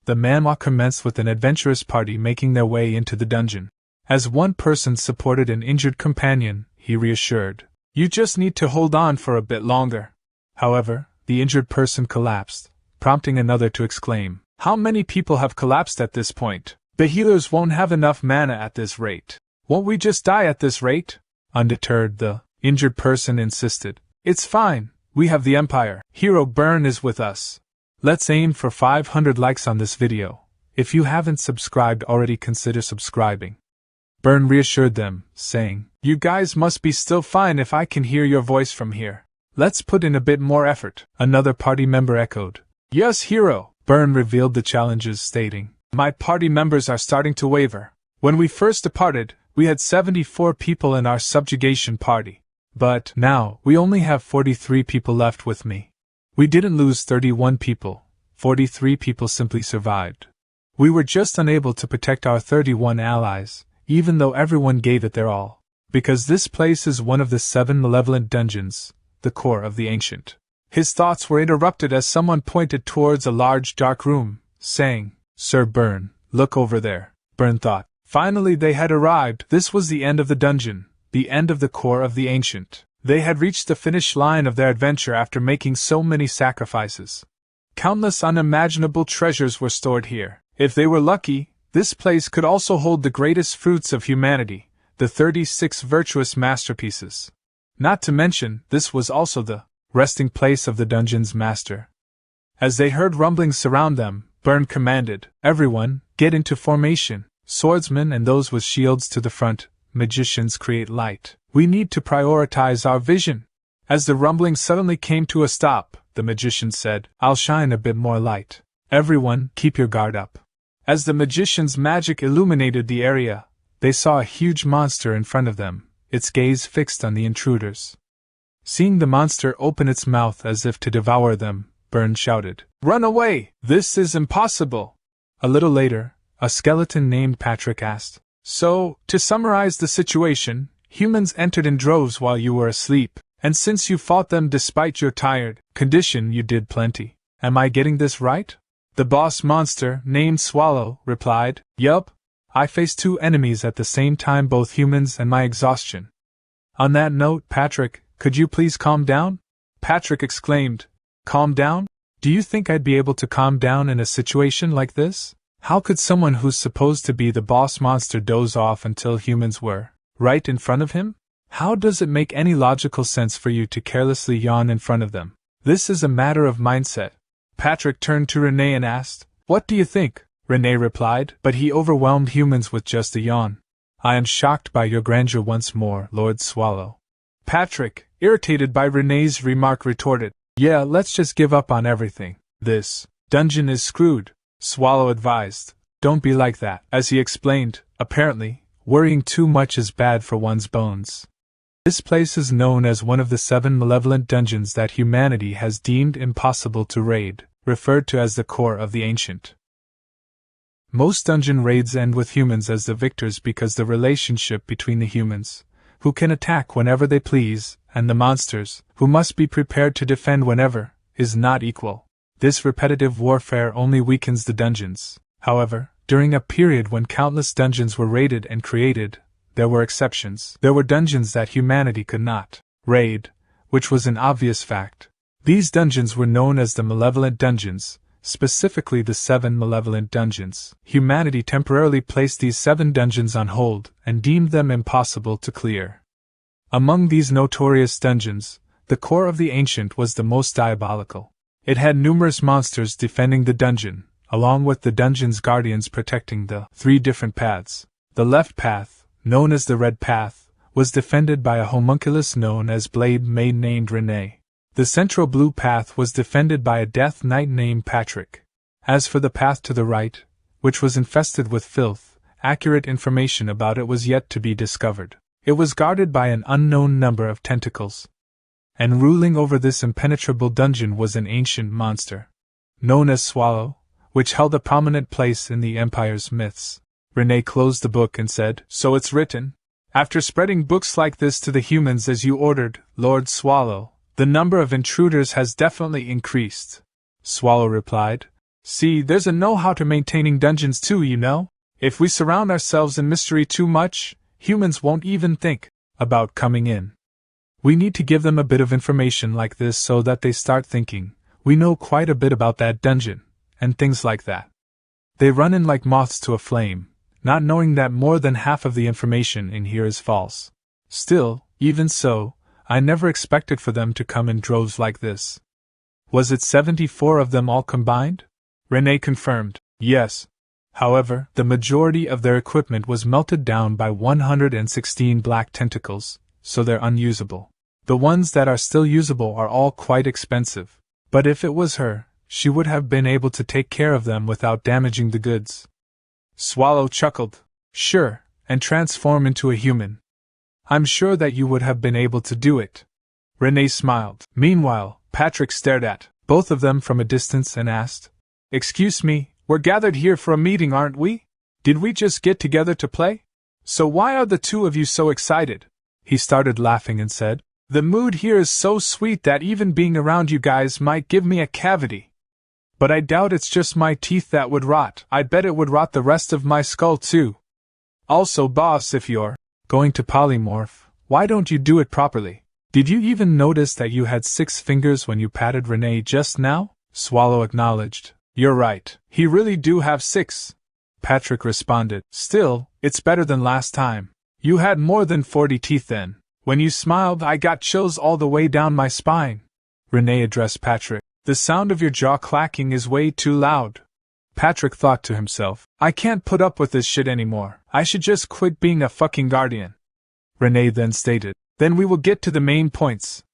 The manhwa commenced with an adventurous party making their way into the dungeon. As one person supported an injured companion, he reassured, "You just need to hold on for a bit longer." However, the injured person collapsed, prompting another to exclaim, "How many people have collapsed at this point? The healers won't have enough mana at this rate. Won't we just die at this rate?" Undeterred, the injured person insisted, "It's fine, we have the Empire. Hero Burn is with us. Let's aim for 500 likes on this video. If you haven't subscribed already, consider subscribing." Burn reassured them, saying, "You guys must be still fine if I can hear your voice from here. Let's put in a bit more effort." Another party member echoed, "Yes, Hero." Burn revealed the challenges, stating, "My party members are starting to waver. When we first departed, we had 74 people in our subjugation party. But now, we only have 43 people left with me. We didn't lose 31 people, 43 people simply survived. We were just unable to protect our 31 allies, even though everyone gave it their all. Because this place is one of the 7 malevolent dungeons, the core of the ancient." His thoughts were interrupted as someone pointed towards a large dark room, saying, "Sir Burn, look over there." Burn thought. Finally they had arrived. This was the end of the dungeon, the end of the core of the ancient. They had reached the finish line of their adventure after making so many sacrifices. Countless unimaginable treasures were stored here. If they were lucky, this place could also hold the greatest fruits of humanity, the 36 virtuous masterpieces. Not to mention, this was also the resting place of the dungeon's master. As they heard rumblings surround them, Burn commanded, "Everyone, get into formation. Swordsmen and those with shields to the front, magicians create light. We need to prioritize our vision." As the rumbling suddenly came to a stop, the magician said, "I'll shine a bit more light. Everyone, keep your guard up." As the magician's magic illuminated the area, they saw a huge monster in front of them, its gaze fixed on the intruders. Seeing the monster open its mouth as if to devour them, Burn shouted, "Run away! This is impossible!" A little later, a skeleton named Patrick asked, "So, to summarize the situation, humans entered in droves while you were asleep, and since you fought them despite your tired condition, you did plenty. Am I getting this right?" The boss monster, named Swallow, replied, "Yup. I faced 2 enemies at the same time, both humans and my exhaustion." On that note, Patrick, could you please calm down? Patrick exclaimed, "Calm down? Do you think I'd be able to calm down in a situation like this? How could someone who's supposed to be the boss monster doze off until humans were right in front of him? How does it make any logical sense for you to carelessly yawn in front of them? This is a matter of mindset." Patrick turned to Renee and asked, "What do you think?" Renee replied, "But he overwhelmed humans with just a yawn." "I am shocked by your grandeur once more, Lord Swallow." Patrick, irritated by Renee's remark, retorted, "Yeah, let's just give up on everything. This dungeon is screwed." Swallow advised, "Don't be like that." As he explained, apparently, worrying too much is bad for one's bones. This place is known as one of the 7 malevolent dungeons that humanity has deemed impossible to raid, referred to as the core of the ancient. Most dungeon raids end with humans as the victors because the relationship between the humans, who can attack whenever they please, and the monsters, who must be prepared to defend whenever, is not equal. This repetitive warfare only weakens the dungeons. However, during a period when countless dungeons were raided and created, there were exceptions. There were dungeons that humanity could not raid, which was an obvious fact. These dungeons were known as the malevolent dungeons, specifically the 7 malevolent dungeons. Humanity temporarily placed these 7 dungeons on hold and deemed them impossible to clear. Among these notorious dungeons, the core of the ancient was the most diabolical. It had numerous monsters defending the dungeon, along with the dungeon's guardians protecting the 3 different paths. The left path, known as the Red Path, was defended by a homunculus known as Blade Maid named Renee. The central blue path was defended by a Death Knight named Patrick. As for the path to the right, which was infested with filth, accurate information about it was yet to be discovered. It was guarded by an unknown number of tentacles. And ruling over this impenetrable dungeon was an ancient monster, known as Swallow, which held a prominent place in the Empire's myths. Renee closed the book and said, "So it's written? After spreading books like this to the humans as you ordered, Lord Swallow, the number of intruders has definitely increased." Swallow replied, See, there's a know-how to maintaining dungeons too, you know? If we surround ourselves in mystery too much, humans won't even think about coming in. We need to give them a bit of information like this so that they start thinking, we know quite a bit about that dungeon, and things like that. They run in like moths to a flame, not knowing that more than half of the information in here is false. Still, even so, I never expected for them to come in droves like this. Was it 74 of them all combined? Renee confirmed, yes. However, the majority of their equipment was melted down by 116 black tentacles, so they're unusable. The ones that are still usable are all quite expensive. But if it was her, she would have been able to take care of them without damaging the goods. Swallow chuckled. Sure, and transform into a human. I'm sure that you would have been able to do it. Renee smiled. Meanwhile, Patrick stared at both of them from a distance and asked, Excuse me, we're gathered here for a meeting, aren't we? Did we just get together to play? So why are the two of you so excited? He started laughing and said, The mood here is so sweet that even being around you guys might give me a cavity. But I doubt it's just my teeth that would rot. I bet it would rot the rest of my skull too. Also, boss, if you're going to polymorph, why don't you do it properly? Did you even notice that you had 6 fingers when you patted Renee just now? Swallow acknowledged. You're right, he really do have 6. Patrick responded. Still, it's better than last time. You had more than 40 teeth then. When you smiled, I got chills all the way down my spine. Renee addressed Patrick. The sound of your jaw clacking is way too loud. Patrick thought to himself, I can't put up with this shit anymore. I should just quit being a fucking guardian. Renee then stated, Then we will get to the main points.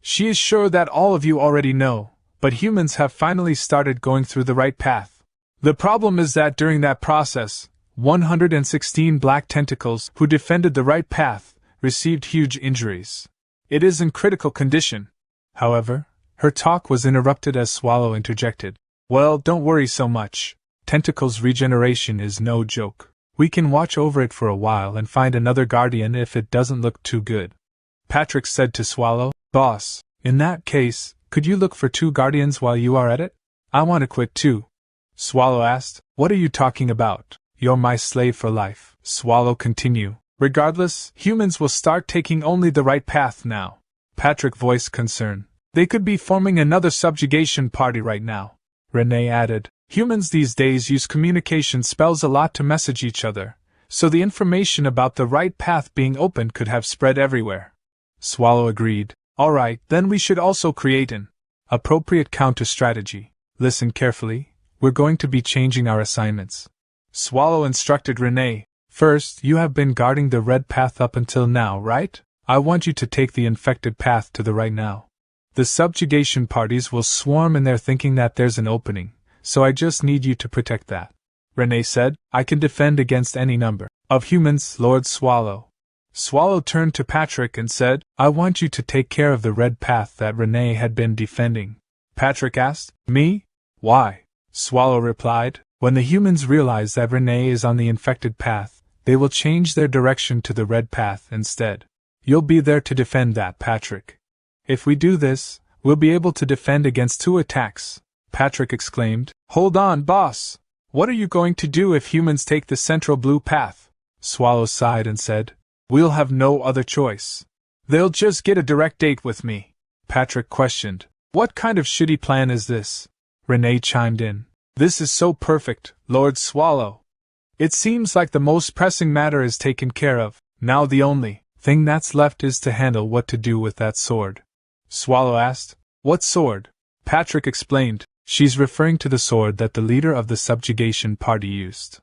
She is sure that all of you already know, but humans have finally started going through the right path. The problem is that during that process, 116 black tentacles who defended the right path received huge injuries. It is in critical condition. However, her talk was interrupted as Swallow interjected. Well, don't worry so much. Tentacles regeneration is no joke. We can watch over it for a while and find another guardian if it doesn't look too good. Patrick said to Swallow, Boss, in that case, could you look for 2 guardians while you are at it? I want to quit too. Swallow asked, What are you talking about? You're my slave for life. Swallow continued. Regardless, humans will start taking only the right path now. Patrick voiced concern. They could be forming another subjugation party right now. Renee added, Humans these days use communication spells a lot to message each other, so the information about the right path being opened could have spread everywhere. Swallow agreed. Alright, then we should also create an appropriate counter-strategy. Listen carefully, we're going to be changing our assignments. Swallow instructed Renee. First, you have been guarding the red path up until now, right? I want you to take the infected path to the right now. The subjugation parties will swarm in there thinking that there's an opening, so I just need you to protect that. Renee said, I can defend against any number of humans, Lord Swallow. Swallow turned to Patrick and said, I want you to take care of the red path that Renee had been defending. Patrick asked, Me? Why? Swallow replied, When the humans realize that Renee is on the infected path, they will change their direction to the red path instead. You'll be there to defend that, Patrick. If we do this, we'll be able to defend against 2 attacks. Patrick exclaimed, Hold on, boss! What are you going to do if humans take the central blue path? Swallow sighed and said, We'll have no other choice. They'll just get a direct date with me. Patrick questioned, What kind of shitty plan is this? Renee chimed in, This is so perfect, Lord Swallow. It seems like the most pressing matter is taken care of. Now the only thing that's left is to handle what to do with that sword. Swallow asked, What sword? Patrick explained, She's referring to the sword that the leader of the subjugation party used.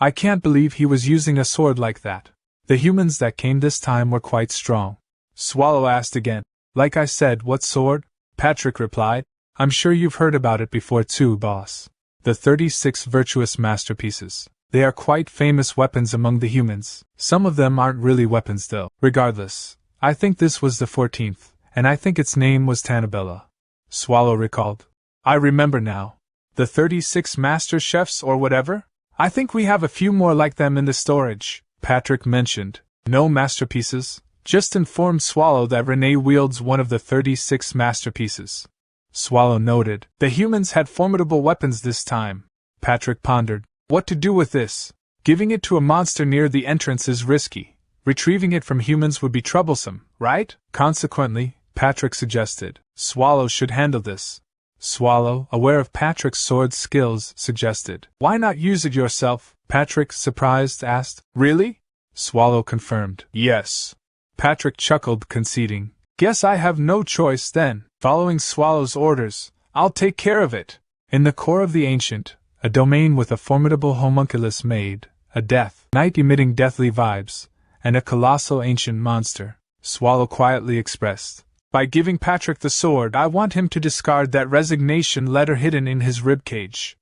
I can't believe he was using a sword like that. The humans that came this time were quite strong. Swallow asked again, Like I said, what sword? Patrick replied, I'm sure you've heard about it before too, boss. The 36 virtuous masterpieces. They are quite famous weapons among the humans. Some of them aren't really weapons though. Regardless, I think this was the 14th. And I think its name was Tanabella. Swallow recalled. I remember now. The 36 master chefs or whatever? I think we have a few more like them in the storage, Patrick mentioned. No masterpieces, just informed Swallow that Renee wields one of the 36 masterpieces. Swallow noted, the humans had formidable weapons this time, Patrick pondered. What to do with this? Giving it to a monster near the entrance is risky. Retrieving it from humans would be troublesome, right? Consequently, Patrick suggested, Swallow should handle this. Swallow, aware of Patrick's sword skills, suggested, Why not use it yourself? Patrick, surprised, asked, Really? Swallow confirmed, Yes. Patrick chuckled, conceding, Guess I have no choice then. Following Swallow's orders, I'll take care of it. In the core of the ancient, a domain with a formidable homunculus made, a death knight emitting deathly vibes, and a colossal ancient monster, Swallow quietly expressed. By giving Patrick the sword, I want him to discard that resignation letter hidden in his ribcage.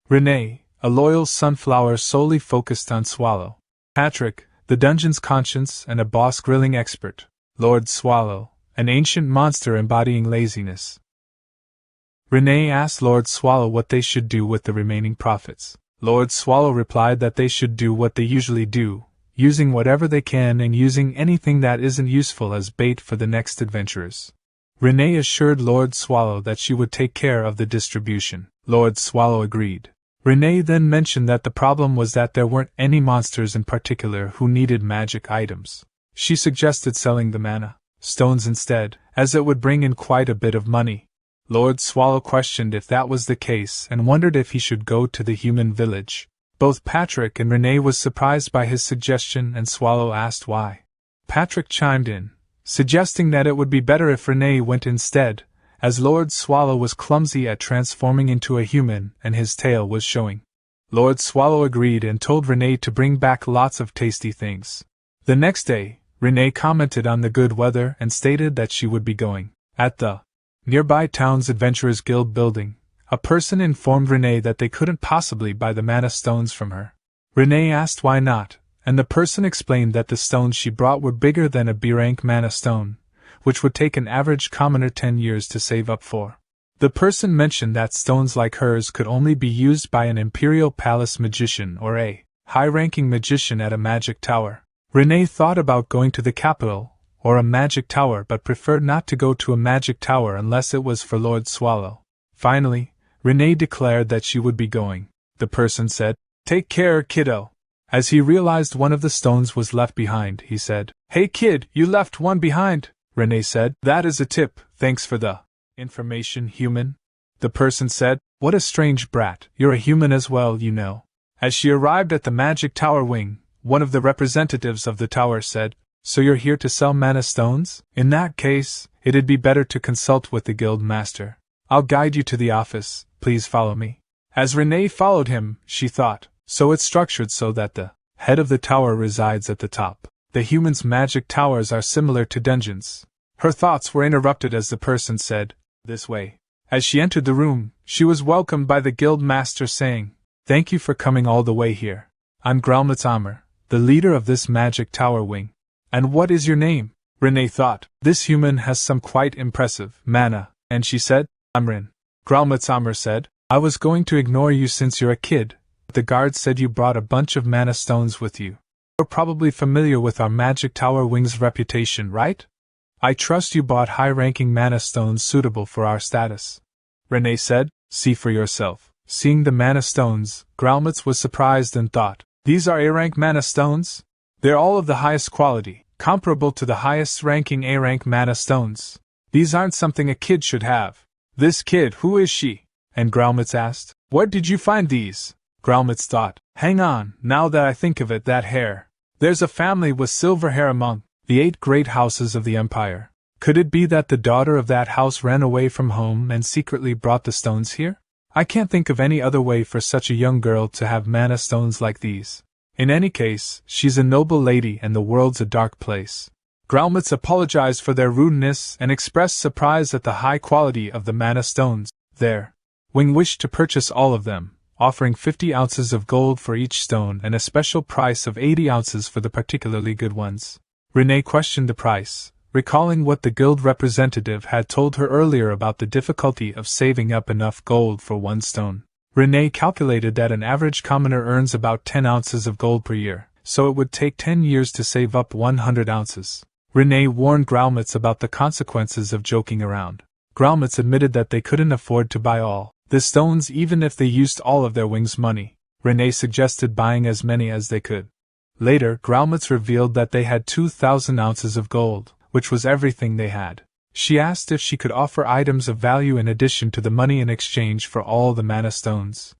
Renee, a loyal sunflower solely focused on Swallow. Patrick, the dungeon's conscience and a boss grilling expert. Lord Swallow, an ancient monster embodying laziness. Renee asked Lord Swallow what they should do with the remaining profits. Lord Swallow replied that they should do what they usually do, using whatever they can and using anything that isn't useful as bait for the next adventurers. Renee assured Lord Swallow that she would take care of the distribution. Lord Swallow agreed. Renee then mentioned that the problem was that there weren't any monsters in particular who needed magic items. She suggested selling the mana stones instead, as it would bring in quite a bit of money. Lord Swallow questioned if that was the case and wondered if he should go to the human village. Both Patrick and Renee was surprised by his suggestion, and Swallow asked why. Patrick chimed in, suggesting that it would be better if Renee went instead, as Lord Swallow was clumsy at transforming into a human and his tail was showing. Lord Swallow agreed and told Renee to bring back lots of tasty things. The next day, Renee commented on the good weather and stated that she would be going. At the nearby town's Adventurers Guild building, a person informed Renee that they couldn't possibly buy the mana stones from her. Renee asked why not, and the person explained that the stones she brought were bigger than a B-rank mana stone, which would take an average commoner 10 years to save up for. The person mentioned that stones like hers could only be used by an Imperial Palace magician or a high-ranking magician at a magic tower. Renee thought about going to the capital, or a magic tower, but preferred not to go to a magic tower unless it was for Lord Swallow. Finally, Renee declared that she would be going. The person said, Take care, kiddo. As he realized one of the stones was left behind, he said, Hey kid, you left one behind. Renee said, That is a tip, thanks for the information, human. The person said, What a strange brat, you're a human as well, you know. As she arrived at the magic tower wing, one of the representatives of the tower said, So you're here to sell mana stones? In that case, it'd be better to consult with the guild master. I'll guide you to the office, please follow me. As Renee followed him, she thought, so it's structured so that the head of the tower resides at the top. The humans' magic towers are similar to dungeons. Her thoughts were interrupted as the person said, This way. As she entered the room, she was welcomed by the guild master saying, Thank you for coming all the way here. I'm Graumitz, the leader of this magic tower wing. And what is your name? Renee thought, this human has some quite impressive mana, and she said, I'm Rin. Graumitz said, I was going to ignore you since you're a kid, but the guard said you brought a bunch of mana stones with you. You're probably familiar with our magic tower wing's reputation, right? I trust you bought high-ranking mana stones suitable for our status. Renee said, See for yourself. Seeing the mana stones, Graumitz was surprised and thought, These are A-rank mana stones? They're all of the highest quality, comparable to the highest-ranking A-rank mana stones. These aren't something a kid should have. This kid, who is she? And Graumitz asked, Where did you find these? Graumitz thought, Hang on, now that I think of it, that hair. There's a family with silver hair among the 8 great houses of the empire. Could it be that the daughter of that house ran away from home and secretly brought the stones here? I can't think of any other way for such a young girl to have mana stones like these. In any case, she's a noble lady and the world's a dark place. Graumitz apologized for their rudeness and expressed surprise at the high quality of the mana stones. Their wing wished to purchase all of them, offering 50 ounces of gold for each stone and a special price of 80 ounces for the particularly good ones. Renee questioned the price, recalling what the guild representative had told her earlier about the difficulty of saving up enough gold for one stone. Renee calculated that an average commoner earns about 10 ounces of gold per year, so it would take 10 years to save up 100 ounces. Renee warned Graumitz about the consequences of joking around. Graumitz admitted that they couldn't afford to buy all, The stones, even if they used all of their wings' money, Renee suggested buying as many as they could. Later, Graumitz revealed that they had 2,000 ounces of gold, which was everything they had. She asked if she could offer items of value in addition to the money in exchange for all the mana stones.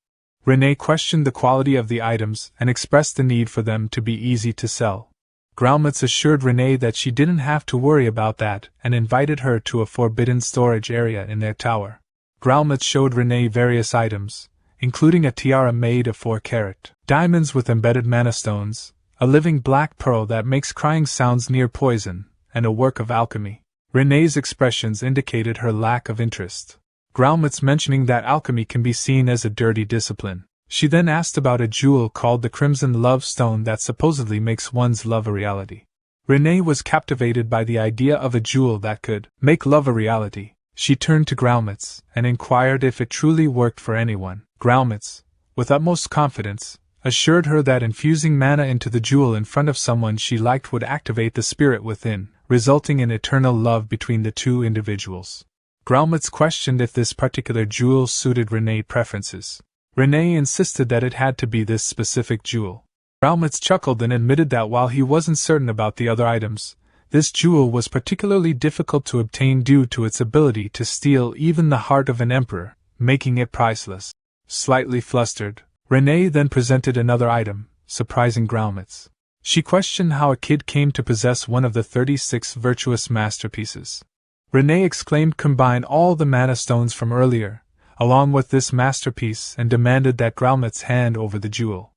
Renee questioned the quality of the items and expressed the need for them to be easy to sell. Graumitz assured Renee that she didn't have to worry about that and invited her to a forbidden storage area in their tower. Graumitz showed Renee various items, including a tiara made of 4-carat diamonds with embedded mana stones, a living black pearl that makes crying sounds near poison, and a work of alchemy. Renee's expressions indicated her lack of interest. Graumitz mentioning that alchemy can be seen as a dirty discipline. She then asked about a jewel called the Crimson Love Stone that supposedly makes one's love a reality. Renee was captivated by the idea of a jewel that could make love a reality. She turned to Graumitz and inquired if it truly worked for anyone. Graumitz, with utmost confidence, assured her that infusing mana into the jewel in front of someone she liked would activate the spirit within, resulting in eternal love between the two individuals. Graumitz questioned if this particular jewel suited Renee's preferences. Renee insisted that it had to be this specific jewel. Graumitz chuckled and admitted that while he wasn't certain about the other items, this jewel was particularly difficult to obtain due to its ability to steal even the heart of an emperor, making it priceless. Slightly flustered, Renee then presented another item, surprising Graumitz. She questioned how a kid came to possess one of the 36 virtuous masterpieces. Renee exclaimed combine all the mana stones from earlier, along with this masterpiece, and demanded that Graumitz hand over the jewel.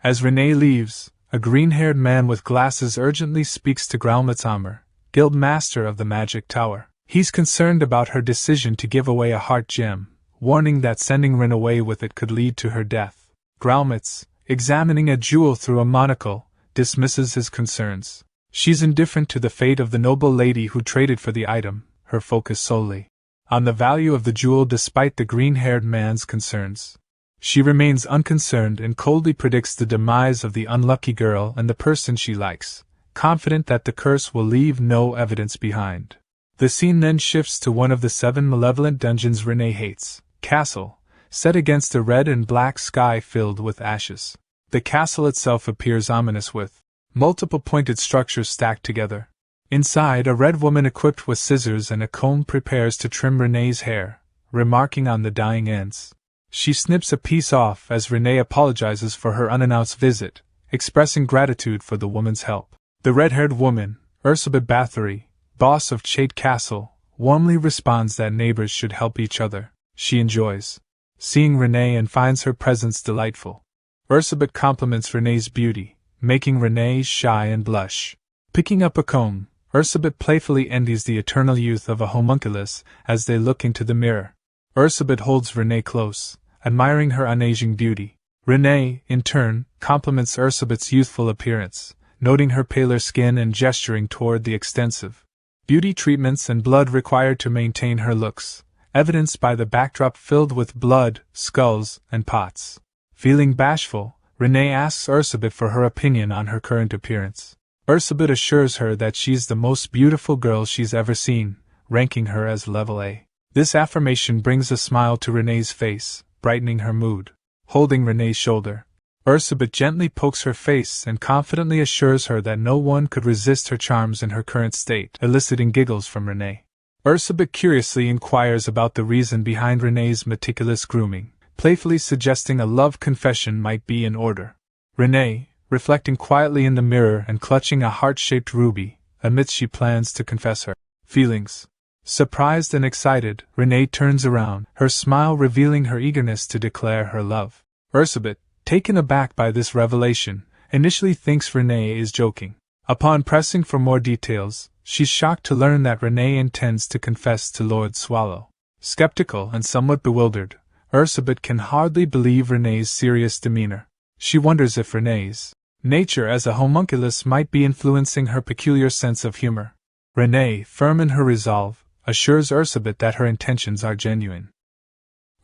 As Renee leaves, a green-haired man with glasses urgently speaks to Graumitz Amr, guild master of the magic tower. He's concerned about her decision to give away a heart gem, warning that sending Rin away with it could lead to her death. Graumitz, examining a jewel through a monocle, dismisses his concerns. She's indifferent to the fate of the noble lady who traded for the item, her focus solely on the value of the jewel despite the green-haired man's concerns. She remains unconcerned and coldly predicts the demise of the unlucky girl and the person she likes, confident that the curse will leave no evidence behind. The scene then shifts to one of the 7 malevolent dungeons Renee hates, Castle, set against a red and black sky filled with ashes. The castle itself appears ominous with multiple pointed structures stacked together. Inside, a red woman equipped with scissors and a comb prepares to trim Renee's hair, remarking on the dying ends. She snips a piece off as Renee apologizes for her unannounced visit, expressing gratitude for the woman's help. The red-haired woman, Ursula Bathory, boss of Chait Castle, warmly responds that neighbors should help each other. She enjoys seeing Renee and finds her presence delightful. Ursula compliments Renee's beauty, making Renee shy and blush. Picking up a comb, Ursula playfully envies the eternal youth of a homunculus as they look into the mirror. Ursula holds Renee close, admiring her unaging beauty. Renee, in turn, compliments Ursula's youthful appearance, noting her paler skin and gesturing toward the extensive beauty treatments and blood required to maintain her looks, evidenced by the backdrop filled with blood, skulls, and pots. Feeling bashful, Renee asks Ursula for her opinion on her current appearance. Ursula assures her that she's the most beautiful girl she's ever seen, ranking her as level A. This affirmation brings a smile to Renee's face, brightening her mood. Holding Renee's shoulder, Ursula gently pokes her face and confidently assures her that no one could resist her charms in her current state, eliciting giggles from Renee. Ursula curiously inquires about the reason behind Renee's meticulous grooming, playfully suggesting a love confession might be in order. Renee, reflecting quietly in the mirror and clutching a heart-shaped ruby, admits she plans to confess her feelings. Surprised and excited, Renee turns around, her smile revealing her eagerness to declare her love. Ursula, taken aback by this revelation, initially thinks Renee is joking. Upon pressing for more details, she's shocked to learn that Renee intends to confess to Lord Swallow. Skeptical and somewhat bewildered, Ursula can hardly believe Renee's serious demeanor. She wonders if Renee's nature as a homunculus might be influencing her peculiar sense of humor. Renee, firm in her resolve, assures Ursula that her intentions are genuine.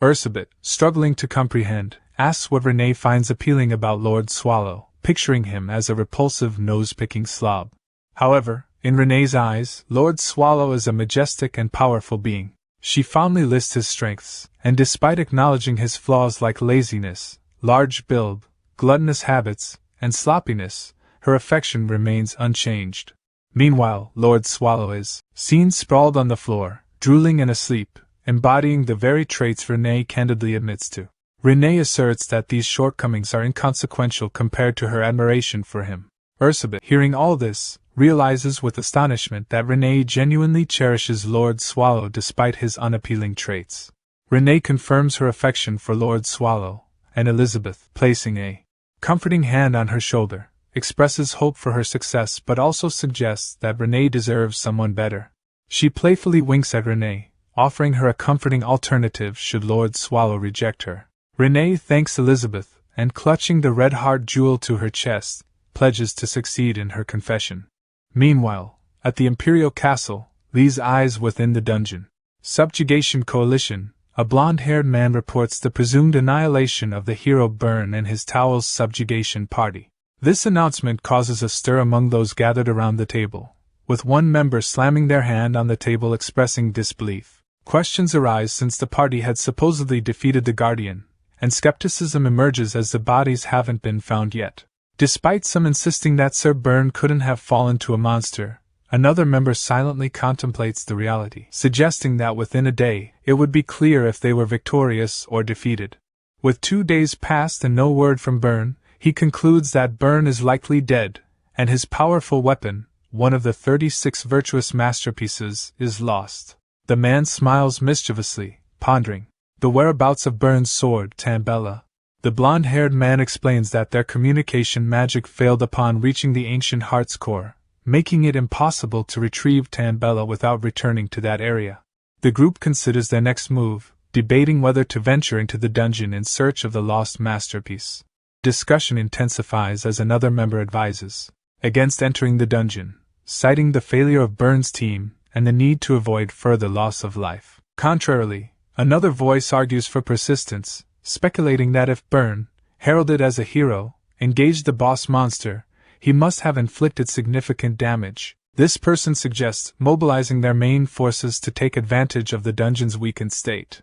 Ursula, struggling to comprehend, asks what Renee finds appealing about Lord Swallow, picturing him as a repulsive nose-picking slob. However, in Renee's eyes, Lord Swallow is a majestic and powerful being. She fondly lists his strengths, and despite acknowledging his flaws like laziness, large build, gluttonous habits, and sloppiness, her affection remains unchanged. Meanwhile, Lord Swallow is seen sprawled on the floor, drooling and asleep, embodying the very traits Renee candidly admits to. Renee asserts that these shortcomings are inconsequential compared to her admiration for him. Ursabet, hearing all this, realizes with astonishment that Renee genuinely cherishes Lord Swallow despite his unappealing traits. Renee confirms her affection for Lord Swallow, and Elizabeth, placing a comforting hand on her shoulder, expresses hope for her success but also suggests that Renee deserves someone better. She playfully winks at Renee, offering her a comforting alternative should Lord Swallow reject her. Renee thanks Elizabeth, and clutching the red heart jewel to her chest, pledges to succeed in her confession. Meanwhile, at the Imperial Castle, Lee's eyes within the dungeon. Subjugation Coalition, a blonde-haired man reports the presumed annihilation of the hero Byrne and his Towel's subjugation party. This announcement causes a stir among those gathered around the table, with one member slamming their hand on the table expressing disbelief. Questions arise since the party had supposedly defeated the Guardian, and skepticism emerges as the bodies haven't been found yet. Despite some insisting that Sir Byrne couldn't have fallen to a monster, another member silently contemplates the reality, suggesting that within a day it would be clear if they were victorious or defeated. With 2 days past and no word from Byrne, he concludes that Byrne is likely dead, and his powerful weapon, one of the 36 virtuous masterpieces, is lost. The man smiles mischievously, pondering the whereabouts of Byrne's sword, Tambella. The blonde-haired man explains that their communication magic failed upon reaching the ancient heart's core, making it impossible to retrieve Tambella without returning to that area. The group considers their next move, debating whether to venture into the dungeon in search of the lost masterpiece. Discussion intensifies as another member advises against entering the dungeon, citing the failure of Byrne's team and the need to avoid further loss of life. Contrarily, another voice argues for persistence, speculating that if Byrne, heralded as a hero, engaged the boss monster, he must have inflicted significant damage. This person suggests mobilizing their main forces to take advantage of the dungeon's weakened state.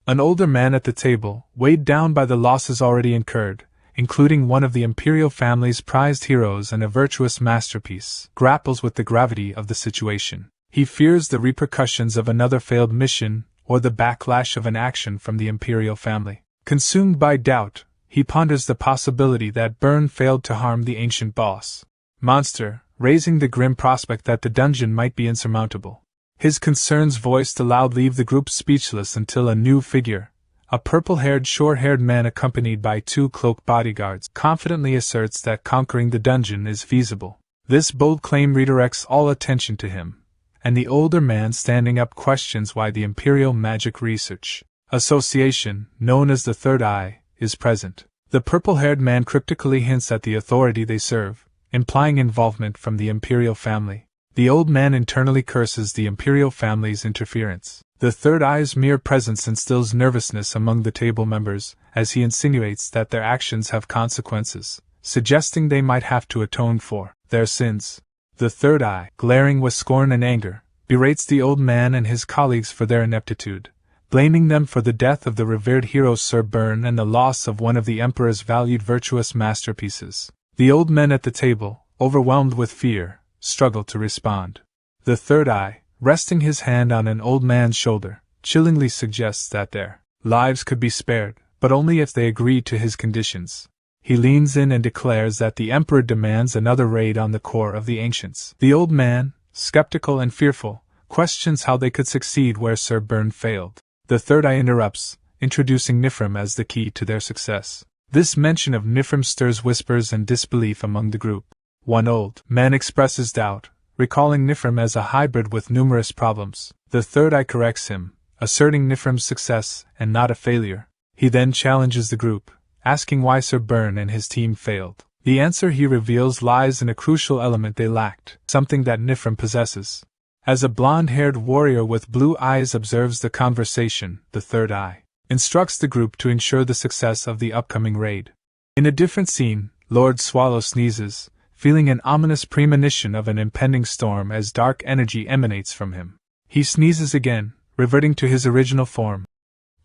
An older man at the table, weighed down by the losses already incurred, including one of the Imperial family's prized heroes and a virtuous masterpiece, grapples with the gravity of the situation. He fears the repercussions of another failed mission or the backlash of an action from the Imperial family. Consumed by doubt, he ponders the possibility that Byrne failed to harm the ancient boss monster, raising the grim prospect that the dungeon might be insurmountable. His concerns voiced aloud leave the group speechless until a new figure, a purple-haired, short-haired man accompanied by 2 cloaked bodyguards, confidently asserts that conquering the dungeon is feasible. This bold claim redirects all attention to him, and the older man standing up questions why the Imperial Magic Research Association, known as the Third Eye, is present. The purple-haired man cryptically hints at the authority they serve, implying involvement from the Imperial family. The old man internally curses the Imperial family's interference. The Third Eye's mere presence instills nervousness among the table members, as he insinuates that their actions have consequences, suggesting they might have to atone for their sins. The Third Eye, glaring with scorn and anger, berates the old man and his colleagues for their ineptitude, blaming them for the death of the revered hero Sir Byrne and the loss of one of the Emperor's valued virtuous masterpieces. The old men at the table, overwhelmed with fear, struggle to respond. The Third Eye, resting his hand on an old man's shoulder, chillingly suggests that their lives could be spared, but only if they agree to his conditions. He leans in and declares that the Emperor demands another raid on the core of the ancients. The old man, skeptical and fearful, questions how they could succeed where Sir Byrne failed. The Third Eye interrupts, introducing Nifrim as the key to their success. This mention of Nifrim stirs whispers and disbelief among the group. One old man expresses doubt, recalling Nifrim as a hybrid with numerous problems. The Third Eye corrects him, asserting Nifrim's success and not a failure. He then challenges the group, asking why Sir Byrne and his team failed. The answer he reveals lies in a crucial element they lacked, something that Nifrim possesses. As a blonde-haired warrior with blue eyes observes the conversation, the Third Eye instructs the group to ensure the success of the upcoming raid. In a different scene, Lord Swallow sneezes, feeling an ominous premonition of an impending storm as dark energy emanates from him. He sneezes again, reverting to his original form.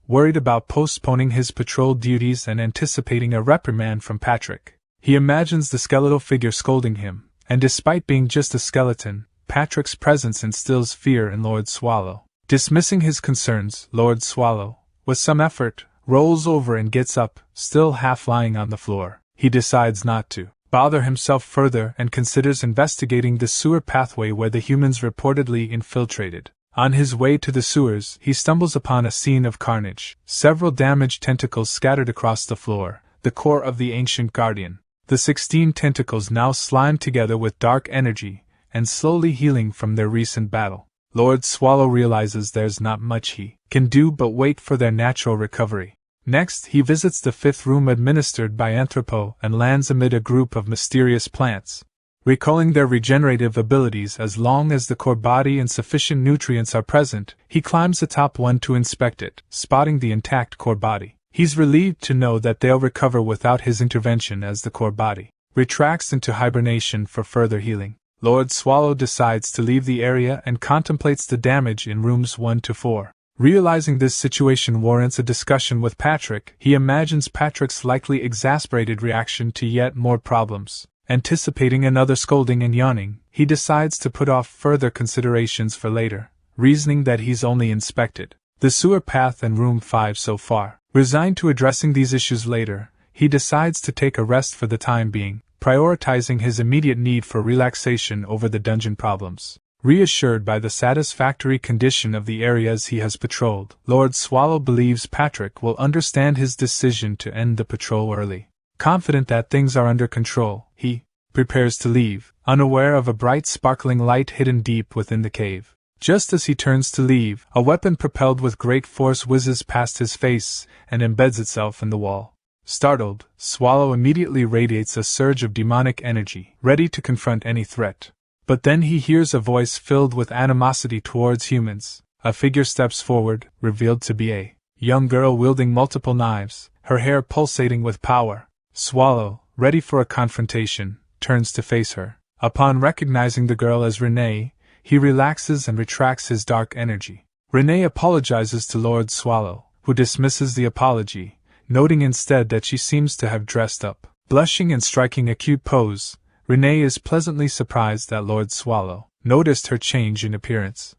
Worried about postponing his patrol duties and anticipating a reprimand from Patrick, he imagines the skeletal figure scolding him, and despite being just a skeleton, Patrick's presence instills fear in Lord Swallow. Dismissing his concerns, Lord Swallow, with some effort, rolls over and gets up, still half lying on the floor. He decides not to bother himself further and considers investigating the sewer pathway where the humans reportedly infiltrated. On his way to the sewers, he stumbles upon a scene of carnage. Several damaged tentacles scattered across the floor, the core of the ancient guardian. The 16 tentacles now slimed together with dark energy, and slowly healing from their recent battle. Lord Swallow realizes there's not much he can do but wait for their natural recovery. Next, he visits the 5th room administered by Anthropo and lands amid a group of mysterious plants. Recalling their regenerative abilities as long as the core body and sufficient nutrients are present, he climbs atop one to inspect it, spotting the intact core body. He's relieved to know that they'll recover without his intervention as the core body retracts into hibernation for further healing. Lord Swallow decides to leave the area and contemplates the damage in rooms 1 to 4. Realizing this situation warrants a discussion with Patrick, he imagines Patrick's likely exasperated reaction to yet more problems. Anticipating another scolding and yawning, he decides to put off further considerations for later, reasoning that he's only inspected the sewer path and room 5 so far. Resigned to addressing these issues later, he decides to take a rest for the time being, prioritizing his immediate need for relaxation over the dungeon problems. Reassured by the satisfactory condition of the areas he has patrolled, Lord Swallow believes Patrick will understand his decision to end the patrol early. Confident that things are under control, he prepares to leave, unaware of a bright sparkling light hidden deep within the cave. Just as he turns to leave, a weapon propelled with great force whizzes past his face and embeds itself in the wall. Startled, Swallow immediately radiates a surge of demonic energy, ready to confront any threat. But then he hears a voice filled with animosity towards humans. A figure steps forward, revealed to be a young girl wielding multiple knives, her hair pulsating with power. Swallow, ready for a confrontation, turns to face her. Upon recognizing the girl as Renee, he relaxes and retracts his dark energy. Renee apologizes to Lord Swallow, who dismisses the apology, noting instead that she seems to have dressed up. Blushing and striking a cute pose, Renee is pleasantly surprised that Lord Swallow noticed her change in appearance.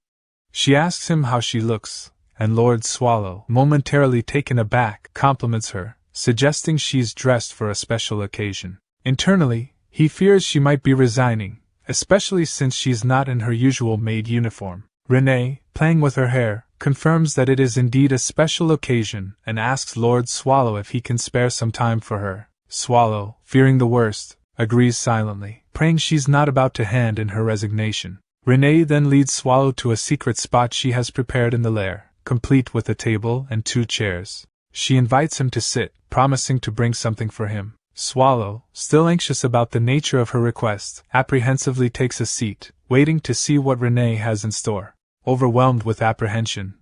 She asks him how she looks, and Lord Swallow, momentarily taken aback, compliments her, suggesting she's dressed for a special occasion. Internally, he fears she might be resigning, especially since she's not in her usual maid uniform. Renee, playing with her hair, confirms that it is indeed a special occasion and asks Lord Swallow if he can spare some time for her. Swallow, fearing the worst, agrees silently, praying she's not about to hand in her resignation. Renee then leads Swallow to a secret spot she has prepared in the lair, complete with a table and 2 chairs. She invites him to sit, promising to bring something for him. Swallow, still anxious about the nature of her request, apprehensively takes a seat, waiting to see what Renee has in store. Overwhelmed with apprehension,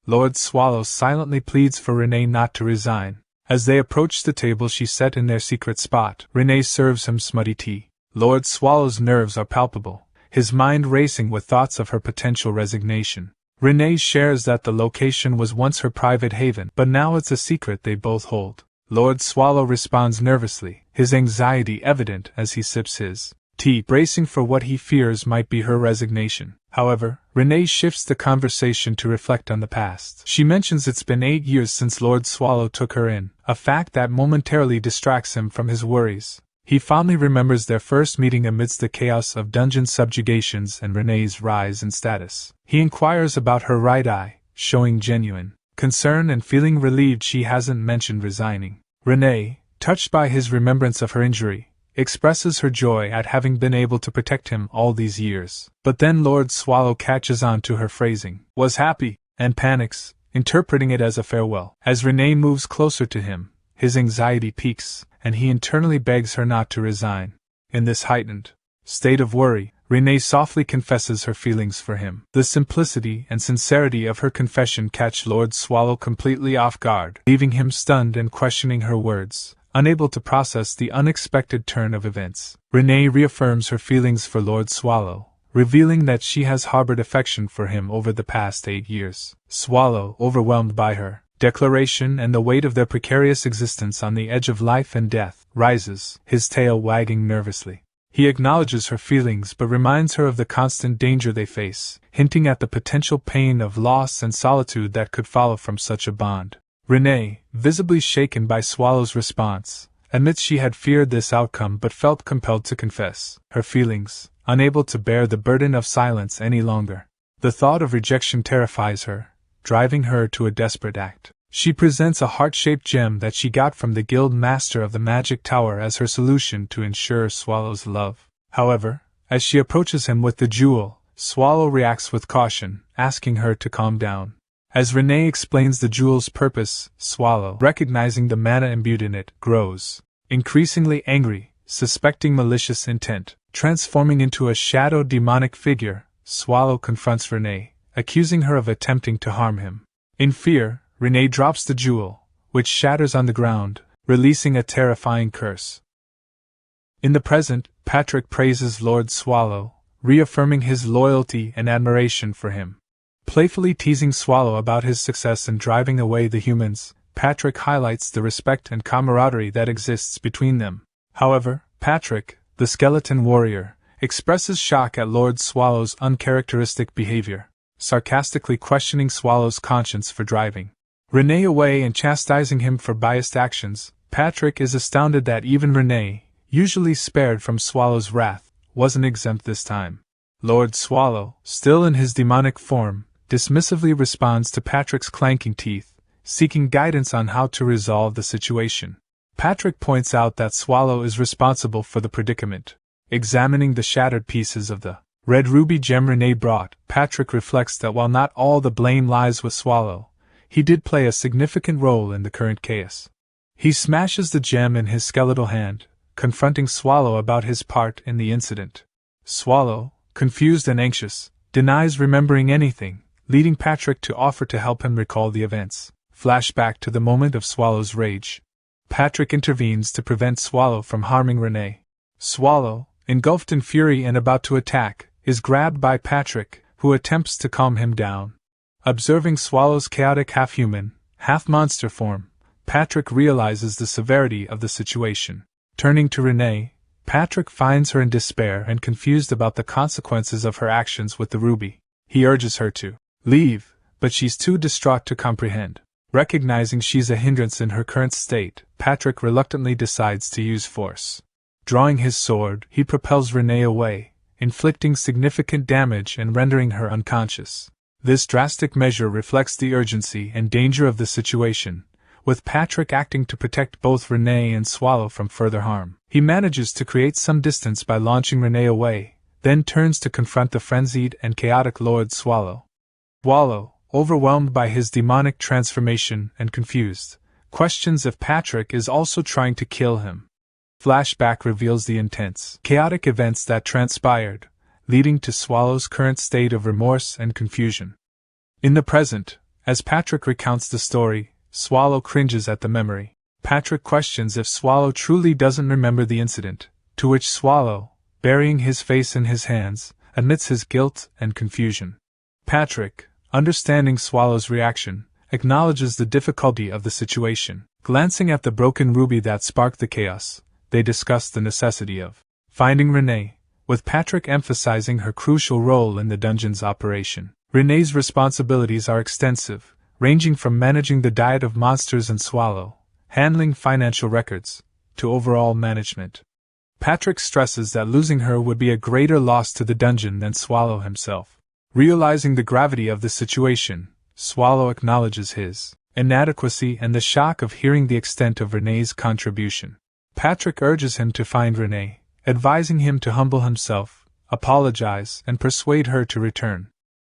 Lord Swallow silently pleads for Renee not to resign. As they approach the table she set in their secret spot, Renee serves him smutty tea. Lord Swallow's nerves are palpable, his mind racing with thoughts of her potential resignation. Renee shares that the location was once her private haven, but now it's a secret they both hold. Lord Swallow responds nervously, his anxiety evident as he sips his tea, bracing for what he fears might be her resignation. However, Renee shifts the conversation to reflect on the past. She mentions it's been 8 years since Lord Swallow took her in, a fact that momentarily distracts him from his worries. He fondly remembers their first meeting amidst the chaos of dungeon subjugations and Renee's rise in status. He inquires about her right eye, showing genuine concern and feeling relieved she hasn't mentioned resigning. Renee, touched by his remembrance of her injury, expresses her joy at having been able to protect him all these years. But then Lord Swallow catches on to her phrasing, "was happy," and panics, interpreting it as a farewell. As Renee moves closer to him, his anxiety peaks, and he internally begs her not to resign. In this heightened state of worry, Renee softly confesses her feelings for him. The simplicity and sincerity of her confession catch Lord Swallow completely off guard, leaving him stunned and questioning her words, unable to process the unexpected turn of events. Renee reaffirms her feelings for Lord Swallow, revealing that she has harbored affection for him over the past 8 years. Swallow, overwhelmed by her declaration and the weight of their precarious existence on the edge of life and death, rises, his tail wagging nervously. He acknowledges her feelings but reminds her of the constant danger they face, hinting at the potential pain of loss and solitude that could follow from such a bond. Renee, visibly shaken by Swallow's response, admits she had feared this outcome but felt compelled to confess her feelings, unable to bear the burden of silence any longer. The thought of rejection terrifies her, driving her to a desperate act. She presents a heart-shaped gem that she got from the guild master of the magic tower as her solution to ensure Swallow's love. However, as she approaches him with the jewel, Swallow reacts with caution, asking her to calm down. As Renee explains the jewel's purpose, Swallow, recognizing the mana imbued in it, grows increasingly angry, suspecting malicious intent. Transforming into a shadow demonic figure, Swallow confronts Renee, accusing her of attempting to harm him. In fear, Renee drops the jewel, which shatters on the ground, releasing a terrifying curse. In the present, Patrick praises Lord Swallow, reaffirming his loyalty and admiration for him. Playfully teasing Swallow about his success in driving away the humans, Patrick highlights the respect and camaraderie that exists between them. However, Patrick, the skeleton warrior, expresses shock at Lord Swallow's uncharacteristic behavior, sarcastically questioning Swallow's conscience for driving Renee away and chastising him for biased actions. Patrick is astounded that even Renee, usually spared from Swallow's wrath, wasn't exempt this time. Lord Swallow, still in his demonic form, dismissively responds to Patrick's clanking teeth, seeking guidance on how to resolve the situation. Patrick points out that Swallow is responsible for the predicament. Examining the shattered pieces of the red ruby gem Renee brought, Patrick reflects that while not all the blame lies with Swallow, he did play a significant role in the current chaos. He smashes the gem in his skeletal hand, confronting Swallow about his part in the incident. Swallow, confused and anxious, denies remembering anything, leading Patrick to offer to help him recall the events. Flashback to the moment of Swallow's rage. Patrick intervenes to prevent Swallow from harming Renee. Swallow, engulfed in fury and about to attack, is grabbed by Patrick, who attempts to calm him down. Observing Swallow's chaotic half-human, half-monster form, Patrick realizes the severity of the situation. Turning to Renee, Patrick finds her in despair and confused about the consequences of her actions with the ruby. He urges her to leave, but she's too distraught to comprehend. Recognizing she's a hindrance in her current state, Patrick reluctantly decides to use force. Drawing his sword, he propels Renee away, inflicting significant damage and rendering her unconscious. This drastic measure reflects the urgency and danger of the situation, with Patrick acting to protect both Renee and Swallow from further harm. He manages to create some distance by launching Renee away, then turns to confront the frenzied and chaotic Lord Swallow. Swallow, overwhelmed by his demonic transformation and confused, questions if Patrick is also trying to kill him. Flashback reveals the intense, chaotic events that transpired, leading to Swallow's current state of remorse and confusion. In the present, as Patrick recounts the story, Swallow cringes at the memory. Patrick questions if Swallow truly doesn't remember the incident, to which Swallow, burying his face in his hands, admits his guilt and confusion. Patrick, understanding Swallow's reaction, acknowledges the difficulty of the situation. Glancing at the broken ruby that sparked the chaos, they discuss the necessity of finding Renee, with Patrick emphasizing her crucial role in the dungeon's operation. Renee's responsibilities are extensive, ranging from managing the diet of monsters and Swallow, handling financial records, to overall management. Patrick stresses that losing her would be a greater loss to the dungeon than Swallow himself. Realizing the gravity of the situation, Swallow acknowledges his inadequacy and the shock of hearing the extent of Renee's contribution. Patrick urges him to find Renee, advising him to humble himself, apologize, and persuade her to return.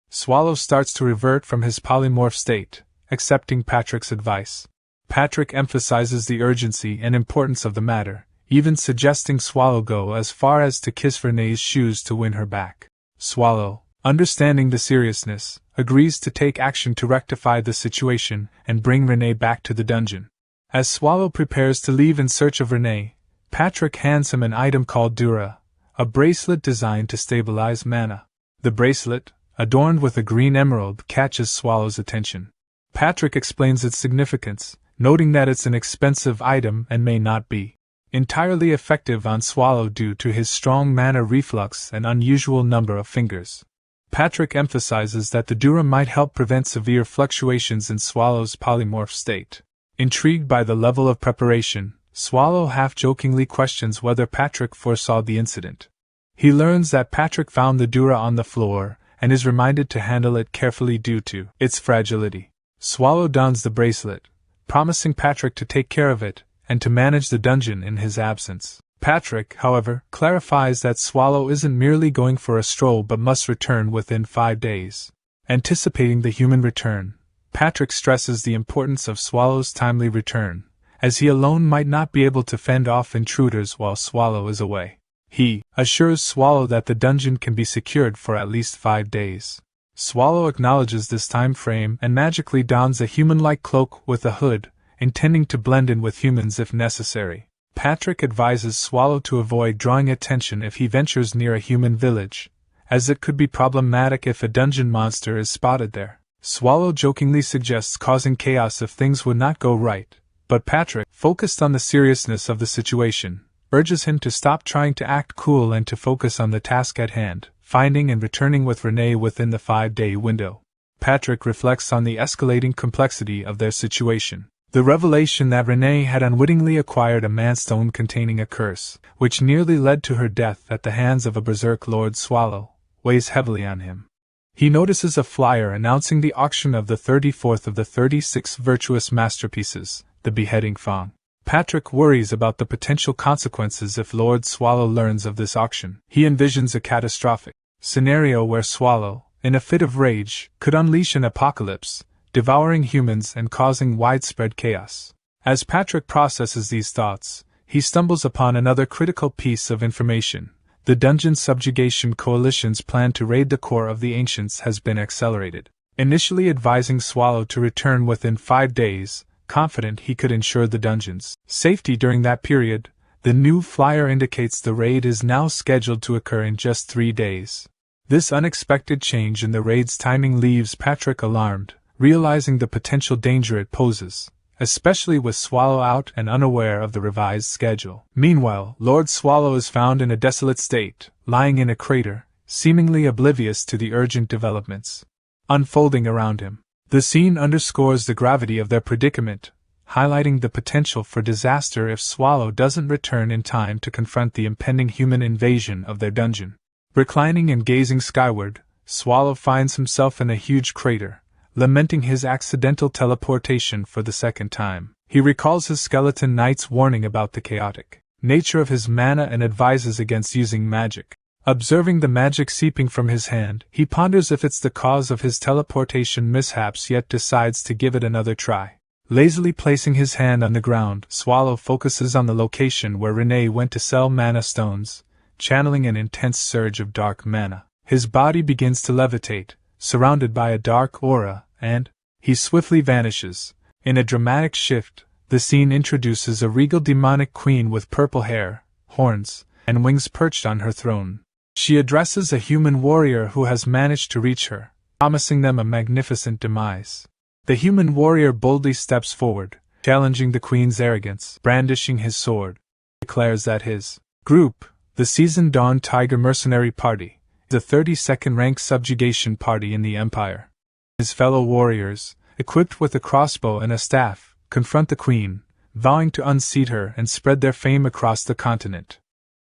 Swallow starts to revert from his polymorph state, accepting Patrick's advice. Patrick emphasizes the urgency and importance of the matter, even suggesting Swallow go as far as to kiss Renee's shoes to win her back. Swallow, understanding the seriousness, agrees to take action to rectify the situation and bring Renee back to the dungeon. As Swallow prepares to leave in search of Renee, Patrick hands him an item called Dura, a bracelet designed to stabilize mana. The bracelet, adorned with a green emerald, catches Swallow's attention. Patrick explains its significance, noting that it's an expensive item and may not be entirely effective on Swallow due to his strong mana reflux and unusual number of fingers. Patrick emphasizes that the Dura might help prevent severe fluctuations in Swallow's polymorph state. Intrigued by the level of preparation, Swallow half-jokingly questions whether Patrick foresaw the incident. He learns that Patrick found the Dura on the floor and is reminded to handle it carefully due to its fragility. Swallow dons the bracelet, promising Patrick to take care of it and to manage the dungeon in his absence. Patrick, however, clarifies that Swallow isn't merely going for a stroll but must return within 5 days. Anticipating the human return, Patrick stresses the importance of Swallow's timely return, as he alone might not be able to fend off intruders while Swallow is away. He assures Swallow that the dungeon can be secured for at least 5 days. Swallow acknowledges this time frame and magically dons a human-like cloak with a hood, intending to blend in with humans if necessary. Patrick advises Swallow to avoid drawing attention if he ventures near a human village, as it could be problematic if a dungeon monster is spotted there. Swallow jokingly suggests causing chaos if things would not go right, but Patrick, focused on the seriousness of the situation, urges him to stop trying to act cool and to focus on the task at hand, finding and returning with Renee within the 5-day window. Patrick reflects on the escalating complexity of their situation. The revelation that Renee had unwittingly acquired a manstone containing a curse, which nearly led to her death at the hands of a berserk Lord Swallow, weighs heavily on him. He notices a flyer announcing the auction of the 34th of the 36 virtuous masterpieces, the beheading Fang. Patrick worries about the potential consequences if Lord Swallow learns of this auction. He envisions a catastrophic scenario where Swallow, in a fit of rage, could unleash an apocalypse, devouring humans and causing widespread chaos. As Patrick processes these thoughts, he stumbles upon another critical piece of information. The Dungeon Subjugation Coalition's plan to raid the core of the Ancients has been accelerated. Initially advising Swallow to return within 5 days, confident he could ensure the dungeon's safety during that period, the new flyer indicates the raid is now scheduled to occur in just 3 days. This unexpected change in the raid's timing leaves Patrick alarmed, realizing the potential danger it poses, especially with Swallow out and unaware of the revised schedule. Meanwhile, Lord Swallow is found in a desolate state, lying in a crater, seemingly oblivious to the urgent developments unfolding around him. The scene underscores the gravity of their predicament, highlighting the potential for disaster if Swallow doesn't return in time to confront the impending human invasion of their dungeon. Reclining and gazing skyward, Swallow finds himself in a huge crater, lamenting his accidental teleportation for the second time. He recalls his skeleton knight's warning about the chaotic nature of his mana and advises against using magic. Observing the magic seeping from his hand, he ponders if it's the cause of his teleportation mishaps, yet decides to give it another try. Lazily placing his hand on the ground, Swallow focuses on the location where Renee went to sell mana stones, channeling an intense surge of dark mana. His body begins to levitate, surrounded by a dark aura, and he swiftly vanishes. In a dramatic shift, the scene introduces a regal demonic queen with purple hair, horns, and wings perched on her throne. She addresses a human warrior who has managed to reach her, promising them a magnificent demise. The human warrior boldly steps forward, challenging the queen's arrogance. Brandishing his sword, he declares that his group, the Season Dawn Tiger Mercenary Party, the 32nd rank subjugation party in the Empire. His fellow warriors, equipped with a crossbow and a staff, confront the queen, vowing to unseat her and spread their fame across the continent.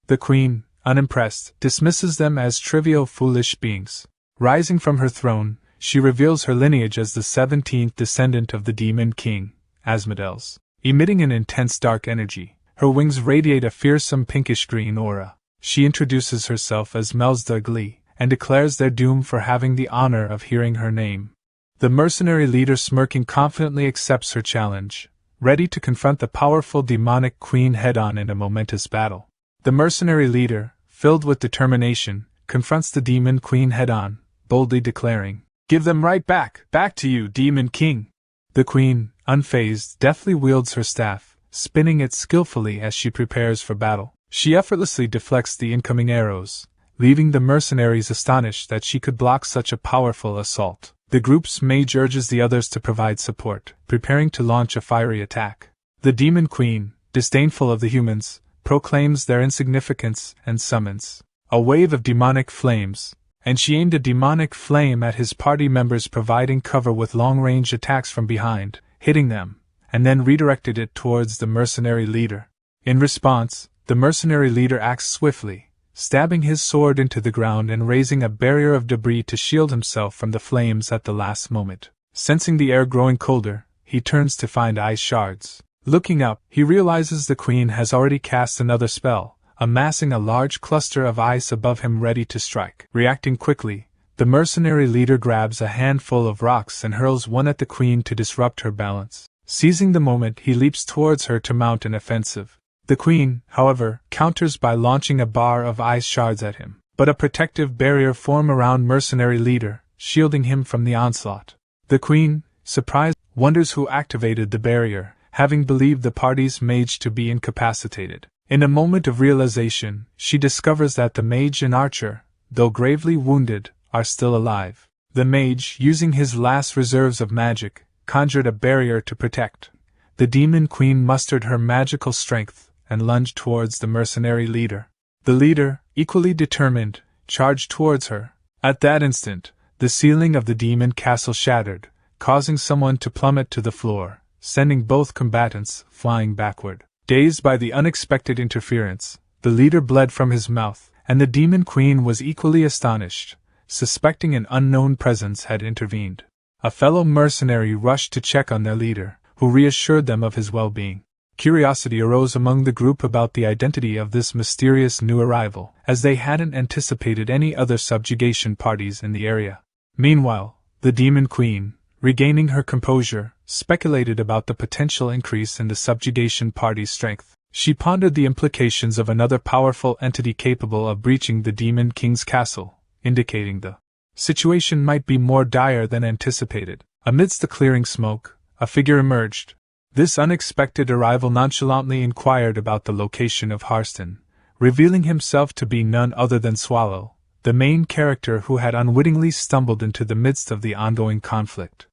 The queen, unimpressed, dismisses them as trivial foolish beings. Rising from her throne, she reveals her lineage as the 17th descendant of the demon king, Asmodeus. Emitting an intense dark energy, her wings radiate a fearsome pinkish-green aura. She introduces herself as Melzdugli, and declares their doom for having the honor of hearing her name. The mercenary leader, smirking confidently, accepts her challenge, ready to confront the powerful demonic queen head-on in a momentous battle. The mercenary leader, filled with determination, confronts the demon queen head-on, boldly declaring, "Give them right back to you, demon king!" The queen, unfazed, deftly wields her staff, spinning it skillfully as she prepares for battle. She effortlessly deflects the incoming arrows, leaving the mercenaries astonished that she could block such a powerful assault. The group's mage urges the others to provide support, preparing to launch a fiery attack. The Demon Queen, disdainful of the humans, proclaims their insignificance and summons a wave of demonic flames, and she aimed a demonic flame at his party members, providing cover with long-range attacks from behind, hitting them, and then redirected it towards the mercenary leader. In response, the mercenary leader acts swiftly, stabbing his sword into the ground and raising a barrier of debris to shield himself from the flames at the last moment. Sensing the air growing colder, he turns to find ice shards. Looking up, he realizes the queen has already cast another spell, amassing a large cluster of ice above him ready to strike. Reacting quickly, the mercenary leader grabs a handful of rocks and hurls one at the queen to disrupt her balance. Seizing the moment, he leaps towards her to mount an offensive. The queen, however, counters by launching a bar of ice shards at him, but a protective barrier forms around mercenary leader, shielding him from the onslaught. The queen, surprised, wonders who activated the barrier, having believed the party's mage to be incapacitated. In a moment of realization, she discovers that the mage and archer, though gravely wounded, are still alive. The mage, using his last reserves of magic, conjured a barrier to protect. The demon queen mustered her magical strength and lunged towards the mercenary leader. The leader, equally determined, charged towards her. At that instant, the ceiling of the demon castle shattered, causing someone to plummet to the floor, sending both combatants flying backward. Dazed by the unexpected interference, the leader bled from his mouth, and the demon queen was equally astonished, suspecting an unknown presence had intervened. A fellow mercenary rushed to check on their leader, who reassured them of his well-being. Curiosity arose among the group about the identity of this mysterious new arrival, as they hadn't anticipated any other subjugation parties in the area. Meanwhile, the demon queen, regaining her composure, speculated about the potential increase in the subjugation party's strength. She pondered the implications of another powerful entity capable of breaching the demon king's castle, indicating the situation might be more dire than anticipated. Amidst the clearing smoke, a figure emerged. This unexpected arrival nonchalantly inquired about the location of Harston, revealing himself to be none other than Swallow, the main character who had unwittingly stumbled into the midst of the ongoing conflict,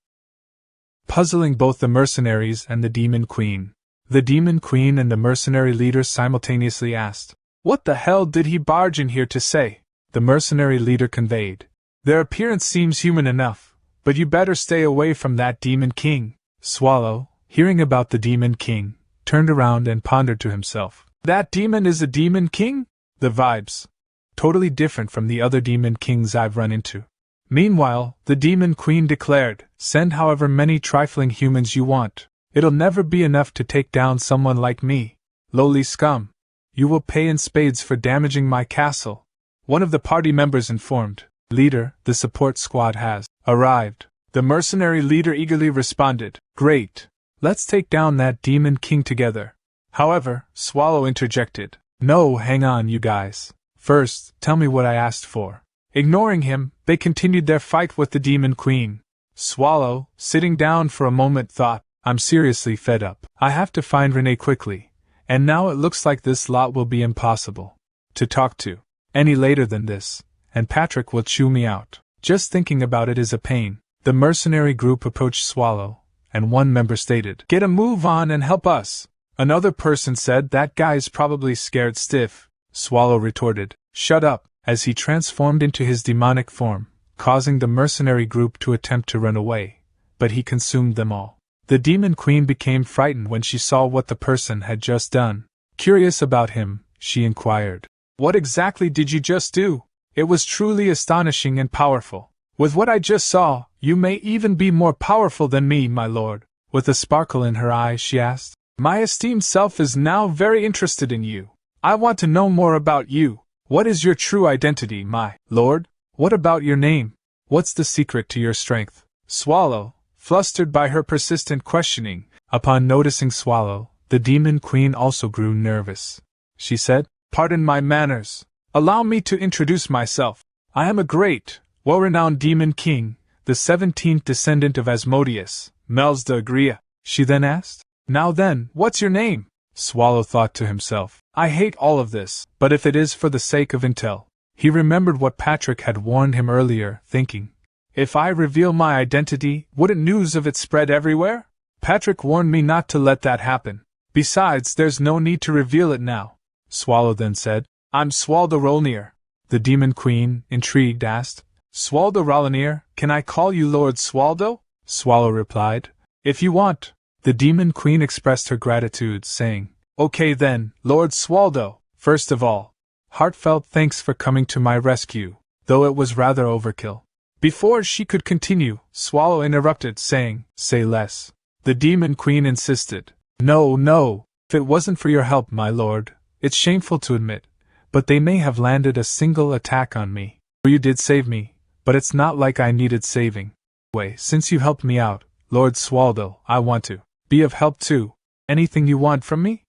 puzzling both the mercenaries and the demon queen. The demon queen and the mercenary leader simultaneously asked, "What the hell did he barge in here to say?" The mercenary leader conveyed, "Their appearance seems human enough, but you better stay away from that demon king." Swallow, hearing about the demon king, turned around and pondered to himself, "That demon is a demon king? The vibes. Totally different from the other demon kings I've run into." Meanwhile, the demon queen declared, "Send however many trifling humans you want. It'll never be enough to take down someone like me. Lowly scum. You will pay in spades for damaging my castle." One of the party members informed, "Leader, the support squad has arrived." The mercenary leader eagerly responded, "Great. Let's take down that demon king together." However, Swallow interjected, "No, hang on, you guys. First, tell me what I asked for." Ignoring him, they continued their fight with the demon queen. Swallow, sitting down for a moment, thought, "I'm seriously fed up. I have to find Renee quickly, and now it looks like this lot will be impossible to talk to any later than this, and Patrick will chew me out. Just thinking about it is a pain." The mercenary group approached Swallow, and one member stated, "Get a move on and help us." Another person said, "That guy's probably scared stiff." Swallow retorted, "Shut up," as he transformed into his demonic form, causing the mercenary group to attempt to run away, but he consumed them all. The demon queen became frightened when she saw what the person had just done. Curious about him, she inquired, "What exactly did you just do? It was truly astonishing and powerful. With what I just saw, you may even be more powerful than me, my lord." With a sparkle in her eye, she asked, "My esteemed self is now very interested in you. I want to know more about you. What is your true identity, my lord? What about your name? What's the secret to your strength?" Swallow, flustered by her persistent questioning, upon noticing Swallow, the demon queen also grew nervous. She said, "Pardon my manners. Allow me to introduce myself. I am a great, well-renowned demon king, the 17th descendant of Asmodeus, Mels de Agria." She then asked, "Now then, what's your name?" Swallow thought to himself, "I hate all of this, but if it is for the sake of intel, He remembered what Patrick had warned him earlier, thinking, if I reveal my identity, wouldn't news of it spread everywhere? Patrick warned me not to let that happen. Besides, there's no need to reveal it now. Swallow then said, I'm Swaldo Rolnir. The Demon Queen, intrigued, asked, Swaldo Rolnir, can I call you Lord Swaldo? Swallow replied, if you want. The Demon Queen expressed her gratitude, saying, okay then, Lord Swaldo, first of all, heartfelt thanks for coming to my rescue, though it was rather overkill. Before she could continue, Swallow interrupted, saying, say less. The Demon Queen insisted, no, if it wasn't for your help, my lord, it's shameful to admit, but they may have landed a single attack on me. You did save me, but it's not like I needed saving. Anyway, since you helped me out, Lord Swaldo, I want to be of help too. Anything you want from me?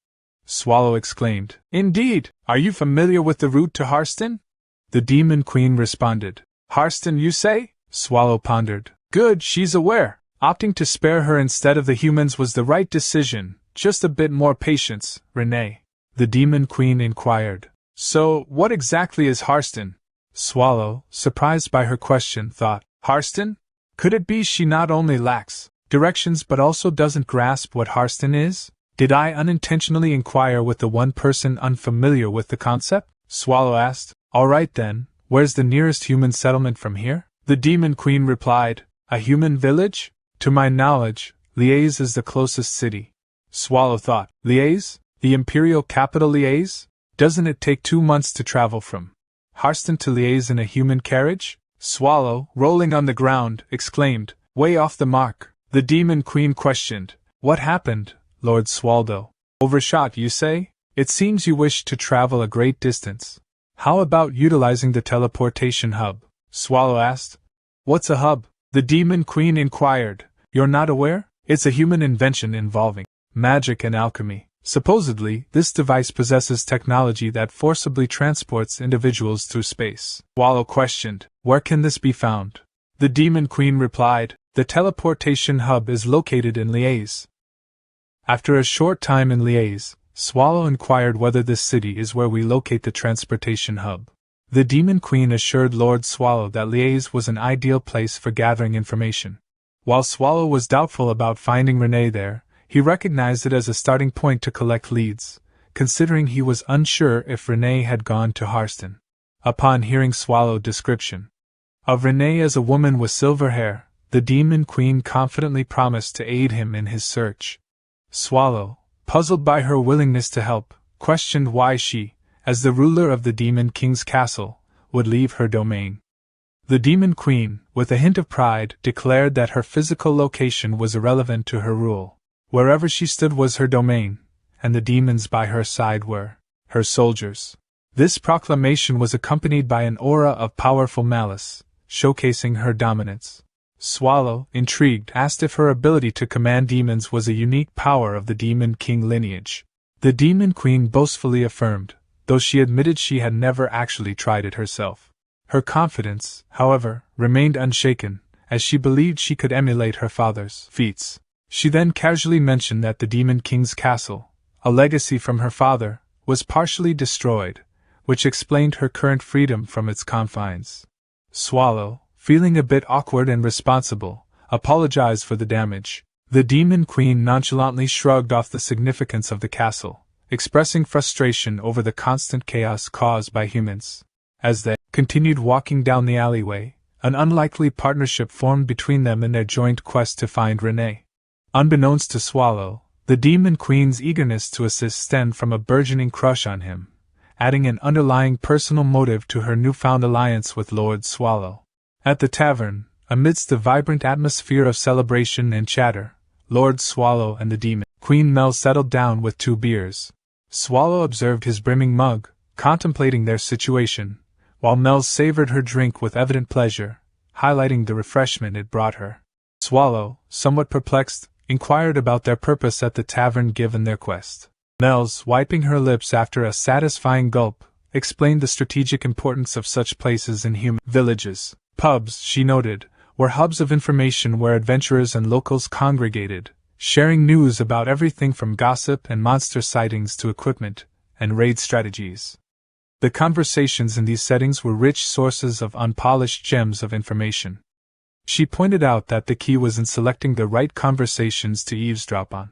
Swallow exclaimed, indeed, are you familiar with the route to Harston? The Demon Queen responded, Harston, you say? Swallow pondered. Good, she's aware. Opting to spare her instead of the humans was the right decision. Just a bit more patience, Renee. The Demon Queen inquired. So, what exactly is Harston? Swallow, surprised by her question, thought, Harston? Could it be she not only lacks directions but also doesn't grasp what Harston is? Did I unintentionally inquire with the one person unfamiliar with the concept? Swallow asked. All right then, where's the nearest human settlement from here? The Demon Queen replied, a human village? To my knowledge, Liège is the closest city. Swallow thought, Liège? The imperial capital Liège? Doesn't it take 2 months to travel from Harston to Liège in a human carriage? Swallow, rolling on the ground, exclaimed, way off the mark. The Demon Queen questioned, what happened, Lord Swaldo? Overshot, you say? It seems you wish to travel a great distance. How about utilizing the teleportation hub? Swallow asked. What's a hub? The Demon Queen inquired. You're not aware? It's a human invention involving magic and alchemy. Supposedly, this device possesses technology that forcibly transports individuals through space. Swallow questioned, where can this be found? The Demon Queen replied, the teleportation hub is located in Liège. After a short time in Liège, Swallow inquired whether this city is where we locate the transportation hub. The Demon Queen assured Lord Swallow that Liège was an ideal place for gathering information. While Swallow was doubtful about finding Renee there, he recognized it as a starting point to collect leads, considering he was unsure if Renee had gone to Harston. Upon hearing Swallow's description of Renee as a woman with silver hair, the Demon Queen confidently promised to aid him in his search. Swallow, puzzled by her willingness to help, questioned why she, as the ruler of the Demon King's castle, would leave her domain. The Demon Queen, with a hint of pride, declared that her physical location was irrelevant to her rule. Wherever she stood was her domain, and the demons by her side were her soldiers. This proclamation was accompanied by an aura of powerful malice, showcasing her dominance. Swallow, intrigued, asked if her ability to command demons was a unique power of the Demon King lineage. The Demon Queen boastfully affirmed, though she admitted she had never actually tried it herself. Her confidence, however, remained unshaken, as she believed she could emulate her father's feats. She then casually mentioned that the Demon King's castle, a legacy from her father, was partially destroyed, which explained her current freedom from its confines. Swallow, feeling a bit awkward and responsible, apologized for the damage. The Demon Queen nonchalantly shrugged off the significance of the castle, expressing frustration over the constant chaos caused by humans. As they continued walking down the alleyway, an unlikely partnership formed between them in their joint quest to find Renee. Unbeknownst to Swallow, the Demon Queen's eagerness to assist stemmed from a burgeoning crush on him, adding an underlying personal motive to her newfound alliance with Lord Swallow. At the tavern, amidst the vibrant atmosphere of celebration and chatter, Lord Swallow and the Demon Queen Mel settled down with 2 beers. Swallow observed his brimming mug, contemplating their situation, while Mel savored her drink with evident pleasure, highlighting the refreshment it brought her. Swallow, somewhat perplexed, inquired about their purpose at the tavern given their quest. Mel's, wiping her lips after a satisfying gulp, explained the strategic importance of such places in human villages. Pubs, she noted, were hubs of information where adventurers and locals congregated, sharing news about everything from gossip and monster sightings to equipment and raid strategies. The conversations in these settings were rich sources of unpolished gems of information. She pointed out that the key was in selecting the right conversations to eavesdrop on.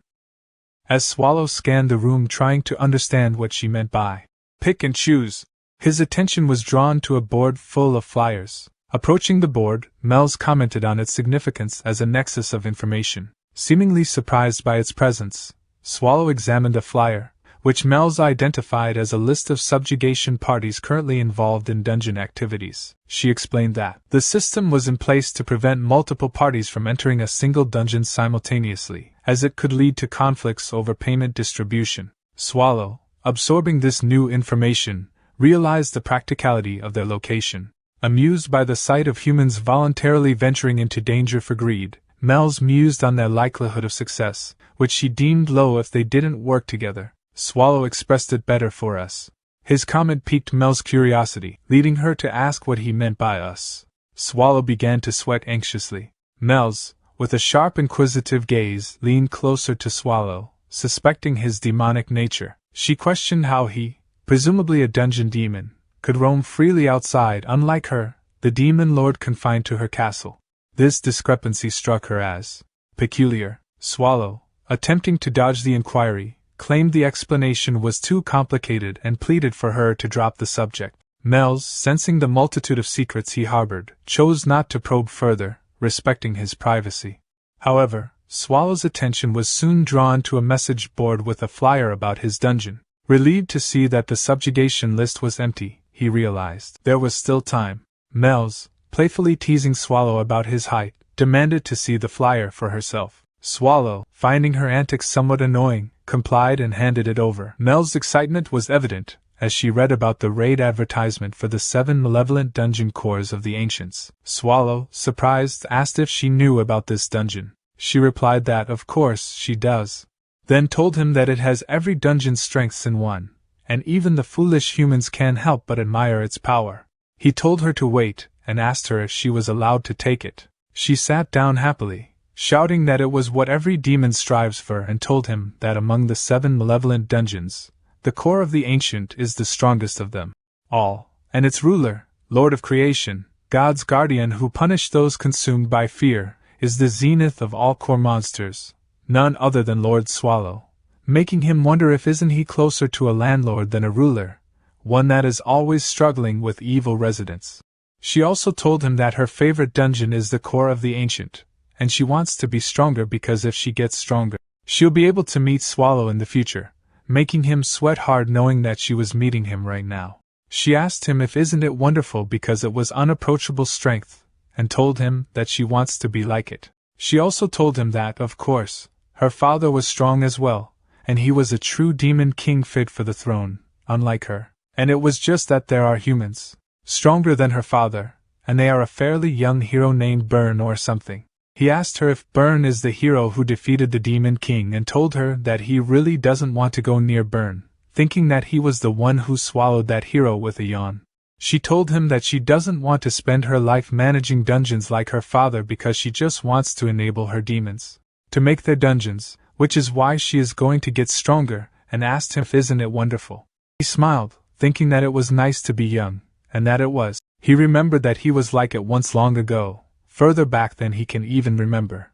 As Swallow scanned the room trying to understand what she meant by pick and choose, his attention was drawn to a board full of flyers. Approaching the board, Mel's commented on its significance as a nexus of information. Seemingly surprised by its presence, Swallow examined a flyer, which Mel's identified as a list of subjugation parties currently involved in dungeon activities. She explained that the system was in place to prevent multiple parties from entering a single dungeon simultaneously, as it could lead to conflicts over payment distribution. Swallow, absorbing this new information, realized the practicality of their location. Amused by the sight of humans voluntarily venturing into danger for greed, Mel's mused on their likelihood of success, which she deemed low if they didn't work together. Swallow expressed it better for us. His comment piqued Mel's curiosity, leading her to ask what he meant by us. Swallow began to sweat anxiously. Mel's, with a sharp inquisitive gaze, leaned closer to Swallow, suspecting his demonic nature. She questioned how he, presumably a dungeon demon, could roam freely outside unlike her, the demon lord confined to her castle. This discrepancy struck her as peculiar. Swallow, attempting to dodge the inquiry, claimed the explanation was too complicated and pleaded for her to drop the subject. Mel's, sensing the multitude of secrets he harbored, chose not to probe further, respecting his privacy. However, Swallow's attention was soon drawn to a message board with a flyer about his dungeon. Relieved to see that the subjugation list was empty, he realized there was still time. Mel's, playfully teasing Swallow about his height, demanded to see the flyer for herself. Swallow, finding her antics somewhat annoying, complied and handed it over. Mel's excitement was evident as she read about the raid advertisement for the 7 malevolent dungeon cores of the ancients. Swallow, surprised, asked if she knew about this dungeon. She replied that of course she does. Then told him that it has every dungeon's strengths in one, and even the foolish humans can't help but admire its power. He told her to wait, and asked her if she was allowed to take it. She sat down happily, shouting that it was what every demon strives for, and told him that among the 7 malevolent dungeons, the core of the ancient is the strongest of them all, and its ruler, Lord of Creation, God's guardian who punished those consumed by fear, is the zenith of all core monsters, none other than Lord Swallow, making him wonder if isn't he closer to a landlord than a ruler, one that is always struggling with evil residents. She also told him that her favorite dungeon is the core of the ancient, and she wants to be stronger because if she gets stronger, she'll be able to meet Swallow in the future, making him sweat hard knowing that she was meeting him right now. She asked him if isn't it wonderful because it was unapproachable strength, and told him that she wants to be like it. She also told him that, of course, her father was strong as well, and he was a true demon king fit for the throne, unlike her. And it was just that there are humans stronger than her father, and they are a fairly young hero named Burn or something. He asked her if Burn is the hero who defeated the Demon King and told her that he really doesn't want to go near Burn, thinking that he was the one who swallowed that hero with a yawn. She told him that she doesn't want to spend her life managing dungeons like her father because she just wants to enable her demons to make their dungeons, which is why she is going to get stronger, and asked him if isn't it wonderful. He smiled, thinking that it was nice to be young, and that it was. He remembered that he was like it once long ago, further back than he can even remember.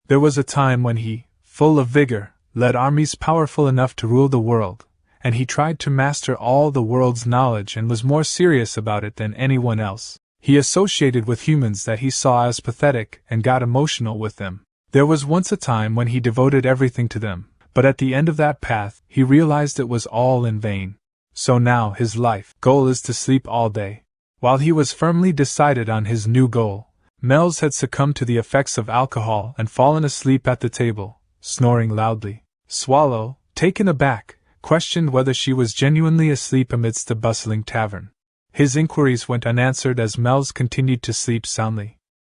There was a time when he, full of vigor, led armies powerful enough to rule the world, and he tried to master all the world's knowledge and was more serious about it than anyone else. He associated with humans that he saw as pathetic and got emotional with them. There was once a time when he devoted everything to them, but at the end of that path, he realized it was all in vain. So now his life goal is to sleep all day. While he was firmly decided on his new goal, Mel's had succumbed to the effects of alcohol and fallen asleep at the table, snoring loudly. Swallow, taken aback, questioned whether she was genuinely asleep amidst the bustling tavern. His inquiries went unanswered as Mel's continued to sleep soundly.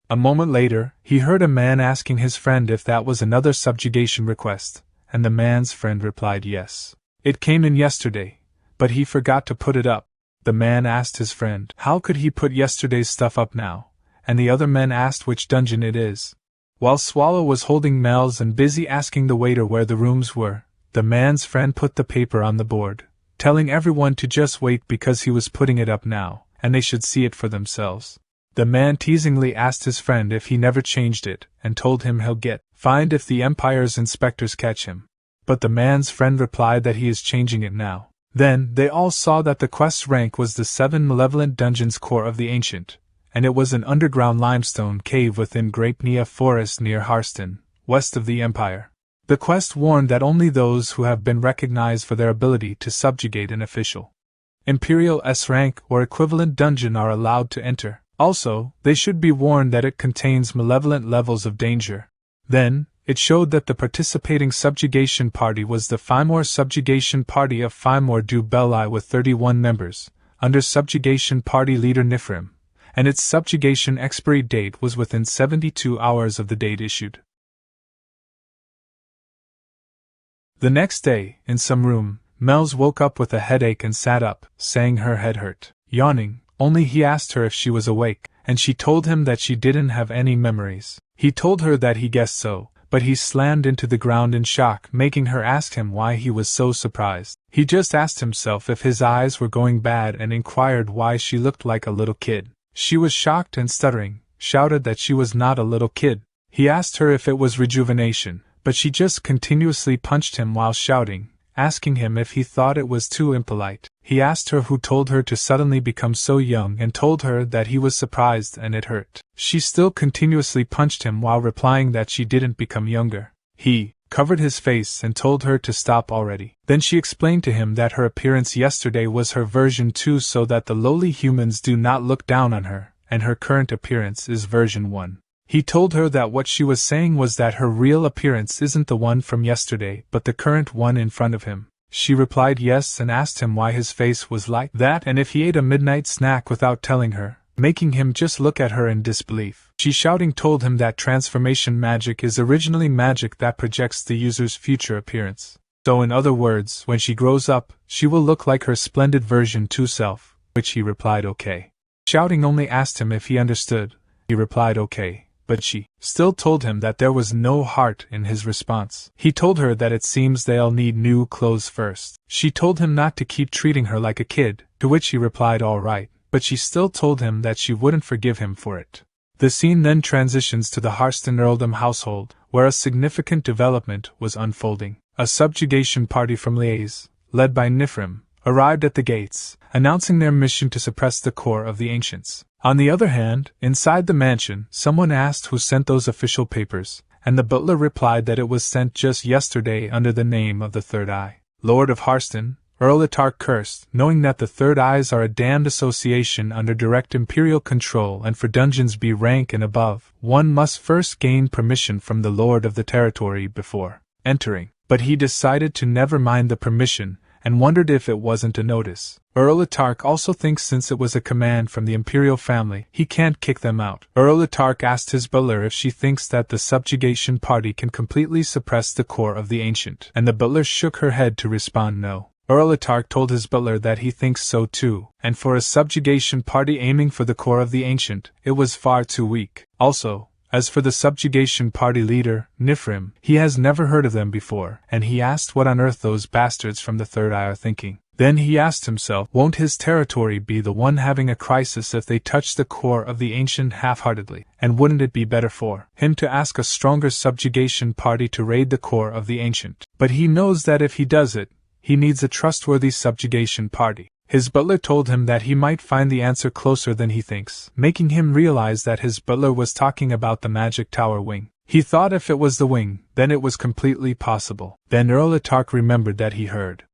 A moment later, he heard a man asking his friend if that was another subjugation request, and the man's friend replied yes. It came in yesterday, but he forgot to put it up. The man asked his friend how could he put yesterday's stuff up now, and the other man asked which dungeon it is. While Swallow was holding Mel's and busy asking the waiter where the rooms were, the man's friend put the paper on the board, telling everyone to just wait because he was putting it up now, and they should see it for themselves. The man teasingly asked his friend if he never changed it, and told him he'll get fined if the Empire's inspectors catch him. But the man's friend replied that he is changing it now. Then, they all saw that the quest's rank was the 7 Malevolent Dungeons Core of the Ancient, and it was an underground limestone cave within Grapenia Forest near Harston, west of the Empire. The quest warned that only those who have been recognized for their ability to subjugate an official Imperial S rank or equivalent dungeon are allowed to enter. Also, they should be warned that it contains malevolent levels of danger. Then, it showed that the participating subjugation party was the Fimor Subjugation Party of Fimor du Belli with 31 members, under subjugation party leader Nifrim, and its subjugation expiry date was within 72 hours of the date issued. The next day, in some room, Mel's woke up with a headache and sat up, saying her head hurt. Yawning, only he asked her if she was awake, and she told him that she didn't have any memories. He told her that he guessed so, but he slammed into the ground in shock, making her ask him why he was so surprised. He just asked himself if his eyes were going bad and inquired why she looked like a little kid. She was shocked and stuttering, shouted that she was not a little kid. He asked her if it was rejuvenation, but she just continuously punched him while shouting, asking him if he thought it was too impolite. He asked her who told her to suddenly become so young and told her that he was surprised and it hurt. She still continuously punched him while replying that she didn't become younger. He covered his face and told her to stop already. Then she explained to him that her appearance yesterday was her version 2 so that the lowly humans do not look down on her, and her current appearance is version 1. He told her that what she was saying was that her real appearance isn't the one from yesterday but the current one in front of him. She replied yes and asked him why his face was like that and if he ate a midnight snack without telling her, making him just look at her in disbelief. She shouting told him that transformation magic is originally magic that projects the user's future appearance. So in other words, when she grows up, she will look like her splendid version 2 self, which he replied okay. Shouting only asked him if he understood. He replied okay. But she still told him that there was no heart in his response. He told her that it seems they'll need new clothes first. She told him not to keep treating her like a kid, to which he replied all right, but she still told him that she wouldn't forgive him for it. The scene then transitions to the Harston earldom household, where a significant development was unfolding. A subjugation party from Liège, led by Nifrim, arrived at the gates, announcing their mission to suppress the core of the ancients. On the other hand, inside the mansion, someone asked who sent those official papers, and the butler replied that it was sent just yesterday under the name of the Third Eye. Lord of Harston, Earl Itark cursed, knowing that the Third Eyes are a damned association under direct imperial control and for dungeons B rank and above, one must first gain permission from the Lord of the territory before entering. But he decided to never mind the permission, and wondered if it wasn't a notice. Earl Itark also thinks since it was a command from the imperial family, he can't kick them out. Earl Itark asked his butler if she thinks that the subjugation party can completely suppress the core of the ancient, and the butler shook her head to respond no. Earl Itark told his butler that he thinks so too, and for a subjugation party aiming for the core of the ancient, it was far too weak. Also, as for the subjugation party leader, Nifrim, he has never heard of them before, and he asked what on earth those bastards from the Third Eye are thinking. Then he asked himself, won't his territory be the one having a crisis if they touch the core of the ancient half-heartedly, and wouldn't it be better for him to ask a stronger subjugation party to raid the core of the ancient? But he knows that if he does it, he needs a trustworthy subjugation party. His butler told him that he might find the answer closer than he thinks, making him realize that his butler was talking about the magic tower wing. He thought if it was the wing, then it was completely possible. Then Earl Itark remembered that he heard.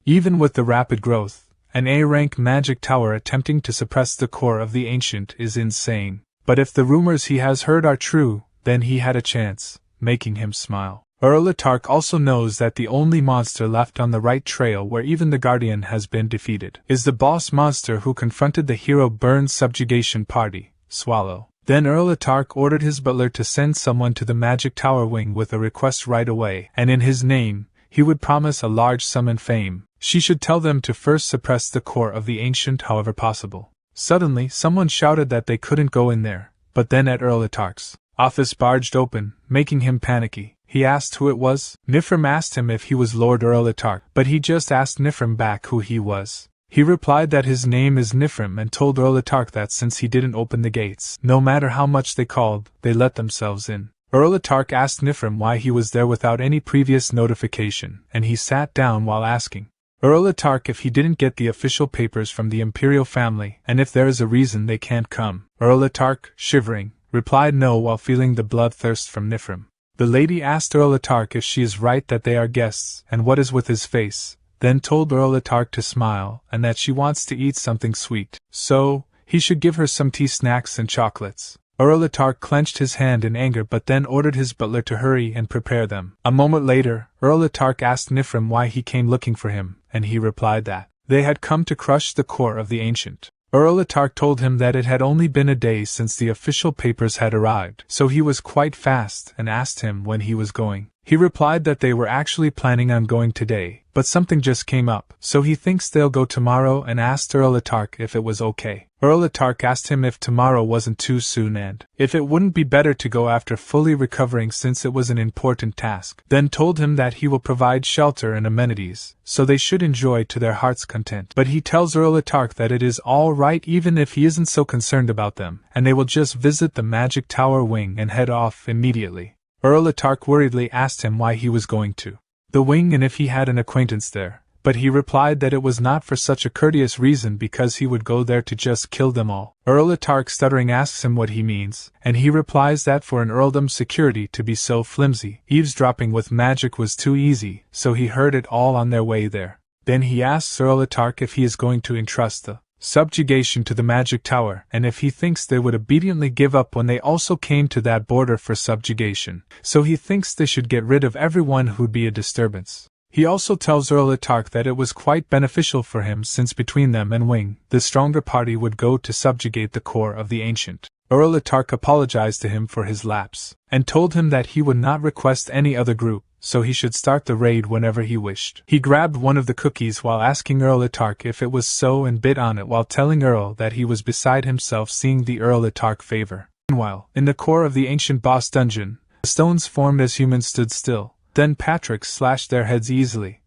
Even with the rapid growth, an A-rank magic tower attempting to suppress the core of the ancient is insane. But if the rumors he has heard are true, then he had a chance, making him smile. Earl Itark also knows that the only monster left on the right trail where even the Guardian has been defeated is the boss monster who confronted the hero Burn's subjugation party, Swallow. Then Earl Itark ordered his butler to send someone to the magic tower wing with a request right away, and in his name, he would promise a large sum and fame. She should tell them to first suppress the core of the ancient however possible. Suddenly, someone shouted that they couldn't go in there, but then at Earl Itark's office barged open, making him panicky. He asked who it was. Nifrim asked him if he was Lord Erlitarch, but he just asked Nifrim back who he was. He replied that his name is Nifrim and told Erlitarch that since he didn't open the gates, no matter how much they called, they let themselves in. Erlitarch asked Nifrim why he was there without any previous notification, and he sat down while asking Erlitarch if he didn't get the official papers from the imperial family, and if there is a reason they can't come. Erlitarch, shivering, replied no while feeling the bloodthirst from Nifrim. The lady asked Erlitarch if she is right that they are guests, and what is with his face, then told Erlitarch to smile, and that she wants to eat something sweet, so he should give her some tea, snacks and chocolates. Erlitarch clenched his hand in anger but then ordered his butler to hurry and prepare them. A moment later, Erlitarch asked Nifrim why he came looking for him, and he replied that they had come to crush the core of the ancient. Erlitarch told him that it had only been a day since the official papers had arrived, so he was quite fast, and asked him when he was going. He replied that they were actually planning on going today, but something just came up, so he thinks they'll go tomorrow, and asked Erlitarch if it was okay. Erlitarch asked him if tomorrow wasn't too soon and if it wouldn't be better to go after fully recovering since it was an important task, then told him that he will provide shelter and amenities, so they should enjoy to their heart's content. But he tells Erlitarch that it is all right even if he isn't so concerned about them, and they will just visit the magic tower wing and head off immediately. Erlitarch worriedly asked him why he was going to the wing and if he had an acquaintance there, but he replied that it was not for such a courteous reason because he would go there to just kill them all. Erlitarch stuttering asks him what he means, and he replies that for an earldom's security to be so flimsy, eavesdropping with magic was too easy, so he heard it all on their way there. Then he asks Erlitarch if he is going to entrust the subjugation to the magic tower, and if he thinks they would obediently give up when they also came to that border for subjugation, so he thinks they should get rid of everyone who'd be a disturbance. He also tells Erlitarch that it was quite beneficial for him since between them and Wing, the stronger party would go to subjugate the core of the ancient. Erlitarch apologized to him for his lapse, and told him that he would not request any other group, so he should start the raid whenever he wished. He grabbed one of the cookies while asking Erlitarch if it was so and bit on it while telling Earl that he was beside himself seeing the Erlitarch favor. Meanwhile, in the core of the ancient boss dungeon, the stones formed as humans stood still. Then Patrick slashed their heads easily,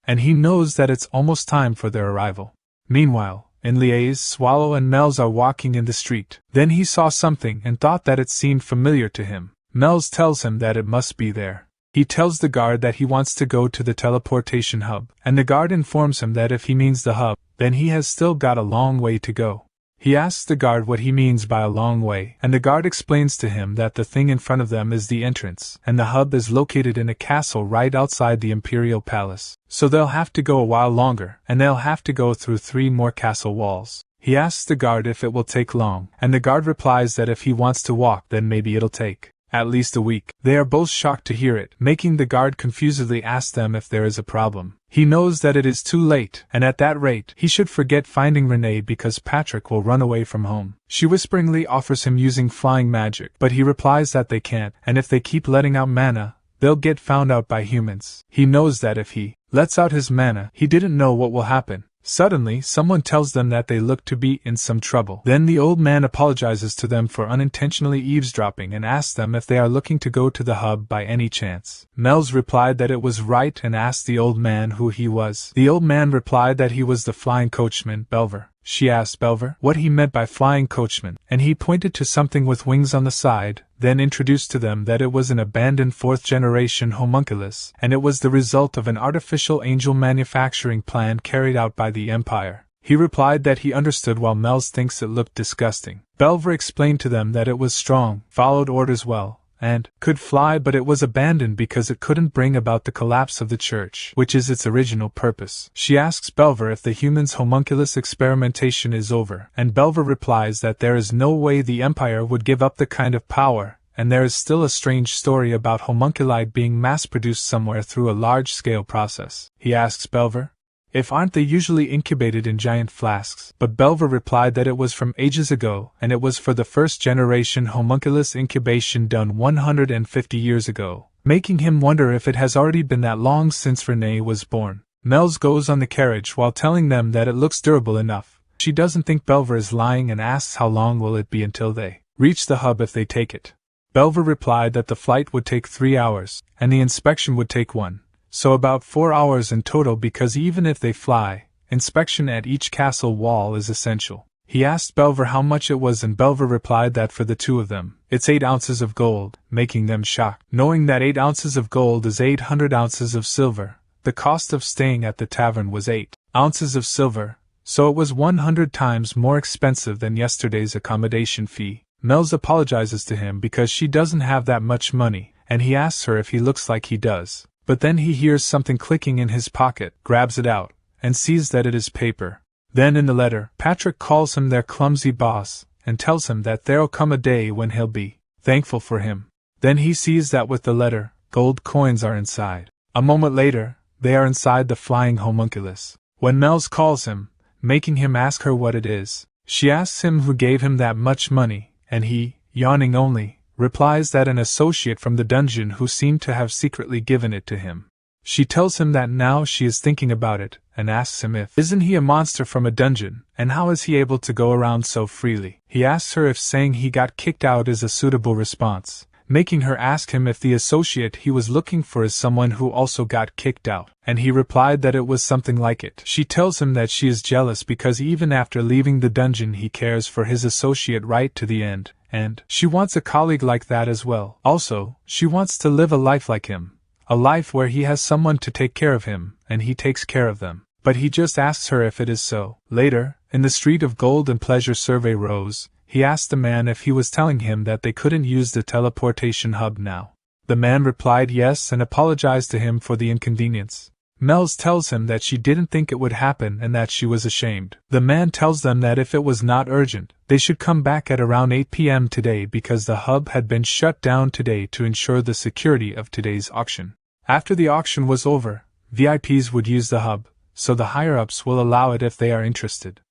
and he knows that it's almost time for their arrival. Meanwhile, in Liaise, Swallow and Melz are walking in the street. Then he saw something and thought that it seemed familiar to him. Melz tells him that it must be there. He tells the guard that he wants to go to the teleportation hub, and the guard informs him that if he means the hub, then he has still got a long way to go. He asks the guard what he means by a long way, and the guard explains to him that the thing in front of them is the entrance, and the hub is located in a castle right outside the Imperial Palace, so they'll have to go a while longer, and they'll have to go through 3 more castle walls. He asks the guard if it will take long, and the guard replies that if he wants to walk then maybe it'll take at least a week. They are both shocked to hear it, making the guard confusedly ask them if there is a problem. He knows that it is too late, and at that rate, he should forget finding Renee because Patrick will run away from home. She whisperingly offers him using flying magic, but he replies that they can't, and if they keep letting out mana, they'll get found out by humans. He knows that if he lets out his mana, he didn't know what will happen. Suddenly, someone tells them that they look to be in some trouble. Then the old man apologizes to them for unintentionally eavesdropping and asks them if they are looking to go to the hub by any chance. Melz replied that it was right and asked the old man who he was. The old man replied that he was the flying coachman, Belver. She asked Belver what he meant by flying coachman, and he pointed to something with wings on the side, then introduced to them that it was an abandoned 4th-generation homunculus, and it was the result of an artificial angel manufacturing plan carried out by the Empire. He replied that he understood while Melz thinks it looked disgusting. Belver explained to them that it was strong, followed orders well, and could fly, but it was abandoned because it couldn't bring about the collapse of the church, which is its original purpose. She asks Belver if the humans' homunculus experimentation is over, and Belver replies that there is no way the Empire would give up the kind of power, and there is still a strange story about homunculi being mass-produced somewhere through a large-scale process. He asks Belver if aren't they usually incubated in giant flasks, but Belver replied that it was from ages ago, and it was for the 1st-generation homunculus incubation done 150 years ago, making him wonder if it has already been that long since Renee was born. Melz goes on the carriage while telling them that it looks durable enough. She doesn't think Belver is lying and asks how long will it be until they reach the hub if they take it. Belver replied that the flight would take 3 hours, and the inspection would take 1, so about 4 hours in total because even if they fly, inspection at each castle wall is essential. He asked Belver how much it was and Belver replied that for the two of them, it's 8 ounces of gold, making them shocked. Knowing that 8 ounces of gold is 800 ounces of silver, the cost of staying at the tavern was 8 ounces of silver, so it was 100 times more expensive than yesterday's accommodation fee. Mel's apologizes to him because she doesn't have that much money, and he asks her if he looks like he does. But then he hears something clicking in his pocket, grabs it out, and sees that it is paper. Then in the letter, Patrick calls him their clumsy boss, and tells him that there'll come a day when he'll be thankful for him. Then he sees that with the letter, gold coins are inside. A moment later, they are inside the flying homunculus. When Mel's calls him, making him ask her what it is, she asks him who gave him that much money, and he, yawning only, replies that an associate from the dungeon who seemed to have secretly given it to him. She tells him that now she is thinking about it, and asks him if isn't he a monster from a dungeon, and how is he able to go around so freely. He asks her if saying he got kicked out is a suitable response, making her ask him if the associate he was looking for is someone who also got kicked out, and he replied that it was something like it. She tells him that she is jealous because even after leaving the dungeon he cares for his associate right to the end, and she wants a colleague like that as well. Also, she wants to live a life like him. A life where he has someone to take care of him, and he takes care of them. But he just asks her if it is so. Later, in the Street of Gold and Pleasure Survey Rose, he asked the man if he was telling him that they couldn't use the teleportation hub now. The man replied yes and apologized to him for the inconvenience. Mel's tells him that she didn't think it would happen and that she was ashamed. The man tells them that if it was not urgent, they should come back at around 8 p.m. today because the hub had been shut down today to ensure the security of today's auction. After the auction was over, VIPs would use the hub, so the higher-ups will allow it if they are interested.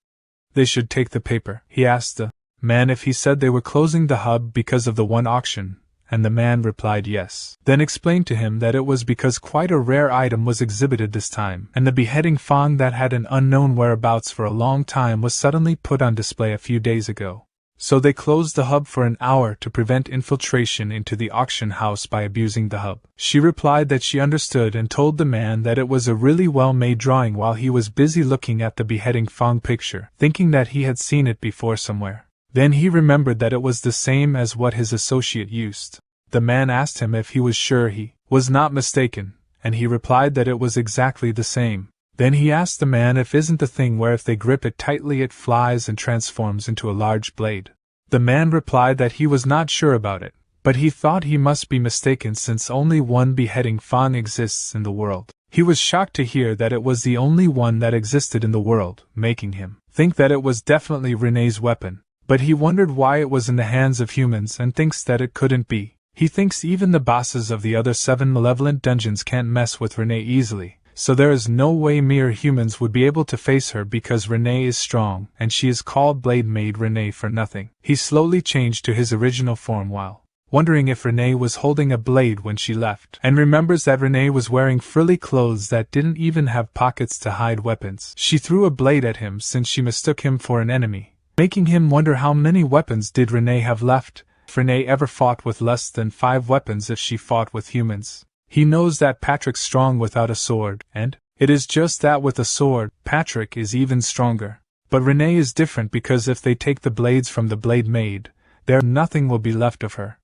They should take the paper. He asked the man if he said they were closing the hub because of the one auction, and the man replied yes. Then explained to him that it was because quite a rare item was exhibited this time, and the beheading fawn that had an unknown whereabouts for a long time was suddenly put on display a few days ago. So they closed the hub for an hour to prevent infiltration into the auction house by abusing the hub. She replied that she understood and told the man that it was a really well-made drawing while he was busy looking at the beheading fawn picture, thinking that he had seen it before somewhere. Then he remembered that it was the same as what his associate used. The man asked him if he was sure he was not mistaken, and he replied that it was exactly the same. Then he asked the man if isn't the thing where if they grip it tightly it flies and transforms into a large blade. The man replied that he was not sure about it, but he thought he must be mistaken since only one beheading fawn exists in the world. He was shocked to hear that it was the only one that existed in the world, making him think that it was definitely Renee's weapon. But he wondered why it was in the hands of humans and thinks that it couldn't be. He thinks even the bosses of the other 7 malevolent dungeons can't mess with Renee easily, so there is no way mere humans would be able to face her because Renee is strong and she is called Blade Maid Renee for nothing. He slowly changed to his original form while wondering if Renee was holding a blade when she left, and remembers that Renee was wearing frilly clothes that didn't even have pockets to hide weapons. She threw a blade at him since she mistook him for an enemy, making him wonder how many weapons did Renee have left, if Renee ever fought with less than 5 weapons if she fought with humans. He knows that Patrick's strong without a sword, and it is just that with a sword, Patrick is even stronger. But Renee is different because if they take the blades from the Blade Maid, there nothing will be left of her.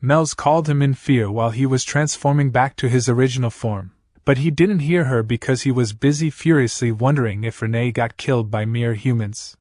Mel's called him in fear while he was transforming back to his original form, but he didn't hear her because he was busy furiously wondering if Renee got killed by mere humans.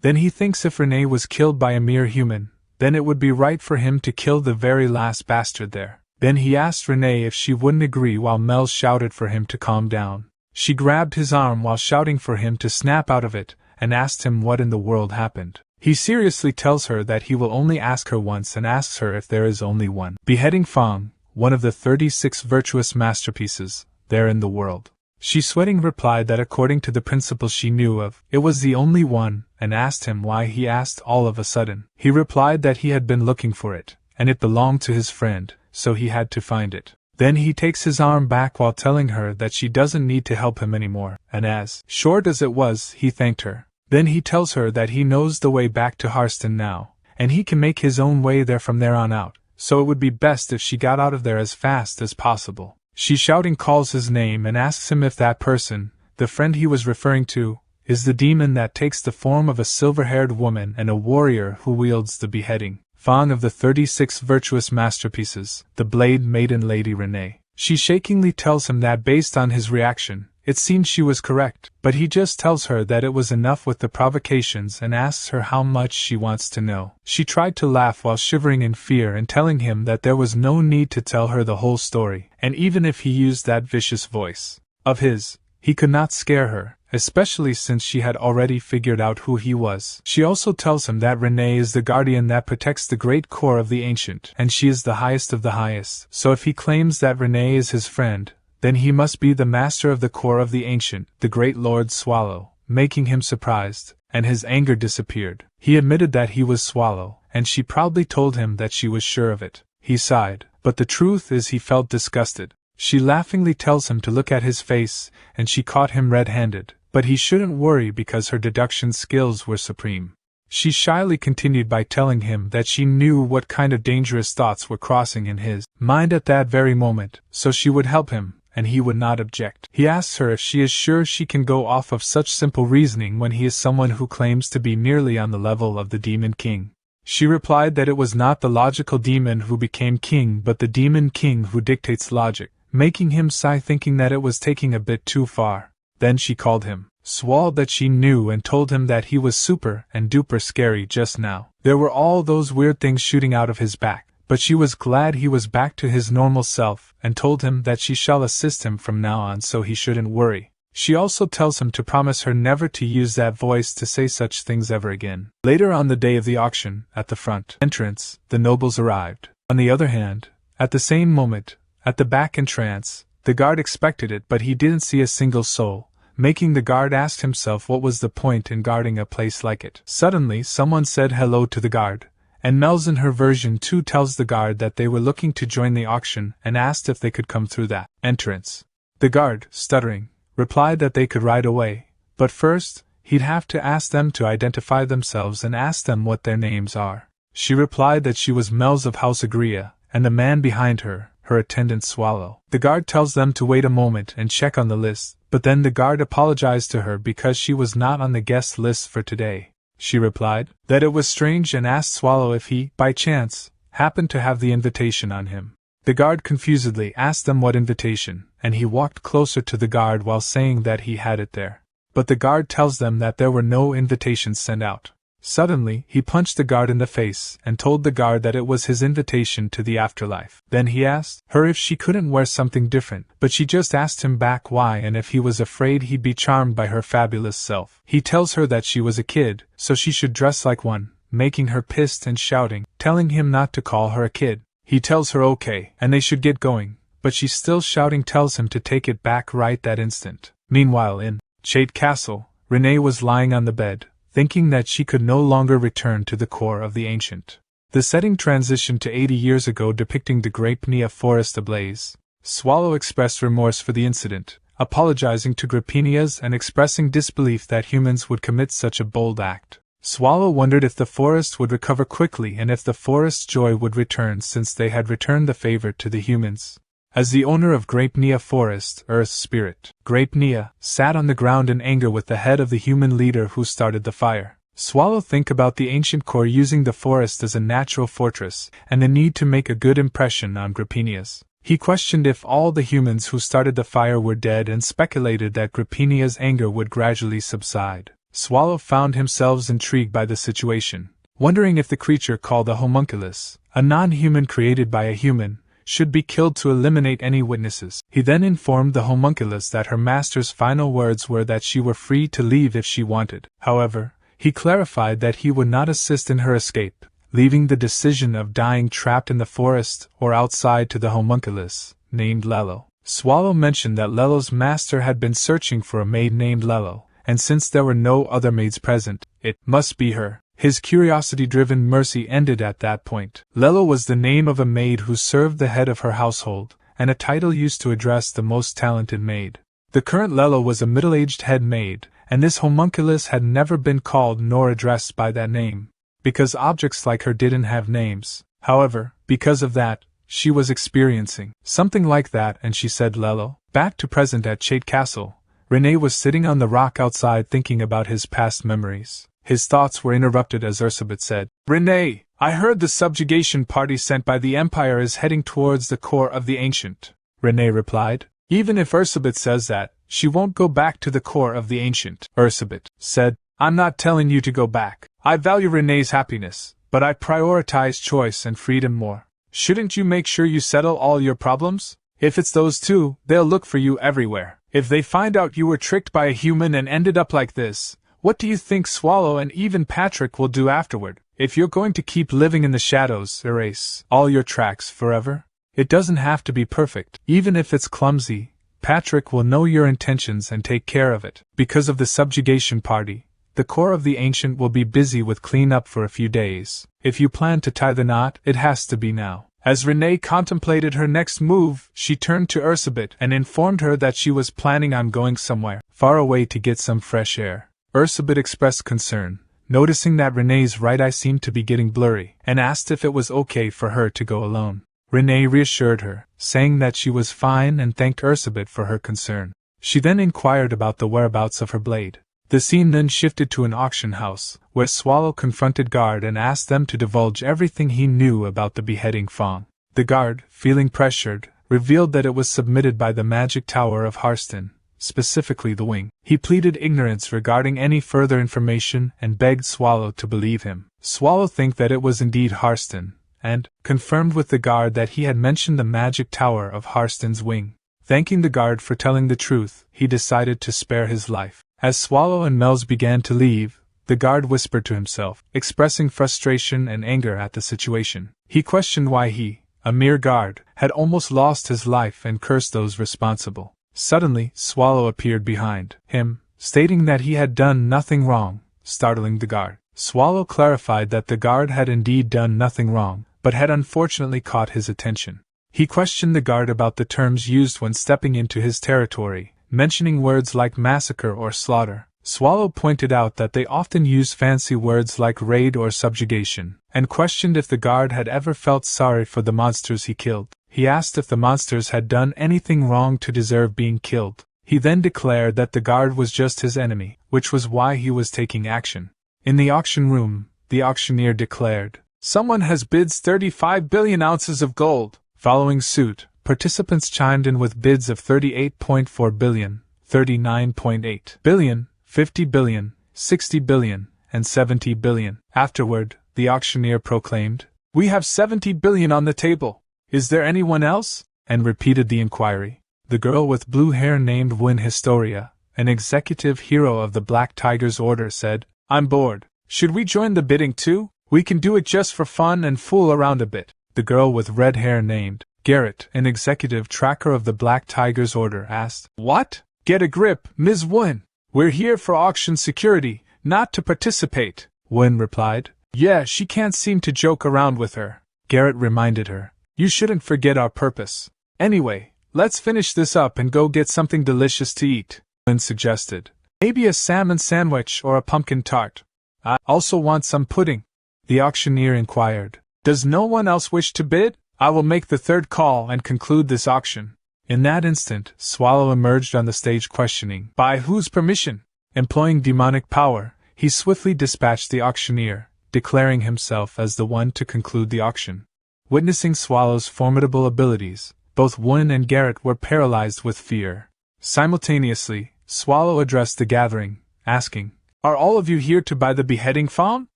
Then he thinks if Renee was killed by a mere human, then it would be right for him to kill the very last bastard there. Then he asked Renee if she wouldn't agree while Mel shouted for him to calm down. She grabbed his arm while shouting for him to snap out of it, and asked him what in the world happened. He seriously tells her that he will only ask her once and asks her if there is only one beheading Fang, one of the 36 virtuous masterpieces, there in the world. She sweating replied that according to the principles she knew of, it was the only one, and asked him why he asked all of a sudden. He replied that he had been looking for it, and it belonged to his friend, so he had to find it. Then he takes his arm back while telling her that she doesn't need to help him anymore, and as short as it was, he thanked her. Then he tells her that he knows the way back to Harston now, and he can make his own way there from there on out, so it would be best if she got out of there as fast as possible. She shouting calls his name and asks him if that person, the friend he was referring to, is the demon that takes the form of a silver-haired woman and a warrior who wields the beheading fang of the 36 virtuous masterpieces, the Blade Maiden Lady Renee. She shakingly tells him that based on his reaction, it seemed she was correct, but he just tells her that it was enough with the provocations and asks her how much she wants to know. She tried to laugh while shivering in fear and telling him that there was no need to tell her the whole story, and even if he used that vicious voice of his, he could not scare her, especially since she had already figured out who he was. She also tells him that Renee is the guardian that protects the great core of the ancient, and she is the highest of the highest, so if he claims that Renee is his friend, then he must be the master of the core of the ancient, the great Lord Swallow, making him surprised, and his anger disappeared. He admitted that he was Swallow, and she proudly told him that she was sure of it. He sighed, but the truth is he felt disgusted. She laughingly tells him to look at his face, and she caught him red-handed, but he shouldn't worry because her deduction skills were supreme. She shyly continued by telling him that she knew what kind of dangerous thoughts were crossing in his mind at that very moment, so she would help him, and he would not object. He asks her if she is sure she can go off of such simple reasoning when he is someone who claims to be nearly on the level of the Demon King. She replied that it was not the logical demon who became king but the Demon King who dictates logic, making him sigh thinking that it was taking a bit too far. Then she called him Swall that she knew and told him that he was super and duper scary just now. There were all those weird things shooting out of his back, but she was glad he was back to his normal self and told him that she shall assist him from now on so he shouldn't worry. She also tells him to promise her never to use that voice to say such things ever again. Later on the day of the auction, at the front entrance, the nobles arrived. On the other hand, at the same moment, at the back entrance, the guard expected it but he didn't see a single soul, making the guard ask himself what was the point in guarding a place like it. Suddenly someone said hello to the guard, and Mel's in her version 2 tells the guard that they were looking to join the auction and asked if they could come through that entrance. The guard, stuttering, replied that they could right away, but first, he'd have to ask them to identify themselves and ask them what their names are. She replied that she was Mel's of House Agria, and the man behind her, her attendant Swallow. The guard tells them to wait a moment and check on the list, but then the guard apologized to her because she was not on the guest list for today. She replied that it was strange and asked Swallow if he, by chance, happened to have the invitation on him. The guard confusedly asked them what invitation, and he walked closer to the guard while saying that he had it there. But the guard tells them that there were no invitations sent out. Suddenly, he punched the guard in the face and told the guard that it was his invitation to the afterlife. Then he asked her if she couldn't wear something different, but she just asked him back why and if he was afraid he'd be charmed by her fabulous self. He tells her that she was a kid, so she should dress like one, making her pissed and shouting, telling him not to call her a kid. He tells her okay, and they should get going, but she still shouting tells him to take it back right that instant. Meanwhile in Chait Castle, Renee was lying on the bed, thinking that she could no longer return to the core of the ancient. The setting transitioned to 80 years ago depicting the Grape Nia forest ablaze. Swallow expressed remorse for the incident, apologizing to Grapenias and expressing disbelief that humans would commit such a bold act. Swallow wondered if the forest would recover quickly and if the forest's joy would return since they had returned the favor to the humans. As the owner of Grape Nia Forest, Earth's spirit, Grape Nia sat on the ground in anger with the head of the human leader who started the fire. Swallow think about the ancient core using the forest as a natural fortress and the need to make a good impression on Grapenias. He questioned if all the humans who started the fire were dead and speculated that Grapenia's anger would gradually subside. Swallow found himself intrigued by the situation, wondering if the creature called the homunculus, a non-human created by a human, should be killed to eliminate any witnesses. He then informed the homunculus that her master's final words were that she were free to leave if she wanted. However, he clarified that he would not assist in her escape, leaving the decision of dying trapped in the forest or outside to the homunculus, named Lello. Swallow mentioned that Lello's master had been searching for a maid named Lello, and since there were no other maids present, it must be her. His curiosity-driven mercy ended at that point. Lello was the name of a maid who served the head of her household, and a title used to address the most talented maid. The current Lello was a middle-aged head maid, and this homunculus had never been called nor addressed by that name. because objects like her didn't have names. However, because of that, she was experiencing something like that, and she said Lello. Back to present at Chait Castle, Rene was sitting on the rock outside thinking about his past memories. His thoughts were interrupted as Ursabet said, "Rene, I heard the subjugation party sent by the Empire is heading towards the core of the Ancient." Rene replied, "Even if Ursabet says that, she won't go back to the core of the Ancient." Ursabet said, "I'm not telling you to go back. I value Rene's happiness, but I prioritize choice and freedom more. Shouldn't you make sure you settle all your problems? If it's those two, they'll look for you everywhere. If they find out you were tricked by a human and ended up like this, what do you think Swallow and even Patrick will do afterward? If you're going to keep living in the shadows, erase all your tracks forever? It doesn't have to be perfect. Even if it's clumsy, Patrick will know your intentions and take care of it. Because of the subjugation party, the core of the Ancient will be busy with cleanup for a few days. If you plan to tie the knot, it has to be now." As Rene contemplated her next move, she turned to Ursabet and informed her that she was planning on going somewhere far away to get some fresh air. Ursabet expressed concern, noticing that Rene's right eye seemed to be getting blurry, and asked if it was okay for her to go alone. Rene reassured her, saying that she was fine and thanked Ursabet for her concern. She then inquired about the whereabouts of her blade. The scene then shifted to an auction house, where Swallow confronted Guard and asked them to divulge everything he knew about the beheading Fong. The guard, feeling pressured, revealed that it was submitted by the magic tower of Harston, specifically the wing. He pleaded ignorance regarding any further information and begged Swallow to believe him. Swallow think that it was indeed Harston, and confirmed with the guard that he had mentioned the magic tower of Harston's wing. Thanking the guard for telling the truth, he decided to spare his life. As Swallow and Melz began to leave, the guard whispered to himself, expressing frustration and anger at the situation. He questioned why he, a mere guard, had almost lost his life and cursed those responsible. Suddenly, Swallow appeared behind him, stating that he had done nothing wrong, startling the guard. Swallow clarified that the guard had indeed done nothing wrong, but had unfortunately caught his attention. He questioned the guard about the terms used when stepping into his territory, mentioning words like massacre or slaughter. Swallow pointed out that they often use fancy words like raid or subjugation, and questioned if the guard had ever felt sorry for the monsters he killed. He asked if the monsters had done anything wrong to deserve being killed. He then declared that the guard was just his enemy, which was why he was taking action. In the auction room, the auctioneer declared, "Someone has bid 35 billion ounces of gold." Following suit, participants chimed in with bids of 38.4 billion, 39.8 billion, 50 billion, 60 billion, and 70 billion. Afterward, the auctioneer proclaimed, "We have 70 billion on the table. Is there anyone else?" and repeated the inquiry. The girl with blue hair named Win Historia, an executive hero of the Black Tiger's Order, said, "I'm bored. Should we join the bidding too? We can do it just for fun and fool around a bit." The girl with red hair named Garrett, an executive tracker of the Black Tiger's Order, asked, "What? Get a grip, Ms. Win. We're here for auction security, not to participate." Win replied, "Yeah, she can't seem to joke around with her." Garrett reminded her, "You shouldn't forget our purpose. Anyway, let's finish this up and go get something delicious to eat." Win suggested, "Maybe a salmon sandwich or a pumpkin tart. I also want some pudding." The auctioneer inquired, "Does no one else wish to bid? I will make the third call and conclude this auction." In that instant, Swallow emerged on the stage questioning, "By whose permission?" Employing demonic power, he swiftly dispatched the auctioneer, declaring himself as the one to conclude the auction. Witnessing Swallow's formidable abilities, both Win and Garrett were paralyzed with fear. Simultaneously, Swallow addressed the gathering, asking, "Are all of you here to buy the beheading fawn?"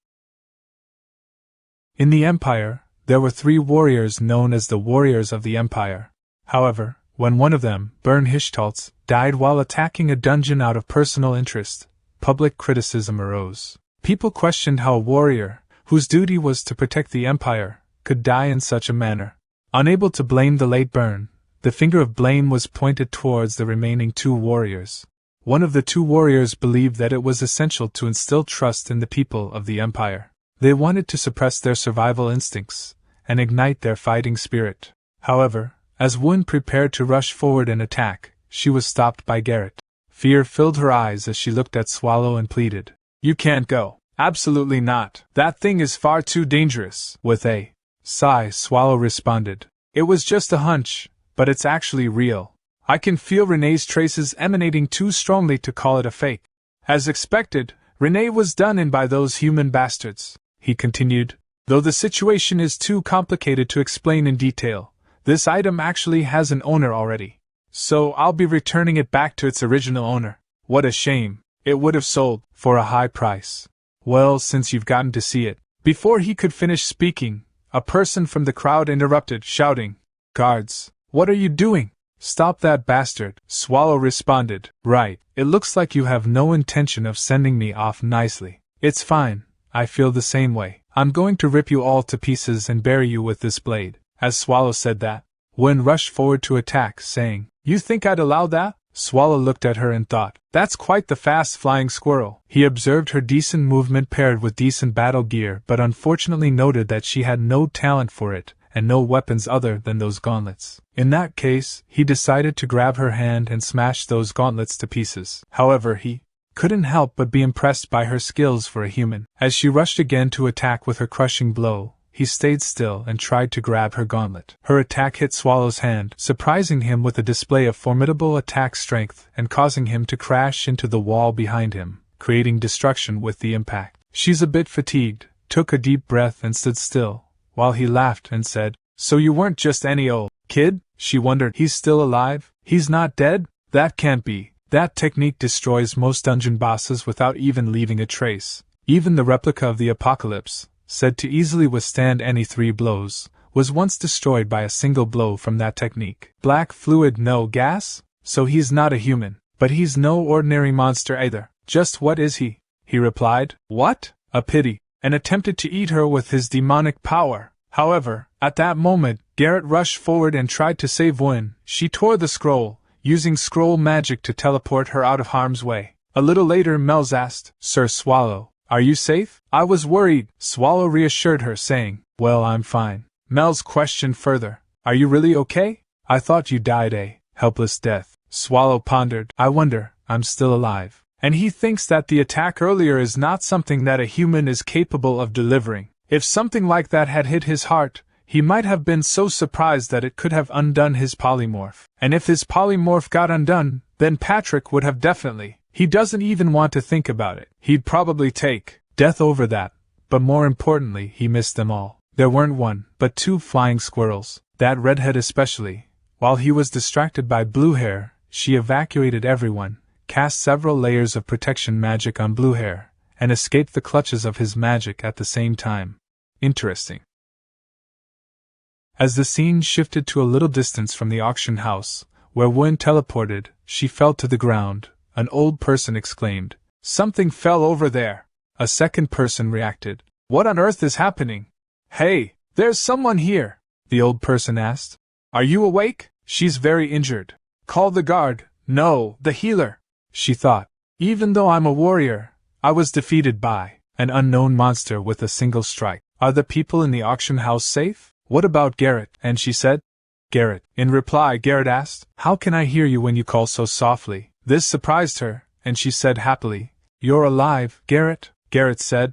In the Empire, there were 3 warriors known as the Warriors of the Empire. However, when one of them, Bern Hischtolz, died while attacking a dungeon out of personal interest, public criticism arose. People questioned how a warrior, whose duty was to protect the Empire, could die in such a manner. Unable to blame the late Bern, the finger of blame was pointed towards the remaining 2 warriors. One of the 2 warriors believed that it was essential to instill trust in the people of the Empire. They wanted to suppress their survival instincts and ignite their fighting spirit. However, as Wun prepared to rush forward and attack, she was stopped by Garrett. Fear filled her eyes as she looked at Swallow and pleaded, "You can't go. Absolutely not. That thing is far too dangerous. With a sigh, Swallow responded. It was just a hunch, but it's actually real. I can feel Renee's traces emanating too strongly to call it a fake. As expected, Renee was done in by those human bastards, he continued. Though the situation is too complicated to explain in detail, this item actually has an owner already. So I'll be returning it back to its original owner. What a shame. It would have sold for a high price. Well, since you've gotten to see it. Before he could finish speaking, a person from the crowd interrupted, shouting, Guards, what are you doing? Stop that bastard, Swallow responded. Right, it looks like you have no intention of sending me off nicely. It's fine, I feel the same way. I'm going to rip you all to pieces and bury you with this blade. As Swallow said that, Wen rushed forward to attack, saying, You think I'd allow that? Swallow looked at her and thought, That's quite the fast-flying squirrel. He observed her decent movement paired with decent battle gear, but unfortunately noted that she had no talent for it, and no weapons other than those gauntlets. In that case, he decided to grab her hand and smash those gauntlets to pieces. However, he couldn't help but be impressed by her skills for a human. As she rushed again to attack with her crushing blow, he stayed still and tried to grab her gauntlet. Her attack hit Swallow's hand, surprising him with a display of formidable attack strength and causing him to crash into the wall behind him, creating destruction with the impact. She's a bit fatigued, took a deep breath and stood still, while he laughed and said, So you weren't just any old kid? She wondered, He's still alive? He's not dead? That can't be. That technique destroys most dungeon bosses without even leaving a trace. Even the replica of the Apocalypse, said to easily withstand any 3 blows, was once destroyed by a single blow from that technique. Black fluid, no gas? So he's not a human. But he's no ordinary monster either. Just what is he? He replied, What? A pity, and attempted to eat her with his demonic power. However, at that moment, Garrett rushed forward and tried to save Wen. She tore the scroll, using scroll magic to teleport her out of harm's way. A little later, Mel's asked, Sir Swallow, are you safe? I was worried. Swallow reassured her, saying, Well, I'm fine. Mel's questioned further, Are you really okay? I thought you died a helpless death. Swallow pondered, I wonder, I'm still alive. And he thinks that the attack earlier is not something that a human is capable of delivering. If something like that had hit his heart, he might have been so surprised that it could have undone his polymorph. And if his polymorph got undone, then Patrick would have definitely. He doesn't even want to think about it. He'd probably take death over that. But more importantly, he missed them all. There weren't 1, but 2 flying squirrels, that redhead especially. While he was distracted by Blue Hair, she evacuated everyone, cast several layers of protection magic on Blue Hair, and escaped the clutches of his magic at the same time. Interesting. As the scene shifted to a little distance from the auction house, where Wen teleported, she fell to the ground. An old person exclaimed, Something fell over there. A second person reacted, What on earth is happening? Hey, there's someone here, the old person asked. Are you awake? She's very injured. Call the guard. No, the healer. She thought, Even though I'm a warrior, I was defeated by an unknown monster with a single strike. Are the people in the auction house safe? What about Garrett? And she said, Garrett. In reply, Garrett asked, How can I hear you when you call so softly? This surprised her, and she said happily, You're alive, Garrett. Garrett said,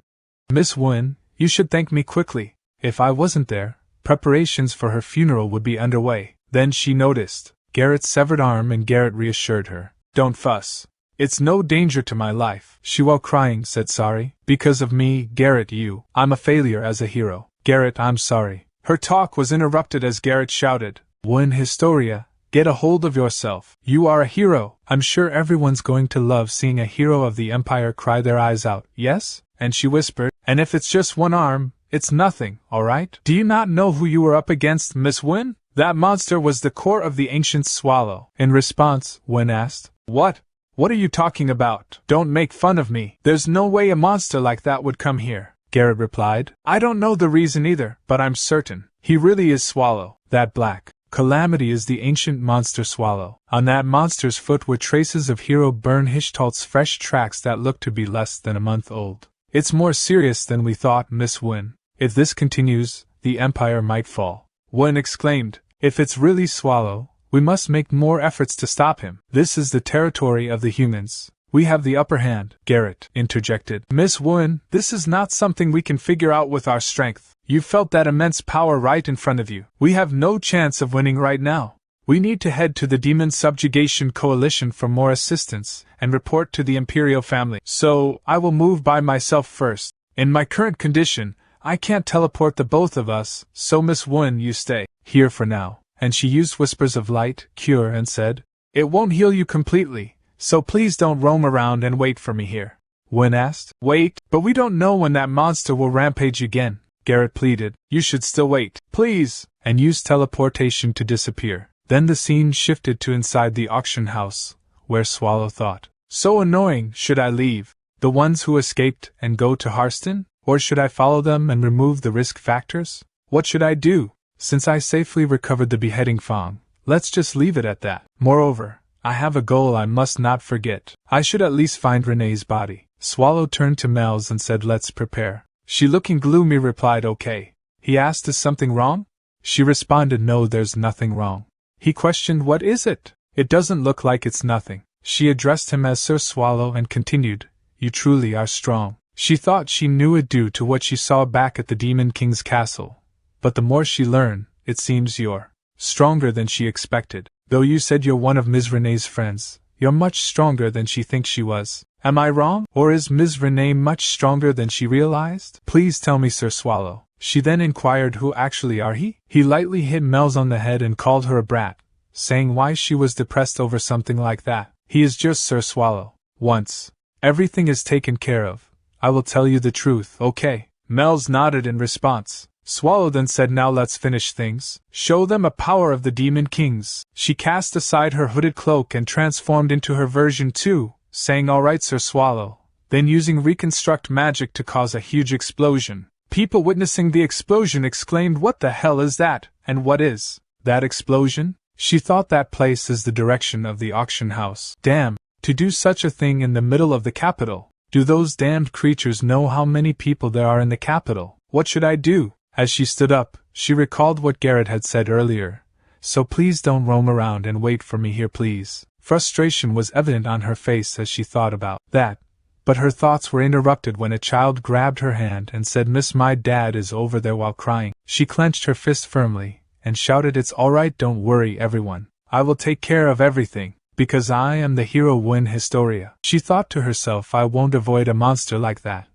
Miss Wen, you should thank me quickly. If I wasn't there, preparations for her funeral would be underway. Then she noticed Garrett's severed arm, and Garrett reassured her, Don't fuss. It's no danger to my life. She, while crying, said, Sorry. Because of me, Garrett, I'm a failure as a hero. Garrett, I'm sorry. Her talk was interrupted as Garrett shouted, Wen Historia, get a hold of yourself. You are a hero. I'm sure everyone's going to love seeing a hero of the Empire cry their eyes out, yes? And she whispered, And if it's just 1 arm, it's nothing, alright? Do you not know who you were up against, Miss Wen? That monster was the core of the ancient Swallow. In response, Wen asked, What? What are you talking about? Don't make fun of me. There's no way a monster like that would come here. Garrett replied, I don't know the reason either, but I'm certain. He really is Swallow. That black calamity is the ancient monster Swallow. On that monster's foot were traces of hero Bern Hishtalt's fresh tracks that looked to be less than a month old. It's more serious than we thought, Miss Wen. If this continues, the Empire might fall. Wen exclaimed, If it's really Swallow, we must make more efforts to stop him. This is the territory of the humans. We have the upper hand, Garrett interjected. Miss Woon, this is not something we can figure out with our strength. You felt that immense power right in front of you. We have no chance of winning right now. We need to head to the Demon Subjugation Coalition for more assistance and report to the Imperial family. So, I will move by myself first. In my current condition, I can't teleport the both of us, so Miss Woon, you stay here for now. And she used whispers of light, cure, and said, it won't heal you completely, so please don't roam around and wait for me here. Woon asked. Wait, but we don't know when that monster will rampage again, Garrett pleaded. You should still wait, please, and use teleportation to disappear. Then the scene shifted to inside the auction house, where Swallow thought, so annoying, should I leave the ones who escaped and go to Harston? Or should I follow them and remove the risk factors? What should I do? Since I safely recovered the beheading Fong, let's just leave it at that. Moreover, I have a goal I must not forget. I should at least find Renee's body. Swallow turned to Mel's and said, let's prepare. She, looking gloomy, replied, okay. He asked, is something wrong? She responded, no, there's nothing wrong. He questioned, what is it? It doesn't look like it's nothing. She addressed him as Sir Swallow and continued, you truly are strong. She thought she knew it due to what she saw back at the Demon King's castle. But the more she learned, it seems you're stronger than she expected. Though you said you're one of Ms. Renee's friends, you're much stronger than she thinks she was. Am I wrong? Or is Ms. Renee much stronger than she realized? Please tell me, Sir Swallow. She then inquired, who actually are he? He lightly hit Mel's on the head and called her a brat, saying why she was depressed over something like that. He is just Sir Swallow. Once everything is taken care of, I will tell you the truth, okay? Mel's nodded in response. Swallow then said, now let's finish things. Show them a power of the Demon Kings. She cast aside her hooded cloak and transformed into her version 2, saying, alright, Sir Swallow. Then using reconstruct magic to cause a huge explosion. People witnessing the explosion exclaimed, what the hell is that? And what is that explosion? She thought that place is the direction of the auction house. Damn, to do such a thing in the middle of the capital. Do those damned creatures know how many people there are in the capital? What should I do? As she stood up, she recalled what Garrett had said earlier. So please don't roam around and wait for me here, please. Frustration was evident on her face as she thought about that. But her thoughts were interrupted when a child grabbed her hand and said, Miss, my dad is over there, while crying. She clenched her fist firmly and shouted, it's alright, don't worry everyone. I will take care of everything. Because I am the hero Win Historia. She thought to herself, I won't avoid a monster like that.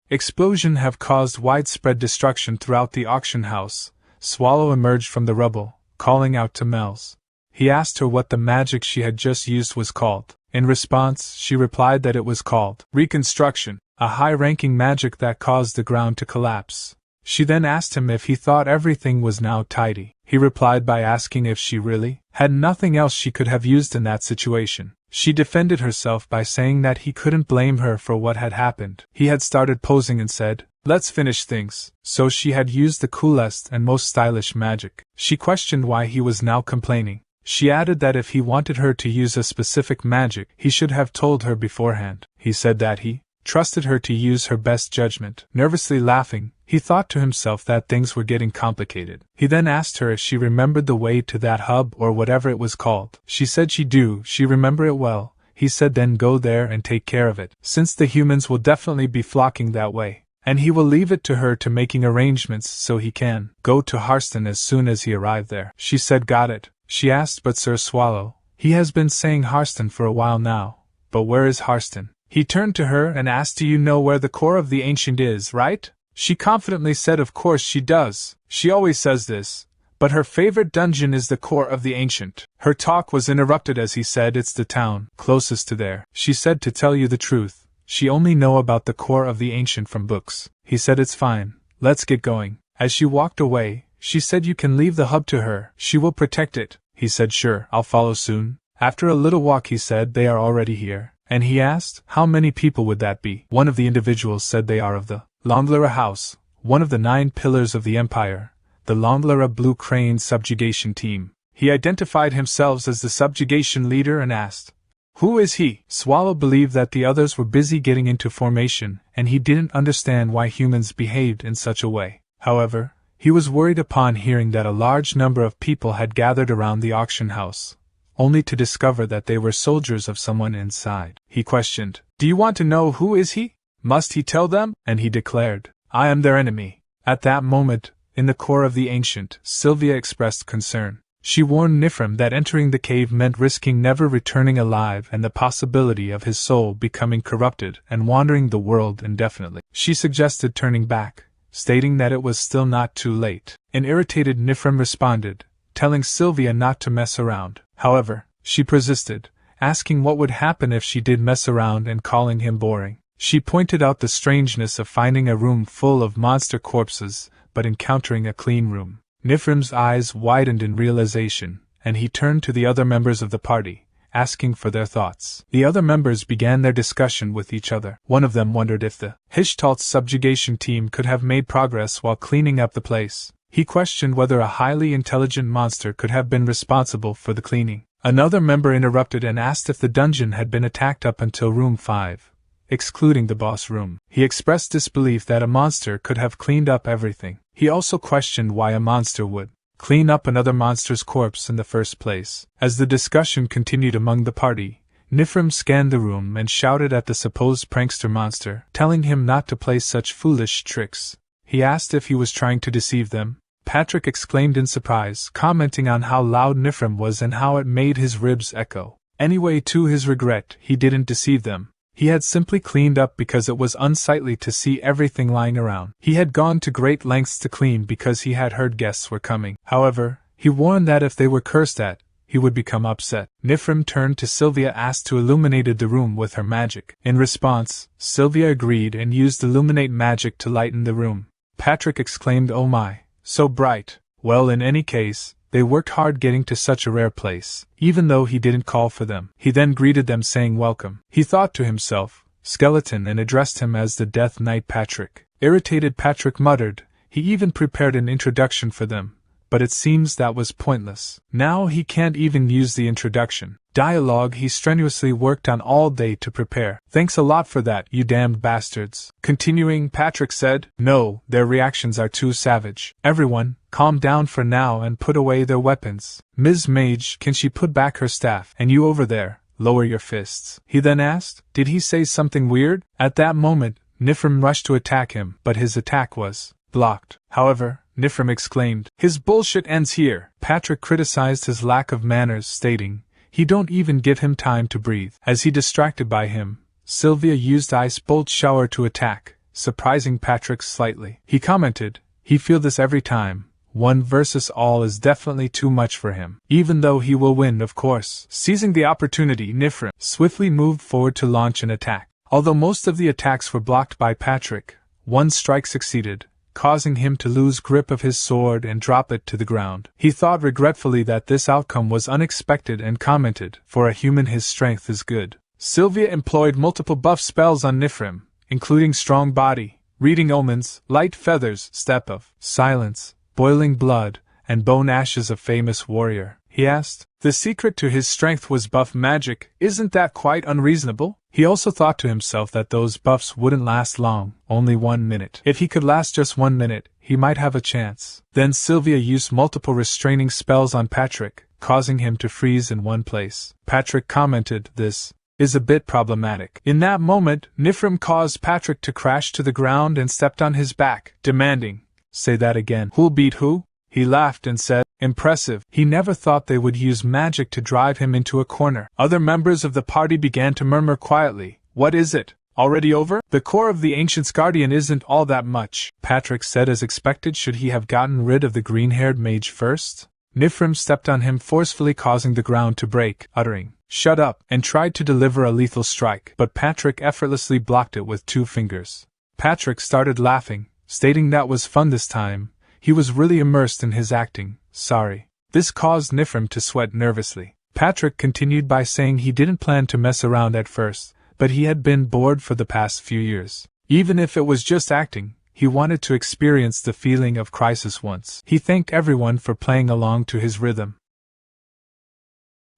Explosion have caused widespread destruction throughout the auction house. Swallow emerged from the rubble, calling out to Mel's. He asked her what the magic she had just used was called. In response, she replied that it was called reconstruction, a high-ranking magic that caused the ground to collapse. She then asked him if he thought everything was now tidy. He replied by asking if she really had nothing else she could have used in that situation. She defended herself by saying that he couldn't blame her for what had happened. He had started posing and said, let's finish things. So she had used the coolest and most stylish magic. She questioned why he was now complaining. She added that if he wanted her to use a specific magic, he should have told her beforehand. He said that he trusted her to use her best judgment. Nervously laughing, he thought to himself that things were getting complicated. He then asked her if she remembered the way to that hub or whatever it was called. She said she remember it well. He said then go there and take care of it, since the humans will definitely be flocking that way. And he will leave it to her to making arrangements so he can go to Harston as soon as he arrived there. She said got it. She asked, but Sir Swallow, he has been saying Harston for a while now. But where is Harston? He turned to her and asked, do you know where the core of the ancient is, right? She confidently said of course she does. She always says this. But her favorite dungeon is the core of the ancient. Her talk was interrupted as he said it's the town closest to there. She said to tell you the truth, she only know about the core of the ancient from books. He said it's fine, let's get going. As she walked away, she said you can leave the hub to her. She will protect it. He said sure, I'll follow soon. After a little walk he said they are already here. And he asked, how many people would that be? One of the individuals said they are of the Longlara House, one of the 9 pillars of the Empire, the Longlara Blue Crane subjugation team. He identified himself as the subjugation leader and asked, who is he? Swallow believed that the others were busy getting into formation, and he didn't understand why humans behaved in such a way. However, he was worried upon hearing that a large number of people had gathered around the auction house. only to discover that they were soldiers of someone inside. He questioned, "Do you want to know who is he? Must he tell them?" And he declared, "I am their enemy." At that moment, in the core of the ancient, Sylvia expressed concern. She warned Nifrim that entering the cave meant risking never returning alive and the possibility of his soul becoming corrupted and wandering the world indefinitely. She suggested turning back, stating that it was still not too late. An irritated Nifrim responded, telling Sylvia not to mess around. However, she persisted, asking what would happen if she did mess around and calling him boring. She pointed out the strangeness of finding a room full of monster corpses, but encountering a clean room. Nifrim's eyes widened in realization, and he turned to the other members of the party, asking for their thoughts. The other members began their discussion with each other. One of them wondered if the Hishtalt's subjugation team could have made progress while cleaning up the place. He questioned whether a highly intelligent monster could have been responsible for the cleaning. Another member interrupted and asked if the dungeon had been attacked up until room 5. Excluding the boss room. He expressed disbelief that a monster could have cleaned up everything. He also questioned why a monster would clean up another monster's corpse in the first place. As the discussion continued among the party, Nifrim scanned the room and shouted at the supposed prankster monster, telling him not to play such foolish tricks. He asked if he was trying to deceive them. Patrick exclaimed in surprise, commenting on how loud Nifrim was and how it made his ribs echo. Anyway, to his regret, he didn't deceive them. He had simply cleaned up because it was unsightly to see everything lying around. He had gone to great lengths to clean because he had heard guests were coming. However, he warned that if they were cursed at, he would become upset. Nifrim turned to Sylvia, asked to illuminate the room with her magic. In response, Sylvia agreed and used illuminate magic to lighten the room. Patrick exclaimed, "Oh my, so bright." Well, in any case, they worked hard getting to such a rare place, even though he didn't call for them. He then greeted them saying welcome. He thought to himself, "Skeleton," and addressed him as the Death Knight Patrick. Irritated Patrick muttered, he even prepared an introduction for them, but it seems that was pointless. Now he can't even use the introduction. Dialogue he strenuously worked on all day to prepare. "Thanks a lot for that, you damned bastards." Continuing, Patrick said, "No, their reactions are too savage. Everyone, calm down for now and put away their weapons. Ms. Mage, can she put back her staff? And you over there, lower your fists." He then asked, "Did he say something weird?" At that moment, Nifrim rushed to attack him, but his attack was blocked. However, Nifrim exclaimed, "His bullshit ends here." Patrick criticized his lack of manners, stating, "He don't even give him time to breathe." As he distracted by him, Sylvia used Ice Bolt Shower to attack, surprising Patrick slightly. He commented, "He feel this every time. 1 versus all is definitely too much for him. Even though he will win, of course." Seizing the opportunity, Nifrim swiftly moved forward to launch an attack. Although most of the attacks were blocked by Patrick, one strike succeeded, causing him to lose grip of his sword and drop it to the ground. He thought regretfully that this outcome was unexpected and commented, "For a human his strength is good." Sylvia employed multiple buff spells on Nifrim, including Strong Body, Reading Omens, Light Feathers, Step of Silence, Boiling Blood, and Bone Ashes of Famous Warrior. He asked, "The secret to his strength was buff magic, isn't that quite unreasonable?" He also thought to himself that those buffs wouldn't last long, only 1 minute. If he could last just 1 minute, he might have a chance. Then Sylvia used multiple restraining spells on Patrick, causing him to freeze in one place. Patrick commented, "This is a bit problematic." In that moment, Nifrim caused Patrick to crash to the ground and stepped on his back, demanding, "Say that again. Who'll beat who?" He laughed and said, "Impressive." He never thought they would use magic to drive him into a corner. Other members of the party began to murmur quietly, "What is it? Already over?" "The core of the Ancient's Guardian isn't all that much," Patrick said as expected. Should he have gotten rid of the green-haired mage first? Nifrim stepped on him forcefully, causing the ground to break, uttering, "Shut up," and tried to deliver a lethal strike, but Patrick effortlessly blocked it with 2 fingers. Patrick started laughing, stating that was fun this time. He was really immersed in his acting. "Sorry." This caused Nifrim to sweat nervously. Patrick continued by saying he didn't plan to mess around at first, but he had been bored for the past few years. Even if it was just acting, he wanted to experience the feeling of crisis once. He thanked everyone for playing along to his rhythm.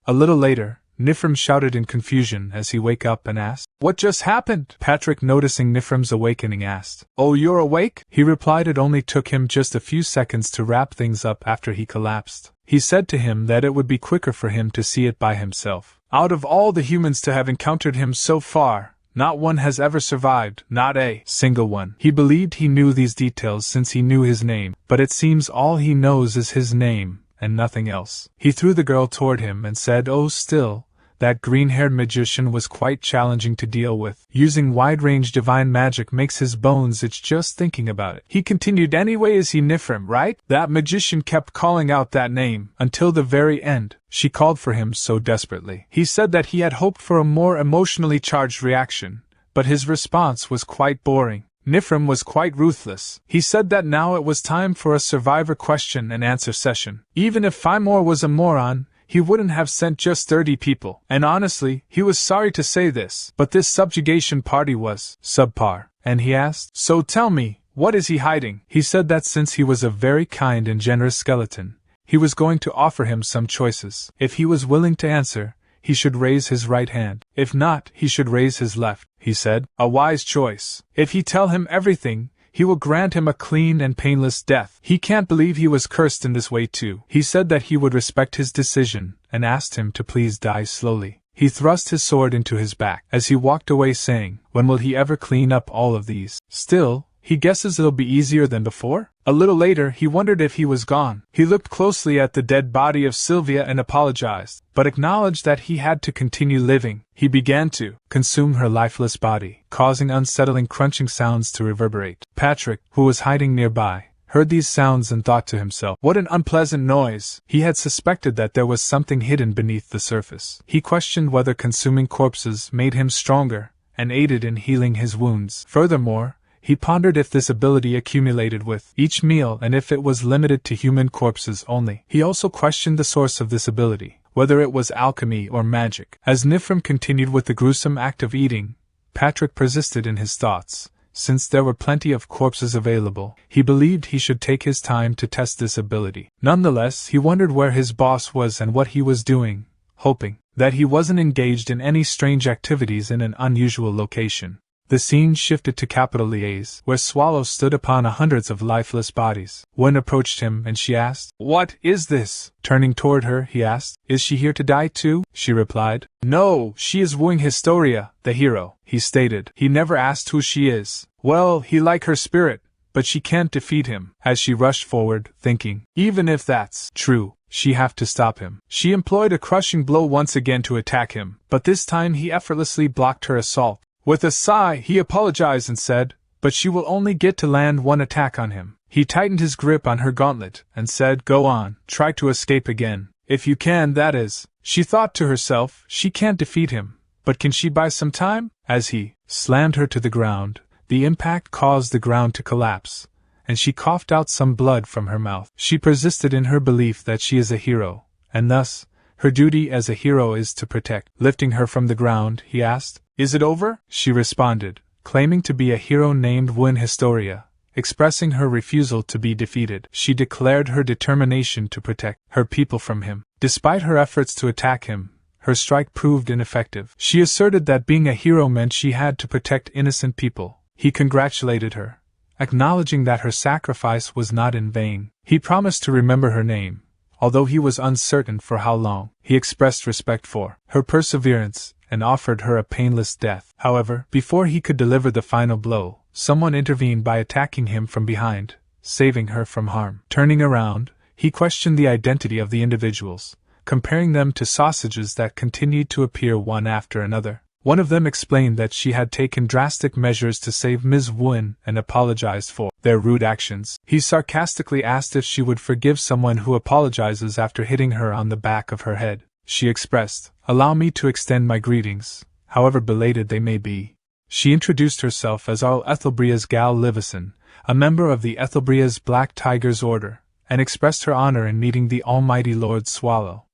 A little later, Nifrim shouted in confusion as he woke up and asked, "What just happened?" Patrick, noticing Nifrim's awakening, asked, "Oh, you're awake?" He replied it only took him just a few seconds to wrap things up after he collapsed. He said to him that it would be quicker for him to see it by himself. Out of all the humans to have encountered him so far, not one has ever survived, not a single one. He believed he knew these details since he knew his name, but it seems all he knows is his name, and nothing else. He threw the girl toward him and said, "Oh, still, that green-haired magician was quite challenging to deal with. Using wide-range divine magic makes his bones itch just thinking about it." He continued, "Anyway, is he Nifrim, right?" That magician kept calling out that name, until the very end. She called for him so desperately. He said that he had hoped for a more emotionally charged reaction, but his response was quite boring. Nifrim was quite ruthless. He said that now it was time for a survivor question and answer session. Even if Fimor was a moron, he wouldn't have sent just 30 people. And honestly, he was sorry to say this, but this subjugation party was subpar. And he asked, "So tell me, what is he hiding?" He said that since he was a very kind and generous skeleton, he was going to offer him some choices. If he was willing to answer, he should raise his right hand. If not, he should raise his left, he said. A wise choice. If he tell him everything, he will grant him a clean and painless death. He can't believe he was cursed in this way too. He said that he would respect his decision, and asked him to please die slowly. He thrust his sword into his back, as he walked away saying, "When will he ever clean up all of these?" Still, he guesses it'll be easier than before? A little later, he wondered if he was gone. He looked closely at the dead body of Sylvia and apologized, but acknowledged that he had to continue living. He began to consume her lifeless body, causing unsettling crunching sounds to reverberate. Patrick, who was hiding nearby, heard these sounds and thought to himself, "What an unpleasant noise." He had suspected that there was something hidden beneath the surface. He questioned whether consuming corpses made him stronger, and aided in healing his wounds. Furthermore, he pondered if this ability accumulated with each meal and if it was limited to human corpses only. He also questioned the source of this ability, whether it was alchemy or magic. As Nifrim continued with the gruesome act of eating, Patrick persisted in his thoughts. Since there were plenty of corpses available, he believed he should take his time to test this ability. Nonetheless, he wondered where his boss was and what he was doing, hoping that he wasn't engaged in any strange activities in an unusual location. The scene shifted to Capital Liaise, where Swallow stood upon hundreds of lifeless bodies. One approached him and she asked, "What is this?" Turning toward her, he asked, "Is she here to die too?" She replied, "No, she is wooing Historia, the hero," he stated. He never asked who she is. Well, he like her spirit, but she can't defeat him. As she rushed forward, thinking, even if that's true, she have to stop him. She employed a crushing blow once again to attack him, but this time he effortlessly blocked her assault. With a sigh, he apologized and said, "But she will only get to land one attack on him." He tightened his grip on her gauntlet and said, "Go on, try to escape again. If you can, that is." She thought to herself, she can't defeat him, but can she buy some time? As he slammed her to the ground, the impact caused the ground to collapse, and she coughed out some blood from her mouth. She persisted in her belief that she is a hero, and thus, her duty as a hero is to protect. Lifting her from the ground, he asked, "Is it over?" She responded, claiming to be a hero named Win Historia, expressing her refusal to be defeated. She declared her determination to protect her people from him. Despite her efforts to attack him, her strike proved ineffective. She asserted that being a hero meant she had to protect innocent people. He congratulated her, acknowledging that her sacrifice was not in vain. He promised to remember her name, although he was uncertain for how long. He expressed respect for her perseverance and offered her a painless death. However, before he could deliver the final blow, someone intervened by attacking him from behind, saving her from harm. Turning around, he questioned the identity of the individuals, comparing them to sausages that continued to appear one after another. One of them explained that she had taken drastic measures to save Ms. Wynn and apologized for their rude actions. He sarcastically asked if she would forgive someone who apologizes after hitting her on the back of her head. She expressed, "Allow me to extend my greetings, however belated they may be." She introduced herself as Arl Ethelbria's Gal Livison, a member of the Ethelbria's Black Tigers Order, and expressed her honor in meeting the almighty Lord Swallow.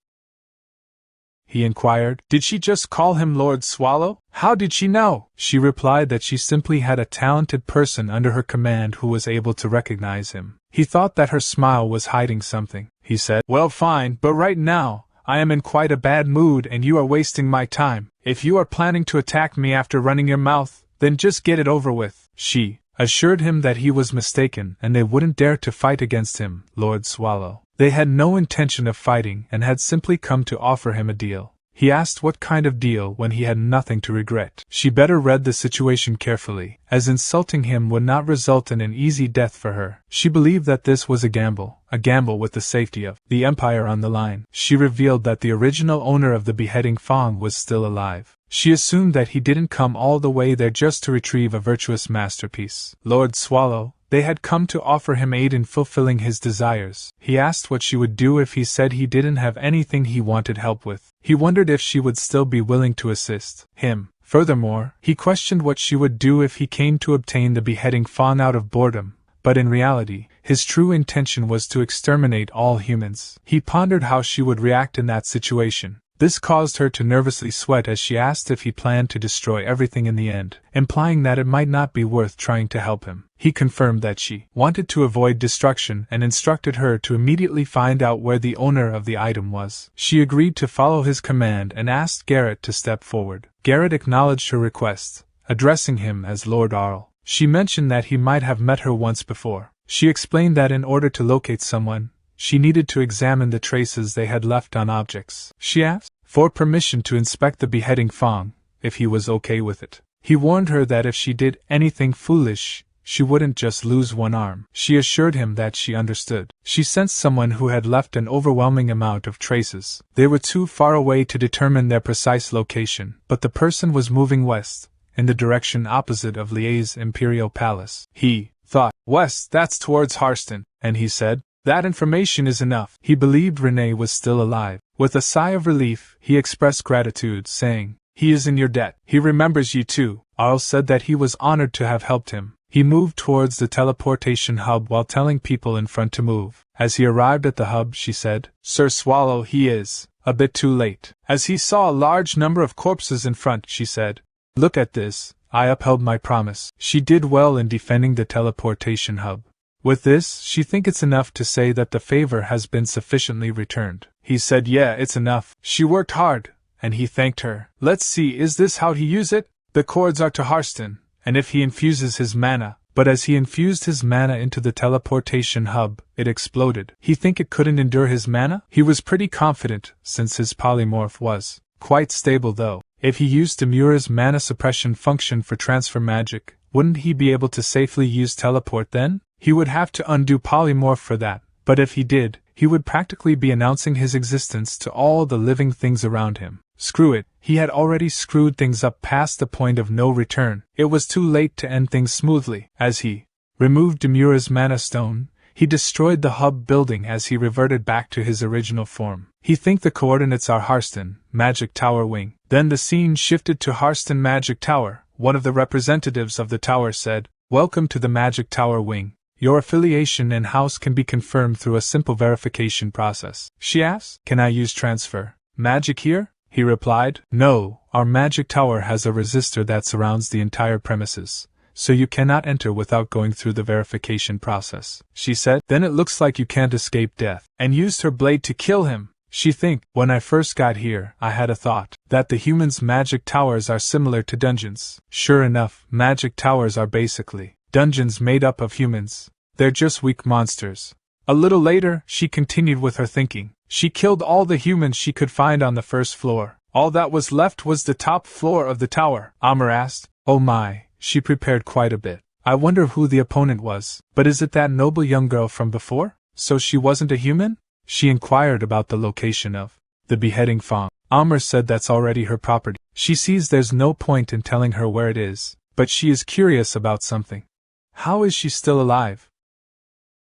He inquired, "Did she just call him Lord Swallow? How did she know?" She replied that she simply had a talented person under her command who was able to recognize him. He thought that her smile was hiding something. He said, "Well, fine, but right now, I am in quite a bad mood and you are wasting my time. If you are planning to attack me after running your mouth, then just get it over with." She assured him that he was mistaken and they wouldn't dare to fight against him, Lord Swallow. They had no intention of fighting and had simply come to offer him a deal. He asked what kind of deal when he had nothing to regret. She better read the situation carefully, as insulting him would not result in an easy death for her. She believed that this was a gamble with the safety of the Empire on the line. She revealed that the original owner of the beheading Fong was still alive. She assumed that he didn't come all the way there just to retrieve a virtuous masterpiece. Lord Swallow, they had come to offer him aid in fulfilling his desires. He asked what she would do if he said he didn't have anything he wanted help with. He wondered if she would still be willing to assist him. Furthermore, he questioned what she would do if he came to obtain the beheading Fawn out of boredom, but in reality, his true intention was to exterminate all humans. He pondered how she would react in that situation. This caused her to nervously sweat as she asked if he planned to destroy everything in the end, implying that it might not be worth trying to help him. He confirmed that she wanted to avoid destruction and instructed her to immediately find out where the owner of the item was. She agreed to follow his command and asked Garrett to step forward. Garrett acknowledged her request, addressing him as Lord Arl. She mentioned that he might have met her once before. She explained that in order to locate someone, she needed to examine the traces they had left on objects. She asked for permission to inspect the beheading Fong, if he was okay with it. He warned her that if she did anything foolish, she wouldn't just lose one arm. She assured him that she understood. She sensed someone who had left an overwhelming amount of traces. They were too far away to determine their precise location, but the person was moving west, in the direction opposite of Lie's Imperial Palace. He thought, "West, that's towards Harston," and he said, "That information is enough." He believed Renee was still alive. With a sigh of relief, he expressed gratitude, saying, "He is in your debt. He remembers you too." Arl said that he was honored to have helped him. He moved towards the teleportation hub while telling people in front to move. As he arrived at the hub, she said, "Sir Swallow, he is a bit too late." As he saw a large number of corpses in front, she said, "Look at this, I upheld my promise." She did well in defending the teleportation hub. With this, she thinks it's enough to say that the favor has been sufficiently returned. He said, "Yeah, it's enough. She worked hard," and he thanked her. "Let's see, is this how he use it? The cords are to Harston, and if he infuses his mana." But as he infused his mana into the teleportation hub, it exploded. He think it couldn't endure his mana? He was pretty confident, since his polymorph was quite stable though. If he used Demura's mana suppression function for transfer magic, wouldn't he be able to safely use teleport then? He would have to undo polymorph for that, but if he did, he would practically be announcing his existence to all the living things around him. Screw it, he had already screwed things up past the point of no return. It was too late to end things smoothly. As he removed Demura's mana stone, he destroyed the hub building as he reverted back to his original form. He think the coordinates are Harston, Magic Tower Wing. Then the scene shifted to Harston Magic Tower. One of the representatives of the tower said, "Welcome to the Magic Tower Wing. Your affiliation and house can be confirmed through a simple verification process." She asked, "Can I use transfer magic here?" He replied, "No, our magic tower has a resistor that surrounds the entire premises, so you cannot enter without going through the verification process." She said, "Then it looks like you can't escape death," and used her blade to kill him. She think, "When I first got here, I had a thought that the humans' magic towers are similar to dungeons." Sure enough, magic towers are basically dungeons made up of humans. They're just weak monsters. A little later, she continued with her thinking. She killed all the humans she could find on the first floor. All that was left was the top floor of the tower. Amr asked, "Oh my," she prepared quite a bit. "I wonder who the opponent was. But is it that noble young girl from before? So she wasn't a human?" She inquired about the location of the beheading Fong. Amr said that's already her property. She sees there's no point in telling her where it is, but she is curious about something. How is she still alive?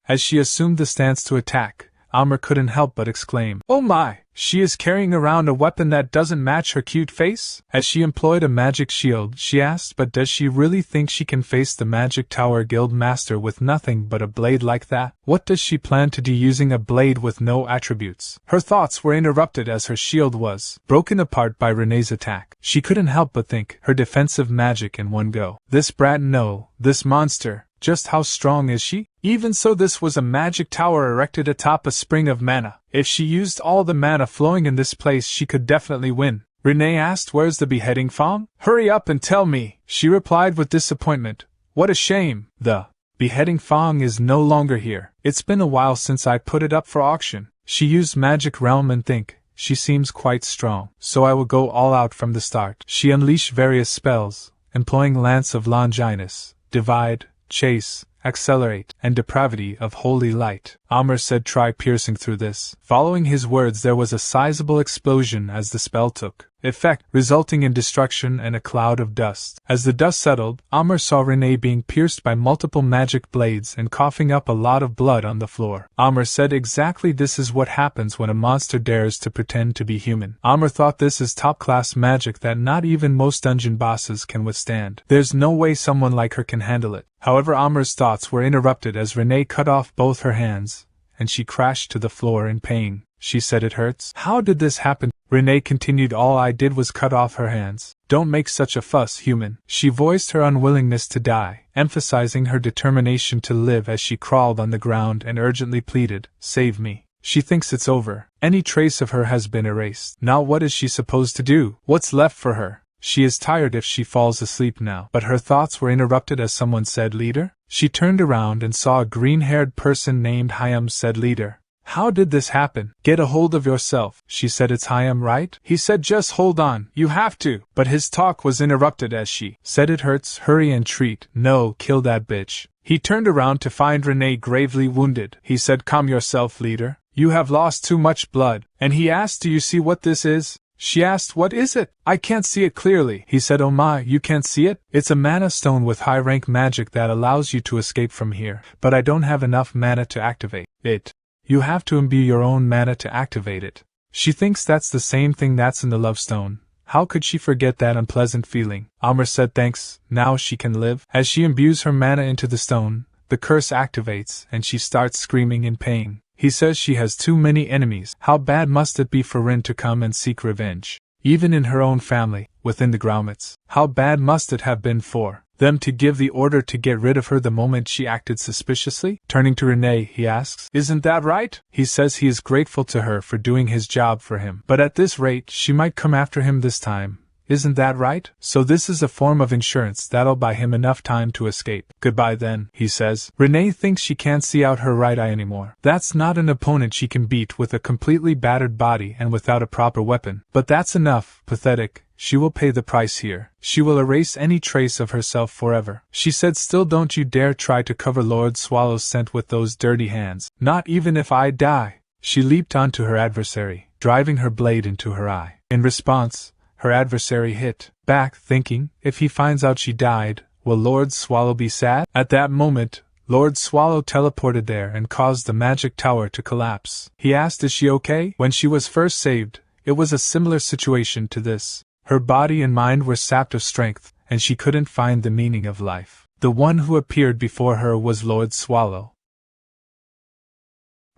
As she assumed the stance to attack, Amr couldn't help but exclaim, "Oh my! She is carrying around a weapon that doesn't match her cute face?" As she employed a magic shield, she asked, "But does she really think she can face the Magic Tower Guild Master with nothing but a blade like that? What does she plan to do using a blade with no attributes?" Her thoughts were interrupted as her shield was broken apart by Renee's attack. She couldn't help but think, her defensive magic in one go. This brat, no, this monster. Just how strong is she? Even so, this was a magic tower erected atop a spring of mana. If she used all the mana flowing in this place, she could definitely win. Renee asked, "Where's the beheading Fong?" "Hurry up and tell me," she replied with disappointment. "What a shame. The Beheading Fong is no longer here. It's been a while since I put it up for auction. She used magic realm and think, she seems quite strong. So I will go all out from the start. She unleashed various spells, employing Lance of Longinus, Divide, Chase, Accelerate, and Depravity of Holy Light. Amr said try piercing through this. Following his words there was a sizable explosion as the spell took effect, resulting in destruction and a cloud of dust. As the dust settled, Amr saw Renee being pierced by multiple magic blades and coughing up a lot of blood on the floor. Amr said exactly this is what happens when a monster dares to pretend to be human. Amr thought this is top-class magic that not even most dungeon bosses can withstand. There's no way someone like her can handle it. However, Amr's thoughts were interrupted as Renee cut off both her hands, and she crashed to the floor in pain. She said it hurts. How did this happen? Renee continued, all I did was cut off her hands. Don't make such a fuss, human. She voiced her unwillingness to die, emphasizing her determination to live as she crawled on the ground and urgently pleaded, save me. She thinks it's over. Any trace of her has been erased. Now what is she supposed to do? What's left for her? She is tired if she falls asleep now. But her thoughts were interrupted as someone said, Leader? She turned around and saw a green-haired person named Hyam. Said, Leader. How did this happen? Get a hold of yourself. She said, it's Hyam, right? He said, just hold on. You have to. But his talk was interrupted as she said, it hurts. Hurry and treat. No, kill that bitch. He turned around to find Renee gravely wounded. He said, calm yourself, Leader. You have lost too much blood. And he asked, do you see what this is? She asked, what is it? I can't see it clearly. He said, oh my, you can't see it? It's a mana stone with high rank magic that allows you to escape from here. But I don't have enough mana to activate it. You have to imbue your own mana to activate it. She thinks that's the same thing that's in the love stone. How could she forget that unpleasant feeling? Amr said thanks, now she can live. As she imbues her mana into the stone, the curse activates and she starts screaming in pain. He says she has too many enemies. How bad must it be for Rin to come and seek revenge? Even in her own family, within the grommets. How bad must it have been for them to give the order to get rid of her the moment she acted suspiciously? Turning to Renee, he asks, isn't that right? He says he is grateful to her for doing his job for him. But at this rate, she might come after him this time. Isn't that right? So this is a form of insurance that'll buy him enough time to escape. Goodbye then, he says. Renee thinks she can't see out her right eye anymore. That's not an opponent she can beat with a completely battered body and without a proper weapon. But that's enough. Pathetic. She will pay the price here. She will erase any trace of herself forever. She said, still don't you dare try to cover Lord Swallow's scent with those dirty hands. Not even if I die. She leaped onto her adversary, driving her blade into her eye. In response, her adversary hit back, thinking, if he finds out she died, will Lord Swallow be sad? At that moment, Lord Swallow teleported there and caused the magic tower to collapse. He asked, is she okay? When she was first saved, it was a similar situation to this. Her body and mind were sapped of strength, and she couldn't find the meaning of life. The one who appeared before her was Lord Swallow.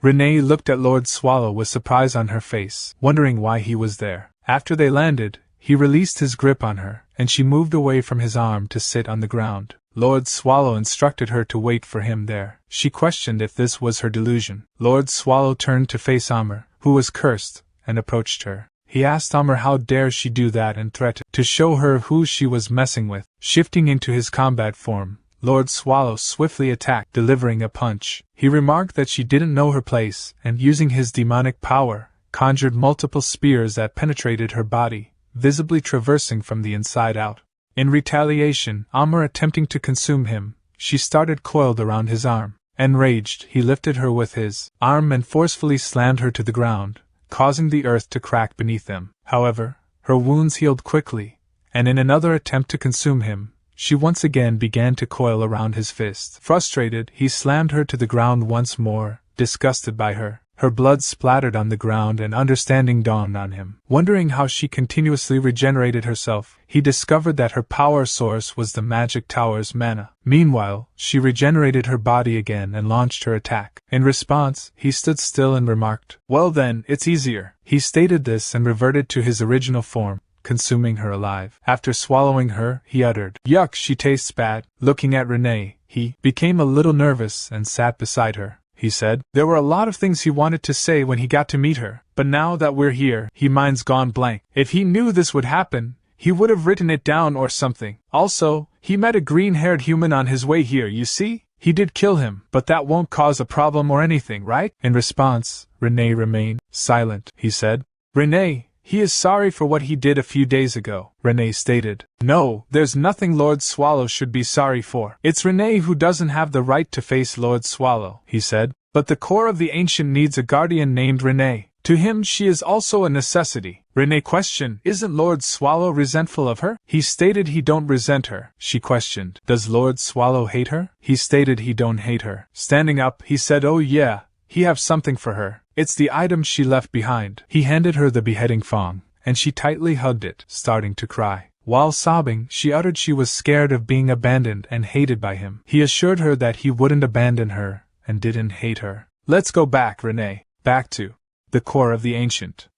Renee looked at Lord Swallow with surprise on her face, wondering why he was there. After they landed, he released his grip on her, and she moved away from his arm to sit on the ground. Lord Swallow instructed her to wait for him there. She questioned if this was her delusion. Lord Swallow turned to face Amr, who was cursed, and approached her. He asked Amr how dare she do that and threatened to show her who she was messing with. Shifting into his combat form, Lord Swallow swiftly attacked, delivering a punch. He remarked that she didn't know her place, and using his demonic power, conjured multiple spears that penetrated her body, visibly traversing from the inside out. In retaliation, Amr attempting to consume him, she started coiled around his arm. Enraged, he lifted her with his arm and forcefully slammed her to the ground, causing the earth to crack beneath them. However, her wounds healed quickly, and in another attempt to consume him, she once again began to coil around his fist. Frustrated, he slammed her to the ground once more, disgusted by her. Her blood splattered on the ground and understanding dawned on him. Wondering how she continuously regenerated herself, he discovered that her power source was the magic tower's mana. Meanwhile, she regenerated her body again and launched her attack. In response, he stood still and remarked, well then, it's easier. He stated this and reverted to his original form, consuming her alive. After swallowing her, he uttered, yuck, she tastes bad. Looking at Renee, he became a little nervous and sat beside her. He said, there were a lot of things he wanted to say when he got to meet her, but now that we're here, his mind's gone blank. If he knew this would happen, he would have written it down or something. Also, he met a green-haired human on his way here, you see? He did kill him, but that won't cause a problem or anything, right? In response, Renee remained silent. He said, Renee, he is sorry for what he did a few days ago, Renee stated. No, there's nothing Lord Swallow should be sorry for. It's Renee who doesn't have the right to face Lord Swallow, he said. But the core of the ancient needs a guardian named Renee. To him she is also a necessity. Renee questioned, Isn't Lord Swallow resentful of her? He stated he don't resent her. She questioned, Does Lord Swallow hate her? He stated he don't hate her. Standing up, he said, Oh yeah, he have something for her. It's the item she left behind. He handed her the beheading thong, and she tightly hugged it, starting to cry. While sobbing, she uttered she was scared of being abandoned and hated by him. He assured her that he wouldn't abandon her, and didn't hate her. Let's go back, Renee. Back to the core of the ancient.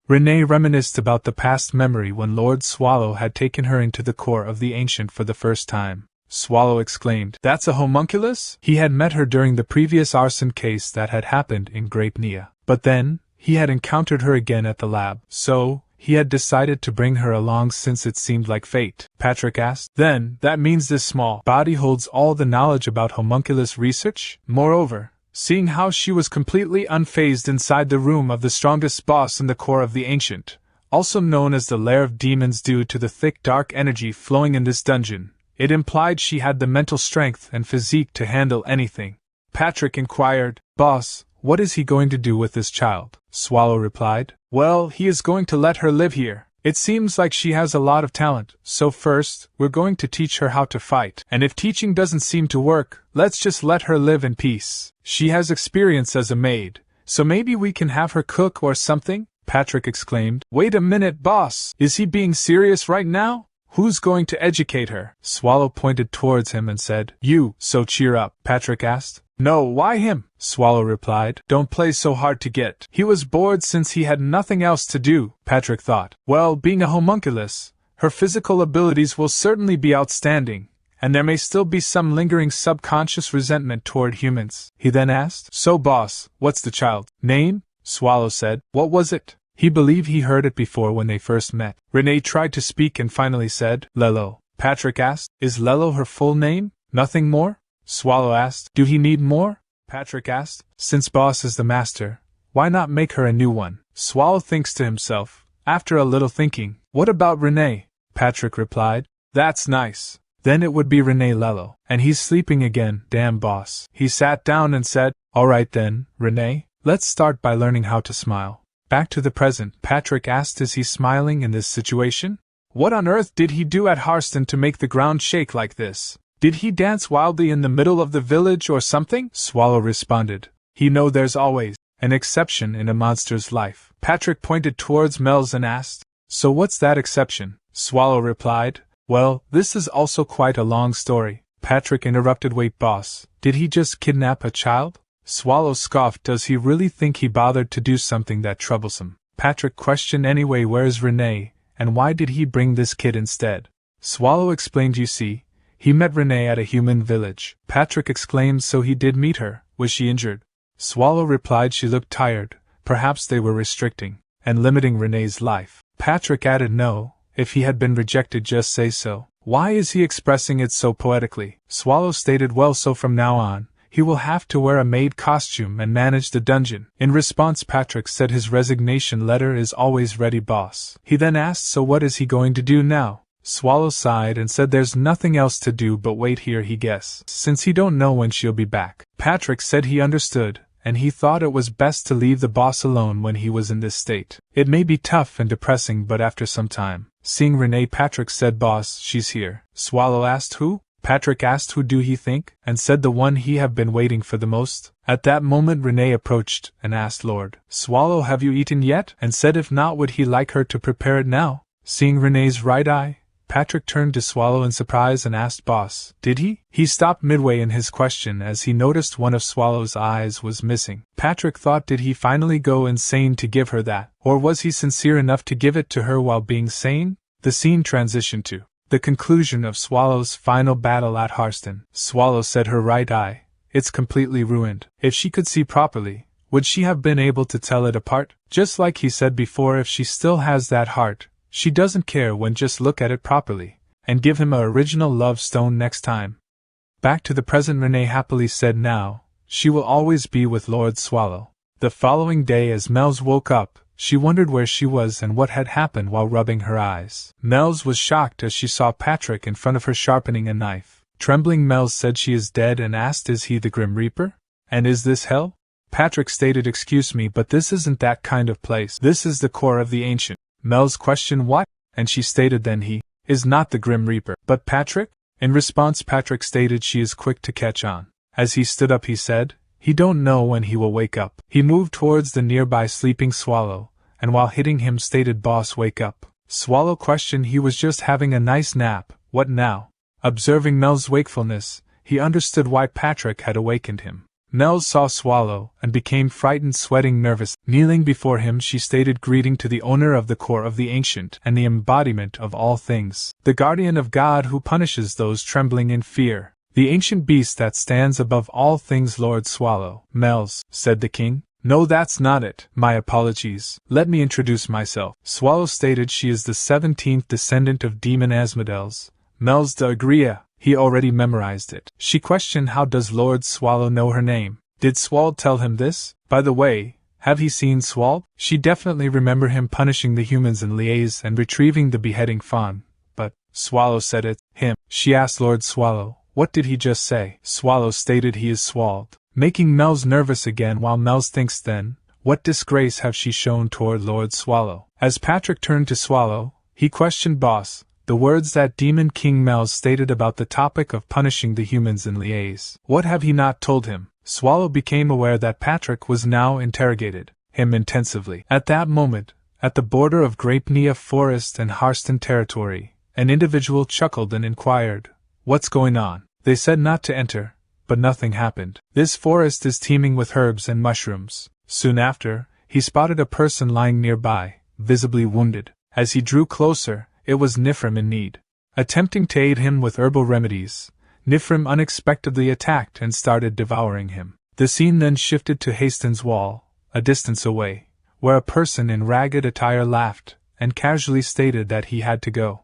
Renee reminisced about the past memory when Lord Swallow had taken her into the core of the ancient for the first time. Swallow exclaimed, That's a homunculus? He had met her during the previous arson case that had happened in Great Nia. But then, he had encountered her again at the lab, so he had decided to bring her along since it seemed like fate. Patrick asked, Then, that means this small body holds all the knowledge about homunculus research? Moreover, seeing how she was completely unfazed inside the room of the strongest boss in the core of the ancient, also known as the lair of demons due to the thick dark energy flowing in this dungeon, it implied she had the mental strength and physique to handle anything. Patrick inquired, Boss, what is he going to do with this child? Swallow replied, Well, he is going to let her live here. It seems like she has a lot of talent, so first, we're going to teach her how to fight. And if teaching doesn't seem to work, let's just let her live in peace. She has experience as a maid, so maybe we can have her cook or something? Patrick exclaimed, Wait a minute, boss! Is he being serious right now? Who's going to educate her? Swallow pointed towards him and said, You, so cheer up. Patrick asked. No, why him? Swallow replied. Don't play so hard to get. He was bored since he had nothing else to do, Patrick thought. Well, being a homunculus, her physical abilities will certainly be outstanding, and there may still be some lingering subconscious resentment toward humans. He then asked, So boss, what's the child's name? Swallow said, What was it? He believed he heard it before when they first met. Renee tried to speak and finally said, Lello. Patrick asked, Is Lello her full name? Nothing more? Swallow asked, Do he need more? Patrick asked, Since boss is the master, why not make her a new one? Swallow thinks to himself, after a little thinking, What about Renee? Patrick replied, That's nice. Then it would be Renee Lello. And he's sleeping again, damn boss. He sat down and said, Alright then, Renee, let's start by learning how to smile. Back to the present, Patrick asked, Is he smiling in this situation? What on earth did he do at Harston to make the ground shake like this? Did he dance wildly in the middle of the village or something? Swallow responded, He know there's always an exception in a monster's life. Patrick pointed towards Mel's and asked, So what's that exception? Swallow replied, Well, this is also quite a long story. Patrick interrupted, Wait boss, did he just kidnap a child? Swallow scoffed, Does he really think he bothered to do something that troublesome? Patrick questioned, Anyway, where's Renee, and why did he bring this kid instead? Swallow explained, You see, he met Renee at a human village. Patrick exclaimed, So he did meet her. Was she injured? Swallow replied, She looked tired. Perhaps they were restricting and limiting Renee's life. Patrick added, No, if he had been rejected, just say so. Why is he expressing it so poetically? Swallow stated, Well, so from now on, he will have to wear a maid costume and manage the dungeon. In response, Patrick said his resignation letter is always ready, boss. He then asked, So what is he going to do now? Swallow sighed and said there's nothing else to do but wait here, he guess, since he don't know when she'll be back. Patrick said he understood, and he thought it was best to leave the boss alone when he was in this state. It may be tough and depressing, but after some time, seeing Renee, Patrick said, Boss, she's here. Swallow asked, Who? Patrick asked, Who do he think? And said, The one he have been waiting for the most. At that moment Renee approached and asked, Lord Swallow, have you eaten yet? And said if not, would he like her to prepare it now? Seeing Renee's right eye, Patrick turned to Swallow in surprise and asked, Boss, did he? He stopped midway in his question as he noticed one of Swallow's eyes was missing. Patrick thought, did he finally go insane to give her that? Or was he sincere enough to give it to her while being sane? The scene transitioned to the conclusion of Swallow's final battle at Harston. Swallow said her right eye, it's completely ruined. If she could see properly, would she have been able to tell it apart? Just like he said before, if she still has that heart, she doesn't care when just look at it properly, and give him a original love stone next time. Back to the present, Renee happily said now, she will always be with Lord Swallow. The following day as Mel's woke up, she wondered where she was and what had happened while rubbing her eyes. Mel's was shocked as she saw Patrick in front of her sharpening a knife. Trembling, Mel's said she is dead and asked, is he the Grim Reaper? And is this hell? Patrick stated, excuse me, but this isn't that kind of place. This is the core of the ancient. Mel's questioned what? And she stated then he is not the Grim Reaper. But Patrick? In response, Patrick stated she is quick to catch on. As he stood up, he said, he don't know when he will wake up. He moved towards the nearby sleeping Swallow, and while hitting him stated, boss, wake up. Swallow questioned, he was just having a nice nap, what now? Observing Mel's wakefulness, he understood why Patrick had awakened him. Mel saw Swallow and became frightened, sweating, nervous. Kneeling before him, she stated, greeting to the owner of the core of the ancient and the embodiment of all things, the guardian of God who punishes those trembling in fear, the ancient beast that stands above all things, Lord Swallow. Mel's, said the king. No, that's not it. My apologies. Let me introduce myself. Swallow stated she is the 17th descendant of Demon Asmodeus, Mel's de Agria. He already memorized it. She questioned, how does Lord Swallow know her name? Did Swald tell him this? By the way, have he seen Swald? She definitely remember him punishing the humans in Liaise and retrieving the beheading fawn. But, Swallow said it, him. She asked Lord Swallow, what did he just say? Swallow stated he is Swald, making Mel's nervous again while Mel's thinks then, what disgrace have she shown toward Lord Swallow? As Patrick turned to Swallow, he questioned, boss, the words that Demon King Mel's stated about the topic of punishing the humans in Liaise. What have he not told him? Swallow became aware that Patrick was now interrogated him intensively. At that moment, at the border of Grapenia Forest and Harston territory, an individual chuckled and inquired, what's going on? They said not to enter, but nothing happened. This forest is teeming with herbs and mushrooms. Soon after, he spotted a person lying nearby, visibly wounded. As he drew closer, it was Nifrim in need. Attempting to aid him with herbal remedies, Nifrim unexpectedly attacked and started devouring him. The scene then shifted to Hastings Wall, a distance away, where a person in ragged attire laughed and casually stated that he had to go.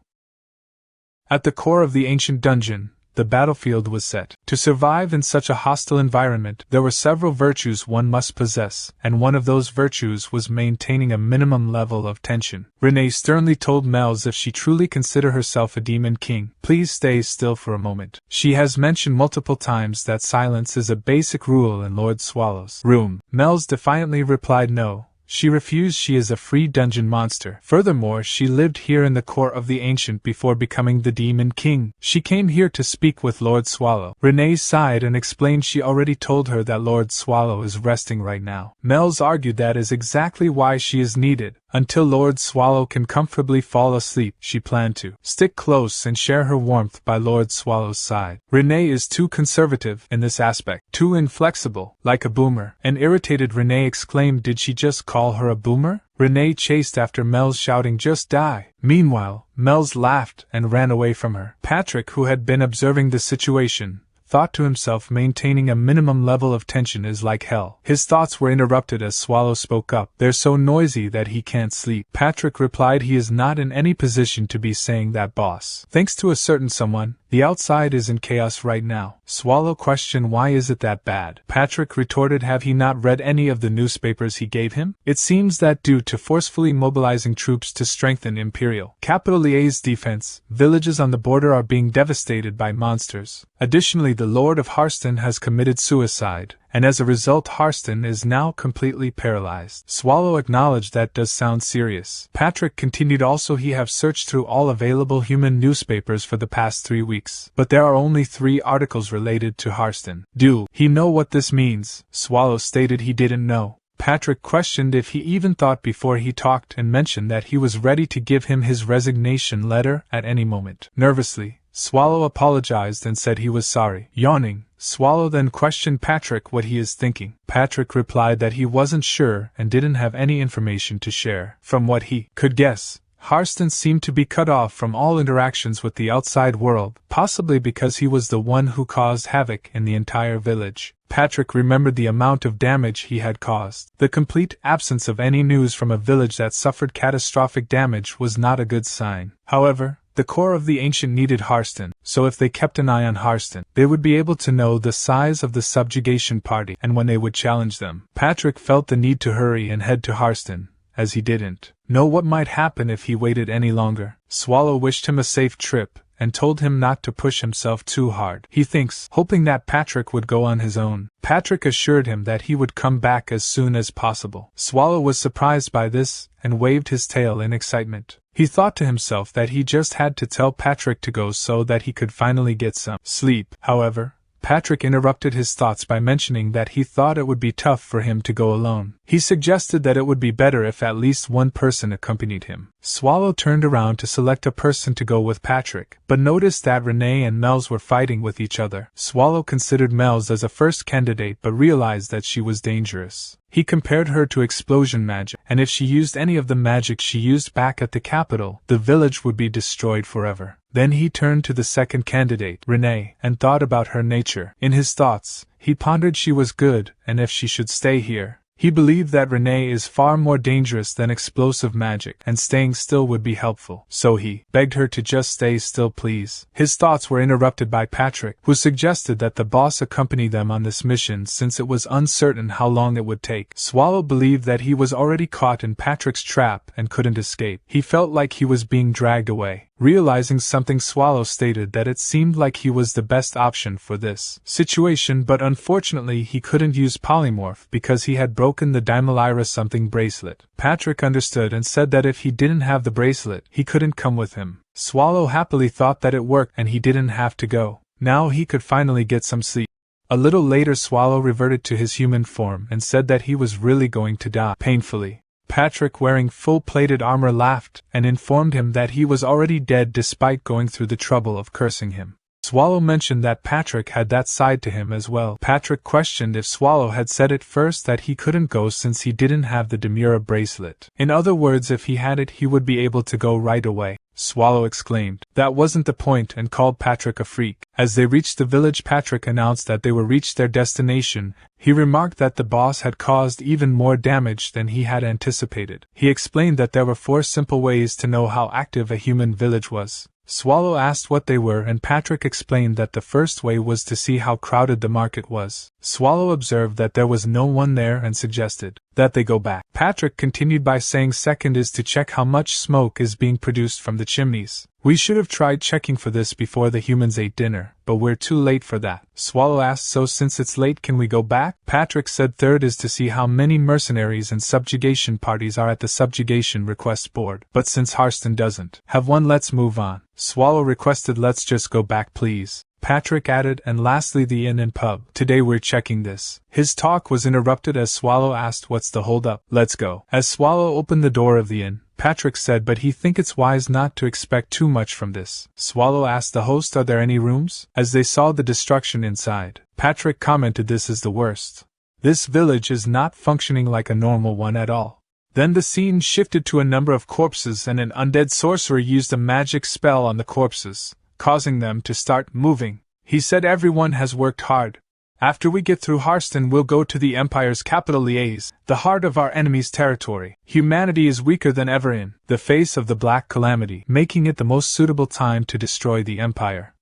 At the core of the ancient dungeon, the battlefield was set. To survive in such a hostile environment, there were several virtues one must possess, and one of those virtues was maintaining a minimum level of tension. Renee sternly told Mel's if she truly consider herself a demon king, please stay still for a moment. She has mentioned multiple times that silence is a basic rule in Lord Swallow's room. Mel's defiantly replied no. She refused. She is a free dungeon monster. Furthermore, she lived here in the core of the ancient before becoming the Demon King. She came here to speak with Lord Swallow. Renee sighed and explained she already told her that Lord Swallow is resting right now. Mel's argued that is exactly why she is needed. Until Lord Swallow can comfortably fall asleep, she planned to stick close and share her warmth by Lord Swallow's side. Renee is too conservative in this aspect, too inflexible, like a boomer. An irritated Renee exclaimed, did she just call her a boomer? Renee chased after Mel's, shouting, just die. Meanwhile, Mel's laughed and ran away from her. Patrick, who had been observing the situation, thought to himself, maintaining a minimum level of tension is like hell. His thoughts were interrupted as Swallow spoke up. They're so noisy that he can't sleep. Patrick replied he is not in any position to be saying that, boss. Thanks to a certain someone, the outside is in chaos right now. Swallow questioned, why is it that bad? Patrick retorted, have he not read any of the newspapers he gave him? It seems that due to forcefully mobilizing troops to strengthen Imperial Capital Liaise defense, villages on the border are being devastated by monsters. Additionally, the Lord of Harston has committed suicide, and as a result Harston is now completely paralyzed. Swallow acknowledged that does sound serious. Patrick continued, also he have searched through all available human newspapers for the past 3 weeks, but there are only 3 articles related to Harston. Do he know what this means? Swallow stated he didn't know. Patrick questioned if he even thought before he talked and mentioned that he was ready to give him his resignation letter at any moment. Nervously, Swallow apologized and said he was sorry. Yawning, Swallow then questioned Patrick what he is thinking. Patrick replied that he wasn't sure and didn't have any information to share. From what he could guess, Harston seemed to be cut off from all interactions with the outside world, possibly because he was the one who caused havoc in the entire village. Patrick remembered the amount of damage he had caused. The complete absence of any news from a village that suffered catastrophic damage was not a good sign. However, The core of the ancient needed Harston, so if they kept an eye on Harston, they would be able to know the size of the subjugation party and when they would challenge them. Patrick felt the need to hurry and head to Harston, as he didn't know what might happen if he waited any longer. Swallow wished him a safe trip, and told him not to push himself too hard. He thinks, hoping that Patrick would go on his own. Patrick assured him that he would come back as soon as possible. Swallow was surprised by this, and waved his tail in excitement. He thought to himself that he just had to tell Patrick to go so that he could finally get some sleep. However, Patrick interrupted his thoughts by mentioning that he thought it would be tough for him to go alone. He suggested that it would be better if at least one person accompanied him. Swallow turned around to select a person to go with Patrick, but noticed that Renee and Mel's were fighting with each other. Swallow considered Mel's as a first candidate but realized that she was dangerous. He compared her to explosion magic, and if she used any of the magic she used back at the capital, the village would be destroyed forever. Then he turned to the second candidate, Renee, and thought about her nature. In his thoughts, he pondered she was good, and if she should stay here. He believed that Renee is far more dangerous than explosive magic, and staying still would be helpful. So he begged her to just stay still, please. His thoughts were interrupted by Patrick, who suggested that the boss accompany them on this mission since it was uncertain how long it would take. Swallow believed that he was already caught in Patrick's trap and couldn't escape. He felt like he was being dragged away. Realizing something, Swallow stated that it seemed like he was the best option for this situation, but unfortunately he couldn't use polymorph because he had broken the Daimalaira something bracelet. Patrick understood and said that if he didn't have the bracelet, he couldn't come with him. Swallow happily thought that it worked and he didn't have to go. Now he could finally get some sleep. A little later, Swallow reverted to his human form and said that he was really going to die painfully. Patrick, wearing full-plated armor, laughed and informed him that he was already dead despite going through the trouble of cursing him. Swallow mentioned that Patrick had that side to him as well. Patrick questioned if Swallow had said at first that he couldn't go since he didn't have the Demura bracelet. In other words, if he had it, he would be able to go right away. Swallow exclaimed. That wasn't the point and called Patrick a freak. As they reached the village, Patrick announced that they were reached their destination. He remarked that the boss had caused even more damage than he had anticipated. He explained that there were 4 simple ways to know how active a human village was. Swallow asked what they were, and Patrick explained that the first way was to see how crowded the market was. Swallow observed that there was no one there and suggested that they go back. Patrick continued by saying second is to check how much smoke is being produced from the chimneys. We should have tried checking for this before the humans ate dinner, but we're too late for that. Swallow asked, so since it's late, can we go back? Patrick said third is to see how many mercenaries and subjugation parties are at the subjugation request board, but since Harston doesn't have one, let's move on. Swallow requested, let's just go back please. Patrick added, and lastly the inn and pub. Today we're checking this. His talk was interrupted as Swallow asked, what's the hold-up? Let's go. As Swallow opened the door of the inn, Patrick said, but he think it's wise not to expect too much from this. Swallow asked the host, are there any rooms? As they saw the destruction inside, Patrick commented, this is the worst. This village is not functioning like a normal one at all. Then the scene shifted to a number of corpses, and an undead sorcerer used a magic spell on the corpses, causing them to start moving. He said, everyone has worked hard. After we get through Harston, we'll go to the Empire's capital, Liège, the heart of our enemy's territory. Humanity is weaker than ever in the face of the Black Calamity, making it the most suitable time to destroy the Empire.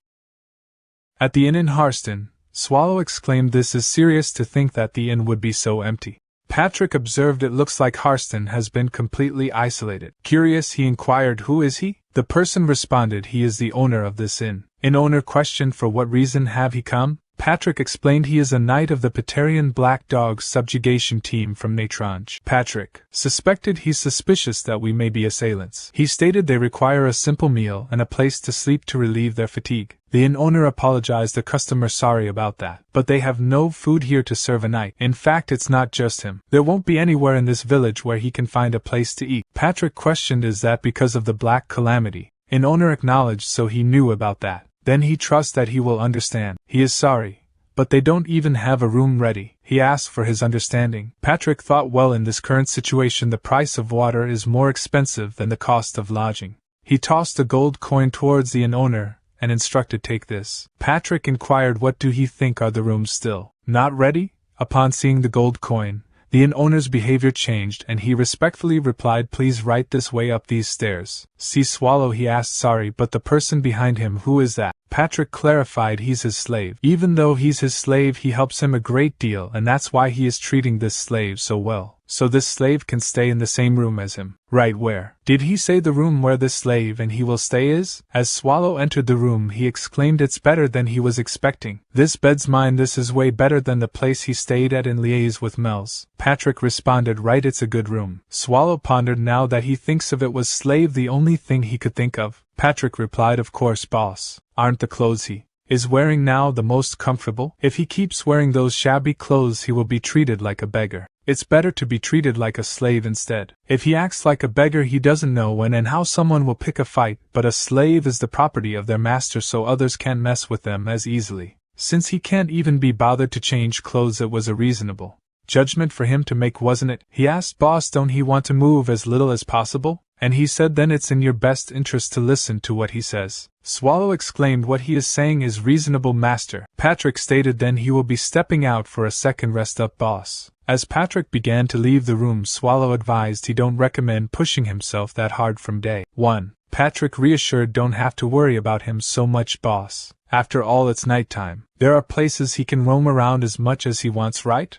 At the inn in Harston, Swallow exclaimed, this is serious to think that the inn would be so empty. Patrick observed, it looks like Harston has been completely isolated. Curious, he inquired, who is he? The person responded, he is the owner of this inn. An owner questioned, for what reason have he come? Patrick explained he is a knight of the Patarian Black Dogs subjugation team from Natrange. Patrick suspected he's suspicious that we may be assailants. He stated they require a simple meal and a place to sleep to relieve their fatigue. The inn owner apologized the customer, sorry about that, but they have no food here to serve a night. In fact, it's not just him. There won't be anywhere in this village where he can find a place to eat. Patrick questioned, is that because of the Black Calamity? An owner acknowledged, so he knew about that. Then he trusts that he will understand. He is sorry, but they don't even have a room ready. He asked for his understanding. Patrick thought, well, in this current situation the price of water is more expensive than the cost of lodging. He tossed a gold coin towards the inn owner and instructed, take this. Patrick inquired, what do he think, are the rooms still not ready? Upon seeing the gold coin, The inn owner's behavior changed and he respectfully replied, "Please right this way up these stairs." "See Swallow," he asked. "Sorry, but the person behind him, who is that?" Patrick clarified, "He's his slave. Even though he's his slave, he helps him a great deal, and that's why he is treating this slave so well. So this slave can stay in the same room as him." "Right where?" "Did he say the room where this slave and he will stay is?" As Swallow entered the room, he exclaimed, "It's better than he was expecting. This bed's mine. This is way better than the place he stayed at in liaise with Mel's." Patrick responded, "Right, it's a good room." Swallow pondered. Now that he thinks of it, was slave the only thing he could think of? Patrick replied, "Of course, boss. Aren't the clothes he is wearing now the most comfortable? If he keeps wearing those shabby clothes, he will be treated like a beggar. It's better to be treated like a slave instead. If he acts like a beggar, he doesn't know when and how someone will pick a fight, but a slave is the property of their master, so others can't mess with them as easily. Since he can't even be bothered to change clothes, it was a reasonable judgment for him to make, wasn't it?" He asked. "Boss, don't he want to move as little as possible?" And he said, "Then it's in your best interest to listen to what he says." Swallow exclaimed, "What he is saying is reasonable, master." Patrick stated, "Then he will be stepping out for a second rest up, boss." As Patrick began to leave the room, Swallow advised he don't recommend pushing himself that hard from day one. Patrick reassured, "Don't have to worry about him so much, boss. After all, it's nighttime. There are places he can roam around as much as he wants, right?"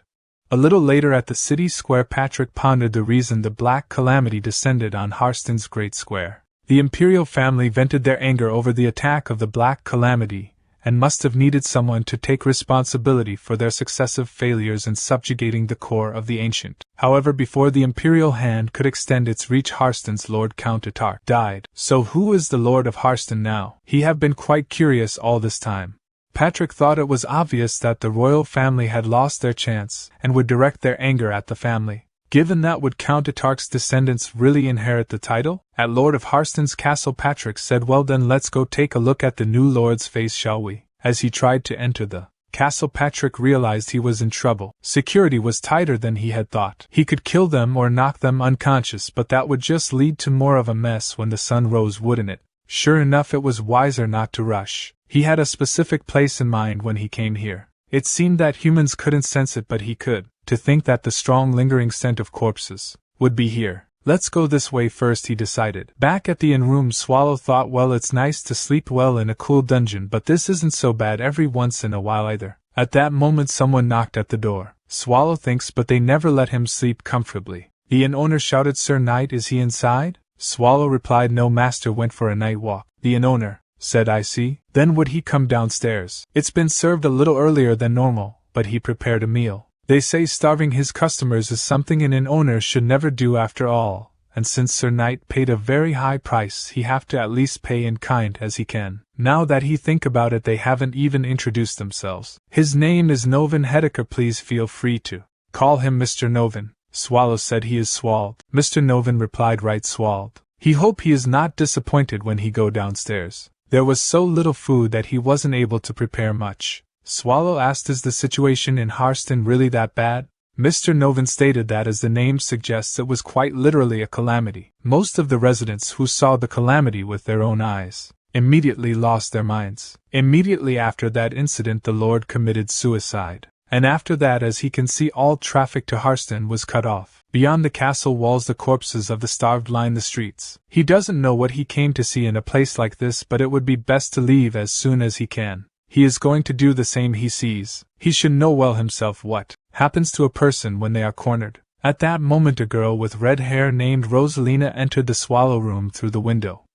A little later at the city square, Patrick pondered the reason the Black Calamity descended on Harston's Great Square. The Imperial family vented their anger over the attack of the Black Calamity, and must have needed someone to take responsibility for their successive failures in subjugating the core of the ancient. However, before the Imperial hand could extend its reach, Harston's Lord Countertart died. So who is the Lord of Harston now? He had been quite curious all this time. Patrick thought it was obvious that the royal family had lost their chance, and would direct their anger at the family. Given that, would Countertart's descendants really inherit the title? At Lord of Harston's castle, Patrick said, "Well then, let's go take a look at the new lord's face, shall we?" As he tried to enter the castle, Patrick realized he was in trouble. Security was tighter than he had thought. He could kill them or knock them unconscious, but that would just lead to more of a mess when the sun rose, wouldn't it? Sure enough, it was wiser not to rush. He had a specific place in mind when he came here. It seemed that humans couldn't sense it, but he could. To think that the strong lingering scent of corpses would be here. "Let's go this way first," he decided. Back at the inn room, Swallow thought, "Well, it's nice to sleep well in a cool dungeon, but this isn't so bad every once in a while either." At that moment, someone knocked at the door. Swallow thinks, but they never let him sleep comfortably. The inn owner shouted, "Sir Knight, is he inside?" Swallow replied, "No, master went for a night walk." The inn owner said, "I see. Then would he come downstairs?" "It's been served a little earlier than normal, but he prepared a meal. They say starving his customers is something an inn owner should never do after all, and since Sir Knight paid a very high price, he have to at least pay in kind as he can." Now that he think about it, they haven't even introduced themselves. "His name is Novin Hedeker. Please feel free to call him Mr. Novin." Swallow said, "He is Swald." Mr. Novin replied, "Right, Swald." He hoped he is not disappointed when he go downstairs. There was so little food that he wasn't able to prepare much. Swallow asked, "Is the situation in Harston really that bad?" Mr. Novin stated that, as the name suggests, it was quite literally a calamity. Most of the residents who saw the calamity with their own eyes immediately lost their minds. Immediately after that incident, the Lord committed suicide. And after that, as he can see, all traffic to Harston was cut off. Beyond the castle walls, the corpses of the starved line the streets. He doesn't know what he came to see in a place like this, but it would be best to leave as soon as he can. He is going to do the same he sees. He should know well himself what happens to a person when they are cornered. At that moment, a girl with red hair named Rosalina entered the Swallow room through the window.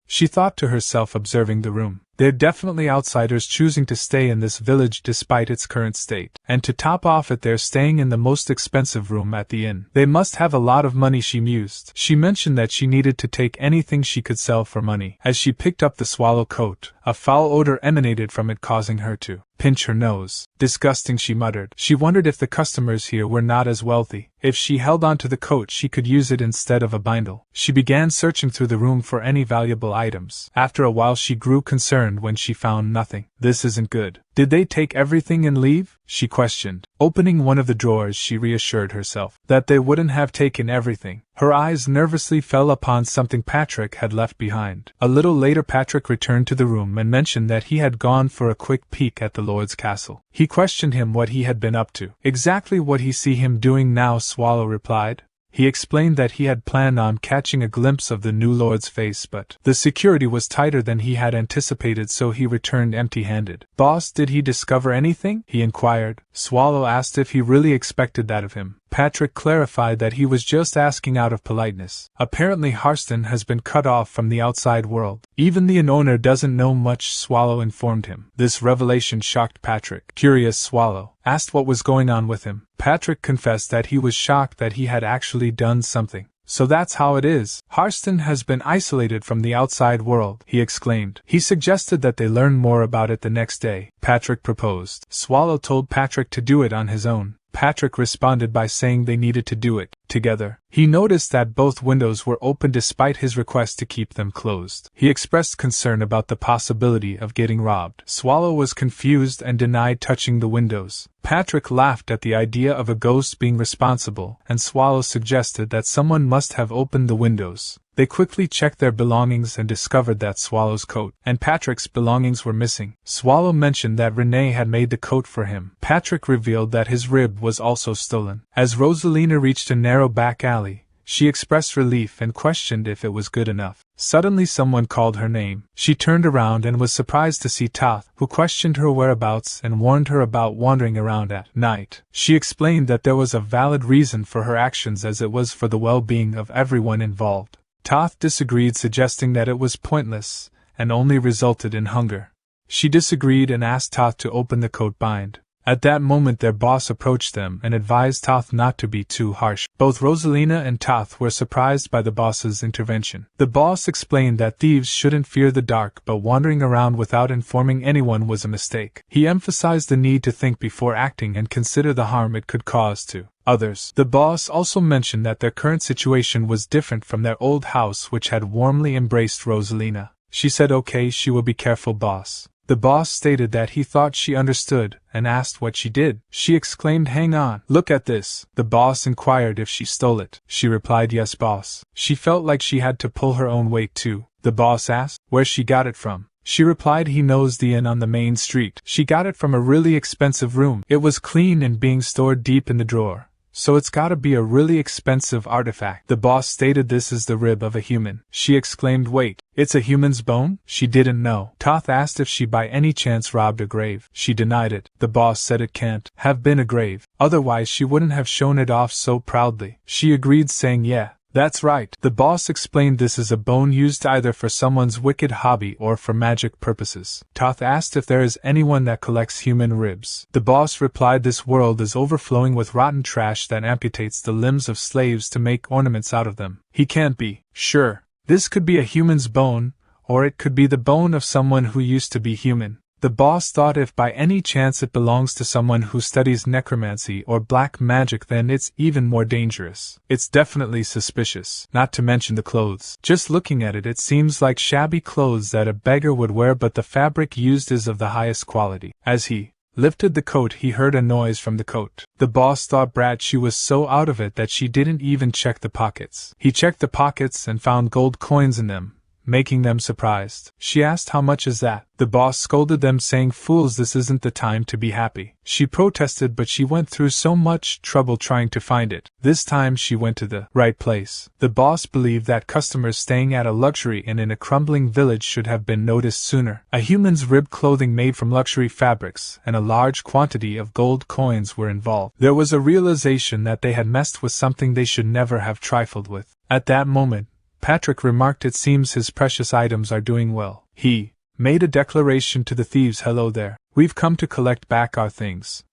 She thought to herself, observing the room, "They're definitely outsiders choosing to stay in this village despite its current state. And to top off it, they're staying in the most expensive room at the inn. They must have a lot of money," she mused. She mentioned that she needed to take anything she could sell for money. As she picked up the Swallow coat, a foul odor emanated from it, causing her to pinch her nose. "Disgusting," she muttered. She wondered if the customers here were not as wealthy. If she held on to the coat, she could use it instead of a bindle. She began searching through the room for any valuable items. After a while, she grew concerned when she found nothing. This isn't good. Did they take everything and leave? She questioned. Opening one of the drawers, she reassured herself that they wouldn't have taken everything. Her eyes nervously fell upon something Patrick had left behind. A little later, Patrick returned to the room and mentioned that he had gone for a quick peek at the Lord's castle. He questioned him what he had been up to. Exactly what he see him doing now, Swallow replied. He explained that he had planned on catching a glimpse of the new lord's face, but the security was tighter than he had anticipated, so he returned empty-handed. Boss, did he discover anything? He inquired. Swallow asked if he really expected that of him. Patrick clarified that he was just asking out of politeness. Apparently Harston has been cut off from the outside world. Even the owner doesn't know much, Swallow informed him. This revelation shocked Patrick. Curious, Swallow asked what was going on with him. Patrick confessed that he was shocked that he had actually done something. So that's how it is. Harston has been isolated from the outside world, he exclaimed. He suggested that they learn more about it the next day. Patrick proposed. Swallow told Patrick to do it on his own. Patrick responded by saying they needed to do it together. He noticed that both windows were open despite his request to keep them closed. He expressed concern about the possibility of getting robbed. Swallow was confused and denied touching the windows. Patrick laughed at the idea of a ghost being responsible, and Swallow suggested that someone must have opened the windows. They quickly checked their belongings and discovered that Swallow's coat and Patrick's belongings were missing. Swallow mentioned that Renee had made the coat for him. Patrick revealed that his rib was also stolen. As Rosalina reached a narrow back alley, she expressed relief and questioned if it was good enough. Suddenly someone called her name. She turned around and was surprised to see Toth, who questioned her whereabouts and warned her about wandering around at night. She explained that there was a valid reason for her actions, as it was for the well-being of everyone involved. Toth disagreed, suggesting that it was pointless and only resulted in hunger. She disagreed and asked Toth to open the coat bind. At that moment their boss approached them and advised Toth not to be too harsh. Both Rosalina and Toth were surprised by the boss's intervention. The boss explained that thieves shouldn't fear the dark, but wandering around without informing anyone was a mistake. He emphasized the need to think before acting and consider the harm it could cause to others. The boss also mentioned that their current situation was different from their old house, which had warmly embraced Rosalina. She said, "Okay, she will be careful, boss." The boss stated that he thought she understood and asked what she did. She exclaimed, "Hang on, look at this." The boss inquired if she stole it. She replied, "Yes, boss." She felt like she had to pull her own weight too. The boss asked where she got it from. She replied he knows the inn on the main street. She got it from a really expensive room. It was clean and being stored deep in the drawer. So it's gotta be a really expensive artifact. The boss stated this is the rib of a human. She exclaimed, "Wait, it's a human's bone?" She didn't know. Toth asked if she by any chance robbed a grave. She denied it. The boss said it can't have been a grave, otherwise she wouldn't have shown it off so proudly. She agreed, saying, "Yeah, that's right." The boss explained this is a bone used either for someone's wicked hobby or for magic purposes. Toth asked if there is anyone that collects human ribs. The boss replied this world is overflowing with rotten trash that amputates the limbs of slaves to make ornaments out of them. He can't be sure. This could be a human's bone, or it could be the bone of someone who used to be human. The boss thought if by any chance it belongs to someone who studies necromancy or black magic, then it's even more dangerous. It's definitely suspicious, not to mention the clothes. Just looking at it, it seems like shabby clothes that a beggar would wear, but the fabric used is of the highest quality. As he lifted the coat, he heard a noise from the coat. The boss thought brat she was so out of it that she didn't even check the pockets. He checked the pockets and found gold coins in them, making them surprised. She asked, "How much is that?" The boss scolded them, saying, "Fools, this isn't the time to be happy." She protested, but she went through so much trouble trying to find it. This time she went to the right place. The boss believed that customers staying at a luxury inn in a crumbling village should have been noticed sooner. A human's rib clothing made from luxury fabrics and a large quantity of gold coins were involved. There was a realization that they had messed with something they should never have trifled with. At that moment, Patrick remarked, "It seems his precious items are doing well." He made a declaration to the thieves, "Hello there, we've come to collect back our things."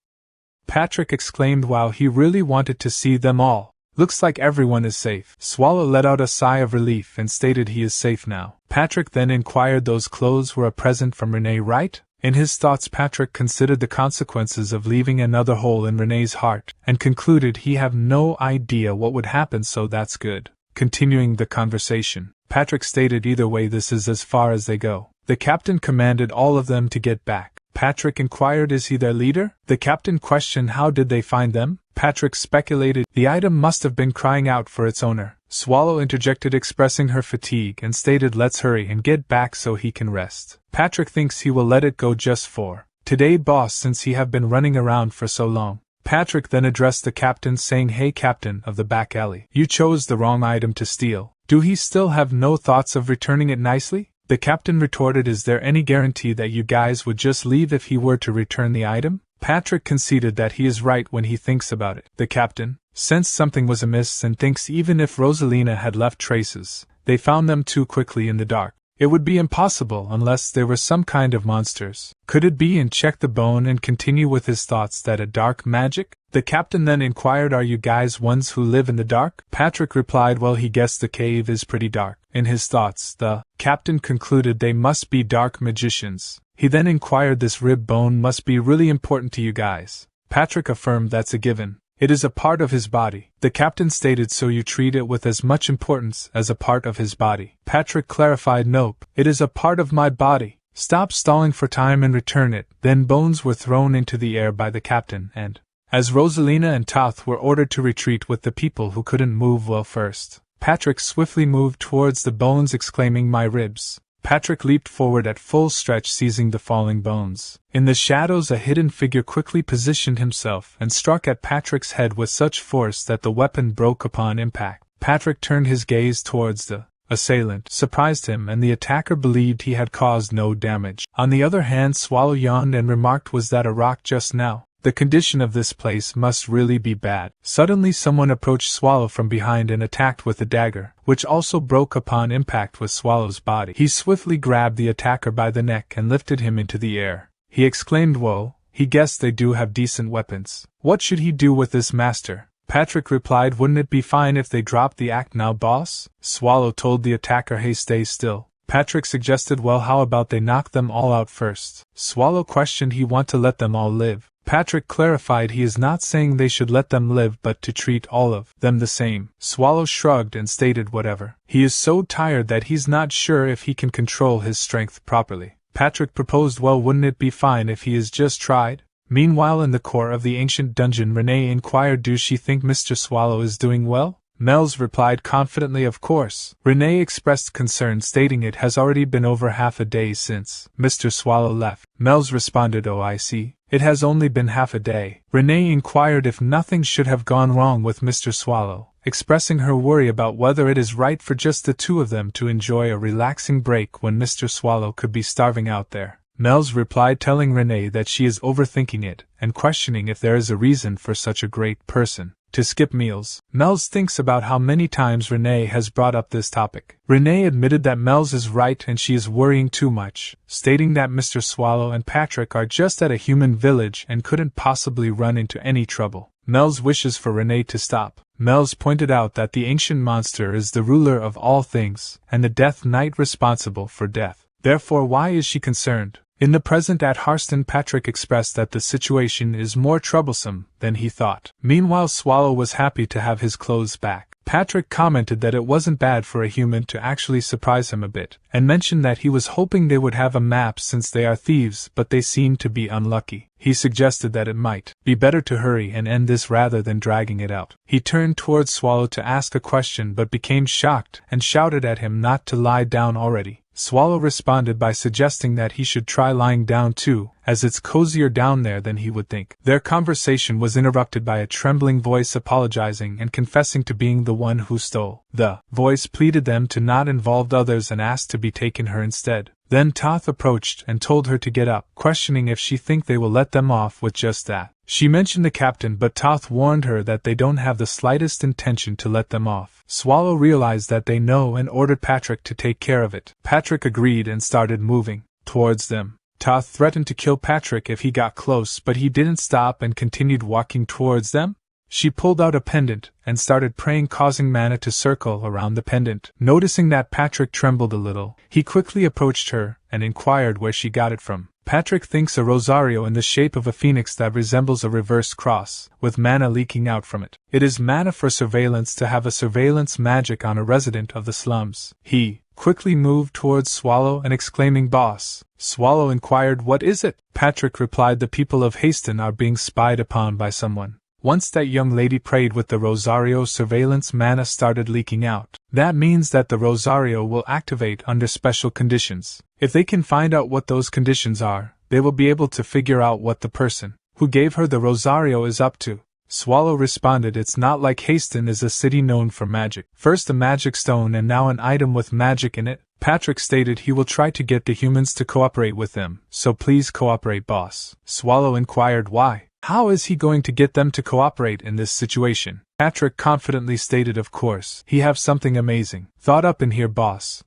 Patrick exclaimed while he really wanted to see them all. "Looks like everyone is safe." Swallow let out a sigh of relief and stated he is safe now. Patrick then inquired, "Those clothes were a present from Renee, right?" In his thoughts, Patrick considered the consequences of leaving another hole in Renee's heart, and concluded he have no idea what would happen, so that's good. Continuing the conversation, Patrick stated either way this is as far as they go. The captain commanded all of them to get back. Patrick inquired is he their leader? The captain questioned how did they find them? Patrick speculated the item must have been crying out for its owner. Swallow interjected expressing her fatigue and stated let's hurry and get back so he can rest. Patrick thinks he will let it go just for today boss since he have been running around for so long. Patrick then addressed the captain saying hey captain of the back alley, you chose the wrong item to steal. Do he still have no thoughts of returning it nicely? The captain retorted is there any guarantee that you guys would just leave if he were to return the item? Patrick conceded that he is right when he thinks about it. The captain sensed something was amiss and thinks even if Rosalina had left traces, they found them too quickly in the dark. It would be impossible unless they were some kind of monsters. Could it be and check the bone and continue with his thoughts that a dark magic? The captain then inquired are you guys ones who live in the dark? Patrick replied well he guessed the cave is pretty dark. In his thoughts the captain concluded they must be dark magicians. He then inquired this rib bone must be really important to you guys. Patrick affirmed that's a given. It is a part of his body. The captain stated so you treat it with as much importance as a part of his body. Patrick clarified nope, it is a part of my body. Stop stalling for time and return it. Then bones were thrown into the air by the captain and, as Rosalina and Toth were ordered to retreat with the people who couldn't move well first, Patrick swiftly moved towards the bones exclaiming my ribs. Patrick leaped forward at full stretch seizing the falling bones. In the shadows a hidden figure quickly positioned himself and struck at Patrick's head with such force that the weapon broke upon impact. Patrick turned his gaze towards the assailant, surprised him and the attacker believed he had caused no damage. On the other hand Swallow yawned and remarked was that a rock just now? The condition of this place must really be bad. Suddenly someone approached Swallow from behind and attacked with a dagger, which also broke upon impact with Swallow's body. He swiftly grabbed the attacker by the neck and lifted him into the air. He exclaimed whoa, he guessed they do have decent weapons. What should he do with this master? Patrick replied wouldn't it be fine if they dropped the act now boss? Swallow told the attacker hey stay still. Patrick suggested well how about they knock them all out first? Swallow questioned he want to let them all live. Patrick clarified he is not saying they should let them live but to treat all of them the same. Swallow shrugged and stated whatever. He is so tired that he's not sure if he can control his strength properly. Patrick proposed well wouldn't it be fine if he is just tried? Meanwhile in the core of the ancient dungeon Renee inquired does she think Mr. Swallow is doing well? Mel's replied confidently of course. Renee expressed concern stating it has already been over half a day since Mr. Swallow left. Mel's responded oh I see. It has only been half a day. Renee inquired if nothing should have gone wrong with Mr. Swallow, expressing her worry about whether it is right for just the two of them to enjoy a relaxing break when Mr. Swallow could be starving out there. Mel's replied telling Renee that she is overthinking it and questioning if there is a reason for such a great person to skip meals. Mel's thinks about how many times Renee has brought up this topic. Renee admitted that Mel's is right and she is worrying too much, stating that Mr. Swallow and Patrick are just at a human village and couldn't possibly run into any trouble. Mel's wishes for Renee to stop. Mel's pointed out that the ancient monster is the ruler of all things and the Death Knight responsible for death. Therefore why is she concerned? In the present at Harston Patrick expressed that the situation is more troublesome than he thought. Meanwhile Swallow was happy to have his clothes back. Patrick commented that it wasn't bad for a human to actually surprise him a bit, and mentioned that he was hoping they would have a map since they are thieves but they seem to be unlucky. He suggested that it might be better to hurry and end this rather than dragging it out. He turned towards Swallow to ask a question but became shocked and shouted at him not to lie down already. Swallow responded by suggesting that he should try lying down too, as it's cozier down there than he would think. Their conversation was interrupted by a trembling voice apologizing and confessing to being the one who stole. The voice pleaded them to not involve others and asked to be taken her instead. Then Toth approached and told her to get up, questioning if she think they will let them off with just that. She mentioned the captain but Toth warned her that they don't have the slightest intention to let them off. Swallow realized that they know and ordered Patrick to take care of it. Patrick agreed and started moving towards them. Toth threatened to kill Patrick if he got close but he didn't stop and continued walking towards them. She pulled out a pendant and started praying causing mana to circle around the pendant. Noticing that Patrick trembled a little, he quickly approached her and inquired where she got it from. Patrick thinks a rosario in the shape of a phoenix that resembles a reversed cross, with mana leaking out from it. It is mana for surveillance to have a surveillance magic on a resident of the slums. He quickly moved towards Swallow and exclaiming, "Boss!" Swallow inquired, "What is it?" Patrick replied, "The people of Haston are being spied upon by someone. Once that young lady prayed with the Rosario surveillance, mana started leaking out. That means that the Rosario will activate under special conditions. If they can find out what those conditions are, they will be able to figure out what the person who gave her the Rosario is up to." Swallow responded, "It's not like Haston is a city known for magic. First a magic stone and now an item with magic in it." Patrick stated he will try to get the humans to cooperate with them, "So please cooperate, boss." Swallow inquired, "Why? How is he going to get them to cooperate in this situation?" Patrick confidently stated, "Of course, he have something amazing thought up in here, boss."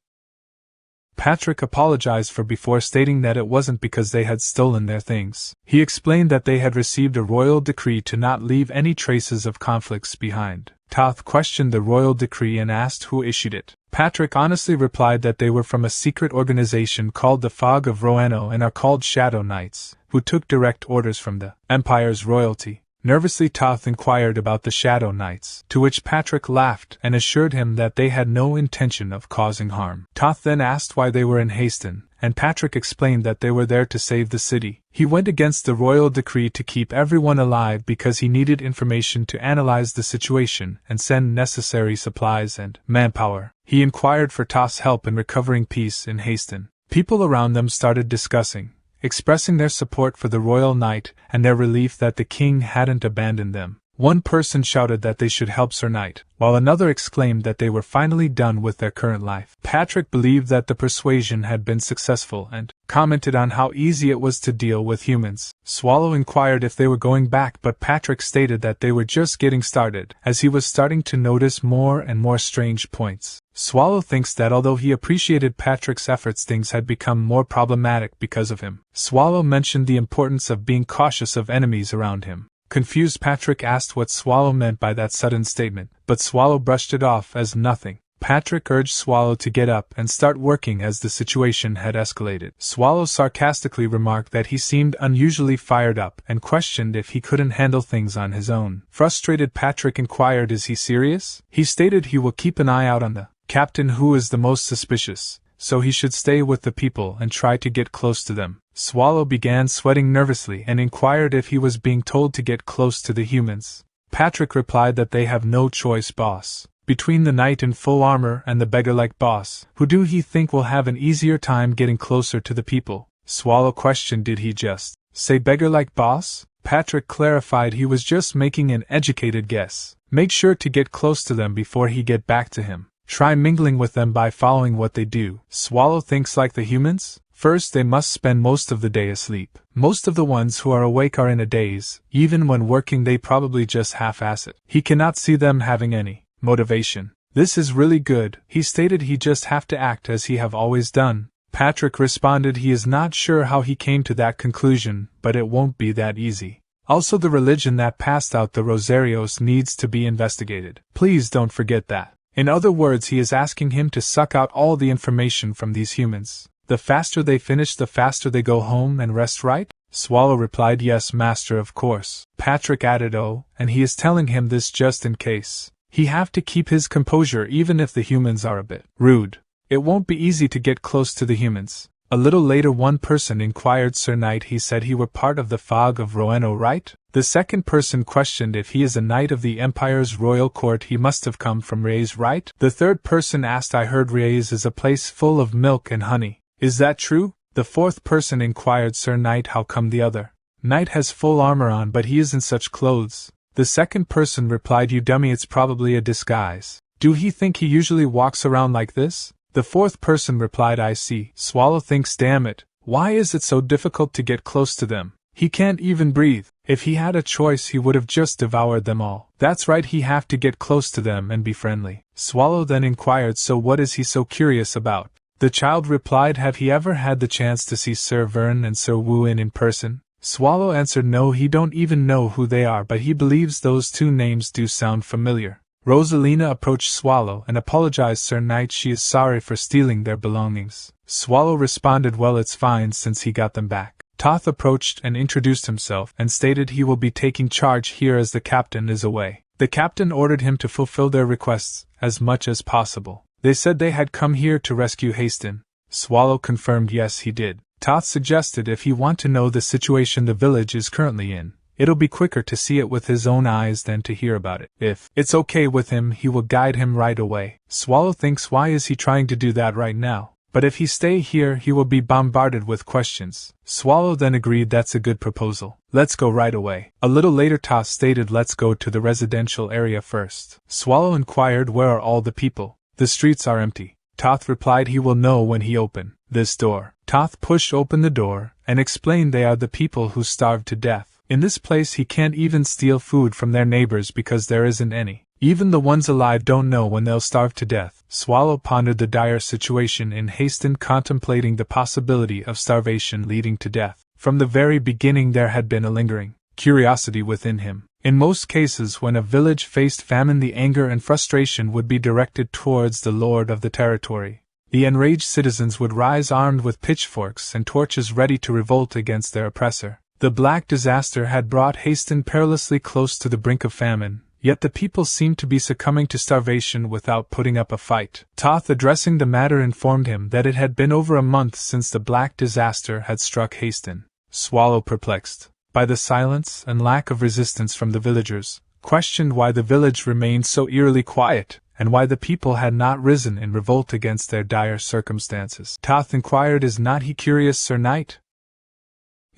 Patrick apologized for before, stating that it wasn't because they had stolen their things. He explained that they had received a royal decree to not leave any traces of conflicts behind. Toth questioned the royal decree and asked who issued it. Patrick honestly replied that they were from a secret organization called the Fog of Roano and are called Shadow Knights, who took direct orders from the Empire's royalty. Nervously, Toth inquired about the Shadow Knights, to which Patrick laughed and assured him that they had no intention of causing harm. Toth then asked why they were in Haston, and Patrick explained that they were there to save the city. He went against the royal decree to keep everyone alive because he needed information to analyze the situation and send necessary supplies and manpower. He inquired for Toth's help in recovering peace in Haston. People around them started discussing, expressing their support for the royal knight and their relief that the king hadn't abandoned them. One person shouted that they should help Sir Knight, while another exclaimed that they were finally done with their current life. Patrick believed that the persuasion had been successful and commented on how easy it was to deal with humans. Swallow inquired if they were going back, but Patrick stated that they were just getting started, as he was starting to notice more and more strange points. Swallow thinks that although he appreciated Patrick's efforts, things had become more problematic because of him. Swallow mentioned the importance of being cautious of enemies around him. Confused, Patrick asked what Swallow meant by that sudden statement, but Swallow brushed it off as nothing. Patrick urged Swallow to get up and start working as the situation had escalated. Swallow sarcastically remarked that he seemed unusually fired up and questioned if he couldn't handle things on his own. Frustrated, Patrick inquired, "Is he serious?" He stated he will keep an eye out on the captain, who is the most suspicious, so he should stay with the people and try to get close to them. Swallow began sweating nervously and inquired if he was being told to get close to the humans. Patrick replied that they have no choice, boss. Between the knight in full armor and the beggar-like boss, who do he think will have an easier time getting closer to the people? Swallow questioned, "Did he just say beggar-like boss?" Patrick clarified he was just making an educated guess. Make sure to get close to them before he get back to him. Try mingling with them by following what they do. Swallow thinks like the humans? First, they must spend most of the day asleep. Most of the ones who are awake are in a daze. Even when working, they probably just half-ass it. He cannot see them having any motivation. This is really good. He stated he just have to act as he have always done. Patrick responded he is not sure how he came to that conclusion, but it won't be that easy. Also, the religion that passed out the Rosarios needs to be investigated. Please don't forget that. In other words, he is asking him to suck out all the information from these humans. The faster they finish, the faster they go home and rest, right? Swallow replied, "Yes, master, of course." Patrick added, "Oh, and he is telling him this just in case. He have to keep his composure even if the humans are a bit rude. It won't be easy to get close to the humans." A little later, one person inquired, "Sir Knight, he said he were part of the Fog of Roano, right?" The second person questioned if he is a knight of the Empire's royal court, he must have come from Reyes, right? The third person asked, "I heard Reyes is a place full of milk and honey. Is that true?" The fourth person inquired, "Sir Knight, how come the other knight has full armor on but he isn't such clothes?" The second person replied, "You dummy, it's probably a disguise. Do he think he usually walks around like this?" The fourth person replied, "I see." Swallow thinks, damn it, why is it so difficult to get close to them? He can't even breathe. If he had a choice, he would have just devoured them all. That's right, he have to get close to them and be friendly. Swallow then inquired, "So what is he so curious about?" The child replied, "Have he ever had the chance to see Sir Vern and Sir Wu in person?" Swallow answered, "No, he don't even know who they are, but he believes those two names do sound familiar." Rosalina approached Swallow and apologized, "Sir Knight, she is sorry for stealing their belongings." Swallow responded, "Well, it's fine since he got them back." Toth approached and introduced himself and stated he will be taking charge here as the captain is away. The captain ordered him to fulfill their requests as much as possible. They said they had come here to rescue Hasten. Swallow confirmed yes he did. Toth suggested if he want to know the situation the village is currently in, it'll be quicker to see it with his own eyes than to hear about it. If it's okay with him, he will guide him right away. Swallow thinks why is he trying to do that right now? But if he stay here he will be bombarded with questions. Swallow then agreed that's a good proposal. Let's go right away. A little later Toth stated let's go to the residential area first. Swallow inquired where are all the people? The streets are empty. Toth replied he will know when he open this door. Toth pushed open the door and explained they are the people who starved to death. In this place he can't even steal food from their neighbors because there isn't any. Even the ones alive don't know when they'll starve to death. Swallow pondered the dire situation in Hasten, contemplating the possibility of starvation leading to death. From the very beginning there had been a lingering curiosity within him. In most cases when a village faced famine the anger and frustration would be directed towards the lord of the territory. The enraged citizens would rise armed with pitchforks and torches ready to revolt against their oppressor. The black disaster had brought Hasten perilously close to the brink of famine, yet the people seemed to be succumbing to starvation without putting up a fight. Toth addressing the matter informed him that it had been over a month since the black disaster had struck Hasten. Swallow, perplexed by the silence and lack of resistance from the villagers, questioned why the village remained so eerily quiet, and why the people had not risen in revolt against their dire circumstances. Toth inquired, is not he curious, Sir Knight?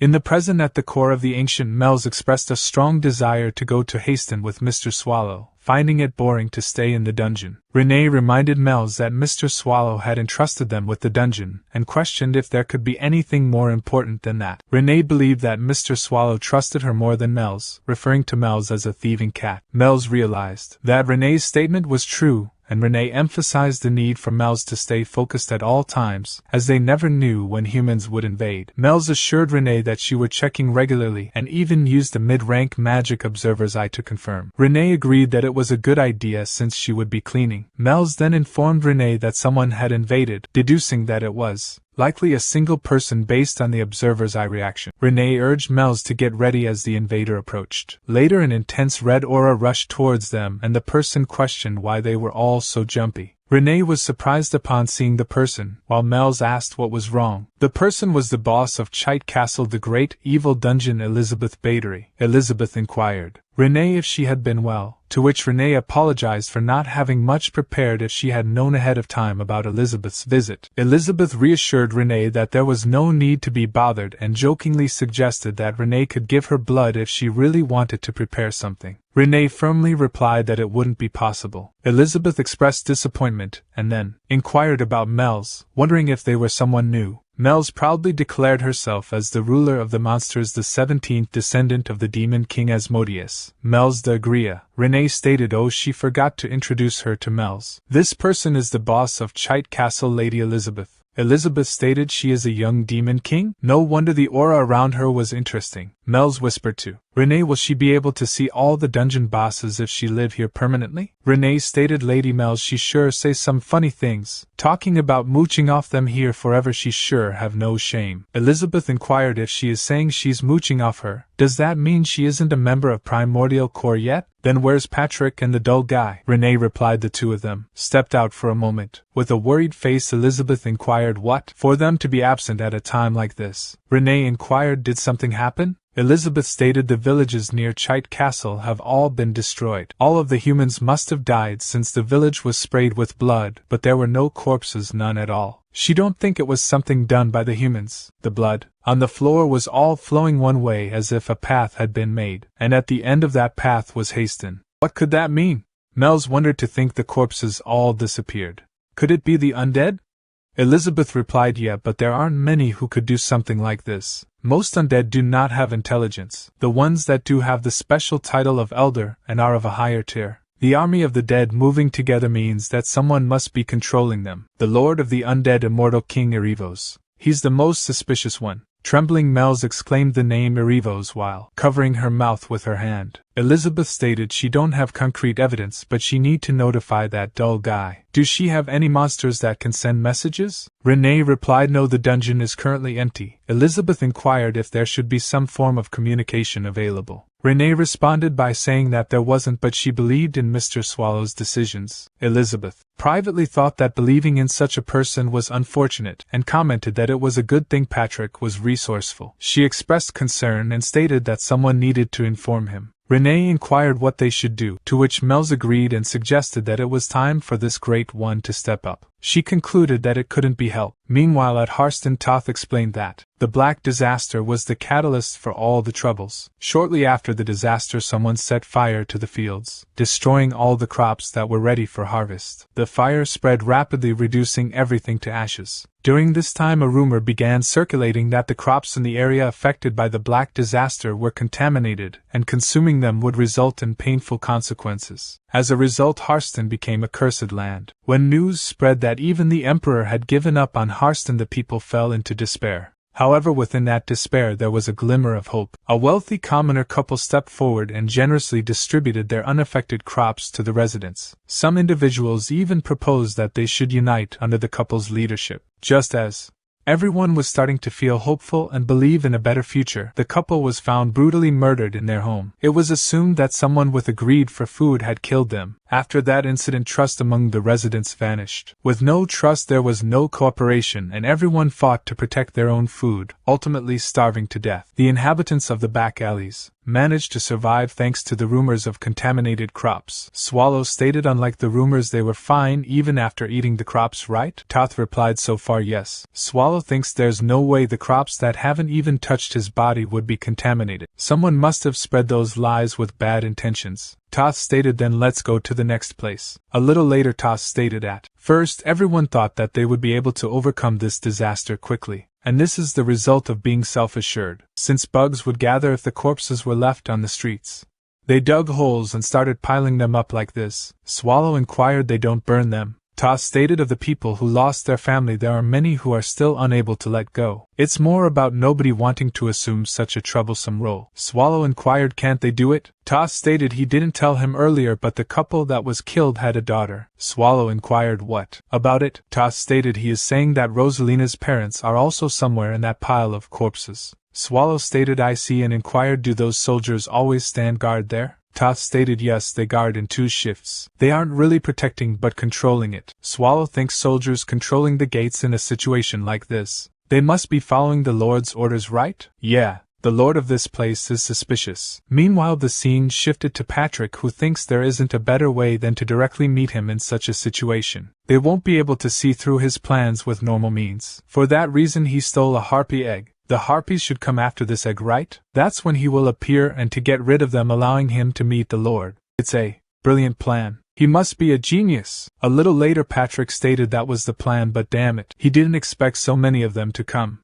In the present, at the core of the ancient Mells expressed a strong desire to go to Hasten with Mr. Swallow, finding it boring to stay in the dungeon. Renee reminded Mells that Mr. Swallow had entrusted them with the dungeon, and questioned if there could be anything more important than that. Renee believed that Mr. Swallow trusted her more than Mells, referring to Mells as a thieving cat. Mells realized that Renee's statement was true, and Renee emphasized the need for Mells to stay focused at all times, as they never knew when humans would invade. Mells assured Renee that she were checking regularly and even used a mid-rank magic observer's eye to confirm. Renee agreed that it was a good idea since she would be cleaning. Mells then informed Renee that someone had invaded, deducing that it was likely a single person based on the observer's eye reaction. Renee urged Mells to get ready as the invader approached. Later an intense red aura rushed towards them and the person questioned why they were all so jumpy. Renee was surprised upon seeing the person, while Mells asked what was wrong. The person was the boss of Chite Castle, the great evil dungeon, Elizabeth Battery. Elizabeth inquired Renee if she had been well, to which Renee apologized for not having much prepared if she had known ahead of time about Elizabeth's visit. Elizabeth reassured Renee that there was no need to be bothered and jokingly suggested that Renee could give her blood if she really wanted to prepare something. Renee firmly replied that it wouldn't be possible. Elizabeth expressed disappointment, and then inquired about Mells, wondering if they were someone new. Mells proudly declared herself as the ruler of the monsters, the 17th descendant of the demon king Asmodeus, Mells the Agria. Renee stated she forgot to introduce her to Mells. This person is the boss of Chite Castle, Lady Elizabeth. Elizabeth stated she is a young demon king? No wonder the aura around her was interesting. Mells whispered to Renee, will she be able to see all the dungeon bosses if she live here permanently? Renee stated Lady Mells she sure say some funny things, talking about mooching off them here forever, she sure have no shame. Elizabeth inquired if she is saying she's mooching off her, does that mean she isn't a member of Primordial Core yet? Then where's Patrick and the dull guy? Renee replied the two of them stepped out for a moment. With a worried face Elizabeth inquired what for them to be absent at a time like this. Renee inquired did something happen? Elizabeth stated the villages near Chite Castle have all been destroyed. All of the humans must have died since the village was sprayed with blood, but there were no corpses, none at all. She don't think it was something done by the humans. The blood on the floor was all flowing one way as if a path had been made, and at the end of that path was Hasten. What could that mean? Mells wondered to think the corpses all disappeared. Could it be the undead? Elizabeth replied yeah, but there aren't many who could do something like this. Most undead do not have intelligence. The ones that do have the special title of Elder and are of a higher tier. The army of the dead moving together means that someone must be controlling them. The lord of the undead, immortal King Erivos. He's the most suspicious one. Trembling Mells exclaimed the name Erivos while covering her mouth with her hand. Elizabeth stated she don't have concrete evidence but she need to notify that dull guy. Do she have any monsters that can send messages? Renee replied no, the dungeon is currently empty. Elizabeth inquired if there should be some form of communication available. Renee responded by saying that there wasn't but she believed in Mr. Swallow's decisions. Elizabeth privately thought that believing in such a person was unfortunate and commented that it was a good thing Patrick was resourceful. She expressed concern and stated that someone needed to inform him. Renee inquired what they should do, to which Mel's agreed and suggested that it was time for this great one to step up. She concluded that it couldn't be helped. Meanwhile at Harston, Toth explained that the Black Disaster was the catalyst for all the troubles. Shortly after the disaster, someone set fire to the fields, destroying all the crops that were ready for harvest. The fire spread rapidly, reducing everything to ashes. During this time, a rumor began circulating that the crops in the area affected by the Black Disaster were contaminated, and consuming them would result in painful consequences. As a result, Harston became a cursed land. When news spread that even the Emperor had given up on Harston, the people fell into despair. However, within that despair there was a glimmer of hope. A wealthy commoner couple stepped forward and generously distributed their unaffected crops to the residents. Some individuals even proposed that they should unite under the couple's leadership. Just as everyone was starting to feel hopeful and believe in a better future, the couple was found brutally murdered in their home. It was assumed that someone with a greed for food had killed them. After that incident, trust among the residents vanished. With no trust, there was no cooperation, and everyone fought to protect their own food, ultimately starving to death. The inhabitants of the back alleys managed to survive thanks to the rumors of contaminated crops. Swallow stated unlike the rumors, they were fine even after eating the crops, right? Toth replied so far yes. Swallow thinks there's no way the crops that haven't even touched his body would be contaminated. Someone must have spread those lies with bad intentions. Toth stated then let's go to the next place. A little later Toth stated at first everyone thought that they would be able to overcome this disaster quickly. And this is the result of being self-assured, since bugs would gather if the corpses were left on the streets. They dug holes and started piling them up like this. Swallow inquired they don't burn them. Toth stated of the people who lost their family there are many who are still unable to let go. It's more about nobody wanting to assume such a troublesome role. Swallow inquired can't they do it? Toth stated he didn't tell him earlier but the couple that was killed had a daughter. Swallow inquired what about it? Toth stated he is saying that Rosalina's parents are also somewhere in that pile of corpses. Swallow stated I see and inquired do those soldiers always stand guard there? Toth stated yes, they guard in 2 shifts. They aren't really protecting but controlling it. Swallow thinks soldiers controlling the gates in a situation like this. They must be following the Lord's orders, right? Yeah, the Lord of this place is suspicious. Meanwhile the scene shifted to Patrick, who thinks there isn't a better way than to directly meet him in such a situation. They won't be able to see through his plans with normal means. For that reason he stole a harpy egg. The harpies should come after this egg, right? That's when he will appear and to get rid of them, allowing him to meet the Lord. It's a brilliant plan. He must be a genius. A little later Patrick stated that was the plan, but damn it, he didn't expect so many of them to come.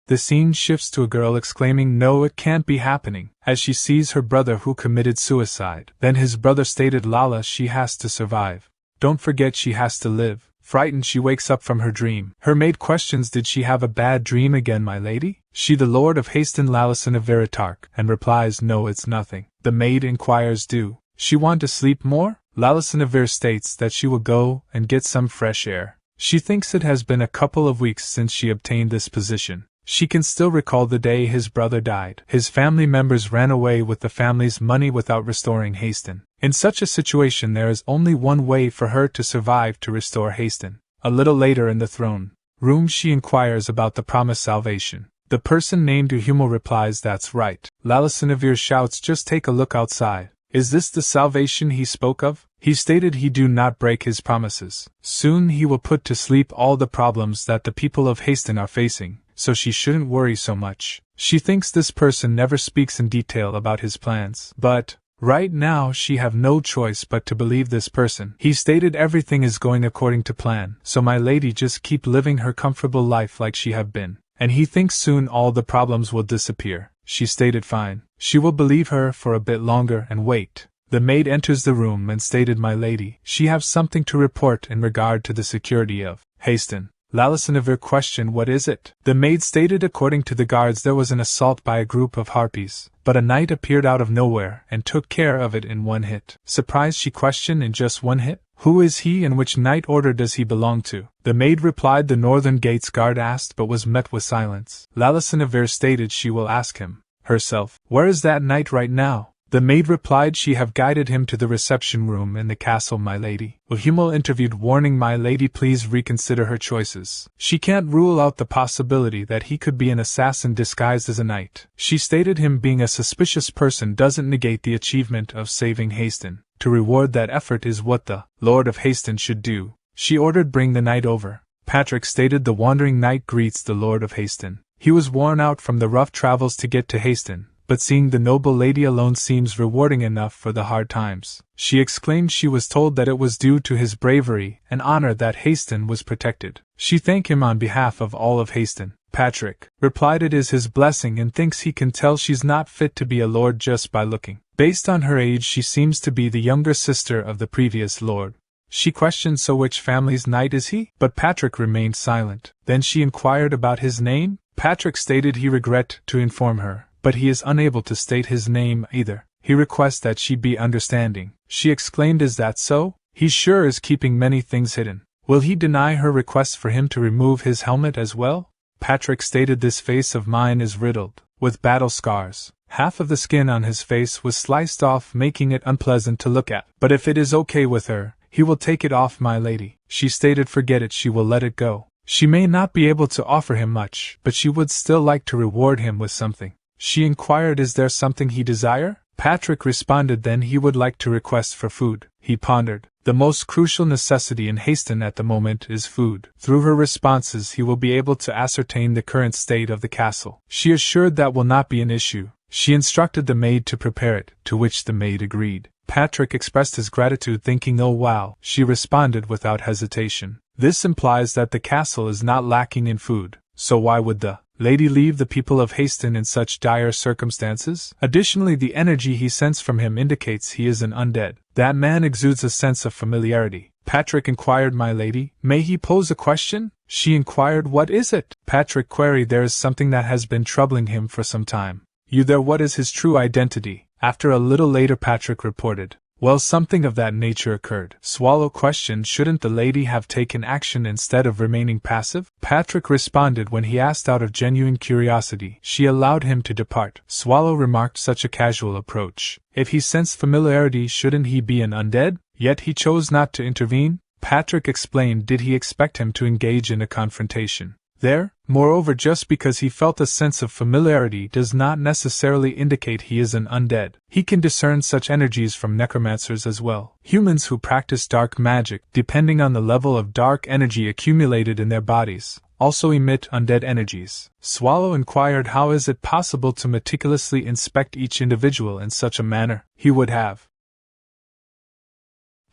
The scene shifts to a girl exclaiming no, it can't be happening, as she sees her brother who committed suicide. Then his brother stated Lala, she has to survive. Don't forget she has to live. Frightened, she wakes up from her dream. Her maid questions, did she have a bad dream again, my lady? She the Lord of Haston Lalison of Veritark, and replies no, it's nothing. The maid inquires, do she want to sleep more? Lalison of Ver states that she will go and get some fresh air. She thinks it has been a couple of weeks since she obtained this position. She can still recall the day his brother died. His family members ran away with the family's money without restoring Haston. In such a situation there is only one way for her to survive, to restore Haston. A little later in the throne room she inquires about the promised salvation. The person named Uhumo replies that's right. Lalisinavir shouts just take a look outside. Is this the salvation he spoke of? He stated he do not break his promises. Soon he will put to sleep all the problems that the people of Haston are facing, so she shouldn't worry so much. She thinks this person never speaks in detail about his plans, but right now she have no choice but to believe this person. He stated everything is going according to plan, so my lady just keep living her comfortable life like she have been, and he thinks soon all the problems will disappear. She stated fine. She will believe her for a bit longer and wait. The maid enters the room and stated my lady, she have something to report in regard to the security of Haston. Lalisanavir questioned, what is it? The maid stated according to the guards there was an assault by a group of harpies, but a knight appeared out of nowhere and took care of it in one hit. Surprised, she questioned, in just one hit? Who is he and which knight order does he belong to? The maid replied the Northern Gates guard asked but was met with silence. Lalisanavir stated she will ask him herself. Where is that knight right now? The maid replied she have guided him to the reception room in the castle, my lady. Hummel interviewed, warning, my lady, please reconsider her choices. She can't rule out the possibility that he could be an assassin disguised as a knight. She stated him being a suspicious person doesn't negate the achievement of saving Haston. To reward that effort is what the Lord of Haston should do. She ordered, bring the knight over. Patrick stated the wandering knight greets the Lord of Haston. He was worn out from the rough travels to get to Haston, but seeing the noble lady alone seems rewarding enough for the hard times. She exclaimed she was told that it was due to his bravery and honor that Haston was protected. She thanked him on behalf of all of Haston. Patrick replied it is his blessing and thinks he can tell she's not fit to be a lord just by looking. Based on her age, she seems to be the younger sister of the previous lord. She questioned, so which family's knight is he? But Patrick remained silent. Then she inquired about his name. Patrick stated he regret to inform her, but he is unable to state his name either. He requests that she be understanding. She exclaimed, is that so? He sure is keeping many things hidden. Will he deny her request for him to remove his helmet as well? Patrick stated this face of mine is riddled with battle scars. Half of the skin on his face was sliced off, making it unpleasant to look at. But if it is okay with her, he will take it off, my lady. She stated forget it, she will let it go. She may not be able to offer him much, but she would still like to reward him with something. She inquired, is there something he desire? Patrick responded then he would like to request for food. He pondered. The most crucial necessity in Haston at the moment is food. Through her responses he will be able to ascertain the current state of the castle. She assured that will not be an issue. She instructed the maid to prepare it, to which the maid agreed. Patrick expressed his gratitude, thinking, oh wow. She responded without hesitation. This implies that the castle is not lacking in food, so why would the lady leave the people of Haston in such dire circumstances? Additionally, the energy he sensed from him indicates he is an undead. That man exudes a sense of familiarity. Patrick inquired, my lady, may he pose a question? She inquired, what is it? Patrick queried, there is something that has been troubling him for some time. You there, what is his true identity? After a little later Patrick reported, well, something of that nature occurred. Swallow questioned, shouldn't the lady have taken action instead of remaining passive? Patrick responded when he asked out of genuine curiosity. She allowed him to depart. Swallow remarked, such a casual approach. If he sensed familiarity, shouldn't he be an undead? Yet he chose not to intervene. Patrick explained, did he expect him to engage in a confrontation there? Moreover, just because he felt a sense of familiarity does not necessarily indicate he is an undead. He can discern such energies from necromancers as well. Humans who practice dark magic, depending on the level of dark energy accumulated in their bodies, also emit undead energies. Swallow inquired, how is it possible to meticulously inspect each individual in such a manner? He would have.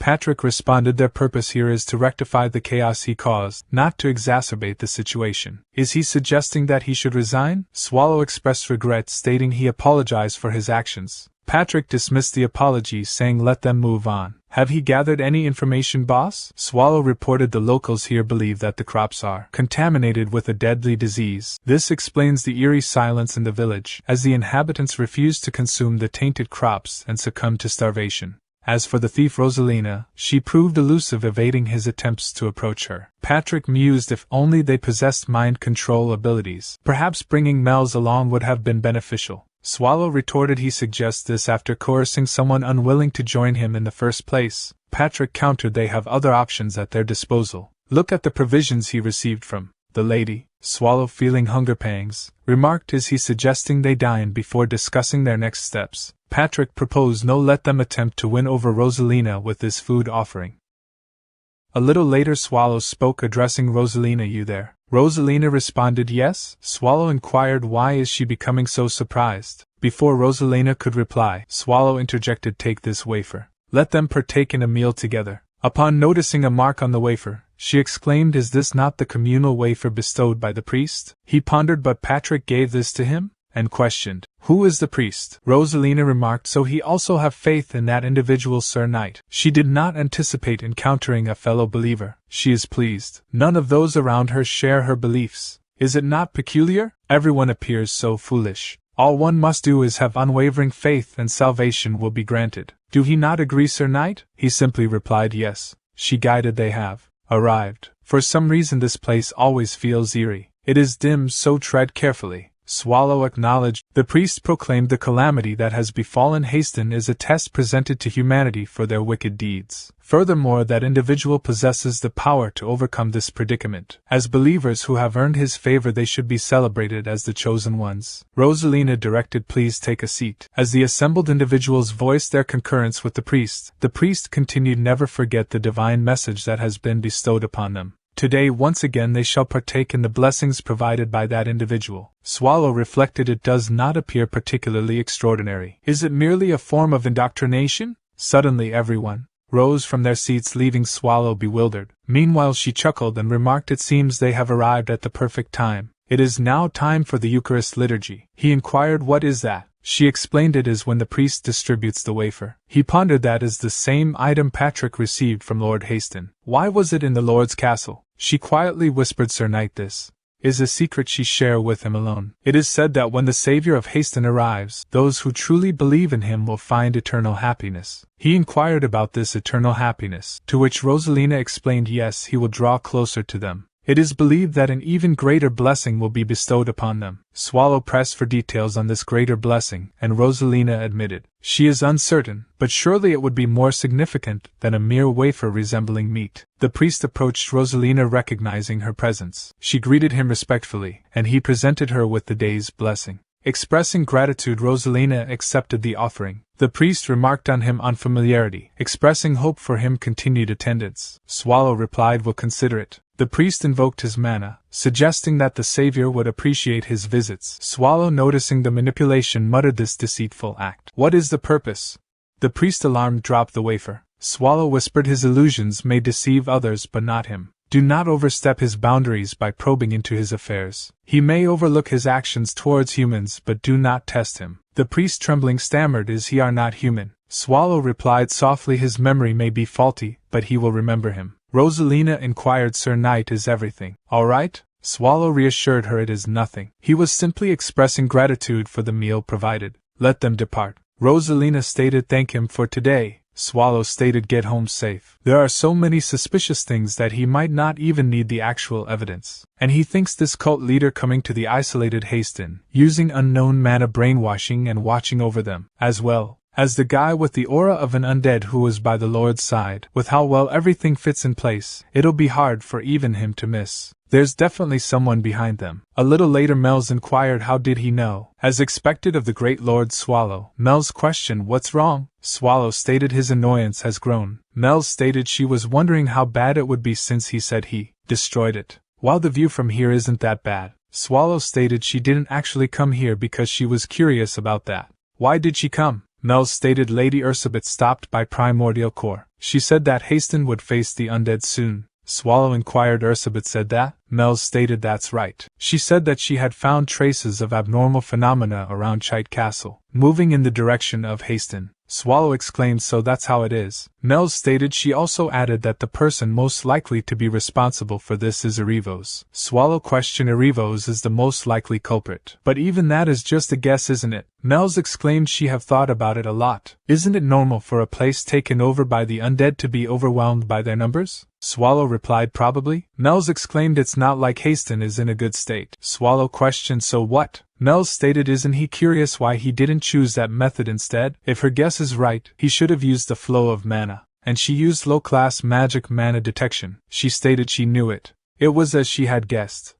Patrick responded, their purpose here is to rectify the chaos he caused, not to exacerbate the situation. Is he suggesting that he should resign? Swallow expressed regret, stating he apologized for his actions. Patrick dismissed the apology, saying let them move on. Have he gathered any information, boss? Swallow reported the locals here believe that the crops are contaminated with a deadly disease. This explains the eerie silence in the village, as the inhabitants refuse to consume the tainted crops and succumb to starvation. As for the thief Rosalina, she proved elusive, evading his attempts to approach her. Patrick mused, if only they possessed mind control abilities. Perhaps bringing Mel's along would have been beneficial. Swallow retorted he suggests this after coercing someone unwilling to join him in the first place. Patrick countered they have other options at their disposal. Look at the provisions he received from the lady. Swallow, feeling hunger pangs, remarked, is he suggesting they dine before discussing their next steps? Patrick proposed no, let them attempt to win over Rosalina with this food offering. A little later Swallow spoke, addressing Rosalina, you there? Rosalina responded yes. Swallow inquired, why is she becoming so surprised? Before Rosalina could reply, Swallow interjected, take this wafer. Let them partake in a meal together. Upon noticing a mark on the wafer, she exclaimed, is this not the communal wafer bestowed by the priest? He pondered, but Patrick gave this to him? and questioned, "Who is the priest?" Rosalina remarked, "So he also have faith in that individual, Sir Knight." She did not anticipate encountering a fellow believer. She is pleased. None of those around her share her beliefs. Is it not peculiar? Everyone appears so foolish. All one must do is have unwavering faith and salvation will be granted. Do he not agree, Sir Knight? He simply replied yes. She guided they have arrived. For some reason this place always feels eerie. It is dim, so tread carefully. Swallow acknowledged. The priest proclaimed the calamity that has befallen Haston is a test presented to humanity for their wicked deeds. Furthermore, that individual possesses the power to overcome this predicament. As believers who have earned his favor, they should be celebrated as the chosen ones. Rosalina directed, "Please take a seat." As the assembled individuals voiced their concurrence with the priest continued, "Never forget the divine message that has been bestowed upon them. Today once again they shall partake in the blessings provided by that individual." Swallow reflected, "It does not appear particularly extraordinary. Is it merely a form of indoctrination?" Suddenly everyone rose from their seats, leaving Swallow bewildered. Meanwhile she chuckled and remarked, "It seems they have arrived at the perfect time. It is now time for the Eucharist liturgy." He inquired, "What is that?" She explained, "It is when the priest distributes the wafer." He pondered, "That is the same item Patrick received from Lord Haston. Why was it in the Lord's castle?" She quietly whispered, "Sir Knight, this is a secret she share with him alone. It is said that when the Savior of Haston arrives, those who truly believe in him will find eternal happiness." He inquired about this eternal happiness, to which Rosalina explained, "Yes, he will draw closer to them. It is believed that an even greater blessing will be bestowed upon them." Swallow pressed for details on this greater blessing, and Rosalina admitted, "She is uncertain, but surely it would be more significant than a mere wafer resembling meat." The priest approached Rosalina, recognizing her presence. She greeted him respectfully, and he presented her with the day's blessing. Expressing gratitude, Rosalina accepted the offering. The priest remarked on him unfamiliarity, expressing hope for him continued attendance. Swallow replied, "Will consider it." The priest invoked his mana, suggesting that the Savior would appreciate his visits. Swallow, noticing the manipulation, muttered, "This deceitful act. What is the purpose?" The priest, alarmed, dropped the wafer. Swallow whispered, "His illusions may deceive others but not him. Do not overstep his boundaries by probing into his affairs. He may overlook his actions towards humans, but do not test him." The priest, trembling, stammered, "Is he are not human?" Swallow replied softly, "His memory may be faulty, but he will remember him." Rosalina inquired, "Sir Knight, is everything all right?" Swallow reassured her, "It is nothing. He was simply expressing gratitude for the meal provided. Let them depart." Rosalina stated, "Thank him for today." Swallow stated, "Get home safe. There are so many suspicious things that he might not even need the actual evidence. And he thinks this cult leader coming to the isolated Haston, using unknown mana brainwashing and watching over them, as well as the guy with the aura of an undead who was by the Lord's side. With how well everything fits in place, it'll be hard for even him to miss. There's definitely someone behind them." A little later Mel's inquired, "How did he know?" As expected of the great Lord Swallow, Mel's questioned, "What's wrong?" Swallow stated his annoyance has grown. Mel stated she was wondering how bad it would be since he said he destroyed it. "While the view from here isn't that bad." Swallow stated she didn't actually come here because she was curious about that. "Why did she come?" Mel stated Lady Ursabet stopped by Primordial Core. She said that Haston would face the undead soon. Swallow inquired, "Ursabet said that?" Mel stated that's right. She said that she had found traces of abnormal phenomena around Chite Castle, moving in the direction of Haston. Swallow exclaimed, "So that's how it is." Mel stated she also added that the person most likely to be responsible for this is Erivos. Swallow questioned, "Erivos is the most likely culprit. But even that is just a guess, isn't it?" Mel's exclaimed, "She have thought about it a lot. Isn't it normal for a place taken over by the undead to be overwhelmed by their numbers?" Swallow replied, "Probably." Mel's exclaimed, "It's not like Haston is in a good state." Swallow questioned, "So what?" Mel stated, "Isn't he curious why he didn't choose that method instead? If her guess is right, he should have used the flow of mana." And she used low-class magic mana detection. She stated she knew it. It was as she had guessed.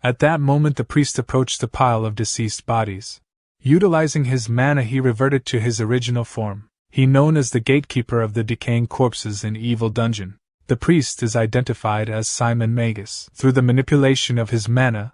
At that moment the priest approached the pile of deceased bodies. Utilizing his mana he reverted to his original form. He known as the gatekeeper of the decaying corpses in Evil Dungeon. The priest is identified as Simon Magus. Through the manipulation of his mana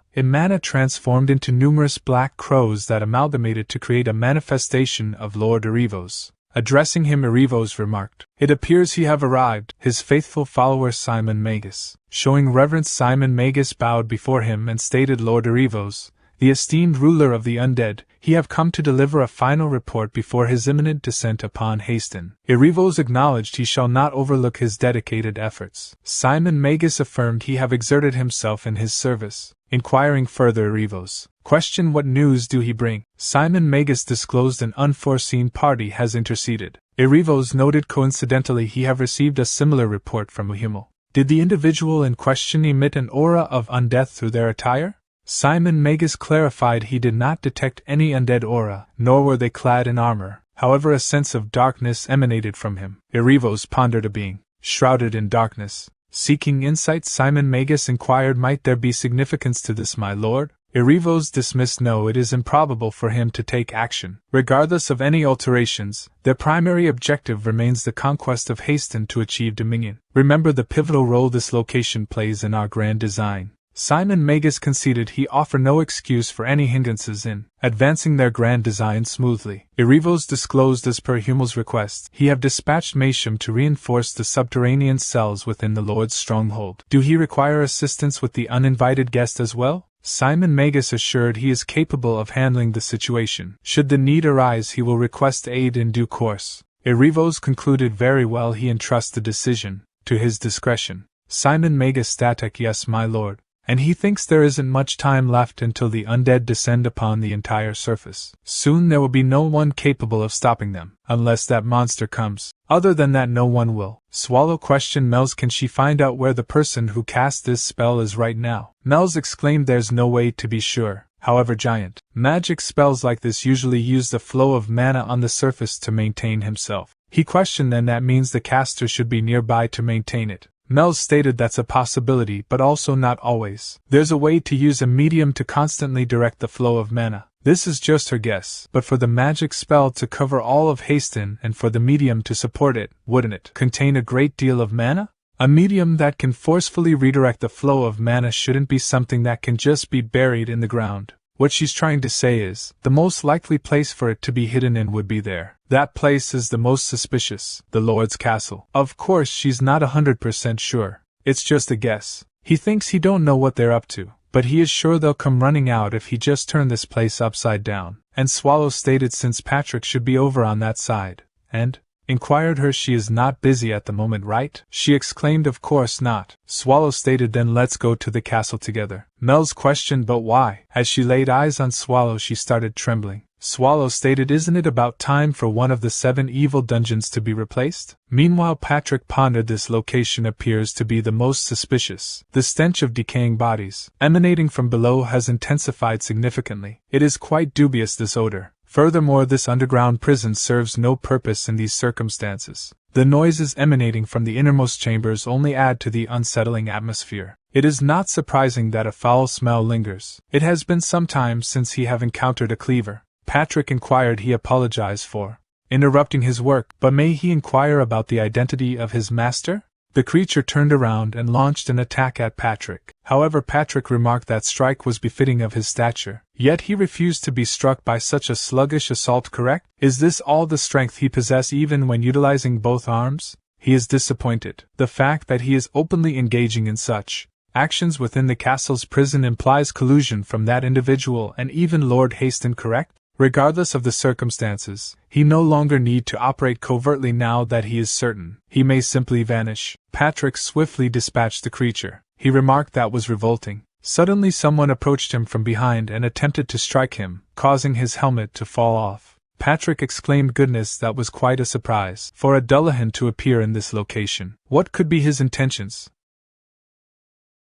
transformed into numerous black crows that amalgamated to create a manifestation of Lord Erivos. Addressing him, Erivos remarked, "It appears he have arrived." His faithful follower Simon Magus. Showing reverence, Simon Magus bowed before him and stated, "Lord Erivos, the esteemed ruler of the undead, he have come to deliver a final report before his imminent descent upon Haston. Erevos acknowledged he shall not overlook his dedicated efforts. Simon Magus affirmed he have exerted himself in his service. Inquiring further, Erevos questioned what news do he bring. Simon Magus disclosed an unforeseen party has interceded. Erevos noted coincidentally he have received a similar report from Yahello. Did the individual in question emit an aura of undeath through their attire? Simon Magus clarified he did not detect any undead aura, nor were they clad in armor. However, a sense of darkness emanated from him. Erevos pondered a being, shrouded in darkness. Seeking insight, Simon Magus inquired, might there be significance to this, my lord? Erevos dismissed no, it is improbable for him to take action. Regardless of any alterations, their primary objective remains the conquest of Haston to achieve dominion. Remember the pivotal role this location plays in our grand design. Simon Magus conceded he offer no excuse for any hindrances in advancing their grand design smoothly. Erevos disclosed as per Yahello's request, he have dispatched Masham to reinforce the subterranean cells within the Lord's stronghold. Do he require assistance with the uninvited guest as well? Simon Magus assured he is capable of handling the situation. Should the need arise, he will request aid in due course. Erevos concluded very well, he entrusts the decision to his discretion. Simon Magus static, yes, my lord. And he thinks there isn't much time left until the undead descend upon the entire surface. Soon there will be no one capable of stopping them, unless that monster comes. Other than that, no one will. Swallow questioned Mel's, can she find out where the person who cast this spell is right now? Mel's exclaimed there's no way to be sure. However, giant magic spells like this usually use the flow of mana on the surface to maintain himself. He questioned, then that means the caster should be nearby to maintain it. Mel stated that's a possibility, but also not always. There's a way to use a medium to constantly direct the flow of mana. This is just her guess, but for the magic spell to cover all of Haston and for the medium to support it, wouldn't it contain a great deal of mana? A medium that can forcefully redirect the flow of mana shouldn't be something that can just be buried in the ground. What she's trying to say is, the most likely place for it to be hidden in would be there. That place is the most suspicious, the Lord's castle. Of course, she's not 100% sure. It's just a guess. He thinks he don't know what they're up to, but he is sure they'll come running out if he just turn this place upside down. And Swallow stated since Patrick should be over on that side, and inquired her, she is not busy at the moment, right? She exclaimed, of course not. Swallow stated, then let's go to the castle together. Mel's questioned, but why? As she laid eyes on Swallow, she started trembling. Swallow stated, isn't it about time for one of the 7 evil dungeons to be replaced? Meanwhile, Patrick pondered, this location appears to be the most suspicious. The stench of decaying bodies emanating from below has intensified significantly. It is quite dubious, this odor. Furthermore, this underground prison serves no purpose in these circumstances. The noises emanating from the innermost chambers only add to the unsettling atmosphere. It is not surprising that a foul smell lingers. It has been some time since he have encountered a cleaver. Patrick inquired, he apologized for interrupting his work, but may he inquire about the identity of his master? The creature turned around and launched an attack at Patrick. However, Patrick remarked that strike was befitting of his stature, yet he refused to be struck by such a sluggish assault, correct? Is this all the strength he possesses even when utilizing both arms? He is disappointed. The fact that he is openly engaging in such actions within the castle's prison implies collusion from that individual and even Lord Haston, correct? Regardless of the circumstances, he no longer need to operate covertly now that he is certain he may simply vanish. Patrick swiftly dispatched the creature. He remarked that was revolting. Suddenly someone approached him from behind and attempted to strike him, causing his helmet to fall off. Patrick exclaimed, goodness, that was quite a surprise for a Dullahan to appear in this location. What could be his intentions?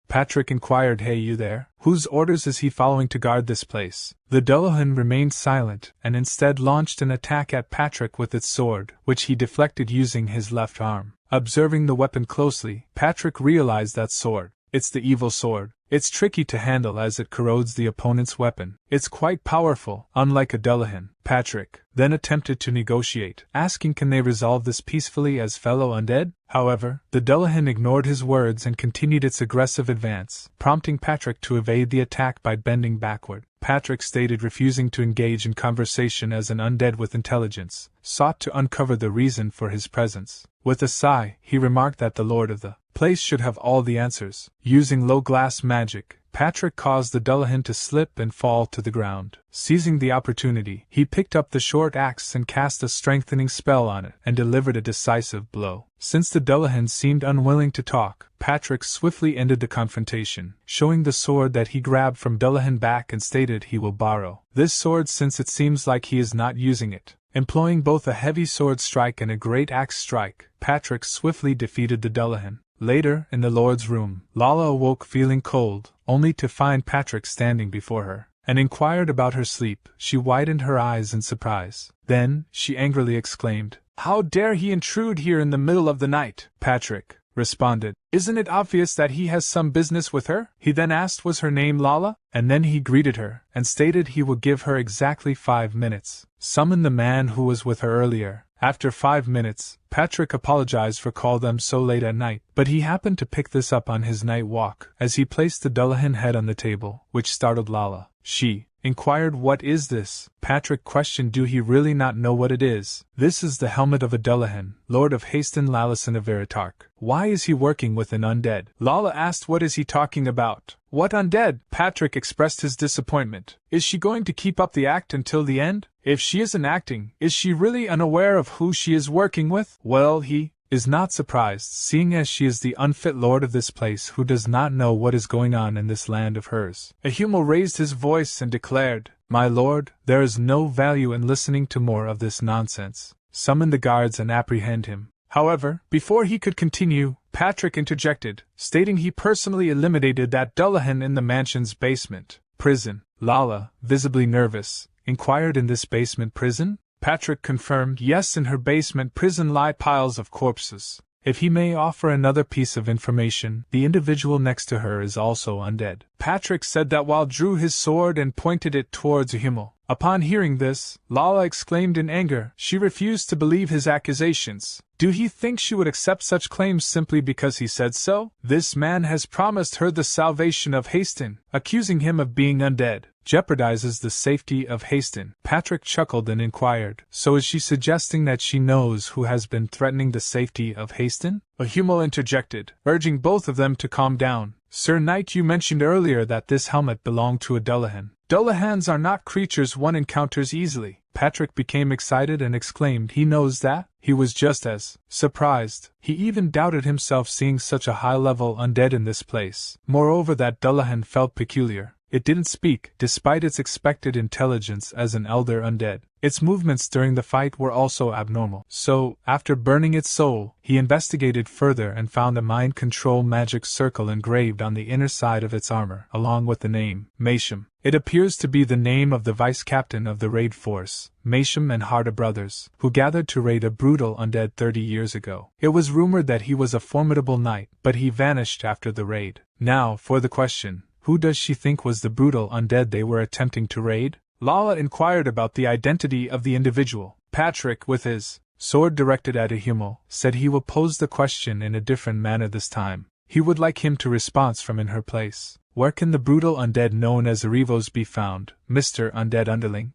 Patrick inquired, hey, you there? Whose orders is he following to guard this place? The Dullahan remained silent, and instead launched an attack at Patrick with its sword, which he deflected using his left arm. Observing the weapon closely, Patrick realized that sword. It's the evil sword. It's tricky to handle as it corrodes the opponent's weapon. It's quite powerful, unlike a Dullahan. Patrick then attempted to negotiate, asking can they resolve this peacefully as fellow undead? However, the Dullahan ignored his words and continued its aggressive advance, prompting Patrick to evade the attack by bending backward. Patrick stated refusing to engage in conversation as an undead with intelligence, sought to uncover the reason for his presence. With a sigh, he remarked that the lord of the place should have all the answers. Using low glass magic, Patrick caused the Dullahan to slip and fall to the ground. Seizing the opportunity, he picked up the short axe and cast a strengthening spell on it, and delivered a decisive blow. Since the Dullahan seemed unwilling to talk, Patrick swiftly ended the confrontation, showing the sword that he grabbed from Dullahan back and stated he will borrow this sword since it seems like he is not using it. Employing both a heavy sword strike and a great axe strike, Patrick swiftly defeated the Dullahan. Later, in the Lord's room, Lala awoke feeling cold, only to find Patrick standing before her, and inquired about her sleep. She widened her eyes in surprise. Then, she angrily exclaimed, "How dare he intrude here in the middle of the night?" Patrick responded, "Isn't it obvious that he has some business with her?" He then asked was her name Lala, and then he greeted her, and stated he would give her exactly 5 minutes. Summon the man who was with her earlier. After 5 minutes, Patrick apologized for calling them so late at night, but he happened to pick this up on his night walk, as he placed the Dullahan head on the table, which startled Lala. She inquired, "What is this?" Patrick questioned, "Do he really not know what it is?" "This is the helmet of a Dullahan, Lord of Haston Lalison of Veritark." "Why is he working with an undead?" Lala asked, "What is he talking about? What undead?" Patrick expressed his disappointment. "Is she going to keep up the act until the end? If she isn't acting, is she really unaware of who she is working with?" Well, he is not surprised, seeing as she is the unfit lord of this place who does not know what is going on in this land of hers. Yahello raised his voice and declared, "My lord, there is no value in listening to more of this nonsense. Summon the guards and apprehend him." However, before he could continue, Patrick interjected, stating he personally eliminated that Dullahan in the mansion's basement prison. Lala, visibly nervous, inquired, "In this basement prison?" Patrick confirmed, "Yes, in her basement prison lie piles of corpses. If he may offer another piece of information, the individual next to her is also undead." Patrick said that while drew his sword and pointed it towards Yahello. Upon hearing this, Lala exclaimed in anger. She refused to believe his accusations. Do he think she would accept such claims simply because he said so? This man has promised her the salvation of Haston. Accusing him of being undead jeopardizes the safety of Haston. Patrick chuckled and inquired, "So is she suggesting that she knows who has been threatening the safety of Haston?" Yahello interjected, urging both of them to calm down. "Sir Knight, you mentioned earlier that this helmet belonged to a Dullahan. Dullahans are not creatures one encounters easily." Patrick became excited and exclaimed, "He knows that?" He was just as surprised. He even doubted himself seeing such a high-level undead in this place. Moreover, that Dullahan felt peculiar. It didn't speak, despite its expected intelligence as an elder undead. Its movements during the fight were also abnormal. So, after burning its soul, he investigated further and found a mind control magic circle engraved on the inner side of its armor, along with the name, Masham. It appears to be the name of the vice-captain of the raid force, Masham and Harda brothers, who gathered to raid a brutal undead 30 years ago. It was rumored that he was a formidable knight, but he vanished after the raid. Now, for the question. Who does she think was the brutal undead they were attempting to raid? Lala inquired about the identity of the individual. Patrick, with his sword directed at Yahello, said he will pose the question in a different manner this time. He would like him to respond from in her place. "Where can the brutal undead known as Arivos be found, Mr. Undead Underling?"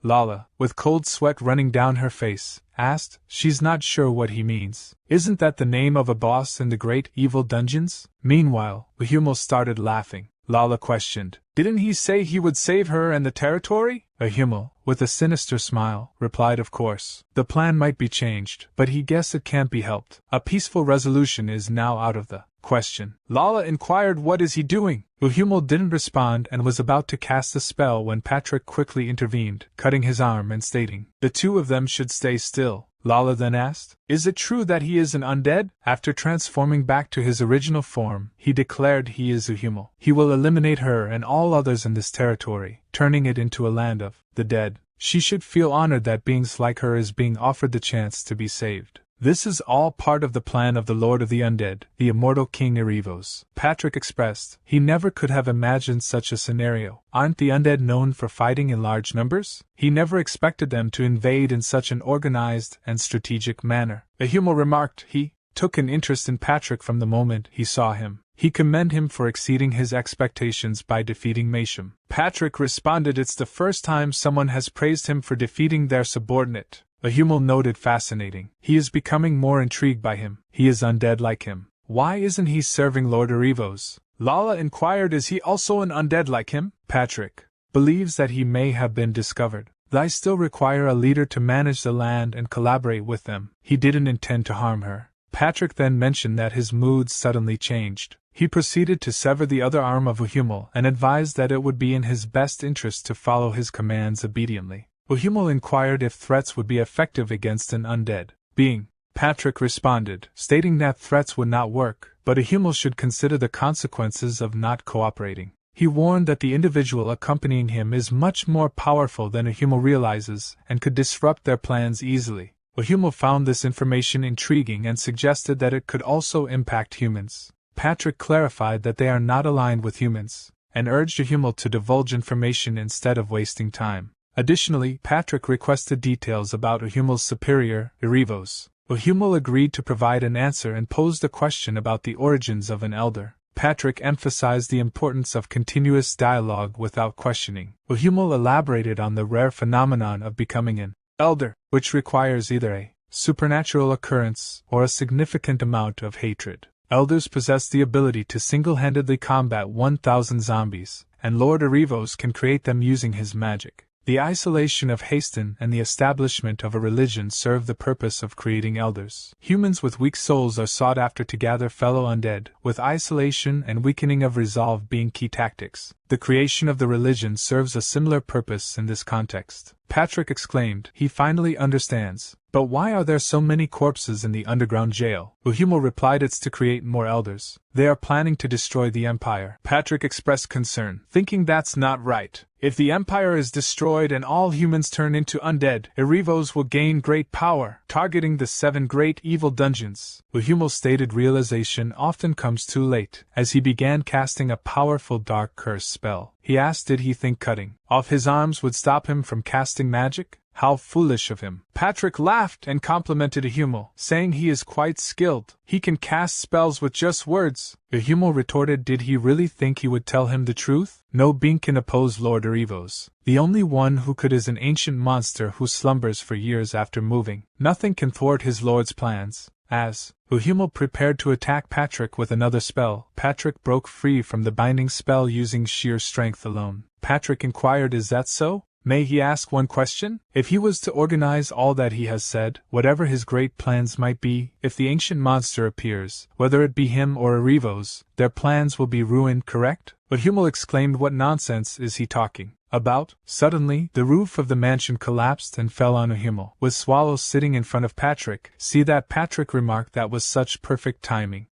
Lala, with cold sweat running down her face, asked. She's not sure what he means. Isn't that the name of a boss in the great evil dungeons? Meanwhile, Yahello started laughing. Lala questioned, "Didn't he say he would save her and the territory?" Yahello, with a sinister smile, replied, "Of course. The plan might be changed, but he guessed it can't be helped. A peaceful resolution is now out of the question." Lala inquired, "What is he doing?" Yahello didn't respond and was about to cast a spell when Patrick quickly intervened, cutting his arm and stating, "The two of them should stay still." Lala then asked, "Is it true that he is an undead?" After transforming back to his original form, he declared he is Yahello. He will eliminate her and all others in this territory, turning it into a land of the dead. She should feel honored that beings like her is being offered the chance to be saved. This is all part of the plan of the Lord of the Undead, the immortal King Arivos. Patrick expressed, he never could have imagined such a scenario. Aren't the undead known for fighting in large numbers? He never expected them to invade in such an organized and strategic manner. Yahello remarked he took an interest in Patrick from the moment he saw him. He commended him for exceeding his expectations by defeating Masham. Patrick responded, "It's the first time someone has praised him for defeating their subordinate." Yahello noted, fascinating. He is becoming more intrigued by him. He is undead like him. Why isn't he serving Lord Arivos? Lala inquired, is he also an undead like him? Patrick believes that he may have been discovered. They still require a leader to manage the land and collaborate with them. He didn't intend to harm her. Patrick then mentioned that his mood suddenly changed. He proceeded to sever the other arm of Yahello and advised that it would be in his best interest to follow his commands obediently. Yahello inquired if threats would be effective against an undead being. Patrick responded, stating that threats would not work, but Yahello should consider the consequences of not cooperating. He warned that the individual accompanying him is much more powerful than Yahello realizes and could disrupt their plans easily. Yahello found this information intriguing and suggested that it could also impact humans. Patrick clarified that they are not aligned with humans, and urged Yahello to divulge information instead of wasting time. Additionally, Patrick requested details about Yahello's superior, Erevos. Yahello agreed to provide an answer and posed a question about the origins of an elder. Patrick emphasized the importance of continuous dialogue without questioning. Yahello elaborated on the rare phenomenon of becoming an elder, which requires either a supernatural occurrence or a significant amount of hatred. Elders possess the ability to single-handedly combat 1,000 zombies, and Lord Erevos can create them using his magic. The isolation of Hasten and the establishment of a religion serve the purpose of creating elders. Humans with weak souls are sought after to gather fellow undead, with isolation and weakening of resolve being key tactics. The creation of the religion serves a similar purpose in this context. Patrick exclaimed, he finally understands. But why are there so many corpses in the underground jail? Yahello replied, it's to create more elders. They are planning to destroy the Empire. Patrick expressed concern, thinking that's not right. If the Empire is destroyed and all humans turn into undead, Erevos will gain great power, targeting the 7 great evil dungeons. Yahello stated realization often comes too late. As he began casting a powerful dark curse spell, he asked did he think cutting off his arms would stop him from casting magic? How foolish of him. Patrick laughed and complimented Yahello, saying he is quite skilled. He can cast spells with just words. Yahello retorted, did he really think he would tell him the truth? No being can oppose Lord Erevos. The only one who could is an ancient monster who slumbers for years after moving. Nothing can thwart his lord's plans. As Yahello prepared to attack Patrick with another spell, Patrick broke free from the binding spell using sheer strength alone. Patrick inquired, is that so? May he ask one question? If he was to organize all that he has said, whatever his great plans might be, if the ancient monster appears, whether it be him or Erevos, their plans will be ruined, correct? But Yahello exclaimed, what nonsense is he talking about? Suddenly, the roof of the mansion collapsed and fell on Yahello, with Swallow sitting in front of Patrick. See that? Patrick remarked, that was such perfect timing.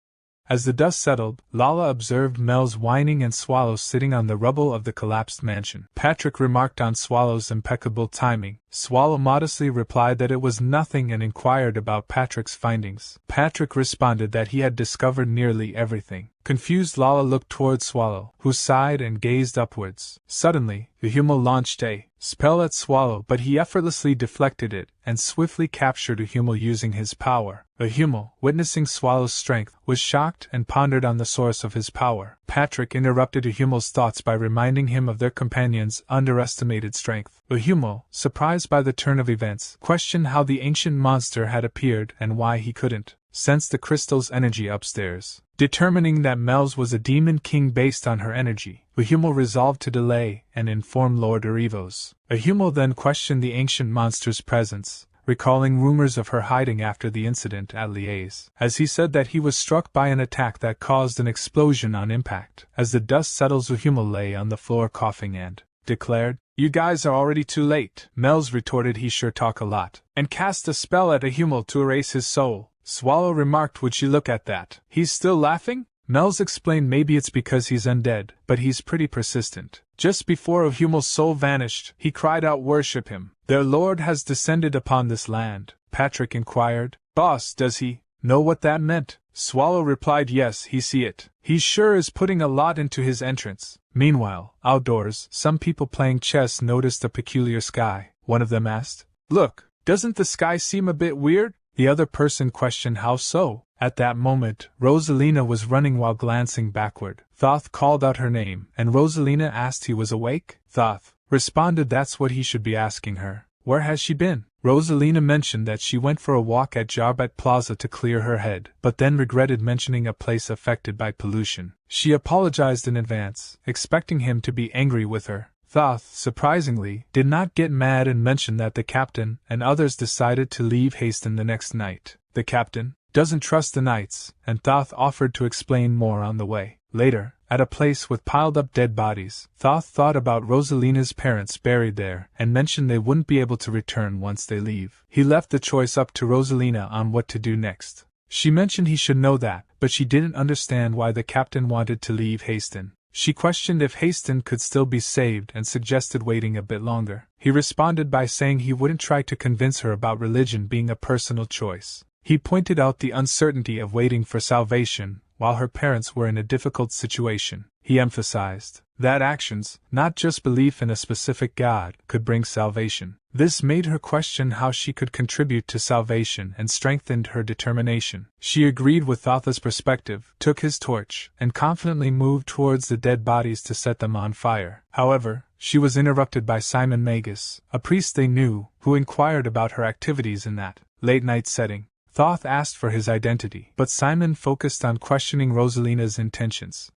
As the dust settled, Lala observed Mel's whining and Swallow sitting on the rubble of the collapsed mansion. Patrick remarked on Swallow's impeccable timing. Swallow modestly replied that it was nothing and inquired about Patrick's findings. Patrick responded that he had discovered nearly everything. Confused, Lala looked toward Swallow, who sighed and gazed upwards. Suddenly, Yahello launched a spell at Swallow, but he effortlessly deflected it and swiftly captured Yahello using his power. Yahello, witnessing Swallow's strength, was shocked and pondered on the source of his power. Patrick interrupted Yahello's thoughts by reminding him of their companion's underestimated strength. Yahello, surprised by the turn of events, questioned how the ancient monster had appeared and why he couldn't sense the crystal's energy upstairs. Determining that Mel's was a demon king based on her energy, Yahello resolved to delay and inform Lord Erevos. Yahello then questioned the ancient monster's presence, recalling rumors of her hiding after the incident at Liège, as he said that he was struck by an attack that caused an explosion on impact. As the dust settles, Yahello lay on the floor coughing and declared, you guys are already too late. Mel's retorted, he sure talk a lot, and cast a spell at Yahello to erase his soul. Swallow remarked, would you look at that? He's still laughing? Mel's explained, maybe it's because he's undead, but he's pretty persistent. Just before Yahello's soul vanished, he cried out, worship him. Their lord has descended upon this land. Patrick inquired, boss, does he know what that meant? Swallow replied, yes, he see it. He sure is putting a lot into his entrance. Meanwhile, outdoors, some people playing chess noticed a peculiar sky. One of them asked, look, doesn't the sky seem a bit weird? The other person questioned, how so? At that moment, Rosalina was running while glancing backward. Thoth called out her name, and Rosalina asked he was awake. Thoth responded that's what he should be asking her. Where has she been? Rosalina mentioned that she went for a walk at Jarbet Plaza to clear her head, but then regretted mentioning a place affected by pollution. She apologized in advance, expecting him to be angry with her. Thoth, surprisingly, did not get mad and mentioned that the captain and others decided to leave Haston the next night. The captain doesn't trust the knights, and Thoth offered to explain more on the way. Later, at a place with piled-up dead bodies, Thoth thought about Rosalina's parents buried there and mentioned they wouldn't be able to return once they leave. He left the choice up to Rosalina on what to do next. She mentioned he should know that, but she didn't understand why the captain wanted to leave Haston. She questioned if Haston could still be saved and suggested waiting a bit longer. He responded by saying he wouldn't try to convince her about religion being a personal choice. He pointed out the uncertainty of waiting for salvation while her parents were in a difficult situation. He emphasized that actions, not just belief in a specific God, could bring salvation. This made her question how she could contribute to salvation and strengthened her determination. She agreed with Thoth's perspective, took his torch, and confidently moved towards the dead bodies to set them on fire. However, she was interrupted by Simon Magus, a priest they knew, who inquired about her activities in that late-night setting. Thoth asked for his identity, but Simon focused on questioning Rosalina's intentions.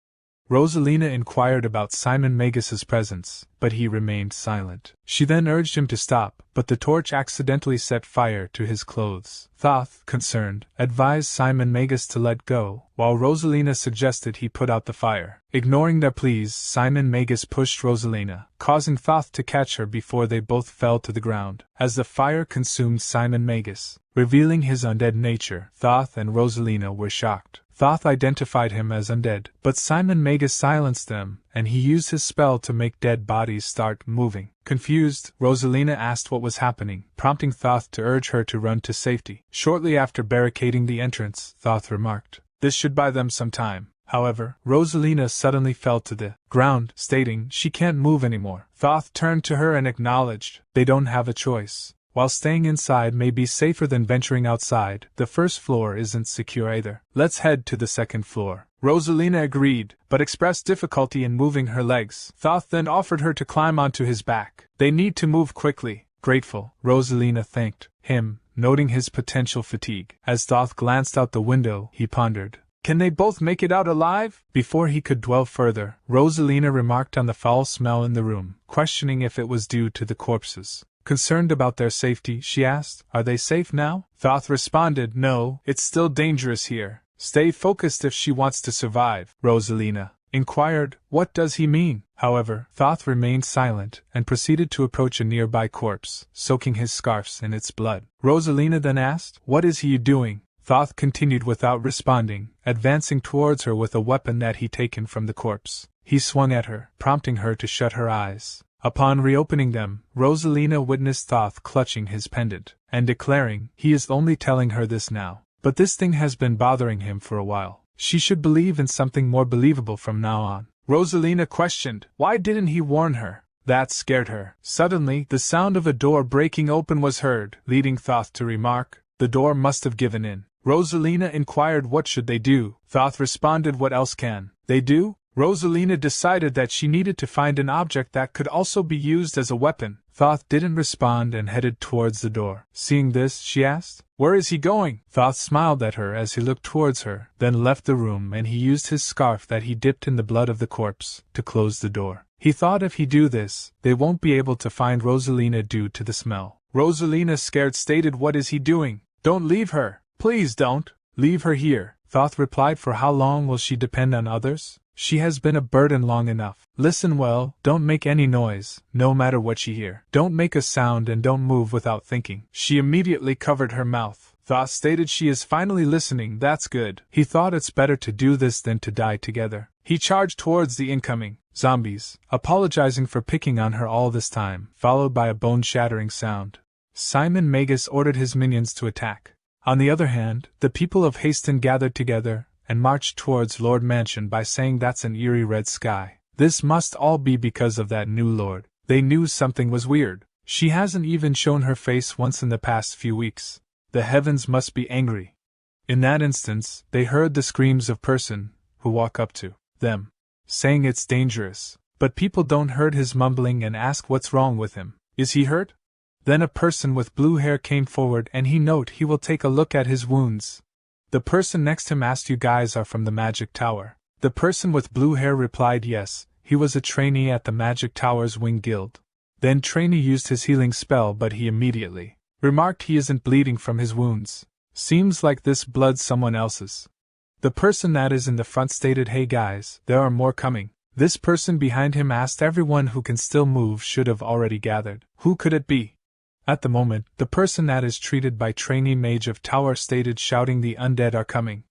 Rosalina inquired about Simon Magus's presence, but he remained silent. She then urged him to stop, but the torch accidentally set fire to his clothes. Thoth, concerned, advised Simon Magus to let go, while Rosalina suggested he put out the fire. Ignoring their pleas, Simon Magus pushed Rosalina, causing Thoth to catch her before they both fell to the ground. As the fire consumed Simon Magus, revealing his undead nature, Thoth and Rosalina were shocked. Thoth identified him as undead, but Simon Magus silenced them, and he used his spell to make dead bodies start moving. Confused, Rosalina asked what was happening, prompting Thoth to urge her to run to safety. Shortly after barricading the entrance, Thoth remarked, "This should buy them some time." However, Rosalina suddenly fell to the ground, stating she can't move anymore. Thoth turned to her and acknowledged they don't have a choice. While staying inside may be safer than venturing outside, the first floor isn't secure either. Let's head to the second floor. Rosalina agreed, but expressed difficulty in moving her legs. Thoth then offered her to climb onto his back. They need to move quickly. Grateful, Rosalina thanked him, noting his potential fatigue. As Thoth glanced out the window, he pondered, "Can they both make it out alive?" Before he could dwell further, Rosalina remarked on the foul smell in the room, questioning if it was due to the corpses. Concerned about their safety, she asked, "Are they safe now?" Thoth responded, "No, it's still dangerous here. Stay focused if she wants to survive." Rosalina inquired, "What does he mean?" However, Thoth remained silent and proceeded to approach a nearby corpse, soaking his scarves in its blood. Rosalina then asked, "What is he doing?" Thoth continued without responding, advancing towards her with a weapon that he'd taken from the corpse. He swung at her, prompting her to shut her eyes. Upon reopening them, Rosalina witnessed Thoth clutching his pendant, and declaring, he is only telling her this now. But this thing has been bothering him for a while. She should believe in something more believable from now on. Rosalina questioned, why didn't he warn her? That scared her. Suddenly, the sound of a door breaking open was heard, leading Thoth to remark, the door must have given in. Rosalina inquired what should they do. Thoth responded, what else can they do? Rosalina decided that she needed to find an object that could also be used as a weapon. Thoth didn't respond and headed towards the door. Seeing this, she asked, where is he going? Thoth smiled at her as he looked towards her, then left the room and he used his scarf that he dipped in the blood of the corpse to close the door. He thought if he do this, they won't be able to find Rosalina due to the smell. Rosalina, scared, stated, what is he doing? Don't leave her. Please don't. Leave her here. Thoth replied, for how long will she depend on others? She has been a burden long enough. Listen well, don't make any noise, no matter what you hear. Don't make a sound and don't move without thinking. She immediately covered her mouth. Thoth stated she is finally listening, that's good. He thought it's better to do this than to die together. He charged towards the incoming zombies, apologizing for picking on her all this time, followed by a bone-shattering sound. Simon Magus ordered his minions to attack. On the other hand, the people of Haston gathered together and marched towards Lord Mansion by saying that's an eerie red sky. This must all be because of that new lord. They knew something was weird. She hasn't even shown her face once in the past few weeks. The heavens must be angry. In that instance, they heard the screams of person who walk up to them, saying it's dangerous. But people don't heard his mumbling and ask what's wrong with him. Is he hurt? Then a person with blue hair came forward and he will take a look at his wounds. The person next him asked, you guys are from the Magic Tower? The person with blue hair replied yes, he was a trainee at the Magic Tower's Wing Guild. Then trainee used his healing spell, but he immediately remarked he isn't bleeding from his wounds. Seems like this blood's someone else's. The person that is in the front stated, hey guys, there are more coming. This person behind him asked everyone who can still move should have already gathered. Who could it be? At the moment, the person that is treated by trainee mage of tower stated, shouting, the undead are coming.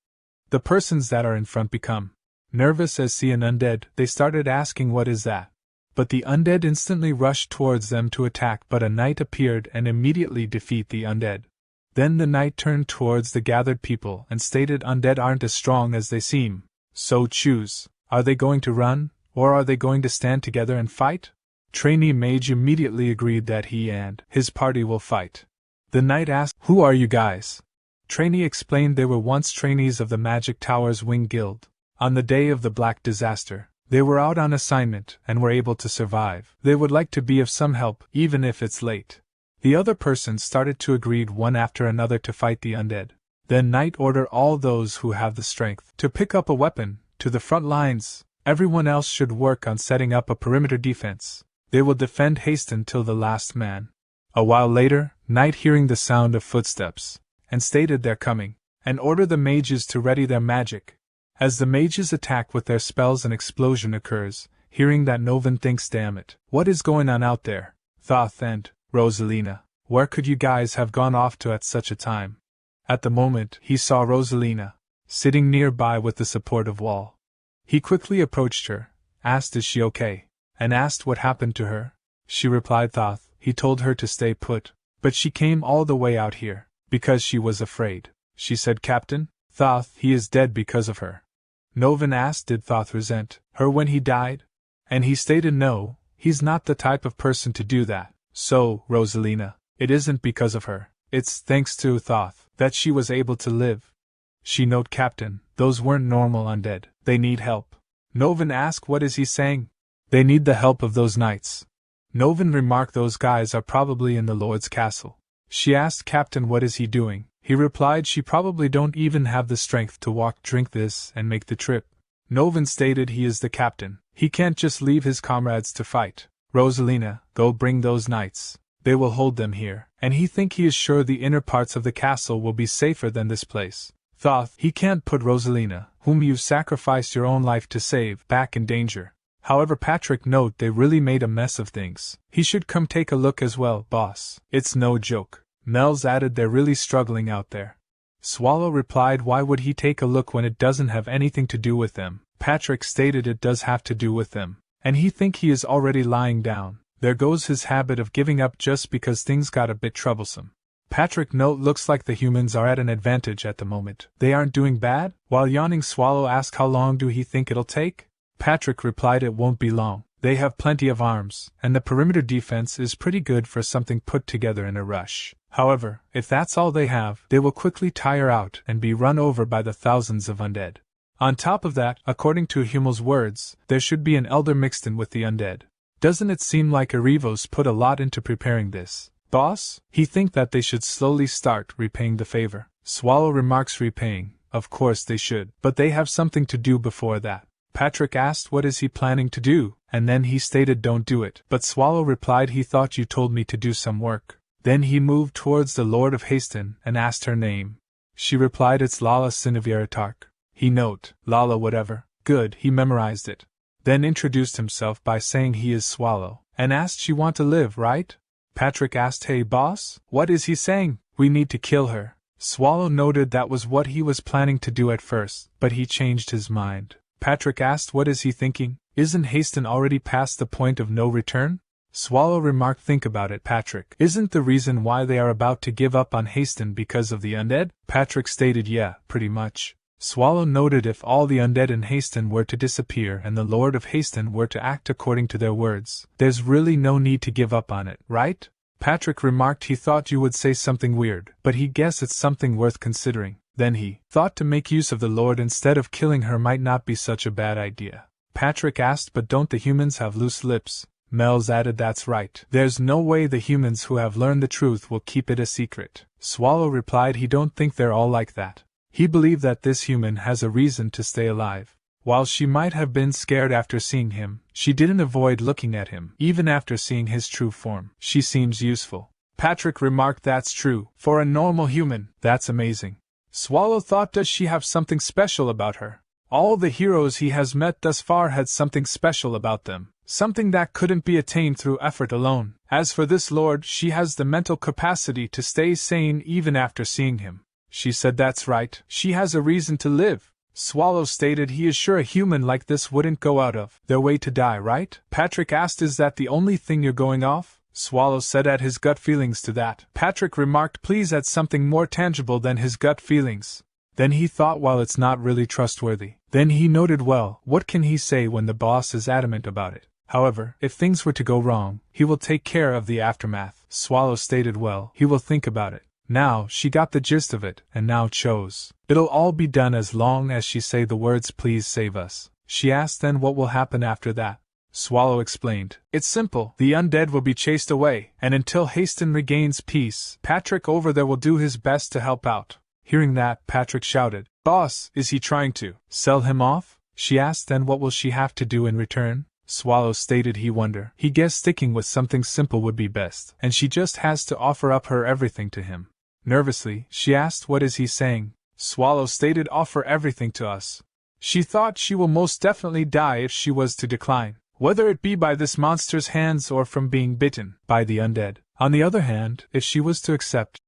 The persons that are in front become nervous as see an undead. They started asking what is that? But the undead instantly rushed towards them to attack, but a knight appeared and immediately defeat the undead. Then the knight turned towards the gathered people and stated, undead aren't as strong as they seem. So choose, are they going to run, or are they going to stand together and fight? Trainee mage immediately agreed that he and his party will fight. The knight asked, who are you guys? Trainee explained they were once trainees of the Magic Tower's Wing Guild. On the day of the Black Disaster, they were out on assignment and were able to survive. They would like to be of some help, even if it's late. The other persons started to agree one after another to fight the undead. Then knight ordered all those who have the strength to pick up a weapon to the front lines. Everyone else should work on setting up a perimeter defense. They will defend Hasten till the last man. A while later, knight hearing the sound of footsteps and stated they're coming, and order the mages to ready their magic. As the mages attack with their spells, an explosion occurs. Hearing that, Novan thinks, damn it, what is going on out there? Thoth and Rosalina, where could you guys have gone off to at such a time? At the moment, he saw Rosalina sitting nearby with the support of wall. He quickly approached her, asked is she okay, and asked what happened to her. She replied Thoth, he told her to stay put, but she came all the way out here, because she was afraid. She said, Captain, Thoth, he is dead because of her. Novan asked, did Thoth resent her when he died? And he stated no, he's not the type of person to do that. So, Rosalina, it isn't because of her, it's thanks to Thoth that she was able to live. She note, Captain, those weren't normal undead, they need help. Novan asked, what is he saying? They need the help of those knights. Novan remarked, those guys are probably in the Lord's castle. She asked, Captain, what is he doing? He replied, she probably don't even have the strength to walk, drink this, and make the trip. Novan stated, he is the captain, he can't just leave his comrades to fight. Rosalina, go bring those knights, they will hold them here, and he is sure the inner parts of the castle will be safer than this place. Thoth, he can't put Rosalina, whom you've sacrificed your own life to save, back in danger. However, Patrick note they really made a mess of things. He should come take a look as well, boss. It's no joke. Mel's added, they're really struggling out there. Swallow replied, why would he take a look when it doesn't have anything to do with them? Patrick stated it does have to do with them, and he is already lying down. There goes his habit of giving up just because things got a bit troublesome. Patrick note, looks like the humans are at an advantage at the moment. They aren't doing bad? While yawning, Swallow asked, how long do he think it'll take? Patrick replied, it won't be long. They have plenty of arms, and the perimeter defense is pretty good for something put together in a rush. However, if that's all they have, they will quickly tire out and be run over by the thousands of undead. On top of that, according to Hummel's words, there should be an elder mixed in with the undead. Doesn't it seem like Arivos put a lot into preparing this? Boss? He that they should slowly start repaying the favor. Swallow remarks, repaying, of course they should, but they have something to do before that. Patrick asked, what is he planning to do? And then he stated, don't do it. But Swallow replied, he thought you told me to do some work. Then he moved towards the Lord of Hasten and asked her name. She replied, it's Lala Sinaviratark. He note, Lala whatever. Good, he memorized it. Then introduced himself by saying he is Swallow, and asked, she want to live, right? Patrick asked, hey boss, what is he saying? We need to kill her. Swallow noted that was what he was planning to do at first, but he changed his mind. Patrick asked, what is he thinking? Isn't Hasten already past the point of no return? Swallow remarked, think about it, Patrick. Isn't the reason why they are about to give up on Hasten because of the undead? Patrick stated, yeah, pretty much. Swallow noted, if all the undead in Hasten were to disappear and the Lord of Hasten were to act according to their words, there's really no need to give up on it, right? Patrick remarked, he thought you would say something weird, but he guessed it's something worth considering. Then he thought to make use of the Lord instead of killing her might not be such a bad idea. Patrick asked, but don't the humans have loose lips? Mel's added, that's right. There's no way the humans who have learned the truth will keep it a secret. Swallow replied he don't think they're all like that. He believed that this human has a reason to stay alive. While she might have been scared after seeing him, she didn't avoid looking at him, even after seeing his true form. She seems useful. Patrick remarked, that's true. For a normal human, that's amazing. Swallow thought, does she have something special about her? All the heroes he has met thus far had something special about them, something that couldn't be attained through effort alone. As for this lord, she has the mental capacity to stay sane even after seeing him. She said, that's right, she has a reason to live. Swallow stated he is sure a human like this wouldn't go out of their way to die, right? Patrick asked, is that the only thing you're going off? Swallow said at his gut feelings to that. Patrick remarked, please add something more tangible than his gut feelings. Then he thought, well, it's not really trustworthy. Then he noted, well, what can he say when the boss is adamant about it? However, if things were to go wrong, he will take care of the aftermath. Swallow stated, well, he will think about it. Now, she got the gist of it, and now chose. It'll all be done as long as she say the words, please save us. She asked, then what will happen after that? Swallow explained, it's simple, the undead will be chased away, and until Haston regains peace, Patrick over there will do his best to help out. Hearing that, Patrick shouted, boss, is he trying to sell him off? She asked, then what will she have to do in return? Swallow stated he guessed sticking with something simple would be best, and she just has to offer up her everything to him. Nervously, she asked, what is he saying? Swallow stated, offer everything to us. She thought she will most definitely die if she was to decline, whether it be by this monster's hands or from being bitten by the undead. On the other hand, if she was to accept,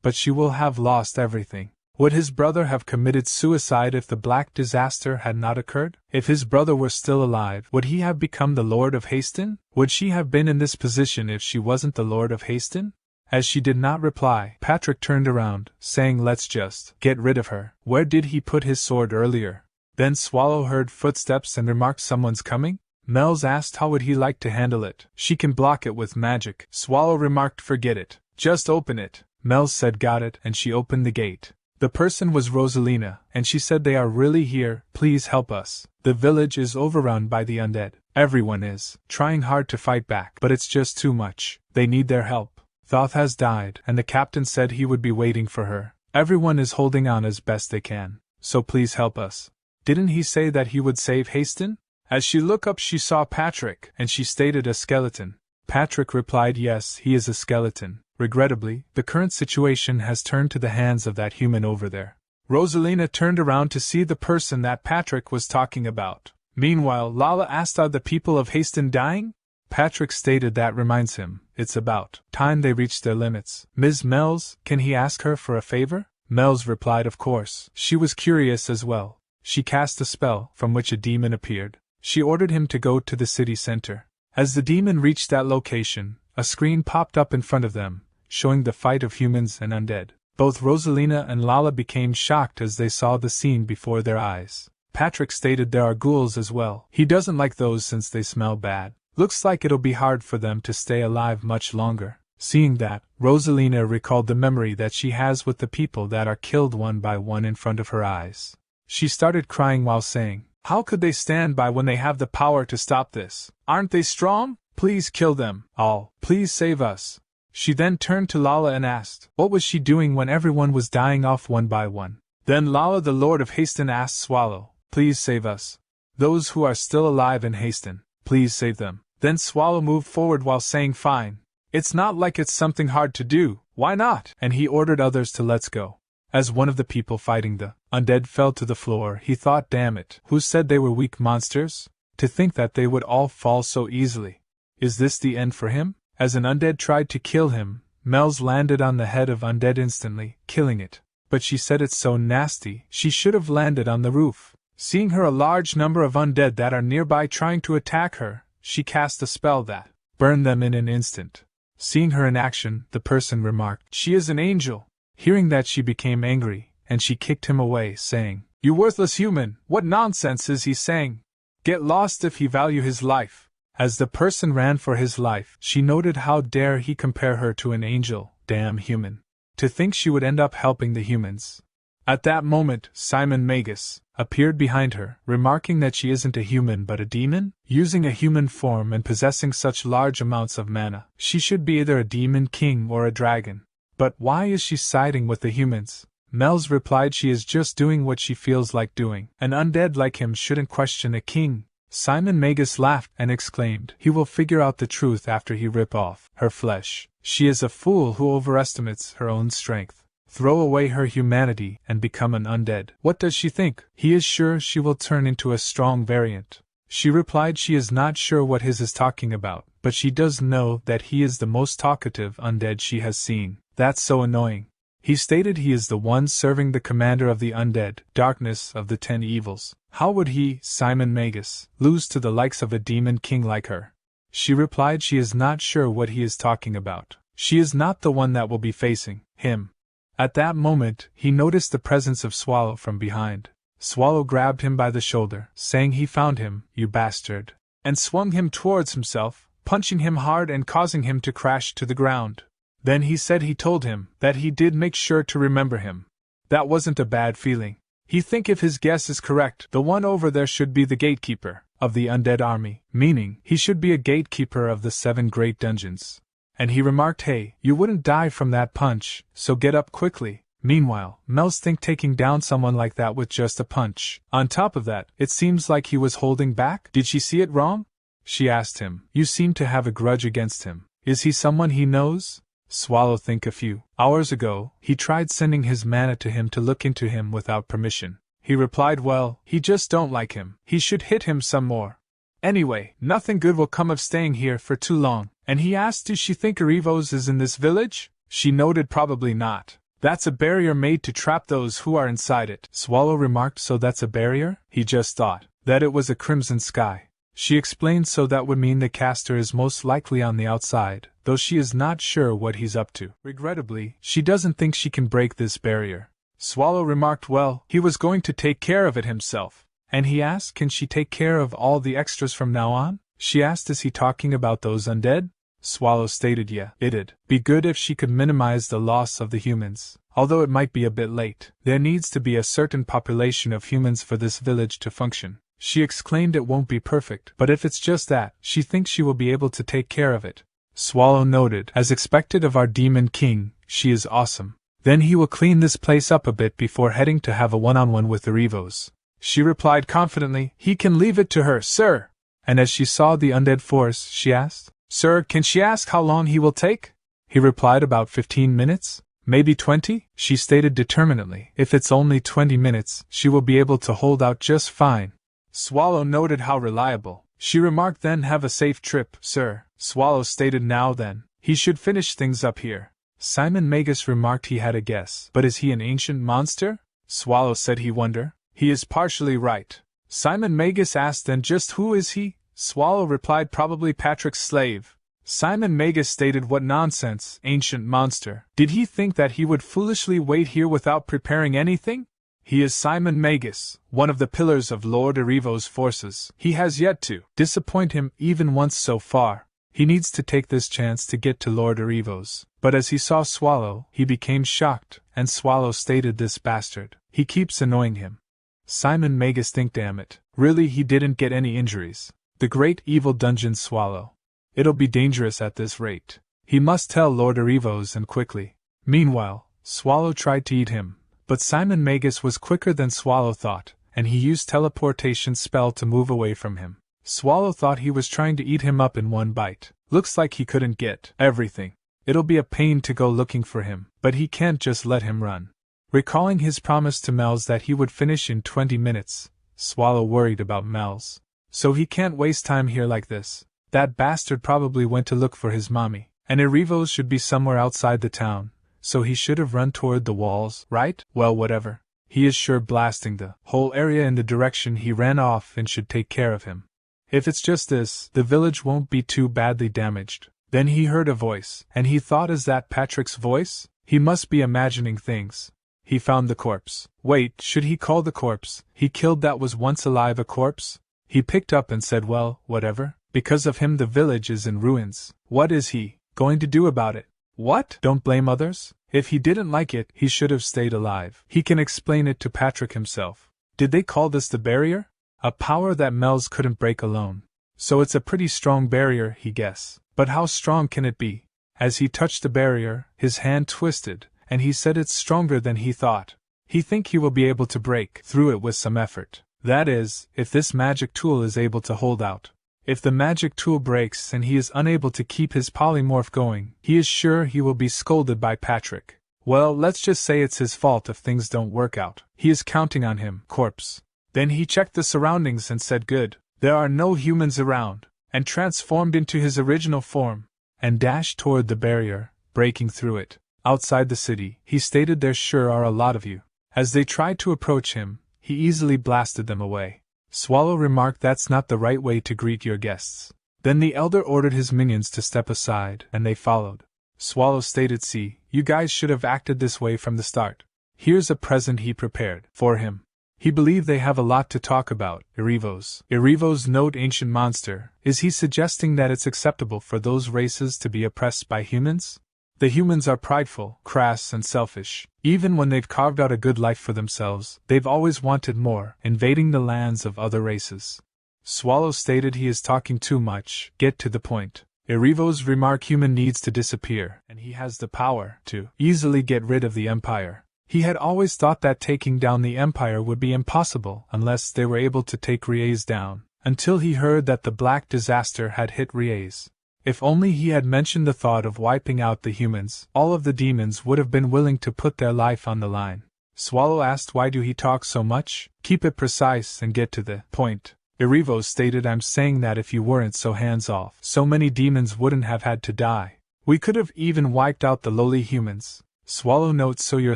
but she will have lost everything. Would his brother have committed suicide if the black disaster had not occurred? If his brother were still alive, would he have become the Lord of Haston? Would she have been in this position if she wasn't the Lord of Haston? As she did not reply, Patrick turned around, saying, let's just get rid of her. Where did he put his sword earlier? Then Swallow heard footsteps and remarked, someone's coming? Mel's asked how would he like to handle it. She can block it with magic. Swallow remarked, forget it. Just open it. Mel said, got it, and she opened the gate. The person was Rosalina, and she said, they are really here, please help us. The village is overrun by the undead. Everyone is trying hard to fight back, but it's just too much. They need their help. Thoth has died, and the captain said he would be waiting for her. Everyone is holding on as best they can, so please help us. Didn't he say that he would save Haston? As she looked up, she saw Patrick, and she stated, a skeleton. Patrick replied, yes, he is a skeleton. Regrettably, the current situation has turned to the hands of that human over there. Rosalina turned around to see the person that Patrick was talking about. Meanwhile, Lala asked, are the people of Haston dying? Patrick stated that reminds him, it's about time they reached their limits. Ms. Mells, can he ask her for a favor? Mells replied, of course. She was curious as well. She cast a spell, from which a demon appeared. She ordered him to go to the city center. As the demon reached that location, a screen popped up in front of them, showing the fight of humans and undead. Both Rosalina and Lala became shocked as they saw the scene before their eyes. Patrick stated there are ghouls as well. He doesn't like those since they smell bad. Looks like it'll be hard for them to stay alive much longer. Seeing that, Rosalina recalled the memory that she has with the people that are killed one by one in front of her eyes. She started crying while saying, how could they stand by when they have the power to stop this? Aren't they strong? Please kill them all. Please save us. She then turned to Lala and asked, what was she doing when everyone was dying off one by one? Then Lala, the Lord of Haston, asked Swallow, please save us. Those who are still alive in Haston, please save them. Then Swallow moved forward while saying, fine. It's not like it's something hard to do, why not? And he ordered others to let's go. As one of the people fighting the undead fell to the floor, he thought, damn it, who said they were weak monsters? To think that they would all fall so easily. Is this the end for him? As an undead tried to kill him, Mel's landed on the head of undead instantly, killing it. But she said it's so nasty, she should have landed on the roof. Seeing her a large number of undead that are nearby trying to attack her, she cast a spell that burned them in an instant. Seeing her in action, the person remarked, she is an angel. Hearing that, she became angry, and she kicked him away, saying, you worthless human, what nonsense is he saying? Get lost if he value his life. As the person ran for his life, she noted how dare he compare her to an angel, damn human. To think she would end up helping the humans. At that moment, Simon Magus appeared behind her, remarking that she isn't a human but a demon? Using a human form and possessing such large amounts of mana, she should be either a demon king or a dragon. But why is she siding with the humans? Mel's replied she is just doing what she feels like doing. An undead like him shouldn't question a king. Simon Magus laughed and exclaimed, he will figure out the truth after he rip off her flesh. She is a fool who overestimates her own strength. Throw away her humanity and become an undead. What does she think? He is sure she will turn into a strong variant. She replied she is not sure what his is talking about, but she does know that he is the most talkative undead she has seen. That's so annoying. He stated he is the one serving the commander of the undead, darkness of the 10 evils. How would he, Simon Magus, lose to the likes of a demon king like her? She replied she is not sure what he is talking about. She is not the one that will be facing him. At that moment, he noticed the presence of Swallow from behind. Swallow grabbed him by the shoulder, saying he found him, you bastard, and swung him towards himself, punching him hard and causing him to crash to the ground. Then he said he told him that he did make sure to remember him. That wasn't a bad feeling. He think if his guess is correct, the one over there should be the gatekeeper of the undead army, meaning he should be a gatekeeper of the 7 great dungeons. And he remarked, hey, you wouldn't die from that punch, so get up quickly. Meanwhile, Mel's think taking down someone like that with just a punch. On top of that, it seems like he was holding back. Did she see it wrong? She asked him. You seem to have a grudge against him. Is he someone he knows? Swallow think a few hours ago, he tried sending his mana to him to look into him without permission. He replied, well, he just don't like him. He should hit him some more. Anyway, nothing good will come of staying here for too long. And he asked, does she think Arivos is in this village? She noted, probably not. That's a barrier made to trap those who are inside it. Swallow remarked, so that's a barrier? He just thought that it was a crimson sky. She explained, so that would mean the caster is most likely on the outside, though she is not sure what he's up to. Regrettably, she doesn't think she can break this barrier. Swallow remarked, well, he was going to take care of it himself. And he asked, can she take care of all the extras from now on? She asked, is he talking about those undead? Swallow stated, yeah, it'd be good if she could minimize the loss of the humans. Although it might be a bit late. There needs to be a certain population of humans for this village to function. She exclaimed it won't be perfect, but if it's just that, she thinks she will be able to take care of it. Swallow noted, as expected of our demon king, she is awesome. Then he will clean this place up a bit before heading to have a one-on-one with the Revos. She replied confidently, he can leave it to her, sir. And as she saw the undead force, she asked, sir, can she ask how long he will take? He replied, about 15 minutes. Maybe 20? She stated determinedly, if it's only 20 minutes, she will be able to hold out just fine. Swallow noted how reliable. She remarked, then have a safe trip, sir. Swallow stated, now then, he should finish things up here. Simon Magus remarked he had a guess, but is he an ancient monster? Swallow said he wonder. He is partially right. Simon Magus asked, then just who is he? Swallow replied, probably Patrick's slave. Simon Magus stated, what nonsense, ancient monster. Did he think that he would foolishly wait here without preparing anything? He is Simon Magus, one of the pillars of Lord Erivo's forces. He has yet to disappoint him even once so far. He needs to take this chance to get to Lord Erivo's. But as he saw Swallow, he became shocked, and Swallow stated, this bastard. He keeps annoying him. Simon Magus think, damn it. Really, he didn't get any injuries. The great evil dungeon Swallow. It'll be dangerous at this rate. He must tell Lord Erivo's, and quickly. Meanwhile, Swallow tried to eat him. But Simon Magus was quicker than Swallow thought, and he used teleportation spell to move away from him. Swallow thought he was trying to eat him up in one bite. Looks like he couldn't get everything. It'll be a pain to go looking for him, but he can't just let him run. Recalling his promise to Mel's that he would finish in 20 minutes, Swallow worried about Mel's. So he can't waste time here like this. That bastard probably went to look for his mommy, and Erivo's should be somewhere outside the town. So he should have run toward the walls, right? Well, whatever. He is sure blasting the whole area in the direction he ran off and should take care of him. If it's just this, the village won't be too badly damaged. Then he heard a voice, and he thought, is that Patrick's voice? He must be imagining things. He found the corpse. Wait, should he call the corpse he killed that was once alive a corpse? He picked up and said, well, whatever. Because of him the village is in ruins. What is he going to do about it? What? Don't blame others? If he didn't like it, he should have stayed alive. He can explain it to Patrick himself. Did they call this the barrier? A power that Mel's couldn't break alone. So it's a pretty strong barrier, he guessed. But how strong can it be? As he touched the barrier, his hand twisted, and he said it's stronger than he thought. He think he will be able to break through it with some effort. That is, if this magic tool is able to hold out. If the magic tool breaks and he is unable to keep his polymorph going, he is sure he will be scolded by Patrick. Well, let's just say it's his fault if things don't work out. He is counting on him, corpse. Then he checked the surroundings and said good, there are no humans around, and transformed into his original form, and dashed toward the barrier, breaking through it. Outside the city, he stated there sure are a lot of you. As they tried to approach him, he easily blasted them away. Swallow remarked that's not the right way to greet your guests. Then the elder ordered his minions to step aside, and they followed. Swallow stated, see, you guys should have acted this way from the start. Here's a present he prepared for him. He believed they have a lot to talk about. Erivos note ancient monster. Is he suggesting that it's acceptable for those races to be oppressed by humans? The humans are prideful, crass, and selfish. Even when they've carved out a good life for themselves, they've always wanted more, invading the lands of other races. Swallow stated he is talking too much. Get to the point. Erivos remark human needs to disappear, and he has the power to easily get rid of the empire. He had always thought that taking down the empire would be impossible unless they were able to take Riez down, until he heard that the Black Disaster had hit Riez. If only he had mentioned the thought of wiping out the humans, all of the demons would have been willing to put their life on the line. Swallow asked why do he talk so much? Keep it precise and get to the point. Erivos stated I'm saying that if you weren't so hands-off, so many demons wouldn't have had to die. We could have even wiped out the lowly humans. Swallow notes so you're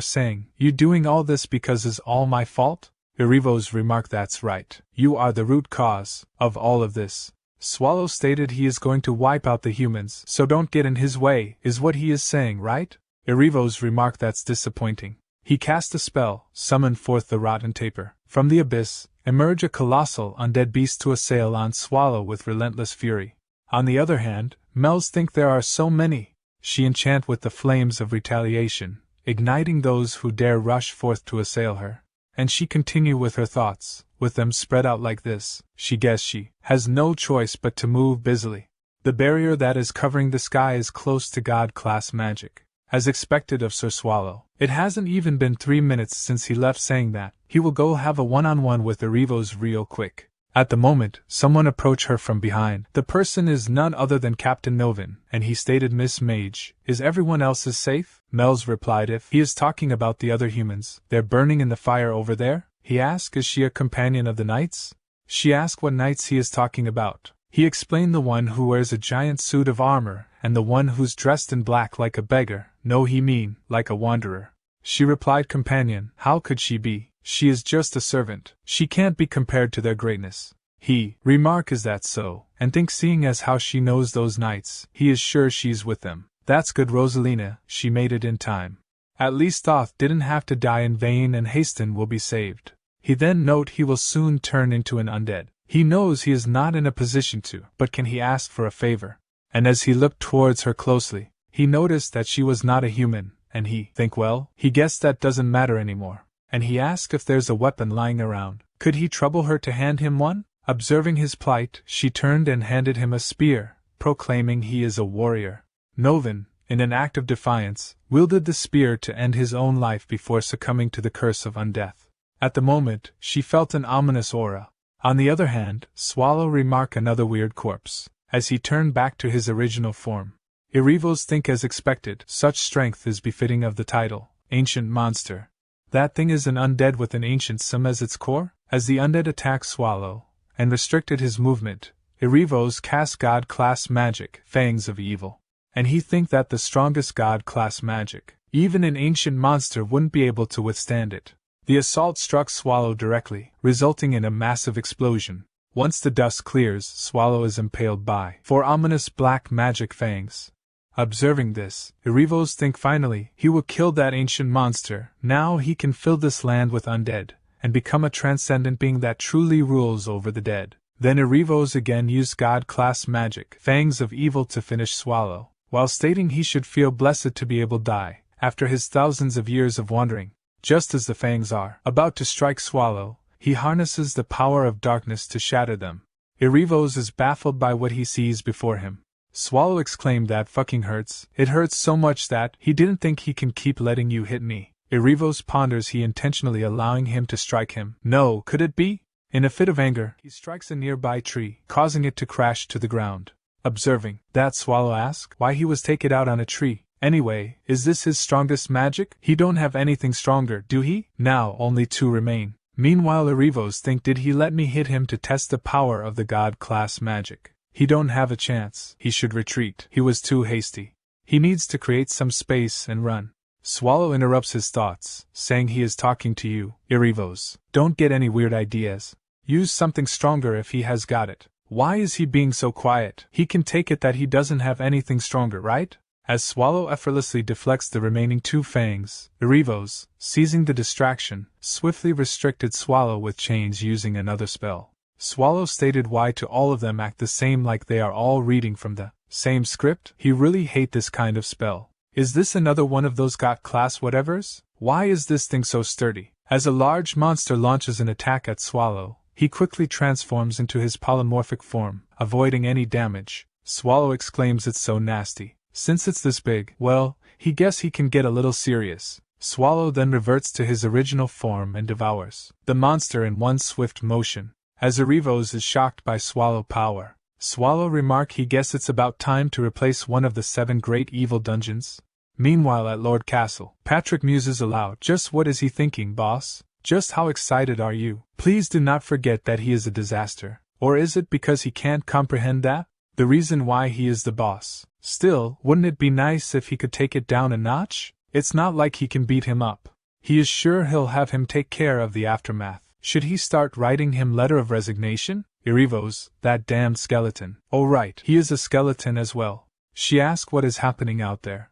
saying, you doing all this because is all my fault? Erivos remarked that's right. You are the root cause of all of this. Swallow stated he is going to wipe out the humans, so don't get in his way, is what he is saying, right? Erivos remarked that's disappointing. He cast a spell, summoned forth the rotten taper. From the abyss, emerge a colossal undead beast to assail on Swallow with relentless fury. On the other hand, Mel's think there are so many. She enchant with the flames of retaliation, igniting those who dare rush forth to assail her. And she continue with her thoughts, with them spread out like this, she guessed she has no choice but to move busily. The barrier that is covering the sky is close to God-class magic. As expected of Sir Swallow, it hasn't even been 3 minutes since he left saying that he will go have a one-on-one with Erivos real quick. At the moment, someone approached her from behind. The person is none other than Captain Novin, and he stated, Miss Mage, is everyone else safe? Mel's replied if he is talking about the other humans, they're burning in the fire over there? He asked is she a companion of the knights? She asked what knights he is talking about. He explained the one who wears a giant suit of armor, and the one who's dressed in black like a beggar. No, he mean, like a wanderer. She replied, companion, how could she be? She is just a servant. She can't be compared to their greatness. He remark is that so, and think seeing as how she knows those knights, he is sure she's with them. That's good Rosalina, she made it in time. At least Thoth didn't have to die in vain and Haston will be saved. He then note he will soon turn into an undead. He knows he is not in a position to, but can he ask for a favor? And as he looked towards her closely, he noticed that she was not a human, and he think well, he guessed that doesn't matter anymore. And he asked if there's a weapon lying around. Could he trouble her to hand him one? Observing his plight, she turned and handed him a spear, proclaiming he is a warrior. Novin, in an act of defiance, wielded the spear to end his own life before succumbing to the curse of undeath. At the moment, she felt an ominous aura. On the other hand, Swallow remarked another weird corpse, as he turned back to his original form. Erivos think as expected, such strength is befitting of the title, Ancient Monster. That thing is an undead with an ancient sim as its core? As the undead attacked Swallow, and restricted his movement, Erivos cast God-class magic, Fangs of Evil. And he think that the strongest God-class magic, even an ancient monster wouldn't be able to withstand it. The assault struck Swallow directly, resulting in a massive explosion. Once the dust clears, Swallow is impaled by 4 ominous black magic fangs. Observing this, Erivos think finally he will kill that ancient monster. Now he can fill this land with undead, and become a transcendent being that truly rules over the dead. Then Erivos again used God-class magic, Fangs of Evil, to finish Swallow, while stating he should feel blessed to be able to die, after his thousands of years of wandering. Just as the fangs are about to strike Swallow, he harnesses the power of darkness to shatter them. Erivos is baffled by what he sees before him. Swallow exclaimed that fucking hurts. It hurts so much that he didn't think he can keep letting you hit me. Erivos ponders he intentionally allowing him to strike him. No, could it be? In a fit of anger, he strikes a nearby tree, causing it to crash to the ground. Observing that, Swallow asks why he was take it out on a tree. Anyway, is this his strongest magic? He don't have anything stronger, do he? Now only 2 remain. Meanwhile Erivos think, did he let me hit him to test the power of the god class magic? He don't have a chance. He should retreat. He was too hasty. He needs to create some space and run. Swallow interrupts his thoughts, saying he is talking to you, Erivos. Don't get any weird ideas. Use something stronger if he has got it. Why is he being so quiet? He can take it that he doesn't have anything stronger, right? As Swallow effortlessly deflects the remaining 2 fangs, Erivos, seizing the distraction, swiftly restricted Swallow with chains using another spell. Swallow stated why to all of them act the same, like they are all reading from the same script. He really hate this kind of spell. Is this another one of those god class whatevers? Why is this thing so sturdy? As a large monster launches an attack at Swallow, he quickly transforms into his polymorphic form, avoiding any damage. Swallow exclaims it's so nasty. Since it's this big, well, he guess he can get a little serious. Swallow then reverts to his original form and devours the monster in one swift motion. As Erivos is shocked by Swallow power, Swallow remark he guess it's about time to replace one of the 7 great evil dungeons. Meanwhile at Lord Castle, Patrick muses aloud. Just what is he thinking, boss? Just how excited are you? Please do not forget that he is a disaster. Or is it because he can't comprehend that? The reason why he is the boss. Still, wouldn't it be nice if he could take it down a notch? It's not like he can beat him up. He is sure he'll have him take care of the aftermath. Should he start writing him letter of resignation? Erivos, that damned skeleton. Oh right, he is a skeleton as well. She asked what is happening out there.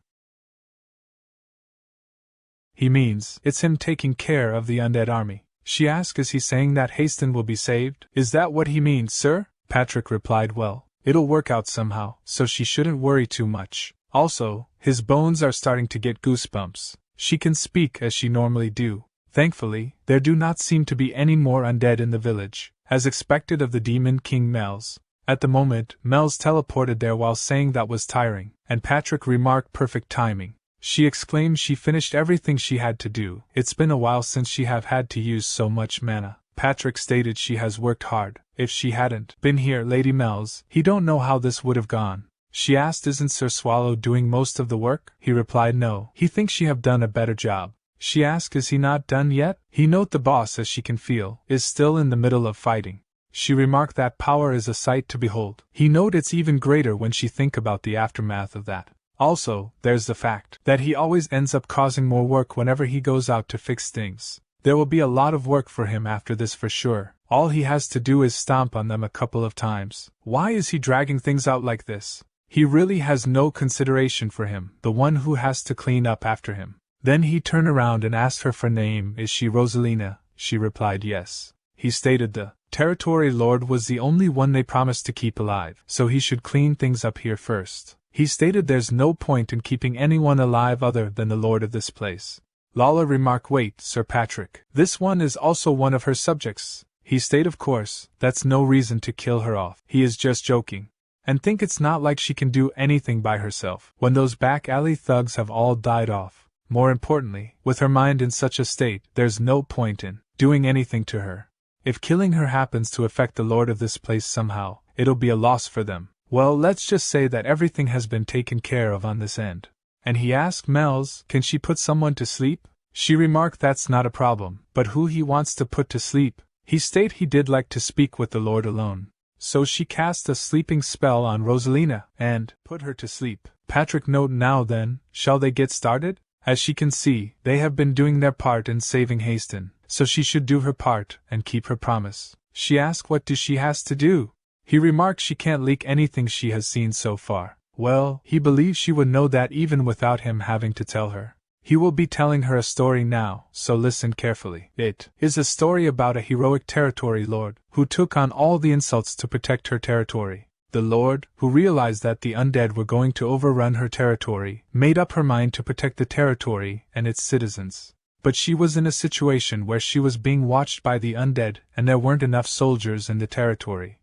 He means, it's him taking care of the undead army. She asked, is he saying that Haston will be saved? Is that what he means, sir? Patrick replied, well, it'll work out somehow, so she shouldn't worry too much. Also, his bones are starting to get goosebumps. She can speak as she normally do. Thankfully, there do not seem to be any more undead in the village, as expected of the Demon King Mel's. At the moment, Mel's teleported there while saying that was tiring, and Patrick remarked perfect timing. She exclaimed she finished everything she had to do. It's been a while since she have had to use so much mana. Patrick stated she has worked hard. If she hadn't been here, Lady Mel's, he don't know how this would have gone. She asked, isn't Sir Swallow doing most of the work? He replied no, he thinks she have done a better job. She asked, is he not done yet? He note the boss, as she can feel, is still in the middle of fighting. She remarked that power is a sight to behold. He note it's even greater when she think about the aftermath of that. Also, there's the fact that he always ends up causing more work whenever he goes out to fix things. There will be a lot of work for him after this for sure. All he has to do is stomp on them a couple of times. Why is he dragging things out like this? He really has no consideration for him, the one who has to clean up after him. Then he turned around and asked her for name. Is she Rosalina? She replied yes. He stated the territory lord was the only one they promised to keep alive, so he should clean things up here first. He stated there's no point in keeping anyone alive other than the lord of this place. Lala remarked, wait, Sir Patrick, this one is also one of her subjects. He stated, of course, that's no reason to kill her off. He is just joking. And think it's not like she can do anything by herself when those back alley thugs have all died off. More importantly, with her mind in such a state, there's no point in doing anything to her. If killing her happens to affect the lord of this place somehow, it'll be a loss for them. Well, let's just say that everything has been taken care of on this end. And he asked Mel's, can she put someone to sleep? She remarked that's not a problem, but who he wants to put to sleep? He stated he did like to speak with the lord alone. So she cast a sleeping spell on Rosalina, and put her to sleep. Patrick note, now then, shall they get started? As she can see, they have been doing their part in saving Haston, so she should do her part, and keep her promise. She asked what do she has to do? He remarked she can't leak anything she has seen so far. Well, he believes she would know that even without him having to tell her. He will be telling her a story now, so listen carefully. It is a story about a heroic territory lord, who took on all the insults to protect her territory. The Lord, who realized that the undead were going to overrun her territory, made up her mind to protect the territory and its citizens. But she was in a situation where she was being watched by the undead, and there weren't enough soldiers in the territory.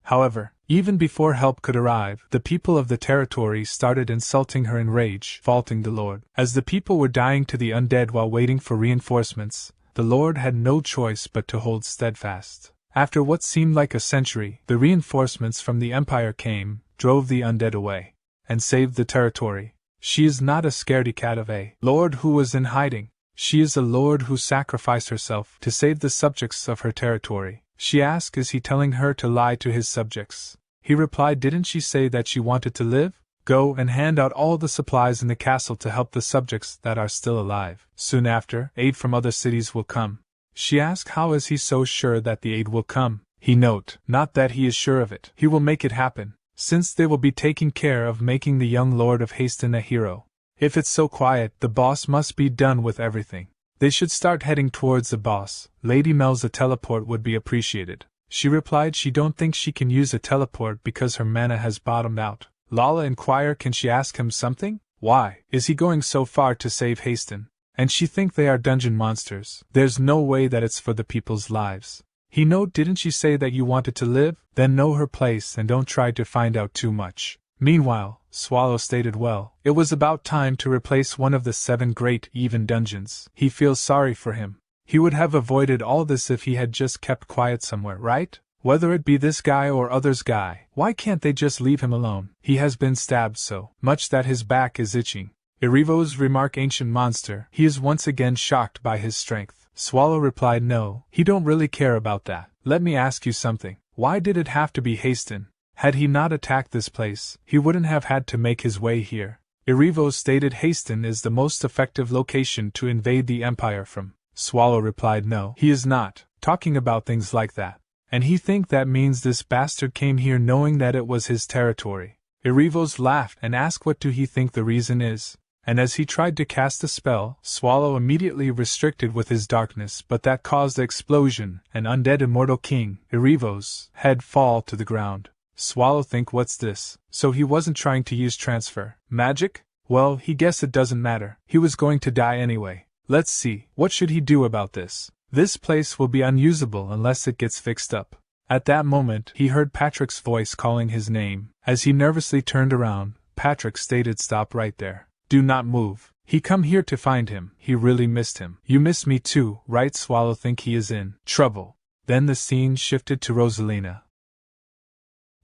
However, even before help could arrive, the people of the territory started insulting her in rage, faulting the Lord. As the people were dying to the undead while waiting for reinforcements, the Lord had no choice but to hold steadfast. After what seemed like a century, the reinforcements from the Empire came, drove the undead away, and saved the territory. She is not a scaredy cat of a lord who was in hiding. She is a lord who sacrificed herself to save the subjects of her territory. She asked, is he telling her to lie to his subjects? He replied, didn't she say that she wanted to live? Go and hand out all the supplies in the castle to help the subjects that are still alive. Soon after, aid from other cities will come. She asked, how is he so sure that the aid will come? He note, not that he is sure of it. He will make it happen, since they will be taking care of making the young Lord of Haston a hero. If it's so quiet, the boss must be done with everything. They should start heading towards the boss. Lady Mel's a teleport would be appreciated. She replied she don't think she can use a teleport because her mana has bottomed out. Lala inquire, can she ask him something? Why is he going so far to save Haston? And she think they are dungeon monsters. There's no way that it's for the people's lives. He note, didn't she say that you wanted to live? Then know her place and don't try to find out too much. Meanwhile, Swallow stated, well, it was about time to replace one of the 7 great even dungeons. He feels sorry for him. He would have avoided all this if he had just kept quiet somewhere, right? Whether it be this guy or others guy, why can't they just leave him alone? He has been stabbed so much that his back is itching. Erivo's remark, ancient monster, he is once again shocked by his strength. Swallow replied, no, he don't really care about that. Let me ask you something. Why did it have to be Haston? Had he not attacked this place, he wouldn't have had to make his way here. Erivo stated Haston is the most effective location to invade the Empire from. Swallow replied, no, he is not talking about things like that. And he think that means this bastard came here knowing that it was his territory. Erivos laughed and asked what do he think the reason is. And as he tried to cast a spell, Swallow immediately restricted with his darkness, but that caused the explosion, and undead immortal king, Erivos, head fall to the ground. Swallow think, what's this? So he wasn't trying to use transfer magic? Well, he guessed it doesn't matter. He was going to die anyway. Let's see, what should he do about this? This place will be unusable unless it gets fixed up. At that moment, he heard Patrick's voice calling his name. As he nervously turned around, Patrick stated, stop right there. Do not move. He come here to find him. He really missed him. You miss me too, right? Swallow think he is in trouble. Then the scene shifted to Rosalina,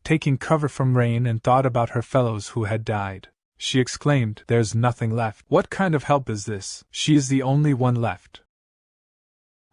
taking cover from rain, and thought about her fellows who had died. She exclaimed, there's nothing left. What kind of help is this? She is the only one left.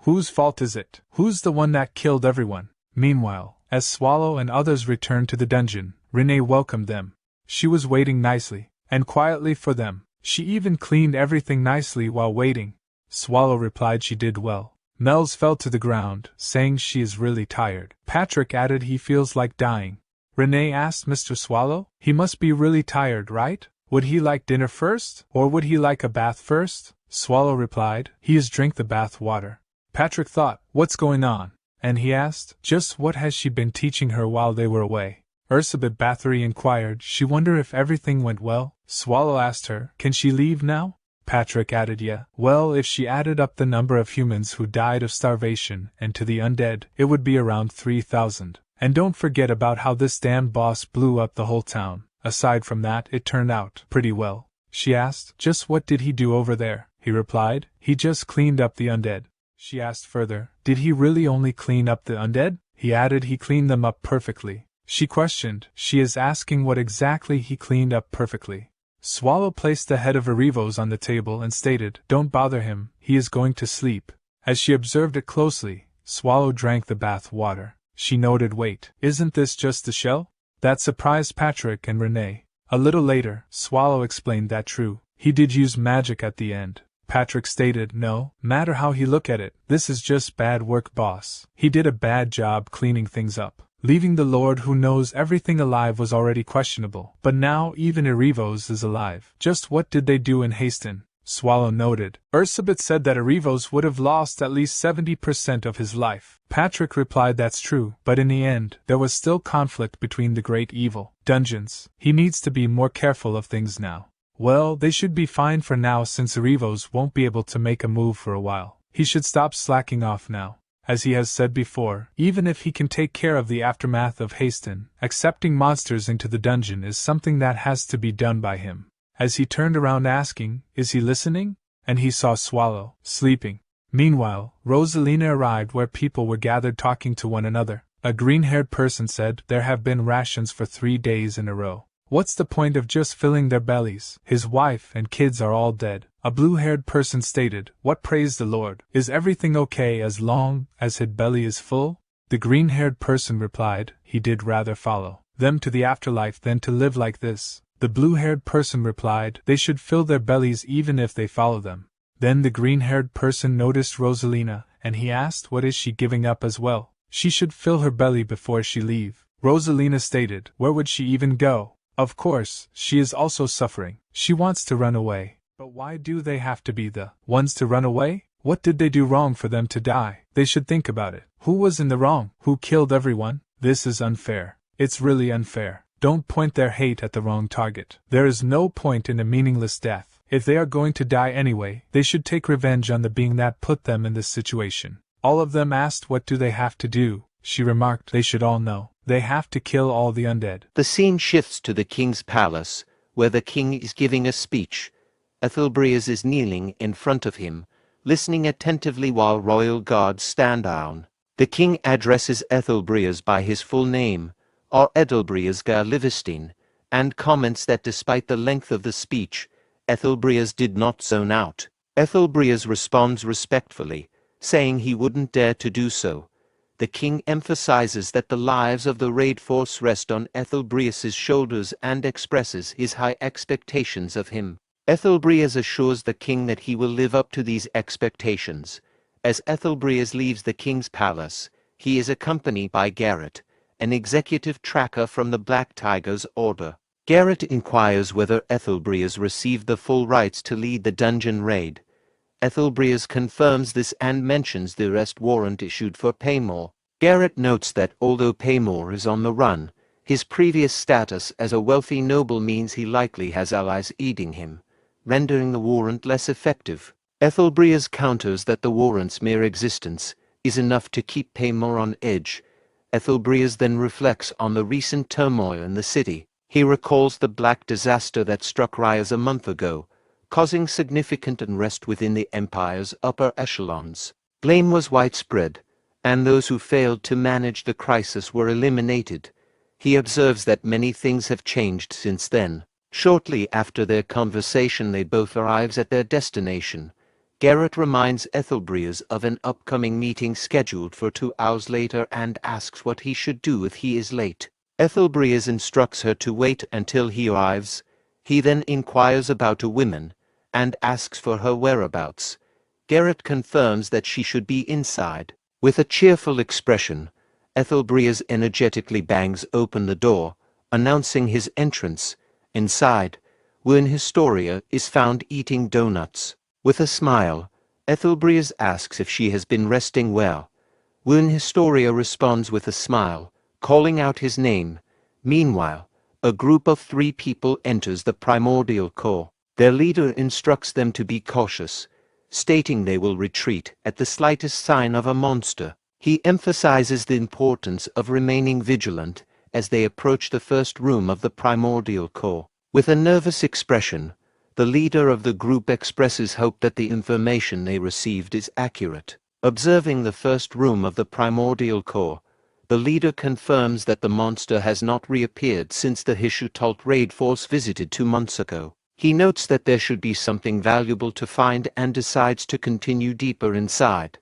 Whose fault is it? Who's the one that killed everyone? Meanwhile, as Swallow and others returned to the dungeon, Renee welcomed them. She was waiting nicely and quietly for them. She even cleaned everything nicely while waiting. Swallow replied she did well. Mel's fell to the ground, saying she is really tired. Patrick added he feels like dying. Renee asked Mr. Swallow, he must be really tired, right? Would he like dinner first, or would he like a bath first? Swallow replied, he is drink the bath water. Patrick thought, what's going on? And he asked, just what has she been teaching her while they were away? Ursabet Bathory inquired, she wonder if everything went well. Swallow asked her, can she leave now? Patrick added, yeah. Well, if she added up the number of humans who died of starvation and to the undead, it would be around 3,000. And don't forget about how this damned boss blew up the whole town. Aside from that, it turned out pretty well. She asked, just what did he do over there? He replied, he just cleaned up the undead. She asked further, did he really only clean up the undead? He added he cleaned them up perfectly. She questioned, she is asking what exactly he cleaned up perfectly. Swallow placed the head of Erivos on the table and stated, don't bother him, he is going to sleep. As she observed it closely, Swallow drank the bath water. She noted, wait, isn't this just the shell? That surprised Patrick and Renee. A little later, Swallow explained that true, he did use magic at the end. Patrick stated, no matter how he look at it, this is just bad work, boss. He did a bad job cleaning things up. Leaving the Lord who knows everything alive was already questionable, but now even Erivos is alive. Just what did they do in Haston? Swallow noted. Ursabet said that Arivos would have lost at least 70% of his life. Patrick replied that's true, but in the end, there was still conflict between the great evil dungeons. He needs to be more careful of things now. Well, they should be fine for now since Arivos won't be able to make a move for a while. He should stop slacking off now. As he has said before, even if he can take care of the aftermath of Haston, accepting monsters into the dungeon is something that has to be done by him. As he turned around asking, "Is he listening?" and he saw Swallow, sleeping. Meanwhile, Rosalina arrived where people were gathered talking to one another. A green-haired person said, "There have been rations for 3 days in a row. What's the point of just filling their bellies? His wife and kids are all dead." A blue-haired person stated, "What, praise the Lord? Is everything okay as long as his belly is full?" The green-haired person replied, he did rather follow them to the afterlife than to live like this. The blue-haired person replied, they should fill their bellies even if they follow them. Then the green-haired person noticed Rosalina, and he asked, what is she giving up as well? She should fill her belly before she leave. Rosalina stated, where would she even go? Of course, she is also suffering. She wants to run away. But why do they have to be the ones to run away? What did they do wrong for them to die? They should think about it. Who was in the wrong? Who killed everyone? This is unfair. It's really unfair. Don't point their hate at the wrong target. There is no point in a meaningless death. If they are going to die anyway, they should take revenge on the being that put them in this situation. All of them asked what do they have to do. She remarked, they should all know. They have to kill all the undead. The scene shifts to the king's palace, where the king is giving a speech. Ethelbreus is kneeling in front of him, listening attentively while royal guards stand down. The king addresses Ethelbreus by his full name, or Edelbreus gar Livestein, and comments that despite the length of the speech, Ethelbreus did not zone out. Ethelbreus responds respectfully, saying he wouldn't dare to do so. The king emphasizes that the lives of the raid force rest on Ethelbreus's shoulders and expresses his high expectations of him. Ethelbreus assures the king that he will live up to these expectations. As Ethelbreus leaves the king's palace, he is accompanied by Garrett, an executive tracker from the Black Tiger's order. Garrett inquires whether Ethelbreus received the full rights to lead the dungeon raid. Ethelbreus confirms this and mentions the arrest warrant issued for Paymore. Garrett notes that although Paymore is on the run, his previous status as a wealthy noble means he likely has allies aiding him, rendering the warrant less effective. Ethelbreus counters that the warrant's mere existence is enough to keep Paymore on edge. Ethelbreus then reflects on the recent turmoil in the city. He recalls the black disaster that struck Ryas a month ago, causing significant unrest within the Empire's upper echelons. Blame was widespread, and those who failed to manage the crisis were eliminated. He observes that many things have changed since then. Shortly after their conversation, they both arrive at their destination. Garrett reminds Ethelbreus of an upcoming meeting scheduled for 2 hours later and asks what he should do if he is late. Ethelbreus instructs her to wait until he arrives. He then inquires about a woman and asks for her whereabouts. Garrett confirms that she should be inside. With a cheerful expression, Ethelbreus energetically bangs open the door, announcing his entrance. Inside, Wern Historia is found eating donuts. With a smile, Ethelbreus asks if she has been resting well. Wern Historia responds with a smile, calling out his name. Meanwhile, a group of 3 people enters the primordial core. Their leader instructs them to be cautious, stating they will retreat at the slightest sign of a monster. He emphasizes the importance of remaining vigilant as they approach the first room of the primordial core. With a nervous expression, the leader of the group expresses hope that the information they received is accurate. Observing the first room of the primordial core, the leader confirms that the monster has not reappeared since the Hishutalt raid force visited 2 months ago. He notes that there should be something valuable to find and decides to continue deeper inside.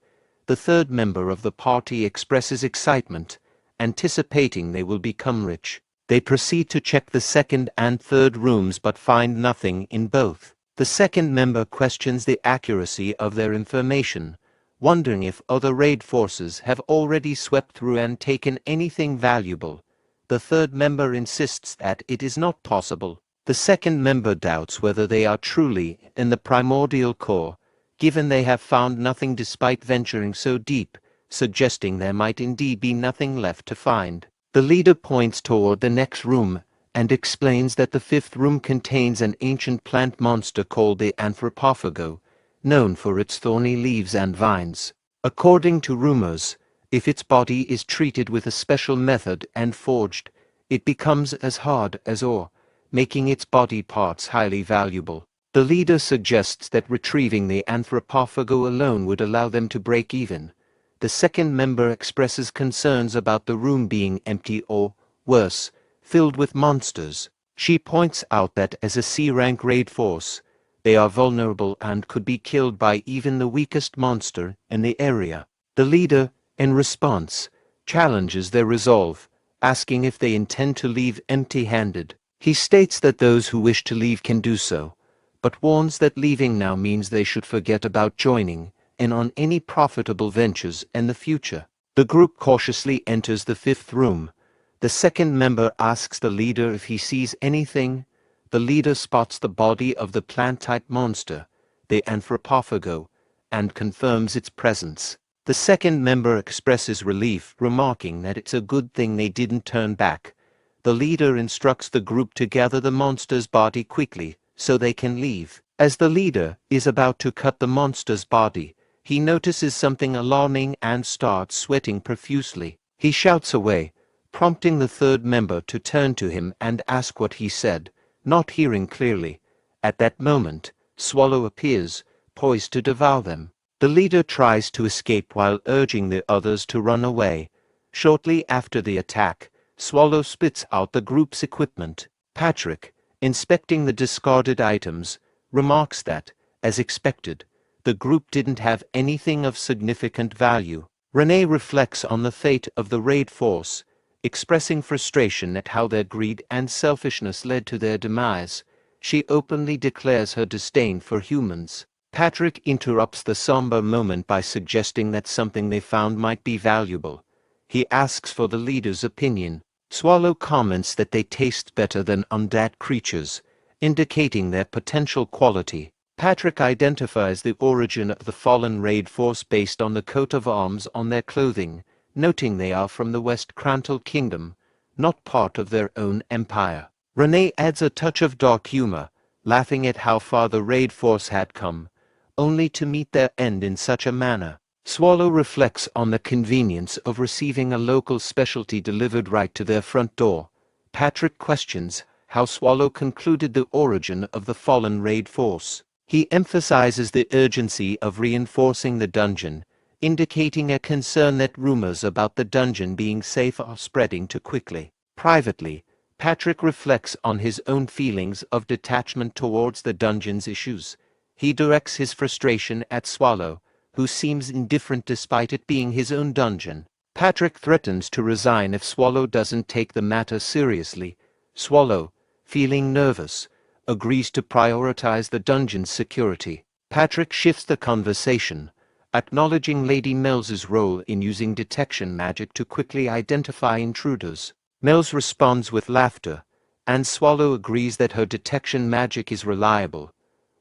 The third member of the party expresses excitement, anticipating they will become rich. They proceed to check the second and third rooms but find nothing in both. The second member questions the accuracy of their information, wondering if other raid forces have already swept through and taken anything valuable. The third member insists that it is not possible. The second member doubts whether they are truly in the primordial core, given they have found nothing despite venturing so deep, suggesting there might indeed be nothing left to find. The leader points toward the next room and explains that the fifth room contains an ancient plant monster called the anthropophago, known for its thorny leaves and vines. According to rumors, if its body is treated with a special method and forged, it becomes as hard as ore, making its body parts highly valuable. The leader suggests that retrieving the anthropophago alone would allow them to break even. The second member expresses concerns about the room being empty or, worse, filled with monsters. She points out that as a C-rank raid force, they are vulnerable and could be killed by even the weakest monster in the area. The leader, in response, challenges their resolve, asking if they intend to leave empty-handed. He states that those who wish to leave can do so, but warns that leaving now means they should forget about joining in on any profitable ventures in the future. The group cautiously enters the fifth room. The second member asks the leader if he sees anything. The leader spots the body of the plant-type monster, the anthropophago, and confirms its presence. The second member expresses relief, remarking that it's a good thing they didn't turn back. The leader instructs the group to gather the monster's body quickly, so they can leave. As the leader is about to cut the monster's body, he notices something alarming and starts sweating profusely. He shouts away, prompting the third member to turn to him and ask what he said, not hearing clearly. At that moment, Swallow appears, poised to devour them. The leader tries to escape while urging the others to run away. Shortly after the attack, Swallow spits out the group's equipment. Patrick, inspecting the discarded items, remarks that, as expected, the group didn't have anything of significant value. Renee reflects on the fate of the raid force, expressing frustration at how their greed and selfishness led to their demise. She openly declares her disdain for humans. Patrick interrupts the somber moment by suggesting that something they found might be valuable. He asks for the leader's opinion. Swallow comments that they taste better than undead creatures, indicating their potential quality. Patrick identifies the origin of the fallen raid force based on the coat of arms on their clothing, noting they are from the West Crantal Kingdom, not part of their own empire. Renee adds a touch of dark humor, laughing at how far the raid force had come, only to meet their end in such a manner. Swallow reflects on the convenience of receiving a local specialty delivered right to their front door. Patrick questions how Swallow concluded the origin of the fallen raid force. He emphasizes the urgency of reinforcing the dungeon, indicating a concern that rumors about the dungeon being safe are spreading too quickly. Privately, Patrick reflects on his own feelings of detachment towards the dungeon's issues. He directs his frustration at Swallow, who seems indifferent despite it being his own dungeon. Patrick threatens to resign if Swallow doesn't take the matter seriously. Swallow, feeling nervous, agrees to prioritize the dungeon's security. Patrick shifts the conversation, acknowledging Lady Mel's role in using detection magic to quickly identify intruders. Mel's responds with laughter, and Swallow agrees that her detection magic is reliable.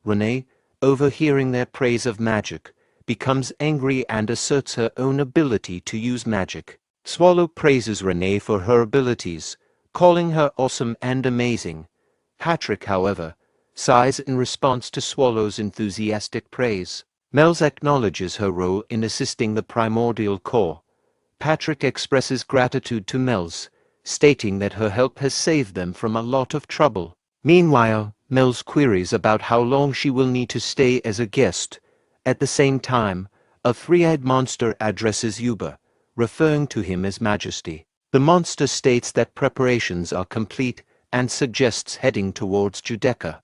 Renee, overhearing their praise of magic, becomes angry and asserts her own ability to use magic. Swallow praises Renee for her abilities, calling her awesome and amazing. Patrick, however, sighs in response to Swallow's enthusiastic praise. Mel's acknowledges her role in assisting the primordial core. Patrick expresses gratitude to Mel's, stating that her help has saved them from a lot of trouble. Meanwhile, Mel's queries about how long she will need to stay as a guest. At the same time, a three-eyed monster addresses Yuba, referring to him as Majesty. The monster states that preparations are complete and suggests heading towards Judecca.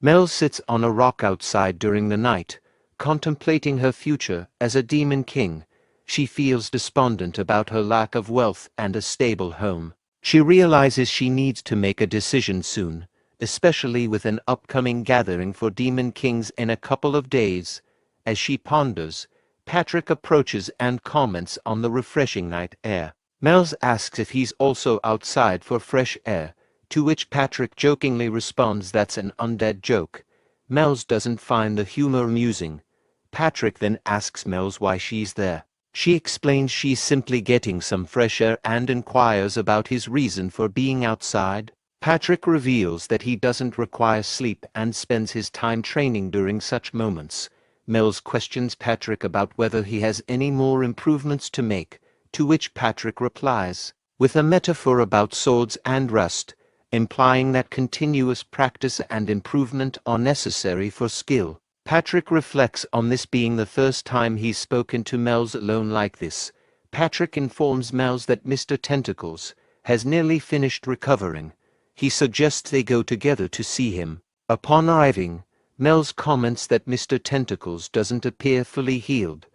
Mel sits on a rock outside during the night, contemplating her future as a demon king. She feels despondent about her lack of wealth and a stable home. She realizes she needs to make a decision soon, especially with an upcoming gathering for demon kings in a couple of days. As she ponders, Patrick approaches and comments on the refreshing night air. Mels asks if he's also outside for fresh air, to which Patrick jokingly responds that's an undead joke. Mel's doesn't find the humor amusing. Patrick then asks Mel's why she's there. She explains she's simply getting some fresh air and inquires about his reason for being outside. Patrick reveals that he doesn't require sleep and spends his time training during such moments. Mel's questions Patrick about whether he has any more improvements to make, to which Patrick replies with a metaphor about swords and rust, implying that continuous practice and improvement are necessary for skill. Patrick reflects on this being the first time he's spoken to Mel's alone like this. Patrick informs Mel's that Mr. Tentacles has nearly finished recovering. He suggests they go together to see him. Upon arriving, Mel's comments that Mr. Tentacles doesn't appear fully healed.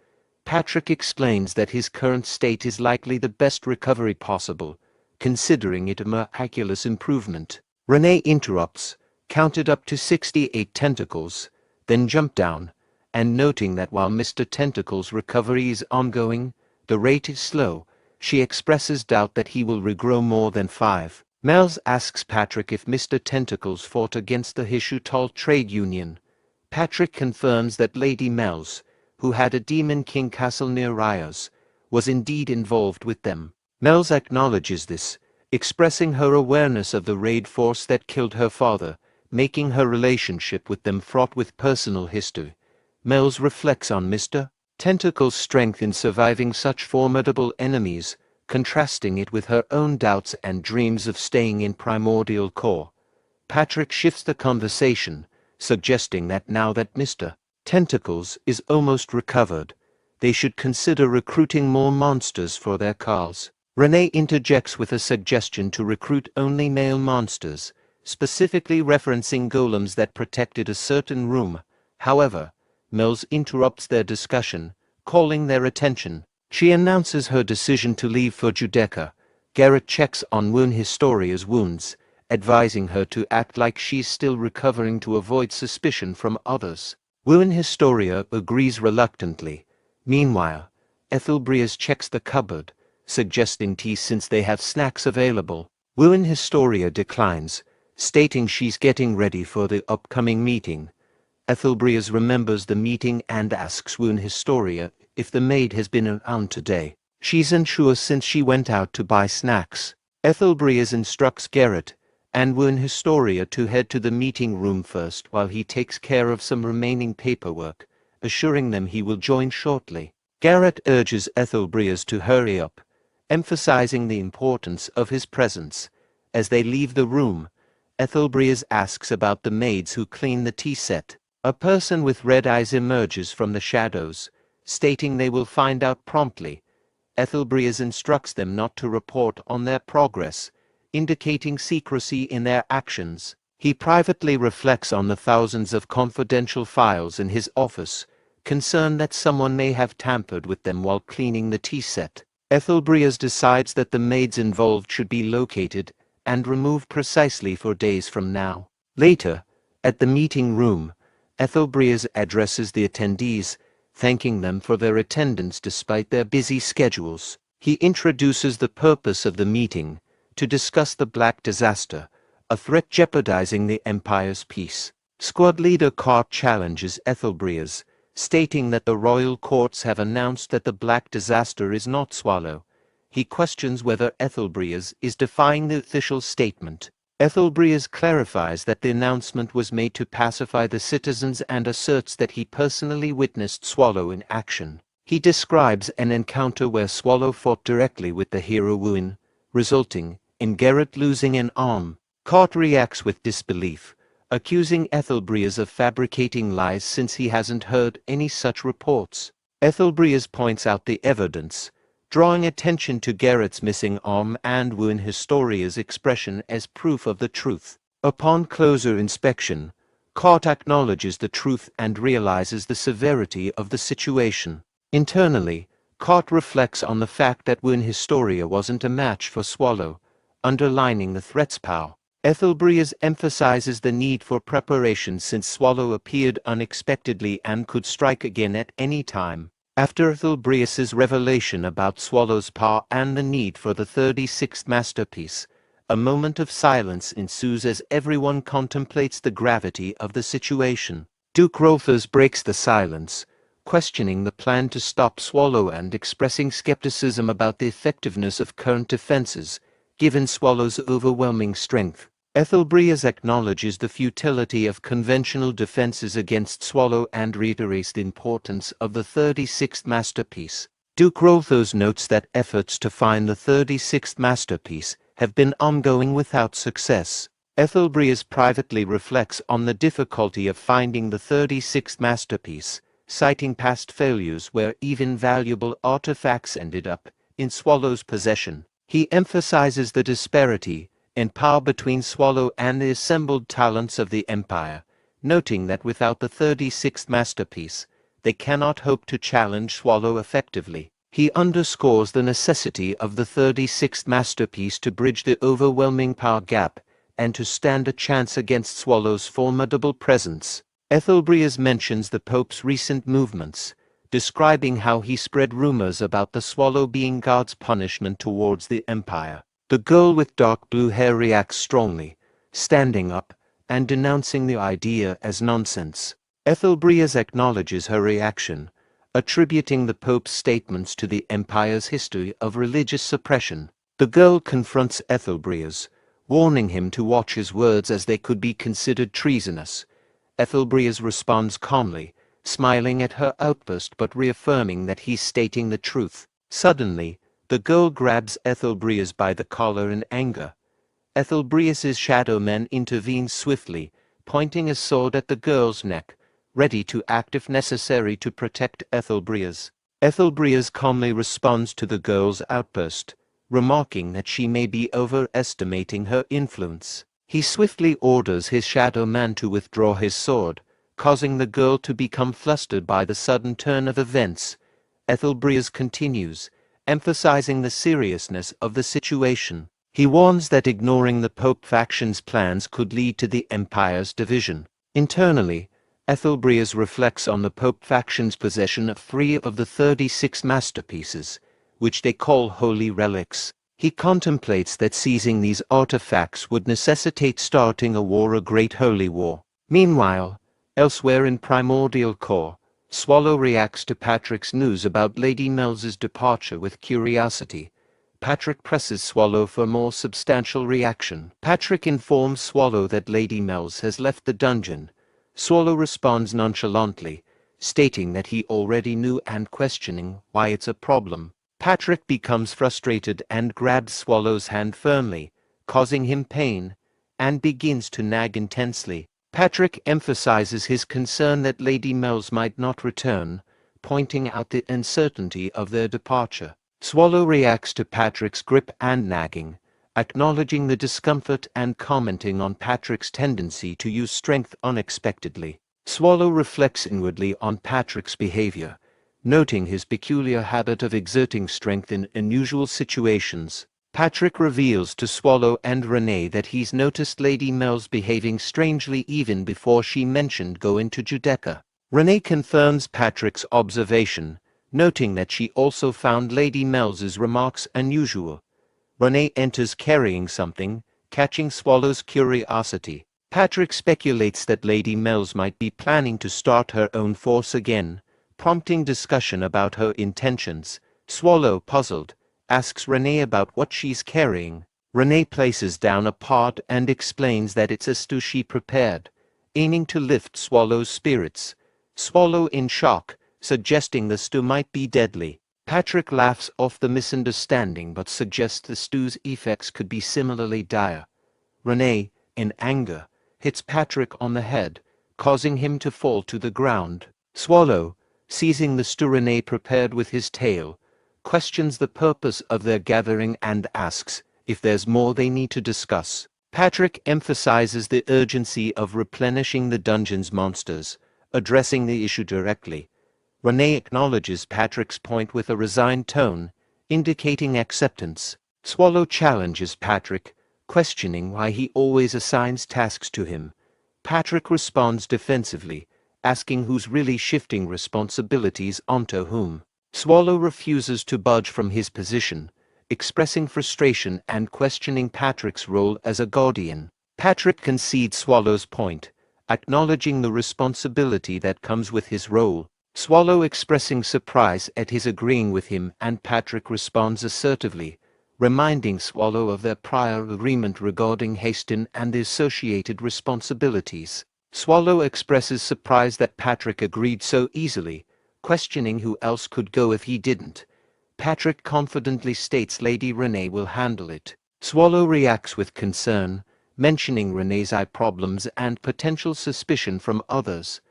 Patrick explains that his current state is likely the best recovery possible, considering it a miraculous improvement. Renee interrupts, counted up to 68 tentacles, then jumped down, and noting that while Mr. Tentacle's recovery is ongoing, the rate is slow, she expresses doubt that he will regrow more than 5. Mel's asks Patrick if Mr. Tentacles fought against the Hishutal trade union. Patrick confirms that Lady Mel's, who had a Demon King castle near Rios, was indeed involved with them. Mel's acknowledges this, expressing her awareness of the raid force that killed her father, making her relationship with them fraught with personal history. Mel's reflects on Mr. Tentacle's strength in surviving such formidable enemies, contrasting it with her own doubts and dreams of staying in Primordial Core. Patrick shifts the conversation, suggesting that now that Mr. Tentacles is almost recovered, they should consider recruiting more monsters for their cause. Renee interjects with a suggestion to recruit only male monsters, specifically referencing golems that protected a certain room. However, Mel's interrupts their discussion, calling their attention. She announces her decision to leave for Judeca. Garrett checks on Wound Historia's wounds, advising her to act like she's still recovering to avoid suspicion from others. Wound Historia agrees reluctantly. Meanwhile, Ethelbrias checks the cupboard, suggesting tea since they have snacks available. Wound Historia declines, stating she's getting ready for the upcoming meeting. Ethelbrias remembers the meeting and asks Wound Historia if the maid has been around today. She's unsure since she went out to buy snacks. Ethelbrias instructs Garrett and Wound Historia to head to the meeting room first while he takes care of some remaining paperwork, assuring them he will join shortly. Garrett urges Ethelbrias to hurry up, emphasizing the importance of his presence. As they leave the room, Ethelbrias asks about the maids who clean the tea set. A person with red eyes emerges from the shadows, stating they will find out promptly. Ethelbrias instructs them not to report on their progress, indicating secrecy in their actions. He privately reflects on the thousands of confidential files in his office, concerned that someone may have tampered with them while cleaning the tea set. Ethelbrias decides that the maids involved should be located and removed precisely 4 days from now. Later, at the meeting room, Ethelbrias addresses the attendees, thanking them for their attendance despite their busy schedules. He introduces the purpose of the meeting, to discuss the Black Disaster, a threat jeopardizing the Empire's peace. Squad leader Cart challenges Ethelbrias, stating that the royal courts have announced that the Black Disaster is not Swallow. He questions whether Ethelbrias is defying the official statement. Ethelbrias clarifies that the announcement was made to pacify the citizens and asserts that he personally witnessed Swallow in action. He describes an encounter where Swallow fought directly with the hero Wuin, resulting in Garrett losing an arm. Cart reacts with disbelief, accusing Ethelbrias of fabricating lies since he hasn't heard any such reports. Ethelbrias points out the evidence, drawing attention to Garrett's missing arm and Wound Historia's expression as proof of the truth. Upon closer inspection, Cart acknowledges the truth and realizes the severity of the situation. Internally, Cart reflects on the fact that Wound Historia wasn't a match for Swallow, underlining the threat's power. Ethelbrias emphasizes the need for preparation since Swallow appeared unexpectedly and could strike again at any time. After Ethelbrias's revelation about Swallow's power and the need for the 36th masterpiece, A moment of silence ensues as everyone contemplates the gravity of the situation. Duke Rolthers breaks the silence, questioning the plan to stop Swallow and expressing skepticism about the effectiveness of current defenses, given Swallow's overwhelming strength. Ethelbreas acknowledges the futility of conventional defenses against Swallow and reiterates the importance of the 36th masterpiece. Duke Rolthers notes that efforts to find the 36th masterpiece have been ongoing without success. Ethelbreas privately reflects on the difficulty of finding the 36th masterpiece, citing past failures where even valuable artifacts ended up in Swallow's possession. He emphasizes the disparity in power between Swallow and the assembled talents of the Empire, noting that without the 36th masterpiece, they cannot hope to challenge Swallow effectively. He underscores the necessity of the 36th masterpiece to bridge the overwhelming power gap and to stand a chance against Swallow's formidable presence. Ethelbreas mentions the Pope's recent movements, describing how he spread rumors about the Swallow being God's punishment towards the Empire. The girl with dark blue hair reacts strongly, standing up and denouncing the idea as nonsense. Ethelbreas acknowledges her reaction, attributing the Pope's statements to the Empire's history of religious suppression. The girl confronts Ethelbreas, warning him to watch his words as they could be considered treasonous. Ethelbreas responds calmly, smiling at her outburst but reaffirming that he's stating the truth. Suddenly, the girl grabs Ethelbreas by the collar in anger. Ethelbreas's shadow man intervenes swiftly, pointing a sword at the girl's neck, ready to act if necessary to protect Ethelbreas. Ethelbreas calmly responds to the girl's outburst, remarking that she may be overestimating her influence. He swiftly orders his shadow man to withdraw his sword, causing the girl to become flustered by the sudden turn of events. Ethelbreas continues, emphasizing the seriousness of the situation. He warns that ignoring the Pope faction's plans could lead to the Empire's division. Internally, Ethelbreas reflects on the Pope faction's possession of 3 of the 36 masterpieces, which they call holy relics. He contemplates that seizing these artifacts would necessitate starting a war, a great holy war. Meanwhile, elsewhere in Primordial Core, Swallow reacts to Patrick's news about Lady Mell's departure with curiosity. Patrick presses Swallow for more substantial reaction. Patrick informs Swallow that Lady Mell's has left the dungeon. Swallow responds nonchalantly, stating that he already knew and questioning why it's a problem. Patrick becomes frustrated and grabs Swallow's hand firmly, causing him pain, and begins to nag intensely. Patrick emphasizes his concern that Lady Mell's might not return, pointing out the uncertainty of their departure. Swallow reacts to Patrick's grip and nagging, acknowledging the discomfort and commenting on Patrick's tendency to use strength unexpectedly. Swallow reflects inwardly on Patrick's behavior, noting his peculiar habit of exerting strength in unusual situations. Patrick reveals to Swallow and Renee that he's noticed Lady Mell's behaving strangely even before she mentioned going to Judeca. Renee confirms Patrick's observation, noting that she also found Lady Mell's remarks unusual. Renee enters carrying something, catching Swallow's curiosity. Patrick speculates that Lady Mell's might be planning to start her own force again, prompting discussion about her intentions. Swallow, puzzled, asks Renee about what she's carrying. Renee places down a pot and explains that it's a stew she prepared, aiming to lift Swallow's spirits. Swallow in shock, suggesting the stew might be deadly. Patrick laughs off the misunderstanding but suggests the stew's effects could be similarly dire. Renee, in anger, hits Patrick on the head, causing him to fall to the ground. Swallow, seizing the stew Renee prepared with his tail, questions the purpose of their gathering and asks if there's more they need to discuss. Patrick emphasizes the urgency of replenishing the dungeon's monsters, addressing the issue directly. Renee acknowledges Patrick's point with a resigned tone, indicating acceptance. Swallow challenges Patrick, questioning why he always assigns tasks to him. Patrick responds defensively, asking who's really shifting responsibilities onto whom. Swallow refuses to budge from his position, expressing frustration and questioning Patrick's role as a guardian. Patrick concedes Swallow's point, acknowledging the responsibility that comes with his role. Swallow expressing surprise at his agreeing with him, and Patrick responds assertively, reminding Swallow of their prior agreement regarding Haston and the associated responsibilities. Swallow expresses surprise that Patrick agreed so easily, questioning who else could go if he didn't. Patrick confidently states Lady Renee will handle it. Swallow reacts with concern, mentioning Renee's eye problems and potential suspicion from others.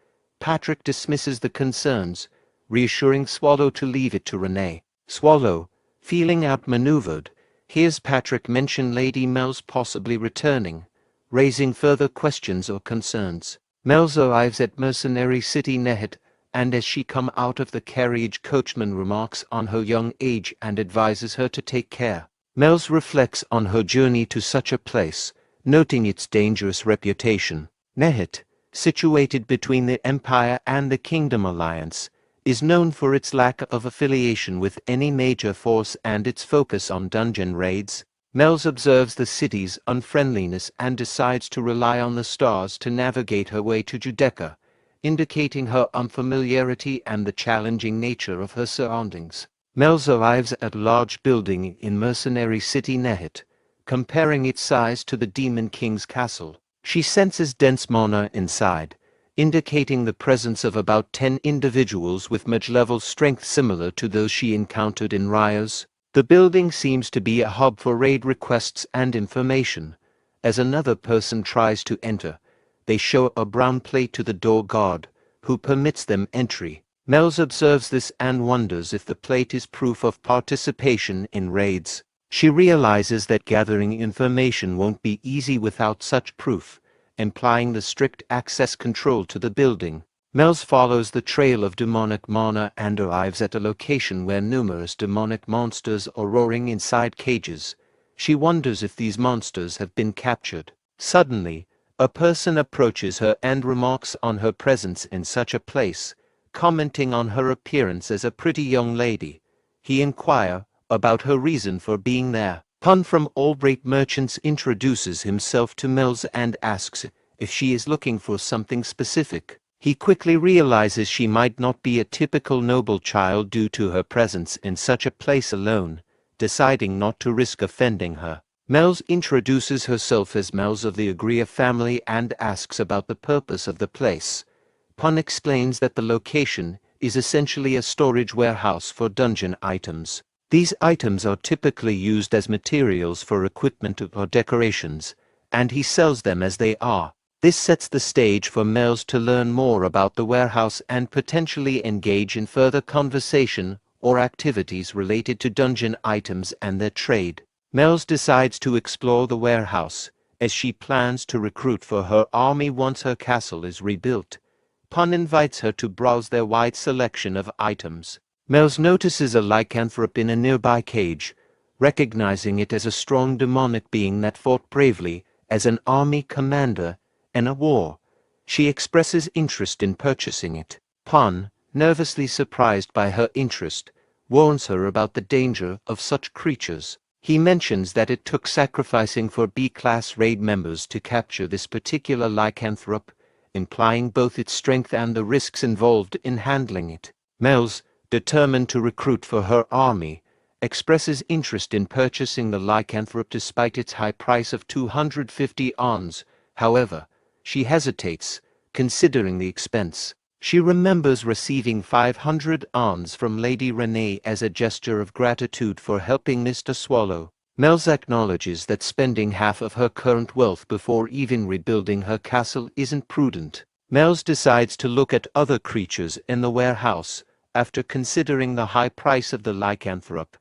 Patrick dismisses the concerns, reassuring Swallow to leave it to Renee. Swallow, feeling outmaneuvered, hears Patrick mention Lady Mel's possibly returning, raising further questions or concerns. Mel's arrives at Mercenary City Nehet, and as she come out of the carriage, coachman remarks on her young age and advises her to take care. Mel's reflects on her journey to such a place, noting its dangerous reputation. Nehet, situated between the Empire and the Kingdom Alliance, is known for its lack of affiliation with any major force and its focus on dungeon raids. Mel's observes the city's unfriendliness and decides to rely on the stars to navigate her way to Judeca, indicating her unfamiliarity and the challenging nature of her surroundings. Mel's arrives at a large building in Mercenary City Nehet, comparing its size to the Demon King's castle. She senses dense mana inside, indicating the presence of about 10 individuals with mage-level strength similar to those she encountered in Rios. The building seems to be a hub for raid requests and information. As another person tries to enter, they show a brown plate to the door guard, who permits them entry. Mel's observes this and wonders if the plate is proof of participation in raids. She realizes that gathering information won't be easy without such proof, implying the strict access control to the building. Mel's follows the trail of demonic mana and arrives at a location where numerous demonic monsters are roaring inside cages. She wonders if these monsters have been captured. Suddenly, a person approaches her and remarks on her presence in such a place, commenting on her appearance as a pretty young lady. He inquires about her reason for being there. Pun from Albright Merchants introduces himself to Mel's and asks if she is looking for something specific. He quickly realizes she might not be a typical noble child due to her presence in such a place alone, deciding not to risk offending her. Mel's introduces herself as Mel's of the Agria family and asks about the purpose of the place. Pun explains that the location is essentially a storage warehouse for dungeon items. These items are typically used as materials for equipment or decorations, and he sells them as they are. This sets the stage for Mel's to learn more about the warehouse and potentially engage in further conversation or activities related to dungeon items and their trade. Mel's decides to explore the warehouse, as she plans to recruit for her army once her castle is rebuilt. Pun invites her to browse their wide selection of items. Mel's notices a lycanthrope in a nearby cage, recognizing it as a strong demonic being that fought bravely as an army commander in a war. She expresses interest in purchasing it. Pun, nervously surprised by her interest, warns her about the danger of such creatures. He mentions that it took sacrificing for B-class raid members to capture this particular lycanthrope, implying both its strength and the risks involved in handling it. Mel's, determined to recruit for her army, expresses interest in purchasing the lycanthrope despite its high price of 250 ons. However, she hesitates, considering the expense. She remembers receiving 500 ons from Lady Renee as a gesture of gratitude for helping Mr. Swallow. Mel's acknowledges that spending half of her current wealth before even rebuilding her castle isn't prudent. Mel's decides to look at other creatures in the warehouse. After considering the high price of the lycanthrope,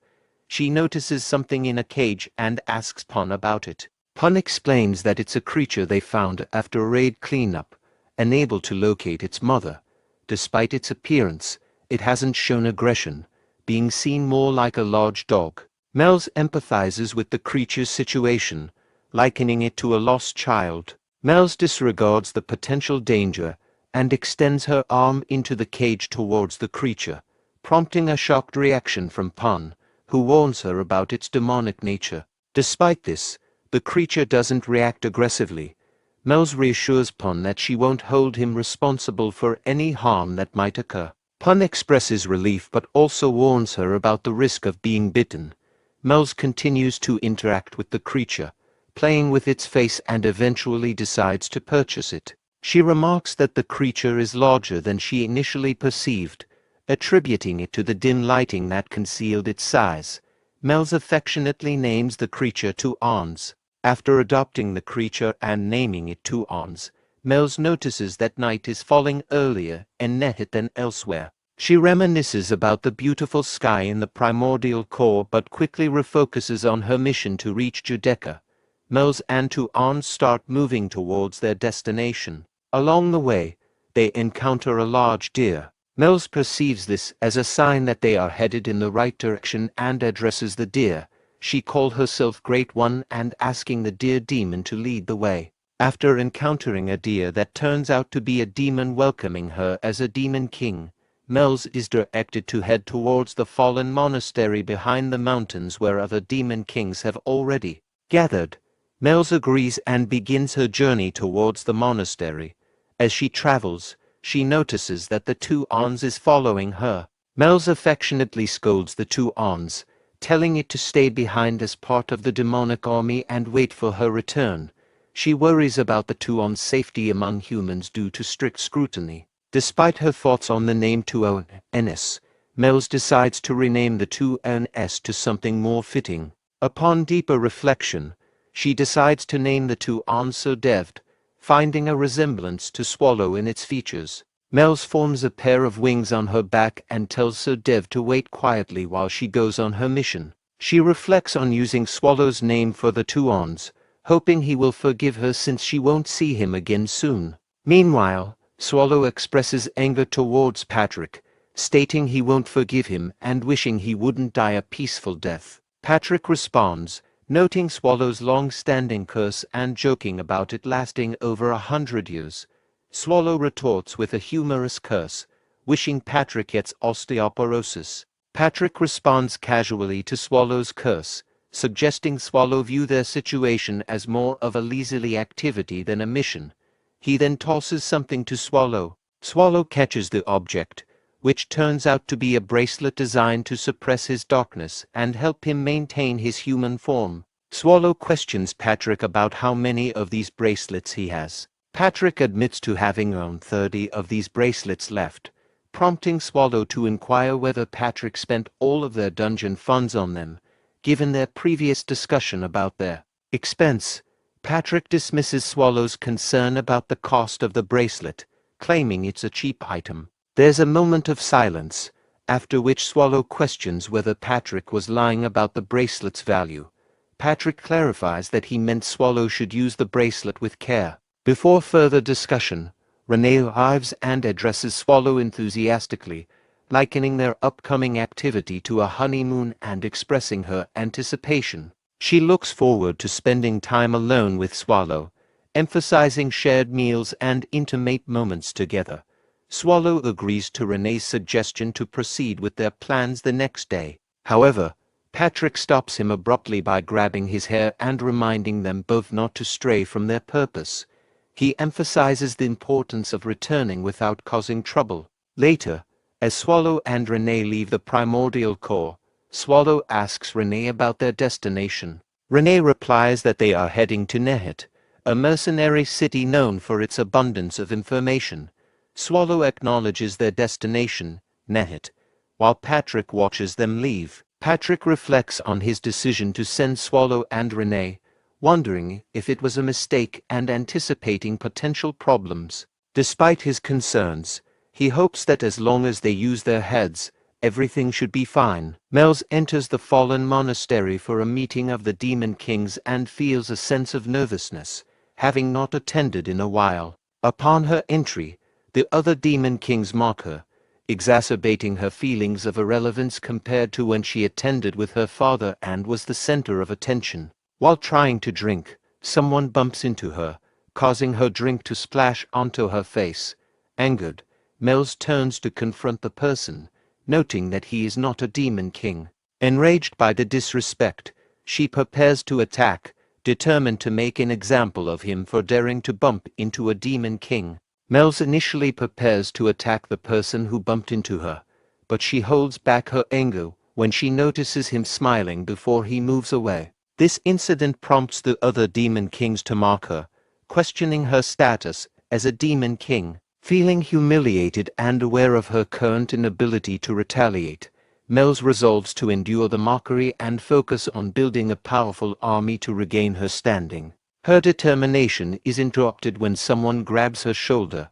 she notices something in a cage and asks Pun about it. Pun explains that it's a creature they found after a raid cleanup, unable to locate its mother. Despite its appearance, it hasn't shown aggression, being seen more like a large dog. Mel's empathizes with the creature's situation, likening it to a lost child. Mel's disregards the potential danger and extends her arm into the cage towards the creature, prompting a shocked reaction from Pun, who warns her about its demonic nature. Despite this, the creature doesn't react aggressively. Mel's reassures Pun that she won't hold him responsible for any harm that might occur. Pun expresses relief but also warns her about the risk of being bitten. Mel's continues to interact with the creature, playing with its face, and eventually decides to purchase it. She remarks that the creature is larger than she initially perceived, attributing it to the dim lighting that concealed its size. Mel's affectionately names the creature Two Ons. After adopting the creature and naming it Two Ons, Mel's notices that night is falling earlier in Nehit than elsewhere. She reminisces about the beautiful sky in the primordial core but quickly refocuses on her mission to reach Judecca. Mel's and Two Ons start moving towards their destination. Along the way, they encounter a large deer. Mel's perceives this as a sign that they are headed in the right direction and addresses the deer. She calls herself Great One and asking the deer demon to lead the way. After encountering a deer that turns out to be a demon welcoming her as a demon king, Mel's is directed to head towards the fallen monastery behind the mountains where other demon kings have already gathered. Mel's agrees and begins her journey towards the monastery. As she travels, she notices that the Two Ons is following her. Mel's affectionately scolds the Two Ons, telling it to stay behind as part of the demonic army and wait for her return. She worries about the Two Ons' safety among humans due to strict scrutiny. Despite her thoughts on the name Two Ons, Mel's decides to rename the Two Ons to something more fitting. Upon deeper reflection, she decides to name the Two Ons Sodevd, finding a resemblance to Swallow in its features. Mel's forms a pair of wings on her back and tells Sodev to wait quietly while she goes on her mission. She reflects on using Swallow's name for the Two Ons, hoping he will forgive her since she won't see him again soon. Meanwhile, Swallow expresses anger towards Patrick, stating he won't forgive him and wishing he wouldn't die a peaceful death. Patrick responds, noting Swallow's long-standing curse and joking about it lasting over 100 years. Swallow retorts with a humorous curse, wishing Patrick gets osteoporosis. Patrick responds casually to Swallow's curse, suggesting Swallow view their situation as more of a leisurely activity than a mission. He then tosses something to Swallow. Swallow catches the object, which turns out to be a bracelet designed to suppress his darkness and help him maintain his human form. Swallow questions Patrick about how many of these bracelets he has. Patrick admits to having around 30 of these bracelets left, prompting Swallow to inquire whether Patrick spent all of their dungeon funds on them, given their previous discussion about their expense. Patrick dismisses Swallow's concern about the cost of the bracelet, claiming it's a cheap item. There's a moment of silence, after which Swallow questions whether Patrick was lying about the bracelet's value. Patrick clarifies that he meant Swallow should use the bracelet with care. Before further discussion, Renee arrives and addresses Swallow enthusiastically, likening their upcoming activity to a honeymoon and expressing her anticipation. She looks forward to spending time alone with Swallow, emphasizing shared meals and intimate moments together. Swallow agrees to Renee's suggestion to proceed with their plans the next day. However, Patrick stops him abruptly by grabbing his hair and reminding them both not to stray from their purpose. He emphasizes the importance of returning without causing trouble. Later, as Swallow and Renee leave the primordial core, Swallow asks Renee about their destination. Renee replies that they are heading to Nehit, a mercenary city known for its abundance of information. Swallow acknowledges their destination, Nehit, while Patrick watches them leave. Patrick reflects on his decision to send Swallow and Renee, wondering if it was a mistake and anticipating potential problems. Despite his concerns, he hopes that as long as they use their heads, everything should be fine. Mel's enters the fallen monastery for a meeting of the demon kings and feels a sense of nervousness, having not attended in a while. Upon her entry, the other demon kings mock her, exacerbating her feelings of irrelevance compared to when she attended with her father and was the center of attention. While trying to drink, someone bumps into her, causing her drink to splash onto her face. Angered, Mel's turns to confront the person, noting that he is not a demon king. Enraged by the disrespect, she prepares to attack, determined to make an example of him for daring to bump into a demon king. Mel's initially prepares to attack the person who bumped into her, but she holds back her anger when she notices him smiling before he moves away. This incident prompts the other demon kings to mock her, questioning her status as a demon king. Feeling humiliated and aware of her current inability to retaliate, Mel's resolves to endure the mockery and focus on building a powerful army to regain her standing. Her determination is interrupted when someone grabs her shoulder.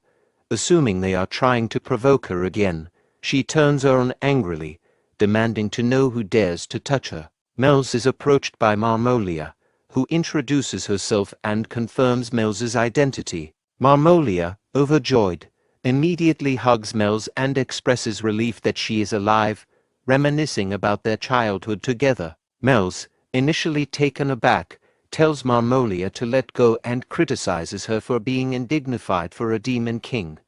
Assuming they are trying to provoke her again, she turns on angrily, demanding to know who dares to touch her. Mel's is approached by Marmolia, who introduces herself and confirms Mel's identity. Marmolia, overjoyed, immediately hugs Mel's and expresses relief that she is alive, reminiscing about their childhood together. Mel's, initially taken aback, tells Marmolia to let go and criticizes her for being indignified for a demon king.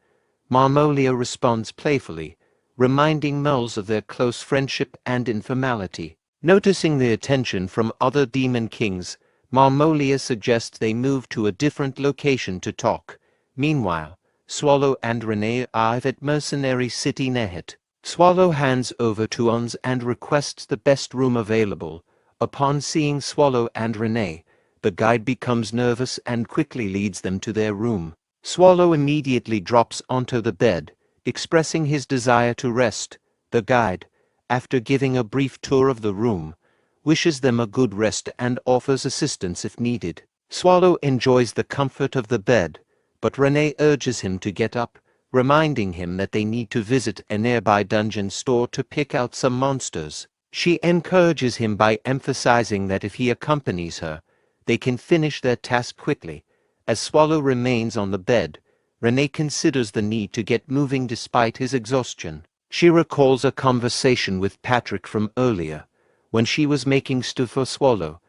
Marmolia responds playfully, reminding Mel's of their close friendship and informality. Noticing the attention from other demon kings, Marmolia suggests they move to a different location to talk. Meanwhile, Swallow and Renee arrive at Mercenary City Nehet. Swallow hands over to Ons and requests the best room available. Upon seeing Swallow and Renee, the guide becomes nervous and quickly leads them to their room. Swallow immediately drops onto the bed, expressing his desire to rest. The guide, after giving a brief tour of the room, wishes them a good rest and offers assistance if needed. Swallow enjoys the comfort of the bed, but Renee urges him to get up, reminding him that they need to visit a nearby dungeon store to pick out some monsters. She encourages him by emphasizing that if he accompanies her, they can finish their task quickly. As Swallow remains on the bed, Renee considers the need to get moving despite his exhaustion. She recalls a conversation with Patrick from earlier, when she was making stew for Swallow.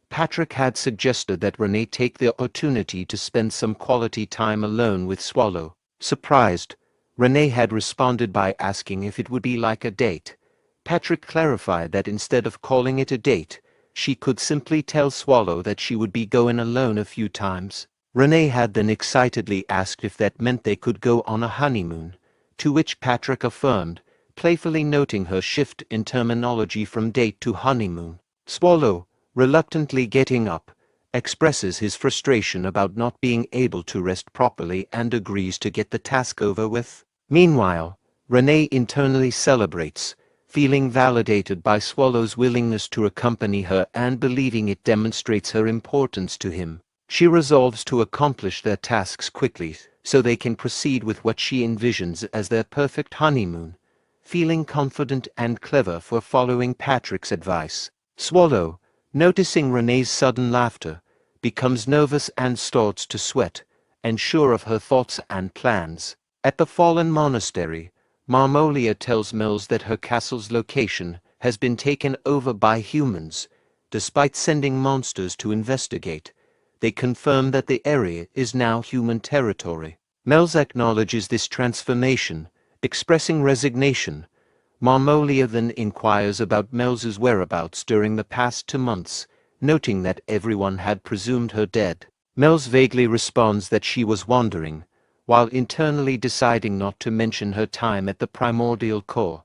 Patrick had suggested that Renee take the opportunity to spend some quality time alone with Swallow. Surprised, Renee had responded by asking if it would be like a date. Patrick clarified that instead of calling it a date, she could simply tell Swallow that she would be going alone a few times. Renee had then excitedly asked if that meant they could go on a honeymoon, to which Patrick affirmed, playfully noting her shift in terminology from date to honeymoon. Swallow, reluctantly getting up, expresses his frustration about not being able to rest properly and agrees to get the task over with. Meanwhile, Renee internally celebrates, feeling validated by Swallow's willingness to accompany her and believing it demonstrates her importance to him. She resolves to accomplish their tasks quickly so they can proceed with what she envisions as their perfect honeymoon, feeling confident and clever for following Patrick's advice. Swallow, noticing Renee's sudden laughter, becomes nervous and starts to sweat, unsure of her thoughts and plans. At the fallen monastery, Marmolia tells Mills that her castle's location has been taken over by humans. Despite sending monsters to investigate, they confirm that the area is now human territory. Mills acknowledges this transformation, expressing resignation. Marmolia then inquires about Mills's whereabouts during the past 2 months, noting that everyone had presumed her dead. Mills vaguely responds that she was wandering, while internally deciding not to mention her time at the primordial core.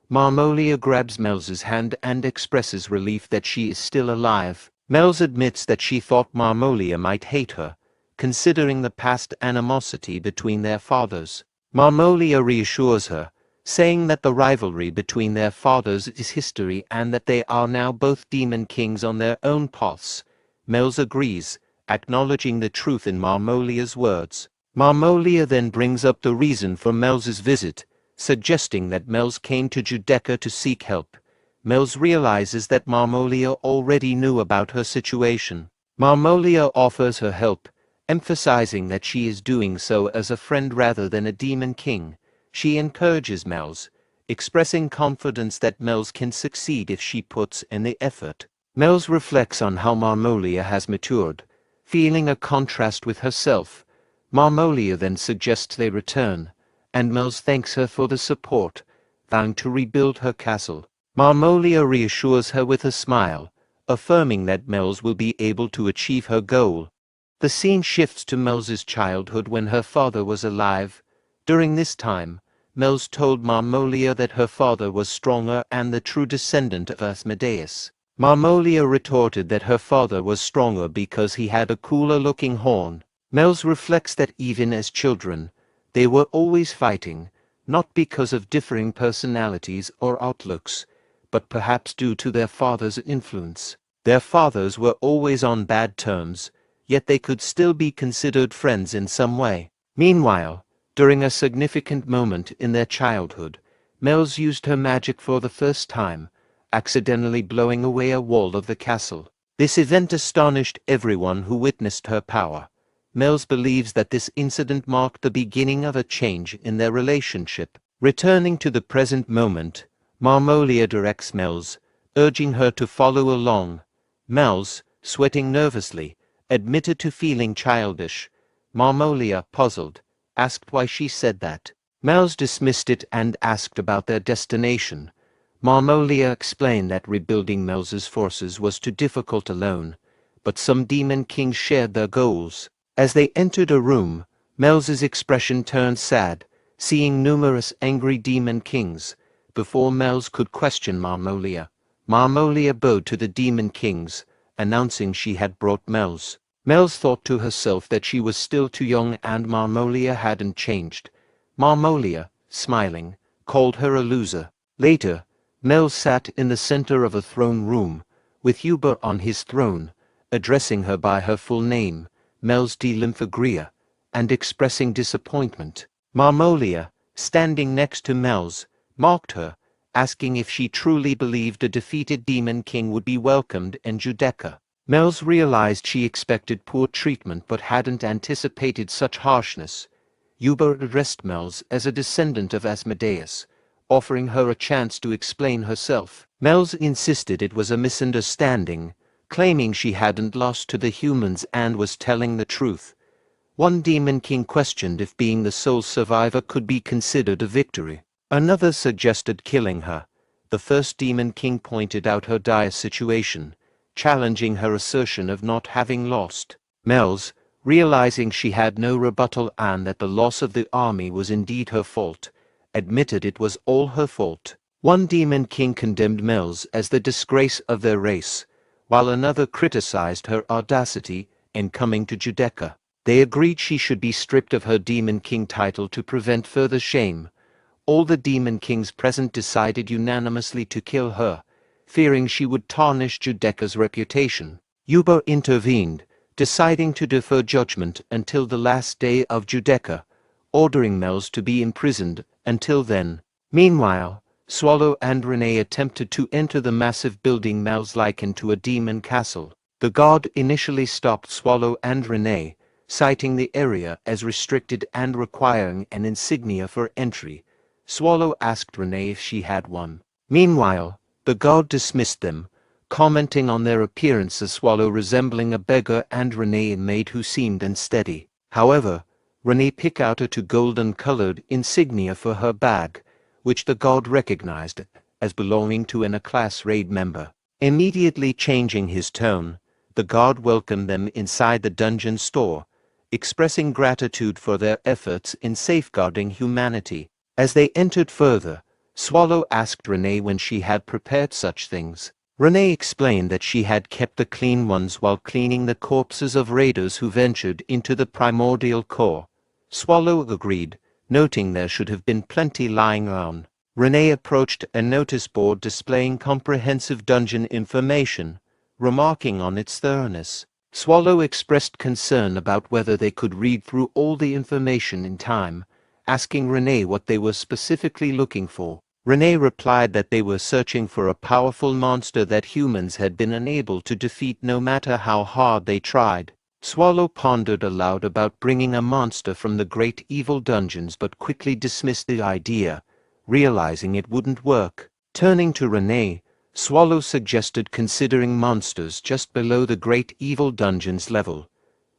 Marmolia grabs Mills's hand and expresses relief that she is still alive. Mills admits that she thought Marmolia might hate her, considering the past animosity between their fathers. Marmolia reassures her, saying that the rivalry between their fathers is history and that they are now both demon kings on their own paths. Mills agrees, acknowledging the truth in Marmolia's words. Marmolia then brings up the reason for Mills's visit, suggesting that Mills came to Judeca to seek help. Mills realizes that Marmolia already knew about her situation. Marmolia offers her help, emphasizing that she is doing so as a friend rather than a demon king. She encourages Mills, expressing confidence that Mills can succeed if she puts in the effort. Mills reflects on how Marmolia has matured, feeling a contrast with herself. Marmolia then suggests they return, and Mills thanks her for the support, vowing to rebuild her castle. Marmolia reassures her with a smile, affirming that Mel's will be able to achieve her goal. The scene shifts to Mel's childhood when her father was alive. During this time, Mel's told Marmolia that her father was stronger and the true descendant of Asmodeus. Marmolia retorted that her father was stronger because he had a cooler-looking horn. Mel's reflects that even as children, they were always fighting, not because of differing personalities or outlooks, but perhaps due to their father's influence. Their fathers were always on bad terms, yet they could still be considered friends in some way. Meanwhile, during a significant moment in their childhood, Mel's used her magic for the first time, accidentally blowing away a wall of the castle. This event astonished everyone who witnessed her power. Mel's believes that this incident marked the beginning of a change in their relationship. Returning to the present moment, Marmolia directs Mel's, urging her to follow along. Mel's, sweating nervously, admitted to feeling childish. Marmolia, puzzled, asked why she said that. Mel's dismissed it and asked about their destination. Marmolia explained that rebuilding Mel's forces was too difficult alone, but some demon kings shared their goals. As they entered a room, Mel's expression turned sad, seeing numerous angry demon kings. Before Mel's could question Marmolia, Marmolia bowed to the demon kings, announcing she had brought Mel's. Mel's thought to herself that she was still too young and Marmolia hadn't changed. Marmolia, smiling, called her a loser. Later, Mel sat in the center of a throne room, with Huber on his throne, addressing her by her full name, Mel's de Lymphagria, and expressing disappointment. Marmolia, standing next to Mel's, mocked her, asking if she truly believed a defeated demon king would be welcomed in Judeca. Mel's realized she expected poor treatment but hadn't anticipated such harshness. Huber addressed Mel's as a descendant of Asmodeus, offering her a chance to explain herself. Mel's insisted it was a misunderstanding, claiming she hadn't lost to the humans and was telling the truth. One demon king questioned if being the sole survivor could be considered a victory. Another suggested killing her. The first demon king pointed out her dire situation, challenging her assertion of not having lost. Mel's, realizing she had no rebuttal and that the loss of the army was indeed her fault, admitted it was all her fault. One demon king condemned Mel's as the disgrace of their race, while another criticized her audacity in coming to Judeca. They agreed she should be stripped of her demon king title to prevent further shame. All the demon kings present decided unanimously to kill her, fearing she would tarnish Judeca's reputation. Huber intervened, deciding to defer judgment until the last day of Judeca, ordering Mel's to be imprisoned until then. Meanwhile, Swallow and Renee attempted to enter the massive building Mel's likened to a demon castle. The guard initially stopped Swallow and Renee, citing the area as restricted and requiring an insignia for entry. Swallow asked Renee if she had one. Meanwhile, the guard dismissed them, commenting on their appearance as Swallow resembling a beggar and Renee a maid who seemed unsteady. However, Renee picked out a golden-colored insignia for her bag, which the guard recognized as belonging to a class raid member. Immediately changing his tone, the guard welcomed them inside the dungeon store, expressing gratitude for their efforts in safeguarding humanity. As they entered further, Swallow asked Renee when she had prepared such things. Renee explained that she had kept the clean ones while cleaning the corpses of raiders who ventured into the primordial core. Swallow agreed, noting there should have been plenty lying around. Renee approached a notice board displaying comprehensive dungeon information, remarking on its thoroughness. Swallow expressed concern about whether they could read through all the information in time, asking Renee what they were specifically looking for. Renee replied that they were searching for a powerful monster that humans had been unable to defeat no matter how hard they tried. Swallow pondered aloud about bringing a monster from the great evil dungeons but quickly dismissed the idea, realizing it wouldn't work. Turning to Renee, Swallow suggested considering monsters just below the great evil dungeons level.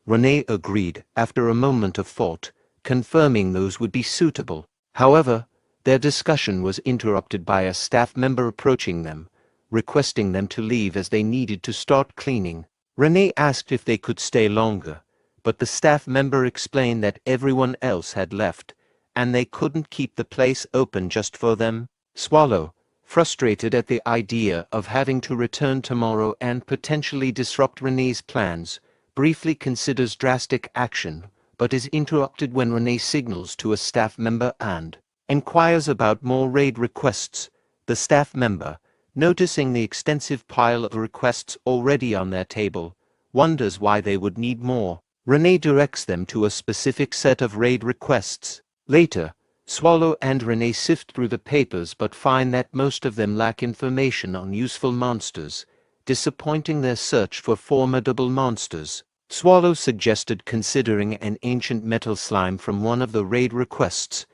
Renee agreed after a moment of thought, confirming those would be suitable. However, Their discussion was interrupted by a staff member approaching them, requesting them to leave as they needed to start cleaning. Renee asked if they could stay longer, but the staff member explained that everyone else had left, and they couldn't keep the place open just for them. Swallow, frustrated at the idea of having to return tomorrow and potentially disrupt Renee's plans, briefly considers drastic action, but is interrupted when Renee signals to a staff member and inquires about more raid requests. The staff member, noticing the extensive pile of requests already on their table, wonders why they would need more. Renee directs them to a specific set of raid requests. Later, Swallow and Renee sift through the papers but find that most of them lack information on useful monsters, disappointing their search for formidable monsters. Swallow suggested considering an ancient metal slime from one of the raid requests.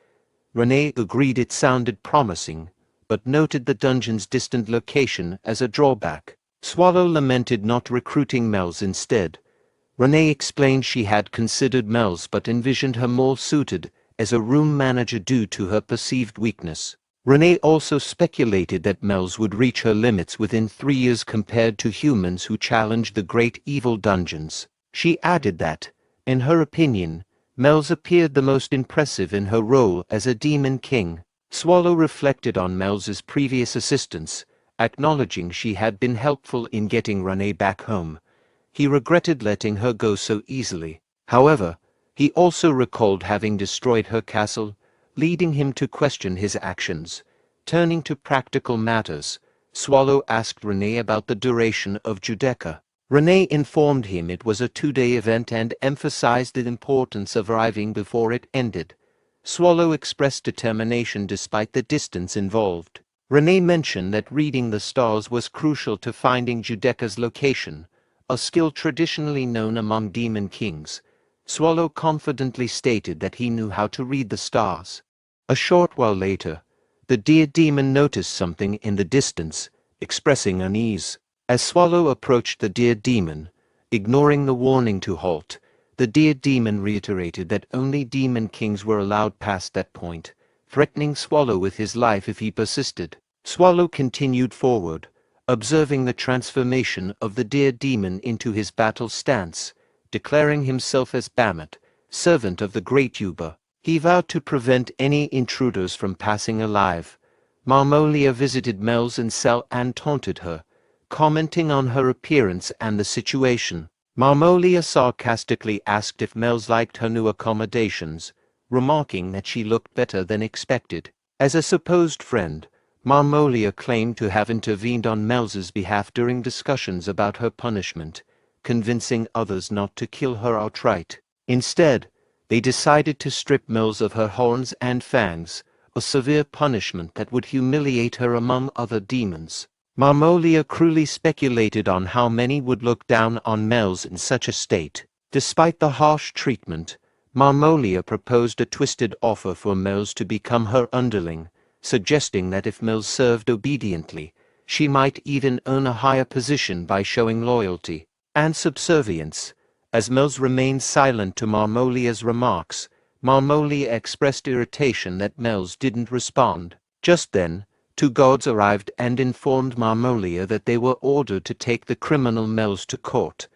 Renee agreed it sounded promising, but noted the dungeon's distant location as a drawback. Swallow lamented not recruiting Mel's instead. Renee explained she had considered Mel's but envisioned her more suited as a room manager due to her perceived weakness. Renee also speculated that Mel's would reach her limits within 3 years compared to humans who challenged the great evil dungeons. She added that, in her opinion, Mel's appeared the most impressive in her role as a demon king. Swallow reflected on Mel's previous assistance, acknowledging she had been helpful in getting Renee back home. He regretted letting her go so easily. However, he also recalled having destroyed her castle, leading him to question his actions. Turning to practical matters, Swallow asked Renee about the duration of Judecca. Renee informed him it was a 2-day event and emphasized the importance of arriving before it ended. Swallow expressed determination despite the distance involved. Renee mentioned that reading the stars was crucial to finding Judecca's location, a skill traditionally known among demon kings. Swallow confidently stated that he knew how to read the stars. A short while later, the deer demon noticed something in the distance, expressing unease. As Swallow approached the deer demon, ignoring the warning to halt, the deer demon reiterated that only demon kings were allowed past that point, threatening Swallow with his life if he persisted. Swallow continued forward, observing the transformation of the deer demon into his battle stance, declaring himself as Bamat, servant of the great Yuba. He vowed to prevent any intruders from passing alive. Marmolia visited Mel's cell and taunted her, commenting on her appearance and the situation. Marmolia sarcastically asked if Mel's liked her new accommodations, remarking that she looked better than expected. As a supposed friend, Marmolia claimed to have intervened on Mel's behalf during discussions about her punishment, convincing others not to kill her outright. Instead, they decided to strip Mel's of her horns and fangs, a severe punishment that would humiliate her among other demons. Marmolia cruelly speculated on how many would look down on Mel's in such a state. Despite the harsh treatment, Marmolia proposed a twisted offer for Mel's to become her underling, suggesting that if Mel's served obediently, she might even earn a higher position by showing loyalty and subservience. As Mel's remained silent to Marmolia's remarks, Marmolia expressed irritation that Mel's didn't respond. Just then, 2 guards arrived and informed Marmolia that they were ordered to take the criminal Mel's to court.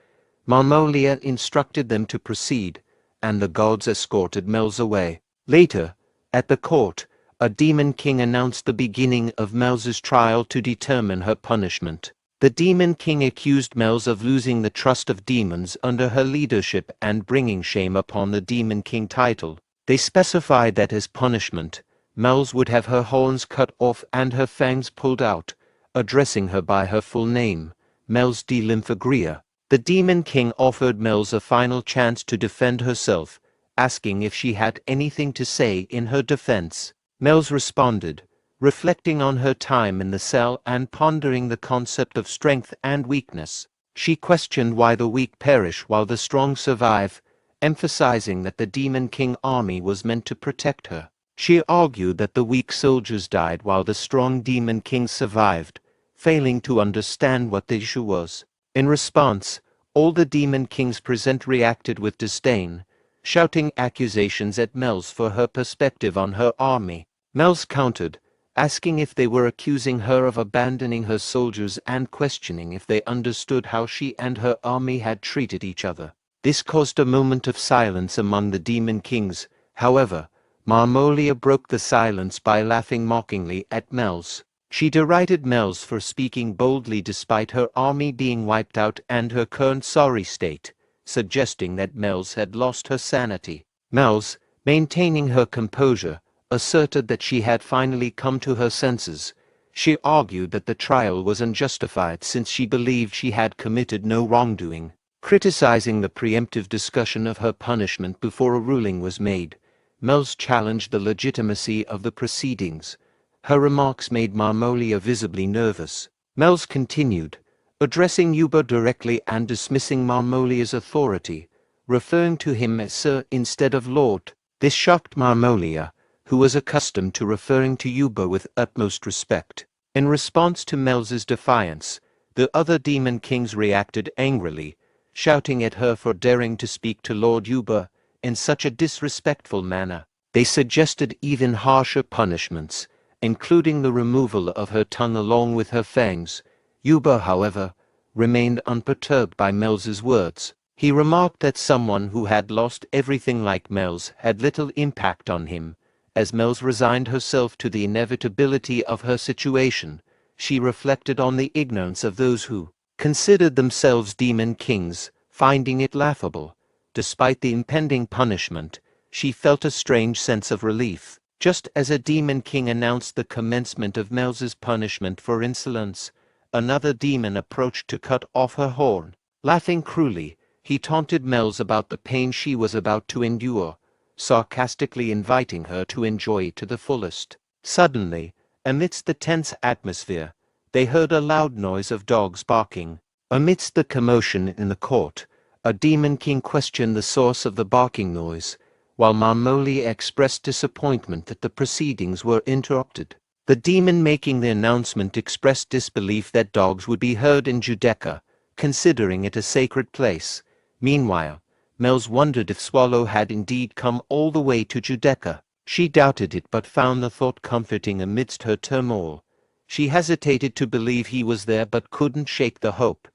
Marmolia instructed them to proceed, and the guards escorted Mel's away. Later, at the court, a demon king announced the beginning of Mel's trial to determine her punishment. The demon king accused Mel's of losing the trust of demons under her leadership and bringing shame upon the demon king title. They specified that as punishment, Mel's would have her horns cut off and her fangs pulled out, addressing her by her full name, Mel's de Lymphagria. The demon king offered Mel's a final chance to defend herself, asking if she had anything to say in her defense. Mel's responded, reflecting on her time in the cell and pondering the concept of strength and weakness. She questioned why the weak perish while the strong survive, emphasizing that the demon king army was meant to protect her. She argued that the weak soldiers died while the strong demon king survived, failing to understand what the issue was. In response, all the demon kings present reacted with disdain, shouting accusations at Mel's for her perspective on her army. Mel's countered, asking if they were accusing her of abandoning her soldiers and questioning if they understood how she and her army had treated each other. This caused a moment of silence among the demon kings. However, Marmolia broke the silence by laughing mockingly at Mel's. She derided Mel's for speaking boldly despite her army being wiped out and her current sorry state, suggesting that Mel's had lost her sanity. Mel's, maintaining her composure, asserted that she had finally come to her senses. She argued that the trial was unjustified since she believed she had committed no wrongdoing, criticizing the preemptive discussion of her punishment before a ruling was made. Mel's challenged the legitimacy of the proceedings. Her remarks made Marmolia visibly nervous. Mel's continued, addressing Yuba directly and dismissing Marmolia's authority, referring to him as Sir instead of Lord. This shocked Marmolia, who was accustomed to referring to Yuba with utmost respect. In response to Mel's defiance, the other demon kings reacted angrily, shouting at her for daring to speak to Lord Yuba in such a disrespectful manner. They suggested even harsher punishments, including the removal of her tongue along with her fangs. Yuba, however, remained unperturbed by Mel's words. He remarked that someone who had lost everything like Mel's had little impact on him. As Mel's resigned herself to the inevitability of her situation, she reflected on the ignorance of those who considered themselves demon kings, finding it laughable. Despite the impending punishment, she felt a strange sense of relief. Just as a demon king announced the commencement of Mel's punishment for insolence, another demon approached to cut off her horn. Laughing cruelly, he taunted Mel's about the pain she was about to endure, sarcastically inviting her to enjoy it to the fullest. Suddenly, amidst the tense atmosphere, they heard a loud noise of dogs barking. Amidst the commotion in the court, a demon king questioned the source of the barking noise, while Marmolia expressed disappointment that the proceedings were interrupted. The demon making the announcement expressed disbelief that dogs would be heard in Judeca, considering it a sacred place. Meanwhile, Mel's wondered if Swallow had indeed come all the way to Judeca. She doubted it but found the thought comforting amidst her turmoil. She hesitated to believe he was there but couldn't shake the hope.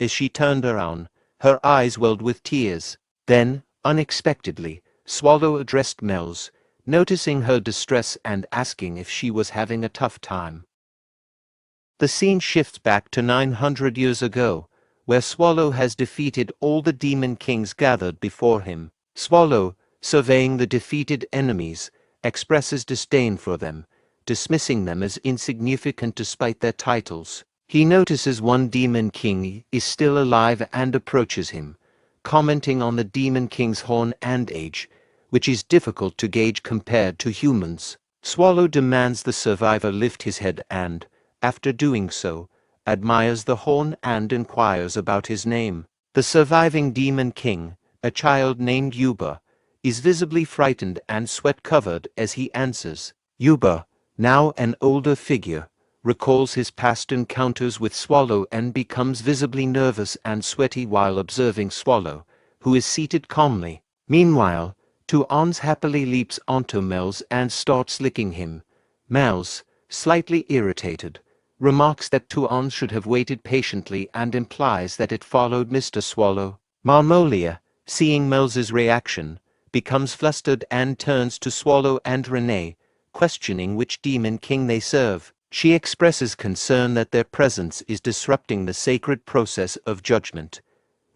As she turned around, her eyes welled with tears. Then, unexpectedly, Swallow addressed Mel's, noticing her distress and asking if she was having a tough time. The scene shifts back to 900 years ago, where Swallow has defeated all the demon kings gathered before him. Swallow, surveying the defeated enemies, expresses disdain for them, dismissing them as insignificant despite their titles. He notices one demon king is still alive and approaches him, commenting on the demon king's horn and age, which is difficult to gauge compared to humans. Swallow demands the survivor lift his head and, after doing so, admires the horn and inquires about his name. The surviving demon king, a child named Yuba, is visibly frightened and sweat-covered as he answers. Yuba, now an older figure, recalls his past encounters with Swallow and becomes visibly nervous and sweaty while observing Swallow, who is seated calmly. Meanwhile, Tuans happily leaps onto Mel's and starts licking him. Mel's, slightly irritated, remarks that Tuans should have waited patiently and implies that it followed Mr. Swallow. Marmolia, seeing Mel's reaction, becomes flustered and turns to Swallow and Renee, questioning which demon king they serve. She expresses concern that their presence is disrupting the sacred process of judgment.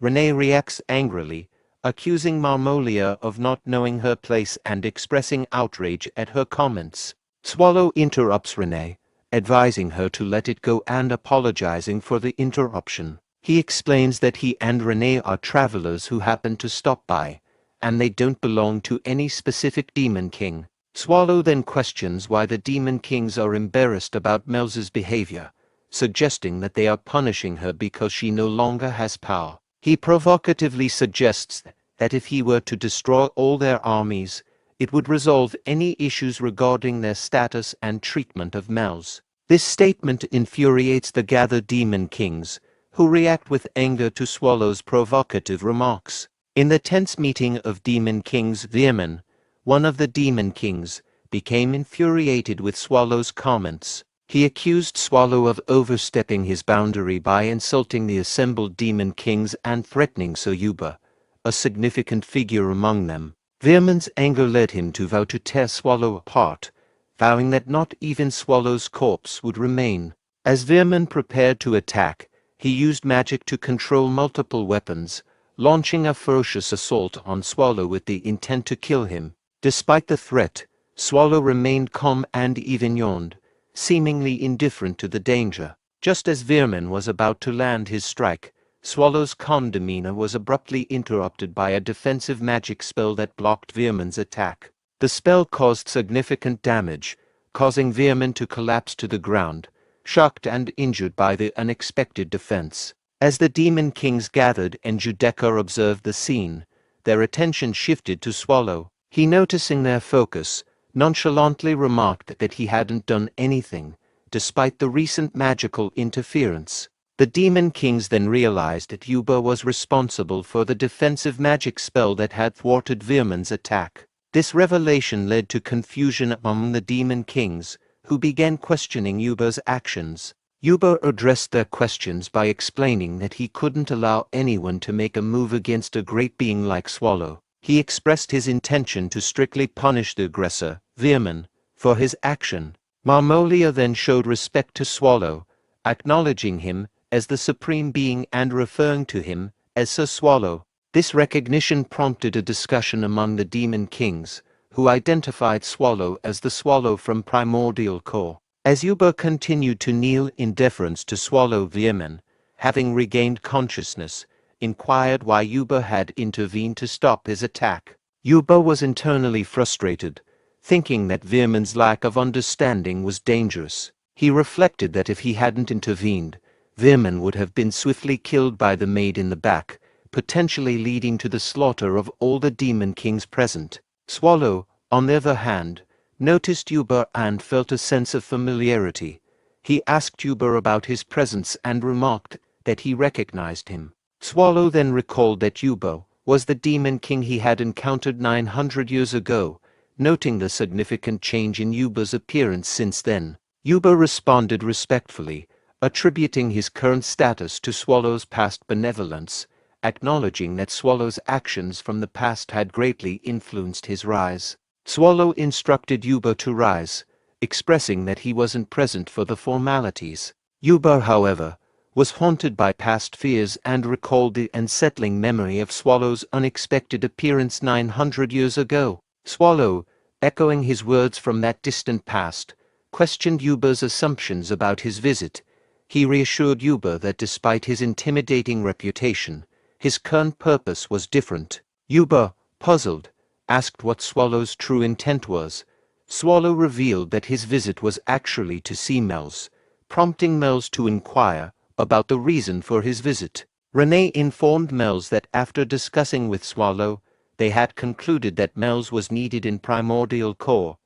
Renee reacts angrily, accusing Marmolia of not knowing her place and expressing outrage at her comments. Swallow interrupts Renee, advising her to let it go and apologizing for the interruption. He explains that he and Renee are travelers who happen to stop by, and they don't belong to any specific demon king. Swallow then questions why the demon kings are embarrassed about Mel's behavior, suggesting that they are punishing her because she no longer has power. He provocatively suggests that if he were to destroy all their armies, it would resolve any issues regarding their status and treatment of Mel's. This statement infuriates the gathered demon kings, who react with anger to Swallow's provocative remarks. In the tense meeting of demon kings Vehement, one of the demon kings, became infuriated with Swallow's comments. He accused Swallow of overstepping his boundary by insulting the assembled demon kings and threatening Soyuba, a significant figure among them. Veerman's anger led him to vow to tear Swallow apart, vowing that not even Swallow's corpse would remain. As Veerman prepared to attack, he used magic to control multiple weapons, launching a ferocious assault on Swallow with the intent to kill him. Despite the threat, Swallow remained calm and even yawned, seemingly indifferent to the danger. Just as Veerman was about to land his strike, Swallow's calm demeanor was abruptly interrupted by a defensive magic spell that blocked Veerman's attack. The spell caused significant damage, causing Veerman to collapse to the ground, shocked and injured by the unexpected defense. As the demon kings gathered and Judeka observed the scene, their attention shifted to Swallow. He, noticing their focus, nonchalantly remarked that he hadn't done anything, despite the recent magical interference. The demon kings then realized that Yuba was responsible for the defensive magic spell that had thwarted Veerman's attack. This revelation led to confusion among the demon kings, who began questioning Yuba's actions. Yuba addressed their questions by explaining that he couldn't allow anyone to make a move against a great being like Swallow. He expressed his intention to strictly punish the aggressor, Veerman, for his action. Marmolia then showed respect to Swallow, acknowledging him as the supreme being and referring to him as Sir Swallow. This recognition prompted a discussion among the demon kings, who identified Swallow as the Swallow from Primordial Core. As Yuba continued to kneel in deference to Swallow, Veerman, having regained consciousness, inquired why Yuba had intervened to stop his attack. Yuba was internally frustrated, thinking that Veerman's lack of understanding was dangerous. He reflected that if he hadn't intervened, Veerman would have been swiftly killed by the maid in the back, potentially leading to the slaughter of all the demon kings present. Swallow, on the other hand, noticed Yuba and felt a sense of familiarity. He asked Yuba about his presence and remarked that he recognized him. Swallow then recalled that Yuba was the demon king he had encountered 900 years ago, noting the significant change in Yuba's appearance since then. Yuba responded respectfully, attributing his current status to Swallow's past benevolence, acknowledging that Swallow's actions from the past had greatly influenced his rise. Swallow instructed Yuba to rise, expressing that he wasn't present for the formalities. Yuba, however, was haunted by past fears and recalled the unsettling memory of Swallow's unexpected appearance 900 years ago. Swallow, echoing his words from that distant past, questioned Yuba's assumptions about his visit. He reassured Yuba that despite his intimidating reputation, his current purpose was different. Yuba, puzzled, asked what Swallow's true intent was. Swallow revealed that his visit was actually to see Mel's, prompting Mel's to inquire about the reason for his visit. Renee informed Mel's that after discussing with Swallow, they had concluded that Mel's was needed in Primordial Core.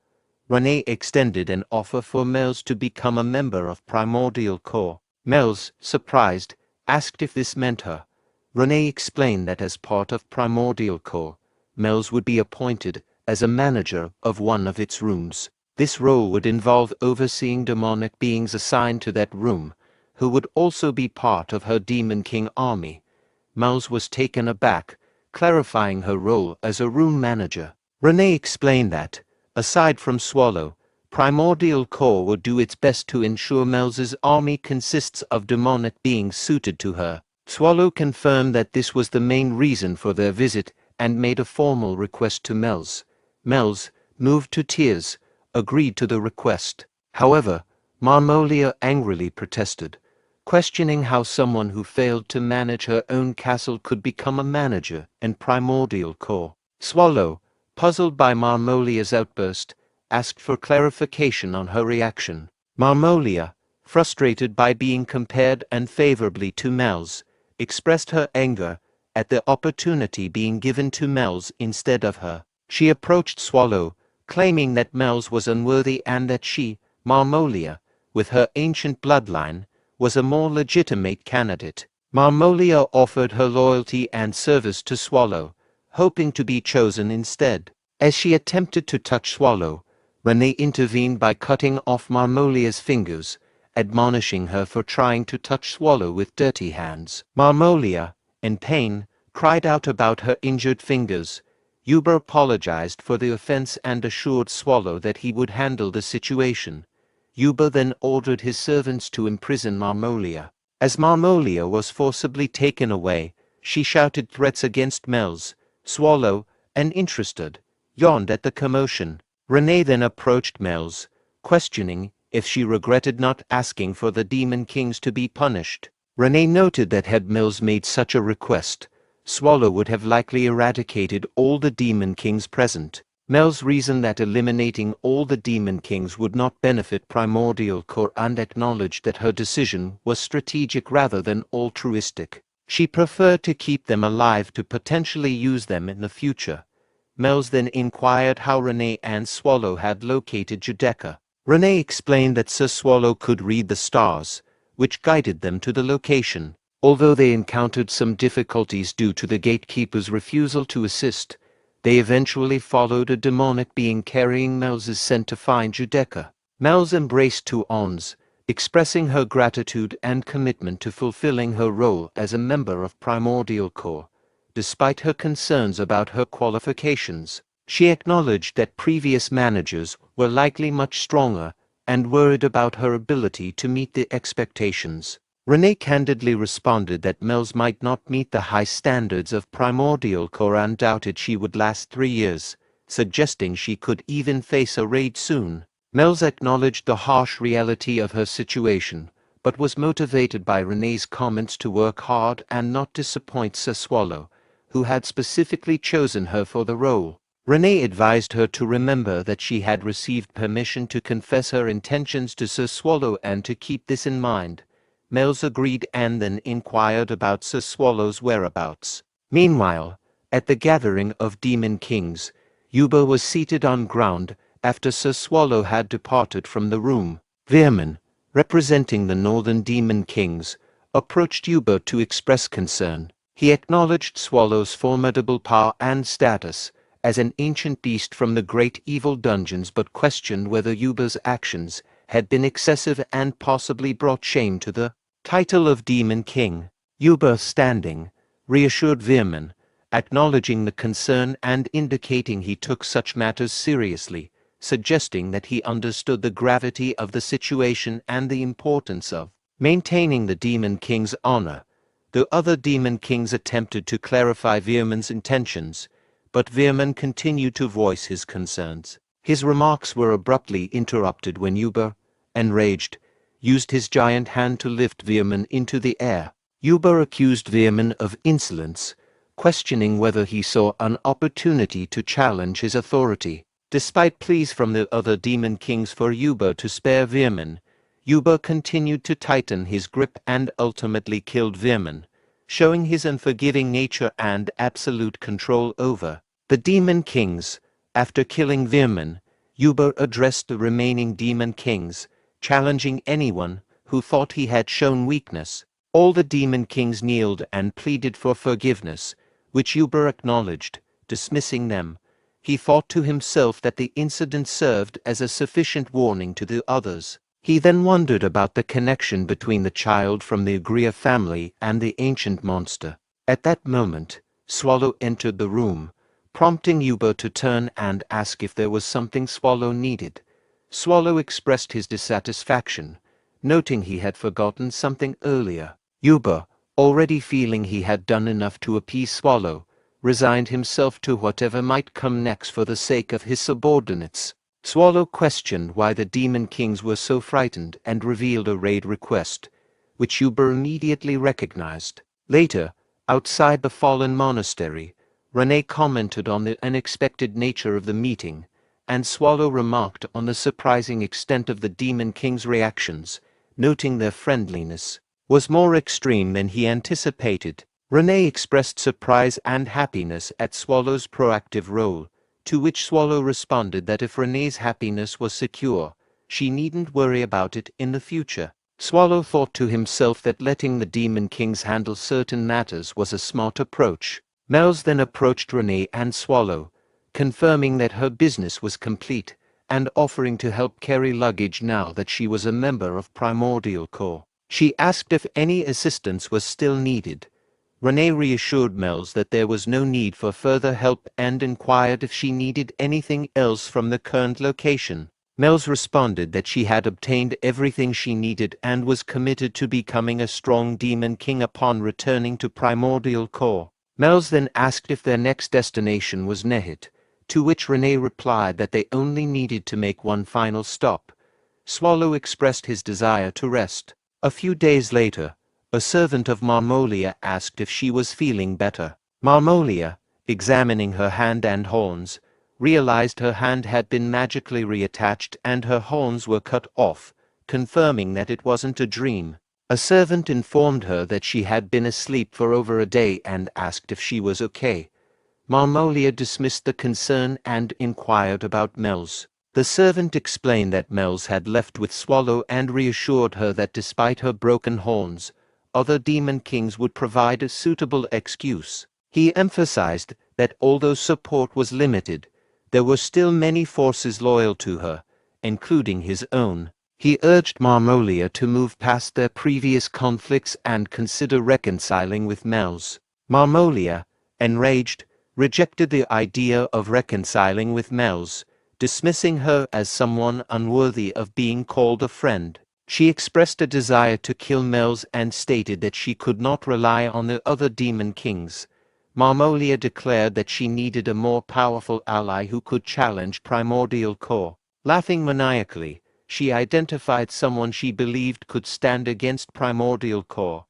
Renee extended an offer for Mel's to become a member of Primordial Core. Mel's, surprised, asked if this meant her. Renee explained that as part of Primordial Core, Mel's would be appointed as a manager of one of its rooms. This role would involve overseeing demonic beings assigned to that room, who would also be part of her Demon King army. Mel's was taken aback, clarifying her role as a room manager. Renee explained that, aside from Swallow, Primordial Core would do its best to ensure Mel's army consists of demonic beings suited to her. Swallow confirmed that this was the main reason for their visit and made a formal request to Mel's. Mel's, moved to tears, agreed to the request. However, Marmolia angrily protested, questioning how someone who failed to manage her own castle could become a manager in Primordial Core. Swallow, puzzled by Marmolia's outburst, asked for clarification on her reaction. Marmolia, frustrated by being compared unfavorably to Mel's, expressed her anger at the opportunity being given to Mel's instead of her. She approached Swallow, claiming that Mel's was unworthy and that she, Marmolia, with her ancient bloodline, was a more legitimate candidate. Marmolia offered her loyalty and service to Swallow, hoping to be chosen instead. As she attempted to touch Swallow, Renee intervened by cutting off Marmolia's fingers, admonishing her for trying to touch Swallow with dirty hands. Marmolia, in pain, cried out about her injured fingers. Yuba apologized for the offense and assured Swallow that he would handle the situation. Yuba then ordered his servants to imprison Marmolia. As Marmolia was forcibly taken away, she shouted threats against Mel's. Swallow, uninterested, yawned at the commotion. Renee then approached Mel's, questioning if she regretted not asking for the Demon Kings to be punished. Renee noted that had Mills made such a request, Swallow would have likely eradicated all the Demon Kings present. Mel's reasoned that eliminating all the Demon Kings would not benefit Primordial Core and acknowledged that her decision was strategic rather than altruistic. She preferred to keep them alive to potentially use them in the future. Mel's then inquired how Renee and Swallow had located Judecca. Renee explained that Sir Swallow could read the stars, which guided them to the location. Although they encountered some difficulties due to the gatekeeper's refusal to assist, they eventually followed a demonic being carrying Mel's scent to find Judecca. Mel's embraced two ons, expressing her gratitude and commitment to fulfilling her role as a member of Primordial Core. Despite her concerns about her qualifications, she acknowledged that previous managers were likely much stronger and worried about her ability to meet the expectations. Renee candidly responded that Mel's might not meet the high standards of Primordial Core and doubted she would last 3 years, suggesting she could even face a raid soon. Mel's acknowledged the harsh reality of her situation, but was motivated by Renee's comments to work hard and not disappoint Sir Swallow, who had specifically chosen her for the role. Renee advised her to remember that she had received permission to confess her intentions to Sir Swallow and to keep this in mind. Mel's agreed and then inquired about Sir Swallow's whereabouts. Meanwhile, at the gathering of Demon Kings, Yuba was seated on ground after Sir Swallow had departed from the room. Veerman, representing the Northern Demon Kings, approached Yuba to express concern. He acknowledged Swallow's formidable power and status as an ancient beast from the great evil dungeons but questioned whether Yuba's actions had been excessive and possibly brought shame to the title of Demon King. Yuba, standing, reassured Veerman, acknowledging the concern and indicating he took such matters seriously, suggesting that he understood the gravity of the situation and the importance of maintaining the Demon King's honor. The other Demon Kings attempted to clarify Veerman's intentions, but Veerman continued to voice his concerns. His remarks were abruptly interrupted when Yuba, enraged, used his giant hand to lift Veerman into the air. Yuba accused Veerman of insolence, questioning whether he saw an opportunity to challenge his authority. Despite pleas from the other Demon Kings for Yuba to spare Veerman, Yuba continued to tighten his grip and ultimately killed Veerman, showing his unforgiving nature and absolute control over the Demon Kings. After killing Veerman, Yuba addressed the remaining Demon Kings, challenging anyone who thought he had shown weakness. All the Demon Kings kneeled and pleaded for forgiveness, which Yuba acknowledged, dismissing them. He thought to himself that the incident served as a sufficient warning to the others. He then wondered about the connection between the child from the Agria family and the ancient monster. At that moment, Swallow entered the room, prompting Yuba to turn and ask if there was something Swallow needed. Swallow expressed his dissatisfaction, noting he had forgotten something earlier. Yuba, already feeling he had done enough to appease Swallow, resigned himself to whatever might come next for the sake of his subordinates. Swallow questioned why the Demon Kings were so frightened and revealed a raid request, which Yuba immediately recognized. Later, outside the fallen monastery, Renee commented on the unexpected nature of the meeting, and Swallow remarked on the surprising extent of the Demon King's reactions, noting their friendliness was more extreme than he anticipated. Renee expressed surprise and happiness at Swallow's proactive role, to which Swallow responded that if Renee's happiness was secure, she needn't worry about it in the future. Swallow thought to himself that letting the Demon Kings handle certain matters was a smart approach. Mel's then approached Renee and Swallow, confirming that her business was complete, and offering to help carry luggage now that she was a member of Primordial Corps. She asked if any assistance was still needed. Renee reassured Mels that there was no need for further help and inquired if she needed anything else from the current location. Mels responded that she had obtained everything she needed and was committed to becoming a strong demon king upon returning to Primordial Corps. Mels then asked if their next destination was Nehit, to which Renee replied that they only needed to make one final stop. Swallow expressed his desire to rest. A few days later, a servant of Marmolia asked if she was feeling better. Marmolia, examining her hand and horns, realized her hand had been magically reattached and her horns were cut off, confirming that it wasn't a dream. A servant informed her that she had been asleep for over a day and asked if she was okay. Marmolia dismissed the concern and inquired about Mels. The servant explained that Mels had left with Swallow and reassured her that despite her broken horns, other demon kings would provide a suitable excuse. He emphasized that although support was limited, there were still many forces loyal to her, including his own. He urged Marmolia to move past their previous conflicts and consider reconciling with Mels. Marmolia, enraged, rejected the idea of reconciling with Mels, dismissing her as someone unworthy of being called a friend. She expressed a desire to kill Mels and stated that she could not rely on the other demon kings. Marmolia declared that she needed a more powerful ally who could challenge Primordial Corps. Laughing maniacally, she identified someone she believed could stand against Primordial Corps,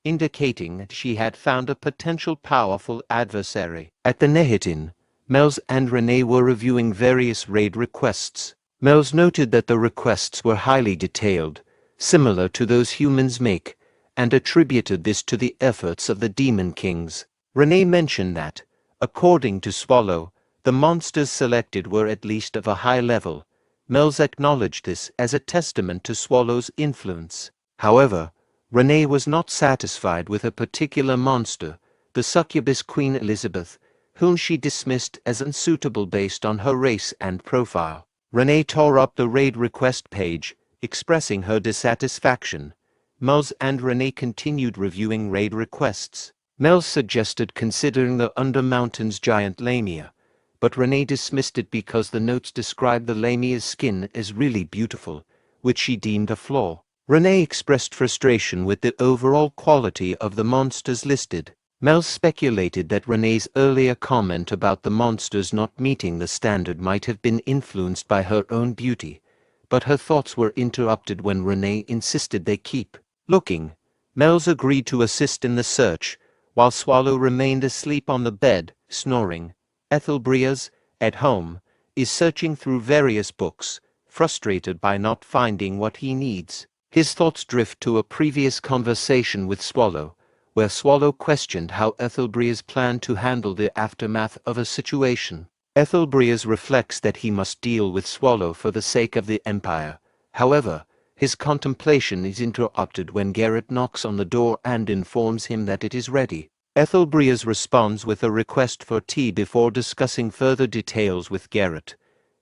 indicating that she had found a potential powerful adversary. At the Nehitin, Mels and Renee were reviewing various raid requests. Mels noted that the requests were highly detailed, similar to those humans make, and attributed this to the efforts of the Demon Kings. Renee mentioned that, according to Swallow, the monsters selected were at least of a high level. Mels acknowledged this as a testament to Swallow's influence. However, Renee was not satisfied with a particular monster, the succubus Queen Elizabeth, whom she dismissed as unsuitable based on her race and profile. Renee tore up the raid request page, expressing her dissatisfaction. Mels and Renee continued reviewing raid requests. Mels suggested considering the Undermountain's giant lamia, but Renee dismissed it because the notes described the lamia's skin as really beautiful, which she deemed a flaw. Renee expressed frustration with the overall quality of the monsters listed. Mels speculated that Renee's earlier comment about the monsters not meeting the standard might have been influenced by her own beauty, but her thoughts were interrupted when Renee insisted they keep looking. Mels agreed to assist in the search, while Swallow remained asleep on the bed, snoring. Ethelbrias, at home, is searching through various books, frustrated by not finding what he needs. His thoughts drift to a previous conversation with Swallow, where Swallow questioned how Ethelbrias planned to handle the aftermath of a situation. Ethelbrias reflects that he must deal with Swallow for the sake of the Empire. However, his contemplation is interrupted when Garrett knocks on the door and informs him that it is ready. Ethelbrias responds with a request for tea before discussing further details with Garrett.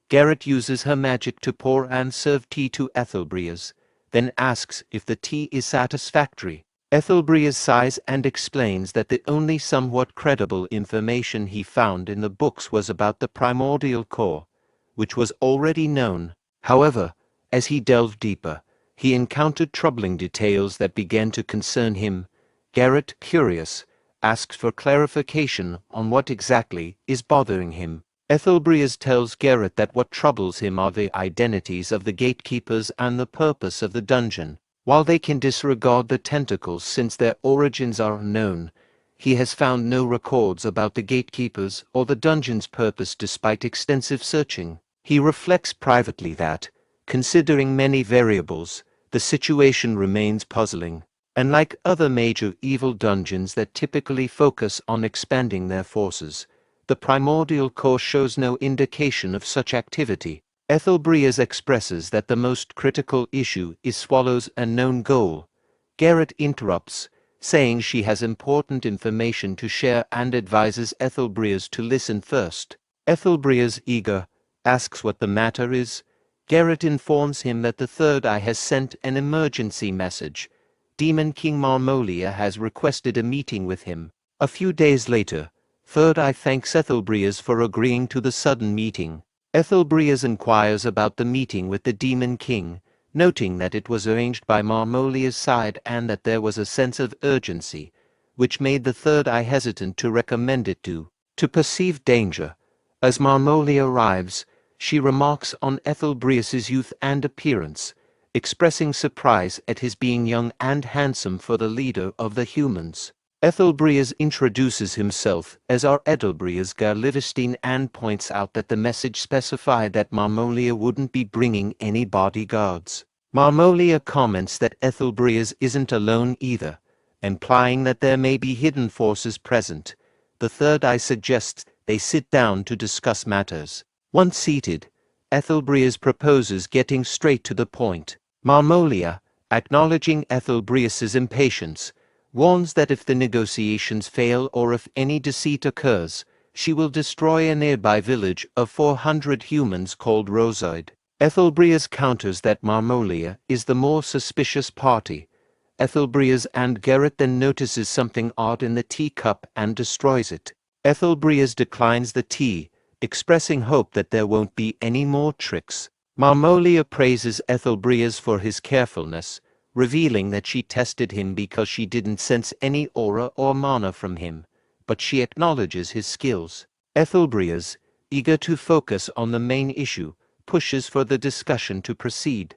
Garrett uses her magic to pour and serve tea to Ethelbrias, then asks if the tea is satisfactory. Ethelbrias sighs and explains that the only somewhat credible information he found in the books was about the Primordial Corps, which was already known. However, as he delved deeper, he encountered troubling details that began to concern him. Garrett, curious, asks for clarification on what exactly is bothering him. Ethelbrias tells Garrett that what troubles him are the identities of the gatekeepers and the purpose of the dungeon. While they can disregard the tentacles since their origins are unknown, he has found no records about the gatekeepers or the dungeon's purpose despite extensive searching. He reflects privately that, considering many variables, the situation remains puzzling. Unlike other major evil dungeons that typically focus on expanding their forces, the Primordial Corps shows no indication of such activity. Ethelbrias expresses that the most critical issue is Swallow's unknown goal. Garrett interrupts, saying she has important information to share and advises Ethelbrias to listen first. Ethelbrias, eager, asks what the matter is. Garrett informs him that the Third Eye has sent an emergency message. Demon King Marmolia has requested a meeting with him. A few days later, Third Eye thanks Ethelbrias for agreeing to the sudden meeting. Ethelbrias inquires about the meeting with the Demon King, noting that it was arranged by Marmolia's side and that there was a sense of urgency, which made the Third Eye hesitant to recommend it to perceive danger. As Marmolia arrives, she remarks on Ethelbrias's youth and appearance, expressing surprise at his being young and handsome for the leader of the humans. Ethelbrias introduces himself as our Ethelbrias Garlivestein and points out that the message specified that Marmolia wouldn't be bringing any bodyguards. Marmolia comments that Ethelbrias isn't alone either, implying that there may be hidden forces present. The Third Eye suggests they sit down to discuss matters. Once seated, Ethelbrias proposes getting straight to the point. Marmolia, acknowledging Ethelbrias's impatience, warns that if the negotiations fail or if any deceit occurs, she will destroy a nearby village of 400 humans called Rosoid. Ethelbrias counters that Marmolia is the more suspicious party. Ethelbrias and Garrett then notices something odd in the teacup and destroys it. Ethelbrias declines the tea, expressing hope that there won't be any more tricks. Marmolia praises Ethelbrias for his carefulness, revealing that she tested him because she didn't sense any aura or mana from him, but she acknowledges his skills. Ethelbrias, eager to focus on the main issue, pushes for the discussion to proceed.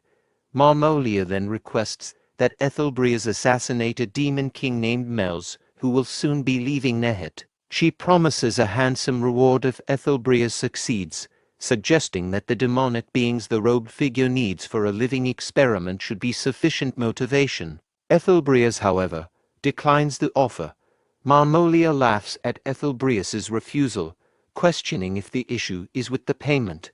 Marmolia then requests that Ethelbrias assassinate a demon king named Mels, who will soon be leaving Nehet. She promises a handsome reward if Ethelbrias succeeds, suggesting that the demonic beings the robed figure needs for a living experiment should be sufficient motivation. Ethelbrias, however, declines the offer. Marmolia laughs at Ethelbrias's refusal, questioning if the issue is with the payment.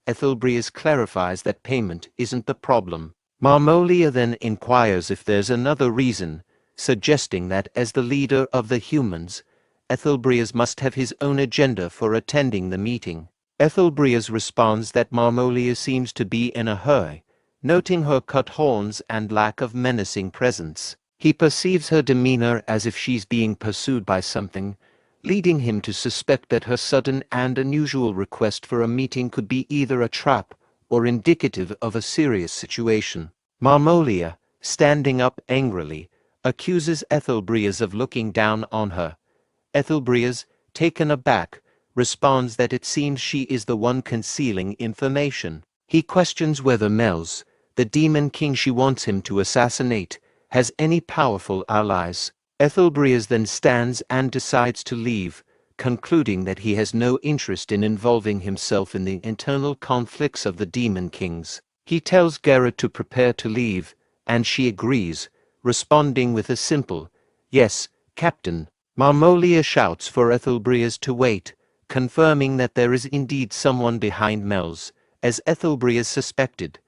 Ethelbrias clarifies that payment isn't the problem. Marmolia then inquires if there's another reason, suggesting that as the leader of the humans, Ethelbrias must have his own agenda for attending the meeting. Ethelbrias responds that Marmolia seems to be in a hurry, noting her cut horns and lack of menacing presence. He perceives her demeanor as if she's being pursued by something, leading him to suspect that her sudden and unusual request for a meeting could be either a trap or indicative of a serious situation. Marmolia, standing up angrily, accuses Ethelbrias of looking down on her. Ethelbrias, taken aback, responds that it seems she is the one concealing information. He questions whether Mels, the demon king she wants him to assassinate, has any powerful allies. Ethelbrias then stands and decides to leave, concluding that he has no interest in involving himself in the internal conflicts of the demon kings. He tells Garrett to prepare to leave, and she agrees, responding with a simple, "Yes, Captain." Marmolia shouts for Ethelbrias to wait, confirming that there is indeed someone behind Mels, as Ethelbrias suspected.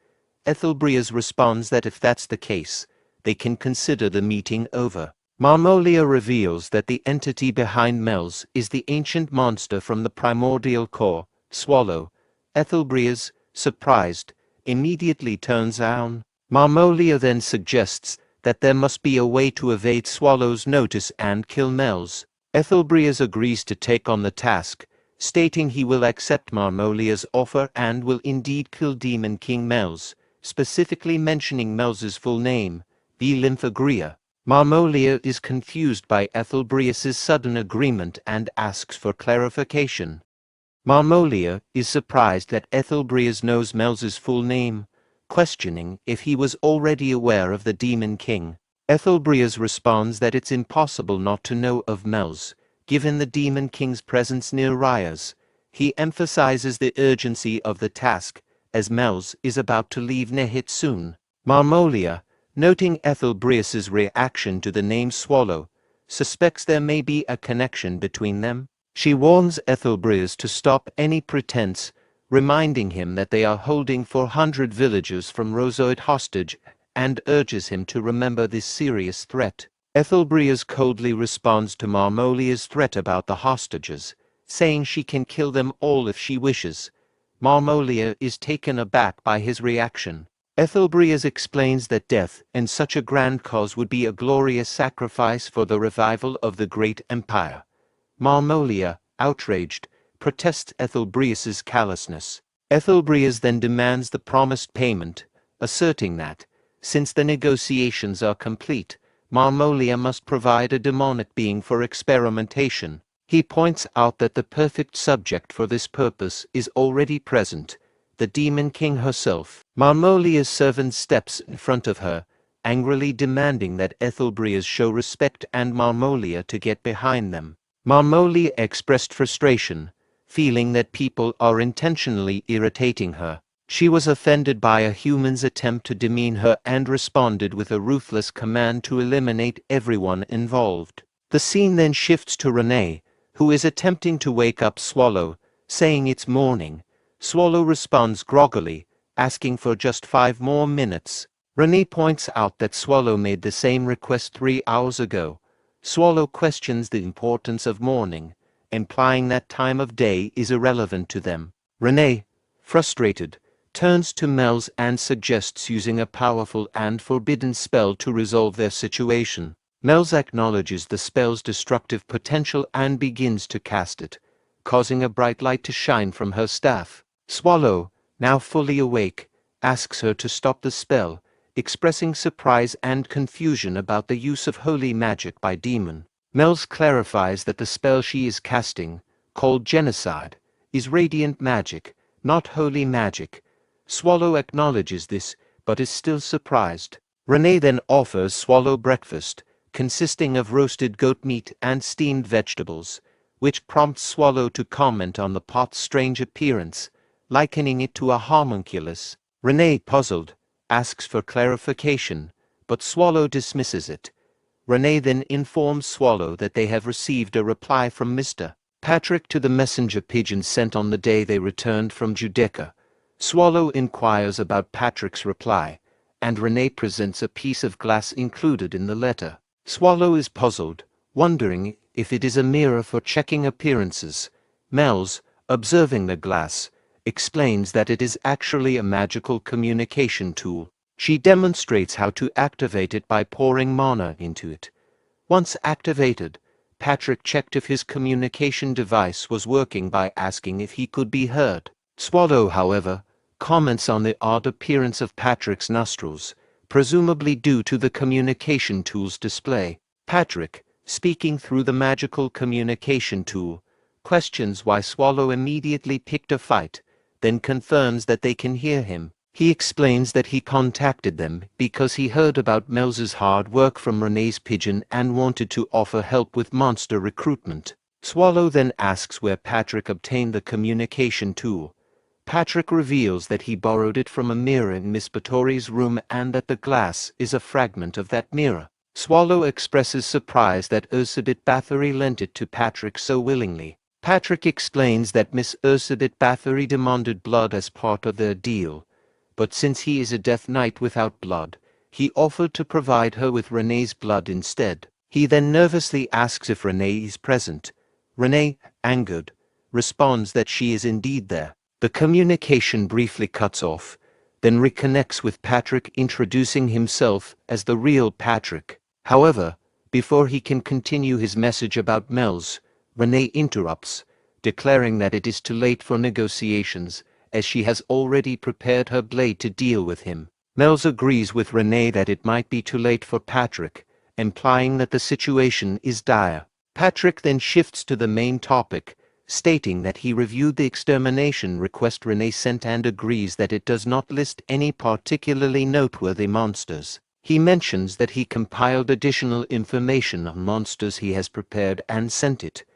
Ethelbrias responds that if that's the case, they can consider the meeting over. Marmolia reveals that the entity behind Mels is the ancient monster from the primordial core, Swallow. Ethelbrias, surprised, immediately turns down. Marmolia then suggests that there must be a way to evade Swallow's notice and kill Mels. Ethelbrias agrees to take on the task, stating he will accept Marmolia's offer and will indeed kill Demon King Mels, specifically mentioning Mels's full name, Lymphagria. Marmolia is confused by Ethelbrias's sudden agreement and asks for clarification. Marmolia is surprised that Ethelbrias knows Mels's full name, questioning if he was already aware of the Demon King. Ethelbrias responds that it's impossible not to know of Mels, given the Demon King's presence near Rias. He emphasizes the urgency of the task, as Mels is about to leave Nehet soon. Marmolia, noting Ethelbrias's reaction to the name Swallow, suspects there may be a connection between them. She warns Ethelbrias to stop any pretense, reminding him that they are holding 400 villagers from Rosoid hostage, and urges him to remember this serious threat. Ethelbrias coldly responds to Marmolia's threat about the hostages, saying she can kill them all if she wishes. Marmolia is taken aback by his reaction. Ethelbreas explains that death in such a grand cause would be a glorious sacrifice for the revival of the great empire. Marmolia, outraged, protests Ethelbreas's callousness. Ethelbreas then demands the promised payment, asserting that, since the negotiations are complete, Marmolia must provide a demonic being for experimentation. He points out that the perfect subject for this purpose is already present, the Demon King herself. Marmolia's servant steps in front of her, angrily demanding that Ethelbreas show respect and Marmolia to get behind them. Marmolia expressed frustration, feeling that people are intentionally irritating her. She was offended by a human's attempt to demean her and responded with a ruthless command to eliminate everyone involved. The scene then shifts to Renee, who is attempting to wake up Swallow, saying it's morning. Swallow responds groggily, asking for just 5 more minutes. Renee points out that Swallow made the same request 3 hours ago. Swallow questions the importance of morning, implying that time of day is irrelevant to them. Renee, frustrated, turns to Mel's and suggests using a powerful and forbidden spell to resolve their situation. Mel's acknowledges the spell's destructive potential and begins to cast it, causing a bright light to shine from her staff. Swallow, now fully awake, asks her to stop the spell, expressing surprise and confusion about the use of holy magic by Demon. Mel's clarifies that the spell she is casting, called Genocide, is radiant magic, not holy magic. Swallow acknowledges this, but is still surprised. Renee then offers Swallow breakfast, consisting of roasted goat meat and steamed vegetables, which prompts Swallow to comment on the pot's strange appearance, likening it to a homunculus. Renee, puzzled, asks for clarification, but Swallow dismisses it. Renee then informs Swallow that they have received a reply from Mr. Patrick to the messenger pigeon sent on the day they returned from Judeca. Swallow inquires about Patrick's reply, and Renee presents a piece of glass included in the letter. Swallow is puzzled, wondering if it is a mirror for checking appearances. Mel's, observing the glass, explains that it is actually a magical communication tool. She demonstrates how to activate it by pouring mana into it. Once activated, Patrick checked if his communication device was working by asking if he could be heard. Swallow, however, comments on the odd appearance of Patrick's nostrils, presumably due to the communication tool's display. Patrick, speaking through the magical communication tool, questions why Swallow immediately picked a fight, then confirms that they can hear him. He explains that he contacted them because he heard about Mel's hard work from Renee's pigeon and wanted to offer help with monster recruitment. Swallow then asks where Patrick obtained the communication tool. Patrick reveals that he borrowed it from a mirror in Miss Batory's room and that the glass is a fragment of that mirror. Swallow expresses surprise that Ursabit Bathory lent it to Patrick so willingly. Patrick explains that Miss Ursabit Bathory demanded blood as part of their deal, but since he is a Death Knight without blood, he offered to provide her with Renee's blood instead. He then nervously asks if Renee is present. Renee, angered, responds that she is indeed there. The communication briefly cuts off, then reconnects with Patrick, introducing himself as the real Patrick. However, before he can continue his message about Mel's, Renee interrupts, declaring that it is too late for negotiations, as she has already prepared her blade to deal with him. Mel's agrees with Renee that it might be too late for Patrick, implying that the situation is dire. Patrick then shifts to the main topic, stating that he reviewed the extermination request Renee sent and agrees that it does not list any particularly noteworthy monsters. He mentions that he compiled additional information on monsters he has prepared and sent it.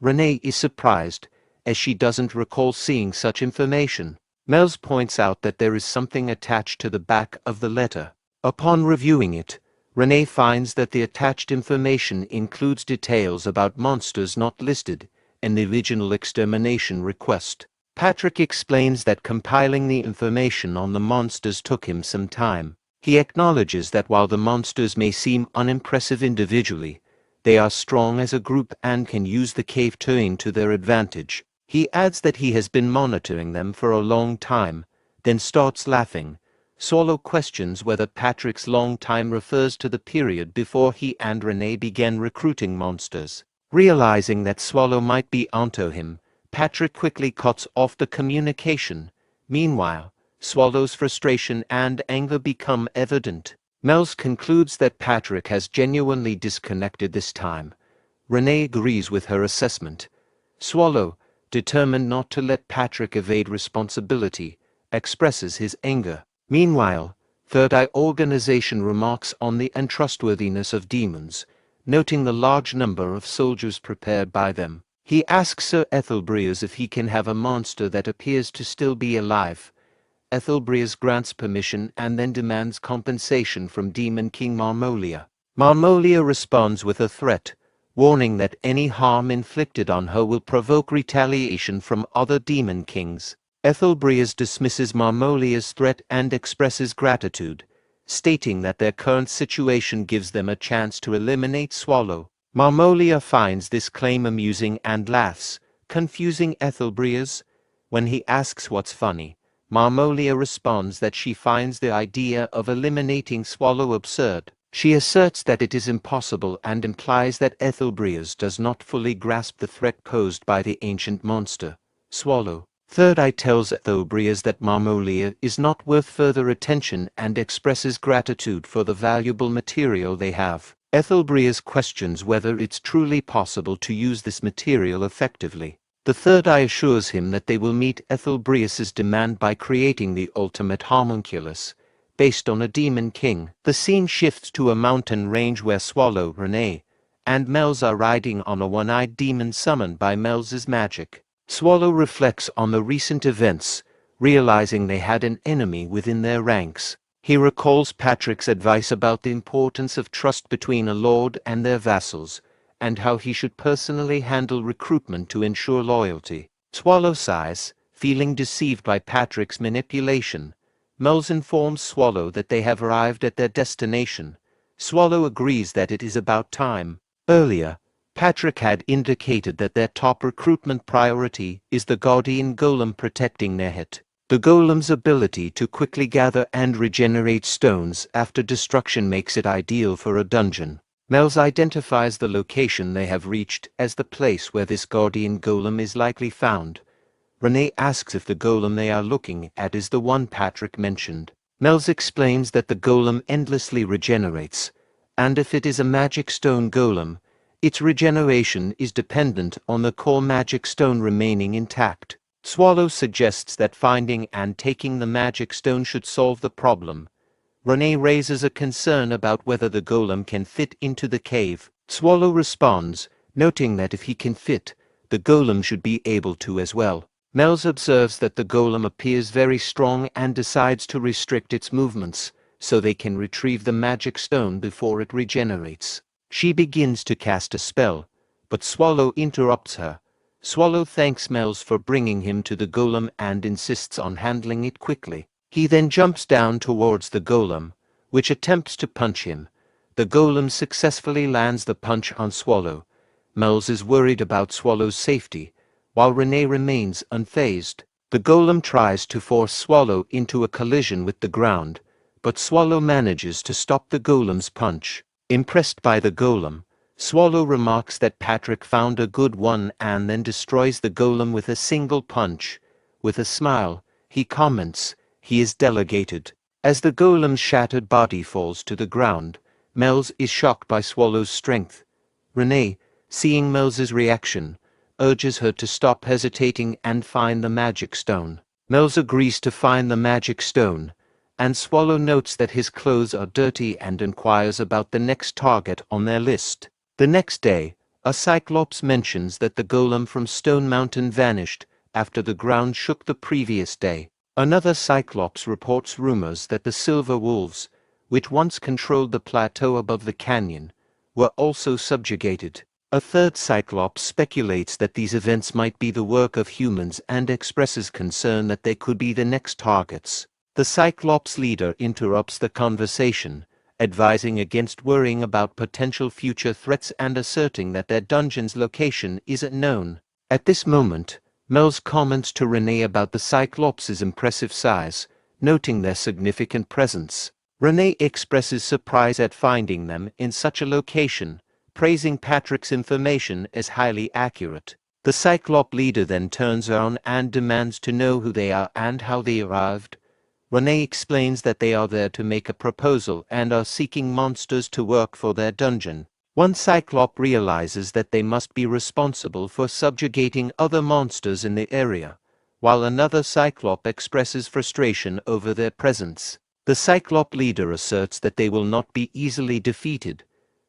Renee is surprised, as she doesn't recall seeing such information. Mel's points out that there is something attached to the back of the letter. Upon reviewing it, Renee finds that the attached information includes details about monsters not listed in the original extermination request. Patrick explains that compiling the information on the monsters took him some time. He acknowledges that while the monsters may seem unimpressive individually, they are strong as a group and can use the cave terrain to their advantage. He adds that he has been monitoring them for a long time, then starts laughing. Swallow questions whether Patrick's long time refers to the period before he and Renee began recruiting monsters. Realizing that Swallow might be onto him, Patrick quickly cuts off the communication. Meanwhile, Swallow's frustration and anger become evident. Mel's concludes that Patrick has genuinely disconnected this time. Renee agrees with her assessment. Swallow, determined not to let Patrick evade responsibility, expresses his anger. Meanwhile, Third Eye Organization remarks on the untrustworthiness of demons, noting the large number of soldiers prepared by them. He asks Sir Ethelbreas if he can have a monster that appears to still be alive. Ethelbreas grants permission and then demands compensation from Demon King Marmolia. Marmolia responds with a threat, warning that any harm inflicted on her will provoke retaliation from other demon kings. Ethelbreas dismisses Marmolia's threat and expresses gratitude, stating that their current situation gives them a chance to eliminate Swallow. Marmolia finds this claim amusing and laughs, confusing Ethelbreas. When he asks what's funny, Marmolia responds that she finds the idea of eliminating Swallow absurd. She asserts that it is impossible and implies that Ethelbreas does not fully grasp the threat posed by the ancient monster, Swallow. Third Eye tells Ethelbreas that Marmolia is not worth further attention and expresses gratitude for the valuable material they have. Ethelbreas questions whether it's truly possible to use this material effectively. The Third Eye assures him that they will meet Ethelbreas's demand by creating the ultimate homunculus, based on a demon king. The scene shifts to a mountain range where Swallow, Renee, and Mels are riding on a one-eyed demon summoned by Mels's magic. Swallow reflects on the recent events, realizing they had an enemy within their ranks. He recalls Patrick's advice about the importance of trust between a lord and their vassals, and how he should personally handle recruitment to ensure loyalty. Swallow sighs, feeling deceived by Patrick's manipulation. Mels informs Swallow that they have arrived at their destination. Swallow agrees that it is about time. Earlier, Patrick had indicated that their top recruitment priority is the Guardian Golem protecting Nehet. The golem's ability to quickly gather and regenerate stones after destruction makes it ideal for a dungeon. Mels identifies the location they have reached as the place where this Guardian Golem is likely found. Renee asks if the golem they are looking at is the one Patrick mentioned. Mels explains that the golem endlessly regenerates, and if it is a magic stone golem, its regeneration is dependent on the core magic stone remaining intact. Swallow suggests that finding and taking the magic stone should solve the problem. Renee raises a concern about whether the golem can fit into the cave. Swallow responds, noting that if he can fit, the golem should be able to as well. Mels observes that the golem appears very strong and decides to restrict its movements, so they can retrieve the magic stone before it regenerates. She begins to cast a spell, but Swallow interrupts her. Swallow thanks Mels for bringing him to the golem and insists on handling it quickly. He then jumps down towards the golem, which attempts to punch him. The golem successfully lands the punch on Swallow. Mels is worried about Swallow's safety, while Renee remains unfazed. The golem tries to force Swallow into a collision with the ground, but Swallow manages to stop the golem's punch. Impressed by the golem, Swallow remarks that Patrick found a good one and then destroys the golem with a single punch. With a smile, he comments, "He is delegated." As the golem's shattered body falls to the ground, Mels is shocked by Swallow's strength. Renee, seeing Mels's reaction, urges her to stop hesitating and find the magic stone. Mels agrees to find the magic stone, and Swallow notes that his clothes are dirty and inquires about the next target on their list. The next day, a Cyclops mentions that the golem from Stone Mountain vanished after the ground shook the previous day. Another Cyclops reports rumors that the Silver Wolves, which once controlled the plateau above the canyon, were also subjugated. A third Cyclops speculates that these events might be the work of humans and expresses concern that they could be the next targets. The Cyclops leader interrupts the conversation, advising against worrying about potential future threats and asserting that their dungeon's location isn't known. At this moment, Mel's comments to Renee about the Cyclops' impressive size, noting their significant presence. Renee expresses surprise at finding them in such a location, praising Patrick's information as highly accurate. The Cyclop leader then turns around and demands to know who they are and how they arrived. Renee explains that they are there to make a proposal and are seeking monsters to work for their dungeon. One Cyclop realizes that they must be responsible for subjugating other monsters in the area, while another Cyclop expresses frustration over their presence. The Cyclop leader asserts that they will not be easily defeated.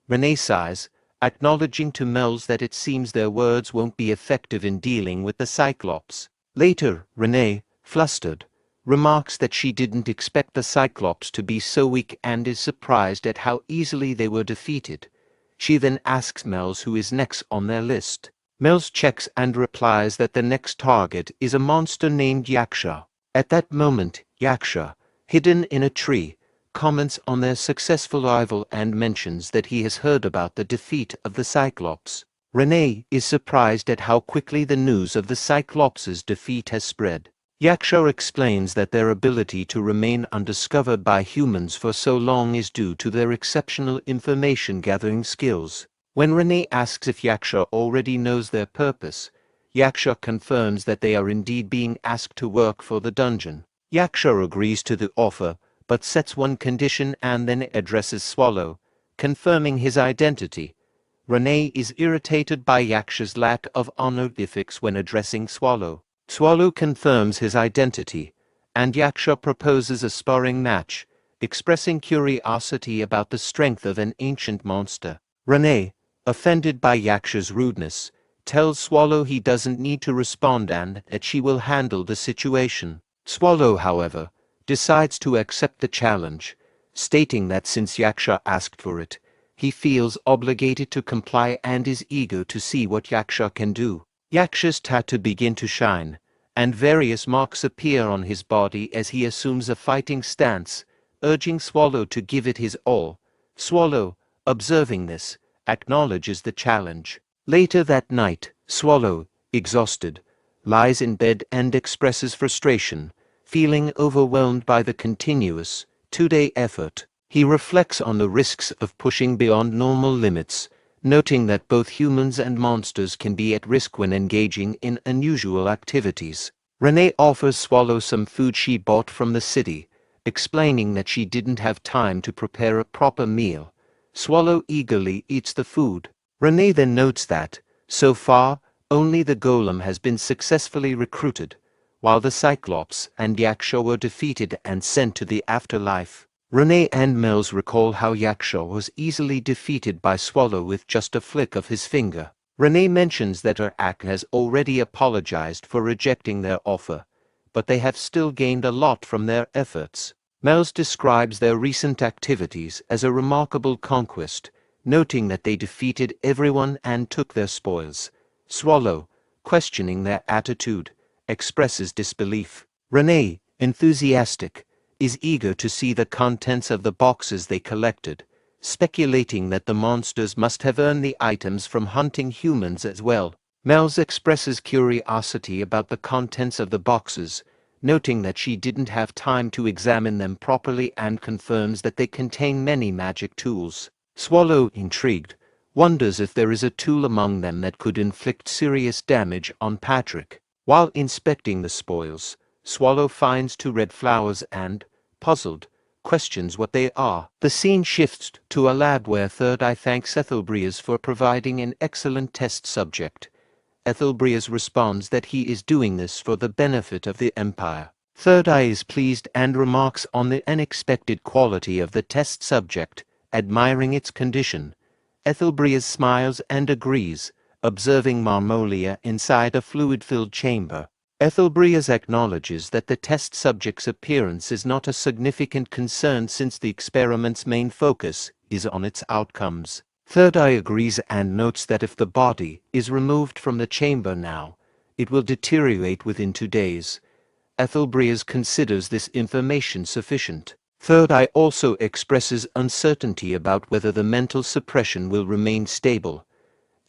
Renee sighs, acknowledging to Mels that it seems their words won't be effective in dealing with the Cyclops. Later, Renee, flustered, remarks that she didn't expect the Cyclops to be so weak and is surprised at how easily they were defeated. She then asks Mels who is next on their list. Mels checks and replies that the next target is a monster named Yaksha. At that moment, Yaksha, hidden in a tree, comments on their successful arrival and mentions that he has heard about the defeat of the Cyclops. Renee is surprised at how quickly the news of the Cyclops' defeat has spread. Yaksha explains that their ability to remain undiscovered by humans for so long is due to their exceptional information-gathering skills. When Renee asks if Yaksha already knows their purpose, Yaksha confirms that they are indeed being asked to work for the dungeon. Yaksha agrees to the offer, but sets one condition and then addresses Swallow, confirming his identity. Renee is irritated by Yaksha's lack of honorifics when addressing Swallow. Swallow confirms his identity, and Yaksha proposes a sparring match, expressing curiosity about the strength of an ancient monster. Renee, offended by Yaksha's rudeness, tells Swallow he doesn't need to respond and that she will handle the situation. Swallow, however, decides to accept the challenge, stating that since Yaksha asked for it, he feels obligated to comply and is eager to see what Yaksha can do. Yaksha's tattoo begins to shine, and various marks appear on his body as he assumes a fighting stance, urging Swallow to give it his all. Swallow, observing this, acknowledges the challenge. Later that night, Swallow, exhausted, lies in bed and expresses frustration, feeling overwhelmed by the continuous, two-day effort. He reflects on the risks of pushing beyond normal limits, noting that both humans and monsters can be at risk when engaging in unusual activities. Renee offers Swallow some food she bought from the city, explaining that she didn't have time to prepare a proper meal. Swallow eagerly eats the food. Renee then notes that, so far, only the golem has been successfully recruited, while the Cyclops and Yaksha were defeated and sent to the afterlife. Renee and Mels recall how Yaksha was easily defeated by Swallow with just a flick of his finger. Renee mentions that her act has already apologized for rejecting their offer, but they have still gained a lot from their efforts. Mels describes their recent activities as a remarkable conquest, noting that they defeated everyone and took their spoils. Swallow, questioning their attitude, expresses disbelief. Renee, enthusiastic, is eager to see the contents of the boxes they collected, speculating that the monsters must have earned the items from hunting humans as well. Mels expresses curiosity about the contents of the boxes, noting that she didn't have time to examine them properly and confirms that they contain many magic tools. Swallow, intrigued, wonders if there is a tool among them that could inflict serious damage on Patrick. While inspecting the spoils, Swallow finds two red flowers and, puzzled, questions what they are. The scene shifts to a lab where Third Eye thanks Ethelbrias for providing an excellent test subject. Ethelbrias responds that he is doing this for the benefit of the Empire. Third Eye is pleased and remarks on the unexpected quality of the test subject, admiring its condition. Ethelbrias smiles and agrees, observing Marmolia inside a fluid-filled chamber. Ethelbrias acknowledges that the test subject's appearance is not a significant concern since the experiment's main focus is on its outcomes. Third Eye agrees and notes that if the body is removed from the chamber now, it will deteriorate within 2 days. Ethelbrias considers this information sufficient. Third Eye also expresses uncertainty about whether the mental suppression will remain stable.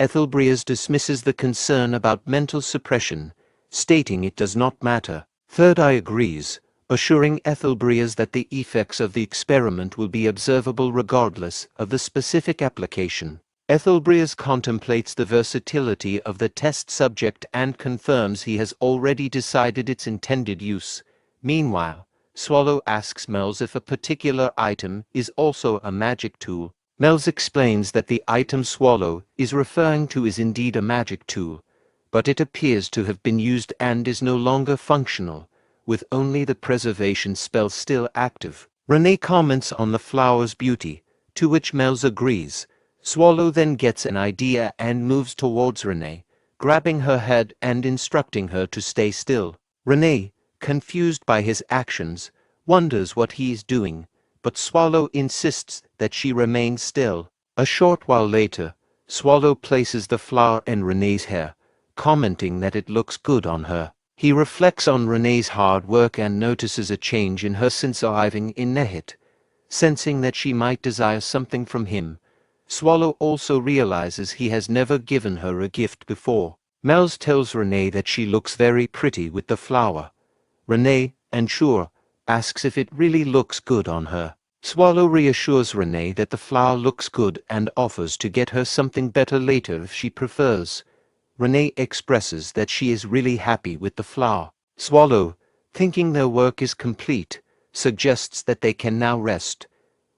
Ethelbrias dismisses the concern about mental suppression, stating it does not matter. Third Eye agrees, assuring Ethelbrias that the effects of the experiment will be observable regardless of the specific application. Ethelbrias contemplates the versatility of the test subject and confirms he has already decided its intended use. Meanwhile, Swallow asks Melz if a particular item is also a magic tool. Melz explains that the item Swallow is referring to is indeed a magic tool, but it appears to have been used and is no longer functional, with only the preservation spell still active. Renee comments on the flower's beauty, to which Melz agrees. Swallow then gets an idea and moves towards Renee, grabbing her head and instructing her to stay still. Renee, confused by his actions, wonders what he is doing, but Swallow insists that she remain still. A short while later, Swallow places the flower in Renee's hair, commenting that it looks good on her. He reflects on Renee's hard work and notices a change in her since arriving in Nehit, sensing that she might desire something from him. Swallow also realizes he has never given her a gift before. Melz tells Renee that she looks very pretty with the flower. Renee, unsure, asks if it really looks good on her. Swallow reassures Renee that the flower looks good and offers to get her something better later if she prefers. Renee expresses that she is really happy with the flower. Swallow, thinking their work is complete, suggests that they can now rest.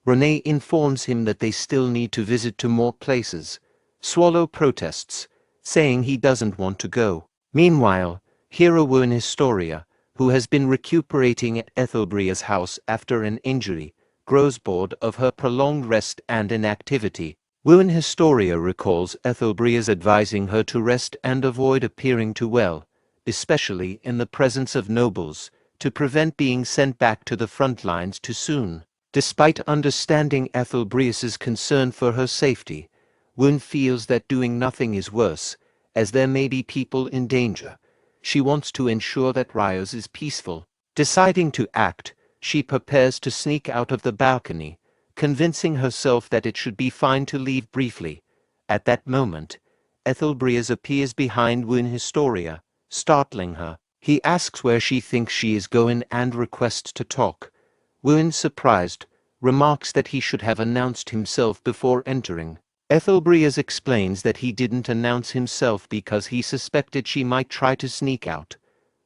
Renee informs him that they still need to visit to more places. Swallow protests, saying he doesn't want to go. Meanwhile, Hero Win Historia, who has been recuperating at Ethelbria's house after an injury, grows bored of her prolonged rest and inactivity. Win Historia recalls Ethelbria's advising her to rest and avoid appearing too well, especially in the presence of nobles, to prevent being sent back to the front lines too soon. Despite understanding Ethelbrias's concern for her safety, Win feels that doing nothing is worse, as there may be people in danger. She wants to ensure that Rios is peaceful. Deciding to act, she prepares to sneak out of the balcony, convincing herself that it should be fine to leave briefly. At that moment, Ethelbrias appears behind Win Historia, startling her. He asks where she thinks she is going and requests to talk. Win, surprised, remarks that he should have announced himself before entering. Ethelbrias explains that he didn't announce himself because he suspected she might try to sneak out.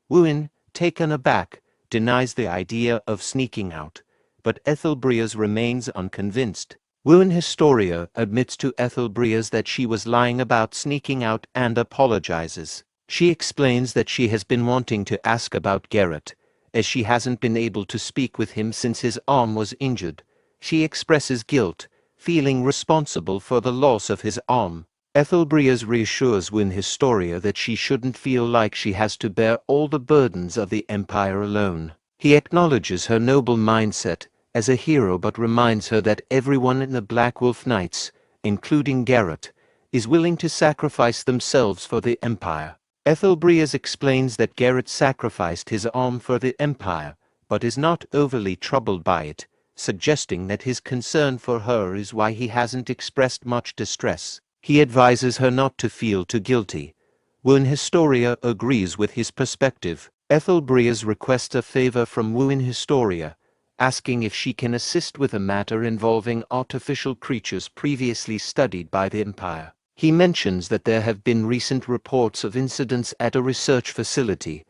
Win, taken aback, denies the idea of sneaking out, but Ethelbrias remains unconvinced. Win Historia admits to Ethelbrias that she was lying about sneaking out and apologizes. She explains that she has been wanting to ask about Garrett, as she hasn't been able to speak with him since his arm was injured. She expresses guilt, feeling responsible for the loss of his arm. Ethelbrias reassures Win Historia that she shouldn't feel like she has to bear all the burdens of the Empire alone. He acknowledges her noble mindset as a hero but reminds her that everyone in the Black Wolf Knights, including Garrett, is willing to sacrifice themselves for the Empire. Ethelbrias explains that Garrett sacrificed his arm for the Empire, but is not overly troubled by it, suggesting that his concern for her is why he hasn't expressed much distress. He advises her not to feel too guilty. Win Historia agrees with his perspective. Ethelbrias requests a favor from Win Historia, asking if she can assist with a matter involving artificial creatures previously studied by the Empire. He mentions that there have been recent reports of incidents at a research facility.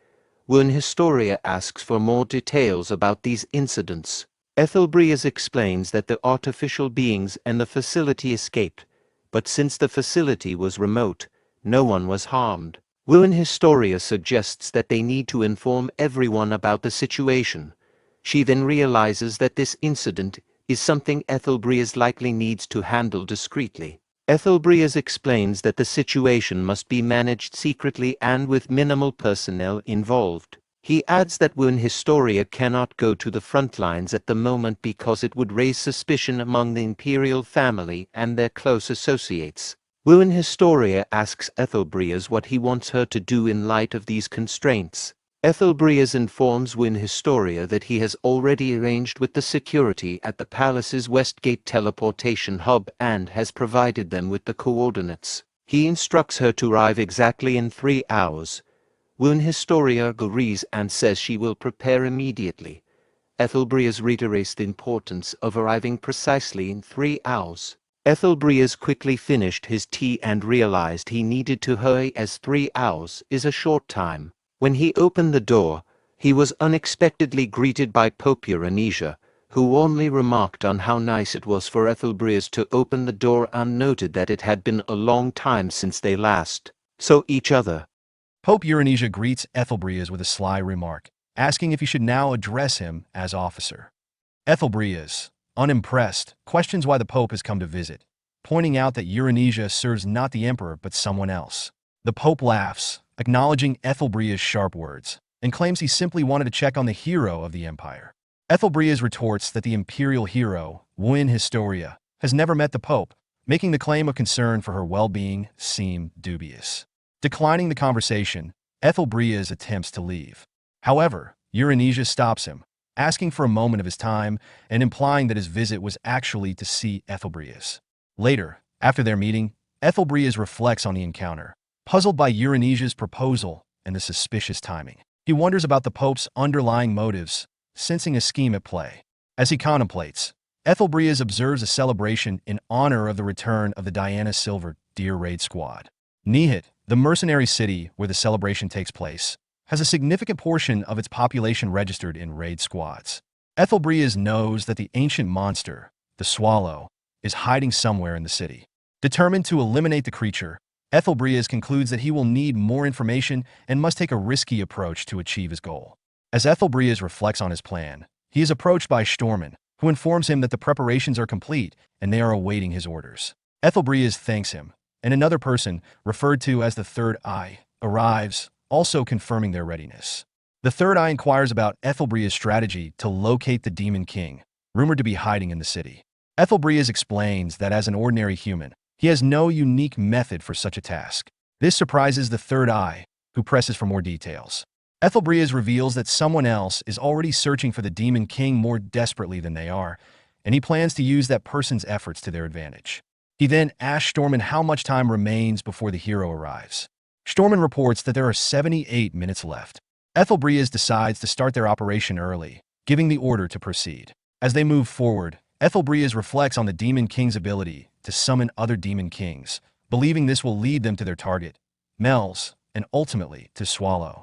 Win Historia asks for more details about these incidents. Ethelbrias explains that the artificial beings and the facility escaped, but since the facility was remote, no one was harmed. Win Historia suggests that they need to inform everyone about the situation. She then realizes that this incident is something Ethelbrias likely needs to handle discreetly. Ethelbrias explains that the situation must be managed secretly and with minimal personnel involved. He adds that Win Historia cannot go to the front lines at the moment because it would raise suspicion among the imperial family and their close associates. Win Historia asks Ethelbrias what he wants her to do in light of these constraints. Ethelbrias informs Win Historia that he has already arranged with the security at the palace's Westgate teleportation hub and has provided them with the coordinates. He instructs her to arrive exactly in 3 hours. Woon Historia agrees and says she will prepare immediately. Ethelbreas reiterates the importance of arriving precisely in 3 hours. Ethelbreas quickly finished his tea and realized he needed to hurry as 3 hours is a short time. When he opened the door, he was unexpectedly greeted by Pope Euronisia, who warmly remarked on how nice it was for Ethelbreas to open the door and noted that it had been a long time since they last saw each other. Pope Euronisia greets Ethelbreas with a sly remark, asking if he should now address him as officer. Ethelbreas, unimpressed, questions why the Pope has come to visit, pointing out that Euronisia serves not the emperor but someone else. The Pope laughs, acknowledging Ethelbreas' sharp words, and claims he simply wanted to check on the hero of the empire. Ethelbreas retorts that the imperial hero, Woon Historia, has never met the Pope, making the claim of concern for her well-being seem dubious. Declining the conversation, Ethelbreas attempts to leave. However, Euronisia stops him, asking for a moment of his time and implying that his visit was actually to see Ethelbreas. Later, after their meeting, Ethelbreas reflects on the encounter, puzzled by Euronisia's proposal and the suspicious timing. He wonders about the Pope's underlying motives, sensing a scheme at play. As he contemplates, Ethelbreas observes a celebration in honor of the return of the Diana Silver Deer Raid Squad. Nihit, the mercenary city where the celebration takes place, has a significant portion of its population registered in raid squads. Ethelbreas knows that the ancient monster, the swallow, is hiding somewhere in the city. Determined to eliminate the creature, Ethelbreas concludes that he will need more information and must take a risky approach to achieve his goal. As Ethelbreas reflects on his plan, he is approached by Stormen, who informs him that the preparations are complete and they are awaiting his orders. Ethelbreas thanks him, and another person, referred to as the Third Eye, arrives, also confirming their readiness. The Third Eye inquires about Ethelbreas' strategy to locate the Demon King, rumored to be hiding in the city. Ethelbreas explains that as an ordinary human, he has no unique method for such a task. This surprises the Third Eye, who presses for more details. Ethelbreas reveals that someone else is already searching for the Demon King more desperately than they are, and he plans to use that person's efforts to their advantage. He then asks Stormen how much time remains before the hero arrives. Stormen reports that there are 78 minutes left. Ethelbreas decides to start their operation early, giving the order to proceed. As they move forward, Ethelbreas reflects on the Demon King's ability to summon other Demon Kings, believing this will lead them to their target, Mel's, and ultimately to Swallow.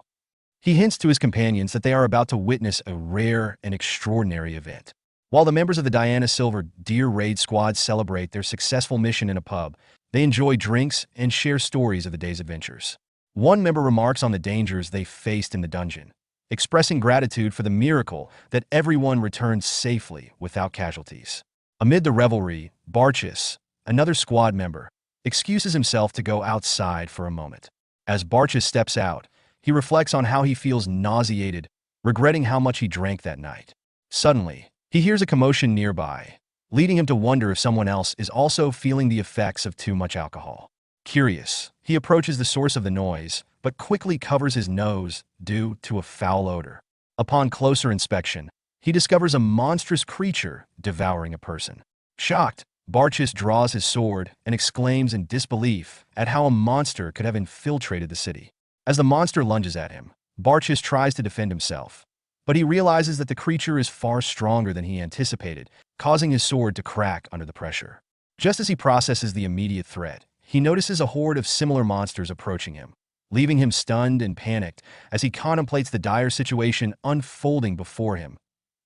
He hints to his companions that they are about to witness a rare and extraordinary event. While the members of the Diana Silver Deer Raid Squad celebrate their successful mission in a pub, they enjoy drinks and share stories of the day's adventures. One member remarks on the dangers they faced in the dungeon, expressing gratitude for the miracle that everyone returned safely without casualties. Amid the revelry, Barchis, another squad member, excuses himself to go outside for a moment. As Barchis steps out, he reflects on how he feels nauseated, regretting how much he drank that night. Suddenly, he hears a commotion nearby, leading him to wonder if someone else is also feeling the effects of too much alcohol. Curious, he approaches the source of the noise, but quickly covers his nose due to a foul odor. Upon closer inspection, he discovers a monstrous creature devouring a person. Shocked, Barchis draws his sword and exclaims in disbelief at how a monster could have infiltrated the city. As the monster lunges at him, Barchis tries to defend himself, but he realizes that the creature is far stronger than he anticipated, causing his sword to crack under the pressure. Just as he processes the immediate threat, he notices a horde of similar monsters approaching him, leaving him stunned and panicked as he contemplates the dire situation unfolding before him.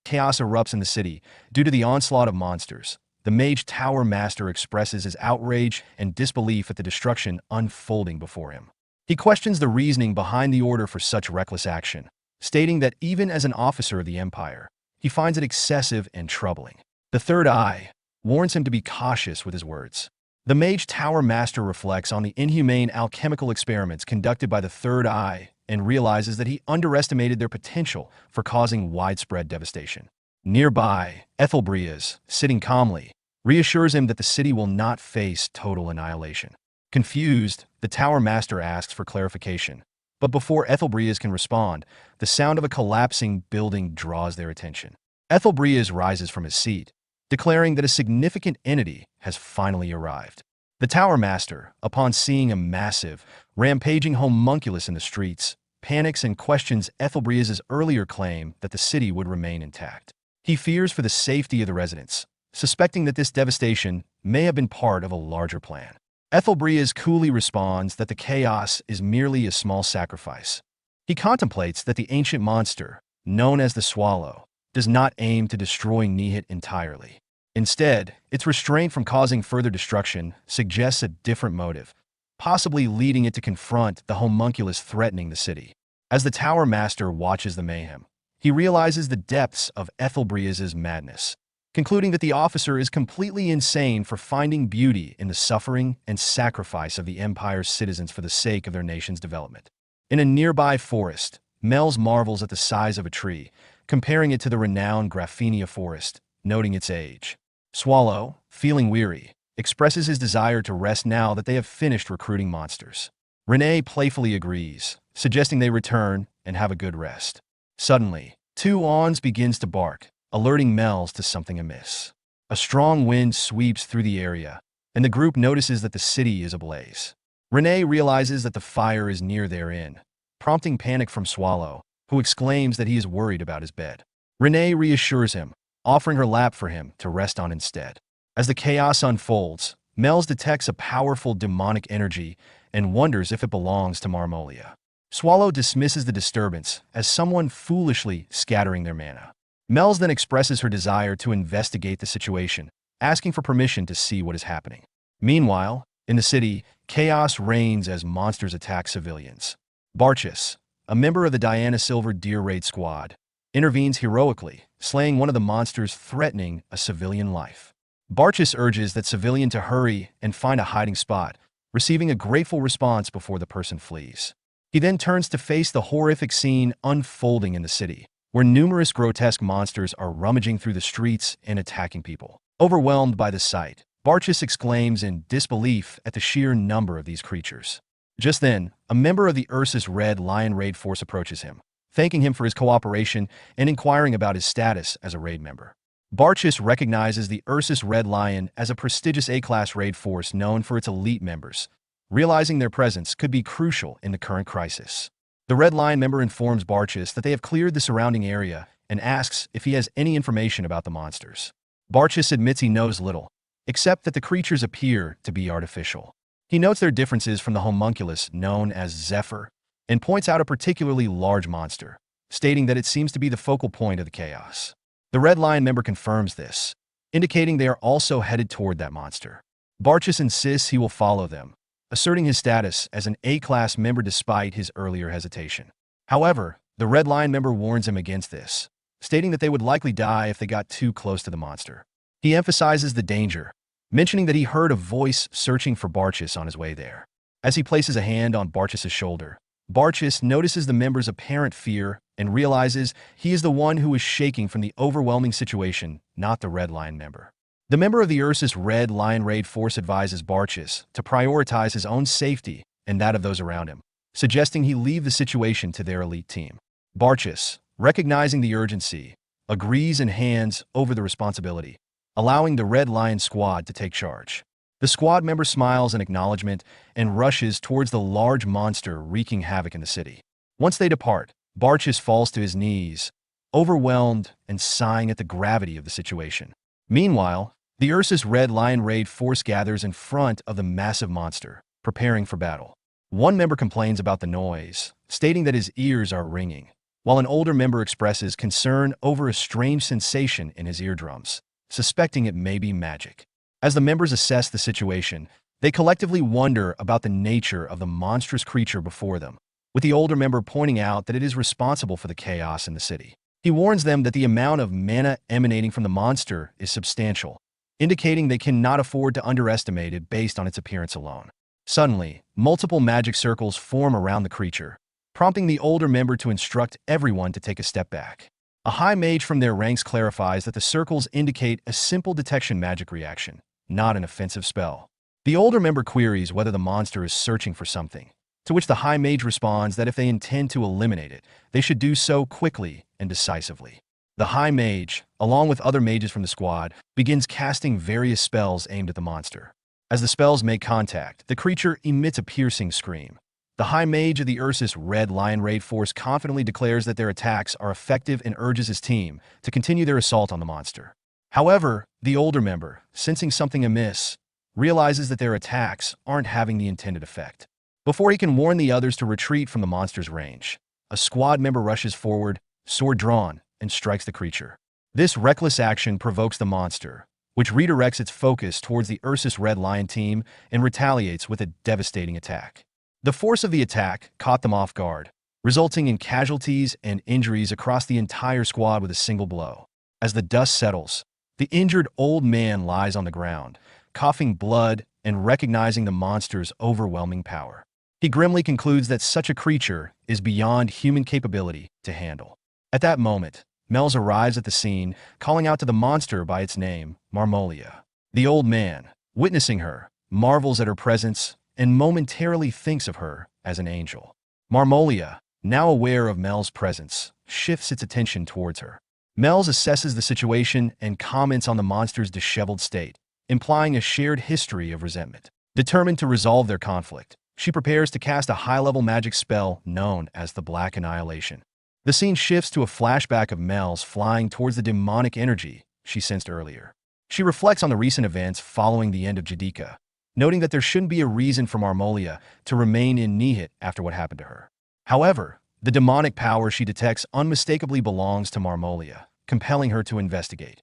Chaos erupts in the city due to the onslaught of monsters. The Mage Tower Master expresses his outrage and disbelief at the destruction unfolding before him. He questions the reasoning behind the order for such reckless action, stating that even as an officer of the Empire, he finds it excessive and troubling. The Third Eye warns him to be cautious with his words. The Mage Tower Master reflects on the inhumane alchemical experiments conducted by the Third Eye and realizes that he underestimated their potential for causing widespread devastation. Nearby, Ethelbreas, sitting calmly, reassures him that the city will not face total annihilation. Confused, the Tower Master asks for clarification, but before Ethelbreas can respond, the sound of a collapsing building draws their attention. Ethelbreas rises from his seat, declaring that a significant entity has finally arrived. The Tower Master, upon seeing a massive, rampaging homunculus in the streets, panics and questions Ethelbrea's earlier claim that the city would remain intact. He fears for the safety of the residents, suspecting that this devastation may have been part of a larger plan. Ethelbreas coolly responds that the chaos is merely a small sacrifice. He contemplates that the ancient monster, known as the Swallow, does not aim to destroy Nihit entirely. Instead, its restraint from causing further destruction suggests a different motive, possibly leading it to confront the homunculus threatening the city. As the Tower Master watches the mayhem, he realizes the depths of Ethelbrea's madness, concluding that the officer is completely insane for finding beauty in the suffering and sacrifice of the Empire's citizens for the sake of their nation's development. In a nearby forest, Mels marvels at the size of a tree, comparing it to the renowned Graphenia forest, noting its age. Swallow, feeling weary, expresses his desire to rest now that they have finished recruiting monsters. Renee playfully agrees, suggesting they return and have a good rest. Suddenly, two awns begins to bark, alerting Mels to something amiss. A strong wind sweeps through the area, and the group notices that the city is ablaze. Renee realizes that the fire is near their inn, prompting panic from Swallow, who exclaims that he is worried about his bed. Renee reassures him, offering her lap for him to rest on instead. As the chaos unfolds, Mels detects a powerful demonic energy and wonders if it belongs to Marmolia. Swallow dismisses the disturbance as someone foolishly scattering their mana. Mels then expresses her desire to investigate the situation, asking for permission to see what is happening. Meanwhile, in the city, chaos reigns as monsters attack civilians. Barchis, a member of the Diana Silver Deer Raid Squad, intervenes heroically, slaying one of the monsters threatening a civilian life. Barchis urges that civilian to hurry and find a hiding spot, receiving a grateful response before the person flees. He then turns to face the horrific scene unfolding in the city, where numerous grotesque monsters are rummaging through the streets and attacking people. Overwhelmed by the sight, Barchis exclaims in disbelief at the sheer number of these creatures. Just then, a member of the Ursus Red Lion Raid Force approaches him, thanking him for his cooperation and inquiring about his status as a raid member. Barchis recognizes the Ursus Red Lion as a prestigious A-class raid force known for its elite members, realizing their presence could be crucial in the current crisis. The Red Lion member informs Barchis that they have cleared the surrounding area and asks if he has any information about the monsters. Barchis admits he knows little, except that the creatures appear to be artificial. He notes their differences from the homunculus known as Zephyr and points out a particularly large monster, stating that it seems to be the focal point of the chaos. The Red Lion member confirms this, indicating they are also headed toward that monster. Barchis insists he will follow them, asserting his status as an A-class member despite his earlier hesitation. However, the Red Lion member warns him against this, stating that they would likely die if they got too close to the monster. He emphasizes the danger, mentioning that he heard a voice searching for Barchis on his way there. As he places a hand on Barchis' shoulder, Barchis notices the member's apparent fear and realizes he is the one who is shaking from the overwhelming situation, not the Red Lion member. The member of the Ursus Red Lion Raid Force advises Barchis to prioritize his own safety and that of those around him, suggesting he leave the situation to their elite team. Barchis, recognizing the urgency, agrees and hands over the responsibility, allowing the Red Lion squad to take charge. The squad member smiles in acknowledgement and rushes towards the large monster wreaking havoc in the city. Once they depart, Barchis falls to his knees, overwhelmed and sighing at the gravity of the situation. Meanwhile, the Ursus Red Lion Raid Force gathers in front of the massive monster, preparing for battle. One member complains about the noise, stating that his ears are ringing, while an older member expresses concern over a strange sensation in his eardrums, suspecting it may be magic. As the members assess the situation, they collectively wonder about the nature of the monstrous creature before them, with the older member pointing out that it is responsible for the chaos in the city. He warns them that the amount of mana emanating from the monster is substantial, indicating they cannot afford to underestimate it based on its appearance alone. Suddenly, multiple magic circles form around the creature, prompting the older member to instruct everyone to take a step back. A high mage from their ranks clarifies that the circles indicate a simple detection magic reaction, not an offensive spell. The older member queries whether the monster is searching for something, to which the high mage responds that if they intend to eliminate it, they should do so quickly and decisively. The high mage, along with other mages from the squad, begins casting various spells aimed at the monster. As the spells make contact, the creature emits a piercing scream, The High Mage of the Ursus Red Lion Raid Force confidently declares that their attacks are effective and urges his team to continue their assault on the monster. However, the older member, sensing something amiss, realizes that their attacks aren't having the intended effect. Before he can warn the others to retreat from the monster's range, a squad member rushes forward, sword drawn, and strikes the creature. This reckless action provokes the monster, which redirects its focus towards the Ursus Red Lion team and retaliates with a devastating attack. The force of the attack caught them off guard, resulting in casualties and injuries across the entire squad with a single blow. As the dust settles, the injured old man lies on the ground, coughing blood and recognizing the monster's overwhelming power. He grimly concludes that such a creature is beyond human capability to handle. At that moment, Mel's arrives at the scene, calling out to the monster by its name, Marmolia. The old man, witnessing her, marvels at her presence and momentarily thinks of her as an angel. Marmolia, now aware of Mel's presence, shifts its attention towards her. Mel's assesses the situation and comments on the monster's disheveled state, implying a shared history of resentment. Determined to resolve their conflict, she prepares to cast a high-level magic spell known as the Black Annihilation. The scene shifts to a flashback of Mel's flying towards the demonic energy she sensed earlier. She reflects on the recent events following the end of Jadika, noting that there shouldn't be a reason for Marmolia to remain in Nihit after what happened to her. However, the demonic power she detects unmistakably belongs to Marmolia, compelling her to investigate.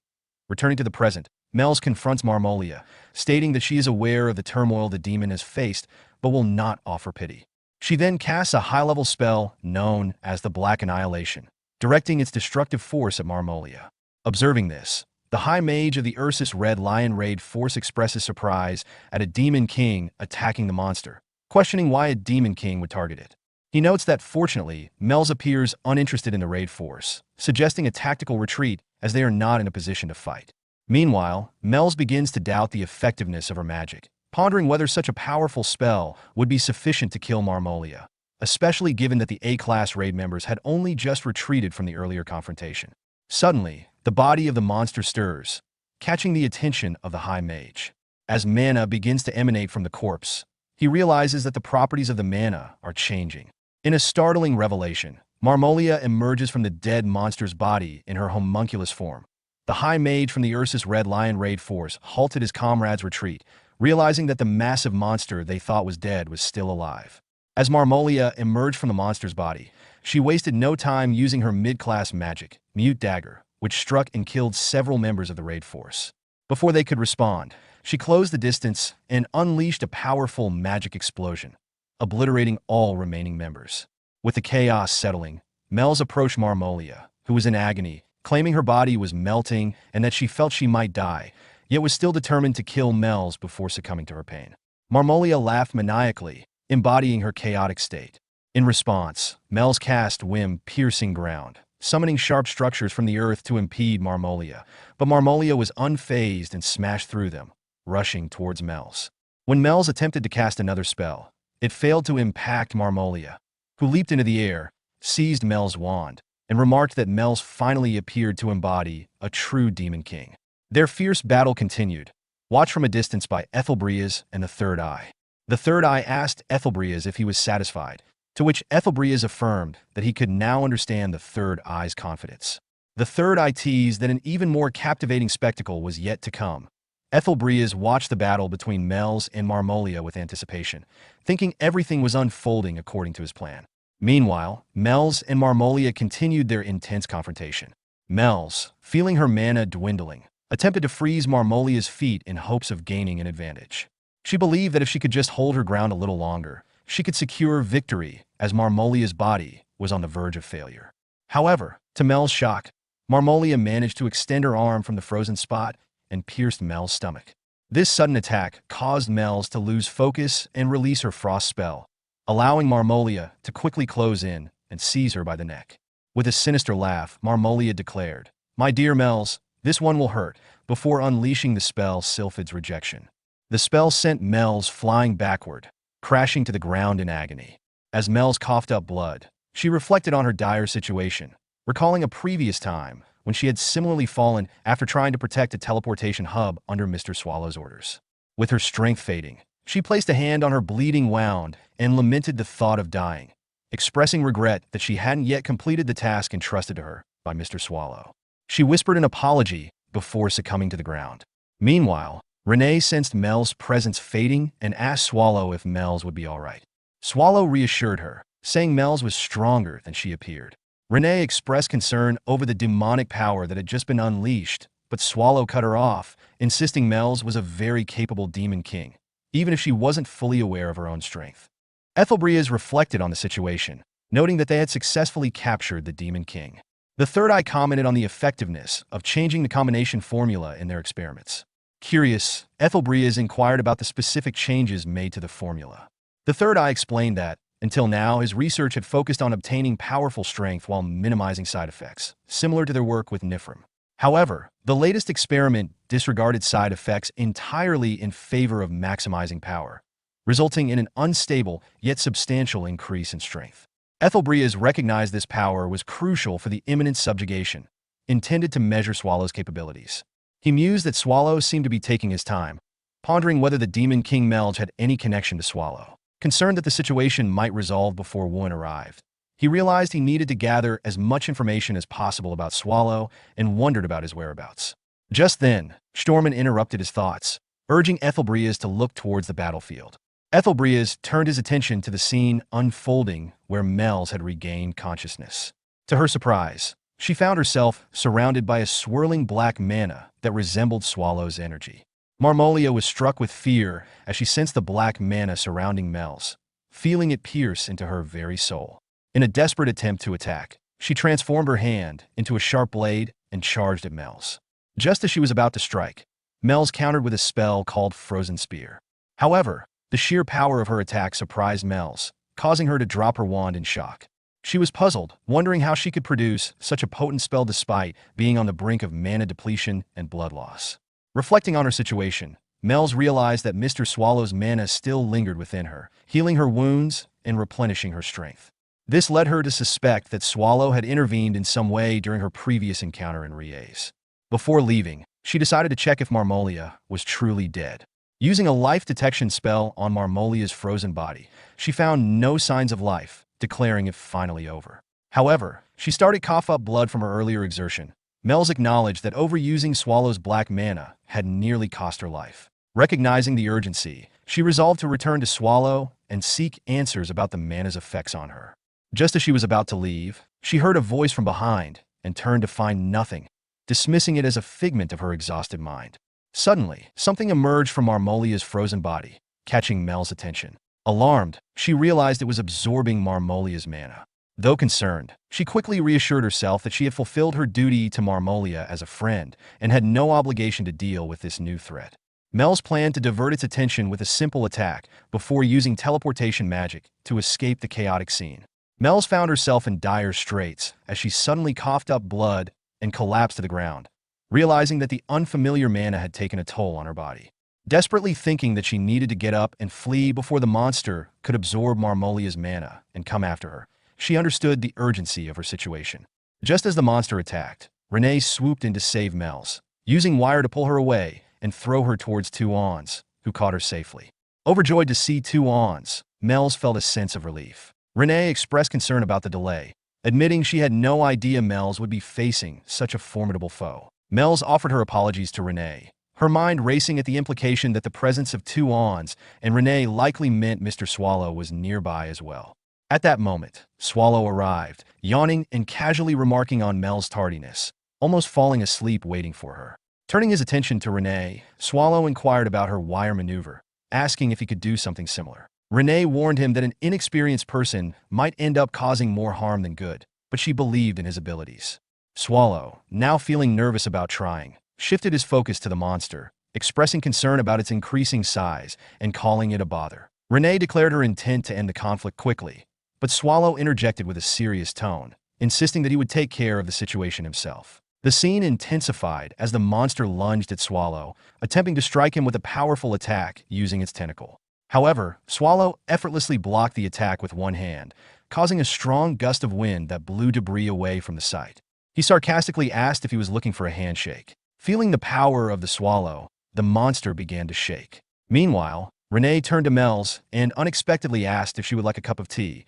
Returning to the present, Mel's confronts Marmolia, stating that she is aware of the turmoil the demon has faced, but will not offer pity. She then casts a high-level spell known as the Black Annihilation, directing its destructive force at Marmolia. Observing this, the High Mage of the Ursus Red Lion Raid Force expresses surprise at a Demon King attacking the monster, questioning why a Demon King would target it. He notes that, fortunately, Mel's appears uninterested in the raid force, suggesting a tactical retreat as they are not in a position to fight. Meanwhile, Mel's begins to doubt the effectiveness of her magic, pondering whether such a powerful spell would be sufficient to kill Marmolia, especially given that the A-class raid members had only just retreated from the earlier confrontation. Suddenly, the body of the monster stirs, catching the attention of the High Mage. As mana begins to emanate from the corpse, he realizes that the properties of the mana are changing. In a startling revelation, Marmolia emerges from the dead monster's body in her homunculus form. The High Mage from the Ursus Red Lion Raid Force halted his comrades' retreat, realizing that the massive monster they thought was dead was still alive. As Marmolia emerged from the monster's body, she wasted no time using her mid-class magic, Mute Dagger, which struck and killed several members of the raid force. Before they could respond, she closed the distance and unleashed a powerful magic explosion, obliterating all remaining members. With the chaos settling, Mel's approached Marmolia, who was in agony, claiming her body was melting and that she felt she might die, yet was still determined to kill Mel's before succumbing to her pain. Marmolia laughed maniacally, embodying her chaotic state. In response, Mel's cast Whim Piercing Ground, summoning sharp structures from the earth to impede Marmolia, but Marmolia was unfazed and smashed through them, rushing towards Mel's. When Mel's attempted to cast another spell, it failed to impact Marmolia, who leaped into the air, seized Mel's wand, and remarked that Mel's finally appeared to embody a true Demon King. Their fierce battle continued, watched from a distance by Ethelbrias and the Third Eye. The Third Eye asked Ethelbrias if he was satisfied, to which Ethelbrias affirmed that he could now understand the Third Eye's confidence. The Third Eye teased that an even more captivating spectacle was yet to come. Ethelbrias watched the battle between Mel's and Marmolia with anticipation, thinking everything was unfolding according to his plan. Meanwhile, Mel's and Marmolia continued their intense confrontation. Mel's, feeling her mana dwindling, attempted to freeze Marmolia's feet in hopes of gaining an advantage. She believed that if she could just hold her ground a little longer, she could secure victory, as Marmolia's body was on the verge of failure. However, to Mel's shock, Marmolia managed to extend her arm from the frozen spot and pierced Mel's stomach. This sudden attack caused Mel's to lose focus and release her frost spell, allowing Marmolia to quickly close in and seize her by the neck. With a sinister laugh, Marmolia declared, "My dear Mel's, this one will hurt," before unleashing the spell Sylphid's Rejection. The spell sent Mel's flying backward, crashing to the ground in agony. As Mel's coughed up blood, she reflected on her dire situation, recalling a previous time when she had similarly fallen after trying to protect a teleportation hub under Mr. Swallow's orders. With her strength fading, She placed a hand on her bleeding wound and lamented the thought of dying, expressing regret that she hadn't yet completed the task entrusted to her by Mr. Swallow. She whispered an apology before succumbing to the ground. Meanwhile, Renee sensed Mel's presence fading and asked Swallow if Mel's would be all right. Swallow reassured her, saying Mel's was stronger than she appeared. Renee expressed concern over the demonic power that had just been unleashed, but Swallow cut her off, insisting Mel's was a very capable demon king, even if she wasn't fully aware of her own strength. Ethelbreas reflected on the situation, noting that they had successfully captured the demon king. The third eye commented on the effectiveness of changing the combination formula in their experiments. Curious, Ethelbreas inquired about the specific changes made to the formula. The third eye explained that, until now, his research had focused on obtaining powerful strength while minimizing side effects, similar to their work with Nifrim. However, the latest experiment disregarded side effects entirely in favor of maximizing power, resulting in an unstable yet substantial increase in strength. Ethelbreas recognized this power was crucial for the imminent subjugation, intended to measure Swallow's capabilities. He mused that Swallow seemed to be taking his time, pondering whether the Demon King Melge had any connection to Swallow. Concerned that the situation might resolve before one arrived, he realized he needed to gather as much information as possible about Swallow and wondered about his whereabouts. Just then, Stormin interrupted his thoughts, urging Ethelbreas to look towards the battlefield. Ethelbreas turned his attention to the scene unfolding where Mel's had regained consciousness. To her surprise, she found herself surrounded by a swirling black mana that resembled Swallow's energy. Marmolia was struck with fear as she sensed the black mana surrounding Mel's, feeling it pierce into her very soul. In a desperate attempt to attack, she transformed her hand into a sharp blade and charged at Mel's. Just as she was about to strike, Mel's countered with a spell called Frozen Spear. However, the sheer power of her attack surprised Mel's, causing her to drop her wand in shock. She was puzzled, wondering how she could produce such a potent spell despite being on the brink of mana depletion and blood loss. Reflecting on her situation, Mel's realized that Mr. Swallow's mana still lingered within her, healing her wounds and replenishing her strength. This led her to suspect that Swallow had intervened in some way during her previous encounter in Rie's. Before leaving, she decided to check if Marmolia was truly dead. Using a life detection spell on Marmolia's frozen body, she found no signs of life, declaring it finally over. However, she started to cough up blood from her earlier exertion. Mel's acknowledged that overusing Swallow's black mana had nearly cost her life. Recognizing the urgency, she resolved to return to Swallow and seek answers about the mana's effects on her. Just as she was about to leave, she heard a voice from behind and turned to find nothing, dismissing it as a figment of her exhausted mind. Suddenly, something emerged from Marmolia's frozen body, catching Mel's attention. Alarmed, she realized it was absorbing Marmolia's mana. Though concerned, she quickly reassured herself that she had fulfilled her duty to Marmolia as a friend and had no obligation to deal with this new threat. Mel's planned to divert its attention with a simple attack before using teleportation magic to escape the chaotic scene. Mel's found herself in dire straits as she suddenly coughed up blood and collapsed to the ground, realizing that the unfamiliar mana had taken a toll on her body. Desperately thinking that she needed to get up and flee before the monster could absorb Marmolia's mana and come after her, she understood the urgency of her situation. Just as the monster attacked, Renee swooped in to save Mel's, using wire to pull her away and throw her towards Tuons, who caught her safely. Overjoyed to see Tuons, Mel's felt a sense of relief. Renee expressed concern about the delay, admitting she had no idea Mel's would be facing such a formidable foe. Mel's offered her apologies to Renee, her mind racing at the implication that the presence of Tuons and Renee likely meant Mr. Swallow was nearby as well. At that moment, Swallow arrived, yawning and casually remarking on Mel's tardiness, almost falling asleep waiting for her. Turning his attention to Renee, Swallow inquired about her wire maneuver, asking if he could do something similar. Renee warned him that an inexperienced person might end up causing more harm than good, but she believed in his abilities. Swallow, now feeling nervous about trying, shifted his focus to the monster, expressing concern about its increasing size and calling it a bother. Renee declared her intent to end the conflict quickly, but Swallow interjected with a serious tone, insisting that he would take care of the situation himself. The scene intensified as the monster lunged at Swallow, attempting to strike him with a powerful attack using its tentacle. However, Swallow effortlessly blocked the attack with one hand, causing a strong gust of wind that blew debris away from the site. He sarcastically asked if he was looking for a handshake. Feeling the power of the Swallow, the monster began to shake. Meanwhile, Renee turned to Mel's and unexpectedly asked if she would like a cup of tea.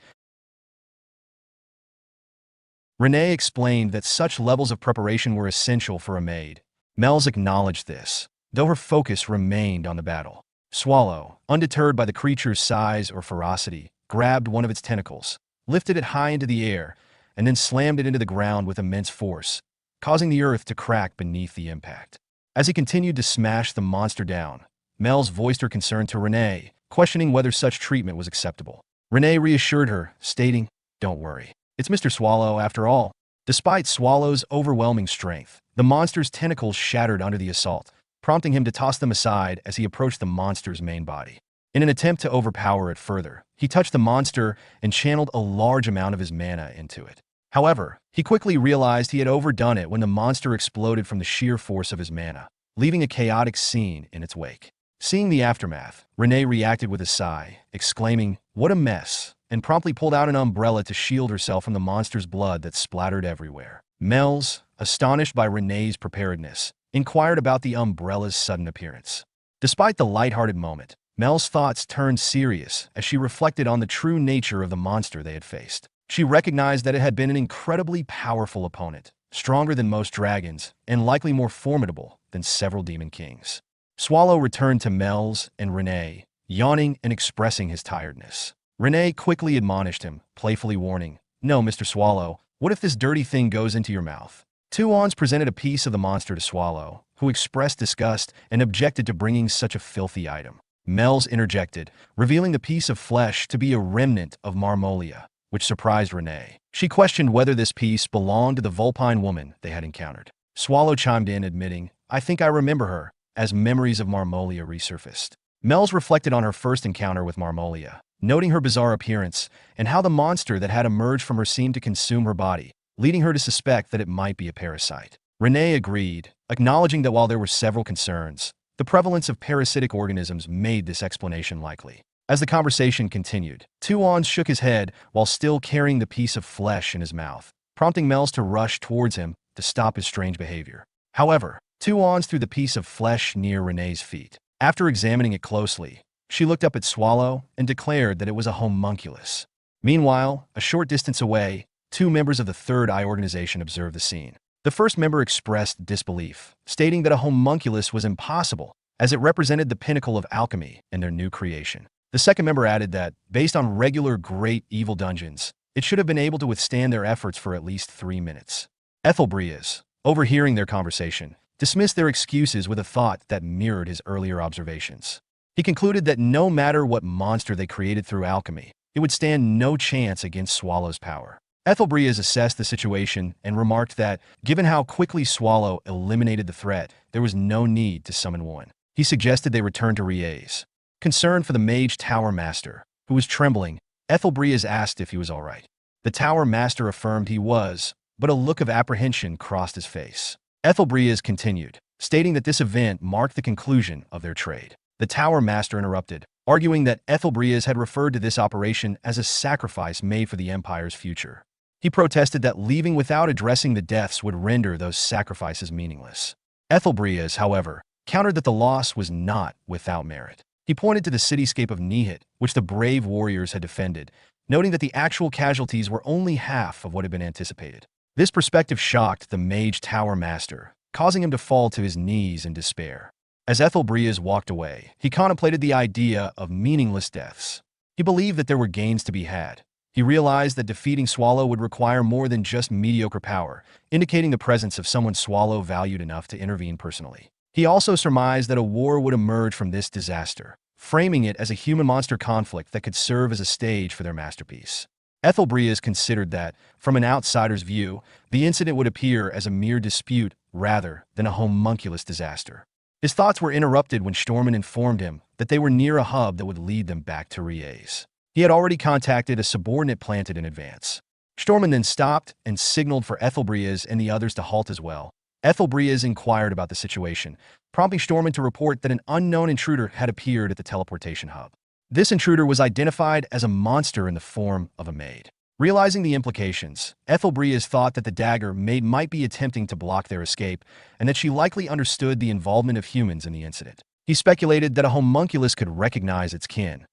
Renee explained that such levels of preparation were essential for a maid. Mel's acknowledged this, though her focus remained on the battle. Swallow, undeterred by the creature's size or ferocity, grabbed one of its tentacles, lifted it high into the air, and then slammed it into the ground with immense force, causing the earth to crack beneath the impact. As he continued to smash the monster down, Mel's voiced her concern to Renee, questioning whether such treatment was acceptable. Renee reassured her, stating, "Don't worry. It's Mr. Swallow, after all." Despite Swallow's overwhelming strength, the monster's tentacles shattered under the assault, prompting him to toss them aside as he approached the monster's main body. In an attempt to overpower it further, he touched the monster and channeled a large amount of his mana into it. However, he quickly realized he had overdone it when the monster exploded from the sheer force of his mana, leaving a chaotic scene in its wake. Seeing the aftermath, Renee reacted with a sigh, exclaiming, "What a mess," and promptly pulled out an umbrella to shield herself from the monster's blood that splattered everywhere. Mel's, astonished by Renee's preparedness, inquired about the umbrella's sudden appearance. Despite the lighthearted moment, Mel's thoughts turned serious as she reflected on the true nature of the monster they had faced. She recognized that it had been an incredibly powerful opponent, stronger than most dragons, and likely more formidable than several demon kings. Swallow returned to Mel's and Renee, yawning and expressing his tiredness. Renee quickly admonished him, playfully warning, "No, Mr. Swallow, what if this dirty thing goes into your mouth?" Tuons presented a piece of the monster to Swallow, who expressed disgust and objected to bringing such a filthy item. Mel's interjected, revealing the piece of flesh to be a remnant of Marmolia, which surprised Renee. She questioned whether this piece belonged to the Vulpine woman they had encountered. Swallow chimed in, admitting, "I think I remember her," as memories of Marmolia resurfaced. Mel's reflected on her first encounter with Marmolia, noting her bizarre appearance and how the monster that had emerged from her seemed to consume her body, leading her to suspect that it might be a parasite. Renee agreed, acknowledging that while there were several concerns, the prevalence of parasitic organisms made this explanation likely. As the conversation continued, Tuons shook his head while still carrying the piece of flesh in his mouth, prompting Mel's to rush towards him to stop his strange behavior. However, Tuons threw the piece of flesh near Renee's feet. After examining it closely, she looked up at Swallow and declared that it was a homunculus. Meanwhile, a short distance away, two members of the Third Eye organization observed the scene. The first member expressed disbelief, stating that a homunculus was impossible, as it represented the pinnacle of alchemy and their new creation. The second member added that, based on regular great evil dungeons, it should have been able to withstand their efforts for at least 3 minutes. Ethelbreas, overhearing their conversation, dismissed their excuses with a thought that mirrored his earlier observations. He concluded that no matter what monster they created through alchemy, it would stand no chance against Swallow's power. Ethelbreas assessed the situation and remarked that, given how quickly Swallow eliminated the threat, there was no need to summon one. He suggested they return to Riez. Concerned for the mage Tower Master, who was trembling, Ethelbreas asked if he was all right. The Tower Master affirmed he was, but a look of apprehension crossed his face. Ethelbreas continued, stating that this event marked the conclusion of their trade. The Tower Master interrupted, arguing that Ethelbreas had referred to this operation as a sacrifice made for the Empire's future. He protested that leaving without addressing the deaths would render those sacrifices meaningless. Ethelbreas, however, countered that the loss was not without merit. He pointed to the cityscape of Nihit, which the brave warriors had defended, noting that the actual casualties were only half of what had been anticipated. This perspective shocked the Mage Tower Master, causing him to fall to his knees in despair. As Ethelbreas walked away, he contemplated the idea of meaningless deaths. He believed that there were gains to be had. He realized that defeating Swallow would require more than just mediocre power, indicating the presence of someone Swallow valued enough to intervene personally. He also surmised that a war would emerge from this disaster, framing it as a human-monster conflict that could serve as a stage for their masterpiece. Ethelbreas considered that, from an outsider's view, the incident would appear as a mere dispute rather than a homunculus disaster. His thoughts were interrupted when Stormen informed him that they were near a hub that would lead them back to Riez. He had already contacted a subordinate planted in advance. Stormen then stopped and signaled for Ethelbreas and the others to halt as well. Ethelbreas inquired about the situation, prompting Stormen to report that an unknown intruder had appeared at the teleportation hub. This intruder was identified as a monster in the form of a maid. Realizing the implications, Ethelbreas thought that the dagger maid might be attempting to block their escape, and that she likely understood the involvement of humans in the incident. He speculated that a homunculus could recognize its kin.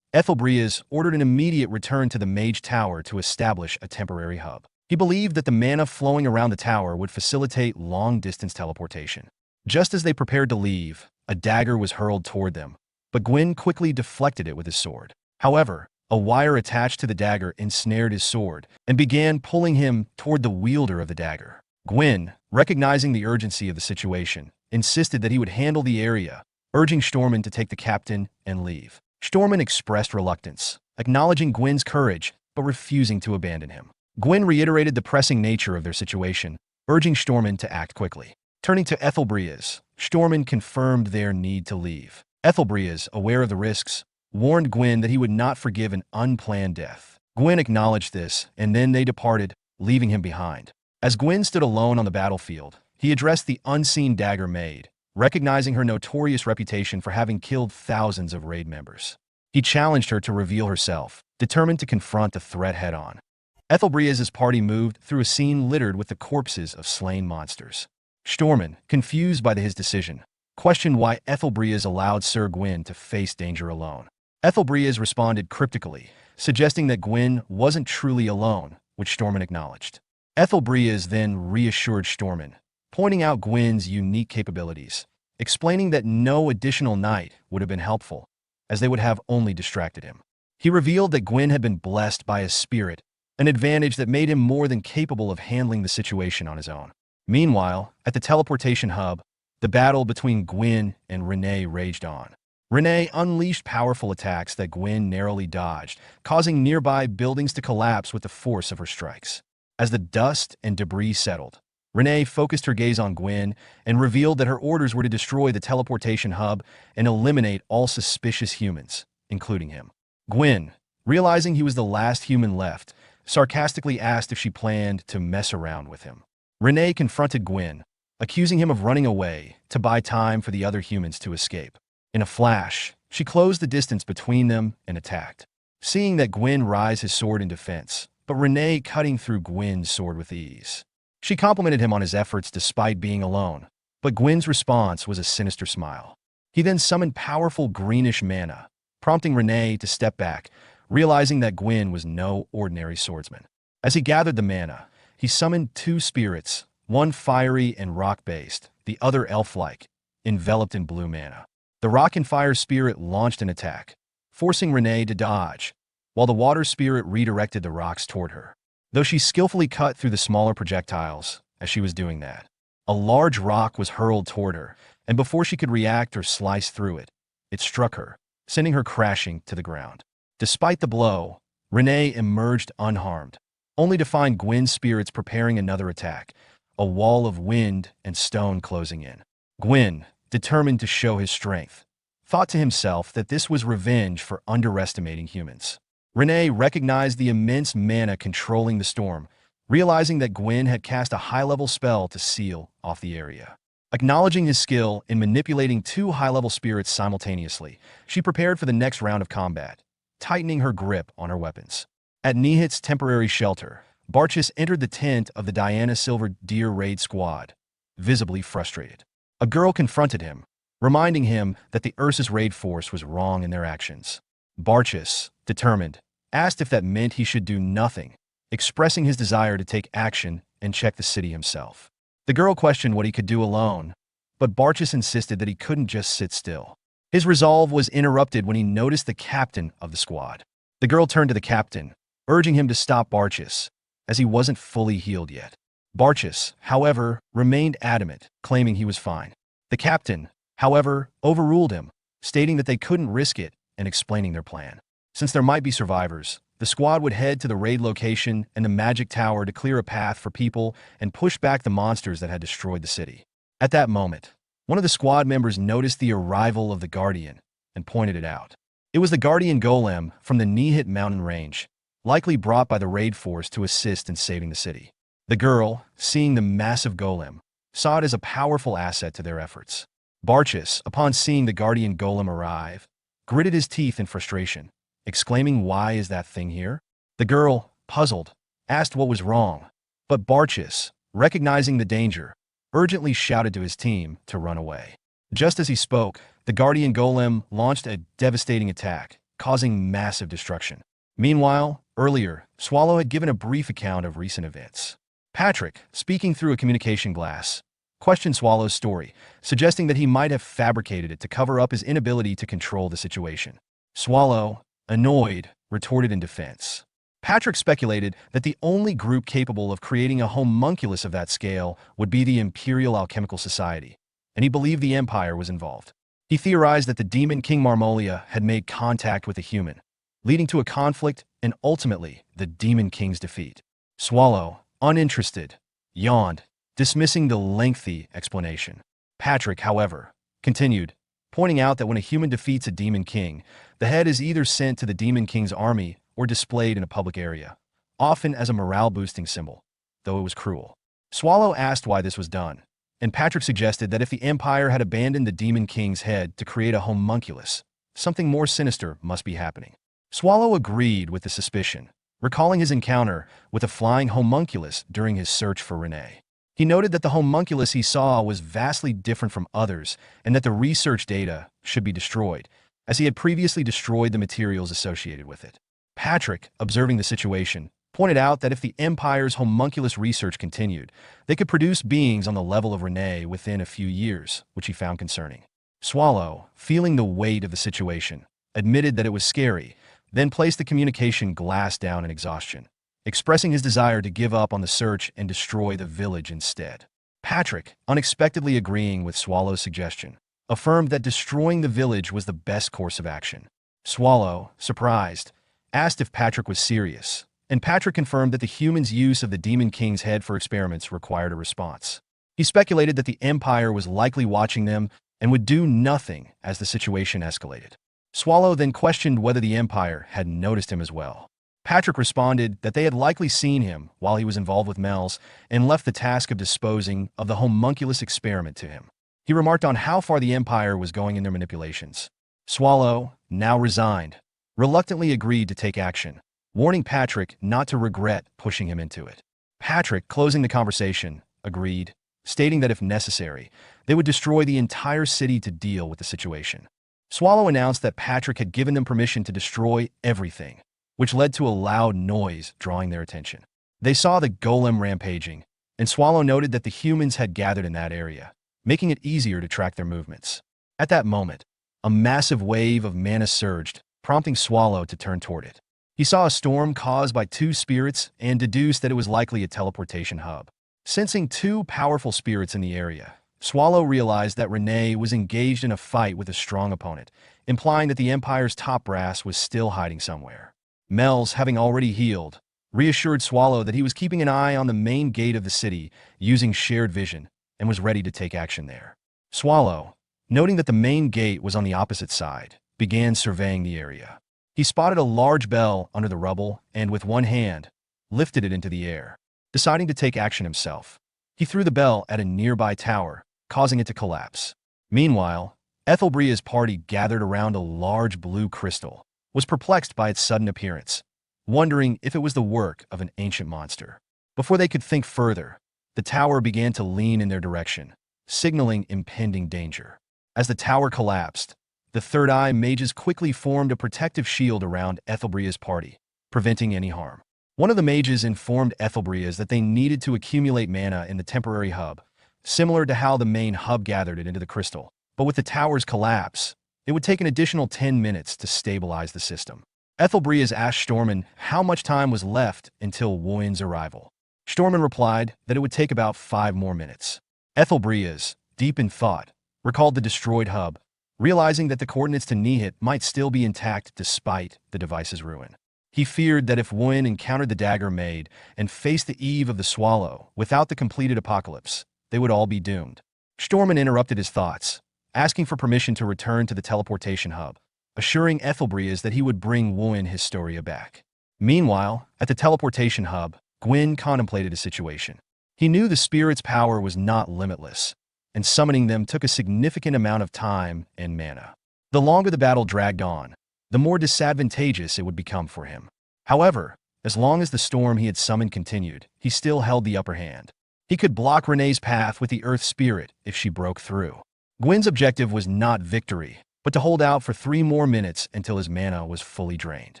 Ethelbreas ordered an immediate return to the Mage Tower to establish a temporary hub. He believed that the mana flowing around the tower would facilitate long-distance teleportation. Just as they prepared to leave, a dagger was hurled toward them, but Gwyn quickly deflected it with his sword. However, a wire attached to the dagger ensnared his sword and began pulling him toward the wielder of the dagger. Gwyn, recognizing the urgency of the situation, insisted that he would handle the area, urging Stormin to take the captain and leave. Stormin expressed reluctance, acknowledging Gwyn's courage, but refusing to abandon him. Gwyn reiterated the pressing nature of their situation, urging Stormin to act quickly. Turning to Ethelbreas, Stormin confirmed their need to leave. Ethelbreas, aware of the risks, warned Gwyn that he would not forgive an unplanned death. Gwyn acknowledged this, and then they departed, leaving him behind. As Gwyn stood alone on the battlefield, he addressed the unseen dagger maid, recognizing her notorious reputation for having killed thousands of raid members. He challenged her to reveal herself, determined to confront the threat head-on. Ethelbreas' party moved through a scene littered with the corpses of slain monsters. Stormin, confused by his decision, questioned why Ethelbreas allowed Sir Gwyn to face danger alone. Ethelbreas responded cryptically, suggesting that Gwyn wasn't truly alone, which Stormin acknowledged. Ethelbreas then reassured Stormin, pointing out Gwyn's unique capabilities, explaining that no additional night would have been helpful, as they would have only distracted him. He revealed that Gwyn had been blessed by his spirit, an advantage that made him more than capable of handling the situation on his own. Meanwhile, at the teleportation hub, the battle between Gwyn and Renee raged on. Renee unleashed powerful attacks that Gwyn narrowly dodged, causing nearby buildings to collapse with the force of her strikes. As the dust and debris settled, Renee focused her gaze on Gwyn and revealed that her orders were to destroy the teleportation hub and eliminate all suspicious humans, including him. Gwyn, realizing he was the last human left, sarcastically asked if she planned to mess around with him. Renee confronted Gwyn, accusing him of running away to buy time for the other humans to escape. In a flash, she closed the distance between them and attacked. Seeing that Gwyn raised his sword in defense, but Renee cutting through Gwyn's sword with ease. She complimented him on his efforts despite being alone, but Gwyn's response was a sinister smile. He then summoned powerful greenish mana, prompting Renee to step back, realizing that Gwyn was no ordinary swordsman. As he gathered the mana, he summoned two spirits, one fiery and rock-based, the other elf-like, enveloped in blue mana. The rock and fire spirit launched an attack, forcing Renee to dodge, while the water spirit redirected the rocks toward her. Though she skillfully cut through the smaller projectiles as she was doing that, a large rock was hurled toward her, and before she could react or slice through it, it struck her, sending her crashing to the ground. Despite the blow, Renee emerged unharmed, only to find Gwyn's spirits preparing another attack, a wall of wind and stone closing in. Gwyn, determined to show his strength, thought to himself that this was revenge for underestimating humans. Renee recognized the immense mana controlling the storm, realizing that Gwyn had cast a high-level spell to seal off the area. Acknowledging his skill in manipulating two high-level spirits simultaneously, she prepared for the next round of combat, tightening her grip on her weapons. At Nihit's temporary shelter, Barchis entered the tent of the Diana Silver Deer raid squad, visibly frustrated. A girl confronted him, reminding him that the Ursus raid force was wrong in their actions. Barchis, determined, asked if that meant he should do nothing, expressing his desire to take action and check the city himself. The girl questioned what he could do alone, but Barchis insisted that he couldn't just sit still. His resolve was interrupted when he noticed the captain of the squad. The girl turned to the captain, urging him to stop Barchis, as he wasn't fully healed yet. Barchis, however, remained adamant, claiming he was fine. The captain, however, overruled him, stating that they couldn't risk it and explaining their plan. Since there might be survivors, the squad would head to the raid location and the magic tower to clear a path for people and push back the monsters that had destroyed the city. At that moment, one of the squad members noticed the arrival of the Guardian and pointed it out. It was the Guardian Golem from the Nihit mountain range, likely brought by the raid force to assist in saving the city. The girl, seeing the massive golem, saw it as a powerful asset to their efforts. Barchis, upon seeing the Guardian Golem arrive, gritted his teeth in frustration, exclaiming, "Why is that thing here?" The girl, puzzled, asked what was wrong, but Barchis, recognizing the danger, urgently shouted to his team to run away. Just as he spoke, the guardian golem launched a devastating attack, causing massive destruction. Meanwhile, earlier, Swallow had given a brief account of recent events. Patrick, speaking through a communication glass, questioned Swallow's story, suggesting that he might have fabricated it to cover up his inability to control the situation. Swallow, annoyed, retorted in defense. Patrick speculated that the only group capable of creating a homunculus of that scale would be the Imperial Alchemical Society, and he believed the Empire was involved. He theorized that the demon King Marmolia had made contact with a human, leading to a conflict and ultimately the Demon King's defeat. Swallow, uninterested, yawned, dismissing the lengthy explanation. Patrick, however, continued, pointing out that when a human defeats a Demon King, the head is either sent to the Demon King's army or displayed in a public area, often as a morale-boosting symbol, though it was cruel. Swallow asked why this was done, and Patrick suggested that if the Empire had abandoned the Demon King's head to create a homunculus, something more sinister must be happening. Swallow agreed with the suspicion, recalling his encounter with a flying homunculus during his search for Renee. He noted that the homunculus he saw was vastly different from others and that the research data should be destroyed, as he had previously destroyed the materials associated with it. Patrick, observing the situation, pointed out that if the Empire's homunculus research continued, they could produce beings on the level of Renee within a few years, which he found concerning. Swallow, feeling the weight of the situation, admitted that it was scary, then placed the communication glass down in exhaustion, expressing his desire to give up on the search and destroy the village instead. Patrick, unexpectedly agreeing with Swallow's suggestion, affirmed that destroying the village was the best course of action. Swallow, surprised, asked if Patrick was serious, and Patrick confirmed that the human's use of the Demon King's head for experiments required a response. He speculated that the Empire was likely watching them and would do nothing as the situation escalated. Swallow then questioned whether the Empire had noticed him as well. Patrick responded that they had likely seen him while he was involved with Mel's and left the task of disposing of the homunculus experiment to him. He remarked on how far the Empire was going in their manipulations. Swallow, now resigned, reluctantly agreed to take action, warning Patrick not to regret pushing him into it. Patrick, closing the conversation, agreed, stating that if necessary, they would destroy the entire city to deal with the situation. Swallow announced that Patrick had given them permission to destroy everything, which led to a loud noise drawing their attention. They saw the golem rampaging, and Swallow noted that the humans had gathered in that area, making it easier to track their movements. At that moment, a massive wave of mana surged, prompting Swallow to turn toward it. He saw a storm caused by two spirits and deduced that it was likely a teleportation hub. Sensing two powerful spirits in the area, Swallow realized that Renee was engaged in a fight with a strong opponent, implying that the Empire's top brass was still hiding somewhere. Mel's, having already healed, reassured Swallow that he was keeping an eye on the main gate of the city using shared vision and was ready to take action there. Swallow, noting that the main gate was on the opposite side, began surveying the area. He spotted a large bell under the rubble and, with one hand, lifted it into the air. Deciding to take action himself, he threw the bell at a nearby tower, causing it to collapse. Meanwhile, Ethelbria's party, gathered around a large blue crystal, was perplexed by its sudden appearance, wondering if it was the work of an ancient monster. Before they could think further, the tower began to lean in their direction, signaling impending danger. As the tower collapsed, the Third Eye mages quickly formed a protective shield around Ethelbria's party, preventing any harm. One of the mages informed Ethelbria's that they needed to accumulate mana in the temporary hub, similar to how the main hub gathered it into the crystal. But with the tower's collapse, it would take an additional 10 minutes to stabilize the system. Ethelbria's asked Stormen how much time was left until Wuin's arrival. Stormen replied that it would take about 5 more minutes. Ethelbria's, deep in thought, recalled the destroyed hub, realizing that the coordinates to Nihit might still be intact despite the device's ruin. He feared that if Wuin encountered the dagger maid and faced the eve of the Swallow without the completed apocalypse, they would all be doomed. Stormen interrupted his thoughts, asking for permission to return to the teleportation hub, assuring Ethelbria's that he would bring Wuin Historia back. Meanwhile, at the teleportation hub, Gwyn contemplated the situation. He knew the spirit's power was not limitless, and summoning them took a significant amount of time and mana. The longer the battle dragged on, the more disadvantageous it would become for him. However, as long as the storm he had summoned continued, he still held the upper hand. He could block Renee's path with the Earth Spirit if she broke through. Gwyn's objective was not victory, but to hold out for 3 more minutes until his mana was fully drained.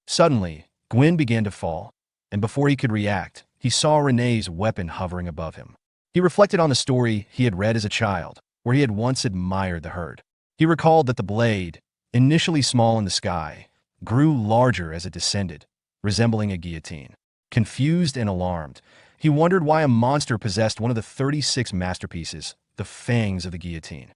Suddenly, Gwyn began to fall, and before he could react, he saw Renee's weapon hovering above him. He reflected on the story he had read as a child, where he had once admired the herd. He recalled that the blade, initially small in the sky, grew larger as it descended, resembling a guillotine. Confused and alarmed, he wondered why a monster possessed one of the 36 masterpieces, the fangs of the guillotine.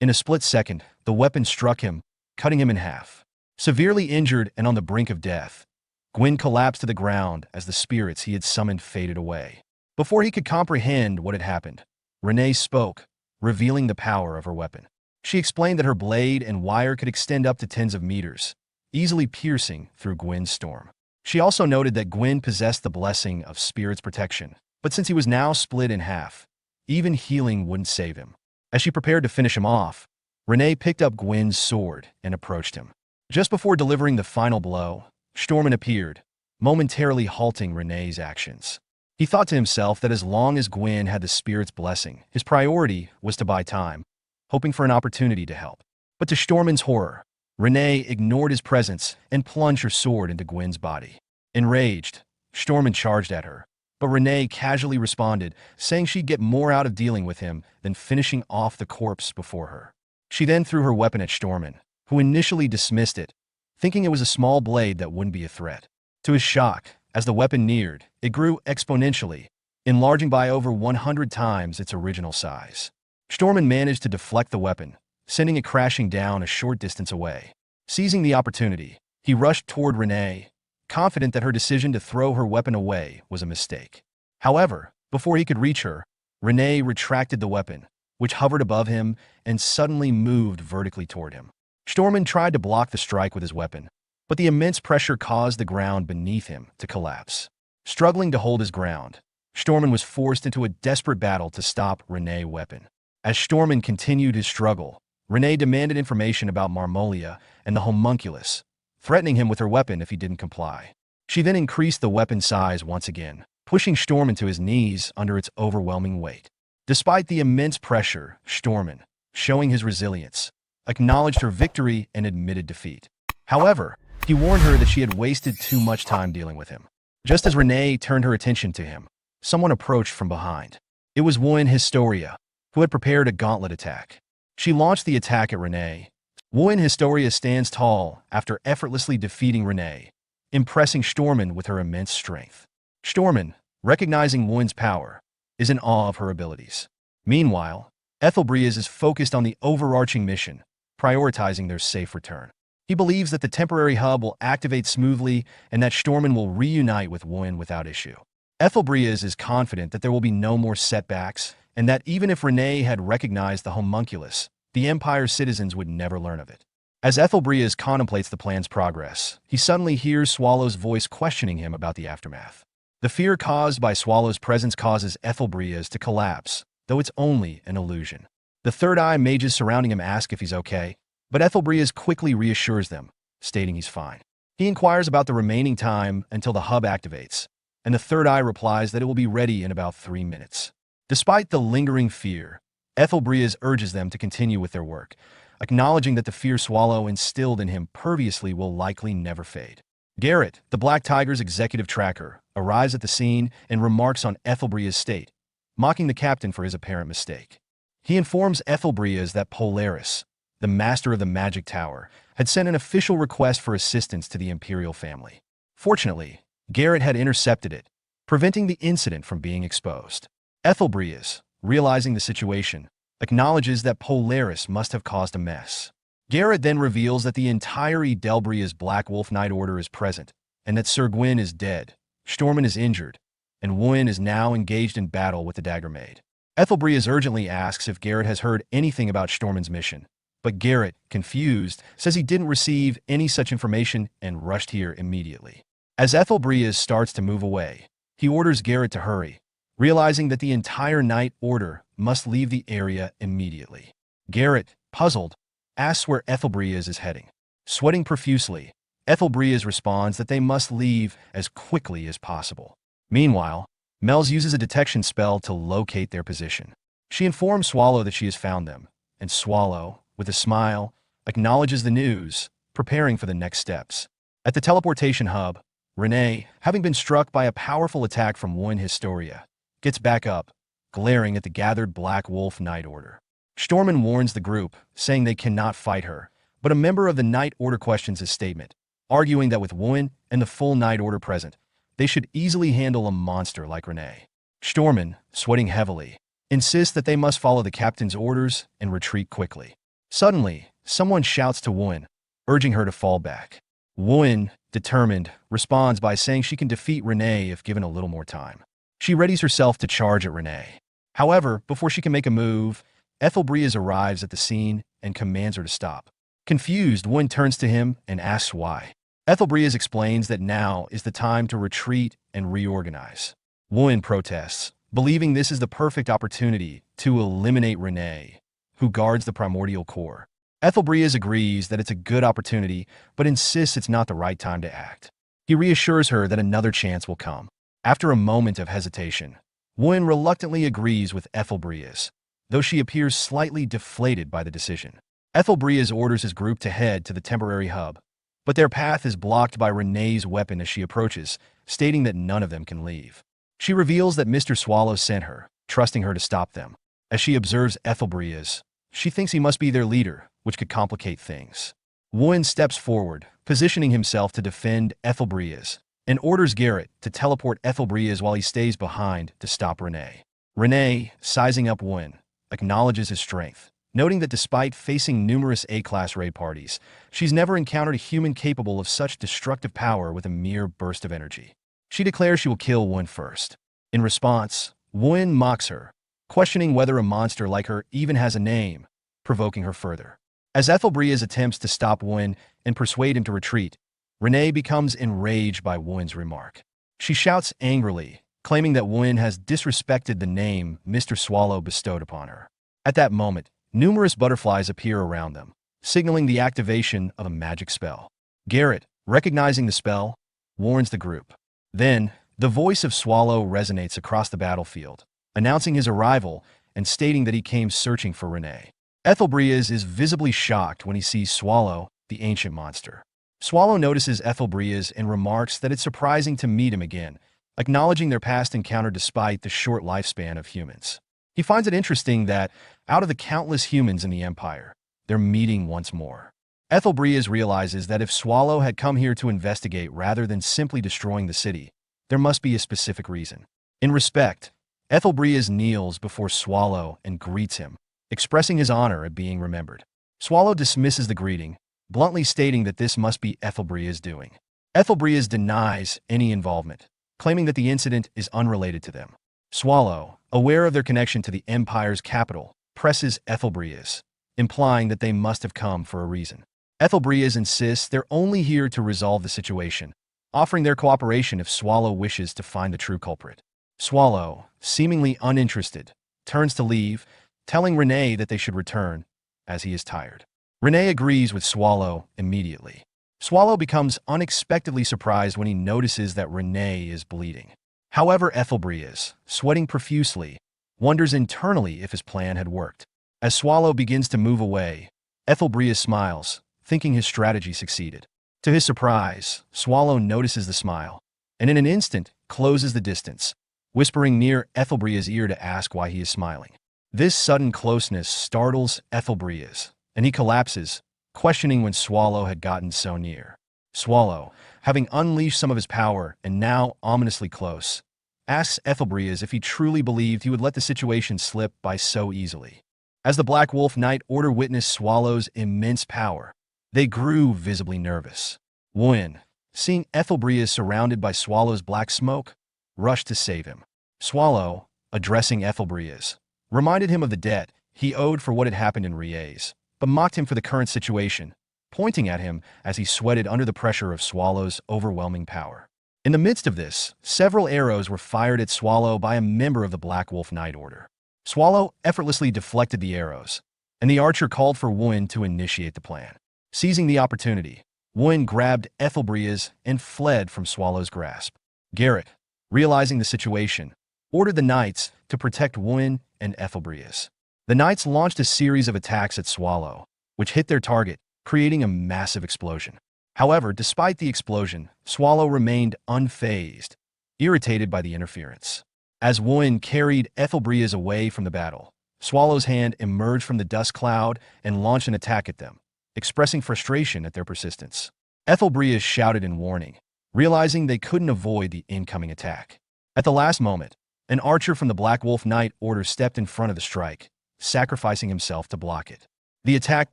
In a split second, the weapon struck him, cutting him in half. Severely injured and on the brink of death, Gwyn collapsed to the ground as the spirits he had summoned faded away. Before he could comprehend what had happened, Renee spoke, revealing the power of her weapon. She explained that her blade and wire could extend up to tens of meters, easily piercing through Gwyn's storm. She also noted that Gwyn possessed the blessing of spirit's protection, but since he was now split in half, even healing wouldn't save him. As she prepared to finish him off, Renee picked up Gwyn's sword and approached him. Just before delivering the final blow, Stormin appeared, momentarily halting Renee's actions. He thought to himself that as long as Gwyn had the spirit's blessing, his priority was to buy time, hoping for an opportunity to help. But to Stormin's horror, Renee ignored his presence and plunged her sword into Gwyn's body. Enraged, Stormin charged at her, but Renee casually responded, saying she'd get more out of dealing with him than finishing off the corpse before her. She then threw her weapon at Stormin, who initially dismissed it, thinking it was a small blade that wouldn't be a threat. To his shock, as the weapon neared, it grew exponentially, enlarging by over 100 times its original size. Stormin managed to deflect the weapon, sending it crashing down a short distance away. Seizing the opportunity, he rushed toward Renee, confident that her decision to throw her weapon away was a mistake. However, before he could reach her, Renee retracted the weapon, which hovered above him and suddenly moved vertically toward him. Stormin tried to block the strike with his weapon, but the immense pressure caused the ground beneath him to collapse. Struggling to hold his ground, Stormin was forced into a desperate battle to stop Renee's weapon. As Stormin continued his struggle, Renee demanded information about Marmolia and the homunculus, threatening him with her weapon if he didn't comply. She then increased the weapon size once again, pushing Stormin to his knees under its overwhelming weight. Despite the immense pressure, Stormin, showing his resilience, acknowledged her victory and admitted defeat. However, he warned her that she had wasted too much time dealing with him. Just as Renee turned her attention to him, someone approached from behind. It was Wuin Historia, who had prepared a gauntlet attack. She launched the attack at Renee. Wuin Historia stands tall after effortlessly defeating Renee, impressing Stormin with her immense strength. Stormin, recognizing Wuin's power, is in awe of her abilities. Meanwhile, Ethelbreeze is focused on the overarching mission, prioritizing their safe return. He believes that the temporary hub will activate smoothly and that Stormin will reunite with Wuin without issue. Ethelbreeze is confident that there will be no more setbacks and that even if Renee had recognized the homunculus, the Empire's citizens would never learn of it. As Ethelbreeze contemplates the plan's progress, he suddenly hears Swallow's voice questioning him about the aftermath. The fear caused by Swallow's presence causes Ethelbreeze to collapse, though it's only an illusion. The Third Eye mages surrounding him ask if he's okay, but Ethelbreeze quickly reassures them, stating he's fine. He inquires about the remaining time until the hub activates, and the Third Eye replies that it will be ready in about 3 minutes. Despite the lingering fear, Ethelbreeze urges them to continue with their work, acknowledging that the fear Swallow instilled in him previously will likely never fade. Garrett, the Black Tiger's executive tracker, arrives at the scene and remarks on Ethelbreeze's state, mocking the captain for his apparent mistake. He informs Ethelbreeze that Polaris, the master of the Magic Tower, had sent an official request for assistance to the Imperial family. Fortunately, Garrett had intercepted it, preventing the incident from being exposed. Ethelbreeze, realizing the situation, acknowledges that Polaris must have caused a mess. Garrett then reveals that the entire Edelbria's Black Wolf Knight Order is present, and that Sir Gwyn is dead, Stormin is injured, and Wuin is now engaged in battle with the Dagger Maid. Ethelbreeze urgently asks if Garrett has heard anything about Stormin's mission, but Garrett, confused, says he didn't receive any such information and rushed here immediately. As Ethelbreeze starts to move away, he orders Garrett to hurry, realizing that the entire Knight Order must leave the area immediately. Garrett, puzzled, asks where Ethelbreeze is heading. Sweating profusely, Ethelbreeze responds that they must leave as quickly as possible. Meanwhile, Mel's uses a detection spell to locate their position. She informs Swallow that she has found them, and Swallow, with a smile, acknowledges the news, preparing for the next steps. At the teleportation hub, Renee, having been struck by a powerful attack from one Historia, gets back up, glaring at the gathered Black Wolf Knight Order. Stormin warns the group, saying they cannot fight her, but a member of the Knight Order questions his statement, arguing that with Wen and the full Knight Order present, they should easily handle a monster like Renee. Stormin, sweating heavily, insists that they must follow the captain's orders and retreat quickly. Suddenly, someone shouts to Wen, urging her to fall back. Wen, determined, responds by saying she can defeat Renee if given a little more time. She readies herself to charge at Renee. However, before she can make a move, Ethelbreeze arrives at the scene and commands her to stop. Confused, Wen turns to him and asks why. Ethelbreeze explains that now is the time to retreat and reorganize. Wen protests, believing this is the perfect opportunity to eliminate Renee, who guards the primordial core. Ethelbreeze agrees that it's a good opportunity, but insists it's not the right time to act. He reassures her that another chance will come. After a moment of hesitation, Wen reluctantly agrees with Ethelbreeze, though she appears slightly deflated by the decision. Ethelbreeze orders his group to head to the temporary hub, but their path is blocked by Renee's weapon as she approaches, stating that none of them can leave. She reveals that Mr. Swallow sent her, trusting her to stop them. As she observes Ethelbreeze, she thinks he must be their leader, which could complicate things. Wen steps forward, positioning himself to defend Ethelbreeze, and orders Garrett to teleport Ethelbreeze while he stays behind to stop Renee. Renee, sizing up Wen, acknowledges his strength, noting that despite facing numerous A-class raid parties, she's never encountered a human capable of such destructive power with a mere burst of energy. She declares she will kill Wen first. In response, Wen mocks her, questioning whether a monster like her even has a name, provoking her further. As Ethelbreeze attempts to stop Wen and persuade him to retreat, Renee becomes enraged by Wen's remark. She shouts angrily, claiming that Wen has disrespected the name Mr. Swallow bestowed upon her. At that moment, numerous butterflies appear around them, signaling the activation of a magic spell. Garrett, recognizing the spell, warns the group. Then, the voice of Swallow resonates across the battlefield, announcing his arrival and stating that he came searching for Renee. Ethelbreeze is visibly shocked when he sees Swallow, the ancient monster. Swallow notices Ethelbreeze and remarks that it's surprising to meet him again, acknowledging their past encounter despite the short lifespan of humans. He finds it interesting that, out of the countless humans in the Empire, they're meeting once more. Ethelbreeze realizes that if Swallow had come here to investigate rather than simply destroying the city, there must be a specific reason. In respect, Ethelbreeze kneels before Swallow and greets him, expressing his honor at being remembered. Swallow dismisses the greeting, bluntly stating that this must be Ethelbreeze's doing. Ethelbreeze denies any involvement, claiming that the incident is unrelated to them. Swallow, aware of their connection to the Empire's capital, presses Ethelbreeze, implying that they must have come for a reason. Ethelbreeze insists they're only here to resolve the situation, offering their cooperation if Swallow wishes to find the true culprit. Swallow, seemingly uninterested, turns to leave, telling Renee that they should return, as he is tired. Renee agrees with Swallow immediately. Swallow becomes unexpectedly surprised when he notices that Renee is bleeding. However, Ethelbreeze, sweating profusely, wonders internally if his plan had worked. As Swallow begins to move away, Ethelbreeze smiles, thinking his strategy succeeded. To his surprise, Swallow notices the smile, and in an instant closes the distance, whispering near Ethelbreeze's ear to ask why he is smiling. This sudden closeness startles Ethelbreeze, and he collapses, questioning when Swallow had gotten so near. Swallow, having unleashed some of his power and now ominously close, asks Ethelbreeze if he truly believed he would let the situation slip by so easily. As the Black Wolf Knight Order witnessed Swallow's immense power, they grew visibly nervous. Wen, seeing Ethelbreeze surrounded by Swallow's black smoke, rushed to save him. Swallow, addressing Ethelbreeze, reminded him of the debt he owed for what had happened in Riez, but mocked him for the current situation, pointing at him as he sweated under the pressure of Swallow's overwhelming power. In the midst of this, several arrows were fired at Swallow by a member of the Black Wolf Knight Order. Swallow effortlessly deflected the arrows, and the archer called for Wen to initiate the plan. Seizing the opportunity, Wen grabbed Ethelbreeze and fled from Swallow's grasp. Garrett, realizing the situation, ordered the knights to protect Wen and Ethelbreeze. The knights launched a series of attacks at Swallow, which hit their target, creating a massive explosion. However, despite the explosion, Swallow remained unfazed, irritated by the interference. As Wooin carried Ethelbreas away from the battle, Swallow's hand emerged from the dust cloud and launched an attack at them, expressing frustration at their persistence. Ethelbreas shouted in warning, realizing they couldn't avoid the incoming attack. At the last moment, an archer from the Black Wolf Knight Order stepped in front of the strike, sacrificing himself to block it. The attack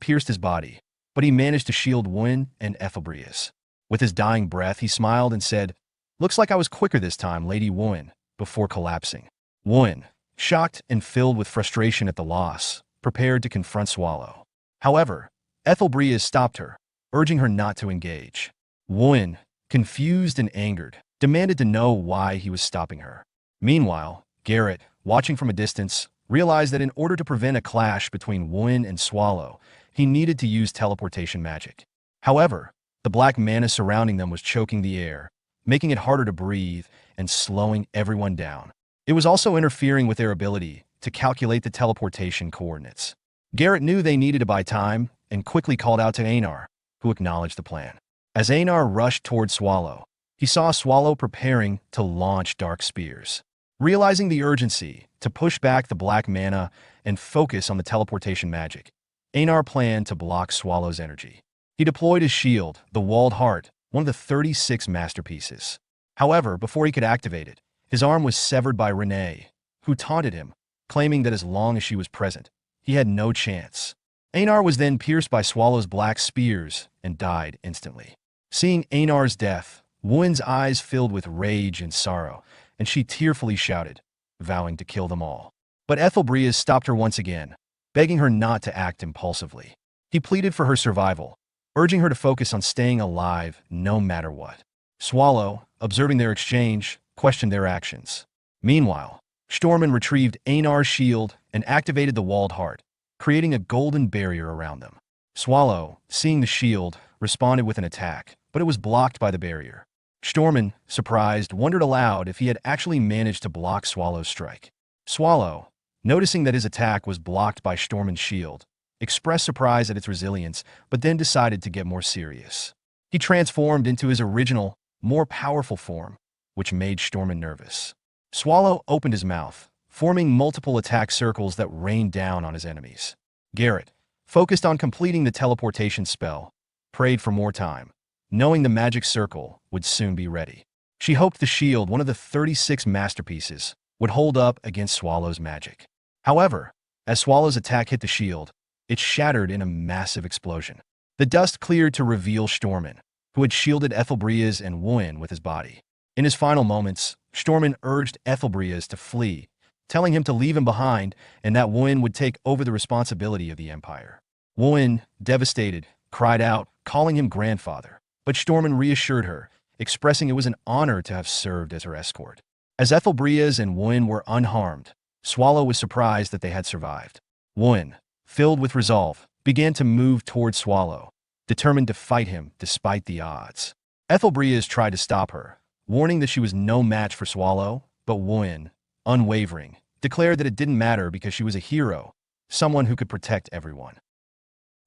pierced his body, but he managed to shield Wooin and Ethelbreas. With his dying breath, he smiled and said, "Looks like I was quicker this time, Lady Wooin," before collapsing. Wooin, shocked and filled with frustration at the loss, prepared to confront Swallow. However, Ethelbreas stopped her, urging her not to engage. Wooin, confused and angered, demanded to know why he was stopping her. Meanwhile, Garrett, watching from a distance, realized that in order to prevent a clash between Wooin and Swallow, he needed to use teleportation magic. However, the black mana surrounding them was choking the air, making it harder to breathe and slowing everyone down. It was also interfering with their ability to calculate the teleportation coordinates. Garrett knew they needed to buy time and quickly called out to Einar, who acknowledged the plan. As Einar rushed toward Swallow, he saw Swallow preparing to launch dark spears. Realizing the urgency to push back the black mana and focus on the teleportation magic, Einar planned to block Swallow's energy. He deployed his shield, the Walled Heart, one of the 36 masterpieces. However, before he could activate it, his arm was severed by Renee, who taunted him, claiming that as long as she was present, he had no chance. Einar was then pierced by Swallow's black spears and died instantly. Seeing Einar's death, Wooin's eyes filled with rage and sorrow, and she tearfully shouted, vowing to kill them all. But Ethelbreas stopped her once again, begging her not to act impulsively. He pleaded for her survival, urging her to focus on staying alive no matter what. Swallow, observing their exchange, questioned their actions. Meanwhile, Stormin retrieved Einar's shield and activated the Walled Heart, creating a golden barrier around them. Swallow, seeing the shield, responded with an attack, but it was blocked by the barrier. Stormin, surprised, wondered aloud if he had actually managed to block Swallow's strike. Swallow, noticing that his attack was blocked by Stormin's shield, expressed surprise at its resilience, but then decided to get more serious. He transformed into his original, more powerful form, which made Stormin nervous. Swallow opened his mouth, forming multiple attack circles that rained down on his enemies. Garrett, focused on completing the teleportation spell, prayed for more time, knowing the magic circle would soon be ready. She hoped the shield, one of the 36 masterpieces, would hold up against Swallow's magic. However, as Swallow's attack hit the shield, it shattered in a massive explosion. The dust cleared to reveal Stormin, who had shielded Ethelbreas and Wooin with his body. In his final moments, Stormin urged Ethelbreas to flee, telling him to leave him behind and that Wooin would take over the responsibility of the empire. Wooin, devastated, cried out, calling him grandfather, but Stormin reassured her, expressing it was an honor to have served as her escort. As Ethelbreas and Wooin were unharmed, Swallow was surprised that they had survived. Wooin, filled with resolve, began to move toward Swallow, determined to fight him despite the odds. Ethelbreas tried to stop her, warning that she was no match for Swallow, but Wooin, unwavering, declared that it didn't matter because she was a hero, someone who could protect everyone.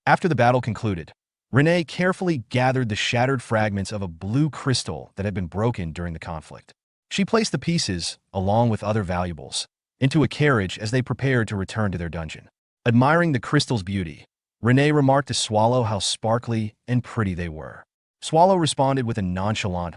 After the battle concluded, Renee carefully gathered the shattered fragments of a blue crystal that had been broken during the conflict. She placed the pieces, along with other valuables, into a carriage as they prepared to return to their dungeon. Admiring the crystal's beauty, Renee remarked to Swallow how sparkly and pretty they were. Swallow responded with a nonchalant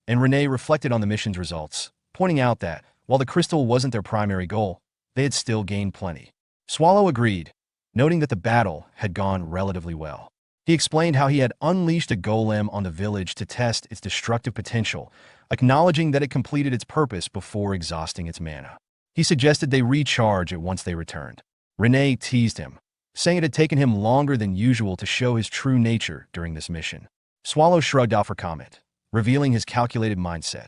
and Renee reflected on the mission's results, pointing out that, while the crystal wasn't their primary goal, they had still gained plenty. Swallow agreed, noting that the battle had gone relatively well. He explained how he had unleashed a golem on the village to test its destructive potential, acknowledging that it completed its purpose before exhausting its mana. He suggested they recharge it once they returned. Renee teased him, saying it had taken him longer than usual to show his true nature during this mission. Swallow shrugged off her comment, revealing his calculated mindset.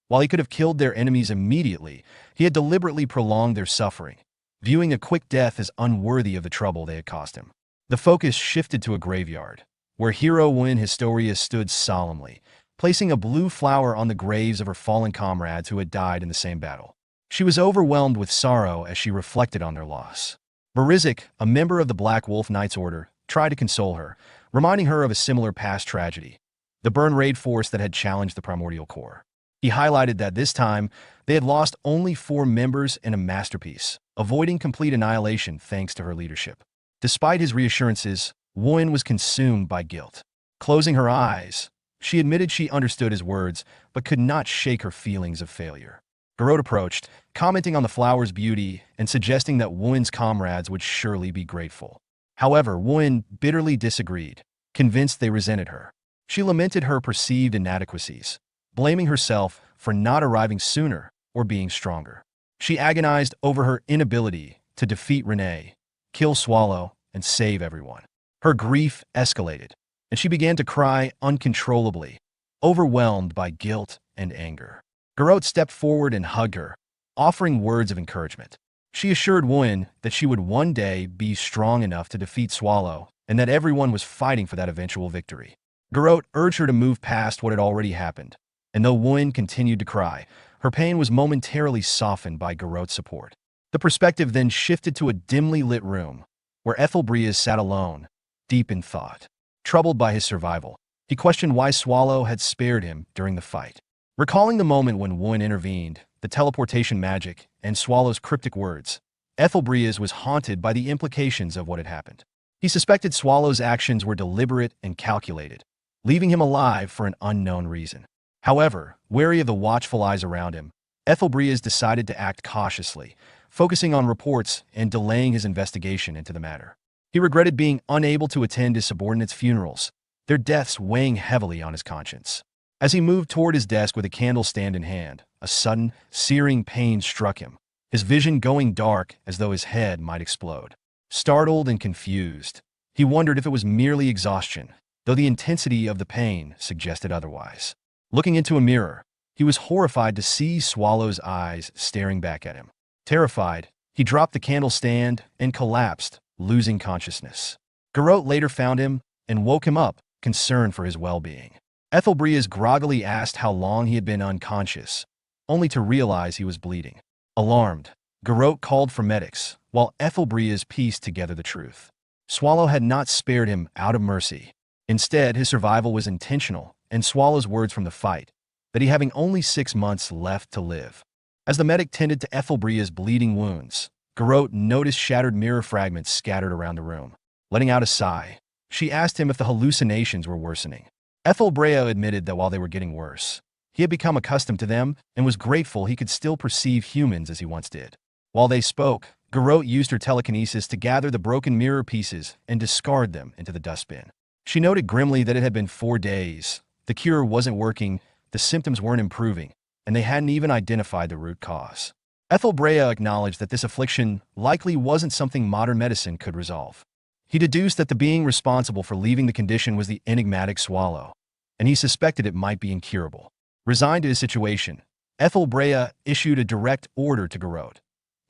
While he could have killed their enemies immediately, he had deliberately prolonged their suffering, viewing a quick death as unworthy of the trouble they had cost him. The focus shifted to a graveyard, where hero Win Historia stood solemnly, placing a blue flower on the graves of her fallen comrades who had died in the same battle. She was overwhelmed with sorrow as she reflected on their loss. Marizik, a member of the Black Wolf Knights Order, tried to console her, reminding her of a similar past tragedy, the burn raid force that had challenged the Primordial Core. He highlighted that this time, they had lost only 4 members in a masterpiece, avoiding complete annihilation thanks to her leadership. Despite his reassurances, Woon was consumed by guilt. Closing her eyes, she admitted she understood his words, but could not shake her feelings of failure. Garrot approached, commenting on the flower's beauty and suggesting that Woon's comrades would surely be grateful. However, Woon bitterly disagreed, convinced they resented her. She lamented her perceived inadequacies, blaming herself for not arriving sooner or being stronger. She agonized over her inability to defeat Renee, kill Swallow, and save everyone. Her grief escalated, and she began to cry uncontrollably, overwhelmed by guilt and anger. Garrot stepped forward and hugged her, offering words of encouragement. She assured Woon that she would one day be strong enough to defeat Swallow and that everyone was fighting for that eventual victory. Garrot urged her to move past what had already happened, and though Woon continued to cry, her pain was momentarily softened by Garrot's support. The perspective then shifted to a dimly lit room, where Ethelbreas sat alone, deep in thought. Troubled by his survival, he questioned why Swallow had spared him during the fight. Recalling the moment when Woon intervened, the teleportation magic, and Swallow's cryptic words, Ethelbreas was haunted by the implications of what had happened. He suspected Swallow's actions were deliberate and calculated, leaving him alive for an unknown reason. However, wary of the watchful eyes around him, Ethelbreas decided to act cautiously, focusing on reports and delaying his investigation into the matter. He regretted being unable to attend his subordinates' funerals, their deaths weighing heavily on his conscience. As he moved toward his desk with a candle stand in hand, a sudden, searing pain struck him, his vision going dark as though his head might explode. Startled and confused, he wondered if it was merely exhaustion, though the intensity of the pain suggested otherwise. Looking into a mirror, he was horrified to see Swallow's eyes staring back at him. Terrified, he dropped the candle stand and collapsed, losing consciousness. Garrot later found him and woke him up, concerned for his well-being. Ethelbreas groggily asked how long he had been unconscious, only to realize he was bleeding. Alarmed, Garrot called for medics, while Ethelbreas pieced together the truth. Swallow had not spared him out of mercy. Instead, his survival was intentional, and Swallow's words from the fight, that he having only 6 months left to live. As the medic tended to Ethelbreas' bleeding wounds, Garrot noticed shattered mirror fragments scattered around the room. Letting out a sigh, she asked him if the hallucinations were worsening. Ethelbreas admitted that while they were getting worse, he had become accustomed to them and was grateful he could still perceive humans as he once did. While they spoke, Garrot used her telekinesis to gather the broken mirror pieces and discard them into the dustbin. She noted grimly that it had been 4 days. The cure wasn't working, the symptoms weren't improving, and they hadn't even identified the root cause. Ethelbreas acknowledged that this affliction likely wasn't something modern medicine could resolve. He deduced that the being responsible for leaving the condition was the enigmatic Swallow, and he suspected it might be incurable. Resigned to his situation, Ethelbreas issued a direct order to Garrot.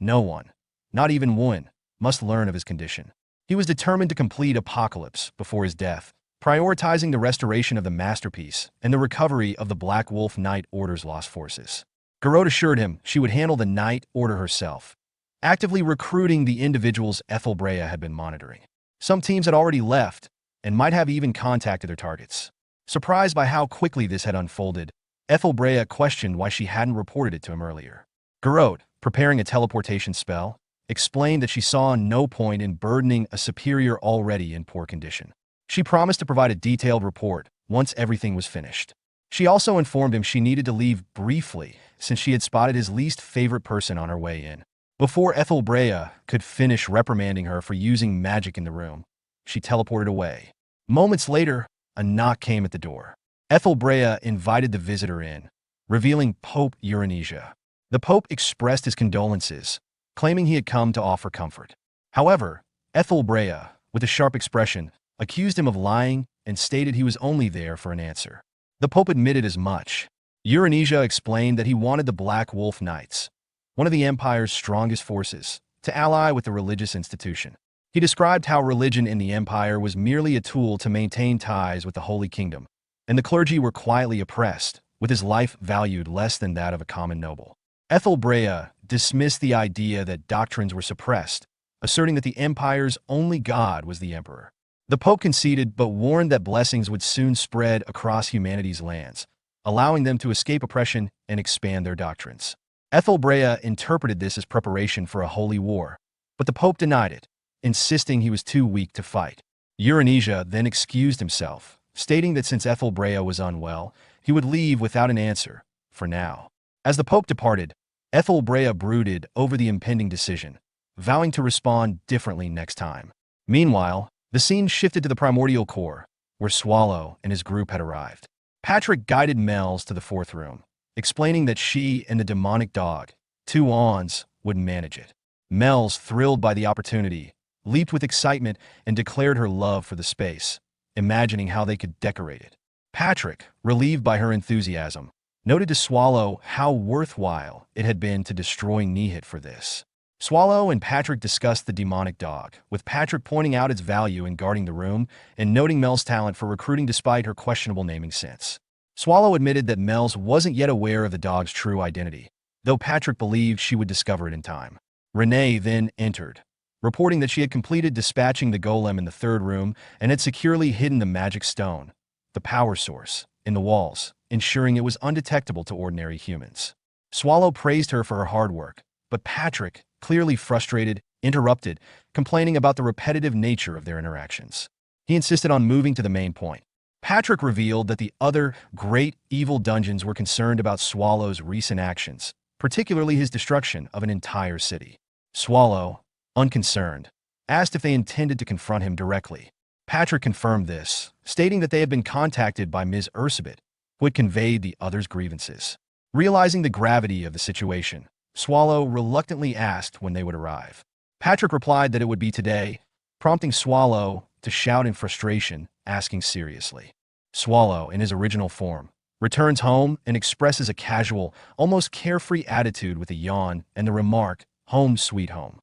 No one, not even Woon, must learn of his condition. He was determined to complete Apocalypse before his death, prioritizing the restoration of the masterpiece and the recovery of the Black Wolf Knight Order's lost forces. Garrot assured him she would handle the Knight Order herself, actively recruiting the individuals Ethelbreas had been monitoring. Some teams had already left and might have even contacted their targets. Surprised by how quickly this had unfolded, Ethelbreas questioned why she hadn't reported it to him earlier. Garrot, preparing a teleportation spell, explained that she saw no point in burdening a superior already in poor condition. She promised to provide a detailed report once everything was finished. She also informed him she needed to leave briefly since she had spotted his least favorite person on her way in. Before Ethelbreas could finish reprimanding her for using magic in the room, she teleported away. Moments later, a knock came at the door. Ethelbreas invited the visitor in, revealing Pope Euronisia. The Pope expressed his condolences, claiming he had come to offer comfort. However, Ethelbreas, with a sharp expression, accused him of lying and stated he was only there for an answer. The Pope admitted as much. Euronisia explained that he wanted the Black Wolf Knights, one of the Empire's strongest forces, to ally with the religious institution. He described how religion in the Empire was merely a tool to maintain ties with the Holy Kingdom, and the clergy were quietly oppressed, with his life valued less than that of a common noble. Ethelbreas dismissed the idea that doctrines were suppressed, asserting that the empire's only god was the emperor. The Pope conceded but warned that blessings would soon spread across humanity's lands, allowing them to escape oppression and expand their doctrines. Ethelbrea interpreted this as preparation for a holy war, but the Pope denied it, insisting he was too weak to fight. Euronisia then excused himself, stating that since Ethelbrea was unwell, he would leave without an answer, for now. As the Pope departed, Ethelbrea brooded over the impending decision, vowing to respond differently next time. Meanwhile, the scene shifted to the primordial core, where Swallow and his group had arrived. Patrick guided Mel's to the fourth room, explaining that she and the demonic dog, two Ons, would manage it. Mel's, thrilled by the opportunity, leaped with excitement and declared her love for the space, imagining how they could decorate it. Patrick, relieved by her enthusiasm, noted to Swallow how worthwhile it had been to destroy Nihit for this. Swallow and Patrick discussed the demonic dog, with Patrick pointing out its value in guarding the room and noting Mel's talent for recruiting despite her questionable naming sense. Swallow admitted that Mel's wasn't yet aware of the dog's true identity, though Patrick believed she would discover it in time. Renee then entered, reporting that she had completed dispatching the golem in the third room and had securely hidden the magic stone, the power source, in the walls, ensuring it was undetectable to ordinary humans. Swallow praised her for her hard work, but Patrick, clearly frustrated, interrupted, complaining about the repetitive nature of their interactions. He insisted on moving to the main point. Patrick revealed that the other great evil dungeons were concerned about Swallow's recent actions, particularly his destruction of an entire city. Swallow, unconcerned, asked if they intended to confront him directly. Patrick confirmed this, stating that they had been contacted by Ms. Ursabet, who had conveyed the others' grievances. Realizing the gravity of the situation, Swallow reluctantly asked when they would arrive. Patrick replied that it would be today, prompting Swallow to shout in frustration, asking seriously. Swallow, in his original form, returns home and expresses a casual, almost carefree attitude with a yawn and the remark, "Home sweet home."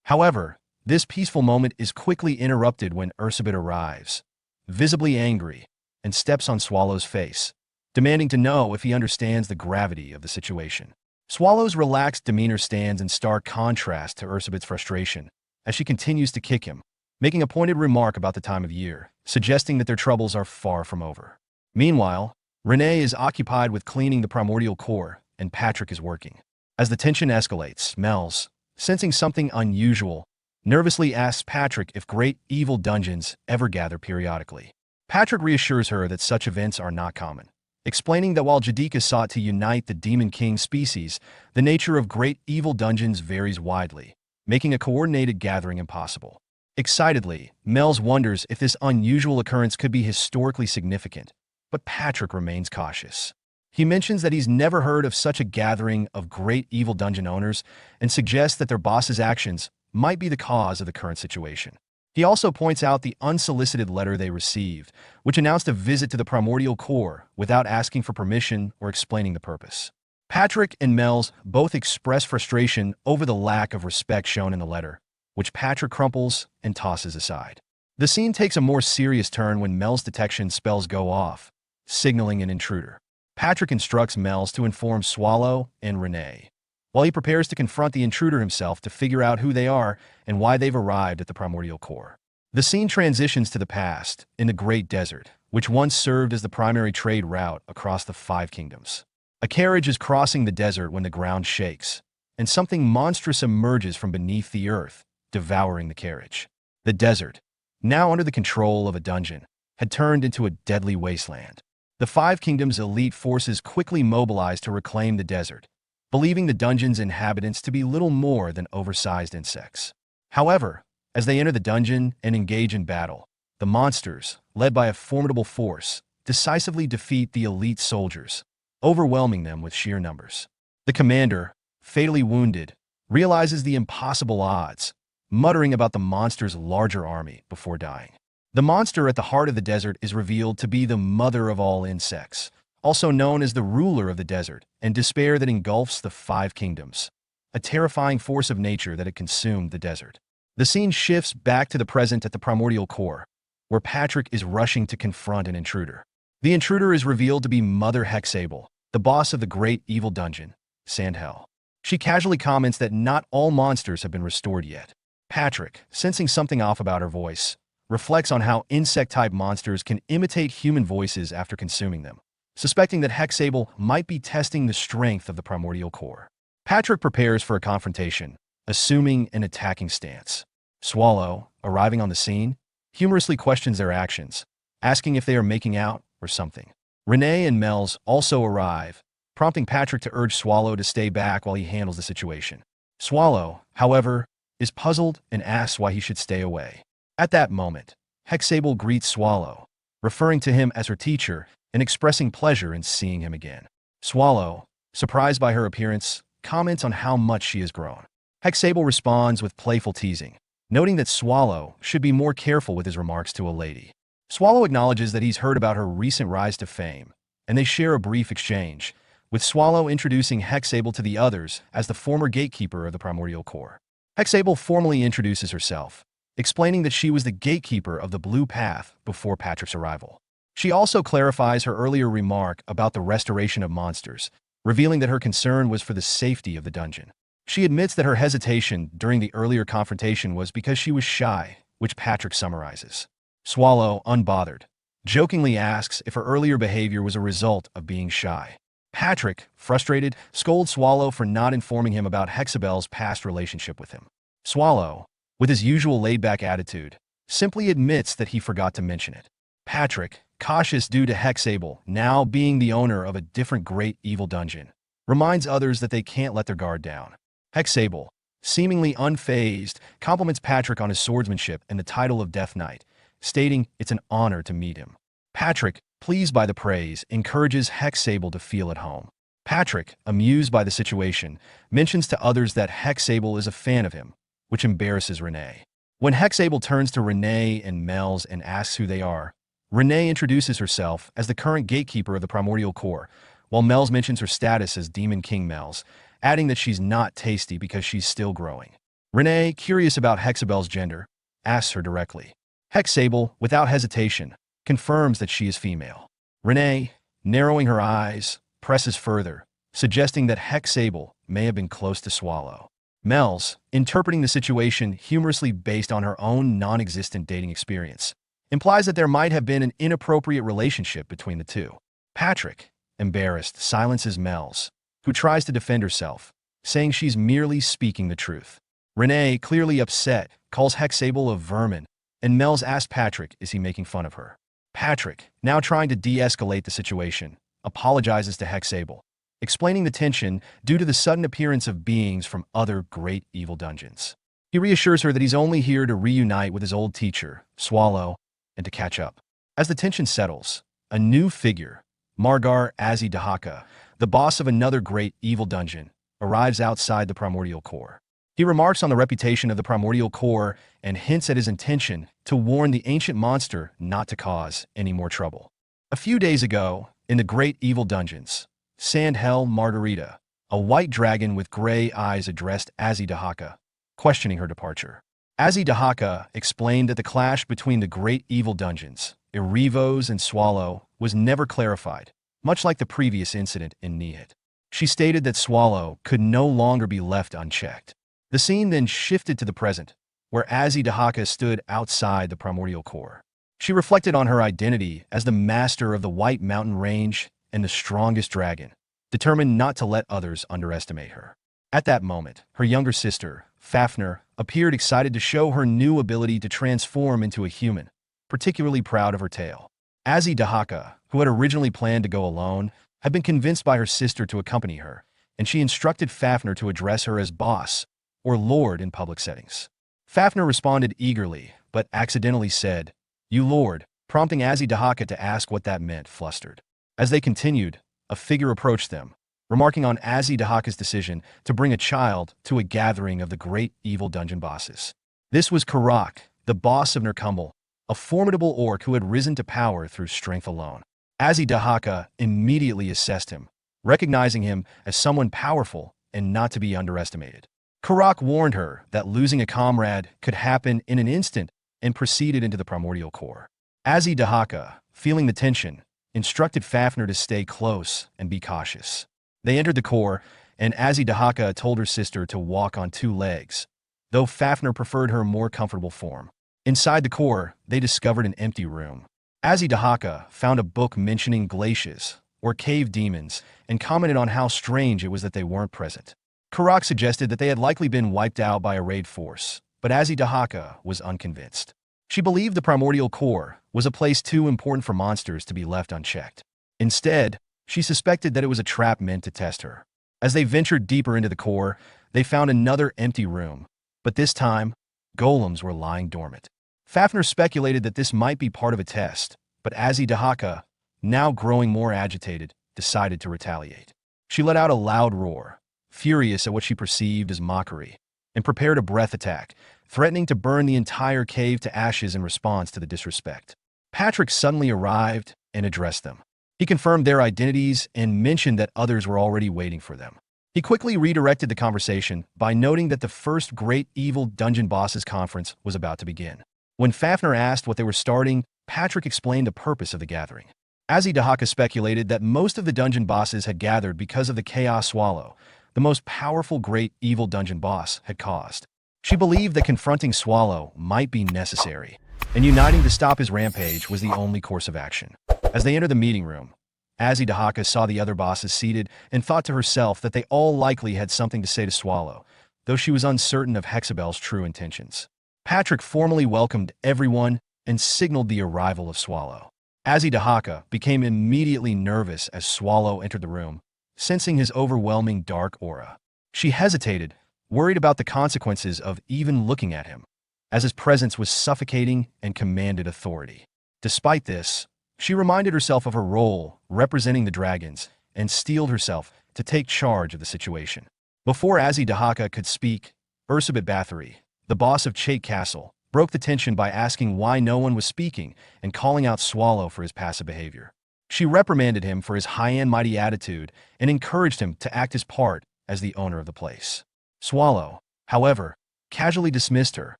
However, this peaceful moment is quickly interrupted when Ursabet arrives, visibly angry, and steps on Swallow's face, demanding to know if he understands the gravity of the situation. Swallow's relaxed demeanor stands in stark contrast to Ursabet's frustration, as she continues to kick him, making a pointed remark about the time of year, suggesting that their troubles are far from over. Meanwhile, Renee is occupied with cleaning the primordial core, and Patrick is working. As the tension escalates, Mel's, sensing something unusual, nervously asks Patrick if great evil dungeons ever gather periodically. Patrick reassures her that such events are not common, explaining that while Jadika sought to unite the Demon King species, the nature of great evil dungeons varies widely, making a coordinated gathering impossible. Excitedly, Mel's wonders if this unusual occurrence could be historically significant, but Patrick remains cautious. He mentions that he's never heard of such a gathering of great evil dungeon owners and suggests that their boss's actions might be the cause of the current situation. He also points out the unsolicited letter they received, which announced a visit to the primordial core without asking for permission or explaining the purpose. Patrick and Mel's both express frustration over the lack of respect shown in the letter, which Patrick crumples and tosses aside. The scene takes a more serious turn when Mel's detection spells go off, signaling an intruder. Patrick instructs Mel's to inform Swallow and Renee, while he prepares to confront the intruder himself to figure out who they are and why they've arrived at the primordial core. The scene transitions to the past, in the Great Desert, which once served as the primary trade route across the 5 kingdoms. A carriage is crossing the desert when the ground shakes, and something monstrous emerges from beneath the earth, devouring the carriage. The desert, now under the control of a dungeon, had turned into a deadly wasteland. The 5 kingdoms' elite forces quickly mobilized to reclaim the desert, believing the dungeon's inhabitants to be little more than oversized insects. However, as they enter the dungeon and engage in battle, the monsters, led by a formidable force, decisively defeat the elite soldiers, overwhelming them with sheer numbers. The commander, fatally wounded, realizes the impossible odds, muttering about the monster's larger army before dying. The monster at the heart of the desert is revealed to be the mother of all insects, also known as the ruler of the desert, and despair that engulfs the 5 kingdoms, a terrifying force of nature that had consumed the desert. The scene shifts back to the present at the primordial core, where Patrick is rushing to confront an intruder. The intruder is revealed to be Mother Hexable, the boss of the great evil dungeon, Sandhell. She casually comments that not all monsters have been restored yet. Patrick, sensing something off about her voice, reflects on how insect-type monsters can imitate human voices after consuming them, suspecting that Hexable might be testing the strength of the primordial core. Patrick prepares for a confrontation, assuming an attacking stance. Swallow, arriving on the scene, humorously questions their actions, asking if they are making out or something. Renee and Mel's also arrive, prompting Patrick to urge Swallow to stay back while he handles the situation. Swallow, however, is puzzled and asks why he should stay away. At that moment, Hexable greets Swallow, referring to him as her teacher and expressing pleasure in seeing him again. Swallow, surprised by her appearance, comments on how much she has grown. Hexable responds with playful teasing, noting that Swallow should be more careful with his remarks to a lady. Swallow acknowledges that he's heard about her recent rise to fame, and they share a brief exchange, with Swallow introducing Hexable to the others as the former gatekeeper of the primordial core. Hexable formally introduces herself, explaining that she was the gatekeeper of the Blue Path before Patrick's arrival. She also clarifies her earlier remark about the restoration of monsters, revealing that her concern was for the safety of the dungeon. She admits that her hesitation during the earlier confrontation was because she was shy, which Patrick summarizes. Swallow, unbothered, jokingly asks if her earlier behavior was a result of being shy. Patrick, frustrated, scolds Swallow for not informing him about Hexabel's past relationship with him. Swallow, with his usual laid-back attitude, simply admits that he forgot to mention it. Patrick, cautious due to Hexable now being the owner of a different great evil dungeon, reminds others that they can't let their guard down. Hexable, seemingly unfazed, compliments Patrick on his swordsmanship and the title of Death Knight, stating it's an honor to meet him. Patrick, pleased by the praise, encourages Hexable to feel at home. Patrick, amused by the situation, mentions to others that Hexable is a fan of him, which embarrasses Renee. When Hexable turns to Renee and Mel's and asks who they are, Renee introduces herself as the current gatekeeper of the primordial core, while Mel's mentions her status as Demon King Mel's, adding that she's not tasty because she's still growing. Renee, curious about Hexabel's gender, asks her directly. Hexable, without hesitation, confirms that she is female. Renee, narrowing her eyes, presses further, suggesting that Hexable may have been close to Swallow. Mel's, interpreting the situation humorously based on her own non-existent dating experience, implies that there might have been an inappropriate relationship between the two. Patrick, embarrassed, silences Mel's, who tries to defend herself, saying she's merely speaking the truth. Renee, clearly upset, calls Hexable a vermin, and Mel's asks Patrick is he making fun of her. Patrick, now trying to de-escalate the situation, apologizes to Hexable, explaining the tension due to the sudden appearance of beings from other great evil dungeons. He reassures her that he's only here to reunite with his old teacher, Swallow, and to catch up. As the tension settles, a new figure, Margar Azidahaka, the boss of another great evil dungeon, arrives outside the primordial core. He remarks on the reputation of the primordial core and hints at his intention to warn the ancient monster not to cause any more trouble. A few days ago, in the great evil dungeons, Sandhell Margarita, a white dragon with gray eyes, addressed Azidahaka, questioning her departure. Azidahaka explained that the clash between the great evil dungeons, Erevos and Swallow, was never clarified, much like the previous incident in Nihit. She stated that Swallow could no longer be left unchecked. The scene then shifted to the present, where Azidahaka stood outside the primordial core. She reflected on her identity as the master of the White Mountain Range and the strongest dragon, determined not to let others underestimate her. At that moment, her younger sister, Fafnir, appeared excited to show her new ability to transform into a human, particularly proud of her tail. Azidahaka, who had originally planned to go alone, had been convinced by her sister to accompany her, and she instructed Fafnir to address her as boss or lord in public settings. Fafnir responded eagerly, but accidentally said, "You lord," prompting Azidahaka to ask what that meant, flustered. As they continued, a figure approached them, remarking on Azidahaka's decision to bring a child to a gathering of the great evil dungeon bosses. This was Karak, the boss of Nerkumbel, a formidable orc who had risen to power through strength alone. Azidahaka immediately assessed him, recognizing him as someone powerful and not to be underestimated. Karak warned her that losing a comrade could happen in an instant and proceeded into the primordial core. Azidahaka, feeling the tension, instructed Fafnir to stay close and be cautious. They entered the core, and Azidahaka told her sister to walk on two legs, though Fafnir preferred her more comfortable form. Inside the core, they discovered an empty room. Azidahaka found a book mentioning glaciers, or cave demons, and commented on how strange it was that they weren't present. Karak suggested that they had likely been wiped out by a raid force, but Azidahaka was unconvinced. She believed the primordial core was a place too important for monsters to be left unchecked. Instead, she suspected that it was a trap meant to test her. As they ventured deeper into the core, they found another empty room, but this time, golems were lying dormant. Fafnir speculated that this might be part of a test, but Azidahaka, now growing more agitated, decided to retaliate. She let out a loud roar, furious at what she perceived as mockery, and prepared a breath attack, threatening to burn the entire cave to ashes in response to the disrespect. Patrick suddenly arrived and addressed them. He confirmed their identities and mentioned that others were already waiting for them. He quickly redirected the conversation by noting that the first Great Evil Dungeon Bosses Conference was about to begin. When Fafnir asked what they were starting, Patrick explained the purpose of the gathering. Azidahaka speculated that most of the dungeon bosses had gathered because of the chaos Swallow, the most powerful Great Evil Dungeon boss, had caused. She believed that confronting Swallow might be necessary, and uniting to stop his rampage was the only course of action. As they entered the meeting room, Azidahaka saw the other bosses seated and thought to herself that they all likely had something to say to Swallow, though she was uncertain of Hexabel's true intentions. Patrick formally welcomed everyone and signaled the arrival of Swallow. Azidahaka became immediately nervous as Swallow entered the room, sensing his overwhelming dark aura. She hesitated, worried about the consequences of even looking at him, as his presence was suffocating and commanded authority. Despite this, she reminded herself of her role representing the dragons and steeled herself to take charge of the situation. Before Azidahaka could speak, Ursabet Bathory, the boss of Chait Castle, broke the tension by asking why no one was speaking and calling out Swallow for his passive behavior. She reprimanded him for his high-and-mighty attitude and encouraged him to act his part as the owner of the place. Swallow, however, casually dismissed her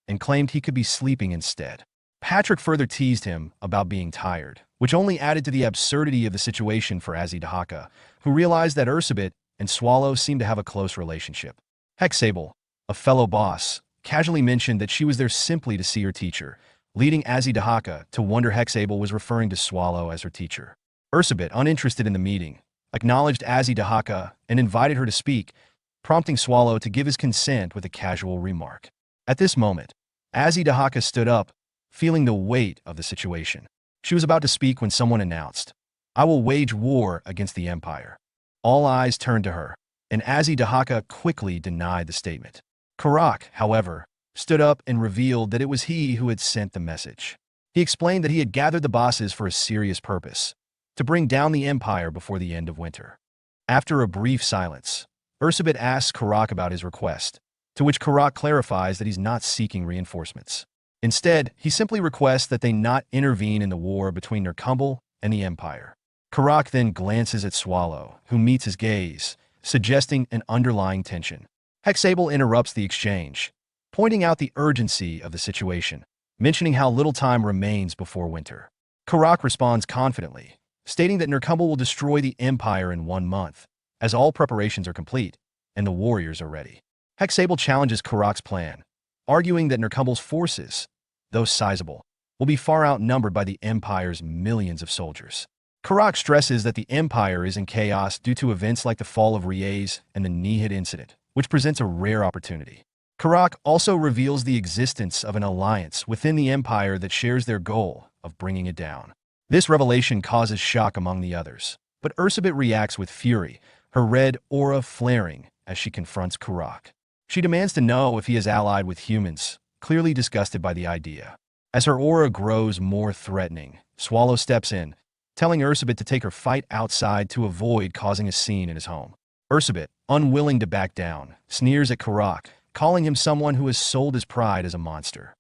and claimed he could be sleeping instead. Patrick further teased him about being tired, which only added to the absurdity of the situation for Azidahaka, who realized that Ursabet and Swallow seemed to have a close relationship. Hexable, a fellow boss, casually mentioned that she was there simply to see her teacher, leading Azidahaka to wonder Hexable was referring to Swallow as her teacher. Ursabet, uninterested in the meeting, acknowledged Azidahaka and invited her to speak, prompting Swallow to give his consent with a casual remark. At this moment, Azidahaka stood up, feeling the weight of the situation. She was about to speak when someone announced, "I will wage war against the Empire." All eyes turned to her, and Azidahaka quickly denied the statement. Karak, however, stood up and revealed that it was he who had sent the message. He explained that he had gathered the bosses for a serious purpose, to bring down the Empire before the end of winter. After a brief silence, Ursabet asks Karak about his request, to which Karak clarifies that he's not seeking reinforcements. Instead, he simply requests that they not intervene in the war between Nerkumbel and the Empire. Karak then glances at Swallow, who meets his gaze, suggesting an underlying tension. Hexable interrupts the exchange, pointing out the urgency of the situation, mentioning how little time remains before winter. Karak responds confidently, stating that Nerkumbel will destroy the Empire in 1 month, as all preparations are complete and the warriors are ready. Hexable challenges Karak's plan, arguing that Nerkumbel's forces, though sizable, will be far outnumbered by the Empire's millions of soldiers. Karak stresses that the Empire is in chaos due to events like the fall of Riez and the Nihid incident, which presents a rare opportunity. Karak also reveals the existence of an alliance within the Empire that shares their goal of bringing it down. This revelation causes shock among the others, but Ursabet reacts with fury, her red aura flaring as she confronts Karak. She demands to know if he is allied with humans, clearly disgusted by the idea. As her aura grows more threatening, Swallow steps in, telling Ursabet to take her fight outside to avoid causing a scene in his home. Ursabet, unwilling to back down, sneers at Karak, calling him someone who has sold his pride as a monster.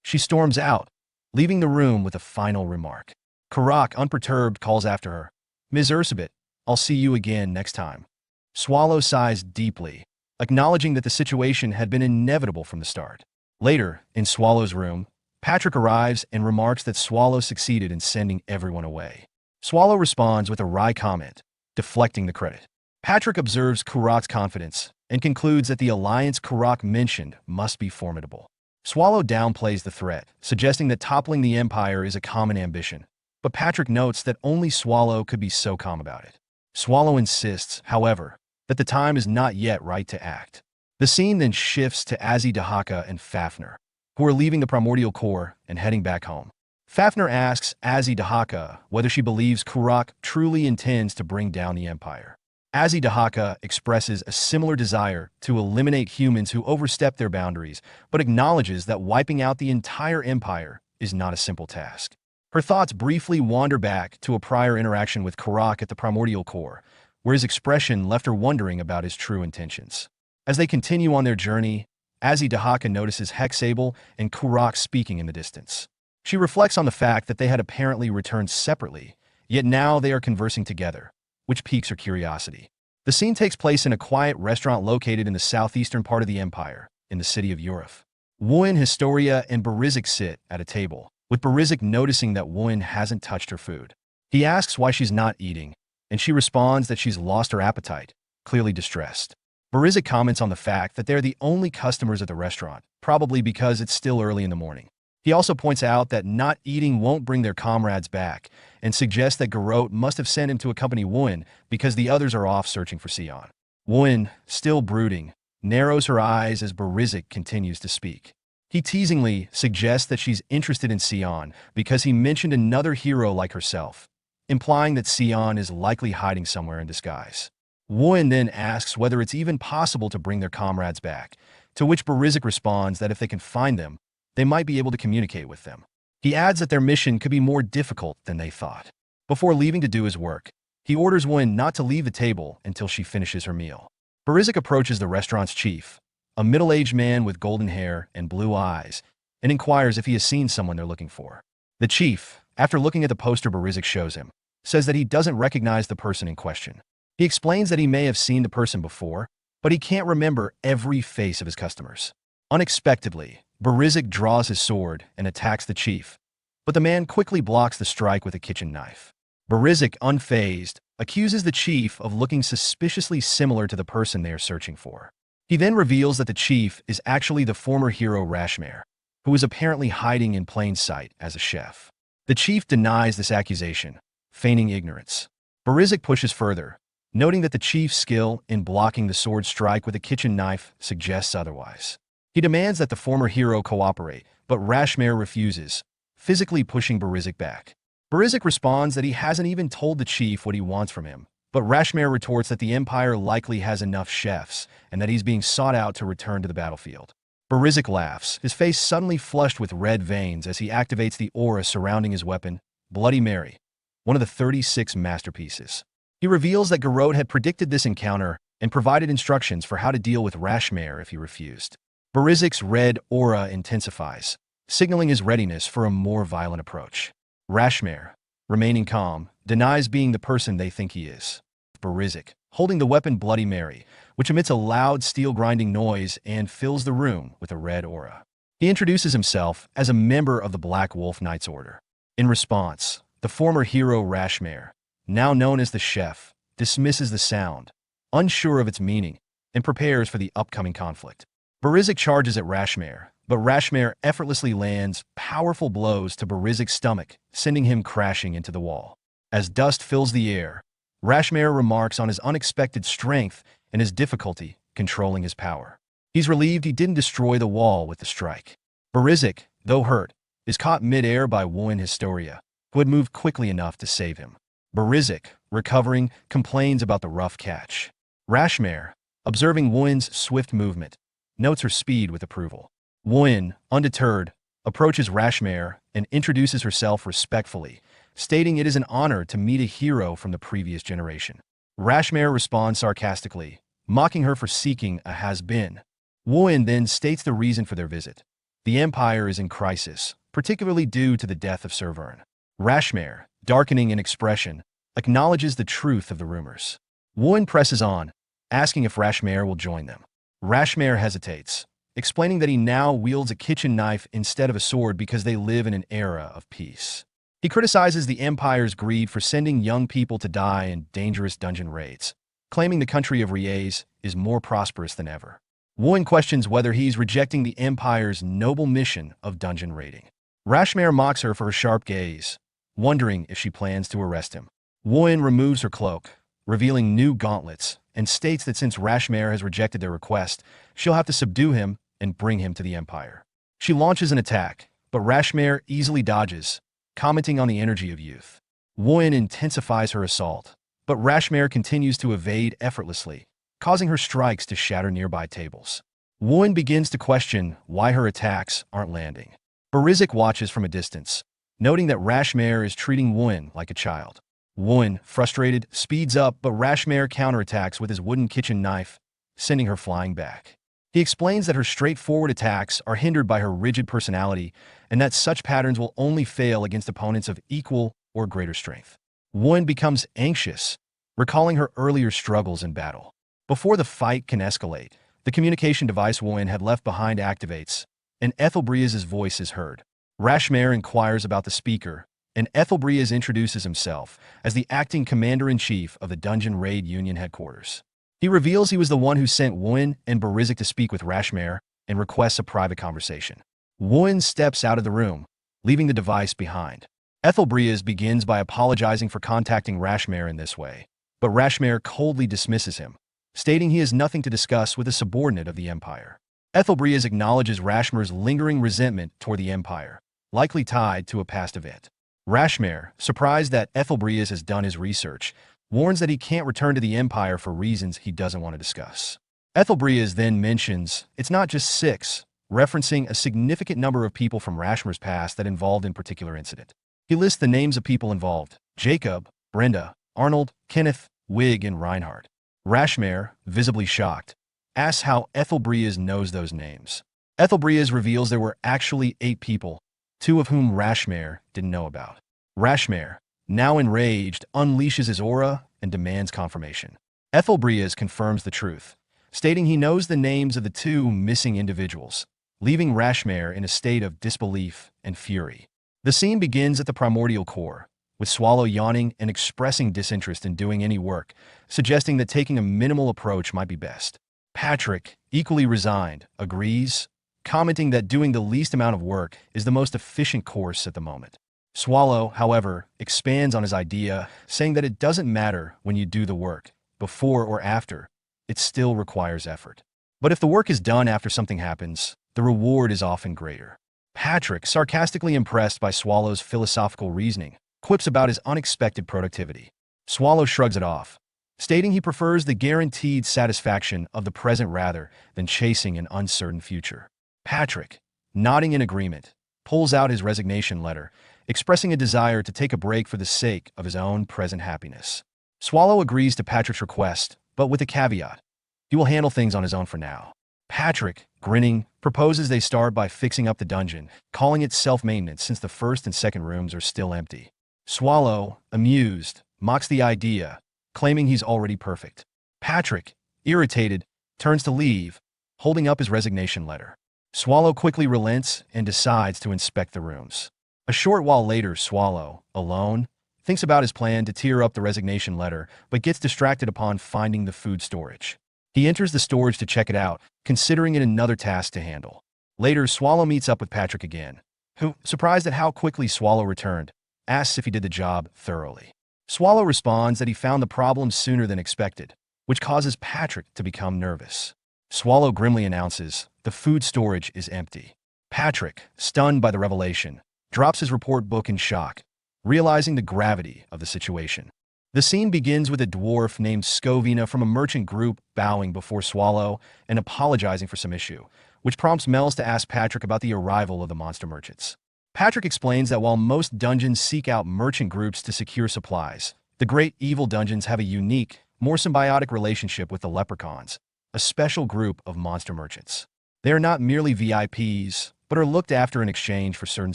She storms out, leaving the room with a final remark. Karak, unperturbed, calls after her, "Ms. Ursabet, I'll see you again next time." Swallow sighs deeply, acknowledging that the situation had been inevitable from the start. Later, in Swallow's room, Patrick arrives and remarks that Swallow succeeded in sending everyone away. Swallow responds with a wry comment, deflecting the credit. Patrick observes Karak's confidence and concludes that the alliance Karak mentioned must be formidable. Swallow downplays the threat, suggesting that toppling the empire is a common ambition, but Patrick notes that only Swallow could be so calm about it. Swallow insists, however, that the time is not yet right to act. The scene then shifts to Azidahaka and Fafnir, who are leaving the Primordial Core and heading back home. Fafnir asks Azidahaka whether she believes Karak truly intends to bring down the empire. Azidahaka expresses a similar desire to eliminate humans who overstep their boundaries, but acknowledges that wiping out the entire empire is not a simple task. Her thoughts briefly wander back to a prior interaction with Karak at the Primordial Core, where his expression left her wondering about his true intentions. As they continue on their journey, Azidahaka notices Hexable and Karak speaking in the distance. She reflects on the fact that they had apparently returned separately, yet now they are conversing together, which piques her curiosity. The scene takes place in a quiet restaurant located in the southeastern part of the empire, in the city of Uruf. Wooin, Historia, and Barizik sit at a table, with Barizik noticing that Wooin hasn't touched her food. He asks why she's not eating, and she responds that she's lost her appetite, clearly distressed. Barizik comments on the fact that they're the only customers at the restaurant, probably because it's still early in the morning. He also points out that not eating won't bring their comrades back, and suggests that Garot must have sent him to accompany Wooin because the others are off searching for Sion. Wooin, still brooding, narrows her eyes as Barizik continues to speak. He teasingly suggests that she's interested in Sion because he mentioned another hero like herself, implying that Sion is likely hiding somewhere in disguise. Wooin then asks whether it's even possible to bring their comrades back, to which Barizik responds that if they can find them, they might be able to communicate with them. He adds that their mission could be more difficult than they thought. Before leaving to do his work, he orders Wooin not to leave the table until she finishes her meal. Barizik approaches the restaurant's chief, a middle-aged man with golden hair and blue eyes, and inquires if he has seen someone they're looking for. The chief, after looking at the poster Barizik shows him, says that he doesn't recognize the person in question. He explains that he may have seen the person before, but he can't remember every face of his customers. Unexpectedly, Barizik draws his sword and attacks the chief, but the man quickly blocks the strike with a kitchen knife. Barizik, unfazed, accuses the chief of looking suspiciously similar to the person they are searching for. He then reveals that the chief is actually the former hero Rashmare, who is apparently hiding in plain sight as a chef. The chief denies this accusation, feigning ignorance. Barizik pushes further, noting that the chief's skill in blocking the sword strike with a kitchen knife suggests otherwise. He demands that the former hero cooperate, but Rashmare refuses, physically pushing Barizik back. Barizik responds that he hasn't even told the chief what he wants from him, but Rashmare retorts that the Empire likely has enough chefs and that he's being sought out to return to the battlefield. Barizik laughs, his face suddenly flushed with red veins as he activates the aura surrounding his weapon, Bloody Mary, one of the 36 masterpieces. He reveals that Garot had predicted this encounter and provided instructions for how to deal with Rashmare if he refused. Barizik's red aura intensifies, signaling his readiness for a more violent approach. Rashmare, remaining calm, denies being the person they think he is. Barizik, holding the weapon Bloody Mary, which emits a loud steel-grinding noise and fills the room with a red aura. He introduces himself as a member of the Black Wolf Knights Order. In response, the former hero Rashmare, now known as the Chef, dismisses the sound, unsure of its meaning, and prepares for the upcoming conflict. Barizik charges at Rashmare, but Rashmare effortlessly lands powerful blows to Barizik's stomach, sending him crashing into the wall. As dust fills the air, Rashmare remarks on his unexpected strength and his difficulty controlling his power. He's relieved he didn't destroy the wall with the strike. Barizik, though hurt, is caught mid-air by Wooin Historia, who had moved quickly enough to save him. Barizik, recovering, complains about the rough catch. Rashmare, observing Wooin's swift movement, notes her speed with approval. Wooin, undeterred, approaches Rashmare and introduces herself respectfully, stating it is an honor to meet a hero from the previous generation. Rashmare responds sarcastically, mocking her for seeking a has-been. Wooin then states the reason for their visit. The Empire is in crisis, particularly due to the death of Sir Vern. Rashmare, darkening in expression, acknowledges the truth of the rumors. Wooin presses on, asking if Rashmare will join them. Rashmare hesitates, explaining that he now wields a kitchen knife instead of a sword because they live in an era of peace. He criticizes the Empire's greed for sending young people to die in dangerous dungeon raids, claiming the country of Riez is more prosperous than ever. Wooin questions whether he's rejecting the Empire's noble mission of dungeon raiding. Rashmare mocks her for her sharp gaze, wondering if she plans to arrest him. Wooin removes her cloak, revealing new gauntlets, and states that since Rashmare has rejected their request, she'll have to subdue him and bring him to the Empire. She launches an attack, but Rashmare easily dodges, commenting on the energy of youth. Wooin intensifies her assault, but Rashmare continues to evade effortlessly, causing her strikes to shatter nearby tables. Wooin begins to question why her attacks aren't landing. Barizik watches from a distance, noting that Rashmare is treating Wooin like a child. Wooin, frustrated, speeds up, but Rashmare counterattacks with his wooden kitchen knife, sending her flying back. He explains that her straightforward attacks are hindered by her rigid personality and that such patterns will only fail against opponents of equal or greater strength. Wooin becomes anxious, recalling her earlier struggles in battle. Before the fight can escalate, the communication device Wooin had left behind activates, and Ethelbriez's voice is heard. Rashmare inquires about the speaker, and Ethelbriez introduces himself as the acting commander-in-chief of the Dungeon Raid Union headquarters. He reveals he was the one who sent Wooin and Barizik to speak with Rashmare and requests a private conversation. Wooin steps out of the room, leaving the device behind. Ethelbriez begins by apologizing for contacting Rashmare in this way, but Rashmare coldly dismisses him, stating he has nothing to discuss with a subordinate of the Empire. Ethelbriez acknowledges Rashmare's lingering resentment toward the Empire, likely tied to a past event. Rashmare, surprised that Ethelbriez has done his research, warns that he can't return to the Empire for reasons he doesn't want to discuss. Ethelbriez then mentions it's not just 6, referencing a significant number of people from Rashmare's past that involved in particular incident. He lists the names of people involved: Jacob, Brenda, Arnold, Kenneth, Wig, and Reinhardt. Rashmare, visibly shocked, asks how Ethelbriez knows those names. Ethelbriez reveals there were actually 8 people, 2 of whom Rashmare didn't know about. Rashmare, now enraged, unleashes his aura and demands confirmation. Ethelbriez confirms the truth, stating he knows the names of the 2 missing individuals, leaving Rashmare in a state of disbelief and fury. The scene begins at the primordial core, with Swallow yawning and expressing disinterest in doing any work, suggesting that taking a minimal approach might be best. Patrick, equally resigned, agrees, commenting that doing the least amount of work is the most efficient course at the moment. Swallow, however, expands on his idea, saying that it doesn't matter when you do the work, before or after, it still requires effort. But if the work is done after something happens, the reward is often greater. Patrick, sarcastically impressed by Swallow's philosophical reasoning, quips about his unexpected productivity. Swallow shrugs it off, stating he prefers the guaranteed satisfaction of the present rather than chasing an uncertain future. Patrick, nodding in agreement, pulls out his resignation letter, expressing a desire to take a break for the sake of his own present happiness. Swallow agrees to Patrick's request, but with a caveat: he will handle things on his own for now. Patrick, grinning, proposes they start by fixing up the dungeon, calling it self-maintenance since the first and second rooms are still empty. Swallow, amused, mocks the idea, claiming he's already perfect. Patrick, irritated, turns to leave, holding up his resignation letter. Swallow quickly relents and decides to inspect the rooms. A short while later, Swallow, alone, thinks about his plan to tear up the resignation letter, but gets distracted upon finding the food storage. He enters the storage to check it out, considering it another task to handle. Later, Swallow meets up with Patrick again, who, surprised at how quickly Swallow returned, asks if he did the job thoroughly. Swallow responds that he found the problem sooner than expected, which causes Patrick to become nervous. Swallow grimly announces the food storage is empty. Patrick, stunned by the revelation, drops his report book in shock, realizing the gravity of the situation. The scene begins with a dwarf named Scovina from a merchant group bowing before Swallow and apologizing for some issue, which prompts Mel's to ask Patrick about the arrival of the monster merchants. Patrick explains that while most dungeons seek out merchant groups to secure supplies, the Great Evil Dungeons have a unique, more symbiotic relationship with the leprechauns, a special group of monster merchants. They are not merely VIPs, but are looked after in exchange for certain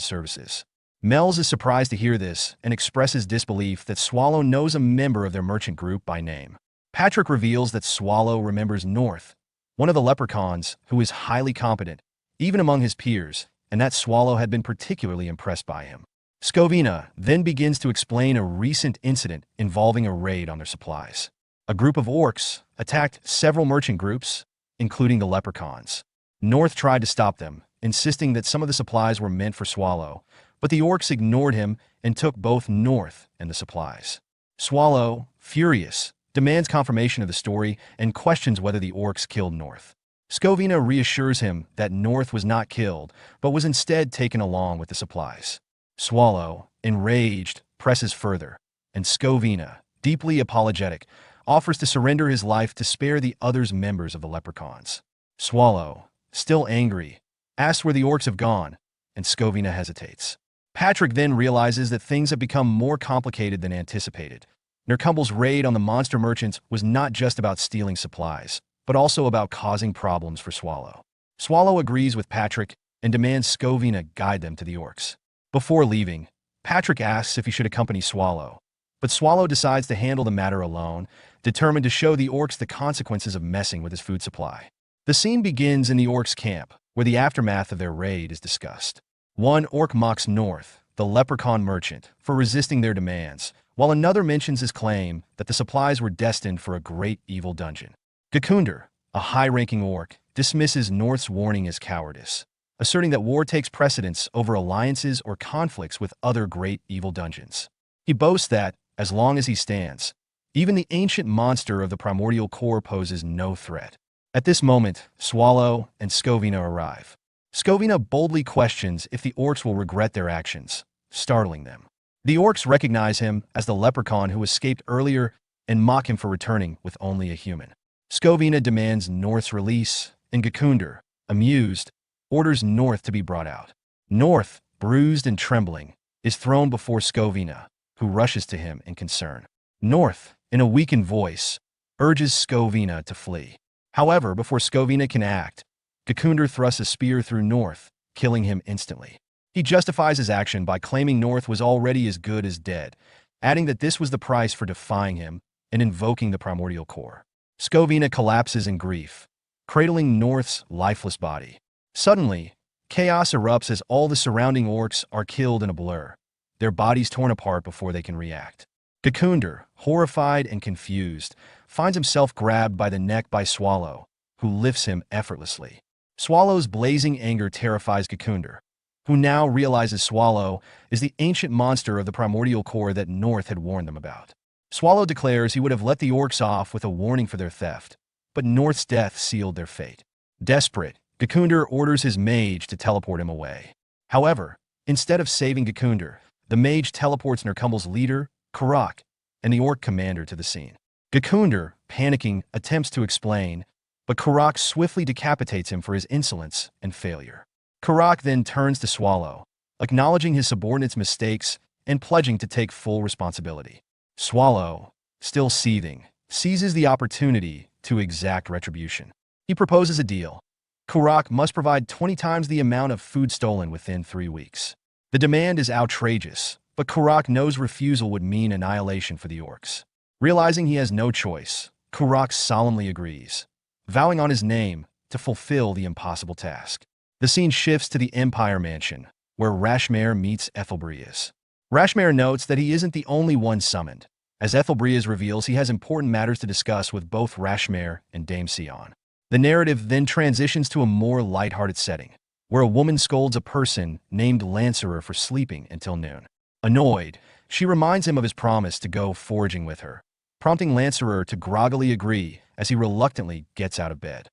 services. Mel's is surprised to hear this and expresses disbelief that Swallow knows a member of their merchant group by name. Patrick reveals that Swallow remembers North, one of the leprechauns who is highly competent, even among his peers, and that Swallow had been particularly impressed by him. Scovina then begins to explain a recent incident involving a raid on their supplies. A group of orcs attacked several merchant groups, including the leprechauns. North tried to stop them, insisting that some of the supplies were meant for Swallow, but the orcs ignored him and took both North and the supplies. Swallow, furious, demands confirmation of the story and questions whether the orcs killed North. Scovina reassures him that North was not killed, but was instead taken along with the supplies. Swallow, enraged, presses further, and Scovina, deeply apologetic, offers to surrender his life to spare the other members of the leprechauns. Swallow, still angry, asks where the orcs have gone, and Scovina hesitates. Patrick then realizes that things have become more complicated than anticipated. Nercumble's raid on the monster merchants was not just about stealing supplies, but also about causing problems for Swallow. Swallow agrees with Patrick and demands Scovina guide them to the orcs. Before leaving, Patrick asks if he should accompany Swallow, but Swallow decides to handle the matter alone, determined to show the orcs the consequences of messing with his food supply. The scene begins in the orcs' camp, where the aftermath of their raid is discussed. One orc mocks North, the leprechaun merchant, for resisting their demands, while another mentions his claim that the supplies were destined for a great evil dungeon. Gekunder, a high-ranking orc, dismisses North's warning as cowardice, asserting that war takes precedence over alliances or conflicts with other great evil dungeons. He boasts that, as long as he stands, even the ancient monster of the primordial core poses no threat. At this moment, Swallow and Scovina arrive. Scovina boldly questions if the orcs will regret their actions, startling them. The orcs recognize him as the leprechaun who escaped earlier and mock him for returning with only a human. Scovina demands North's release, and Gekunder, amused, orders North to be brought out. North, bruised and trembling, is thrown before Scovina, who rushes to him in concern. North, in a weakened voice, urges Scovina to flee. However, before Scovina can act, Gekunder thrusts a spear through North, killing him instantly. He justifies his action by claiming North was already as good as dead, adding that this was the price for defying him and invoking the primordial core. Scovina collapses in grief, cradling North's lifeless body. Suddenly, chaos erupts as all the surrounding orcs are killed in a blur, their bodies torn apart before they can react. Gekunder, horrified and confused, finds himself grabbed by the neck by Swallow, who lifts him effortlessly. Swallow's blazing anger terrifies Gekunder, who now realizes Swallow is the ancient monster of the primordial core that North had warned them about. Swallow declares he would have let the orcs off with a warning for their theft, but North's death sealed their fate. Desperate, Gekunder orders his mage to teleport him away. However, instead of saving Gekunder, the mage teleports Nercumble's leader, Karak, and the orc commander to the scene. Gekunder, panicking, attempts to explain, but Karak swiftly decapitates him for his insolence and failure. Karak then turns to Swallow, acknowledging his subordinate's mistakes and pledging to take full responsibility. Swallow, still seething, seizes the opportunity to exact retribution. He proposes a deal. Karak must provide 20 times the amount of food stolen within 3 weeks. The demand is outrageous, but Karak knows refusal would mean annihilation for the orcs. Realizing he has no choice, Karak solemnly agrees, vowing on his name to fulfill the impossible task. The scene shifts to the Empire Mansion, where Rashmare meets Ethelbrias. Rashmare notes that he isn't the only one summoned. As Ethelbrias reveals, he has important matters to discuss with both Rashmare and Dame Sion. The narrative then transitions to a more lighthearted setting, where a woman scolds a person named Lancerer for sleeping until noon. Annoyed, she reminds him of his promise to go foraging with her, prompting Lancerer to groggily agree as he reluctantly gets out of bed.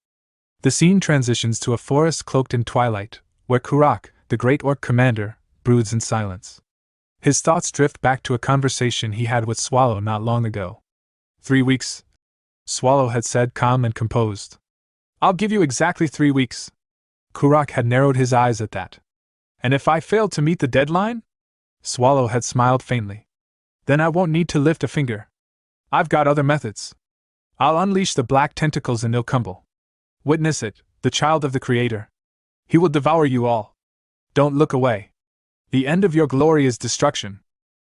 The scene transitions to a forest cloaked in twilight, where Karak, the great orc commander, broods in silence. His thoughts drift back to a conversation he had with Swallow not long ago. 3 weeks, Swallow had said, calm and composed. I'll give you exactly 3 weeks. Karak had narrowed his eyes at that. And if I failed to meet the deadline? Swallow had smiled faintly. Then I won't need to lift a finger. I've got other methods. I'll unleash the black tentacles in Nercumble. Witness it, the child of the Creator. He will devour you all. Don't look away. The end of your glory is destruction.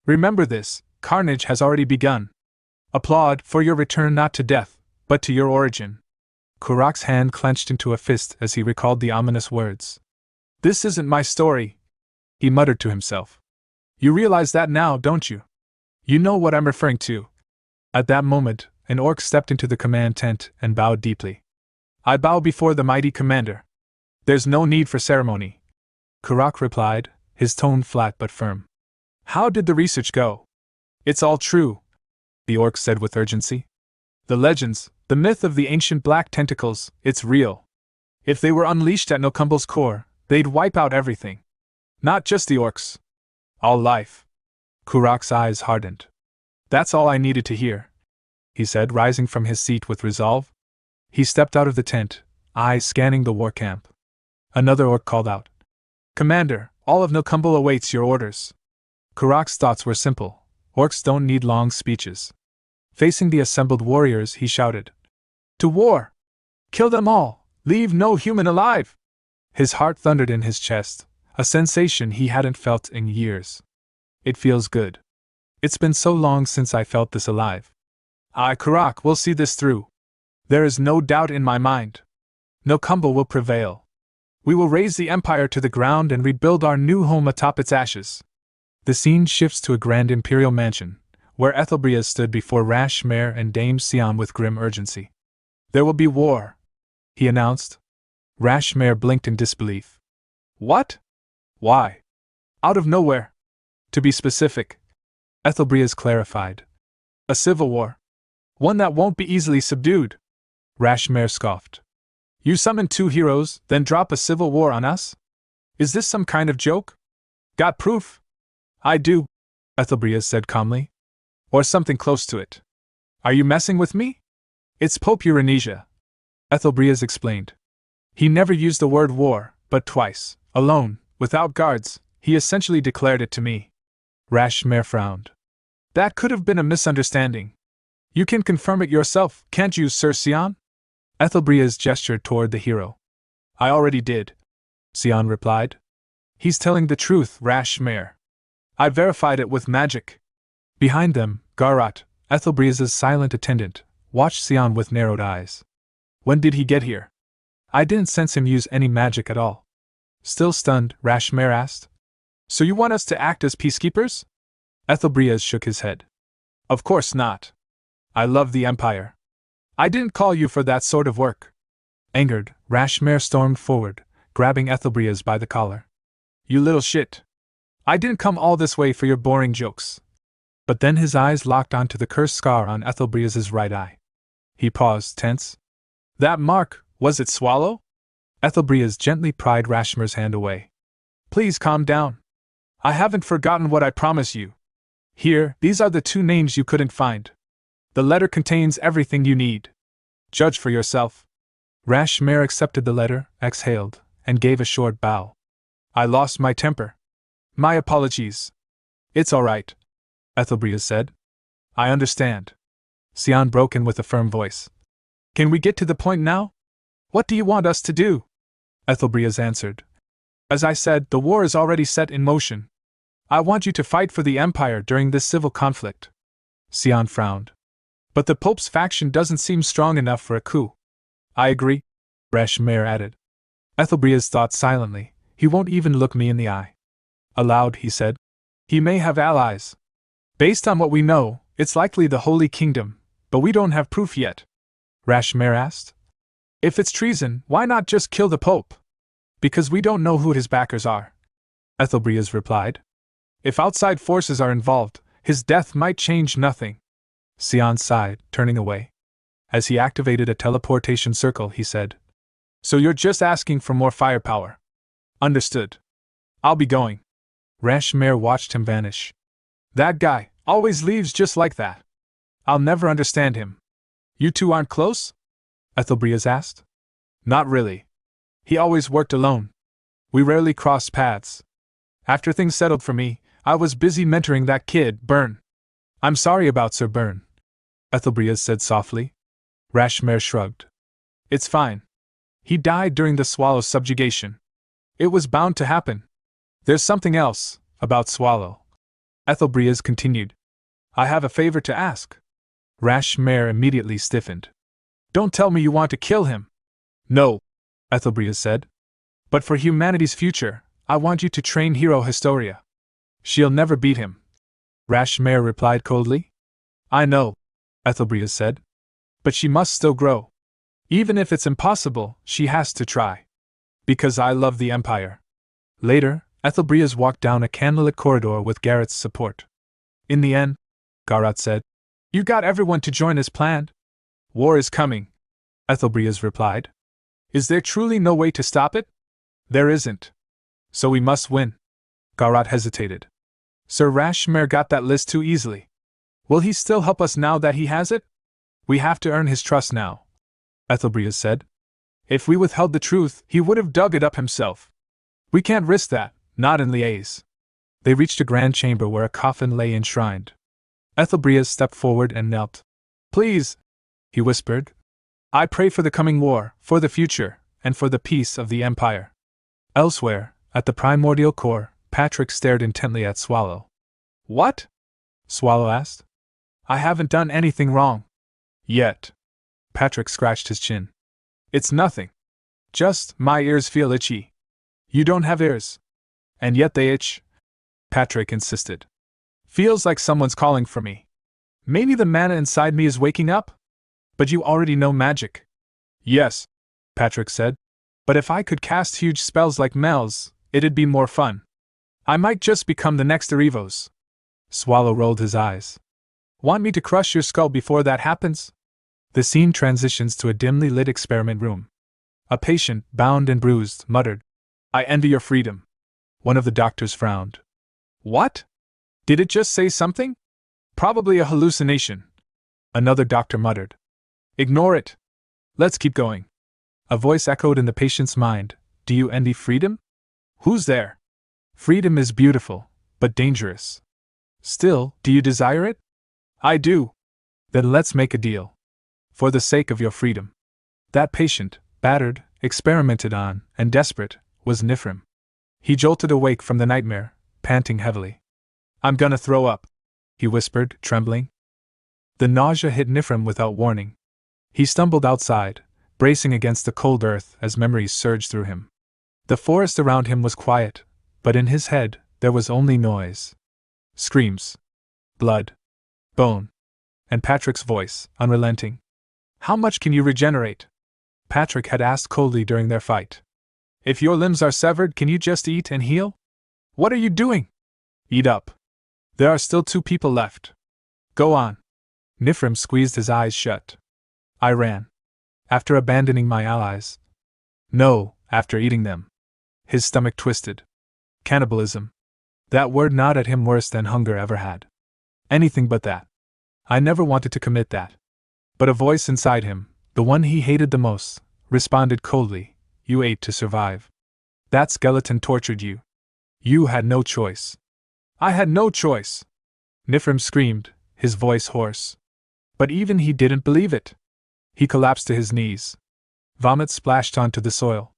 Remember this, carnage has already begun. Applaud for your return not to death, but to your origin. Karak's hand clenched into a fist as he recalled the ominous words. This isn't my story, he muttered to himself. You realize that now, don't you? You know what I'm referring to. At that moment, an orc stepped into the command tent and bowed deeply. I bow before the mighty commander. There's no need for ceremony, Kurak replied, his tone flat but firm. How did the research go? It's all true, the orc said with urgency. The legends, the myth of the ancient black tentacles, it's real. If they were unleashed at Nokumble's core, they'd wipe out everything. Not just the orcs. All life. Kurak's eyes hardened. That's all I needed to hear, he said, rising from his seat with resolve. He stepped out of the tent, eyes scanning the war camp. Another orc called out. Commander, all of Nokumble awaits your orders. Kurak's thoughts were simple. Orcs don't need long speeches. Facing the assembled warriors, he shouted. To war! Kill them all! Leave no human alive! His heart thundered in his chest, a sensation he hadn't felt in years. It feels good. It's been so long since I felt this alive. Kurak will see this through. There is no doubt in my mind. Nokumble will prevail. We will raise the empire to the ground and rebuild our new home atop its ashes. The scene shifts to a grand imperial mansion, where Ethelbrias stood before Rashmare and Dame Sion with grim urgency. There will be war, he announced. Rashmare blinked in disbelief. What? Why? Out of nowhere. To be specific, Ethelbrias clarified. A civil war. One that won't be easily subdued. Rashmare scoffed. You summon 2 heroes, then drop a civil war on us? Is this some kind of joke? Got proof? I do, Ethelbrias said calmly. Or something close to it. Are you messing with me? It's Pope Euronisia, Ethelbrias explained. He never used the word war, but twice, alone, without guards, he essentially declared it to me. Rashmare frowned. That could have been a misunderstanding. You can confirm it yourself, can't you, Sir Sion? Ethelbrias gestured toward the hero. I already did, Sion replied. He's telling the truth, Rashmare. I verified it with magic. Behind them, Garat, Ethelbrias' silent attendant, watched Sion with narrowed eyes. When did he get here? I didn't sense him use any magic at all. Still stunned, Rashmare asked. So you want us to act as peacekeepers? Ethelbrias shook his head. Of course not. I love the Empire. I didn't call you for that sort of work. Angered, Rashmare stormed forward, grabbing Ethelbrias by the collar. You little shit. I didn't come all this way for your boring jokes. But then his eyes locked onto the cursed scar on Ethelbrias' right eye. He paused, tense. That mark, was it Swallow? Ethelbrias gently pried Rashmare's hand away. Please calm down. I haven't forgotten what I promise you. Here, these are the 2 names you couldn't find. The letter contains everything you need. Judge for yourself. Rashmare accepted the letter, exhaled, and gave a short bow. I lost my temper. My apologies. It's all right, Ethelbrias said. I understand. Sion broke in with a firm voice. Can we get to the point now? What do you want us to do? Ethelbrias answered. As I said, the war is already set in motion. I want you to fight for the Empire during this civil conflict. Sion frowned. But the Pope's faction doesn't seem strong enough for a coup. I agree, Rashmare added. Ethelbrias thought silently. He won't even look me in the eye. Aloud, he said. He may have allies. Based on what we know, it's likely the Holy Kingdom, but we don't have proof yet. Rashmare asked. If it's treason, why not just kill the Pope? Because we don't know who his backers are, Ethelbrias replied. If outside forces are involved, his death might change nothing. Sion sighed, turning away. As he activated a teleportation circle, he said. So you're just asking for more firepower. Understood. I'll be going. Rashmare watched him vanish. That guy always leaves just like that. I'll never understand him. You 2 aren't close? Ethelbrias asked. Not really. He always worked alone. We rarely crossed paths. After things settled for me, I was busy mentoring that kid, Byrne. I'm sorry about Sir Byrne, Ethelbrias said softly. Rashmare shrugged. It's fine. He died during the Swallow's subjugation. It was bound to happen. There's something else, about Swallow. Ethelbrias continued. I have a favor to ask. Rashmare immediately stiffened. Don't tell me you want to kill him. No, Ethelbrias said. But for humanity's future, I want you to train hero Historia. She'll never beat him. Rashmare replied coldly. I know, Ethelbrias said. But she must still grow. Even if it's impossible, she has to try. Because I love the Empire. Later, Ethelbrias walked down a candlelit corridor with Garrett's support. In the end, Garat said, "You got everyone to join as planned?" "War is coming," Ethelbrias replied. "Is there truly no way to stop it?" "There isn't. So we must win." Garat hesitated. "Sir Rashmare got that list too easily. Will he still help us now that he has it?" "We have to earn his trust now," Ethelbrias said. "If we withheld the truth, he would have dug it up himself. We can't risk that, not in Liaise." They reached a grand chamber where a coffin lay enshrined. Ethelbrias stepped forward and knelt. "Please," he whispered, "I pray for the coming war, for the future, and for the peace of the Empire." Elsewhere, at the primordial core, Patrick stared intently at Swallow. "What?" Swallow asked. "I haven't done anything wrong." "Yet." Patrick scratched his chin. "It's nothing. Just, my ears feel itchy." "You don't have ears." "And yet they itch," Patrick insisted. "Feels like someone's calling for me. Maybe the mana inside me is waking up?" "But you already know magic." "Yes," Patrick said. "But if I could cast huge spells like Mel's, it'd be more fun. I might just become the next Erevos." Swallow rolled his eyes. "Want me to crush your skull before that happens?" The scene transitions to a dimly lit experiment room. A patient, bound and bruised, muttered, "I envy your freedom." One of the doctors frowned. "What? Did it just say something? Probably a hallucination." Another doctor muttered, "Ignore it. Let's keep going." A voice echoed in the patient's mind, "Do you envy freedom?" "Who's there?" "Freedom is beautiful, but dangerous." "Still, do you desire it?" "I do." "Then let's make a deal. For the sake of your freedom." That patient, battered, experimented on, and desperate, was Nifrim. He jolted awake from the nightmare, panting heavily. "I'm gonna throw up," he whispered, trembling. The nausea hit Nifrim without warning. He stumbled outside, bracing against the cold earth as memories surged through him. The forest around him was quiet, but in his head, there was only noise. Screams. Blood. Bone. And Patrick's voice, unrelenting. "How much can you regenerate?" Patrick had asked coldly during their fight. "If your limbs are severed, can you just eat and heal?" "What are you doing?" "Eat up. There are still 2 people left." "Go on." Nifrim squeezed his eyes shut. "I ran. After abandoning my allies." "No, after eating them." His stomach twisted. Cannibalism. That word gnawed at him worse than hunger ever had. Anything but that. "I never wanted to commit that." But a voice inside him, the one he hated the most, responded coldly, "You ate to survive. That skeleton tortured you. You had no choice." "I had no choice!" Nifrim screamed, his voice hoarse. But even he didn't believe it. He collapsed to his knees. Vomit splashed onto the soil.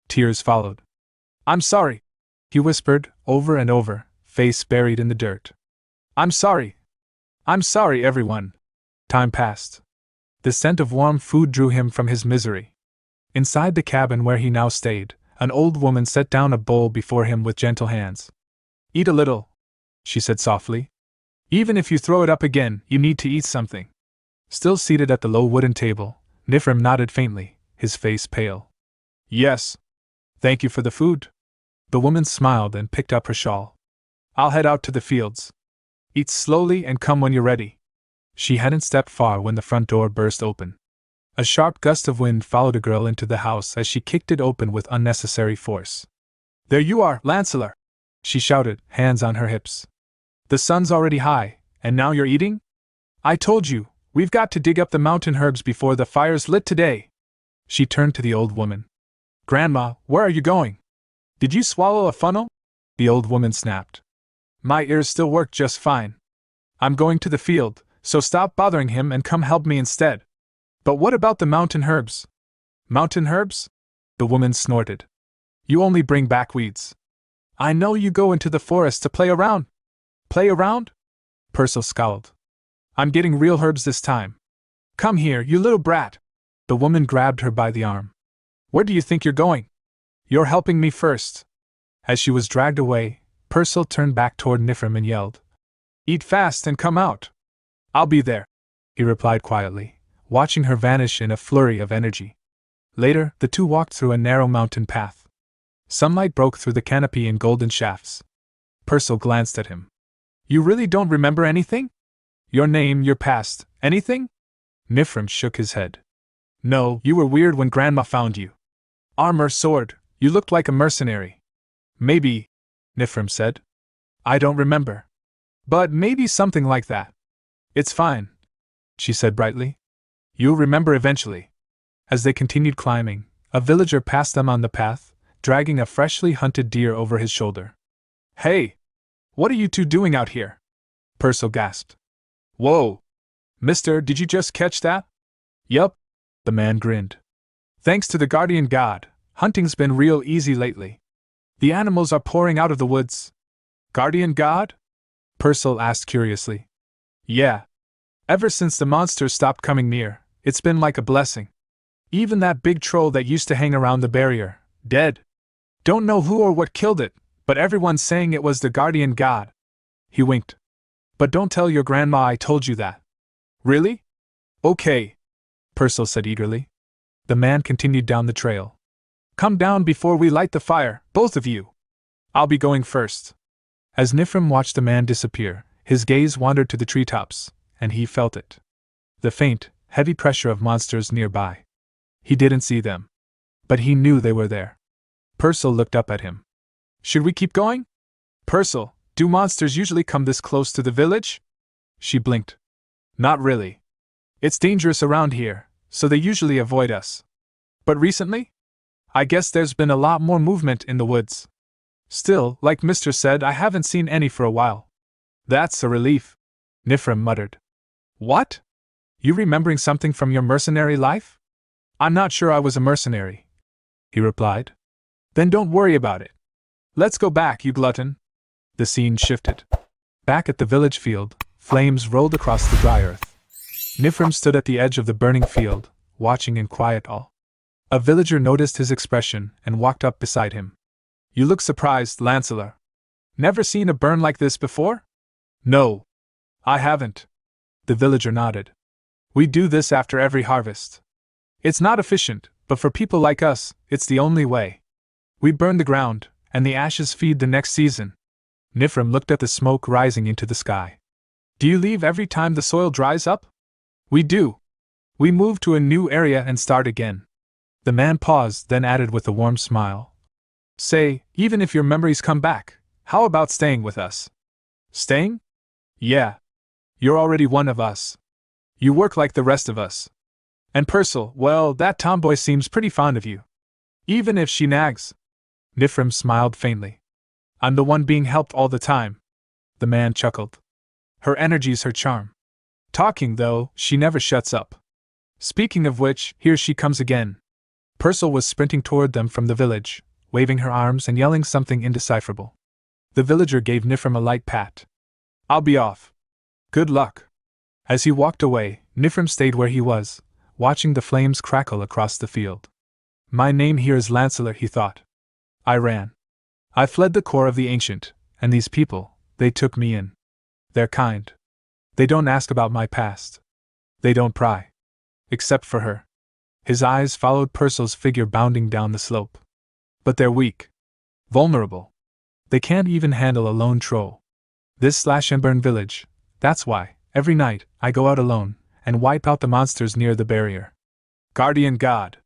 Tears followed. "I'm sorry," he whispered, over and over, face buried in the dirt. "I'm sorry. I'm sorry, everyone." Time passed. The scent of warm food drew him from his misery. Inside the cabin where he now stayed, an old woman set down a bowl before him with gentle hands. "Eat a little," she said softly. "Even if you throw it up again, you need to eat something." Still seated at the low wooden table, Nifrim nodded faintly, his face pale. "Yes. Thank you for the food." The woman smiled and picked up her shawl. "I'll head out to the fields. Eat slowly and come when you're ready." She hadn't stepped far when the front door burst open. A sharp gust of wind followed a girl into the house as she kicked it open with unnecessary force. "There you are, Lancelot!" she shouted, hands on her hips. "The sun's already high, and now you're eating? I told you, we've got to dig up the mountain herbs before the fire's lit today." She turned to the old woman. "Grandma, where are you going? Did you swallow a funnel?" The old woman snapped. "My ears still work just fine. I'm going to the field, so stop bothering him and come help me instead." "But what about the mountain herbs?" "Mountain herbs?" The woman snorted. "You only bring back weeds. I know you go into the forest to play around." "Play around?" Purcell scowled. "I'm getting real herbs this time. Come here, you little brat." The woman grabbed her by the arm. "Where do you think you're going? You're helping me first." As she was dragged away, Purcell turned back toward Nifrim and yelled, "Eat fast and come out." "I'll be there," he replied quietly, watching her vanish in a flurry of energy. Later, the two walked through a narrow mountain path. Sunlight broke through the canopy in golden shafts. Purcell glanced at him. You really don't remember anything? Your name, your past, anything? Nifrim shook his head. No, you were weird when Grandma found you. Armor, sword, you looked like a mercenary. Maybe, Nifrim said. I don't remember. But maybe something like that. It's fine, she said brightly. You'll remember eventually. As they continued climbing, a villager passed them on the path, dragging a freshly hunted deer over his shoulder. Hey! What are you two doing out here? Purcell gasped. Whoa! Mister, did you just catch that? Yup, the man grinned. Thanks to the guardian god, hunting's been real easy lately. The animals are pouring out of the woods. Guardian god? Purcell asked curiously. Yeah. Ever since the monsters stopped coming near, it's been like a blessing. Even that big troll that used to hang around the barrier, dead. Don't know who or what killed it, but everyone's saying it was the guardian god. He winked. But don't tell your grandma I told you that. Really? Okay, Purcell said eagerly. The man continued down the trail. Come down before we light the fire, both of you. I'll be going first. As Nifrim watched the man disappear, his gaze wandered to the treetops, and he felt it. The faint, heavy pressure of monsters nearby. He didn't see them, but he knew they were there. Purcell looked up at him. Should we keep going? Purcell, do monsters usually come this close to the village? She blinked. Not really. It's dangerous around here, so they usually avoid us. But recently? I guess there's been a lot more movement in the woods. Still, like Mister said, I haven't seen any for a while. That's a relief, Nifrim muttered. What? You remembering something from your mercenary life? I'm not sure I was a mercenary, he replied. Then don't worry about it. Let's go back, you glutton. The scene shifted. Back at the village field, flames rolled across the dry earth. Nifrim stood at the edge of the burning field, watching in quiet awe. A villager noticed his expression and walked up beside him. You look surprised, Lancelot. Never seen a burn like this before? No. I haven't. The villager nodded. We do this after every harvest. It's not efficient, but for people like us, it's the only way. We burn the ground, and the ashes feed the next season. Nifrim looked at the smoke rising into the sky. Do you leave every time the soil dries up? We do. We move to a new area and start again. The man paused, then added with a warm smile. Say, even if your memories come back, how about staying with us? Staying? Yeah. You're already one of us. You work like the rest of us. And Purcell, well, that tomboy seems pretty fond of you. Even if she nags. Nifrim smiled faintly. I'm the one being helped all the time. The man chuckled. Her energy's her charm. Talking, though, she never shuts up. Speaking of which, here she comes again. Purcell was sprinting toward them from the village, waving her arms and yelling something indecipherable. The villager gave Nifrim a light pat. I'll be off. Good luck. As he walked away, Nifrim stayed where he was, watching the flames crackle across the field. My name here is Lancelot, he thought. I ran. I fled the core of the ancient, and these people, they took me in. They're kind. They don't ask about my past. They don't pry. Except for her. His eyes followed Purcell's figure bounding down the slope. But they're weak. Vulnerable. They can't even handle a lone troll. This slash-and-burn village, that's why, every night, I go out alone, and wipe out the monsters near the barrier. Guardian God.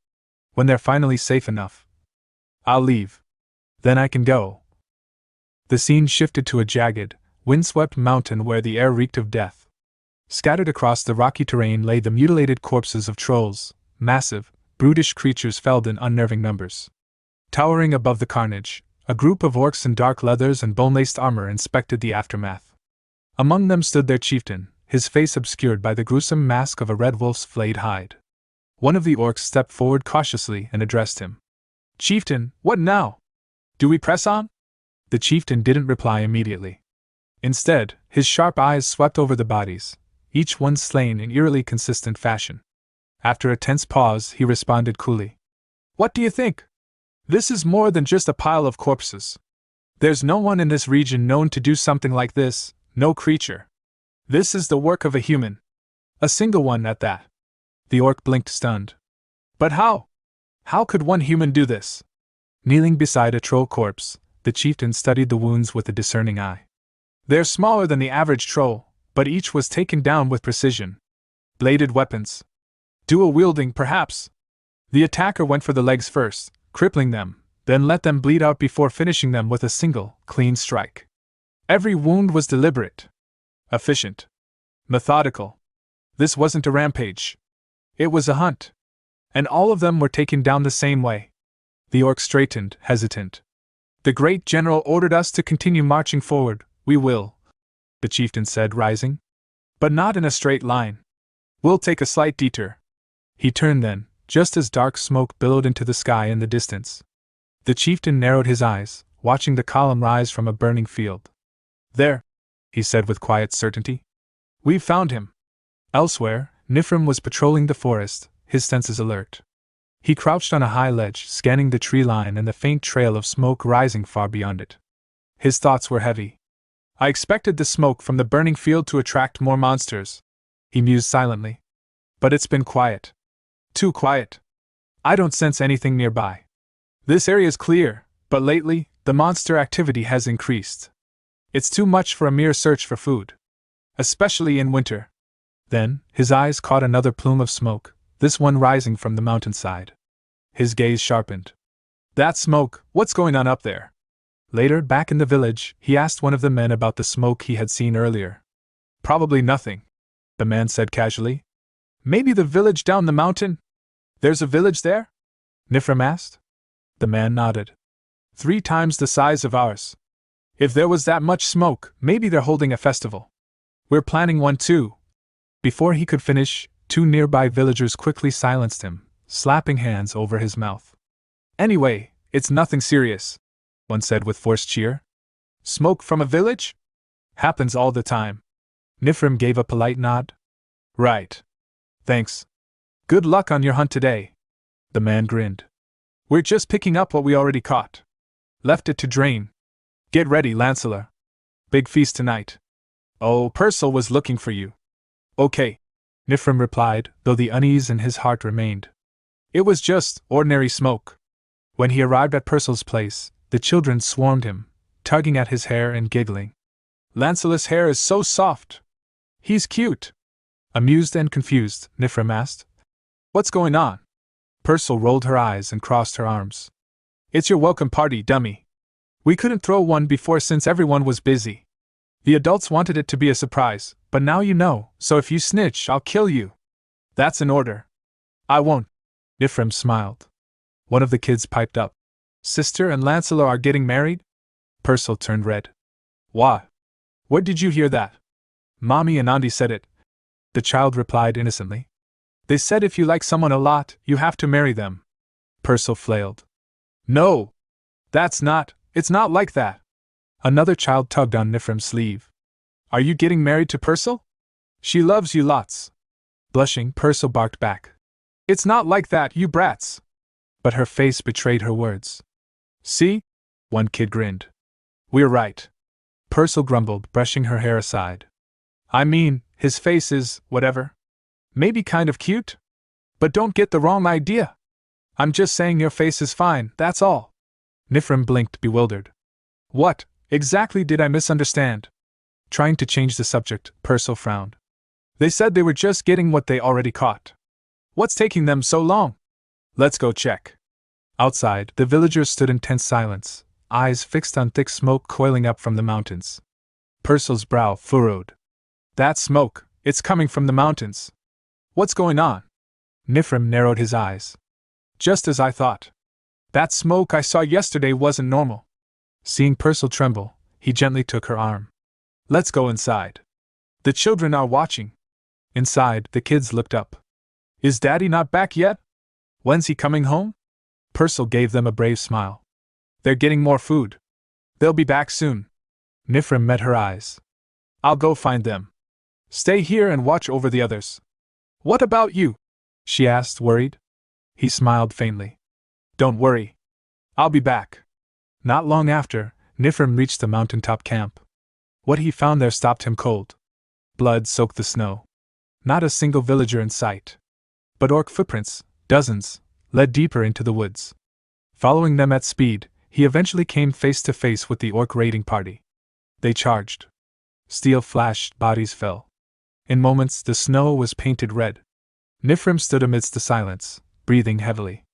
When they're finally safe enough, I'll leave. Then I can go. The scene shifted to a jagged, windswept mountain where the air reeked of death. Scattered across the rocky terrain lay the mutilated corpses of trolls, massive, brutish creatures felled in unnerving numbers. Towering above the carnage, a group of orcs in dark leathers and bone-laced armor inspected the aftermath. Among them stood their chieftain, his face obscured by the gruesome mask of a red wolf's flayed hide. One of the orcs stepped forward cautiously and addressed him. Chieftain, what now? Do we press on? The chieftain didn't reply immediately. Instead, his sharp eyes swept over the bodies, each one slain in eerily consistent fashion. After a tense pause, he responded coolly. What do you think? This is more than just a pile of corpses. There's no one in this region known to do something like this, no creature. This is the work of a human. A single one at that. The orc blinked stunned. But how? How could one human do this? Kneeling beside a troll corpse, the chieftain studied the wounds with a discerning eye. They're smaller than the average troll, but each was taken down with precision. Bladed weapons. Dual wielding, perhaps. The attacker went for the legs first, crippling them, then let them bleed out before finishing them with a single, clean strike. Every wound was deliberate, efficient, methodical. This wasn't a rampage. It was a hunt. And all of them were taken down the same way. The orc straightened, hesitant. The great general ordered us to continue marching forward. We will, the chieftain said, rising. But not in a straight line. We'll take a slight detour. He turned then, just as dark smoke billowed into the sky in the distance. The chieftain narrowed his eyes, watching the column rise from a burning field. There, he said with quiet certainty. We've found him. Elsewhere, Nifrim was patrolling the forest, his senses alert. He crouched on a high ledge, scanning the tree line and the faint trail of smoke rising far beyond it. His thoughts were heavy. I expected the smoke from the burning field to attract more monsters, he mused silently. But it's been quiet. Too quiet. I don't sense anything nearby. This area's clear, but lately, the monster activity has increased. It's too much for a mere search for food. Especially in winter. Then, his eyes caught another plume of smoke, this one rising from the mountainside. His gaze sharpened. That smoke, what's going on up there? Later, back in the village, he asked one of the men about the smoke he had seen earlier. Probably nothing, the man said casually. Maybe the village down the mountain? There's a village there? Nifrim asked. The man nodded. 3 times the size of ours. If there was that much smoke, maybe they're holding a festival. We're planning one too. Before he could finish, 2 nearby villagers quickly silenced him, slapping hands over his mouth. Anyway, it's nothing serious, one said with forced cheer. Smoke from a village? Happens all the time. Nifrim gave a polite nod. Right. Thanks. Good luck on your hunt today. The man grinned. We're just picking up what we already caught. Left it to drain. Get ready, Lancelot. Big feast tonight. Oh, Purcell was looking for you. Okay, Nifrim replied, though the unease in his heart remained. It was just ordinary smoke. When he arrived at Purcell's place, the children swarmed him, tugging at his hair and giggling. Lancelot's hair is so soft. He's cute. Amused and confused, Nifrim asked. What's going on? Purcell rolled her eyes and crossed her arms. It's your welcome party, dummy. We couldn't throw one before since everyone was busy. The adults wanted it to be a surprise, but now you know, so if you snitch, I'll kill you. That's an order. I won't. Nifrim smiled. One of the kids piped up. Sister and Lancelot are getting married? Purcell turned red. What? Where did you hear that? Mommy and Auntie said it. The child replied innocently. They said if you like someone a lot, you have to marry them. Purcell flailed. No! It's not like that. Another child tugged on Nifrim's sleeve. Are you getting married to Purcell? She loves you lots. Blushing, Purcell barked back. It's not like that, you brats. But her face betrayed her words. See? One kid grinned. We're right. Purcell grumbled, brushing her hair aside. I mean, his face is, whatever. Maybe kind of cute? But don't get the wrong idea. I'm just saying your face is fine, that's all. Nifrim blinked, bewildered. What, exactly did I misunderstand? Trying to change the subject, Purcell frowned. They said they were just getting what they already caught. What's taking them so long? Let's go check. Outside, the villagers stood in tense silence, eyes fixed on thick smoke coiling up from the mountains. Purcell's brow furrowed. That smoke, it's coming from the mountains. What's going on? Nifrim narrowed his eyes. Just as I thought. That smoke I saw yesterday wasn't normal. Seeing Purcell tremble, he gently took her arm. Let's go inside. The children are watching. Inside, the kids looked up. Is Daddy not back yet? When's he coming home? Purcell gave them a brave smile. They're getting more food. They'll be back soon. Nifrim met her eyes. I'll go find them. Stay here and watch over the others. What about you? She asked, worried. He smiled faintly. Don't worry. I'll be back. Not long after, Nifrim reached the mountaintop camp. What he found there stopped him cold. Blood soaked the snow. Not a single villager in sight. But orc footprints, dozens, led deeper into the woods. Following them at speed, he eventually came face to face with the orc raiding party. They charged. Steel flashed, bodies fell. In moments, the snow was painted red. Nifrim stood amidst the silence, breathing heavily.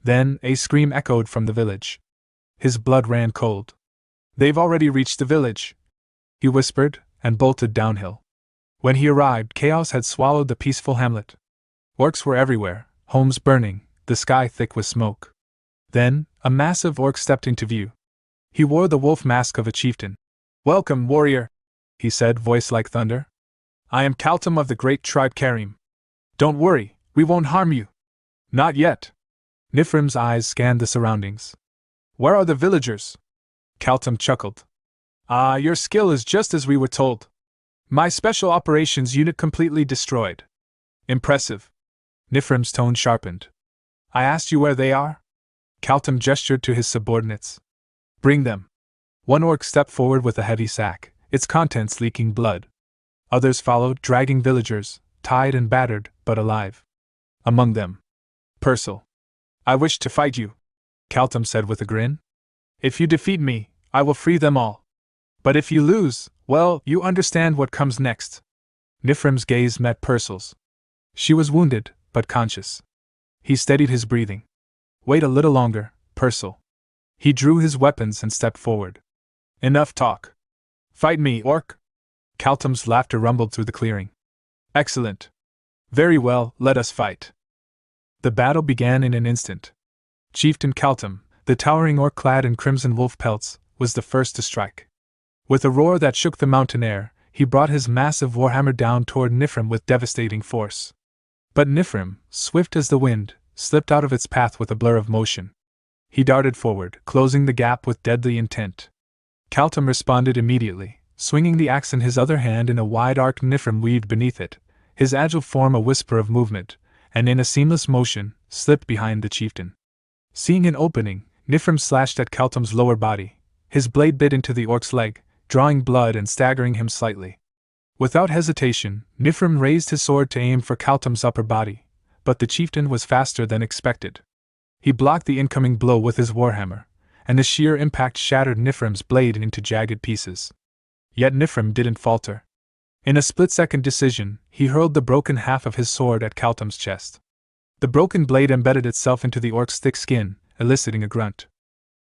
Then, a scream echoed from the village. His blood ran cold. "They've already reached the village," he whispered, and bolted downhill. When he arrived, chaos had swallowed the peaceful hamlet. Orcs were everywhere, homes burning, the sky thick with smoke. Then, a massive orc stepped into view. He wore the wolf mask of a chieftain. "Welcome, warrior," he said, voice like thunder. "I am Kaltum of the great tribe Karim. Don't worry, we won't harm you." "Not yet." Nifrim's eyes scanned the surroundings. "Where are the villagers?" Kaltum chuckled. "Ah, your skill is just as we were told. My special operations unit completely destroyed." "Impressive." Nifrim's tone sharpened. "I asked you where they are?" Kaltum gestured to his subordinates. "Bring them." One orc stepped forward with a heavy sack, its contents leaking blood. Others followed, dragging villagers, tied and battered, but alive. Among them, Purcell. "I wish to fight you," Kaltum said with a grin. "If you defeat me, I will free them all. But if you lose, well, you understand what comes next." Nifrim's gaze met Purcell's. She was wounded, but conscious. He steadied his breathing. "Wait a little longer, Purcell." He drew his weapons and stepped forward. "Enough talk. Fight me, orc." Kaltum's laughter rumbled through the clearing. "Excellent. Very well, let us fight." The battle began in an instant. Chieftain Kaltum, the towering orc clad in crimson wolf pelts, was the first to strike. With a roar that shook the mountain air, he brought his massive warhammer down toward Nifrim with devastating force. But Nifrim, swift as the wind, slipped out of its path with a blur of motion. He darted forward, closing the gap with deadly intent. Kaltum responded immediately, swinging the axe in his other hand. In a wide arc Nifrim weaved beneath it, his agile form a whisper of movement, and in a seamless motion, slipped behind the chieftain. Seeing an opening, Nifrim slashed at Kaltum's lower body. His blade bit into the orc's leg, drawing blood and staggering him slightly. Without hesitation, Nifrim raised his sword to aim for Kaltum's upper body, but the chieftain was faster than expected. He blocked the incoming blow with his warhammer, and the sheer impact shattered Nifrim's blade into jagged pieces. Yet Nifrim didn't falter. In a split-second decision, he hurled the broken half of his sword at Kaltum's chest. The broken blade embedded itself into the orc's thick skin, eliciting a grunt.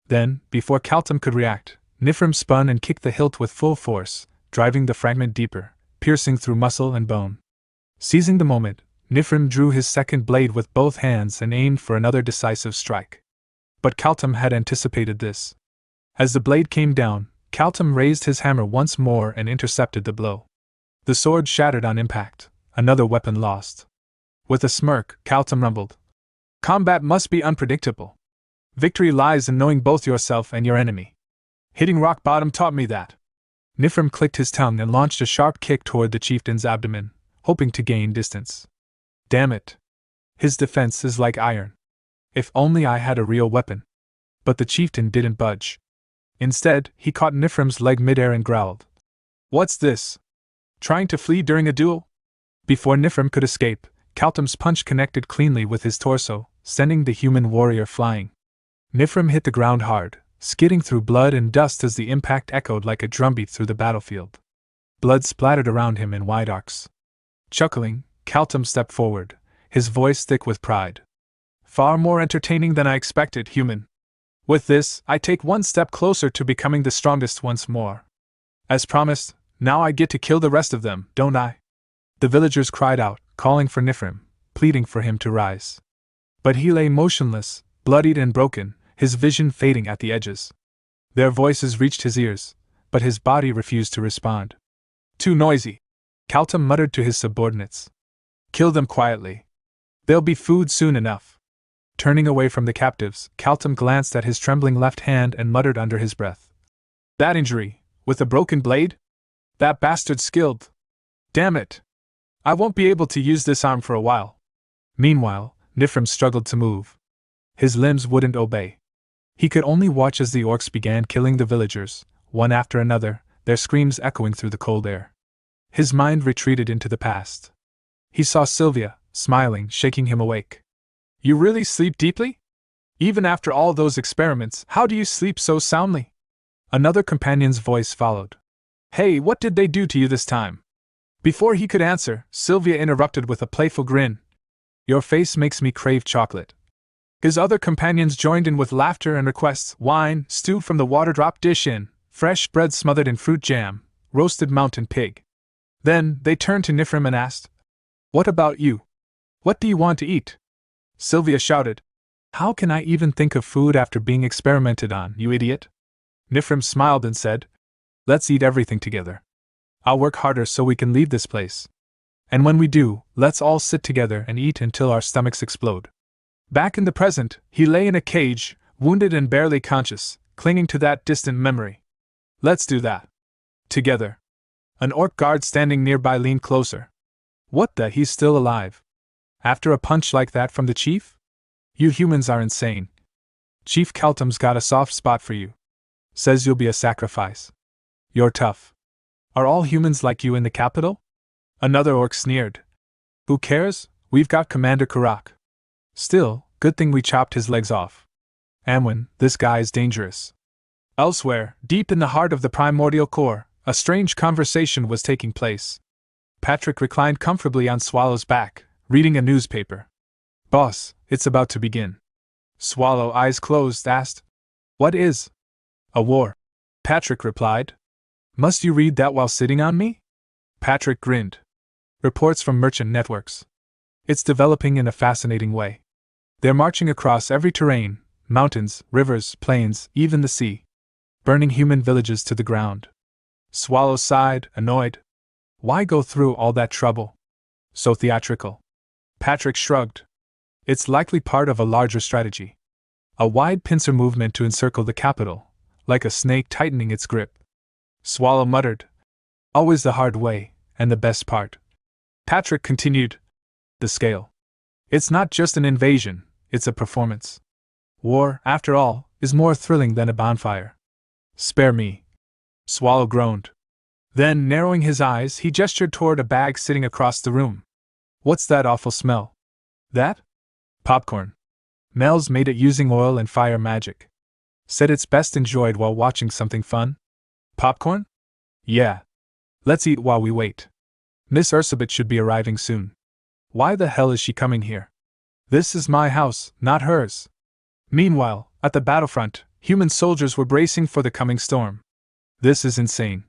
Then, before Kaltum could react, Nifrim spun and kicked the hilt with full force, driving the fragment deeper, piercing through muscle and bone. Seizing the moment, Nifrim drew his second blade with both hands and aimed for another decisive strike. But Kaltum had anticipated this. As the blade came down, Kaltum raised his hammer once more and intercepted the blow. The sword shattered on impact, another weapon lost. With a smirk, Kaltum rumbled, "Combat must be unpredictable. Victory lies in knowing both yourself and your enemy. Hitting rock bottom taught me that." Nifrim clicked his tongue and launched a sharp kick toward the chieftain's abdomen, hoping to gain distance. Damn it. His defense is like iron. If only I had a real weapon. But the chieftain didn't budge. Instead, he caught Nifrim's leg midair and growled, "What's this? Trying to flee during a duel?" Before Nifrim could escape, Kaltum's punch connected cleanly with his torso, sending the human warrior flying. Nifrim hit the ground hard, skidding through blood and dust as the impact echoed like a drumbeat through the battlefield. Blood splattered around him in wide arcs. Chuckling, Kaltum stepped forward, his voice thick with pride. "Far more entertaining than I expected, human. With this, I take one step closer to becoming the strongest once more. As promised, now I get to kill the rest of them, don't I?" The villagers cried out, calling for Nifrim, pleading for him to rise. But he lay motionless, bloodied and broken, his vision fading at the edges. Their voices reached his ears, but his body refused to respond. "Too noisy," Kaltum muttered to his subordinates. "Kill them quietly. They'll be food soon enough." Turning away from the captives, Kaltum glanced at his trembling left hand and muttered under his breath, "That injury, with a broken blade? That bastard's skilled. Damn it. I won't be able to use this arm for a while." Meanwhile, Nifrim struggled to move. His limbs wouldn't obey. He could only watch as the orcs began killing the villagers, one after another, their screams echoing through the cold air. His mind retreated into the past. He saw Sylvia, smiling, shaking him awake. You really sleep deeply? Even after all those experiments, how do you sleep so soundly? Another companion's voice followed. Hey, what did they do to you this time? Before he could answer, Sylvia interrupted with a playful grin. Your face makes me crave chocolate. His other companions joined in with laughter and requests: wine, stewed from the water-drop dish in, fresh bread smothered in fruit jam, roasted mountain pig. Then, they turned to Nifrim and asked, What about you? What do you want to eat? Sylvia shouted, How can I even think of food after being experimented on, you idiot? Nifrim smiled and said, Let's eat everything together. I'll work harder so we can leave this place. And when we do, let's all sit together and eat until our stomachs explode. Back in the present, he lay in a cage, wounded and barely conscious, clinging to that distant memory. Let's do that. Together. An orc guard standing nearby leaned closer. What the? He's still alive. After a punch like that from the chief? You humans are insane. Chief Keltum's got a soft spot for you. Says you'll be a sacrifice. You're tough. Are all humans like you in the capital? Another orc sneered. Who cares? We've got Commander Kurak. Still, good thing we chopped his legs off. Amwin, this guy's dangerous. Elsewhere, deep in the heart of the primordial core, a strange conversation was taking place. Patrick reclined comfortably on Swallow's back, reading a newspaper. Boss, it's about to begin. Swallow, eyes closed, asked, What is? A war. Patrick replied. Must you read that while sitting on me? Patrick grinned. Reports from merchant networks. It's developing in a fascinating way. They're marching across every terrain, mountains, rivers, plains, even the sea. Burning human villages to the ground. Swallow sighed, annoyed. Why go through all that trouble? So theatrical. Patrick shrugged. It's likely part of a larger strategy. A wide pincer movement to encircle the capital, like a snake tightening its grip. Swallow muttered. Always the hard way, and the best part. Patrick continued. The scale. It's not just an invasion, it's a performance. War, after all, is more thrilling than a bonfire. Spare me. Swallow groaned. Then, narrowing his eyes, he gestured toward a bag sitting across the room. What's that awful smell? That? Popcorn. Mel's made it using oil and fire magic. Said it's best enjoyed while watching something fun. Popcorn? Yeah. Let's eat while we wait. Miss Ursabet should be arriving soon. Why the hell is she coming here? This is my house, not hers. Meanwhile, at the battlefront, human soldiers were bracing for the coming storm. This is insane.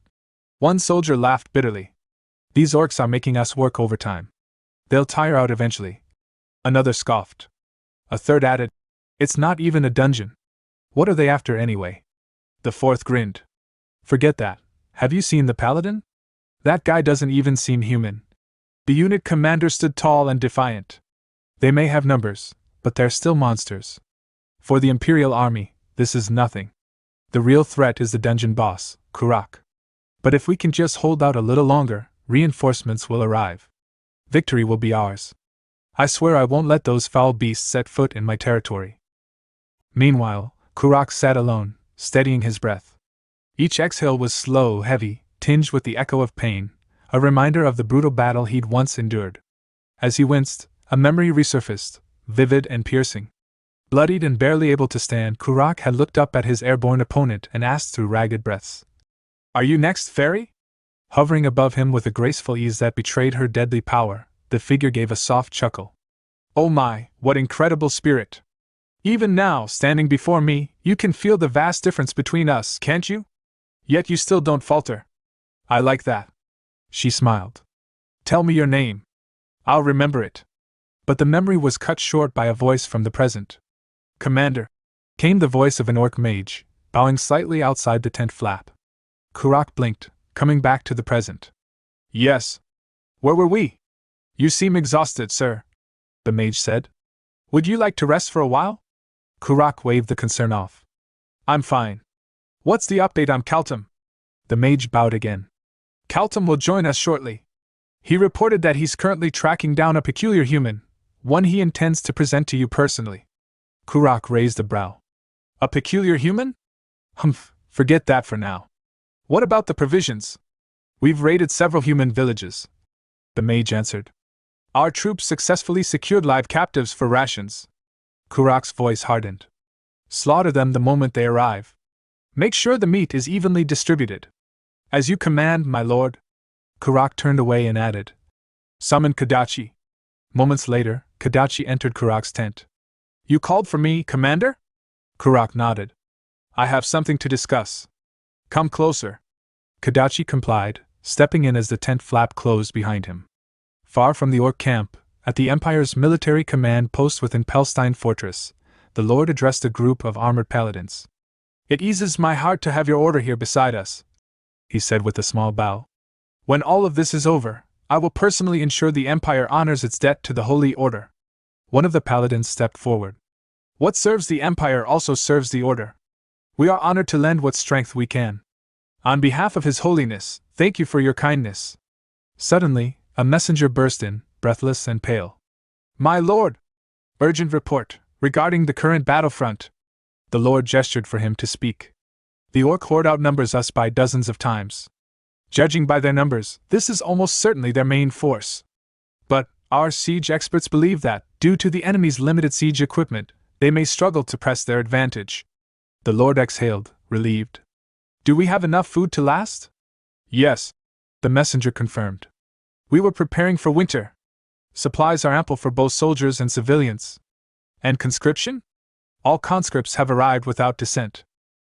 One soldier laughed bitterly. These orcs are making us work overtime. They'll tire out eventually. Another scoffed. A third added, It's not even a dungeon. What are they after anyway? The fourth grinned. Forget that. Have you seen the paladin? That guy doesn't even seem human. The unit commander stood tall and defiant. They may have numbers, but they're still monsters. For the Imperial Army, this is nothing. The real threat is the dungeon boss, Kurak. But if we can just hold out a little longer, reinforcements will arrive. Victory will be ours. I swear I won't let those foul beasts set foot in my territory. Meanwhile, Kurak sat alone, steadying his breath. Each exhale was slow, heavy, tinged with the echo of pain, a reminder of the brutal battle he'd once endured. As he winced, a memory resurfaced, vivid and piercing. Bloodied and barely able to stand, Kurak had looked up at his airborne opponent and asked through ragged breaths. Are you next, fairy? Hovering above him with a graceful ease that betrayed her deadly power, the figure gave a soft chuckle. Oh my, what incredible spirit! Even now, standing before me, you can feel the vast difference between us, can't you? Yet you still don't falter. I like that. She smiled. Tell me your name. I'll remember it. But the memory was cut short by a voice from the present. Commander, came the voice of an orc mage, bowing slightly outside the tent flap. Kurak blinked, coming back to the present. Yes. Where were we? You seem exhausted, sir, the mage said. Would you like to rest for a while? Kurak waved the concern off. I'm fine. What's the update on Kaltum? The mage bowed again. Kaltum will join us shortly. He reported that he's currently tracking down a peculiar human, one he intends to present to you personally. Kurak raised a brow. A peculiar human? Humph, forget that for now. What about the provisions? We've raided several human villages. The mage answered. Our troops successfully secured live captives for rations. Kurak's voice hardened. Slaughter them the moment they arrive. Make sure the meat is evenly distributed. As you command, my lord. Kurak turned away and added, Summon Kadachi. Moments later, Kadachi entered Kurak's tent. You called for me, Commander? Kurak nodded. I have something to discuss. Come closer. Kadachi complied, stepping in as the tent flap closed behind him. Far from the orc camp, at the Empire's military command post within Pelstein Fortress, the Lord addressed a group of armored paladins. It eases my heart to have your order here beside us, he said with a small bow. When all of this is over, I will personally ensure the Empire honors its debt to the Holy Order. One of the paladins stepped forward. What serves the Empire also serves the Order. We are honored to lend what strength we can. On behalf of His Holiness, thank you for your kindness. Suddenly, a messenger burst in, breathless and pale. My lord! Urgent report, regarding the current battlefront. The Lord gestured for him to speak. The orc horde outnumbers us by dozens of times. Judging by their numbers, this is almost certainly their main force. But, our siege experts believe that, due to the enemy's limited siege equipment, they may struggle to press their advantage. The Lord exhaled, relieved. Do we have enough food to last? Yes, the messenger confirmed. We were preparing for winter. Supplies are ample for both soldiers and civilians. And conscription? All conscripts have arrived without dissent.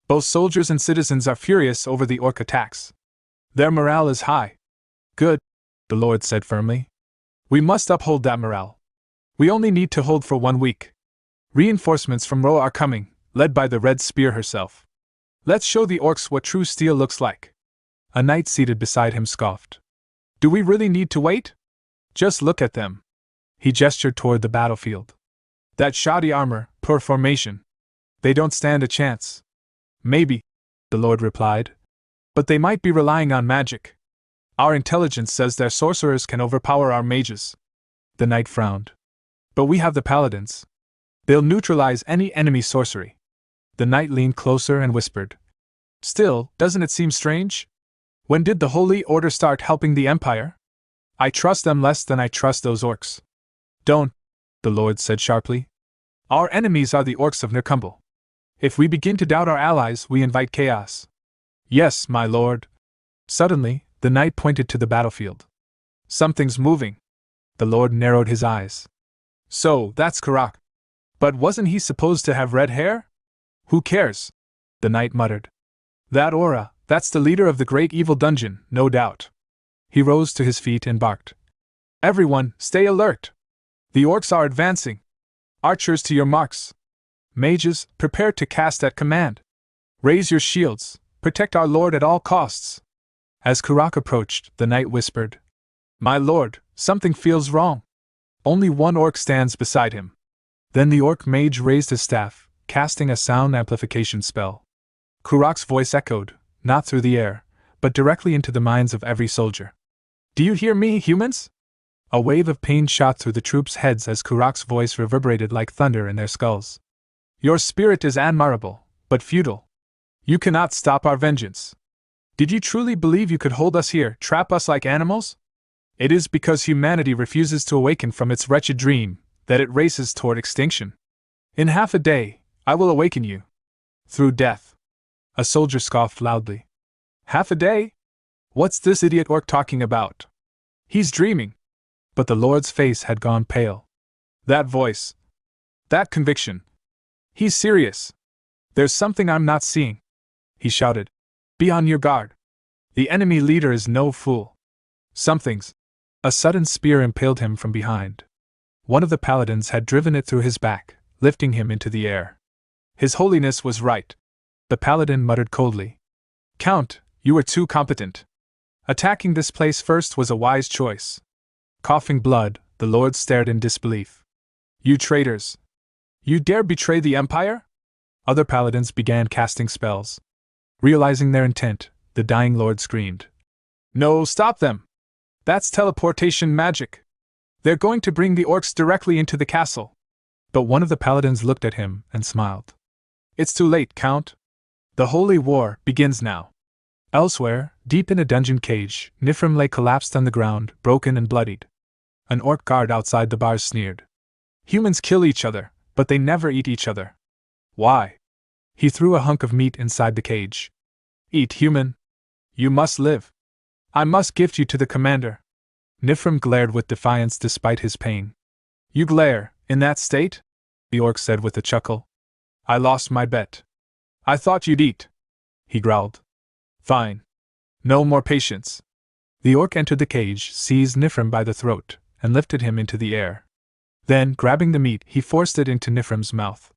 Both soldiers and citizens are furious over the orc attacks. Their morale is high. Good, the Lord said firmly. We must uphold that morale. We only need to hold for 1 week. Reinforcements from Ro are coming, led by the Red Spear herself. Let's show the orcs what true steel looks like. A knight seated beside him scoffed. Do we really need to wait? Just look at them. He gestured toward the battlefield. That shoddy armor, poor formation. They don't stand a chance. Maybe, the Lord replied. But they might be relying on magic. Our intelligence says their sorcerers can overpower our mages. The knight frowned. But we have the paladins. They'll neutralize any enemy sorcery. The knight leaned closer and whispered. Still, doesn't it seem strange? When did the Holy Order start helping the Empire? I trust them less than I trust those orcs. Don't, the Lord said sharply. Our enemies are the orcs of Nerkumble. If we begin to doubt our allies, we invite chaos. Yes, my lord. Suddenly, the knight pointed to the battlefield. Something's moving. The Lord narrowed his eyes. So, that's Kurak. But wasn't he supposed to have red hair? Who cares? The knight muttered. That aura, that's the leader of the great evil dungeon, no doubt. He rose to his feet and barked. Everyone, stay alert. The orcs are advancing. Archers to your marks. Mages, prepare to cast at command. Raise your shields. Protect our lord at all costs. As Kurak approached, the knight whispered. My lord, something feels wrong. Only one orc stands beside him. Then the orc mage raised his staff, casting a sound amplification spell. Kurak's voice echoed, not through the air, but directly into the minds of every soldier. Do you hear me, humans? A wave of pain shot through the troops' heads as Kurak's voice reverberated like thunder in their skulls. Your spirit is admirable, but futile. You cannot stop our vengeance. Did you truly believe you could hold us here, trap us like animals? It is because humanity refuses to awaken from its wretched dream that it races toward extinction. In half a day, I will awaken you. Through death. A soldier scoffed loudly. Half a day? What's this idiot orc talking about? He's dreaming. But the Lord's face had gone pale. That voice. That conviction. He's serious. There's something I'm not seeing. He shouted. Be on your guard. The enemy leader is no fool. Something's. A sudden spear impaled him from behind. One of the paladins had driven it through his back, lifting him into the air. His Holiness was right. The paladin muttered coldly. Count, you were too competent. Attacking this place first was a wise choice. Coughing blood, the Lord stared in disbelief. You traitors! You dare betray the Empire? Other paladins began casting spells. Realizing their intent, the dying Lord screamed. No, stop them! That's teleportation magic! They're going to bring the orcs directly into the castle. But one of the paladins looked at him and smiled. It's too late, Count. The holy war begins now. Elsewhere, deep in a dungeon cage, Nifrim lay collapsed on the ground, broken and bloodied. An orc guard outside the bars sneered. Humans kill each other, but they never eat each other. Why? He threw a hunk of meat inside the cage. Eat, human. You must live. I must gift you to the commander. Nifrim glared with defiance despite his pain. You glare, in that state? The orc said with a chuckle. I lost my bet. I thought you'd eat. He growled. Fine. No more patience. The orc entered the cage, seized Nifrim by the throat, and lifted him into the air. Then, grabbing the meat, he forced it into Nifrim's mouth.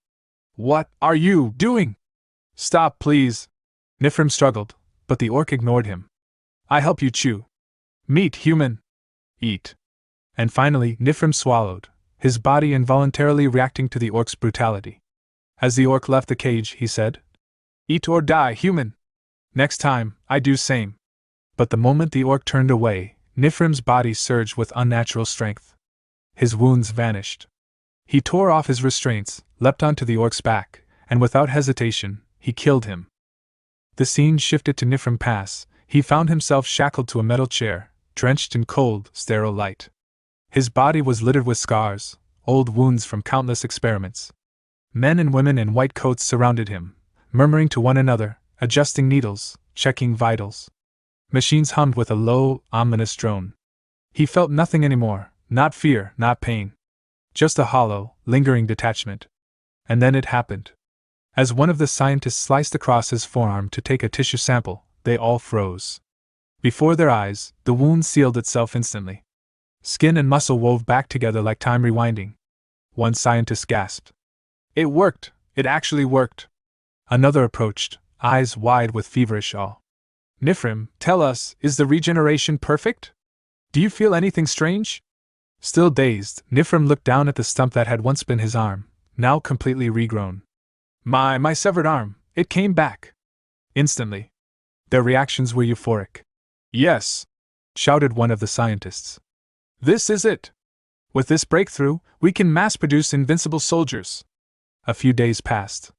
What are you doing? Stop, please. Nifrim struggled, but the orc ignored him. I help you chew. Meat, human. Eat. And finally, Nifrim swallowed, his body involuntarily reacting to the orc's brutality. As the orc left the cage, he said, Eat or die, human. Next time, I do same. But the moment the orc turned away, Nifrim's body surged with unnatural strength. His wounds vanished. He tore off his restraints, leapt onto the orc's back, and without hesitation, he killed him. The scene shifted to Nifrim Pass. He found himself shackled to a metal chair, drenched in cold, sterile light. His body was littered with scars, old wounds from countless experiments. Men and women in white coats surrounded him, murmuring to one another, adjusting needles, checking vitals. Machines hummed with a low, ominous drone. He felt nothing anymore, not fear, not pain. Just a hollow, lingering detachment. And then it happened. As one of the scientists sliced across his forearm to take a tissue sample, they all froze. Before their eyes, the wound sealed itself instantly. Skin and muscle wove back together like time rewinding. One scientist gasped. It worked! It actually worked! Another approached, eyes wide with feverish awe. Nifrim, tell us, is the regeneration perfect? Do you feel anything strange? Still dazed, Nifrim looked down at the stump that had once been his arm, now completely regrown. My severed arm, it came back. Instantly. Their reactions were euphoric. Yes, shouted one of the scientists. This is it. With this breakthrough, we can mass-produce invincible soldiers. A few days passed.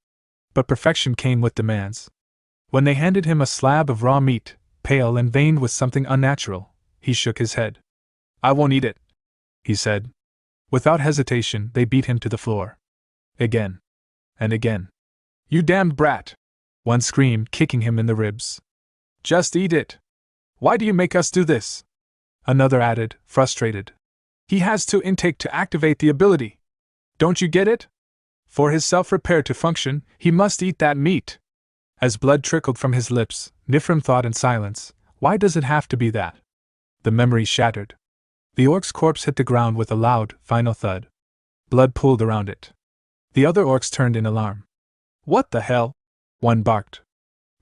But perfection came with demands. When they handed him a slab of raw meat, pale and veined with something unnatural, he shook his head. I won't eat it, he said. Without hesitation, they beat him to the floor. Again. And again. You damned brat! One screamed, kicking him in the ribs. Just eat it! Why do you make us do this? Another added, frustrated. He has to intake to activate the ability. Don't you get it? For his self-repair to function, he must eat that meat. As blood trickled from his lips, Nifrim thought in silence, why does it have to be that? The memory shattered. The orc's corpse hit the ground with a loud, final thud. Blood pooled around it. The other orcs turned in alarm. What the hell? One barked.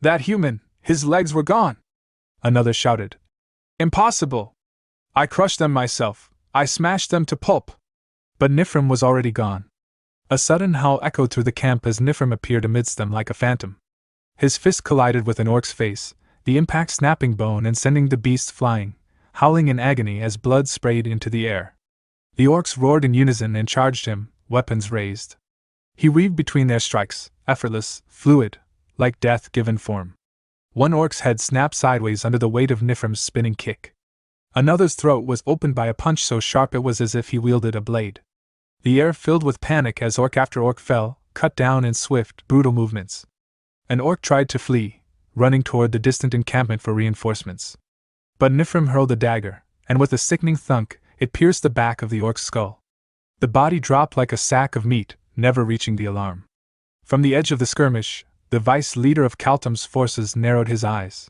That human, his legs were gone. Another shouted. Impossible! I crushed them myself, I smashed them to pulp. But Nifrim was already gone. A sudden howl echoed through the camp as Nifrim appeared amidst them like a phantom. His fist collided with an orc's face, the impact snapping bone and sending the beast flying, howling in agony as blood sprayed into the air. The orcs roared in unison and charged him, weapons raised. He weaved between their strikes, effortless, fluid, like death given form. One orc's head snapped sideways under the weight of Nifrim's spinning kick. Another's throat was opened by a punch so sharp it was as if he wielded a blade. The air filled with panic as orc after orc fell, cut down in swift, brutal movements. An orc tried to flee, running toward the distant encampment for reinforcements. But Nifrim hurled a dagger, and with a sickening thunk, it pierced the back of the orc's skull. The body dropped like a sack of meat, never reaching the alarm. From the edge of the skirmish, the vice leader of Kaltum's forces narrowed his eyes.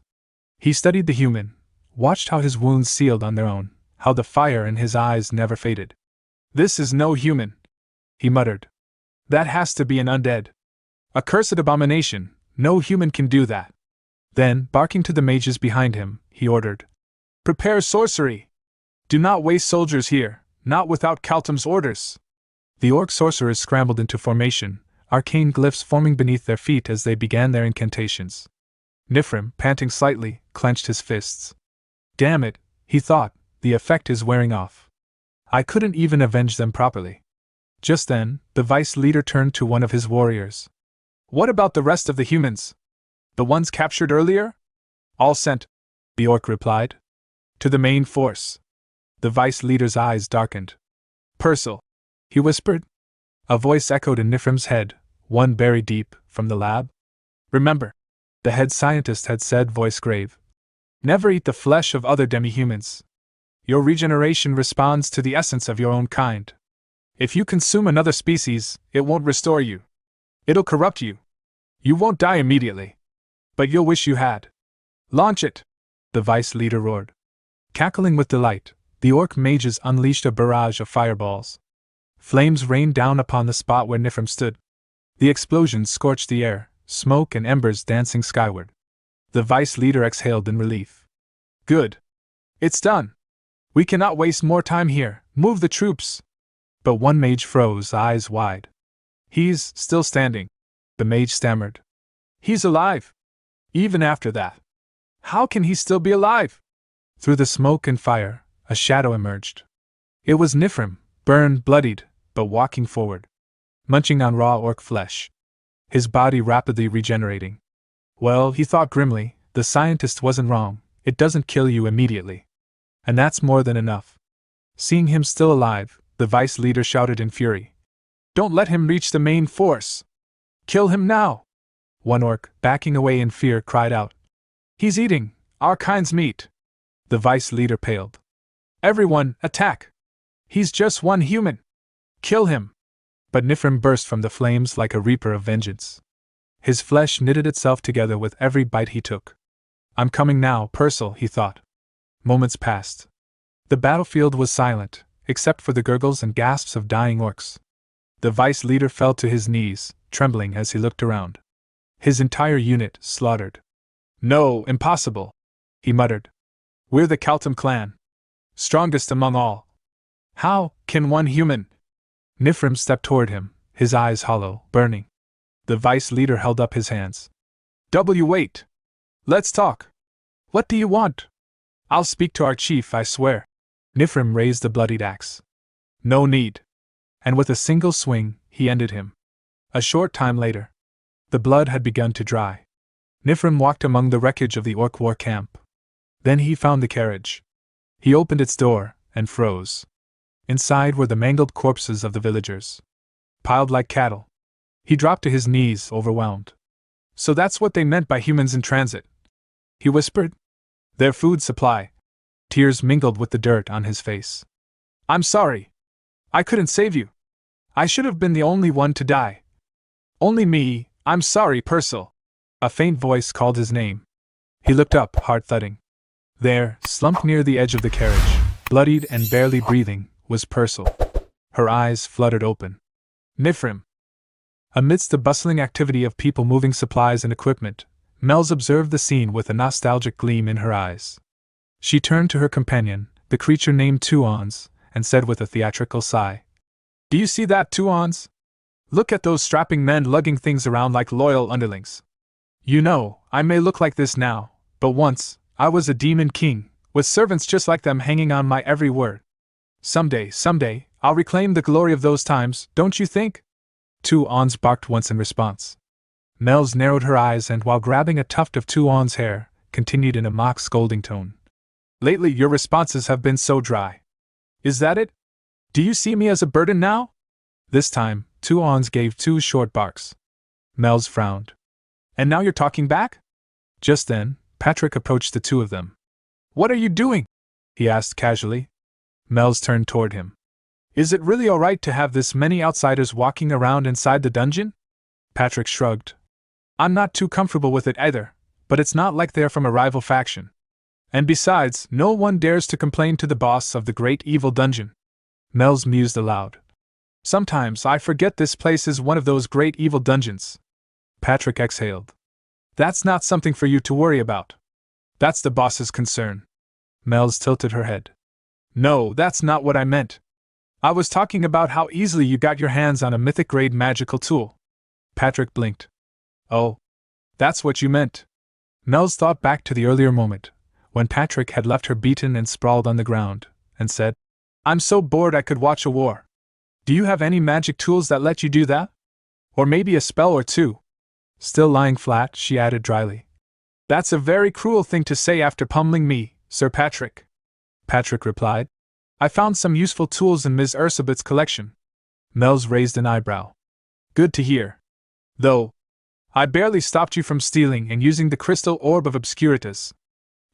He studied the human, watched how his wounds sealed on their own, how the fire in his eyes never faded. This is no human, he muttered. That has to be an undead. A cursed abomination, no human can do that. Then, barking to the mages behind him, he ordered. Prepare sorcery! Do not waste soldiers here, not without Kaltum's orders! The orc sorcerers scrambled into formation, arcane glyphs forming beneath their feet as they began their incantations. Nifrim, panting slightly, clenched his fists. Damn it, he thought, the effect is wearing off. I couldn't even avenge them properly. Just then, the vice leader turned to one of his warriors. What about the rest of the humans? The ones captured earlier? All sent, the orc replied. To the main force. The vice leader's eyes darkened. Purcell, he whispered. A voice echoed in Nifrim's head, one buried deep, from the lab. Remember, the head scientist had said, voice grave. Never eat the flesh of other demi-humans. Your regeneration responds to the essence of your own kind. If you consume another species, it won't restore you. It'll corrupt you. You won't die immediately. But you'll wish you had. Launch it! The vice leader roared. Cackling with delight, the orc mages unleashed a barrage of fireballs. Flames rained down upon the spot where Nifrim stood. The explosions scorched the air, smoke and embers dancing skyward. The vice leader exhaled in relief. Good. It's done. We cannot waste more time here. Move the troops. But one mage froze, eyes wide. He's still standing. The mage stammered. He's alive. Even after that. How can he still be alive? Through the smoke and fire, a shadow emerged. It was Nifrim, burned, bloodied, but walking forward, munching on raw orc flesh. His body rapidly regenerating. Well, he thought grimly, the scientist wasn't wrong, it doesn't kill you immediately. And that's more than enough. Seeing him still alive, the vice leader shouted in fury. Don't let him reach the main force! Kill him now! One orc, backing away in fear, cried out. He's eating our kind's meat! The vice leader paled. Everyone, attack! He's just one human! Kill him! But Nifrim burst from the flames like a reaper of vengeance. His flesh knitted itself together with every bite he took. I'm coming now, Purcell, he thought. Moments passed. The battlefield was silent, except for the gurgles and gasps of dying orcs. The vice leader fell to his knees, trembling as he looked around. His entire unit slaughtered. No, impossible, he muttered. We're the Kaltum clan. Strongest among all. How can one human? Nifrim stepped toward him, his eyes hollow, burning. The vice leader held up his hands. Wait. Let's talk. What do you want? I'll speak to our chief, I swear. Nifrim raised the bloodied axe. No need. And with a single swing, he ended him. A short time later, the blood had begun to dry. Nifrim walked among the wreckage of the orc war camp. Then he found the carriage. He opened its door, and froze. Inside were the mangled corpses of the villagers, piled like cattle. He dropped to his knees, overwhelmed. So that's what they meant by humans in transit, he whispered. Their food supply. Tears mingled with the dirt on his face. I'm sorry. I couldn't save you. I should have been the only one to die. Only me, I'm sorry, Purcell. A faint voice called his name. He looked up, heart thudding. There, slumped near the edge of the carriage, bloodied and barely breathing, was Purcell. Her eyes fluttered open. Nifrim. Amidst the bustling activity of people moving supplies and equipment, Mel's observed the scene with a nostalgic gleam in her eyes. She turned to her companion, the creature named Tuons, and said with a theatrical sigh. Do you see that, Tuons? Look at those strapping men lugging things around like loyal underlings. You know, I may look like this now, but once, I was a demon king, with servants just like them hanging on my every word. Someday, I'll reclaim the glory of those times, don't you think? Tuons barked once in response. Mel's narrowed her eyes and, while grabbing a tuft of Tuon's hair, continued in a mock scolding tone. Lately your responses have been so dry. Is that it? Do you see me as a burden now? This time, Tuons gave 2 short barks. Mel's frowned. And now you're talking back? Just then, Patrick approached the two of them. What are you doing? He asked casually. Mel's turned toward him. Is it really alright to have this many outsiders walking around inside the dungeon? Patrick shrugged. I'm not too comfortable with it either, but it's not like they're from a rival faction. And besides, no one dares to complain to the boss of the great evil dungeon. Mel's mused aloud. Sometimes I forget this place is one of those great evil dungeons. Patrick exhaled. That's not something for you to worry about. That's the boss's concern. Mel's tilted her head. No, that's not what I meant. I was talking about how easily you got your hands on a mythic-grade magical tool. Patrick blinked. Oh, that's what you meant. Mel's thought back to the earlier moment, when Patrick had left her beaten and sprawled on the ground, and said, I'm so bored I could watch a war. Do you have any magic tools that let you do that? Or maybe a spell or two? Still lying flat, she added dryly. That's a very cruel thing to say after pummeling me, Sir Patrick. Patrick replied. I found some useful tools in Ms. Ursabet's collection. Mel's raised an eyebrow. Good to hear. Though, I barely stopped you from stealing and using the crystal orb of Obscuritas.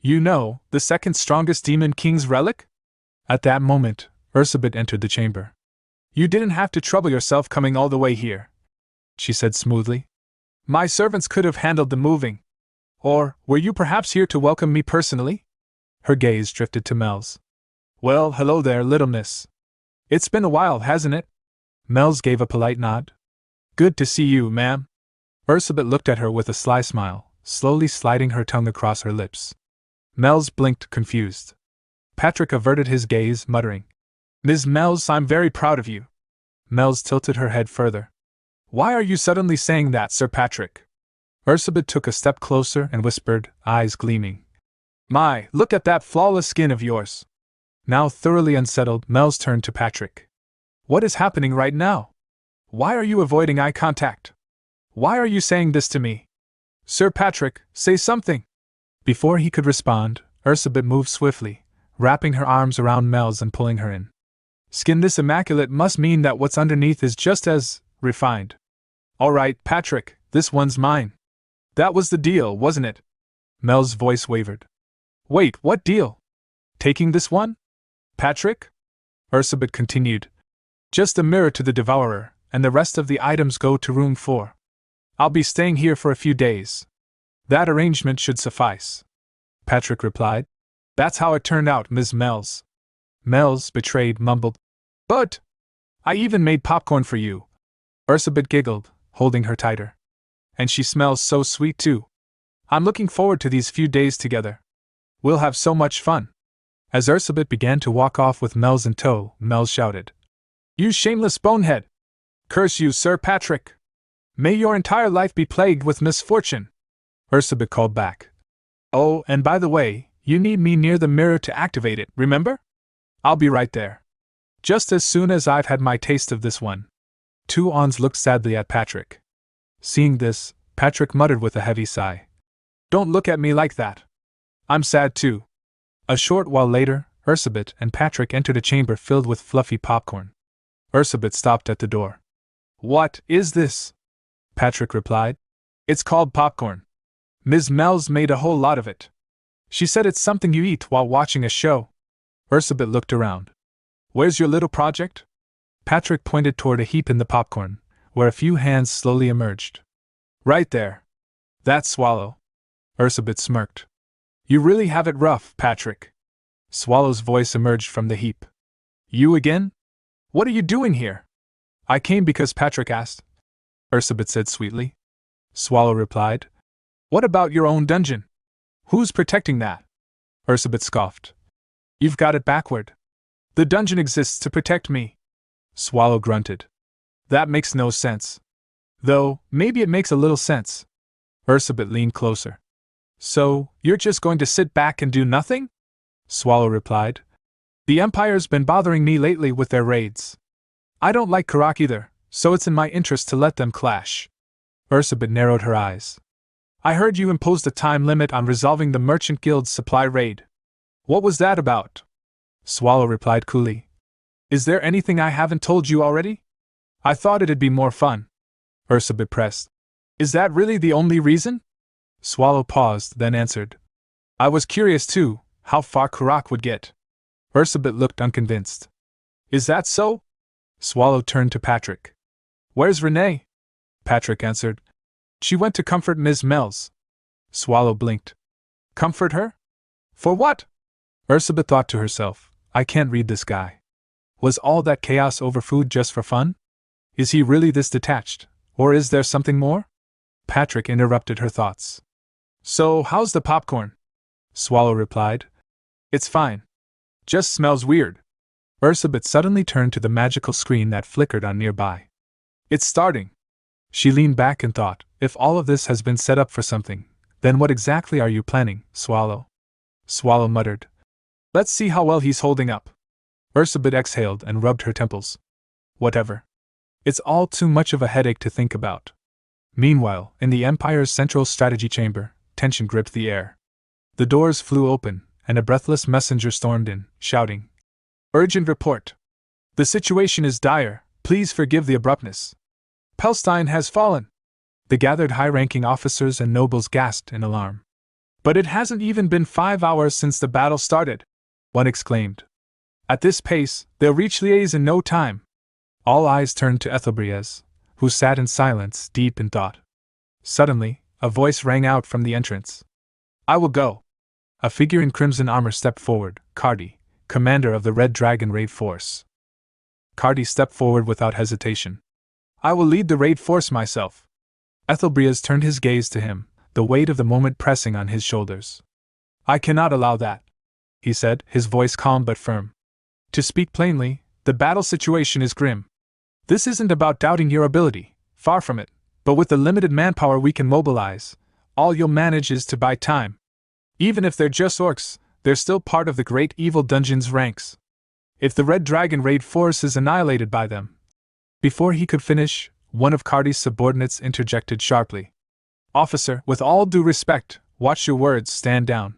You know, the second strongest demon king's relic? At that moment, Ursabet entered the chamber. You didn't have to trouble yourself coming all the way here, she said smoothly. My servants could have handled the moving. Or, were you perhaps here to welcome me personally? Her gaze drifted to Mel's. Well, hello there, little miss. It's been a while, hasn't it? Mel's gave a polite nod. Good to see you, ma'am. Ursabet looked at her with a sly smile, slowly sliding her tongue across her lips. Mel's blinked, confused. Patrick averted his gaze, muttering, Ms. Mel's, I'm very proud of you. Mel's tilted her head further. Why are you suddenly saying that, Sir Patrick? Ursabet took a step closer and whispered, eyes gleaming. My, look at that flawless skin of yours. Now thoroughly unsettled, Mel's turned to Patrick. What is happening right now? Why are you avoiding eye contact? Why are you saying this to me? Sir Patrick, say something. Before he could respond, Ursabet moved swiftly, wrapping her arms around Mel's and pulling her in. Skin this immaculate must mean that what's underneath is just as refined. All right, Patrick, this one's mine. That was the deal, wasn't it? Mel's voice wavered. Wait, what deal? Taking this one? Patrick? Ursabet continued. Just a mirror to the Devourer, and the rest of the items go to room 4. I'll be staying here for a few days. That arrangement should suffice. Patrick replied. That's how it turned out, Ms. Mel's. Mel's, betrayed, mumbled. But I even made popcorn for you. Ursabet giggled, holding her tighter. And she smells so sweet too. I'm looking forward to these few days together. We'll have so much fun. As Ursabet began to walk off with Mel's in tow, Mel's shouted. You shameless bonehead! Curse you, Sir Patrick! May your entire life be plagued with misfortune! Ursabet called back. Oh, and by the way, you need me near the mirror to activate it, remember? I'll be right there. Just as soon as I've had my taste of this one. Two Ons looked sadly at Patrick. Seeing this, Patrick muttered with a heavy sigh. Don't look at me like that. I'm sad too. A short while later, Ursabet and Patrick entered a chamber filled with fluffy popcorn. Ursabet stopped at the door. What is this? Patrick replied. It's called popcorn. Ms. Mel's made a whole lot of it. She said it's something you eat while watching a show. Ursabet looked around. Where's your little project? Patrick pointed toward a heap in the popcorn, where a few hands slowly emerged. Right there. That's Swallow. Ursabet smirked. You really have it rough, Patrick. Swallow's voice emerged from the heap. You again? What are you doing here? I came because Patrick asked, Ursabet said sweetly. Swallow replied. What about your own dungeon? Who's protecting that? Ursabet scoffed. You've got it backward. The dungeon exists to protect me. Swallow grunted. That makes no sense. Though, maybe it makes a little sense. Ursabet leaned closer. So, you're just going to sit back and do nothing? Swallow replied. The Empire's been bothering me lately with their raids. I don't like Karak either, so it's in my interest to let them clash. Ursabet narrowed her eyes. I heard you imposed a time limit on resolving the Merchant Guild's supply raid. What was that about? Swallow replied coolly. Is there anything I haven't told you already? I thought it'd be more fun. Ursabet pressed. Is that really the only reason? Swallow paused, then answered. I was curious too, how far Karak would get. Ursabet looked unconvinced. Is that so? Swallow turned to Patrick. Where's Renee? Patrick answered. She went to comfort Ms. Mel's. Swallow blinked. Comfort her? For what? Ursabet thought to herself, I can't read this guy. Was all that chaos over food just for fun? Is he really this detached, or is there something more? Patrick interrupted her thoughts. So, how's the popcorn? Swallow replied. It's fine. Just smells weird. Ursabet suddenly turned to the magical screen that flickered on nearby. It's starting. She leaned back and thought, if all of this has been set up for something, then what exactly are you planning, Swallow? Swallow muttered. Let's see how well he's holding up. Ursabet exhaled and rubbed her temples. Whatever. It's all too much of a headache to think about. Meanwhile, in the Empire's central strategy chamber, tension gripped the air. The doors flew open, and a breathless messenger stormed in, shouting, Urgent report. The situation is dire, please forgive the abruptness. Palestine has fallen. The gathered high-ranking officers and nobles gasped in alarm. But it hasn't even been 5 hours since the battle started, one exclaimed. At this pace, they'll reach Liège in no time. All eyes turned to Ethelbreaz, who sat in silence, deep in thought. Suddenly, a voice rang out from the entrance. I will go. A figure in crimson armor stepped forward, Cardi, commander of the Red Dragon raid force. Cardi stepped forward without hesitation. I will lead the raid force myself. Ethelbreaz turned his gaze to him, the weight of the moment pressing on his shoulders. I cannot allow that, he said, his voice calm but firm. To speak plainly, the battle situation is grim. This isn't about doubting your ability, far from it, but with the limited manpower we can mobilize, all you'll manage is to buy time. Even if they're just orcs, they're still part of the great evil dungeon's ranks. If the Red Dragon raid force is annihilated by them. Before he could finish, one of Cardi's subordinates interjected sharply. Officer, with all due respect, watch your words, stand down.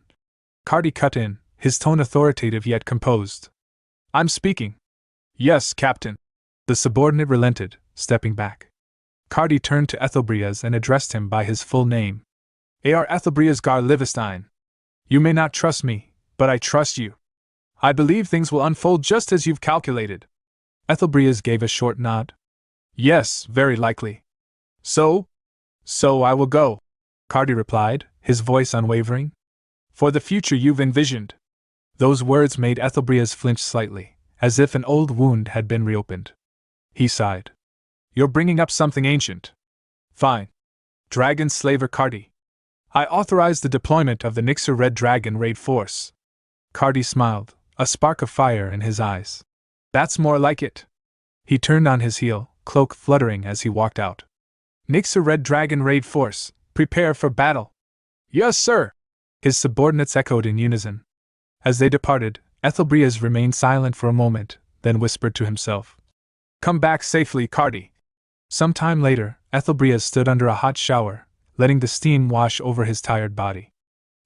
Cardi cut in, his tone authoritative yet composed. I'm speaking. Yes, Captain. The subordinate relented, stepping back. Cardi turned to Ethelbreaz and addressed him by his full name. A.R. Ethelbreaz Gar Livestein. You may not trust me, but I trust you. I believe things will unfold just as you've calculated. Ethelbreaz gave a short nod. Yes, very likely. So I will go, Cardi replied, his voice unwavering. For the future you've envisioned. Those words made Ethelbreaz flinch slightly, as if an old wound had been reopened. He sighed. You're bringing up something ancient. Fine. Dragon Slaver Cardi. I authorize the deployment of the Nixer Red Dragon raid force. Cardi smiled, a spark of fire in his eyes. That's more like it. He turned on his heel, cloak fluttering as he walked out. Nixer Red Dragon raid force, prepare for battle. Yes, sir. His subordinates echoed in unison. As they departed, Ethelbreaz remained silent for a moment, then whispered to himself. Come back safely, Cardi. Some time later, Ethelbreaz stood under a hot shower, letting the steam wash over his tired body.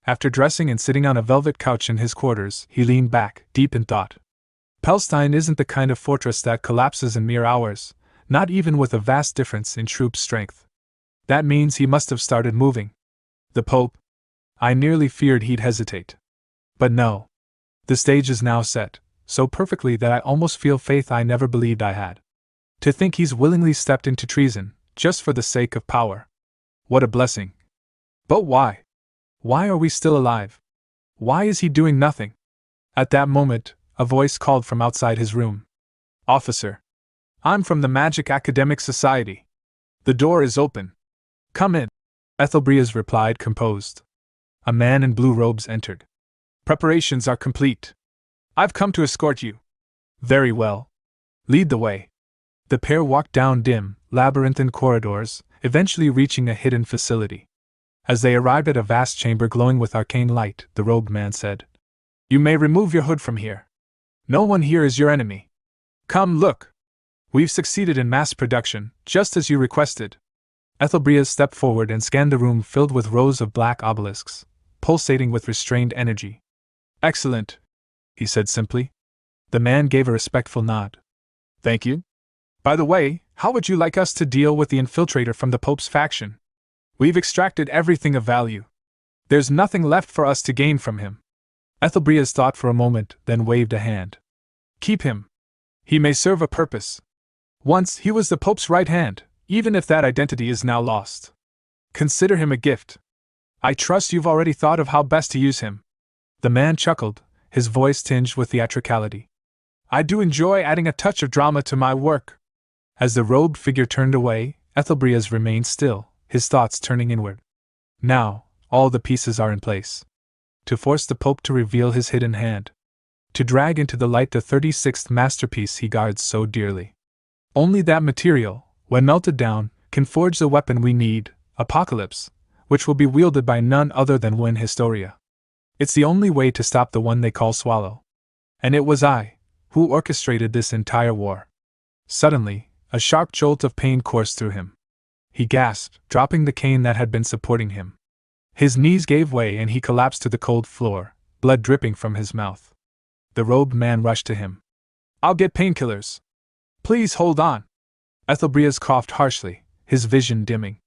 After dressing and sitting on a velvet couch in his quarters, he leaned back, deep in thought. Palestine isn't the kind of fortress that collapses in mere hours, not even with a vast difference in troop strength. That means he must have started moving. The Pope? I nearly feared he'd hesitate. But no. The stage is now set, so perfectly that I almost feel faith I never believed I had. To think he's willingly stepped into treason, just for the sake of power. What a blessing. But why? Why are we still alive? Why is he doing nothing? At that moment, a voice called from outside his room. Officer. I'm from the Magic Academic Society. The door is open. Come in. Ethelbreaz replied, composed. A man in blue robes entered. Preparations are complete. I've come to escort you. Very well. Lead the way. The pair walked down dim, labyrinthine corridors, eventually reaching a hidden facility. As they arrived at a vast chamber glowing with arcane light, the robed man said, You may remove your hood from here. No one here is your enemy. Come look. We've succeeded in mass production, just as you requested. Ethelbreaz stepped forward and scanned the room filled with rows of black obelisks, pulsating with restrained energy. Excellent, he said simply. The man gave a respectful nod. Thank you. By the way, how would you like us to deal with the infiltrator from the Pope's faction? We've extracted everything of value. There's nothing left for us to gain from him. Ethelbreaz thought for a moment, then waved a hand. Keep him. He may serve a purpose. Once he was the Pope's right hand, even if that identity is now lost. Consider him a gift. I trust you've already thought of how best to use him. The man chuckled, his voice tinged with theatricality. I do enjoy adding a touch of drama to my work. As the robed figure turned away, Ethelbreaz remained still, his thoughts turning inward. Now, all the pieces are in place. To force the Pope to reveal his hidden hand. To drag into the light the 36th masterpiece he guards so dearly. Only that material, when melted down, can forge the weapon we need, Apocalypse, which will be wielded by none other than Win Historia. It's the only way to stop the one they call Swallow. And it was I who orchestrated this entire war. Suddenly, a sharp jolt of pain coursed through him. He gasped, dropping the cane that had been supporting him. His knees gave way and he collapsed to the cold floor, blood dripping from his mouth. The robed man rushed to him. I'll get painkillers. Please hold on. Ethelbrias coughed harshly, his vision dimming.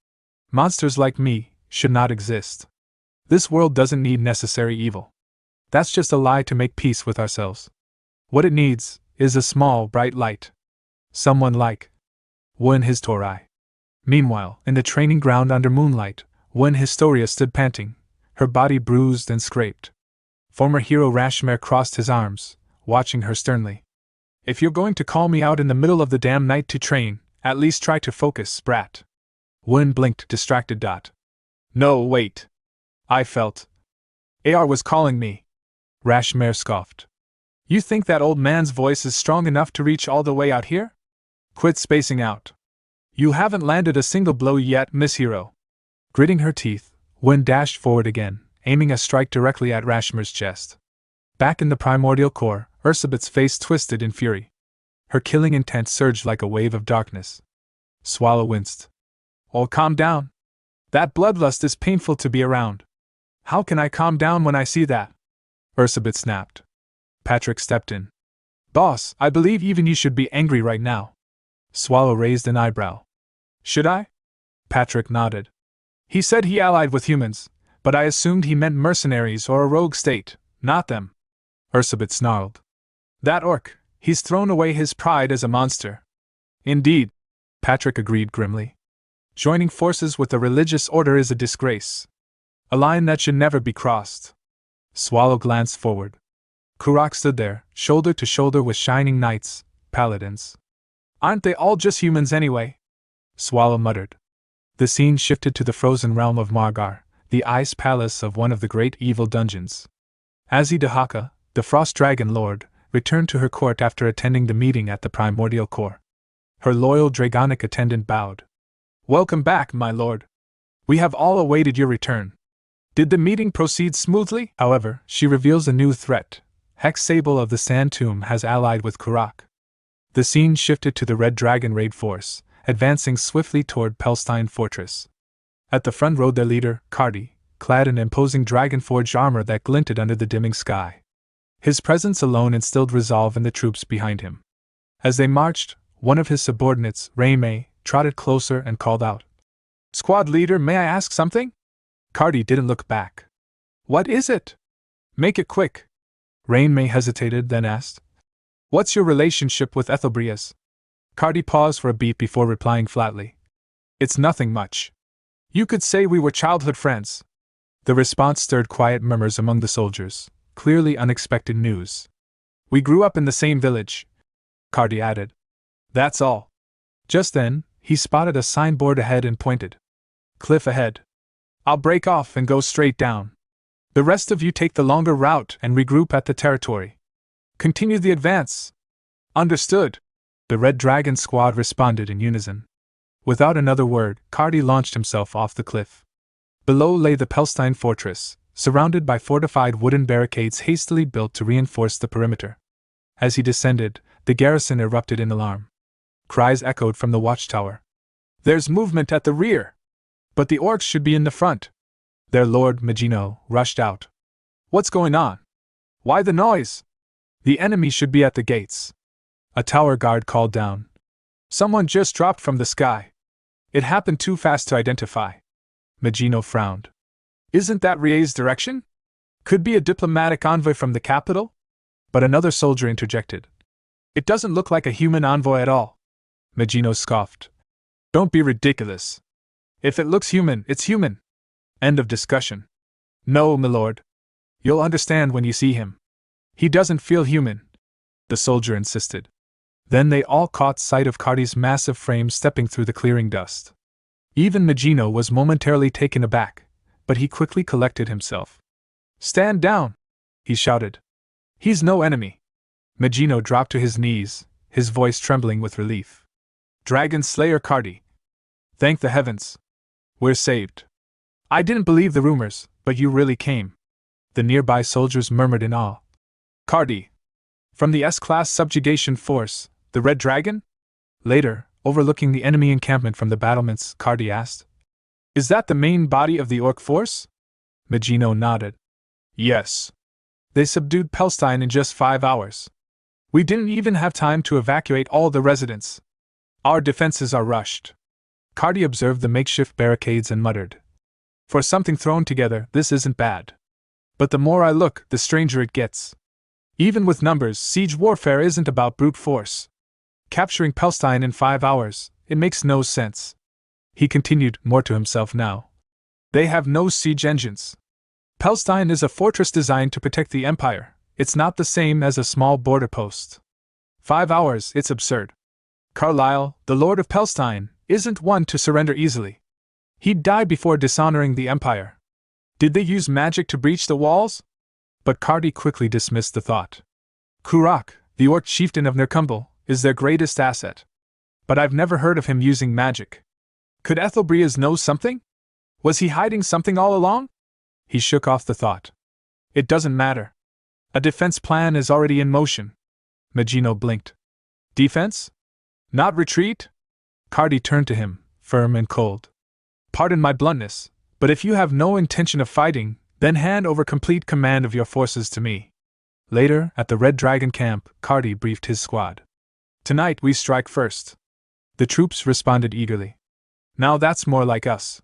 Monsters like me should not exist. This world doesn't need necessary evil. That's just a lie to make peace with ourselves. What it needs is a small, bright light. Someone like Wen Historia. Meanwhile, in the training ground under moonlight, Wen Historia stood panting, her body bruised and scraped. Former hero Rashmare crossed his arms, watching her sternly. If you're going to call me out in the middle of the damn night to train, at least try to focus, brat. Wen blinked, distracted. No, wait. I felt. AR was calling me. Rashmare scoffed. You think that old man's voice is strong enough to reach all the way out here? Quit spacing out. You haven't landed a single blow yet, Miss Hero. Gritting her teeth, Wen dashed forward again, aiming a strike directly at Rashmare's chest. Back in the primordial core, Ursabet's face twisted in fury. Her killing intent surged like a wave of darkness. Swallow winced. Oh, calm down. That bloodlust is painful to be around. How can I calm down when I see that? Ursabet snapped. Patrick stepped in. Boss, I believe even you should be angry right now. Swallow raised an eyebrow. Should I? Patrick nodded. He said he allied with humans, but I assumed he meant mercenaries or a rogue state, not them. Ursabet snarled. That orc, he's thrown away his pride as a monster. Indeed, Patrick agreed grimly. Joining forces with a religious order is a disgrace. A line that should never be crossed. Swallow glanced forward. Kurak stood there, shoulder to shoulder with shining knights, paladins. Aren't they all just humans anyway? Swallow muttered. The scene shifted to the frozen realm of Margar, the ice palace of one of the great evil dungeons. Azidahaka, the Frost Dragon Lord, returned to her court after attending the meeting at the primordial core. Her loyal dragonic attendant bowed. Welcome back, my lord. We have all awaited your return. Did the meeting proceed smoothly? However, she reveals a new threat. Hex Sable of the Sand Tomb has allied with Kurak. The scene shifted to the Red Dragon raid force, advancing swiftly toward Pelstein Fortress. At the front rode their leader, Cardi, clad in imposing dragon-forged armor that glinted under the dimming sky. His presence alone instilled resolve in the troops behind him. As they marched, one of his subordinates, Raymay, trotted closer and called out. Squad leader, may I ask something? Cardi didn't look back. What is it? Make it quick. Raymay hesitated, then asked. What's your relationship with Ethelbrias? Cardi paused for a beat before replying flatly. It's nothing much. You could say we were childhood friends. The response stirred quiet murmurs among the soldiers, clearly unexpected news. We grew up in the same village, Cardi added. That's all. Just then, he spotted a signboard ahead and pointed. Cliff ahead. I'll break off and go straight down. The rest of you take the longer route and regroup at the territory. Continue the advance. Understood. The Red Dragon squad responded in unison. Without another word, Cardi launched himself off the cliff. Below lay the Pelstein fortress, surrounded by fortified wooden barricades hastily built to reinforce the perimeter. As he descended, the garrison erupted in alarm. Cries echoed from the watchtower. There's movement at the rear! But the orcs should be in the front. Their lord, Magino, rushed out. What's going on? Why the noise? The enemy should be at the gates. A tower guard called down. Someone just dropped from the sky. It happened too fast to identify. Magino frowned. Isn't that Rie's direction? Could be a diplomatic envoy from the capital? But another soldier interjected. It doesn't look like a human envoy at all. Magino scoffed. Don't be ridiculous. If it looks human, it's human. End of discussion. No, milord. You'll understand when you see him. He doesn't feel human, the soldier insisted. Then they all caught sight of Cardi's massive frame stepping through the clearing dust. Even Magino was momentarily taken aback, but he quickly collected himself. Stand down, he shouted. He's no enemy. Magino dropped to his knees, his voice trembling with relief. Dragon Slayer Cardi. Thank the heavens. We're saved. I didn't believe the rumors, but you really came. The nearby soldiers murmured in awe. Cardi. From the S-class subjugation force, the Red Dragon? Later, overlooking the enemy encampment from the battlements, Cardi asked. Is that the main body of the orc force? Magino nodded. Yes. They subdued Pelstein in just 5 hours. We didn't even have time to evacuate all the residents. Our defenses are rushed. Cardi observed the makeshift barricades and muttered. For something thrown together, this isn't bad. But the more I look, the stranger it gets. Even with numbers, siege warfare isn't about brute force. Capturing Palestine in 5 hours, it makes no sense. He continued, more to himself now. They have no siege engines. Palestine is a fortress designed to protect the empire. It's not the same as a small border post. 5 hours, it's absurd. Carlyle, the Lord of Palestine, isn't one to surrender easily. He'd die before dishonoring the empire. Did they use magic to breach the walls? But Cardi quickly dismissed the thought. Kurak, the orc chieftain of Nerkumble, is their greatest asset. But I've never heard of him using magic. Could Ethelbrias know something? Was he hiding something all along? He shook off the thought. It doesn't matter. A defense plan is already in motion. Magino blinked. Defense? Not retreat? Cardi turned to him, firm and cold. Pardon my bluntness, but if you have no intention of fighting, then hand over complete command of your forces to me. Later, at the Red Dragon camp, Cardi briefed his squad. Tonight we strike first. The troops responded eagerly. Now that's more like us.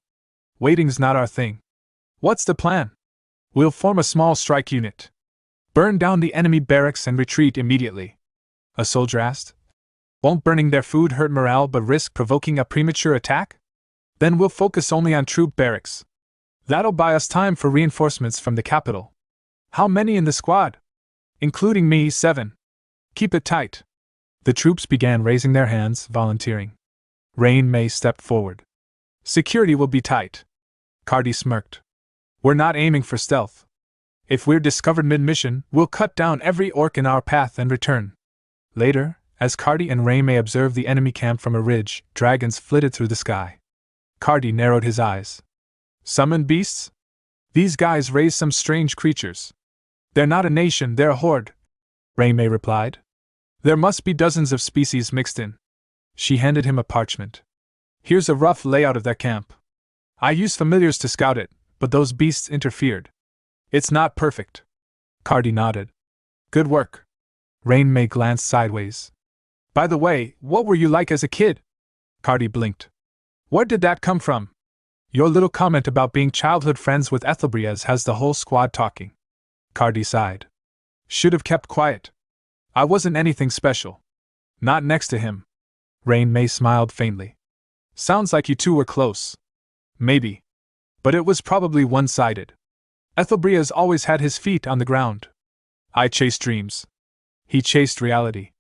Waiting's not our thing. What's the plan? We'll form a small strike unit. Burn down the enemy barracks and retreat immediately. A soldier asked. Won't burning their food hurt morale but risk provoking a premature attack? Then we'll focus only on troop barracks. That'll buy us time for reinforcements from the capital. How many in the squad? Including me, 7. Keep it tight. The troops began raising their hands, volunteering. Rain May stepped forward. Security will be tight. Cardi smirked. We're not aiming for stealth. If we're discovered mid-mission, we'll cut down every orc in our path and return. Later, as Cardi and Rain May observed the enemy camp from a ridge, dragons flitted through the sky. Cardi narrowed his eyes. Summoned beasts? These guys raise some strange creatures. They're not a nation, they're a horde, Rain May replied. There must be dozens of species mixed in. She handed him a parchment. Here's a rough layout of their camp. I used familiars to scout it, but those beasts interfered. It's not perfect. Cardi nodded. Good work. Rain May glanced sideways. By the way, what were you like as a kid? Cardi blinked. Where did that come from? Your little comment about being childhood friends with Ethelbrias has the whole squad talking. Cardi sighed. Should have kept quiet. I wasn't anything special. Not next to him. Rain May smiled faintly. Sounds like you two were close. Maybe. But it was probably one-sided. Ethelbrias always had his feet on the ground. I chased dreams. He chased reality.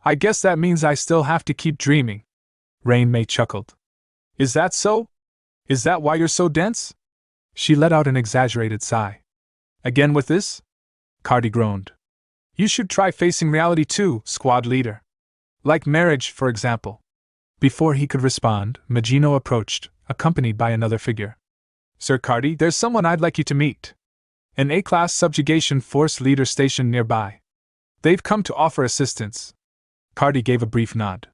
I guess that means I still have to keep dreaming. Rain May chuckled. Is that so? Is that why you're so dense? She let out an exaggerated sigh. Again with this? Cardi groaned. You should try facing reality too, squad leader. Like marriage, for example. Before he could respond, Magino approached, accompanied by another figure. Sir Cardi, there's someone I'd like you to meet. An A-class subjugation force leader stationed nearby. They've come to offer assistance. Cardi gave a brief nod.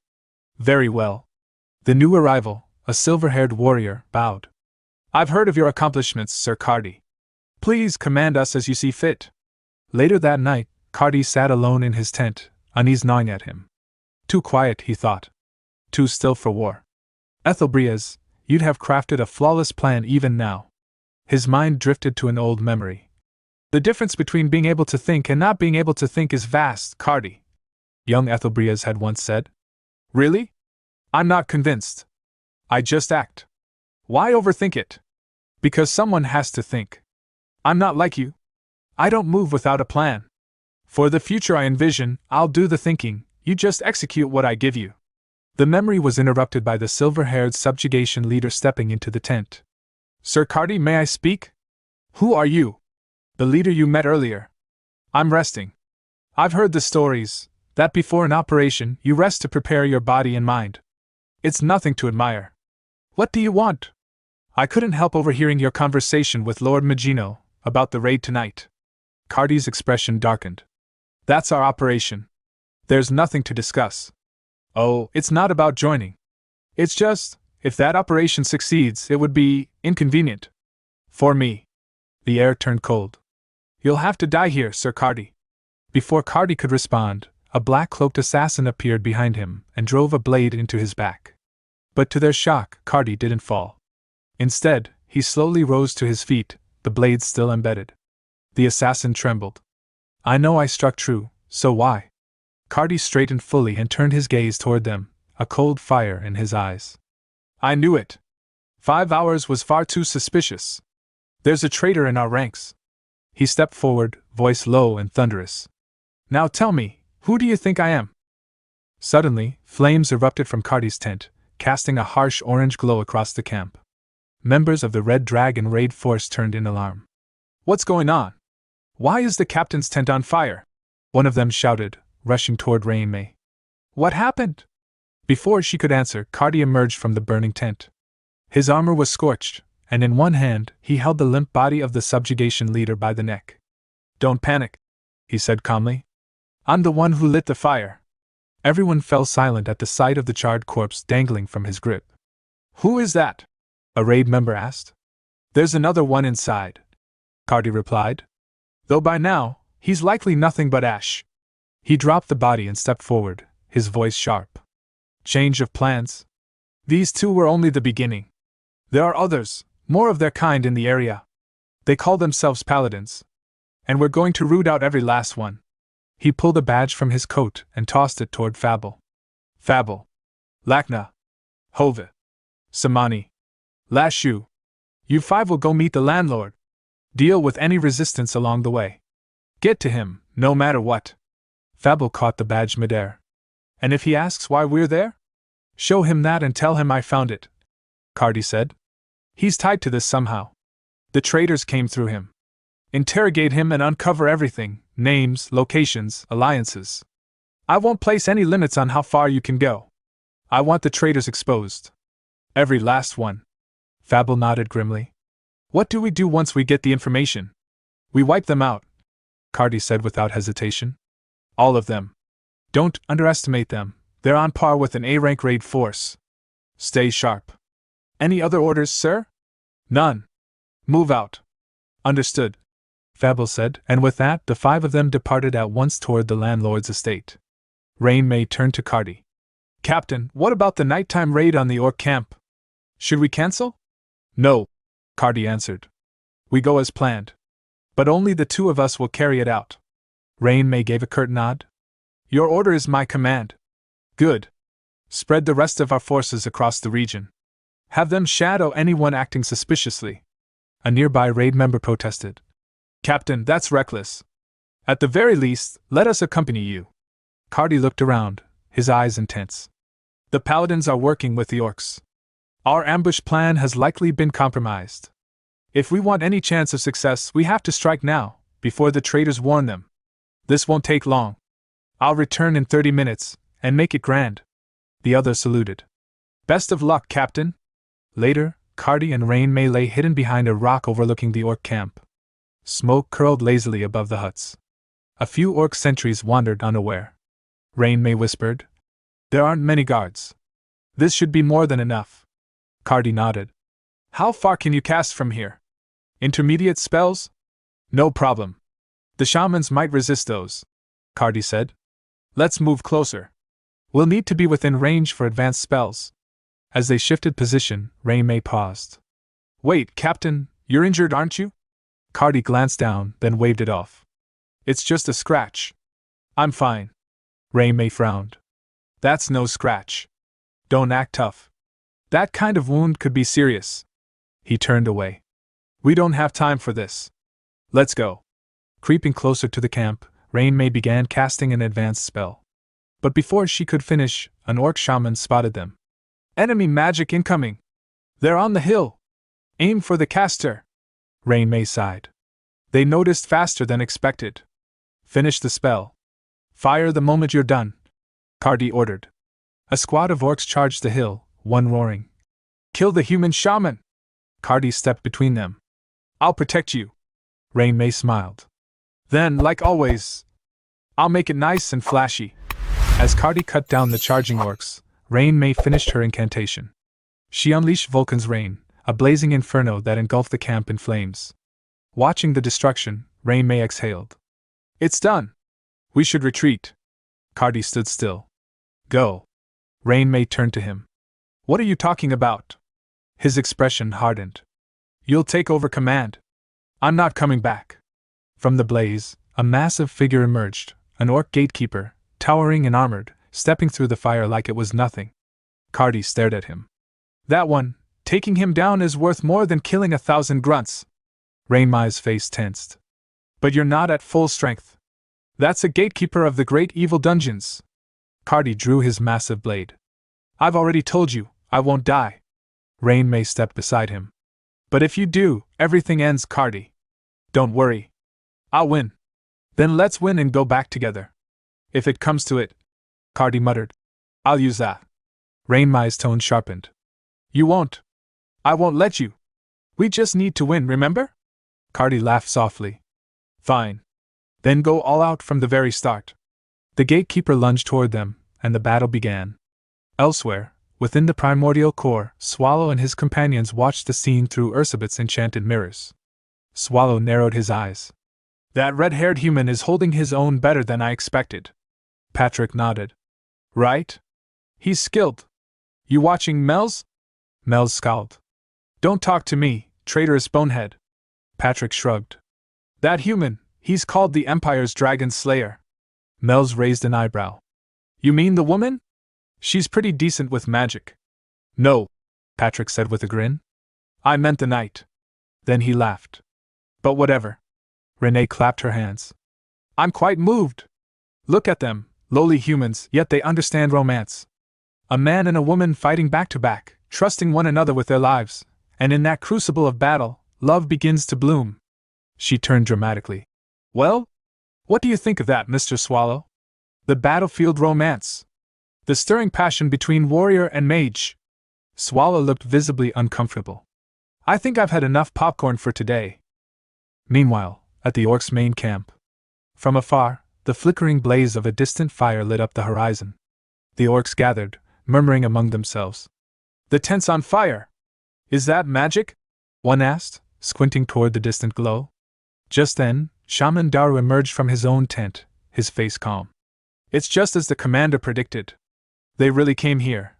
Very well. The new arrival, a silver-haired warrior, bowed. I've heard of your accomplishments, Sir Cardi. Please command us as you see fit. Later that night, Cardi sat alone in his tent, unease gnawing at him. Too quiet, he thought. Too still for war. Ethelbrias, you'd have crafted a flawless plan even now. His mind drifted to an old memory. The difference between being able to think and not being able to think is vast, Cardi. Young Ethelbrias had once said. Really? I'm not convinced. I just act. Why overthink it? Because someone has to think. I'm not like you. I don't move without a plan. For the future I envision, I'll do the thinking, you just execute what I give you. The memory was interrupted by the silver-haired subjugation leader stepping into the tent. Sir Cardi, may I speak? Who are you? The leader you met earlier. I'm resting. I've heard the stories, that before an operation you rest to prepare your body and mind. It's nothing to admire. What do you want? I couldn't help overhearing your conversation with Lord Magino about the raid tonight. Cardi's expression darkened. That's our operation. There's nothing to discuss. Oh, it's not about joining. It's just, if that operation succeeds, it would be inconvenient. For me. The air turned cold. You'll have to die here, Sir Cardi. Before Cardi could respond, a black-cloaked assassin appeared behind him and drove a blade into his back. But to their shock, Cardi didn't fall. Instead, he slowly rose to his feet, the blade still embedded. The assassin trembled. I know I struck true, so why? Cardi straightened fully and turned his gaze toward them, a cold fire in his eyes. I knew it. 5 hours was far too suspicious. There's a traitor in our ranks. He stepped forward, voice low and thunderous. Now tell me, who do you think I am? Suddenly, flames erupted from Cardi's tent, casting a harsh orange glow across the camp. Members of the Red Dragon raid force turned in alarm. What's going on? Why is the captain's tent on fire? One of them shouted, rushing toward Rain-Mei. What happened? Before she could answer, Cardi emerged from the burning tent. His armor was scorched, and in one hand he held the limp body of the subjugation leader by the neck. Don't panic, he said calmly. I'm the one who lit the fire. Everyone fell silent at the sight of the charred corpse dangling from his grip. Who is that? A raid member asked. There's another one inside, Cardi replied. Though by now, he's likely nothing but ash. He dropped the body and stepped forward, his voice sharp. Change of plans? These two were only the beginning. There are others, more of their kind in the area. They call themselves paladins. And we're going to root out every last one. He pulled a badge from his coat and tossed it toward Fable. Fable. Lakna. Hove. Samani. Lashu. You 5 will go meet the landlord. Deal with any resistance along the way. Get to him, no matter what. Fable caught the badge midair. And if he asks why we're there? Show him that and tell him I found it, Cardi said. He's tied to this somehow. The traitors came through him. Interrogate him and uncover everything, names, locations, alliances. I won't place any limits on how far you can go. I want the traitors exposed. Every last one. Fable nodded grimly. What do we do once we get the information? We wipe them out, Cardi said without hesitation. All of them. Don't underestimate them, they're on par with an A-rank raid force. Stay sharp. Any other orders, sir? None. Move out. Understood, Fable said, and with that the 5 of them departed at once toward the landlord's estate. Rain-Mei turned to Cardi. Captain, what about the nighttime raid on the orc camp? Should we cancel? No, Cardi answered. We go as planned. But only the 2 of us will carry it out. Rain-Mei gave a curt nod. Your order is my command. Good. Spread the rest of our forces across the region. Have them shadow anyone acting suspiciously. A nearby raid member protested. Captain, that's reckless. At the very least, let us accompany you. Cardi looked around, his eyes intense. The paladins are working with the orcs. Our ambush plan has likely been compromised. If we want any chance of success, we have to strike now, before the traitors warn them. This won't take long. I'll return in 30 minutes, and make it grand. The other saluted. Best of luck, Captain. Later, Cardi and Rain-Mei lay hidden behind a rock overlooking the orc camp. Smoke curled lazily above the huts. A few orc sentries wandered unaware. Rain-Mei whispered, There aren't many guards. This should be more than enough. Cardi nodded. How far can you cast from here? Intermediate spells? No problem. The shamans might resist those, Cardi said. Let's move closer. We'll need to be within range for advanced spells. As they shifted position, Rain-Mei paused. Wait, Captain, you're injured, aren't you? Cardi glanced down, then waved it off. It's just a scratch. I'm fine. Rain-Mei frowned. That's no scratch. Don't act tough. That kind of wound could be serious. He turned away. We don't have time for this. Let's go. Creeping closer to the camp, Rain-Mei began casting an advanced spell. But before she could finish, an orc shaman spotted them. Enemy magic incoming! They're on the hill! Aim for the caster! Rain-Mei sighed. They noticed faster than expected. Finish the spell. Fire the moment you're done, Cardi ordered. A squad of orcs charged the hill, one roaring. Kill the human shaman! Cardi stepped between them. I'll protect you. Rain-Mei smiled. Then, like always, I'll make it nice and flashy. As Cardi cut down the charging orcs, Rain-Mei finished her incantation. She unleashed Vulcan's rain, a blazing inferno that engulfed the camp in flames. Watching the destruction, Rain-Mei exhaled. It's done. We should retreat. Cardi stood still. Go. Rain Mei turned to him. What are you talking about? His expression hardened. You'll take over command. I'm not coming back. From the blaze, a massive figure emerged, an orc gatekeeper, towering and armored, stepping through the fire like it was nothing. Cardi stared at him. That one, taking him down is worth more than killing 1,000 grunts. Rain Mei's face tensed. But you're not at full strength. That's a gatekeeper of the great evil dungeons. Cardi drew his massive blade. I've already told you, I won't die. Rain Mei stepped beside him. But if you do, everything ends, Cardi. Don't worry. I'll win. Then let's win and go back together. If it comes to it, Cardi muttered. I'll use that. Rain Mei's tone sharpened. You won't. I won't let you. We just need to win, remember? Cardi laughed softly. Fine. Then go all out from the very start. The gatekeeper lunged toward them, and the battle began. Elsewhere, within the primordial core, Swallow and his companions watched the scene through Ursabet's enchanted mirrors. Swallow narrowed his eyes. That red-haired human is holding his own better than I expected. Patrick nodded. Right? He's skilled. You watching Mel's? Mel's scowled. Don't talk to me, traitorous bonehead. Patrick shrugged. That human, he's called the Empire's Dragon Slayer. Mel's raised an eyebrow. You mean the woman? She's pretty decent with magic. No, Patrick said with a grin. I meant the knight. Then he laughed. But whatever. Renee clapped her hands. I'm quite moved. Look at them, lowly humans, yet they understand romance. A man and a woman fighting back to back, trusting one another with their lives, and in that crucible of battle, love begins to bloom. She turned dramatically. Well? What do you think of that, Mr. Swallow? The battlefield romance. The stirring passion between warrior and mage. Swallow looked visibly uncomfortable. I think I've had enough popcorn for today. Meanwhile, at the orcs' main camp. From afar, the flickering blaze of a distant fire lit up the horizon. The orcs gathered, murmuring among themselves. The tent's on fire! Is that magic? One asked, squinting toward the distant glow. Just then, Shaman Daru emerged from his own tent, his face calm. It's just as the commander predicted. They really came here,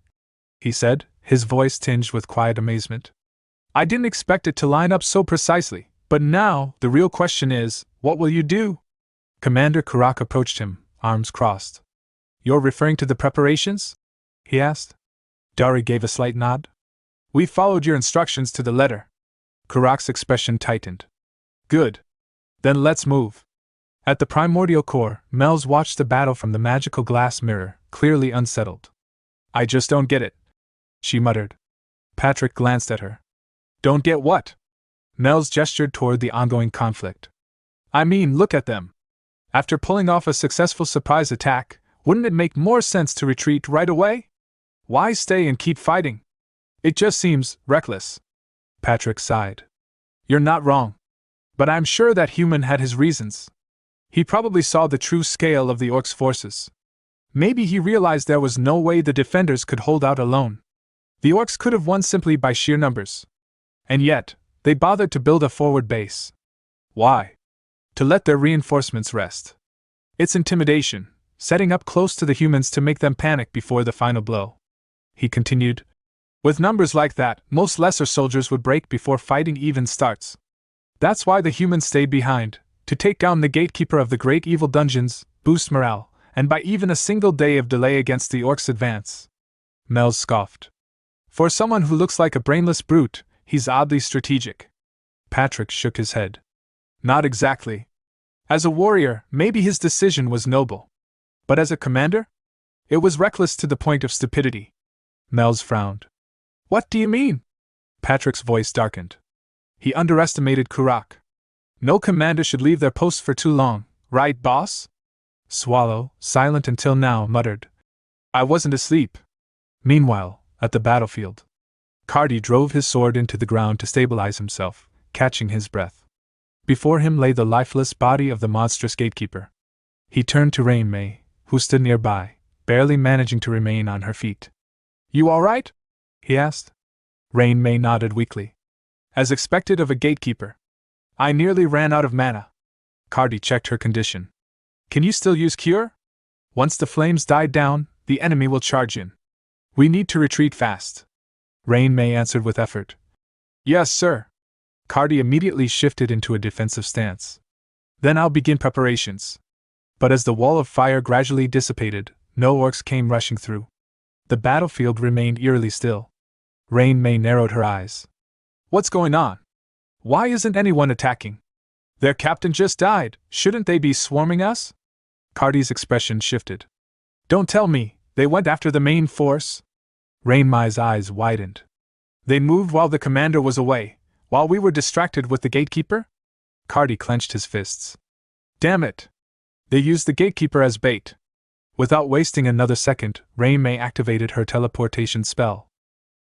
he said, his voice tinged with quiet amazement. I didn't expect it to line up so precisely, but now, the real question is, what will you do? Commander Kurak approached him, arms crossed. You're referring to the preparations? He asked. Dari gave a slight nod. We followed your instructions to the letter. Kurak's expression tightened. Good. Then let's move. At the primordial core, Mel's watched the battle from the magical glass mirror, clearly unsettled. I just don't get it, she muttered. Patrick glanced at her. Don't get what? Mel's gestured toward the ongoing conflict. I mean, look at them. After pulling off a successful surprise attack, wouldn't it make more sense to retreat right away? Why stay and keep fighting? It just seems reckless. Patrick sighed. You're not wrong. But I'm sure that human had his reasons. He probably saw the true scale of the orcs' forces. Maybe he realized there was no way the defenders could hold out alone. The orcs could have won simply by sheer numbers. And yet, they bothered to build a forward base. Why? To let their reinforcements rest. It's intimidation, setting up close to the humans to make them panic before the final blow. He continued. With numbers like that, most lesser soldiers would break before fighting even starts. That's why the humans stayed behind, to take down the gatekeeper of the great evil dungeons, boost morale, and by even a single day of delay against the orcs' advance. Mel scoffed. For someone who looks like a brainless brute, he's oddly strategic. Patrick shook his head. Not exactly. As a warrior, maybe his decision was noble. But as a commander? It was reckless to the point of stupidity. Mel's frowned. What do you mean? Patrick's voice darkened. He underestimated Kurak. No commander should leave their post for too long, right, boss? Swallow, silent until now, muttered. I wasn't asleep. Meanwhile, at the battlefield, Cardi drove his sword into the ground to stabilize himself, catching his breath. Before him lay the lifeless body of the monstrous gatekeeper. He turned to Rain Mei, who stood nearby, barely managing to remain on her feet. You all right? He asked. Rain Mei nodded weakly. As expected of a gatekeeper. I nearly ran out of mana. Cardi checked her condition. Can you still use cure? Once the flames died down, the enemy will charge in. We need to retreat fast. Rain May answered with effort. Yes, sir. Cardi immediately shifted into a defensive stance. Then I'll begin preparations. But as the wall of fire gradually dissipated, no orcs came rushing through. The battlefield remained eerily still. Rain May narrowed her eyes. What's going on? Why isn't anyone attacking? Their captain just died, shouldn't they be swarming us? Cardi's expression shifted. Don't tell me, they went after the main force? Rain May's eyes widened. They moved while the commander was away, while we were distracted with the gatekeeper? Cardi clenched his fists. Damn it! They used the gatekeeper as bait. Without wasting another second, Rain May activated her teleportation spell.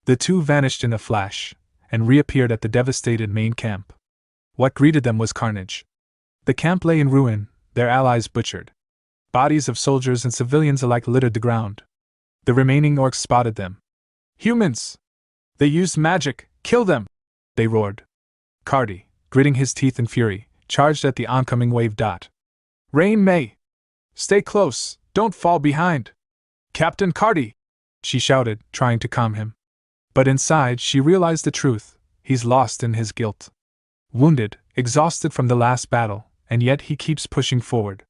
The two vanished in a flash, and reappeared at the devastated main camp. What greeted them was carnage. The camp lay in ruin, their allies butchered. Bodies of soldiers and civilians alike littered the ground. The remaining orcs spotted them. Humans! They used magic! Kill them! They roared. Cardi, gritting his teeth in fury, charged at the oncoming wave. Rain May! Stay close, don't fall behind! Captain Cardi! She shouted, trying to calm him. But inside she realized the truth, he's lost in his guilt. Wounded, exhausted from the last battle, and yet he keeps pushing forward.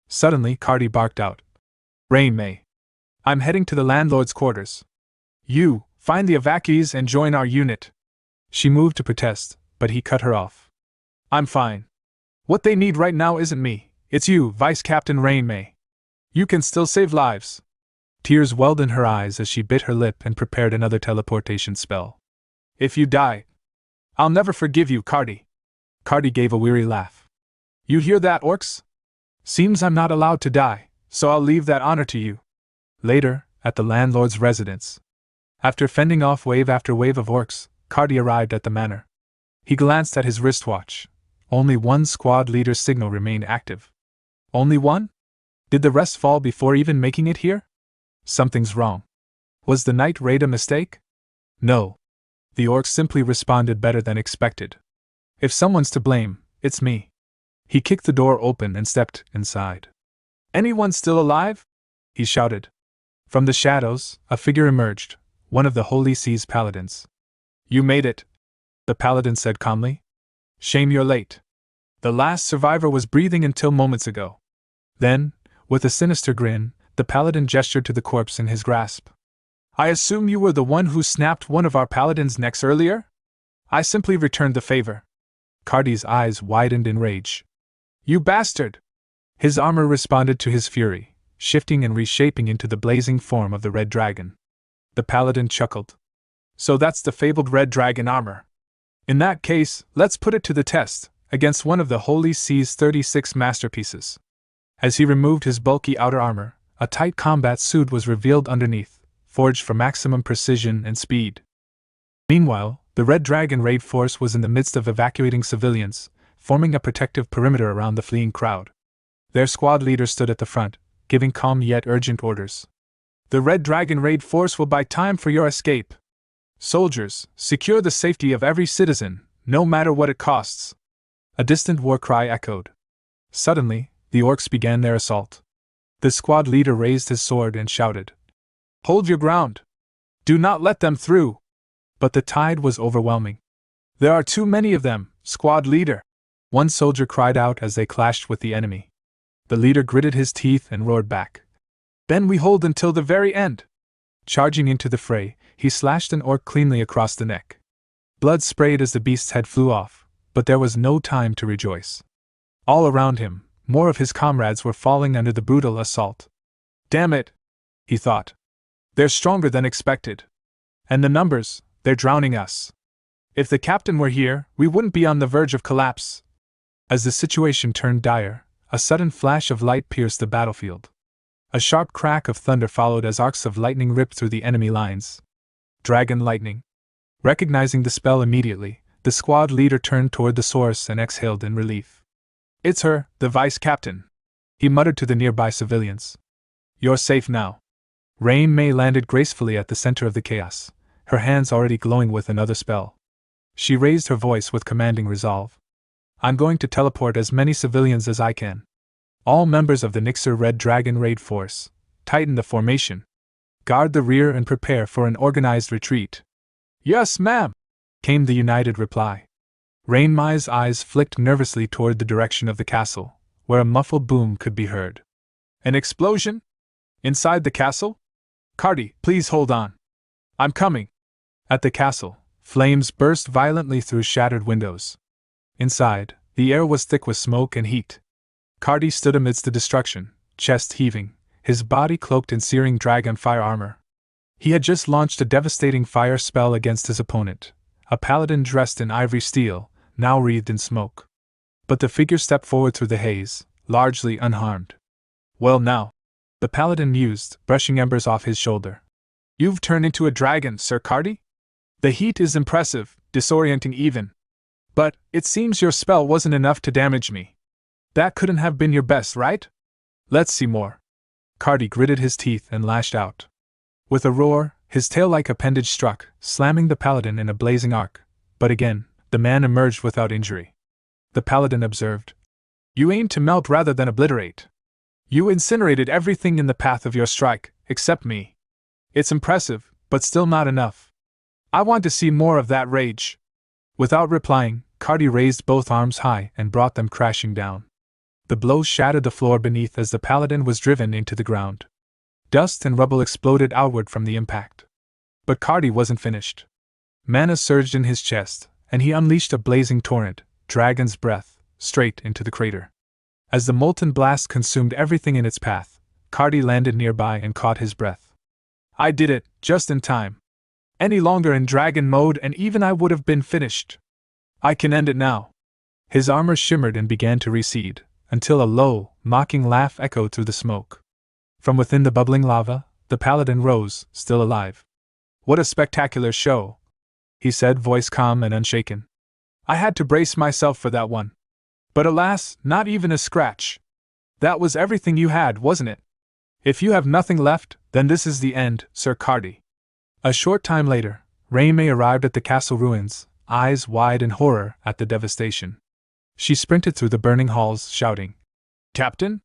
Suddenly Cardi barked out. Rain May! I'm heading to the landlord's quarters. You, find the evacuees and join our unit. She moved to protest, but he cut her off. I'm fine. What they need right now isn't me, it's you, Vice Captain Rain May. You can still save lives. Tears welled in her eyes as she bit her lip and prepared another teleportation spell. If you die, I'll never forgive you, Cardi. Cardi gave a weary laugh. You hear that, orcs? Seems I'm not allowed to die, so I'll leave that honor to you. Later, at the landlord's residence. After fending off wave after wave of orcs, Cardi arrived at the manor. He glanced at his wristwatch. Only one squad leader's signal remained active. Only one? Did the rest fall before even making it here? Something's wrong. Was the night raid a mistake? No. The orcs simply responded better than expected. If someone's to blame, it's me. He kicked the door open and stepped inside. Anyone still alive? He shouted. From the shadows, a figure emerged, one of the Holy Sea's paladins. You made it, the paladin said calmly. Shame you're late. The last survivor was breathing until moments ago. Then, with a sinister grin, the paladin gestured to the corpse in his grasp. I assume you were the one who snapped one of our paladins' necks earlier? I simply returned the favor. Cardi's eyes widened in rage. You bastard! His armor responded to his fury, shifting and reshaping into the blazing form of the red dragon. The paladin chuckled. So that's the fabled red dragon armor. In that case, let's put it to the test, against one of the Holy Sea's 36 masterpieces. As he removed his bulky outer armor, a tight combat suit was revealed underneath, forged for maximum precision and speed. Meanwhile, the Red Dragon raid force was in the midst of evacuating civilians, forming a protective perimeter around the fleeing crowd. Their squad leader stood at the front, giving calm yet urgent orders. The Red Dragon raid force will buy time for your escape. Soldiers, secure the safety of every citizen, no matter what it costs. A distant war cry echoed. Suddenly, the orcs began their assault. The squad leader raised his sword and shouted, Hold your ground! Do not let them through! But the tide was overwhelming. There are too many of them, squad leader! One soldier cried out as they clashed with the enemy. The leader gritted his teeth and roared back. Then we hold until the very end! Charging into the fray, he slashed an orc cleanly across the neck. Blood sprayed as the beast's head flew off, but there was no time to rejoice. All around him, more of his comrades were falling under the brutal assault. Damn it! He thought. They're stronger than expected. And the numbers, they're drowning us. If the captain were here, we wouldn't be on the verge of collapse. As the situation turned dire, a sudden flash of light pierced the battlefield. A sharp crack of thunder followed as arcs of lightning ripped through the enemy lines. Dragon lightning. Recognizing the spell immediately, the squad leader turned toward the source and exhaled in relief. It's her, the vice captain, he muttered to the nearby civilians. You're safe now. Rain May landed gracefully at the center of the chaos, her hands already glowing with another spell. She raised her voice with commanding resolve. I'm going to teleport as many civilians as I can. All members of the Nixer Red Dragon Raid Force, tighten the formation. Guard the rear and prepare for an organized retreat. Yes, ma'am, came the united reply. Rainmai's eyes flicked nervously toward the direction of the castle, where a muffled boom could be heard. An explosion? Inside the castle? Cardi, please hold on. I'm coming. At the castle, flames burst violently through shattered windows. Inside, the air was thick with smoke and heat. Cardi stood amidst the destruction, chest heaving, his body cloaked in searing dragon fire armor. He had just launched a devastating fire spell against his opponent, a paladin dressed in ivory steel, now wreathed in smoke. But the figure stepped forward through the haze, largely unharmed. Well now, the paladin mused, brushing embers off his shoulder. You've turned into a dragon, Sir Cardi? The heat is impressive, disorienting even. But, it seems your spell wasn't enough to damage me. That couldn't have been your best, right? Let's see more. Cardi gritted his teeth and lashed out. With a roar, his tail-like appendage struck, slamming the paladin in a blazing arc. But again, the man emerged without injury. The paladin observed. You aimed to melt rather than obliterate. You incinerated everything in the path of your strike, except me. It's impressive, but still not enough. I want to see more of that rage. Without replying, Cardi raised both arms high and brought them crashing down. The blow shattered the floor beneath as the paladin was driven into the ground. Dust and rubble exploded outward from the impact. But Cardi wasn't finished. Mana surged in his chest, and he unleashed a blazing torrent, dragon's breath, straight into the crater. As the molten blast consumed everything in its path, Cardi landed nearby and caught his breath. I did it, just in time. Any longer in dragon mode and even I would have been finished. I can end it now. His armor shimmered and began to recede, until a low, mocking laugh echoed through the smoke. From within the bubbling lava, the paladin rose, still alive. What a spectacular show, he said, voice calm and unshaken. I had to brace myself for that one. But alas, not even a scratch. That was everything you had, wasn't it? If you have nothing left, then this is the end, Sir Cardi. A short time later, Raymay arrived at the castle ruins, eyes wide in horror at the devastation. She sprinted through the burning halls, shouting, Captain?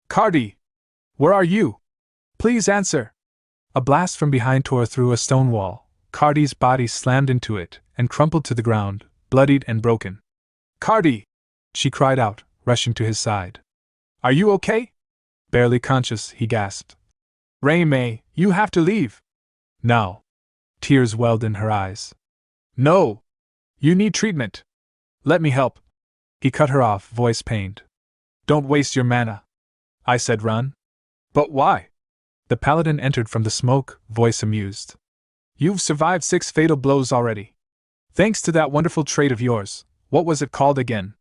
Cardi! Where are you? Please answer! A blast from behind tore through a stone wall. Cardi's body slammed into it and crumpled to the ground, bloodied and broken. Cardi! She cried out, rushing to his side. Are you okay? Barely conscious, he gasped. Raymay, you have to leave. Now. Tears welled in her eyes. No! You need treatment. Let me help. He cut her off, voice pained. Don't waste your mana. I said run. But why? The paladin entered from the smoke, voice amused. You've survived 6 fatal blows already. Thanks to that wonderful trait of yours. What was it called again?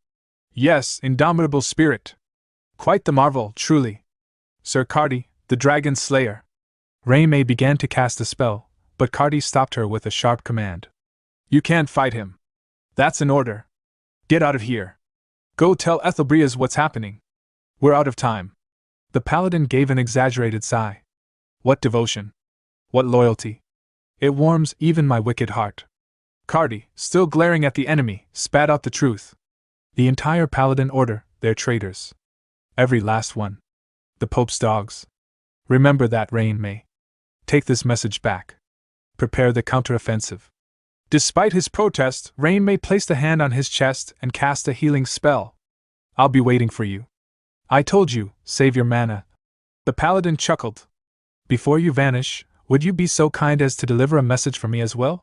Yes, Indomitable Spirit. Quite the marvel, truly. Sir Cardi, the Dragon Slayer. Raymay began to cast a spell, but Cardi stopped her with a sharp command. You can't fight him. That's an order. Get out of here. Go tell Ethelbrias what's happening. We're out of time. The paladin gave an exaggerated sigh. What devotion. What loyalty. It warms even my wicked heart. Cardi, still glaring at the enemy, spat out the truth. The entire paladin order, they're traitors. Every last one. The Pope's dogs. Remember that, Raymay. Take this message back. Prepare the counteroffensive. Despite his protest, Raymay placed a hand on his chest and cast a healing spell. I'll be waiting for you. I told you, save your mana. The paladin chuckled. Before you vanish, would you be so kind as to deliver a message for me as well?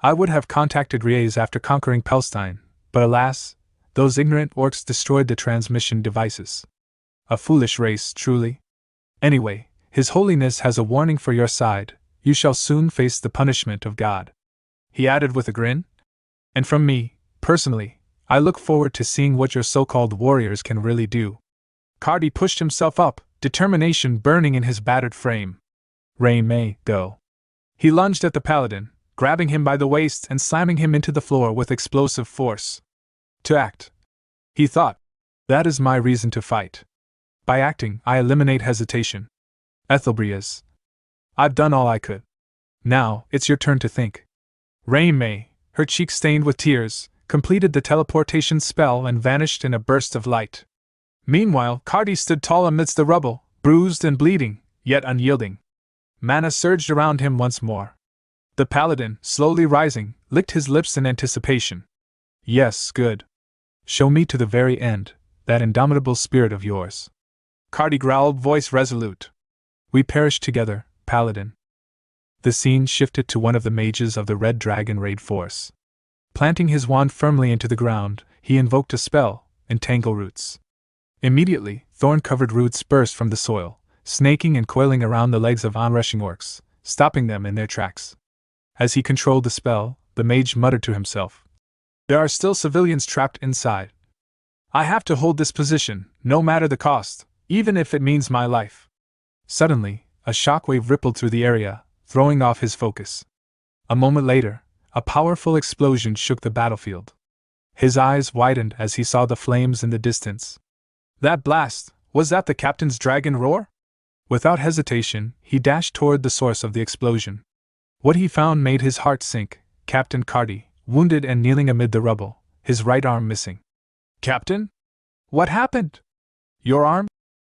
I would have contacted Ries after conquering Pelstein, but alas, those ignorant orcs destroyed the transmission devices. A foolish race, truly. Anyway, His Holiness has a warning for your side. You shall soon face the punishment of God. He added with a grin. And from me, personally, I look forward to seeing what your so-called warriors can really do. Cardi pushed himself up, determination burning in his battered frame. Raymay, go. He lunged at the paladin, grabbing him by the waist and slamming him into the floor with explosive force. To act. He thought. That is my reason to fight. By acting, I eliminate hesitation. Ethelbrias. I've done all I could. Now, it's your turn to think. Raymay, her cheeks stained with tears, completed the teleportation spell and vanished in a burst of light. Meanwhile, Cardi stood tall amidst the rubble, bruised and bleeding, yet unyielding. Mana surged around him once more. The paladin, slowly rising, licked his lips in anticipation. Yes, good. Show me to the very end, that indomitable spirit of yours. Cardi growled, voice resolute. We perish together, paladin. The scene shifted to one of the mages of the Red Dragon raid force. Planting his wand firmly into the ground, he invoked a spell, Entangle Roots. Immediately, thorn-covered roots burst from the soil, snaking and coiling around the legs of onrushing orcs, stopping them in their tracks. As he controlled the spell, the mage muttered to himself. There are still civilians trapped inside. I have to hold this position, no matter the cost, even if it means my life. Suddenly, a shockwave rippled through the area, throwing off his focus. A moment later, a powerful explosion shook the battlefield. His eyes widened as he saw the flames in the distance. That blast, was that the captain's dragon roar? Without hesitation, he dashed toward the source of the explosion. What he found made his heart sink: Captain Cardi, wounded and kneeling amid the rubble, his right arm missing. Captain? What happened? Your arm?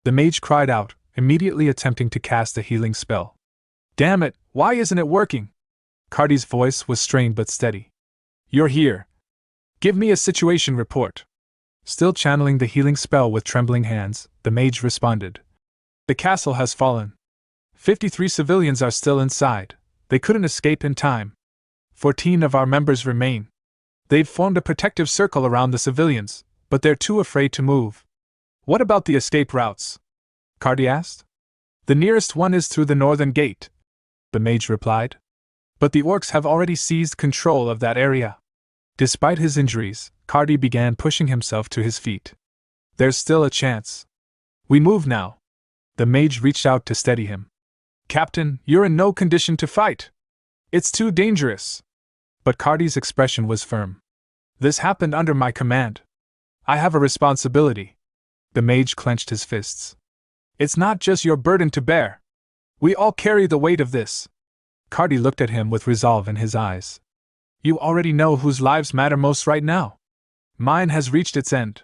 The mage cried out, immediately attempting to cast a healing spell. Damn it, why isn't it working? Cardi's voice was strained but steady. You're here. Give me a situation report. Still channeling the healing spell with trembling hands, the mage responded. The castle has fallen. 53 civilians are still inside. They couldn't escape in time. 14 of our members remain. They've formed a protective circle around the civilians, but they're too afraid to move. What about the escape routes? Cardi asked. The nearest one is through the northern gate, the mage replied. But the orcs have already seized control of that area. Despite his injuries, Cardi began pushing himself to his feet. There's still a chance. We move now. The mage reached out to steady him. Captain, you're in no condition to fight. It's too dangerous. But Cardi's expression was firm. This happened under my command. I have a responsibility. The mage clenched his fists. It's not just your burden to bear. We all carry the weight of this. Cardi looked at him with resolve in his eyes. You already know whose lives matter most right now. Mine has reached its end.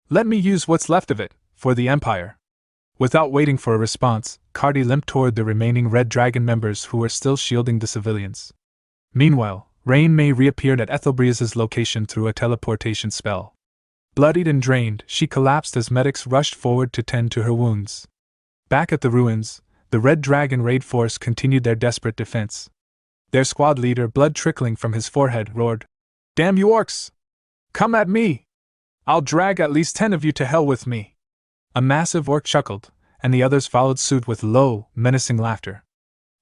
Let me use what's left of it, for the Empire. Without waiting for a response, Cardi limped toward the remaining Red Dragon members who were still shielding the civilians. Meanwhile, Rain May reappeared at Ethelbria's location through a teleportation spell. Bloodied and drained, she collapsed as medics rushed forward to tend to her wounds. Back at the ruins, the Red Dragon raid force continued their desperate defense. Their squad leader, blood trickling from his forehead, roared, Damn you orcs! Come at me! I'll drag at least 10 of you to hell with me! A massive orc chuckled, and the others followed suit with low, menacing laughter.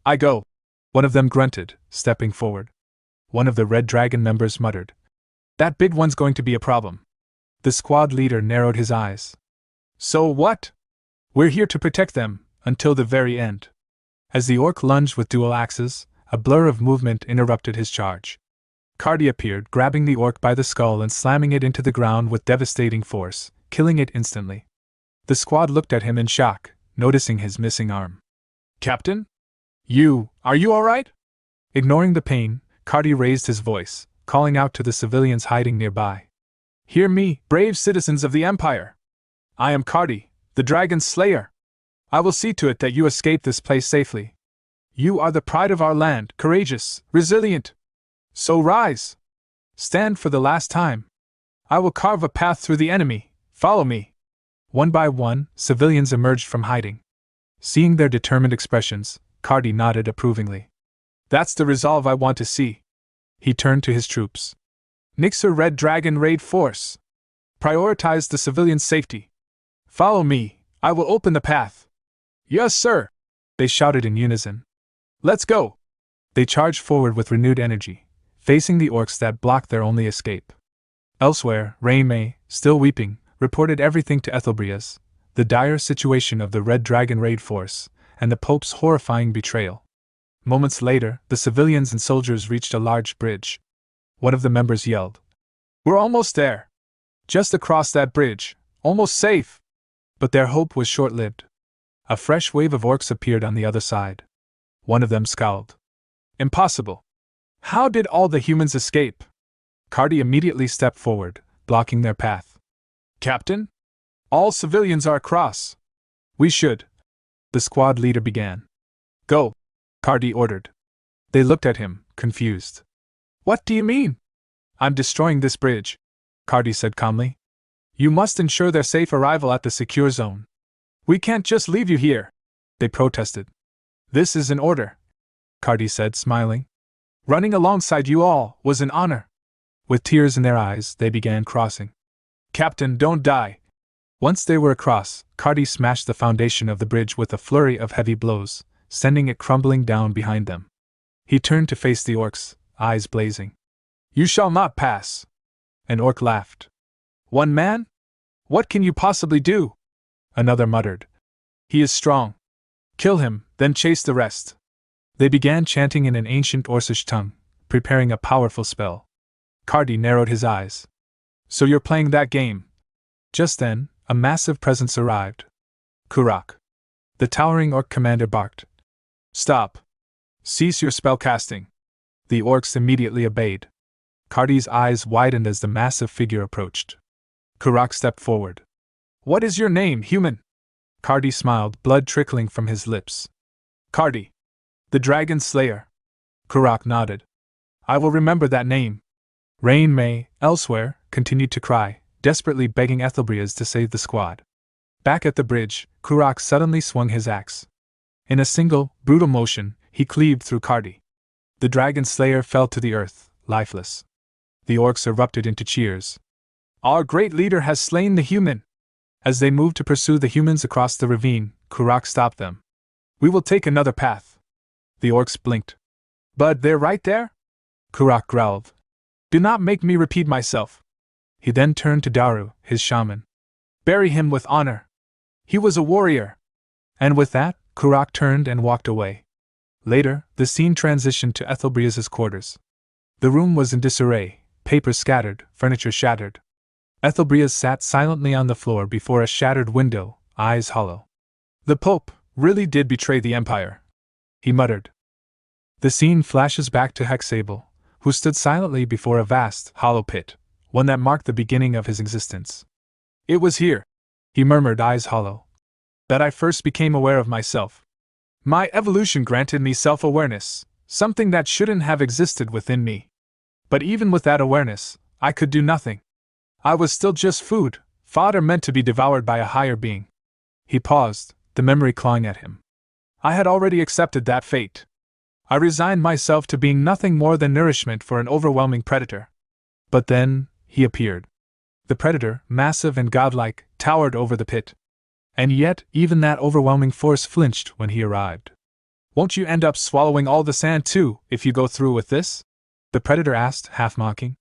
I go! One of them grunted, stepping forward. One of the Red Dragon members muttered, That big one's going to be a problem. The squad leader narrowed his eyes. So what? We're here to protect them, until the very end. As the orc lunged with dual axes, a blur of movement interrupted his charge. Cardi appeared, grabbing the orc by the skull and slamming it into the ground with devastating force, killing it instantly. The squad looked at him in shock, noticing his missing arm. Captain? Are you all right? Ignoring the pain, Cardi raised his voice, calling out to the civilians hiding nearby. Hear me, brave citizens of the Empire! I am Cardi, the Dragon's Slayer. I will see to it that you escape this place safely. You are the pride of our land, courageous, resilient. So rise! Stand for the last time. I will carve a path through the enemy. Follow me. One by one, civilians emerged from hiding. Seeing their determined expressions, Cardi nodded approvingly. That's the resolve I want to see. He turned to his troops. Nixer Red Dragon raid force. Prioritize the civilians' safety. Follow me, I will open the path. Yes, sir! They shouted in unison. Let's go! They charged forward with renewed energy, facing the orcs that blocked their only escape. Elsewhere, Rain May, still weeping, reported everything to Ethelbrias, the dire situation of the Red Dragon raid force, and the Pope's horrifying betrayal. Moments later, the civilians and soldiers reached a large bridge. One of the members yelled, We're almost there! Just across that bridge, almost safe! But their hope was short-lived. A fresh wave of orcs appeared on the other side. One of them scowled. Impossible! How did all the humans escape? Cardi immediately stepped forward, blocking their path. Captain? All civilians are across. We should. The squad leader began. Go, Cardi ordered. They looked at him, confused. What do you mean? I'm destroying this bridge, Cardi said calmly. You must ensure their safe arrival at the secure zone. We can't just leave you here, they protested. This is an order, Cardi said, smiling. Running alongside you all was an honor. With tears in their eyes, they began crossing. Captain, don't die. Once they were across, Cardi smashed the foundation of the bridge with a flurry of heavy blows, sending it crumbling down behind them. He turned to face the orcs, eyes blazing. You shall not pass. An orc laughed. One man? What can you possibly do? Another muttered. He is strong. Kill him, then chase the rest. They began chanting in an ancient Orcish tongue, preparing a powerful spell. Cardi narrowed his eyes. So you're playing that game? Just then, a massive presence arrived. Kurak. The towering orc commander barked. Stop. Cease your spell casting. The orcs immediately obeyed. Cardi's eyes widened as the massive figure approached. Kurak stepped forward. What is your name, human? Cardi smiled, blood trickling from his lips. Cardi. The Dragon Slayer. Kurak nodded. I will remember that name. Rain May, elsewhere, continued to cry, desperately begging Ethelbrias to save the squad. Back at the bridge, Kurak suddenly swung his axe. In a single, brutal motion, he cleaved through Cardi. The Dragon Slayer fell to the earth, lifeless. The orcs erupted into cheers. Our great leader has slain the human! As they moved to pursue the humans across the ravine, Kurak stopped them. We will take another path. The orcs blinked. But they're right there? Kurak growled. Do not make me repeat myself. He then turned to Daru, his shaman. Bury him with honor. He was a warrior. And with that, Kurak turned and walked away. Later, the scene transitioned to Ethelbrias's quarters. The room was in disarray, papers scattered, furniture shattered. Ethelbrias sat silently on the floor before a shattered window, eyes hollow. The Pope really did betray the Empire, he muttered. The scene flashes back to Hexable, who stood silently before a vast, hollow pit, one that marked the beginning of his existence. It was here, he murmured, eyes hollow, that I first became aware of myself. My evolution granted me self-awareness, something that shouldn't have existed within me. But even with that awareness, I could do nothing. I was still just food, fodder meant to be devoured by a higher being. He paused, the memory clawing at him. I had already accepted that fate. I resigned myself to being nothing more than nourishment for an overwhelming predator. But then, he appeared. The predator, massive and godlike, towered over the pit. And yet, even that overwhelming force flinched when he arrived. Won't you end up swallowing all the sand too, if you go through with this? The predator asked, half mocking.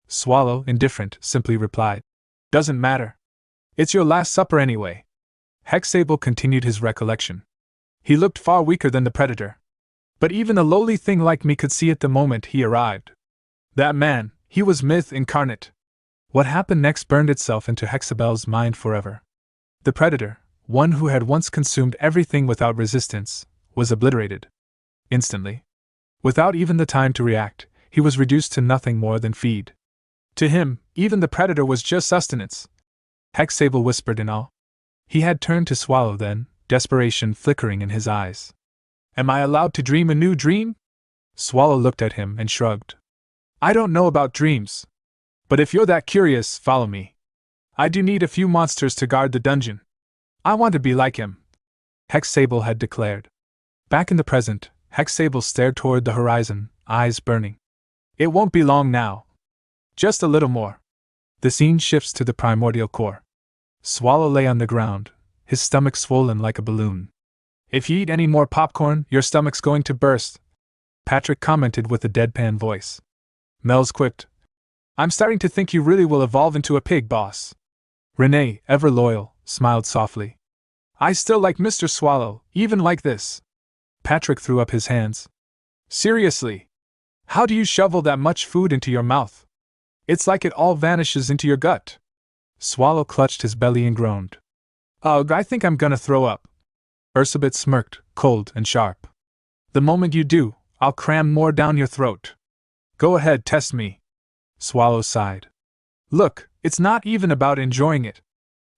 Swallow, indifferent, simply replied. Doesn't matter. It's your last supper anyway. Hexable continued his recollection. He looked far weaker than the predator. But even a lowly thing like me could see it the moment he arrived. That man, he was myth incarnate. What happened next burned itself into Hexabel's mind forever. The predator, one who had once consumed everything without resistance, was obliterated. Instantly. Without even the time to react, he was reduced to nothing more than feed. To him, even the predator was just sustenance. Hexable whispered in awe. He had turned to Swallow then, desperation flickering in his eyes. Am I allowed to dream a new dream? Swallow looked at him and shrugged. I don't know about dreams. But if you're that curious, follow me. I do need a few monsters to guard the dungeon. I want to be like him, Hexable had declared. Back in the present, Hexable stared toward the horizon, eyes burning. It won't be long now. Just a little more. The scene shifts to the primordial core. Swallow lay on the ground, his stomach swollen like a balloon. If you eat any more popcorn, your stomach's going to burst, Patrick commented with a deadpan voice. Mel's quipped. I'm starting to think you really will evolve into a pig, boss. Renee, ever loyal, smiled softly. I still like Mr. Swallow, even like this. Patrick threw up his hands. Seriously? How do you shovel that much food into your mouth? It's like it all vanishes into your gut. Swallow clutched his belly and groaned. Ugh, I think I'm gonna throw up. Ursabet smirked, cold and sharp. The moment you do, I'll cram more down your throat. Go ahead, test me. Swallow sighed. Look, it's not even about enjoying it.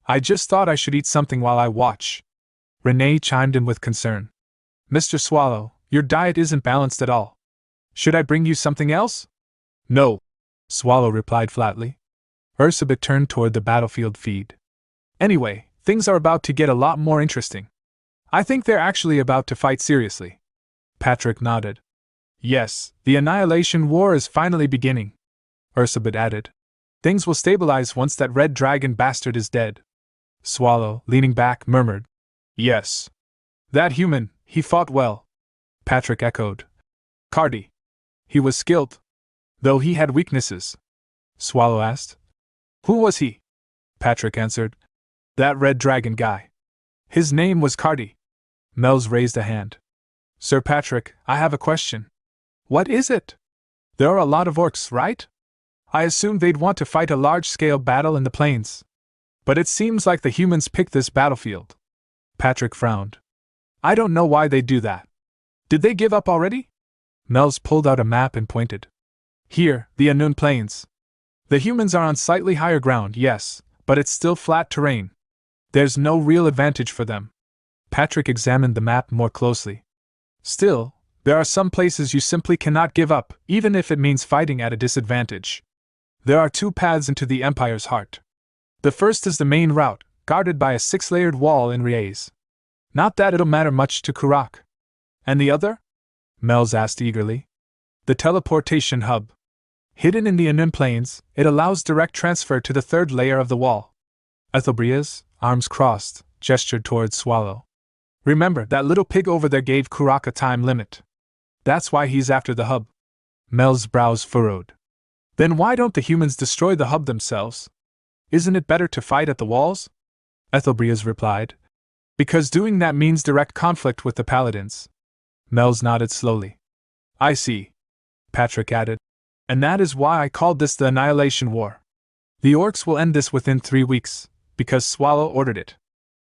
I just thought I should eat something while I watch. Renee chimed in with concern. Mr. Swallow, your diet isn't balanced at all. Should I bring you something else? No, Swallow replied flatly. Ursabet turned toward the battlefield feed. Anyway, things are about to get a lot more interesting. I think they're actually about to fight seriously. Patrick nodded. Yes, the Annihilation War is finally beginning, Ursabet added. Things will stabilize once that red dragon bastard is dead. Swallow, leaning back, murmured. Yes. That human, he fought well. Patrick echoed. Cardi. He was skilled. Though he had weaknesses. Swallow asked. Who was he? Patrick answered. That red dragon guy. His name was Cardi. Mel's raised a hand. Sir Patrick, I have a question. What is it? There are a lot of orcs, right? I assumed they'd want to fight a large-scale battle in the plains. But it seems like the humans picked this battlefield. Patrick frowned. I don't know why they'd do that. Did they give up already? Mel's pulled out a map and pointed. Here, the Unknown Plains. The humans are on slightly higher ground, yes, but it's still flat terrain. There's no real advantage for them. Patrick examined the map more closely. Still, there are some places you simply cannot give up, even if it means fighting at a disadvantage. There are two paths into the Empire's heart. The first is the main route, guarded by a 6-layered wall in Riez. Not that it'll matter much to Kurak. And the other? Mel's asked eagerly. The teleportation hub. Hidden in the Unknown Plains, it allows direct transfer to the third layer of the wall. Ethelbrias, arms crossed, gestured towards Swallow. Remember, that little pig over there gave Kurak a time limit. That's why he's after the hub. Mel's brows furrowed. Then why don't the humans destroy the hub themselves? Isn't it better to fight at the walls? Ethelbrias replied. Because doing that means direct conflict with the paladins. Mel's nodded slowly. I see. Patrick added. And that is why I called this the Annihilation War. The orcs will end this within 3 weeks, because Swallow ordered it.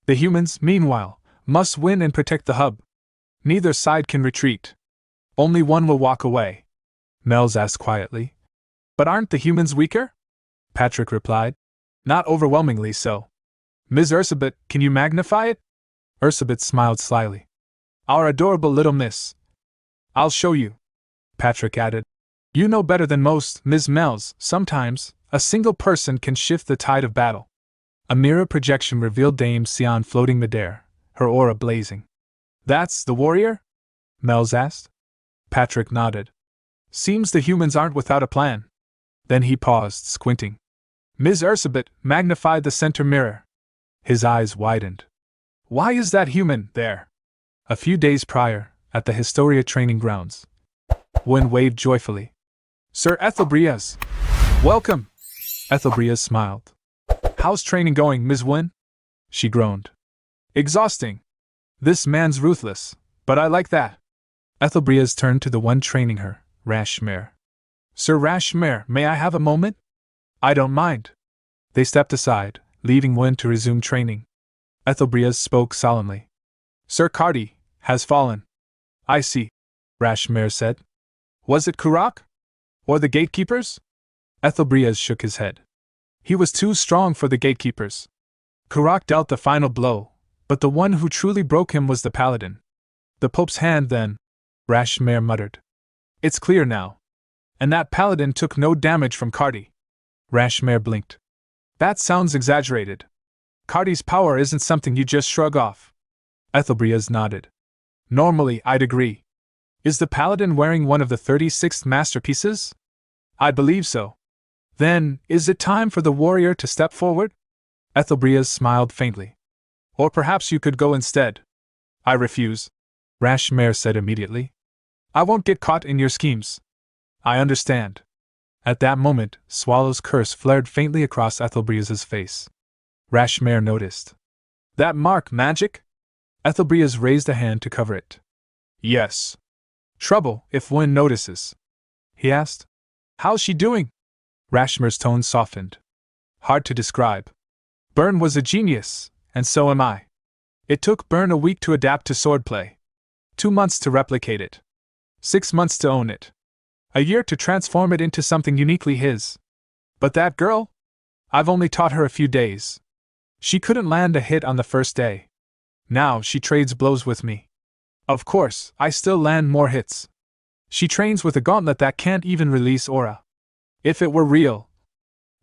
The humans, meanwhile, must win and protect the hub. Neither side can retreat. Only one will walk away. Mel's asked quietly. But aren't the humans weaker? Patrick replied. Not overwhelmingly so. Ms. Ursabet, can you magnify it? Ursabet smiled slyly. Our adorable little miss. I'll show you. Patrick added. You know better than most, Ms. Mel's, sometimes, a single person can shift the tide of battle. A mirror projection revealed Dame Sion floating midair, her aura blazing. That's the warrior? Mel's asked. Patrick nodded. Seems the humans aren't without a plan. Then he paused, squinting. Ms. Ursabet magnified the center mirror. His eyes widened. Why is that human there? A few days prior, at the Historia training grounds. Wynne waved joyfully. Sir Ethelbrias! Welcome! Ethelbrias smiled. How's training going, Ms. Wynne? She groaned. Exhausting. This man's ruthless, but I like that. Ethelbrias turned to the one training her, Rashmare. Sir Rashmare, may I have a moment? I don't mind. They stepped aside, leaving Wynne to resume training. Ethelbrias spoke solemnly. Sir Cardi has fallen. I see, Rashmare said. Was it Kurak? Or the gatekeepers? Ethelbrias shook his head. He was too strong for the gatekeepers. Kurak dealt the final blow, but the one who truly broke him was the paladin. The Pope's hand, then, Rashmare muttered. It's clear now. And that paladin took no damage from Cardi. Rashmare blinked. That sounds exaggerated. Cardi's power isn't something you just shrug off. Ethelbrias nodded. Normally, I'd agree. Is the paladin wearing one of the 36th masterpieces? I believe so. Then, is it time for the warrior to step forward? Ethelbrias smiled faintly. Or perhaps you could go instead. I refuse, Rashmare said immediately. I won't get caught in your schemes. I understand. At that moment, Swallow's curse flared faintly across Ethelbrias's face. Rashmare noticed. That mark magic? Ethelbrias raised a hand to cover it. Yes. Trouble, if Wynne notices. He asked. How's she doing? Rashmare's tone softened. Hard to describe. Byrne was a genius, and so am I. It took Byrne a week to adapt to swordplay. 2 months to replicate it. 6 months to own it. A year to transform it into something uniquely his. But that girl? I've only taught her a few days. She couldn't land a hit on the first day. Now she trades blows with me. Of course, I still land more hits. She trains with a gauntlet that can't even release aura. If it were real,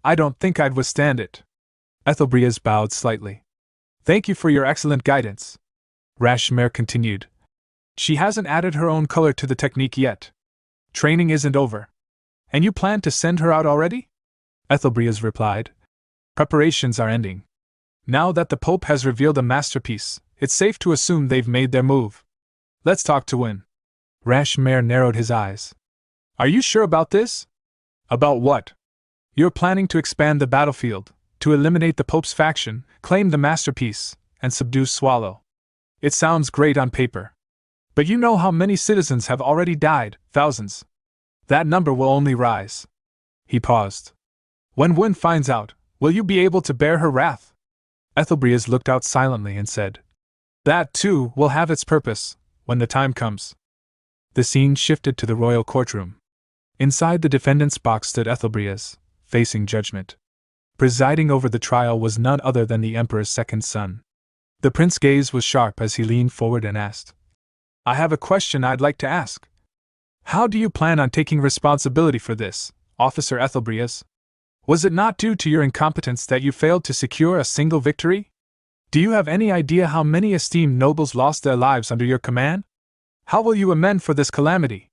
I don't think I'd withstand it. Ethelbrias bowed slightly. Thank you for your excellent guidance. Rashmare continued. She hasn't added her own color to the technique yet. Training isn't over. And you plan to send her out already? Ethelbrias replied. Preparations are ending. Now that the Pope has revealed a masterpiece, it's safe to assume they've made their move. Let's talk to win. Rashmare narrowed his eyes. Are you sure about this? About what? You're planning to expand the battlefield, to eliminate the Pope's faction, claim the masterpiece, and subdue Swallow. It sounds great on paper. But you know how many citizens have already died, thousands. That number will only rise. He paused. When Wen finds out, will you be able to bear her wrath? Ethelbrias looked out silently and said, That, too, will have its purpose, when the time comes. The scene shifted to the royal courtroom. Inside the defendant's box stood Ethelbrias, facing judgment. Presiding over the trial was none other than the Emperor's second son. The prince's gaze was sharp as he leaned forward and asked, I have a question I'd like to ask. How do you plan on taking responsibility for this, Officer Ethelbrias? Was it not due to your incompetence that you failed to secure a single victory? Do you have any idea how many esteemed nobles lost their lives under your command? How will you amend for this calamity?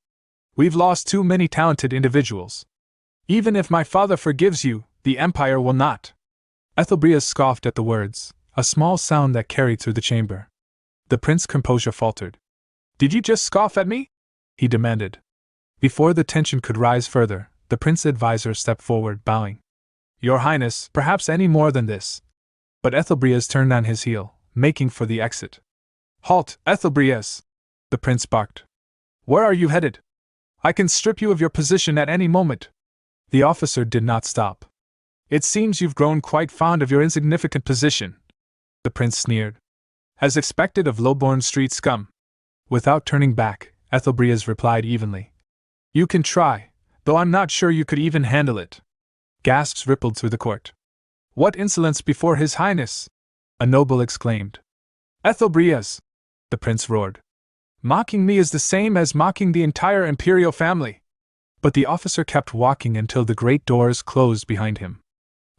We've lost too many talented individuals. Even if my father forgives you, the Empire will not. Ethelbrias scoffed at the words, a small sound that carried through the chamber. The prince's composure faltered. Did you just scoff at me? He demanded. Before the tension could rise further, the prince's advisor stepped forward, bowing. Your Highness, perhaps any more than this. But Ethelbrias turned on his heel, making for the exit. Halt, Ethelbrias! The prince barked. Where are you headed? I can strip you of your position at any moment. The officer did not stop. It seems you've grown quite fond of your insignificant position. The prince sneered. As expected of low-born street scum. Without turning back, Ethelbrias replied evenly. You can try, though I'm not sure you could even handle it. Gasps rippled through the court. What insolence before His Highness! A noble exclaimed. Ethelbrias! The prince roared. Mocking me is the same as mocking the entire imperial family. But the officer kept walking until the great doors closed behind him.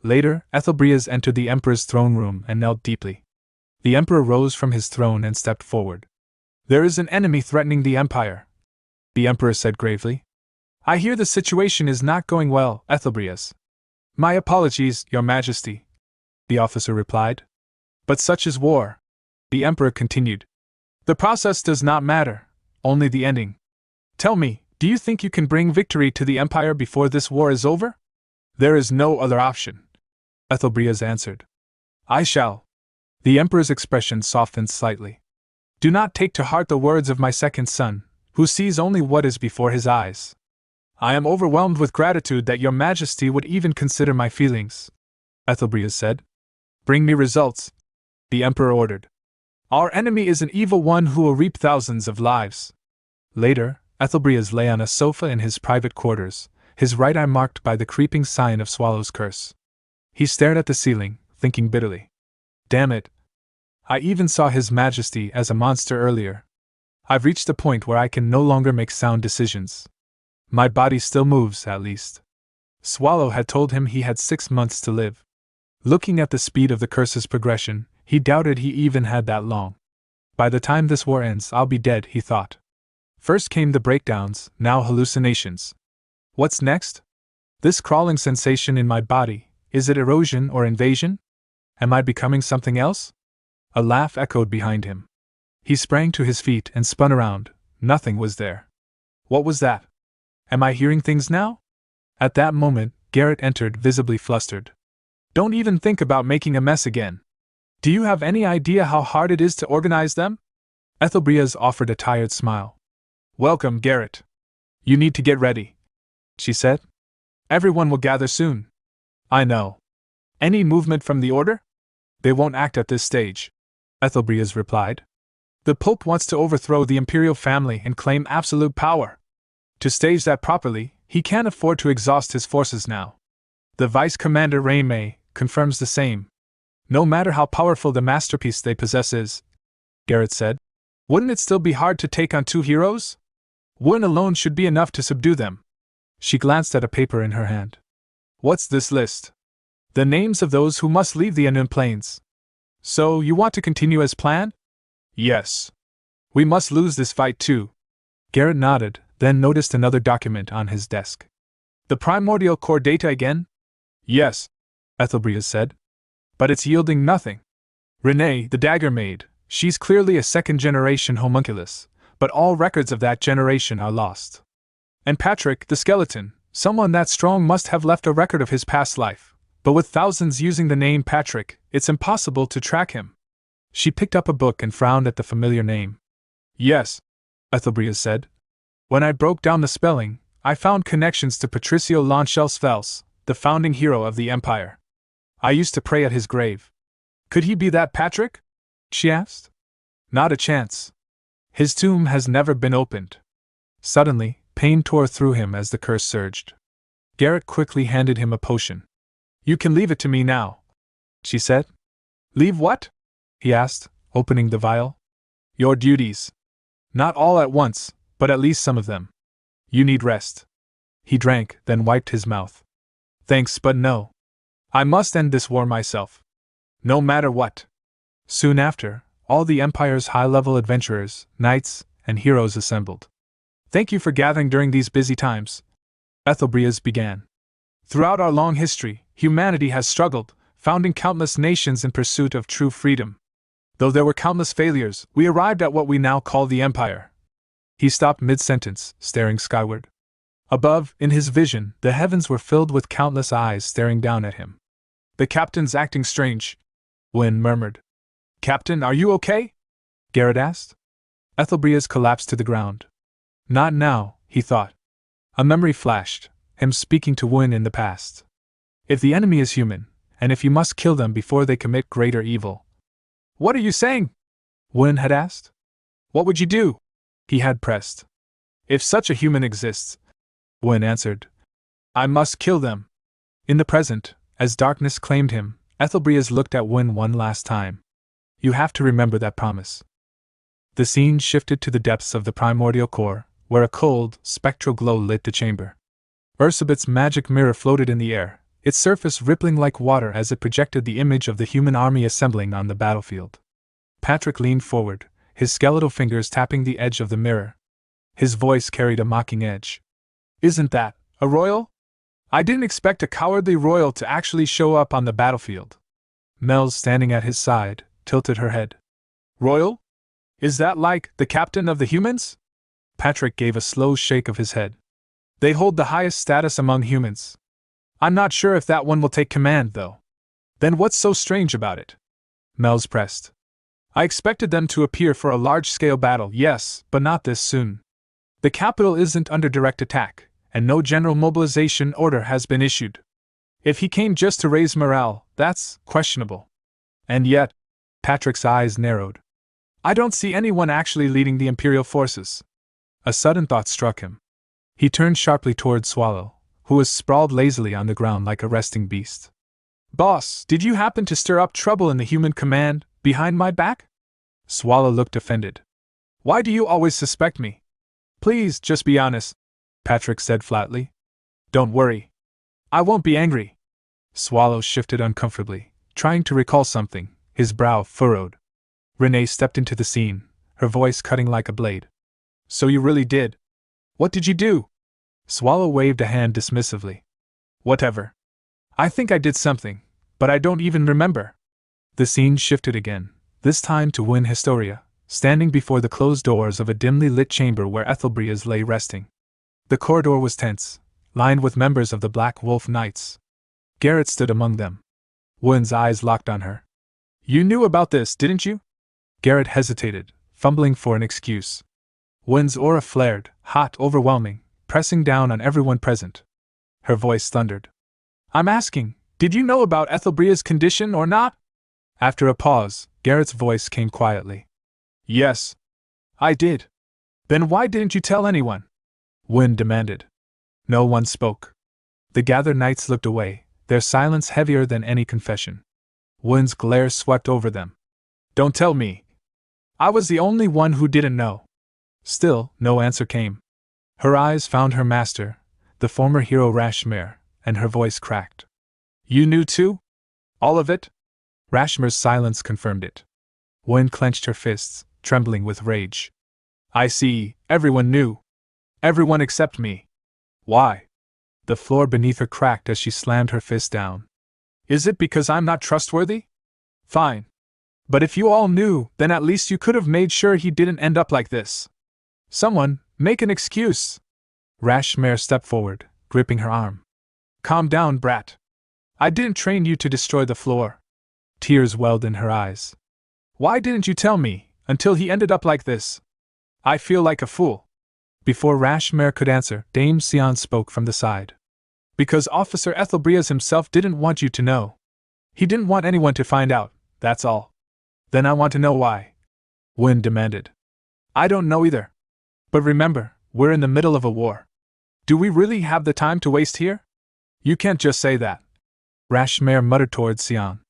Later, Ethelbrias entered the emperor's throne room and knelt deeply. The emperor rose from his throne and stepped forward. There is an enemy threatening the empire, the emperor said gravely. I hear the situation is not going well, Ethelbrias. My apologies, your majesty, the officer replied. But such is war, the emperor continued. The process does not matter, only the ending. Tell me, do you think you can bring victory to the empire before this war is over? There is no other option, Ethelbrias answered. I shall. The emperor's expression softened slightly. Do not take to heart the words of my second son, who sees only what is before his eyes. I am overwhelmed with gratitude that your majesty would even consider my feelings, Ethelbrias said. Bring me results, the emperor ordered. Our enemy is an evil one who will reap thousands of lives. Later, Ethelbrias lay on a sofa in his private quarters, his right eye marked by the creeping sign of Swallow's curse. He stared at the ceiling, thinking bitterly. Damn it. I even saw His Majesty as a monster earlier. I've reached a point where I can no longer make sound decisions. My body still moves, at least. Swallow had told him he had 6 months to live. Looking at the speed of the curse's progression, he doubted he even had that long. By the time this war ends, I'll be dead, he thought. First came the breakdowns, now hallucinations. What's next? This crawling sensation in my body, is it erosion or invasion? Am I becoming something else? A laugh echoed behind him. He sprang to his feet and spun around. Nothing was there. What was that? Am I hearing things now? At that moment, Garrett entered, visibly flustered. Don't even think about making a mess again. Do you have any idea how hard it is to organize them? Ethelbrias offered a tired smile. Welcome, Garrett. You need to get ready, she said. Everyone will gather soon. I know. Any movement from the order? They won't act at this stage, Ethelbrias replied. The Pope wants to overthrow the imperial family and claim absolute power. To stage that properly, he can't afford to exhaust his forces now. The Vice Commander Raymay confirms the same. No matter how powerful the masterpiece they possess is, Garrett said, wouldn't it still be hard to take on two heroes? One alone should be enough to subdue them. She glanced at a paper in her hand. What's this list? The names of those who must leave the unknown plains. So, you want to continue as planned? Yes. We must lose this fight too. Garrett nodded, then noticed another document on his desk. The primordial core data again? Yes, Ethelbria said. But it's yielding nothing. Renee, the dagger maid, she's clearly a second-generation homunculus, but all records of that generation are lost. And Patrick, the skeleton, someone that strong must have left a record of his past life, but with thousands using the name Patrick, it's impossible to track him. She picked up a book and frowned at the familiar name. Yes, Ethelbria said. When I broke down the spelling, I found connections to Patricio Launchelsfels, the founding hero of the Empire. I used to pray at his grave. Could he be that Patrick? She asked. Not a chance. His tomb has never been opened. Suddenly, pain tore through him as the curse surged. Garrett quickly handed him a potion. You can leave it to me now, she said. Leave what? He asked, opening the vial. Your duties. Not all at once, but at least some of them. You need rest. He drank, then wiped his mouth. Thanks, but no. I must end this war myself. No matter what. Soon after, all the Empire's high-level adventurers, knights, and heroes assembled. Thank you for gathering during these busy times, Ethelbrias began. Throughout our long history, humanity has struggled, founding countless nations in pursuit of true freedom. Though there were countless failures, we arrived at what we now call the Empire. He stopped mid-sentence, staring skyward. Above, in his vision, the heavens were filled with countless eyes staring down at him. The captain's acting strange, Wynne murmured. Captain, are you okay? Garrett asked. Ethelbrias collapsed to the ground. Not now, he thought. A memory flashed, him speaking to Wynne in the past. If the enemy is human, and if you must kill them before they commit greater evil. What are you saying? Wynne had asked. What would you do? He had pressed. If such a human exists, Wynne answered. I must kill them. In the present, as darkness claimed him, Ethelbrias looked at Wynne one last time. You have to remember that promise. The scene shifted to the depths of the primordial core, where a cold, spectral glow lit the chamber. Ursabet's magic mirror floated in the air, its surface rippling like water as it projected the image of the human army assembling on the battlefield. Patrick leaned forward, his skeletal fingers tapping the edge of the mirror. His voice carried a mocking edge. Isn't that a royal? I didn't expect a cowardly royal to actually show up on the battlefield. Mel, standing at his side, tilted her head. Royal? Is that like the captain of the humans? Patrick gave a slow shake of his head. They hold the highest status among humans. I'm not sure if that one will take command, though. Then what's so strange about it? Mel's pressed. I expected them to appear for a large-scale battle, yes, but not this soon. The capital isn't under direct attack, and no general mobilization order has been issued. If he came just to raise morale, that's questionable. And yet, Patrick's eyes narrowed. I don't see anyone actually leading the Imperial forces. A sudden thought struck him. He turned sharply toward Swallow, who was sprawled lazily on the ground like a resting beast. Boss, did you happen to stir up trouble in the human command, behind my back? Swallow looked offended. Why do you always suspect me? Please, just be honest, Patrick said flatly. Don't worry. I won't be angry. Swallow shifted uncomfortably, trying to recall something, his brow furrowed. Renee stepped into the scene, her voice cutting like a blade. So you really did? What did you do? Swallow waved a hand dismissively. Whatever. I think I did something, but I don't even remember. The scene shifted again, this time to Wynne Historia, standing before the closed doors of a dimly lit chamber where Ethelbrias lay resting. The corridor was tense, lined with members of the Black Wolf Knights. Garrett stood among them. Wynne's eyes locked on her. You knew about this, didn't you? Garrett hesitated, fumbling for an excuse. Wynne's aura flared, hot, overwhelming, pressing down on everyone present. Her voice thundered. I'm asking, did you know about Ethelbria's condition or not? After a pause, Garrett's voice came quietly. Yes. I did. Then why didn't you tell anyone? Wynne demanded. No one spoke. The gathered knights looked away, their silence heavier than any confession. Wen's glare swept over them. Don't tell me. I was the only one who didn't know. Still, no answer came. Her eyes found her master, the former hero Rashmir, and her voice cracked. You knew too? All of it? Rashmir's silence confirmed it. Wen clenched her fists, trembling with rage. I see, everyone knew. Everyone except me. Why? The floor beneath her cracked as she slammed her fist down. Is it because I'm not trustworthy? Fine. But if you all knew, then at least you could have made sure he didn't end up like this. Someone, make an excuse. Rashmir stepped forward, gripping her arm. Calm down, brat. I didn't train you to destroy the floor. Tears welled in her eyes. Why didn't you tell me, until he ended up like this? I feel like a fool. Before Rashmir could answer, Dame Sion spoke from the side. Because Officer Ethelbrias himself didn't want you to know. He didn't want anyone to find out, that's all. Then I want to know why. Wen demanded. I don't know either. But remember, we're in the middle of a war. Do we really have the time to waste here? You can't just say that. Rashmir muttered towards Sion.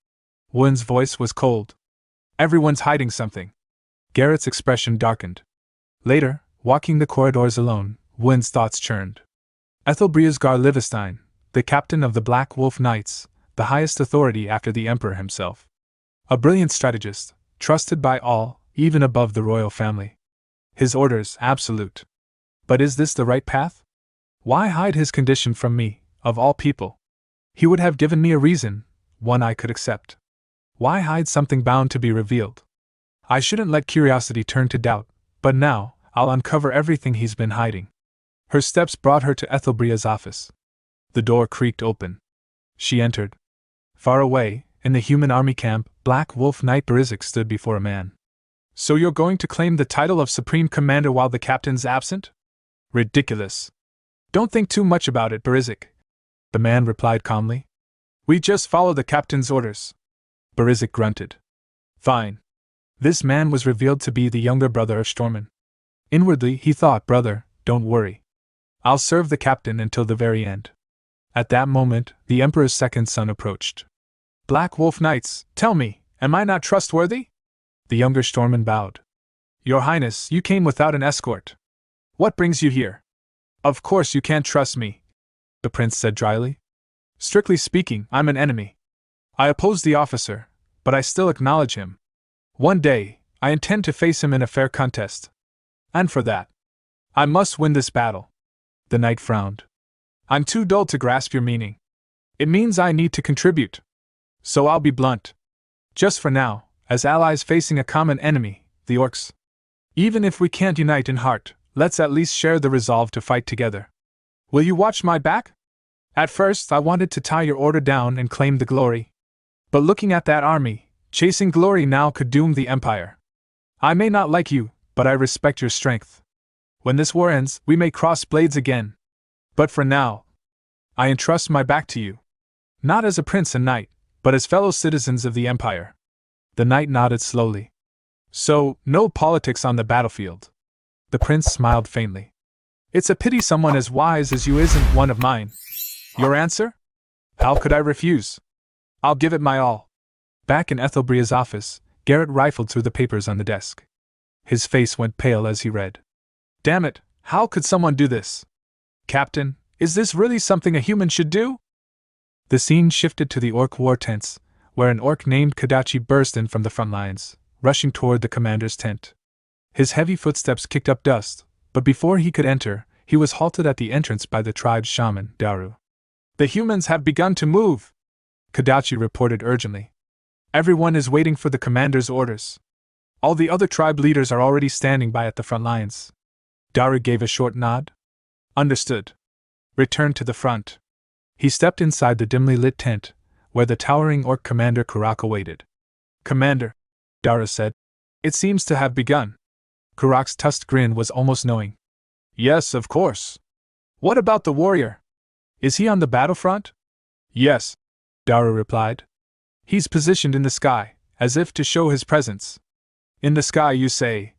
Wen's voice was cold. Everyone's hiding something. Garrett's expression darkened. Later, walking the corridors alone, Wen's thoughts churned. Ethelbrias Gar-Livestein, the captain of the Black Wolf Knights, the highest authority after the Emperor himself. A brilliant strategist, trusted by all, even above the royal family. His orders absolute. But is this the right path? Why hide his condition from me, of all people? He would have given me a reason, one I could accept. Why hide something bound to be revealed? I shouldn't let curiosity turn to doubt, but now, I'll uncover everything he's been hiding. Her steps brought her to Ethelbria's office. The door creaked open. She entered. Far away, in the human army camp, Black Wolf Knight Berizik stood before a man. So you're going to claim the title of Supreme Commander while the captain's absent? Ridiculous. Don't think too much about it, Berizik. The man replied calmly. We just follow the captain's orders. Berizik grunted. Fine. This man was revealed to be the younger brother of Stormen. Inwardly he thought, brother, don't worry. I'll serve the captain until the very end. At that moment, the Emperor's second son approached. Black Wolf Knights, tell me, am I not trustworthy? The younger Stormen bowed. Your Highness, you came without an escort. What brings you here? Of course you can't trust me, the prince said dryly. Strictly speaking, I'm an enemy. I oppose the officer, but I still acknowledge him. One day, I intend to face him in a fair contest. And for that, I must win this battle. The knight frowned. I'm too dull to grasp your meaning. It means I need to contribute. So I'll be blunt. Just for now, as allies facing a common enemy, the orcs. Even if we can't unite in heart, let's at least share the resolve to fight together. Will you watch my back? At first, I wanted to tie your order down and claim the glory. But looking at that army, chasing glory now could doom the empire. I may not like you, but I respect your strength. When this war ends, we may cross blades again. But for now, I entrust my back to you. Not as a prince and knight, but as fellow citizens of the empire. The knight nodded slowly. So, no politics on the battlefield. The prince smiled faintly. It's a pity someone as wise as you isn't one of mine. Your answer? How could I refuse? I'll give it my all. Back in Ethelbria's office, Garrett rifled through the papers on the desk. His face went pale as he read. Damn it, how could someone do this? Captain, is this really something a human should do? The scene shifted to the orc war tents, where an orc named Kadachi burst in from the front lines, rushing toward the commander's tent. His heavy footsteps kicked up dust, but before he could enter, he was halted at the entrance by the tribe's shaman, Daru. The humans have begun to move, Kadachi reported urgently. Everyone is waiting for the commander's orders. All the other tribe leaders are already standing by at the front lines. Daru gave a short nod. Understood. Return to the front. He stepped inside the dimly lit tent, where the towering orc commander Kurak awaited. Commander, Daru said. It seems to have begun. Kurak's tusked grin was almost knowing. Yes, of course. What about the warrior? Is he on the battlefront? Yes, Daru replied. He's positioned in the sky, as if to show his presence. In the sky, you say?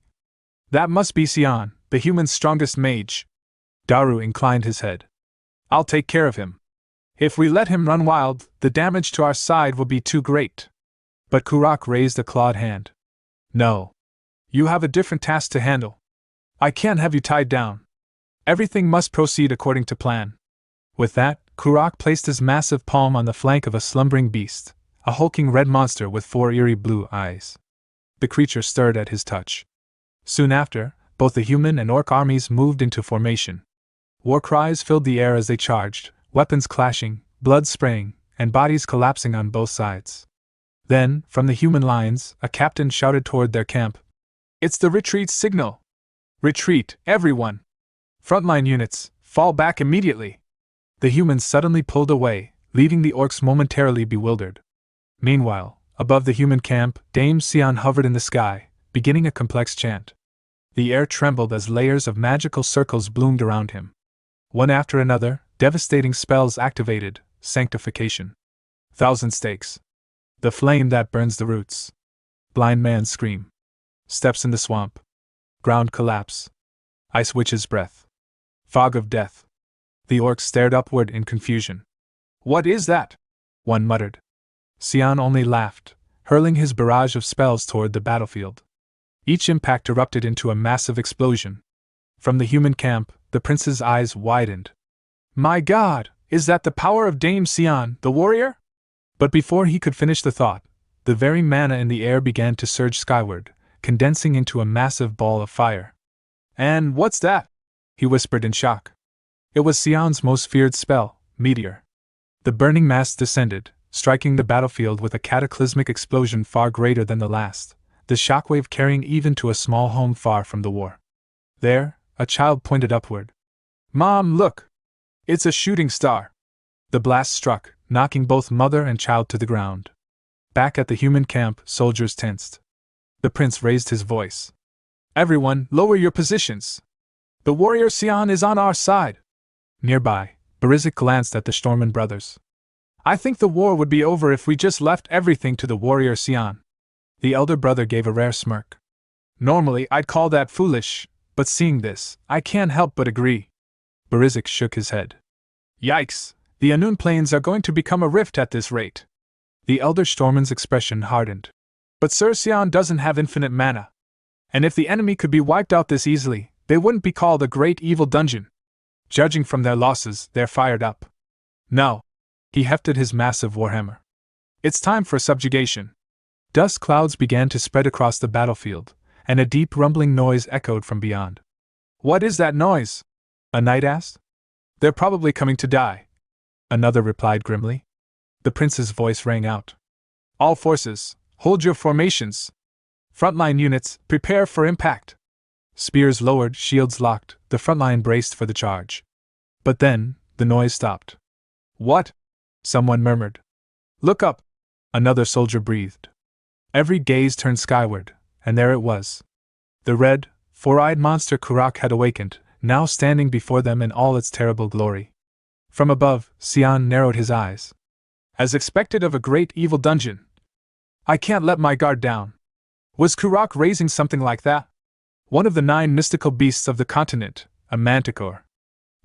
That must be Sion, the human's strongest mage. Daru inclined his head. I'll take care of him. If we let him run wild, the damage to our side will be too great. But Kurak raised a clawed hand. No. You have a different task to handle. I can't have you tied down. Everything must proceed according to plan. With that, Kurak placed his massive palm on the flank of a slumbering beast, a hulking red monster with 4 eerie blue eyes. The creature stirred at his touch. Soon after, both the human and orc armies moved into formation. War cries filled the air as they charged, weapons clashing, blood spraying, and bodies collapsing on both sides. Then, from the human lines, a captain shouted toward their camp. It's the retreat signal! Retreat, everyone! Frontline units, fall back immediately! The humans suddenly pulled away, leaving the orcs momentarily bewildered. Meanwhile, above the human camp, Dame Sion hovered in the sky, beginning a complex chant. The air trembled as layers of magical circles bloomed around him. One after another, devastating spells activated. Sanctification. Thousand stakes. The flame that burns the roots. Blind man's scream. Steps in the swamp. Ground collapse. Ice witch's breath. Fog of death. The orcs stared upward in confusion. What is that? One muttered. Sion only laughed, hurling his barrage of spells toward the battlefield. Each impact erupted into a massive explosion. From the human camp, the prince's eyes widened. My God, is that the power of Dame Sion, the warrior? But before he could finish the thought, the very mana in the air began to surge skyward, condensing into a massive ball of fire. And what's that? He whispered in shock. It was Sion's most feared spell, Meteor. The burning mass descended, striking the battlefield with a cataclysmic explosion far greater than the last, the shockwave carrying even to a small home far from the war. There, a child pointed upward. Mom, look! It's a shooting star! The blast struck, knocking both mother and child to the ground. Back at the human camp, soldiers tensed. The prince raised his voice. Everyone, lower your positions! The warrior Sion is on our side! Nearby, Barizik glanced at the Storman brothers. I think the war would be over if we just left everything to the warrior Sion. The elder brother gave a rare smirk. Normally I'd call that foolish, but seeing this, I can't help but agree. Barizik shook his head. Yikes, the Anun plains are going to become a rift at this rate. The elder Storman's expression hardened. But Sir Sion doesn't have infinite mana. And if the enemy could be wiped out this easily, they wouldn't be called a great evil dungeon. Judging from their losses, they're fired up. No. He hefted his massive warhammer. It's time for subjugation. Dust clouds began to spread across the battlefield, and a deep rumbling noise echoed from beyond. What is that noise? A knight asked. They're probably coming to die. Another replied grimly. The prince's voice rang out. All forces, hold your formations. Frontline units, prepare for impact. Spears lowered, shields locked, the frontline braced for the charge. But then, the noise stopped. What? Someone murmured. Look up! Another soldier breathed. Every gaze turned skyward, and there it was. The red, four-eyed monster Kurak had awakened, now standing before them in all its terrible glory. From above, Sion narrowed his eyes. As expected of a great evil dungeon. I can't let my guard down. Was Kurak raising something like that? One of the 9 mystical beasts of the continent, a manticore.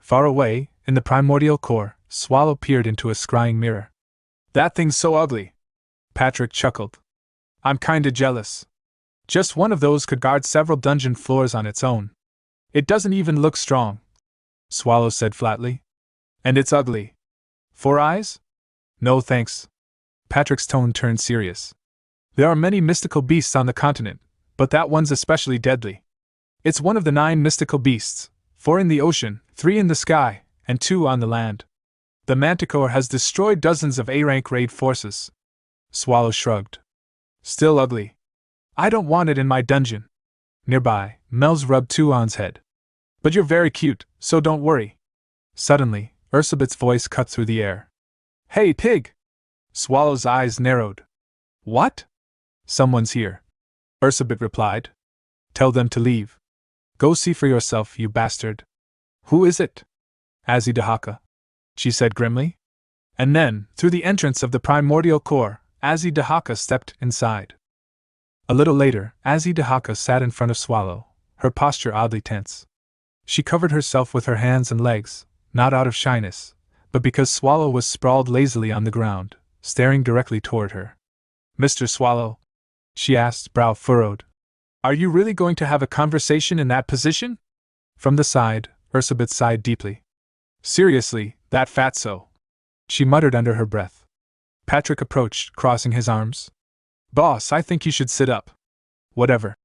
Far away, in the primordial core, Swallow peered into a scrying mirror. That thing's so ugly. Patrick chuckled. I'm kinda jealous. Just one of those could guard several dungeon floors on its own. It doesn't even look strong, Swallow said flatly. And it's ugly. 4 eyes? No thanks. Patrick's tone turned serious. There are many mystical beasts on the continent, but that one's especially deadly. It's one of the 9 mystical beasts, 4 in the ocean, 3 in the sky, and 2 on the land. The Manticore has destroyed dozens of A-rank raid forces. Swallow shrugged. Still ugly. I don't want it in my dungeon. Nearby, Mel's rubbed Tuon's head. But you're very cute, so don't worry. Suddenly, Ursabet's voice cut through the air. Hey, pig! Swallow's eyes narrowed. What? Someone's here. Ursabet replied. Tell them to leave. Go see for yourself, you bastard. Who is it? Azidahaka, she said grimly. And then, through the entrance of the primordial core, Azidahaka stepped inside. A little later, Azidahaka sat in front of Swallow, her posture oddly tense. She covered herself with her hands and legs, not out of shyness, but because Swallow was sprawled lazily on the ground, staring directly toward her. Mr. Swallow? She asked, brow furrowed. Are you really going to have a conversation in that position? From the side, Ursabeth sighed deeply. Seriously, that fatso. She muttered under her breath. Patrick approached, crossing his arms. Boss, I think you should sit up. Whatever.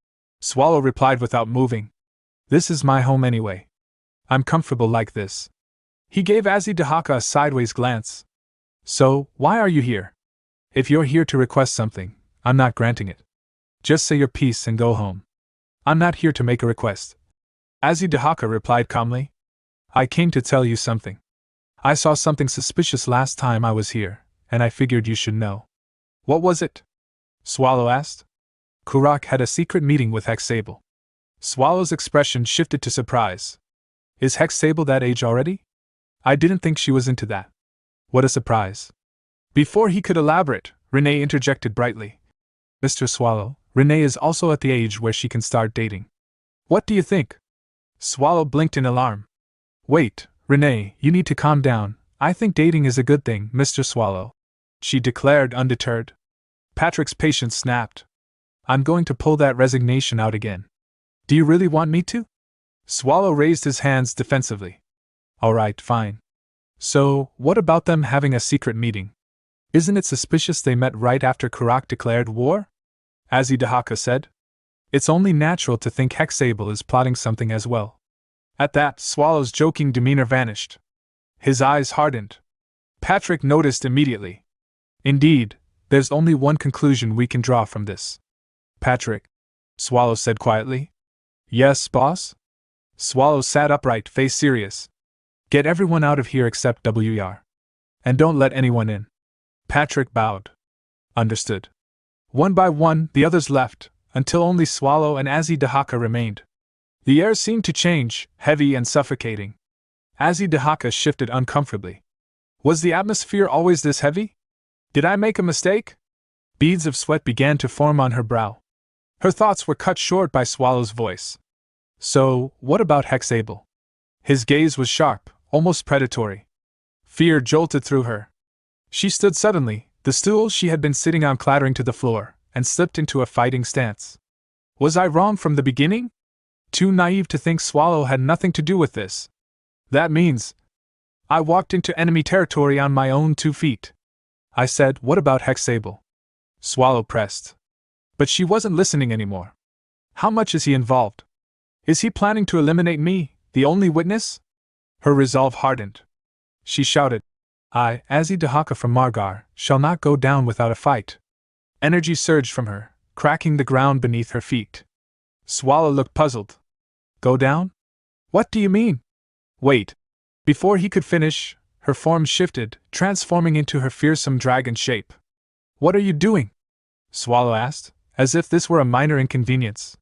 Swallow replied without moving. This is my home anyway. I'm comfortable like this. He gave Azidahaka a sideways glance. So, why are you here? If you're here to request something, I'm not granting it. Just say your piece and go home. I'm not here to make a request. Azidahaka replied calmly. I came to tell you something. I saw something suspicious last time I was here, and I figured you should know. What was it? Swallow asked. Kurak had a secret meeting with Hexable. Swallow's expression shifted to surprise. Is Hexable that age already? I didn't think she was into that. What a surprise. Before he could elaborate, Renee interjected brightly. Mr. Swallow, Renee is also at the age where she can start dating. What do you think? Swallow blinked in alarm. Wait, Renee, you need to calm down. I think dating is a good thing, Mr. Swallow. She declared undeterred. Patrick's patience snapped. I'm going to pull that resignation out again. Do you really want me to? Swallow raised his hands defensively. All right, fine. So, what about them having a secret meeting? Isn't it suspicious they met right after Kurak declared war? Azidahaka said. It's only natural to think Hexable is plotting something as well. At that, Swallow's joking demeanor vanished. His eyes hardened. Patrick noticed immediately. Indeed, there's only one conclusion we can draw from this. Patrick, Swallow said quietly. Yes, boss? Swallow sat upright, face serious. Get everyone out of here except WR. And don't let anyone in. Patrick bowed. Understood. One by one, the others left, until only Swallow and Azidahaka remained. The air seemed to change, heavy and suffocating. Azidahaka shifted uncomfortably. Was the atmosphere always this heavy? Did I make a mistake? Beads of sweat began to form on her brow. Her thoughts were cut short by Swallow's voice. So, what about Hexable? His gaze was sharp, almost predatory. Fear jolted through her. She stood suddenly, the stool she had been sitting on clattering to the floor, and slipped into a fighting stance. Was I wrong from the beginning? Too naive to think Swallow had nothing to do with this. That means I walked into enemy territory on my own 2 feet. I said, what about Hexable? Swallow pressed. But she wasn't listening anymore. How much is he involved? Is he planning to eliminate me, the only witness? Her resolve hardened. She shouted, I, Azidahaka from Margar, shall not go down without a fight. Energy surged from her, cracking the ground beneath her feet. Swallow looked puzzled. Go down? What do you mean? Wait. Before he could finish, her form shifted, transforming into her fearsome dragon shape. What are you doing? Swallow asked, as if this were a minor inconvenience.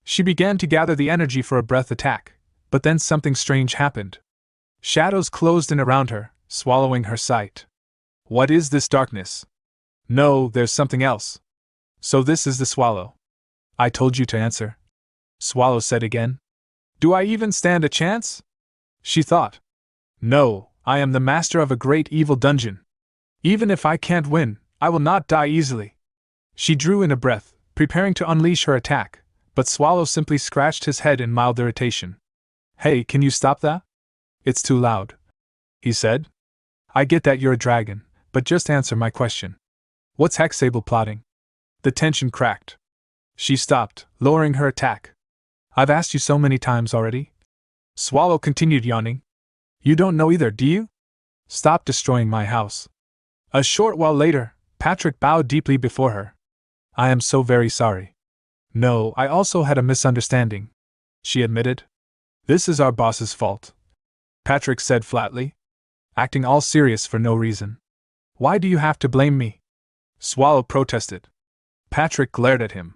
She began to gather the energy for a breath attack, but then something strange happened. Shadows closed in around her, swallowing her sight. What is this darkness? No, there's something else. So this is the Swallow. I told you to answer. Swallow said again. Do I even stand a chance? She thought. No, I am the master of a great evil dungeon. Even if I can't win, I will not die easily. She drew in a breath, preparing to unleash her attack, but Swallow simply scratched his head in mild irritation. Hey, can you stop that? It's too loud, he said. I get that you're a dragon, but just answer my question. What's Hexable plotting? The tension cracked. She stopped, lowering her attack. I've asked you so many times already. Swallow continued yawning. You don't know either, do you? Stop destroying my house. A short while later, Patrick bowed deeply before her. I am so very sorry. No, I also had a misunderstanding, she admitted. This is our boss's fault, Patrick said flatly, acting all serious for no reason. Why do you have to blame me? Swallow protested. Patrick glared at him.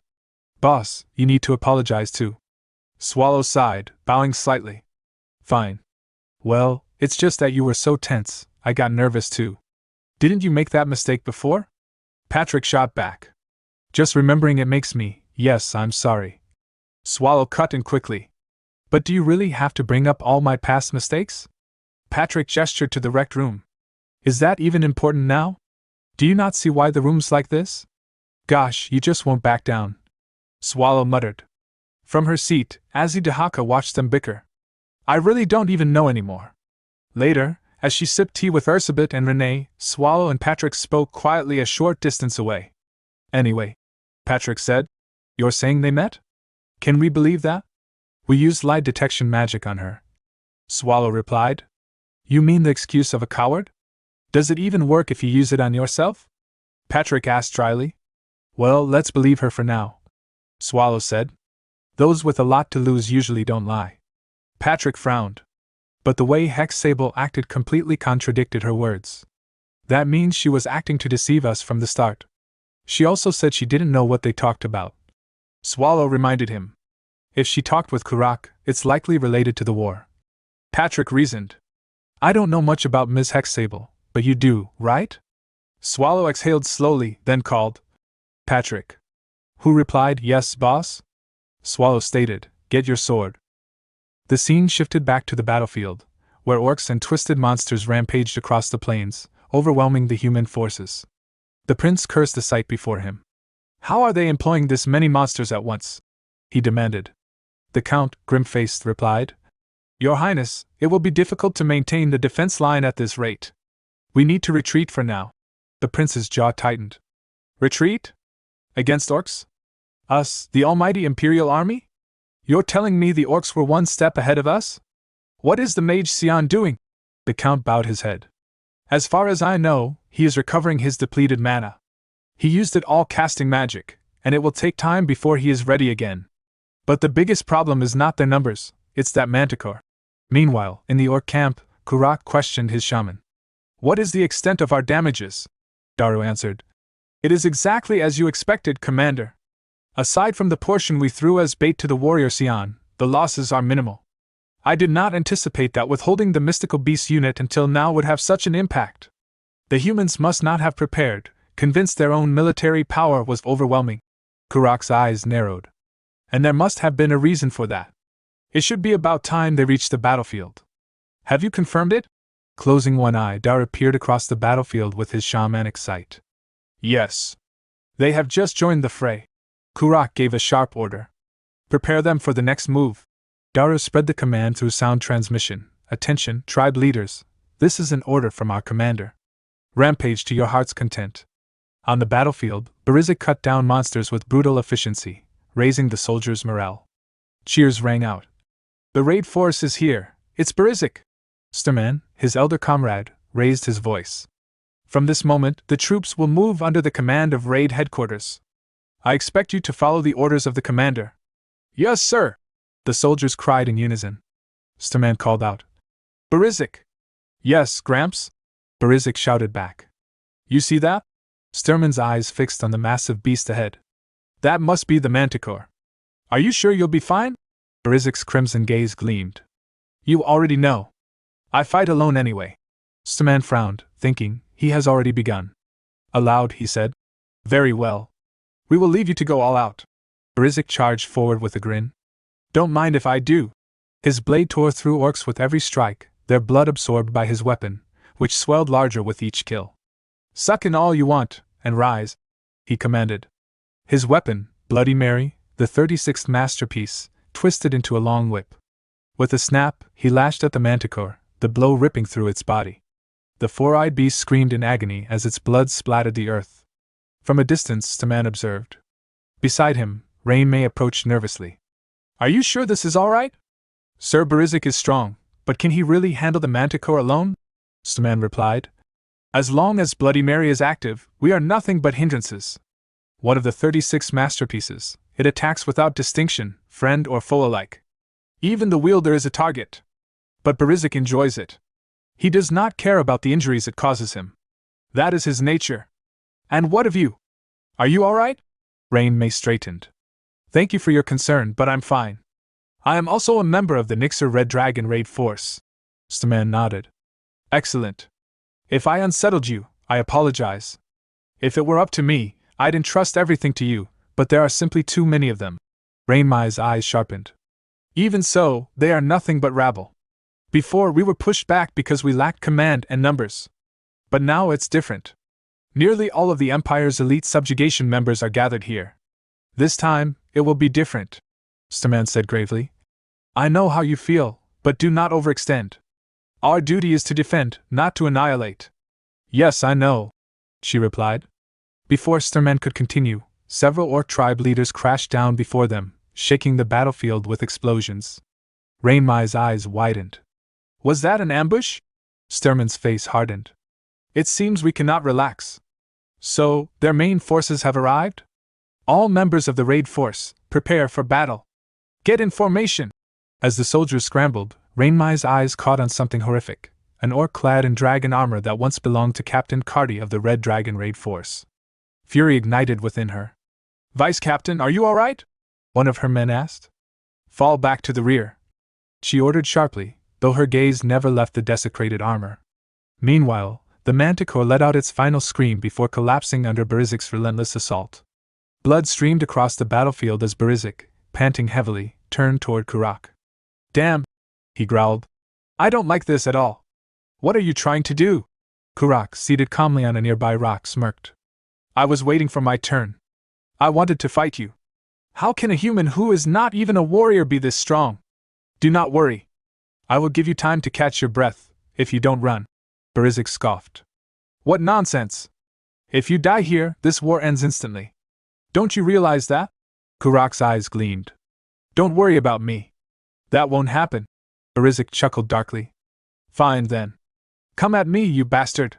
Boss, you need to apologize too. Swallow sighed, bowing slightly. Fine. Well, it's just that you were so tense, I got nervous too. Didn't you make that mistake before? Patrick shot back. Just remembering it makes me, yes, I'm sorry. Swallow cut in quickly. But do you really have to bring up all my past mistakes? Patrick gestured to the wrecked room. Is that even important now? Do you not see why the room's like this? Gosh, you just won't back down. Swallow muttered. From her seat, Azidahaka watched them bicker. I really don't even know anymore. Later, as she sipped tea with Ursabet and Renee, Swallow and Patrick spoke quietly a short distance away. Anyway, Patrick said, you're saying they met? Can we believe that? We used lie detection magic on her. Swallow replied. You mean the excuse of a coward? Does it even work if you use it on yourself? Patrick asked dryly. Well, let's believe her for now. Swallow said. Those with a lot to lose usually don't lie. Patrick frowned. But the way Hex Sable acted completely contradicted her words. That means she was acting to deceive us from the start. She also said she didn't know what they talked about. Swallow reminded him. If she talked with Kurak, it's likely related to the war. Patrick reasoned. I don't know much about Ms. Hex Sable, but you do, right? Swallow exhaled slowly, then called. Patrick. Who replied, yes, boss? Swallow stated, get your sword. The scene shifted back to the battlefield, where orcs and twisted monsters rampaged across the plains, overwhelming the human forces. The prince cursed the sight before him. How are they employing this many monsters at once? He demanded. The count, grim-faced, replied. Your Highness, it will be difficult to maintain the defense line at this rate. We need to retreat for now. The prince's jaw tightened. Retreat? Against orcs? Us, the almighty Imperial Army? You're telling me the orcs were one step ahead of us? What is the mage Xian doing? The count bowed his head. As far as I know, he is recovering his depleted mana. He used it all casting magic, and it will take time before he is ready again. But the biggest problem is not their numbers, it's that manticore. Meanwhile, in the orc camp, Kurak questioned his shaman. What is the extent of our damages? Daru answered. It is exactly as you expected, Commander. Aside from the portion we threw as bait to the warrior Xian, the losses are minimal. I did not anticipate that withholding the mystical beast unit until now would have such an impact. The humans must not have prepared, convinced their own military power was overwhelming. Kurak's eyes narrowed. And there must have been a reason for that. It should be about time they reached the battlefield. Have you confirmed it? Closing one eye, Daru peered across the battlefield with his shamanic sight. Yes. They have just joined the fray. Kurak gave a sharp order. Prepare them for the next move. Daru spread the command through sound transmission. Attention, tribe leaders. This is an order from our commander. Rampage to your heart's content. On the battlefield, Barizik cut down monsters with brutal efficiency, raising the soldiers' morale. Cheers rang out. The raid force is here. It's Barizik. Sterman, his elder comrade, raised his voice. From this moment, the troops will move under the command of raid headquarters. I expect you to follow the orders of the commander. Yes, sir! The soldiers cried in unison. Sterman called out. Barizik! Yes, Gramps! Barizik shouted back. You see that? Sterman's eyes fixed on the massive beast ahead. That must be the manticore. Are you sure you'll be fine? Barizik's crimson gaze gleamed. You already know. I fight alone anyway. Sterman frowned, thinking, he has already begun. Aloud, he said. Very well. We will leave you to go all out. Barizik charged forward with a grin. Don't mind if I do. His blade tore through orcs with every strike, their blood absorbed by his weapon, which swelled larger with each kill. Suck in all you want, and rise, he commanded. His weapon, Bloody Mary, the 36th masterpiece, twisted into a long whip. With a snap, he lashed at the manticore, the blow ripping through its body. The four-eyed beast screamed in agony as its blood splattered the earth. From a distance, Staman observed. Beside him, Rain May approached nervously. Are you sure this is all right? Sir Barizik is strong, but can he really handle the manticore alone? Staman replied. As long as Bloody Mary is active, we are nothing but hindrances. One of the 36 masterpieces, it attacks without distinction, friend or foe alike. Even the wielder is a target. But Barizik enjoys it. He does not care about the injuries it causes him. That is his nature. And what of you? Are you all right? Rain May straightened. Thank you for your concern, but I'm fine. I am also a member of the Nixer Red Dragon Raid Force. Staman nodded. Excellent. If I unsettled you, I apologize. If it were up to me, I'd entrust everything to you, but there are simply too many of them. Rain May's eyes sharpened. Even so, they are nothing but rabble. Before we were pushed back because we lacked command and numbers. But now it's different. Nearly all of the Empire's elite subjugation members are gathered here. This time, it will be different, Starman said gravely. I know how you feel, but do not overextend. Our duty is to defend, not to annihilate. Yes, I know, she replied. Before Starman could continue, several Orc tribe leaders crashed down before them, shaking the battlefield with explosions. Rainmai's eyes widened. Was that an ambush? Starman's face hardened. It seems we cannot relax. So, their main forces have arrived? All members of the raid force, prepare for battle. Get in formation! As the soldiers scrambled, Rainmai's eyes caught on something horrific, an orc clad in dragon armor that once belonged to Captain Carty of the Red Dragon Raid Force. Fury ignited within her. Vice Captain, are you all right? One of her men asked. Fall back to the rear, she ordered sharply, though her gaze never left the desecrated armor. Meanwhile, the manticore let out its final scream before collapsing under Barizik's relentless assault. Blood streamed across the battlefield as Barizik, panting heavily, turned toward Kurak. Damn, he growled. I don't like this at all. What are you trying to do? Kurak, seated calmly on a nearby rock, smirked. I was waiting for my turn. I wanted to fight you. How can a human who is not even a warrior be this strong? Do not worry. I will give you time to catch your breath, if you don't run. Barizik scoffed. What nonsense! If you die here, this war ends instantly. Don't you realize that? Kurak's eyes gleamed. Don't worry about me. That won't happen. Barizik chuckled darkly. Fine then. Come at me, you bastard!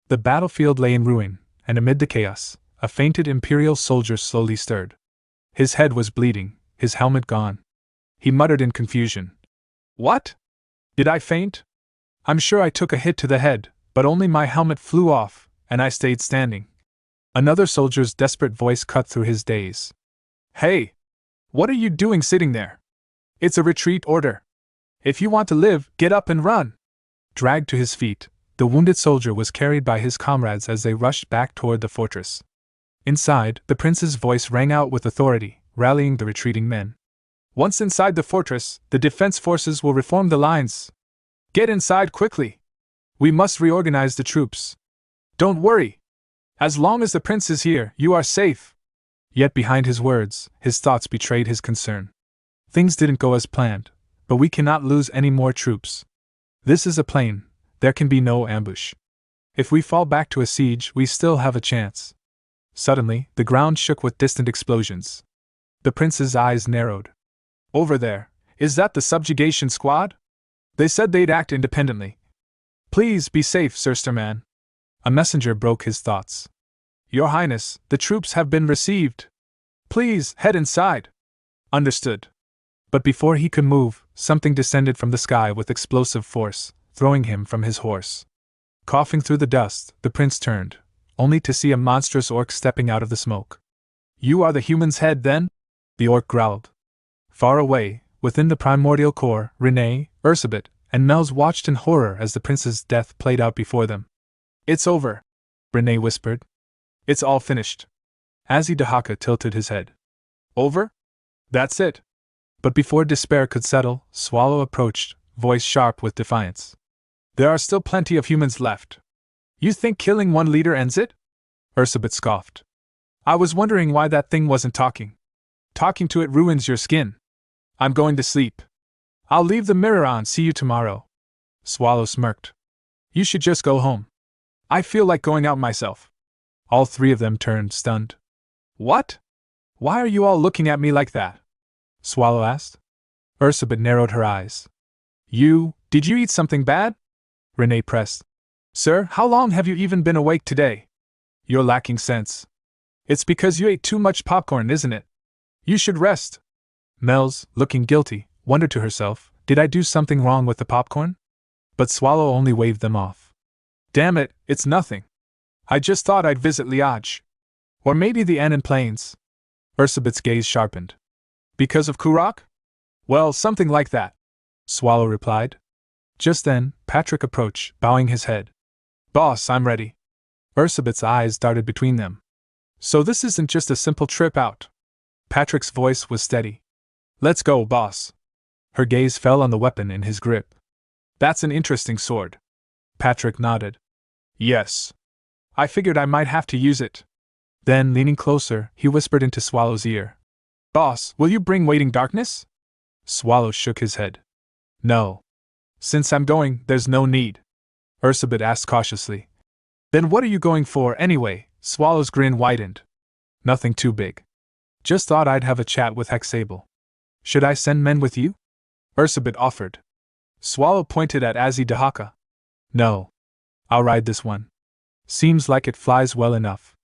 The battlefield lay in ruin, and amid the chaos, a fainted Imperial soldier slowly stirred. His head was bleeding, his helmet gone. He muttered in confusion. What? Did I faint? I'm sure I took a hit to the head, but only my helmet flew off, and I stayed standing. Another soldier's desperate voice cut through his daze. Hey! What are you doing sitting there? It's a retreat order. If you want to live, get up and run! Dragged to his feet, the wounded soldier was carried by his comrades as they rushed back toward the fortress. Inside, the prince's voice rang out with authority, rallying the retreating men. Once inside the fortress, the defense forces will reform the lines. Get inside quickly! We must reorganize the troops. Don't worry! As long as the prince is here, you are safe! Yet behind his words, his thoughts betrayed his concern. Things didn't go as planned, but we cannot lose any more troops. This is a plain, there can be no ambush. If we fall back to a siege, we still have a chance. Suddenly, the ground shook with distant explosions. The prince's eyes narrowed. Over there, is that the subjugation squad? They said they'd act independently. Please be safe, Sir Starman. A messenger broke his thoughts. Your Highness, the troops have been received. Please, head inside. Understood. But before he could move, something descended from the sky with explosive force, throwing him from his horse. Coughing through the dust, the prince turned, only to see a monstrous orc stepping out of the smoke. You are the human's head, then? The orc growled. Far away, within the primordial core, Renee, Ursabet, and Mels watched in horror as the prince's death played out before them. It's over, Renee whispered. It's all finished. Azidahaka tilted his head. Over? That's it. But before despair could settle, Swallow approached, voice sharp with defiance. There are still plenty of humans left. You think killing one leader ends it? Ursabet scoffed. I was wondering why that thing wasn't talking. Talking to it ruins your skin. I'm going to sleep. I'll leave the mirror on, see you tomorrow. Swallow smirked. You should just go home. I feel like going out myself. All three of them turned, stunned. What? Why are you all looking at me like that? Swallow asked. Ursabet narrowed her eyes. Did you eat something bad? Renee pressed. Sir, how long have you even been awake today? You're lacking sense. It's because you ate too much popcorn, isn't it? You should rest. Mels, looking guilty, wondered to herself, did I do something wrong with the popcorn? But Swallow only waved them off. Damn it, it's nothing. I just thought I'd visit Liage. Or maybe the Annan Plains. Ursabet's gaze sharpened. Because of Kurak? Well, something like that, Swallow replied. Just then, Patrick approached, bowing his head. Boss, I'm ready. Ursabet's eyes darted between them. So this isn't just a simple trip out. Patrick's voice was steady. Let's go, boss. Her gaze fell on the weapon in his grip. That's an interesting sword. Patrick nodded. Yes. I figured I might have to use it. Then, leaning closer, he whispered into Swallow's ear. Boss, will you bring waiting darkness? Swallow shook his head. No. Since I'm going, there's no need. Ursabit asked cautiously. Then what are you going for anyway? Swallow's grin widened. Nothing too big. Just thought I'd have a chat with Hexable. Should I send men with you? Ursabit offered. Swallow pointed at Azidahaka. No. I'll ride this one. Seems like it flies well enough.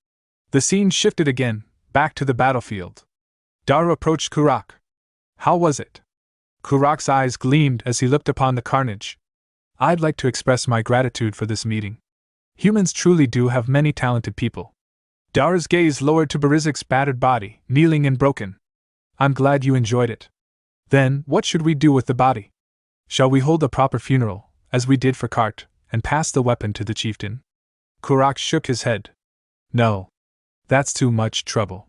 The scene shifted again, back to the battlefield. Daru approached Kurak. How was it? Kurak's eyes gleamed as he looked upon the carnage. I'd like to express my gratitude for this meeting. Humans truly do have many talented people. Daru's gaze lowered to Barizik's battered body, kneeling and broken. I'm glad you enjoyed it. Then, what should we do with the body? Shall we hold a proper funeral, as we did for Kart, and pass the weapon to the chieftain? Kurak shook his head. No. That's too much trouble.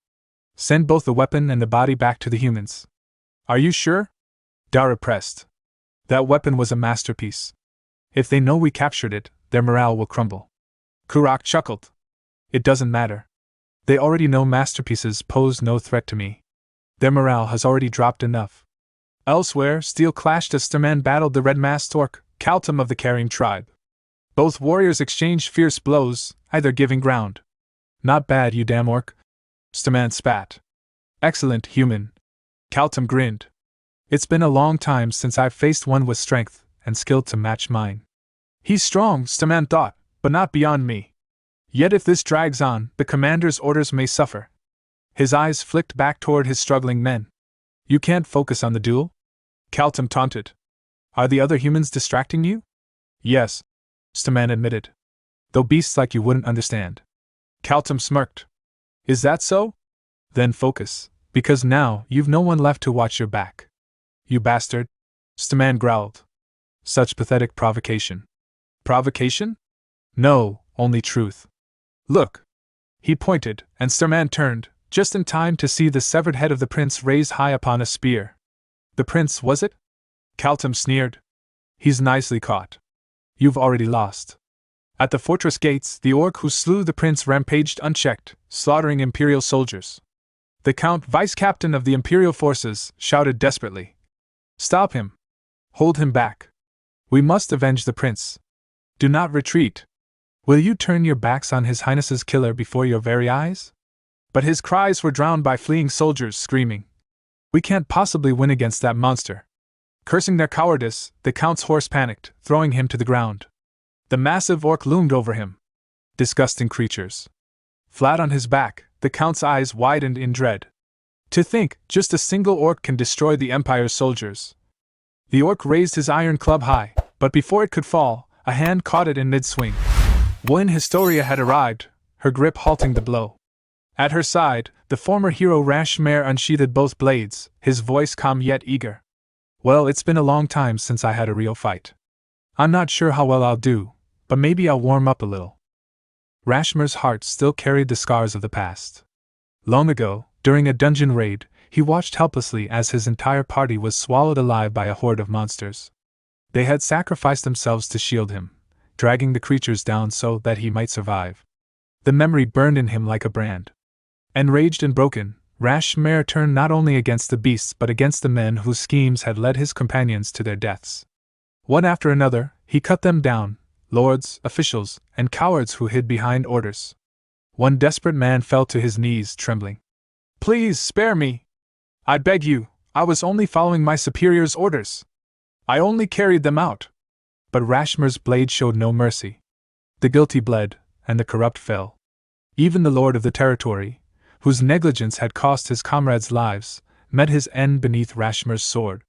Send both the weapon and the body back to the humans. Are you sure? Daru pressed. That weapon was a masterpiece. If they know we captured it, their morale will crumble. Kurak chuckled. It doesn't matter. They already know masterpieces pose no threat to me. Their morale has already dropped enough. Elsewhere, steel clashed as Starman battled the red-masked orc, Kaltum of the Carrying tribe. Both warriors exchanged fierce blows, either giving ground. Not bad, you damn orc. Starman spat. Excellent, human. Kaltum grinned. It's been a long time since I've faced one with strength and skill to match mine. He's strong, Starman thought, but not beyond me. Yet if this drags on, the commander's orders may suffer. His eyes flicked back toward his struggling men. You can't focus on the duel? Kaltum taunted. Are the other humans distracting you? Yes, Starman admitted. Though beasts like you wouldn't understand. Kaltum smirked. Is that so? Then focus, because now you've no one left to watch your back. You bastard, Starman growled. Such pathetic provocation. Provocation? No, only truth. Look. He pointed, and Starman turned, just in time to see the severed head of the prince raised high upon a spear. The prince, was it? Kaltum sneered. He's nicely caught. You've already lost. At the fortress gates, the orc who slew the prince rampaged unchecked, slaughtering Imperial soldiers. The Count, vice-captain of the Imperial forces, shouted desperately. Stop him. Hold him back. We must avenge the prince. Do not retreat. Will you turn your backs on His Highness's killer before your very eyes? But his cries were drowned by fleeing soldiers screaming. We can't possibly win against that monster. Cursing their cowardice, the Count's horse panicked, throwing him to the ground. The massive orc loomed over him. Disgusting creatures. Flat on his back, the Count's eyes widened in dread. To think, just a single orc can destroy the Empire's soldiers. The orc raised his iron club high, but before it could fall, a hand caught it in mid-swing. When Historia had arrived, her grip halting the blow. At her side, the former hero Rashmare unsheathed both blades, his voice calm yet eager. Well, it's been a long time since I had a real fight. I'm not sure how well I'll do, but maybe I'll warm up a little. Rashmare's heart still carried the scars of the past. Long ago, during a dungeon raid, he watched helplessly as his entire party was swallowed alive by a horde of monsters. They had sacrificed themselves to shield him, dragging the creatures down so that he might survive. The memory burned in him like a brand. Enraged and broken, Rashmare turned not only against the beasts but against the men whose schemes had led his companions to their deaths. One after another, he cut them down, lords, officials, and cowards who hid behind orders. One desperate man fell to his knees, trembling. Please spare me! I beg you, I was only following my superior's orders. I only carried them out. But Rashmare's blade showed no mercy. The guilty bled, and the corrupt fell. Even the lord of the territory, whose negligence had cost his comrades' lives, met his end beneath Rashmare's sword.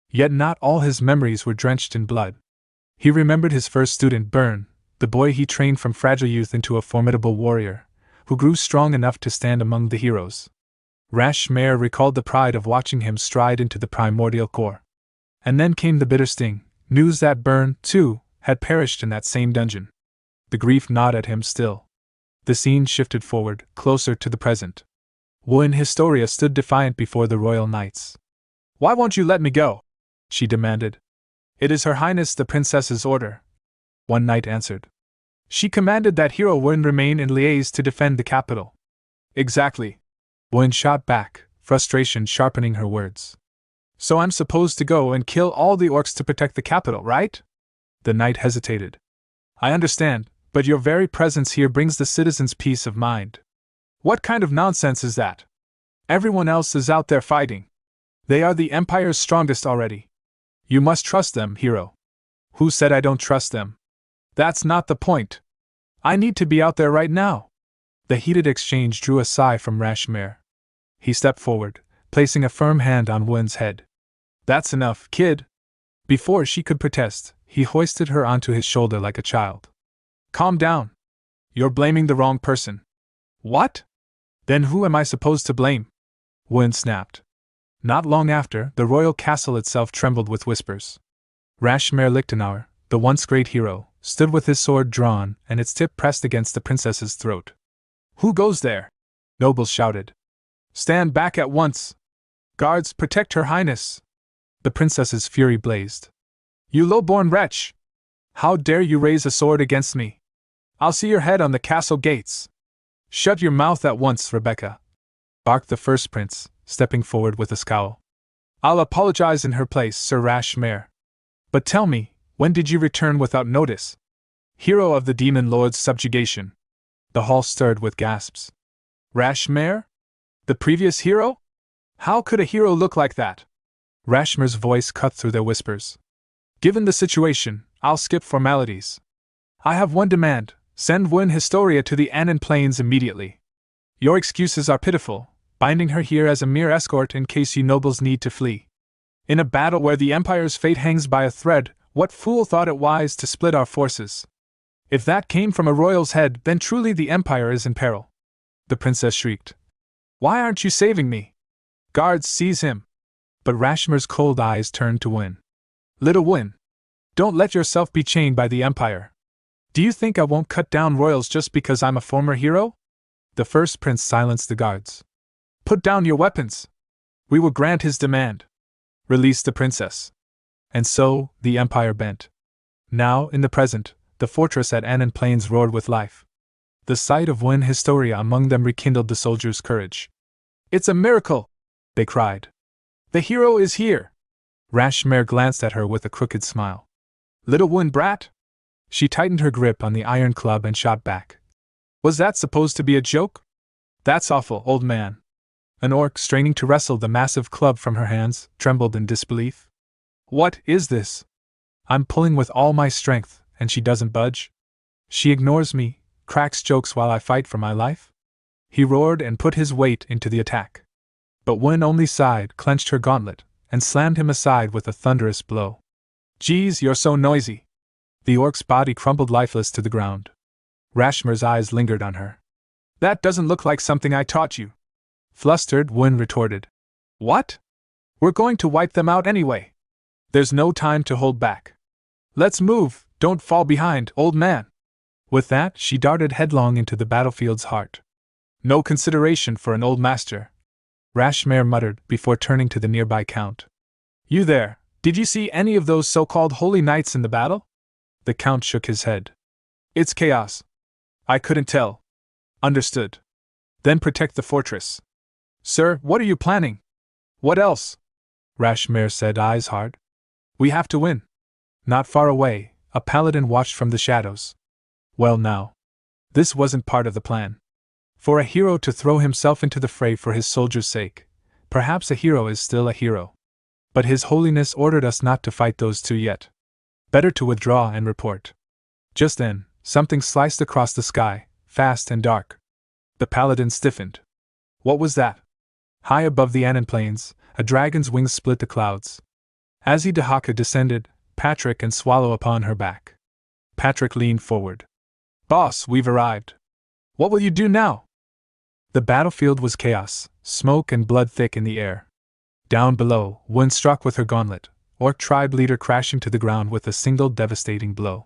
Yet not all his memories were drenched in blood. He remembered his first student Byrne, the boy he trained from fragile youth into a formidable warrior, who grew strong enough to stand among the heroes. Rashmare recalled the pride of watching him stride into the primordial core. And then came the bitter sting, news that Byrne, too, had perished in that same dungeon. The grief gnawed at him still. The scene shifted forward, closer to the present. When Historia stood defiant before the royal knights. Why won't you let me go? She demanded. It is Her Highness the Princess's order. One knight answered. She commanded that Hero Wen remain in Liège to defend the capital. Exactly. Wen shot back, frustration sharpening her words. So I'm supposed to go and kill all the orcs to protect the capital, right? The knight hesitated. I understand, but your very presence here brings the citizens peace of mind. What kind of nonsense is that? Everyone else is out there fighting. They are the Empire's strongest already. You must trust them, Hero. Who said I don't trust them? That's not the point. I need to be out there right now. The heated exchange drew a sigh from Rashmere. He stepped forward, placing a firm hand on Wen's head. That's enough, kid. Before she could protest, he hoisted her onto his shoulder like a child. Calm down. You're blaming the wrong person. What? Then who am I supposed to blame? Wen snapped. Not long after, the royal castle itself trembled with whispers. Rashmere Lichtenauer, the once great hero, stood with his sword drawn and its tip pressed against the princess's throat. Who goes there? Nobles shouted. Stand back at once! Guards, protect Her Highness! The princess's fury blazed. You low-born wretch! How dare you raise a sword against me? I'll see your head on the castle gates! Shut your mouth at once, Rebecca! Barked the first prince, stepping forward with a scowl. I'll apologize in her place, Sir Rashmere. But tell me, when did you return without notice? Hero of the Demon Lord's subjugation. The hall stirred with gasps. Rashmere? The previous hero? How could a hero look like that? Rashmere's voice cut through their whispers. Given the situation, I'll skip formalities. I have one demand: send Wen Historia to the Annan Plains immediately. Your excuses are pitiful, binding her here as a mere escort in case you nobles need to flee. In a battle where the Empire's fate hangs by a thread, what fool thought it wise to split our forces? If that came from a royal's head, then truly the Empire is in peril. The princess shrieked. Why aren't you saving me? Guards, seize him! But Rashmere's cold eyes turned to Wen. Little Wen, don't let yourself be chained by the Empire. Do you think I won't cut down royals just because I'm a former hero? The first prince silenced the guards. Put down your weapons! We will grant his demand. Release the princess. And so, the Empire bent. Now, in the present, the fortress at Annan Plains roared with life. The sight of Wen Historia among them rekindled the soldiers' courage. It's a miracle! They cried. The hero is here! Rashmere glanced at her with a crooked smile. Little Wen brat? She tightened her grip on the iron club and shot back. Was that supposed to be a joke? That's awful, old man. An orc, straining to wrestle the massive club from her hands, trembled in disbelief. What is this? I'm pulling with all my strength, and she doesn't budge? She ignores me, cracks jokes while I fight for my life? He roared and put his weight into the attack. But Wen only sighed, clenched her gauntlet, and slammed him aside with a thunderous blow. Geez, you're so noisy! The orc's body crumpled lifeless to the ground. Rashmere's eyes lingered on her. That doesn't look like something I taught you. Flustered, Wen retorted. What? We're going to wipe them out anyway. There's no time to hold back. Let's move, don't fall behind, old man. With that, she darted headlong into the battlefield's heart. No consideration for an old master, Rashmere muttered before turning to the nearby count. You there, did you see any of those so-called holy knights in the battle? The count shook his head. It's chaos. I couldn't tell. Understood. Then protect the fortress. Sir, what are you planning? What else? Rashmere said, eyes hard. We have to win. Not far away, a paladin watched from the shadows. Well now. This wasn't part of the plan. For a hero to throw himself into the fray for his soldiers' sake, perhaps a hero is still a hero. But His Holiness ordered us not to fight those two yet. Better to withdraw and report. Just then, something sliced across the sky, fast and dark. The paladin stiffened. What was that? High above the Annan Plains, a dragon's wings split the clouds. As Dahaka descended, Patrick and Swallow upon her back. Patrick leaned forward. Boss, we've arrived. What will you do now? The battlefield was chaos, smoke and blood thick in the air. Down below, Wen struck with her gauntlet, orc tribe leader crashing to the ground with a single devastating blow.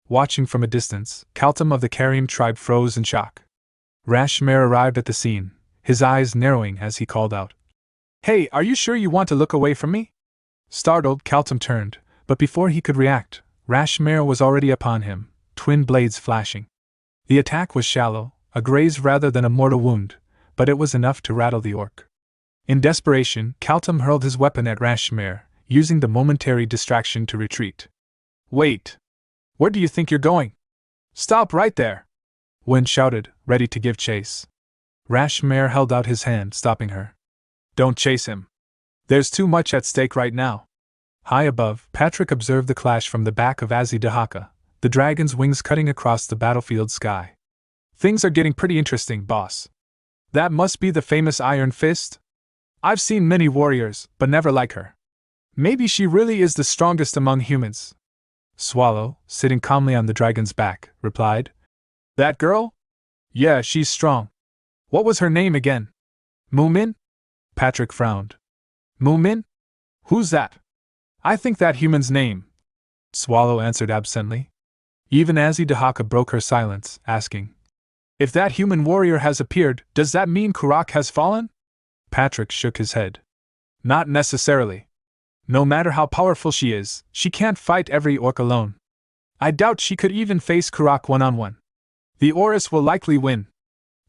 Watching from a distance, Kaltum of the Karim tribe froze in shock. Rashmere arrived at the scene, his eyes narrowing as he called out. Hey, are you sure you want to look away from me? Startled, Kaltum turned, but before he could react, Rashmere was already upon him, twin blades flashing. The attack was shallow, a graze rather than a mortal wound, but it was enough to rattle the orc. In desperation, Kaltum hurled his weapon at Rashmere, using the momentary distraction to retreat. Wait! Where do you think you're going? Stop right there! Wen shouted, ready to give chase. Rashmere held out his hand, stopping her. Don't chase him. There's too much at stake right now. High above, Patrick observed the clash from the back of Azidahaka, the dragon's wings cutting across the battlefield sky. Things are getting pretty interesting, boss. That must be the famous Iron Fist? I've seen many warriors, but never like her. Maybe she really is the strongest among humans. Swallow, sitting calmly on the dragon's back, replied. That girl? Yeah, she's strong. What was her name again? Moomin? Patrick frowned. Moomin? Who's that? I think that human's name. Swallow answered absently. Even Azidahaka broke her silence, asking. If that human warrior has appeared, does that mean Kurak has fallen? Patrick shook his head. Not necessarily. No matter how powerful she is, she can't fight every orc alone. I doubt she could even face Kurak one-on-one. The Oris will likely win.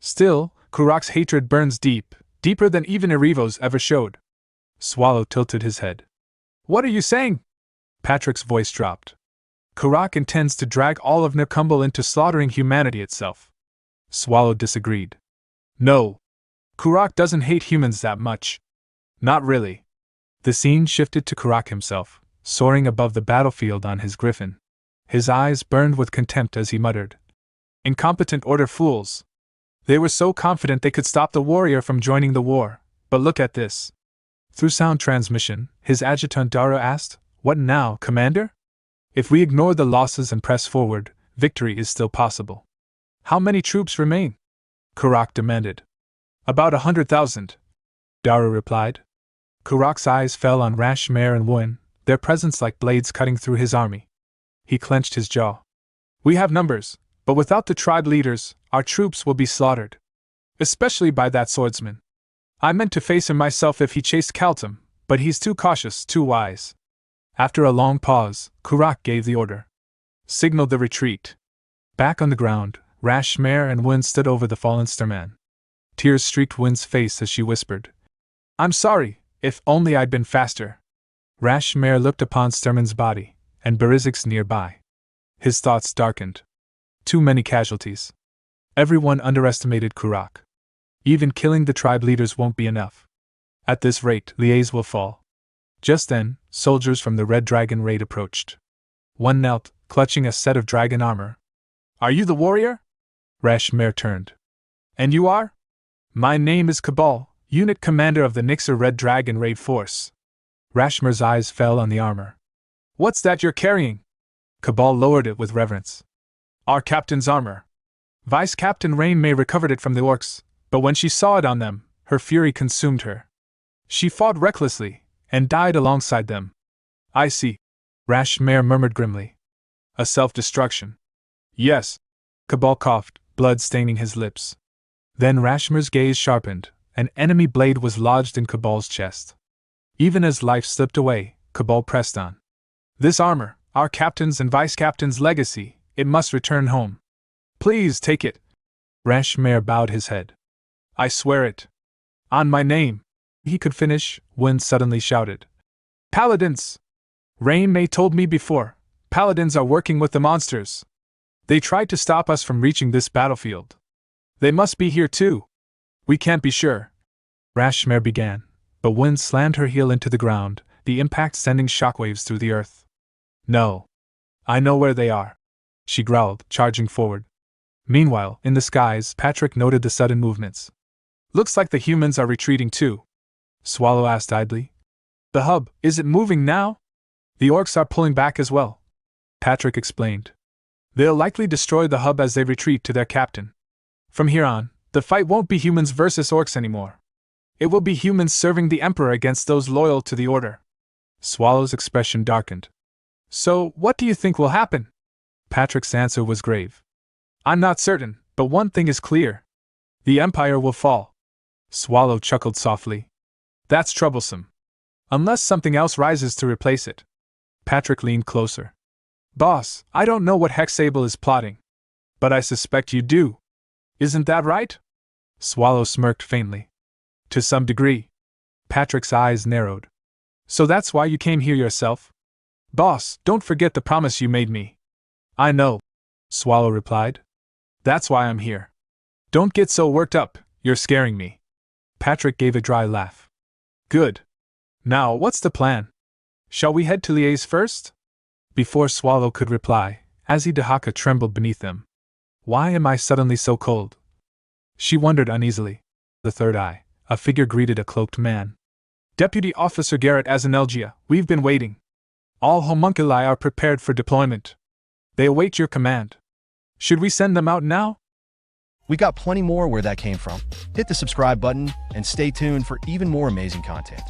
Still, Kurak's hatred burns deep, deeper than even Erivo's ever showed. Swallow tilted his head. What are you saying? Patrick's voice dropped. Kurak intends to drag all of Nakumbal into slaughtering humanity itself. Swallow disagreed. No. Kurak doesn't hate humans that much. Not really. The scene shifted to Kurak himself, soaring above the battlefield on his griffin. His eyes burned with contempt as he muttered. Incompetent Order fools. They were so confident they could stop the warrior from joining the war, but look at this. Through sound transmission, his adjutant Dara asked, What now, Commander? If we ignore the losses and press forward, victory is still possible. How many troops remain? Kurak demanded. About 100,000. Dara replied. Kurak's eyes fell on Rashmere and Wen, their presence like blades cutting through his army. He clenched his jaw. We have numbers, but without the tribe leaders, our troops will be slaughtered. Especially by that swordsman. I meant to face him myself if he chased Kaltum, but he's too cautious, too wise. After a long pause, Kurak gave the order. Signal the retreat. Back on the ground, Rashmere and Wen stood over the fallen Starman. Tears streaked Wen's face as she whispered. I'm sorry, if only I'd been faster. Rashmere looked upon Sturman's body, and Berizik's nearby. His thoughts darkened. Too many casualties. Everyone underestimated Kurak. Even killing the tribe leaders won't be enough. At this rate, Liaise will fall. Just then, soldiers from the Red Dragon raid approached. One knelt, clutching a set of dragon armor. Are you the warrior? Rashmere turned. And you are? My name is Cabal, unit commander of the Nixer Red Dragon raid force. Rashmere's eyes fell on the armor. What's that you're carrying? Cabal lowered it with reverence. Our captain's armor. Vice Captain Rain May recovered it from the orcs, but when she saw it on them, her fury consumed her. She fought recklessly, and died alongside them. I see. Rashmere murmured grimly. A self-destruction. Yes. Cabal coughed, blood staining his lips. Then Rashmere's gaze sharpened, an enemy blade was lodged in Cabal's chest. Even as life slipped away, Cabal pressed on. This armor, our captain's and vice-captain's legacy, it must return home. Please take it. Rashmere bowed his head. I swear it. On my name. He could finish, when suddenly shouted. Paladins! Rain May told me before, paladins are working with the monsters. They tried to stop us from reaching this battlefield. They must be here too. We can't be sure. Rashmere began, but Wen slammed her heel into the ground, the impact sending shockwaves through the earth. No. I know where they are. She growled, charging forward. Meanwhile, in the skies, Patrick noted the sudden movements. Looks like the humans are retreating too. Swallow asked idly. The hub, is it moving now? The orcs are pulling back as well. Patrick explained. They'll likely destroy the hub as they retreat to their captain. From here on, the fight won't be humans versus orcs anymore. It will be humans serving the Emperor against those loyal to the Order. Swallow's expression darkened. So, what do you think will happen? Patrick's answer was grave. I'm not certain, but one thing is clear. The Empire will fall. Swallow chuckled softly. That's troublesome. Unless something else rises to replace it. Patrick leaned closer. Boss, I don't know what Hexable is plotting. But I suspect you do. Isn't that right? Swallow smirked faintly. To some degree. Patrick's eyes narrowed. So that's why you came here yourself? Boss, don't forget the promise you made me. I know, Swallow replied. That's why I'm here. Don't get so worked up, you're scaring me. Patrick gave a dry laugh. Good. Now, what's the plan? Shall we head to liaise first? Before Swallow could reply, Azidahaka trembled beneath them. Why am I suddenly so cold? She wondered uneasily. The third eye, a figure greeted a cloaked man. Deputy Officer Garrett Azanelgia, we've been waiting. All homunculi are prepared for deployment. They await your command. Should we send them out now? We got plenty more where that came from. Hit the subscribe button and stay tuned for even more amazing content.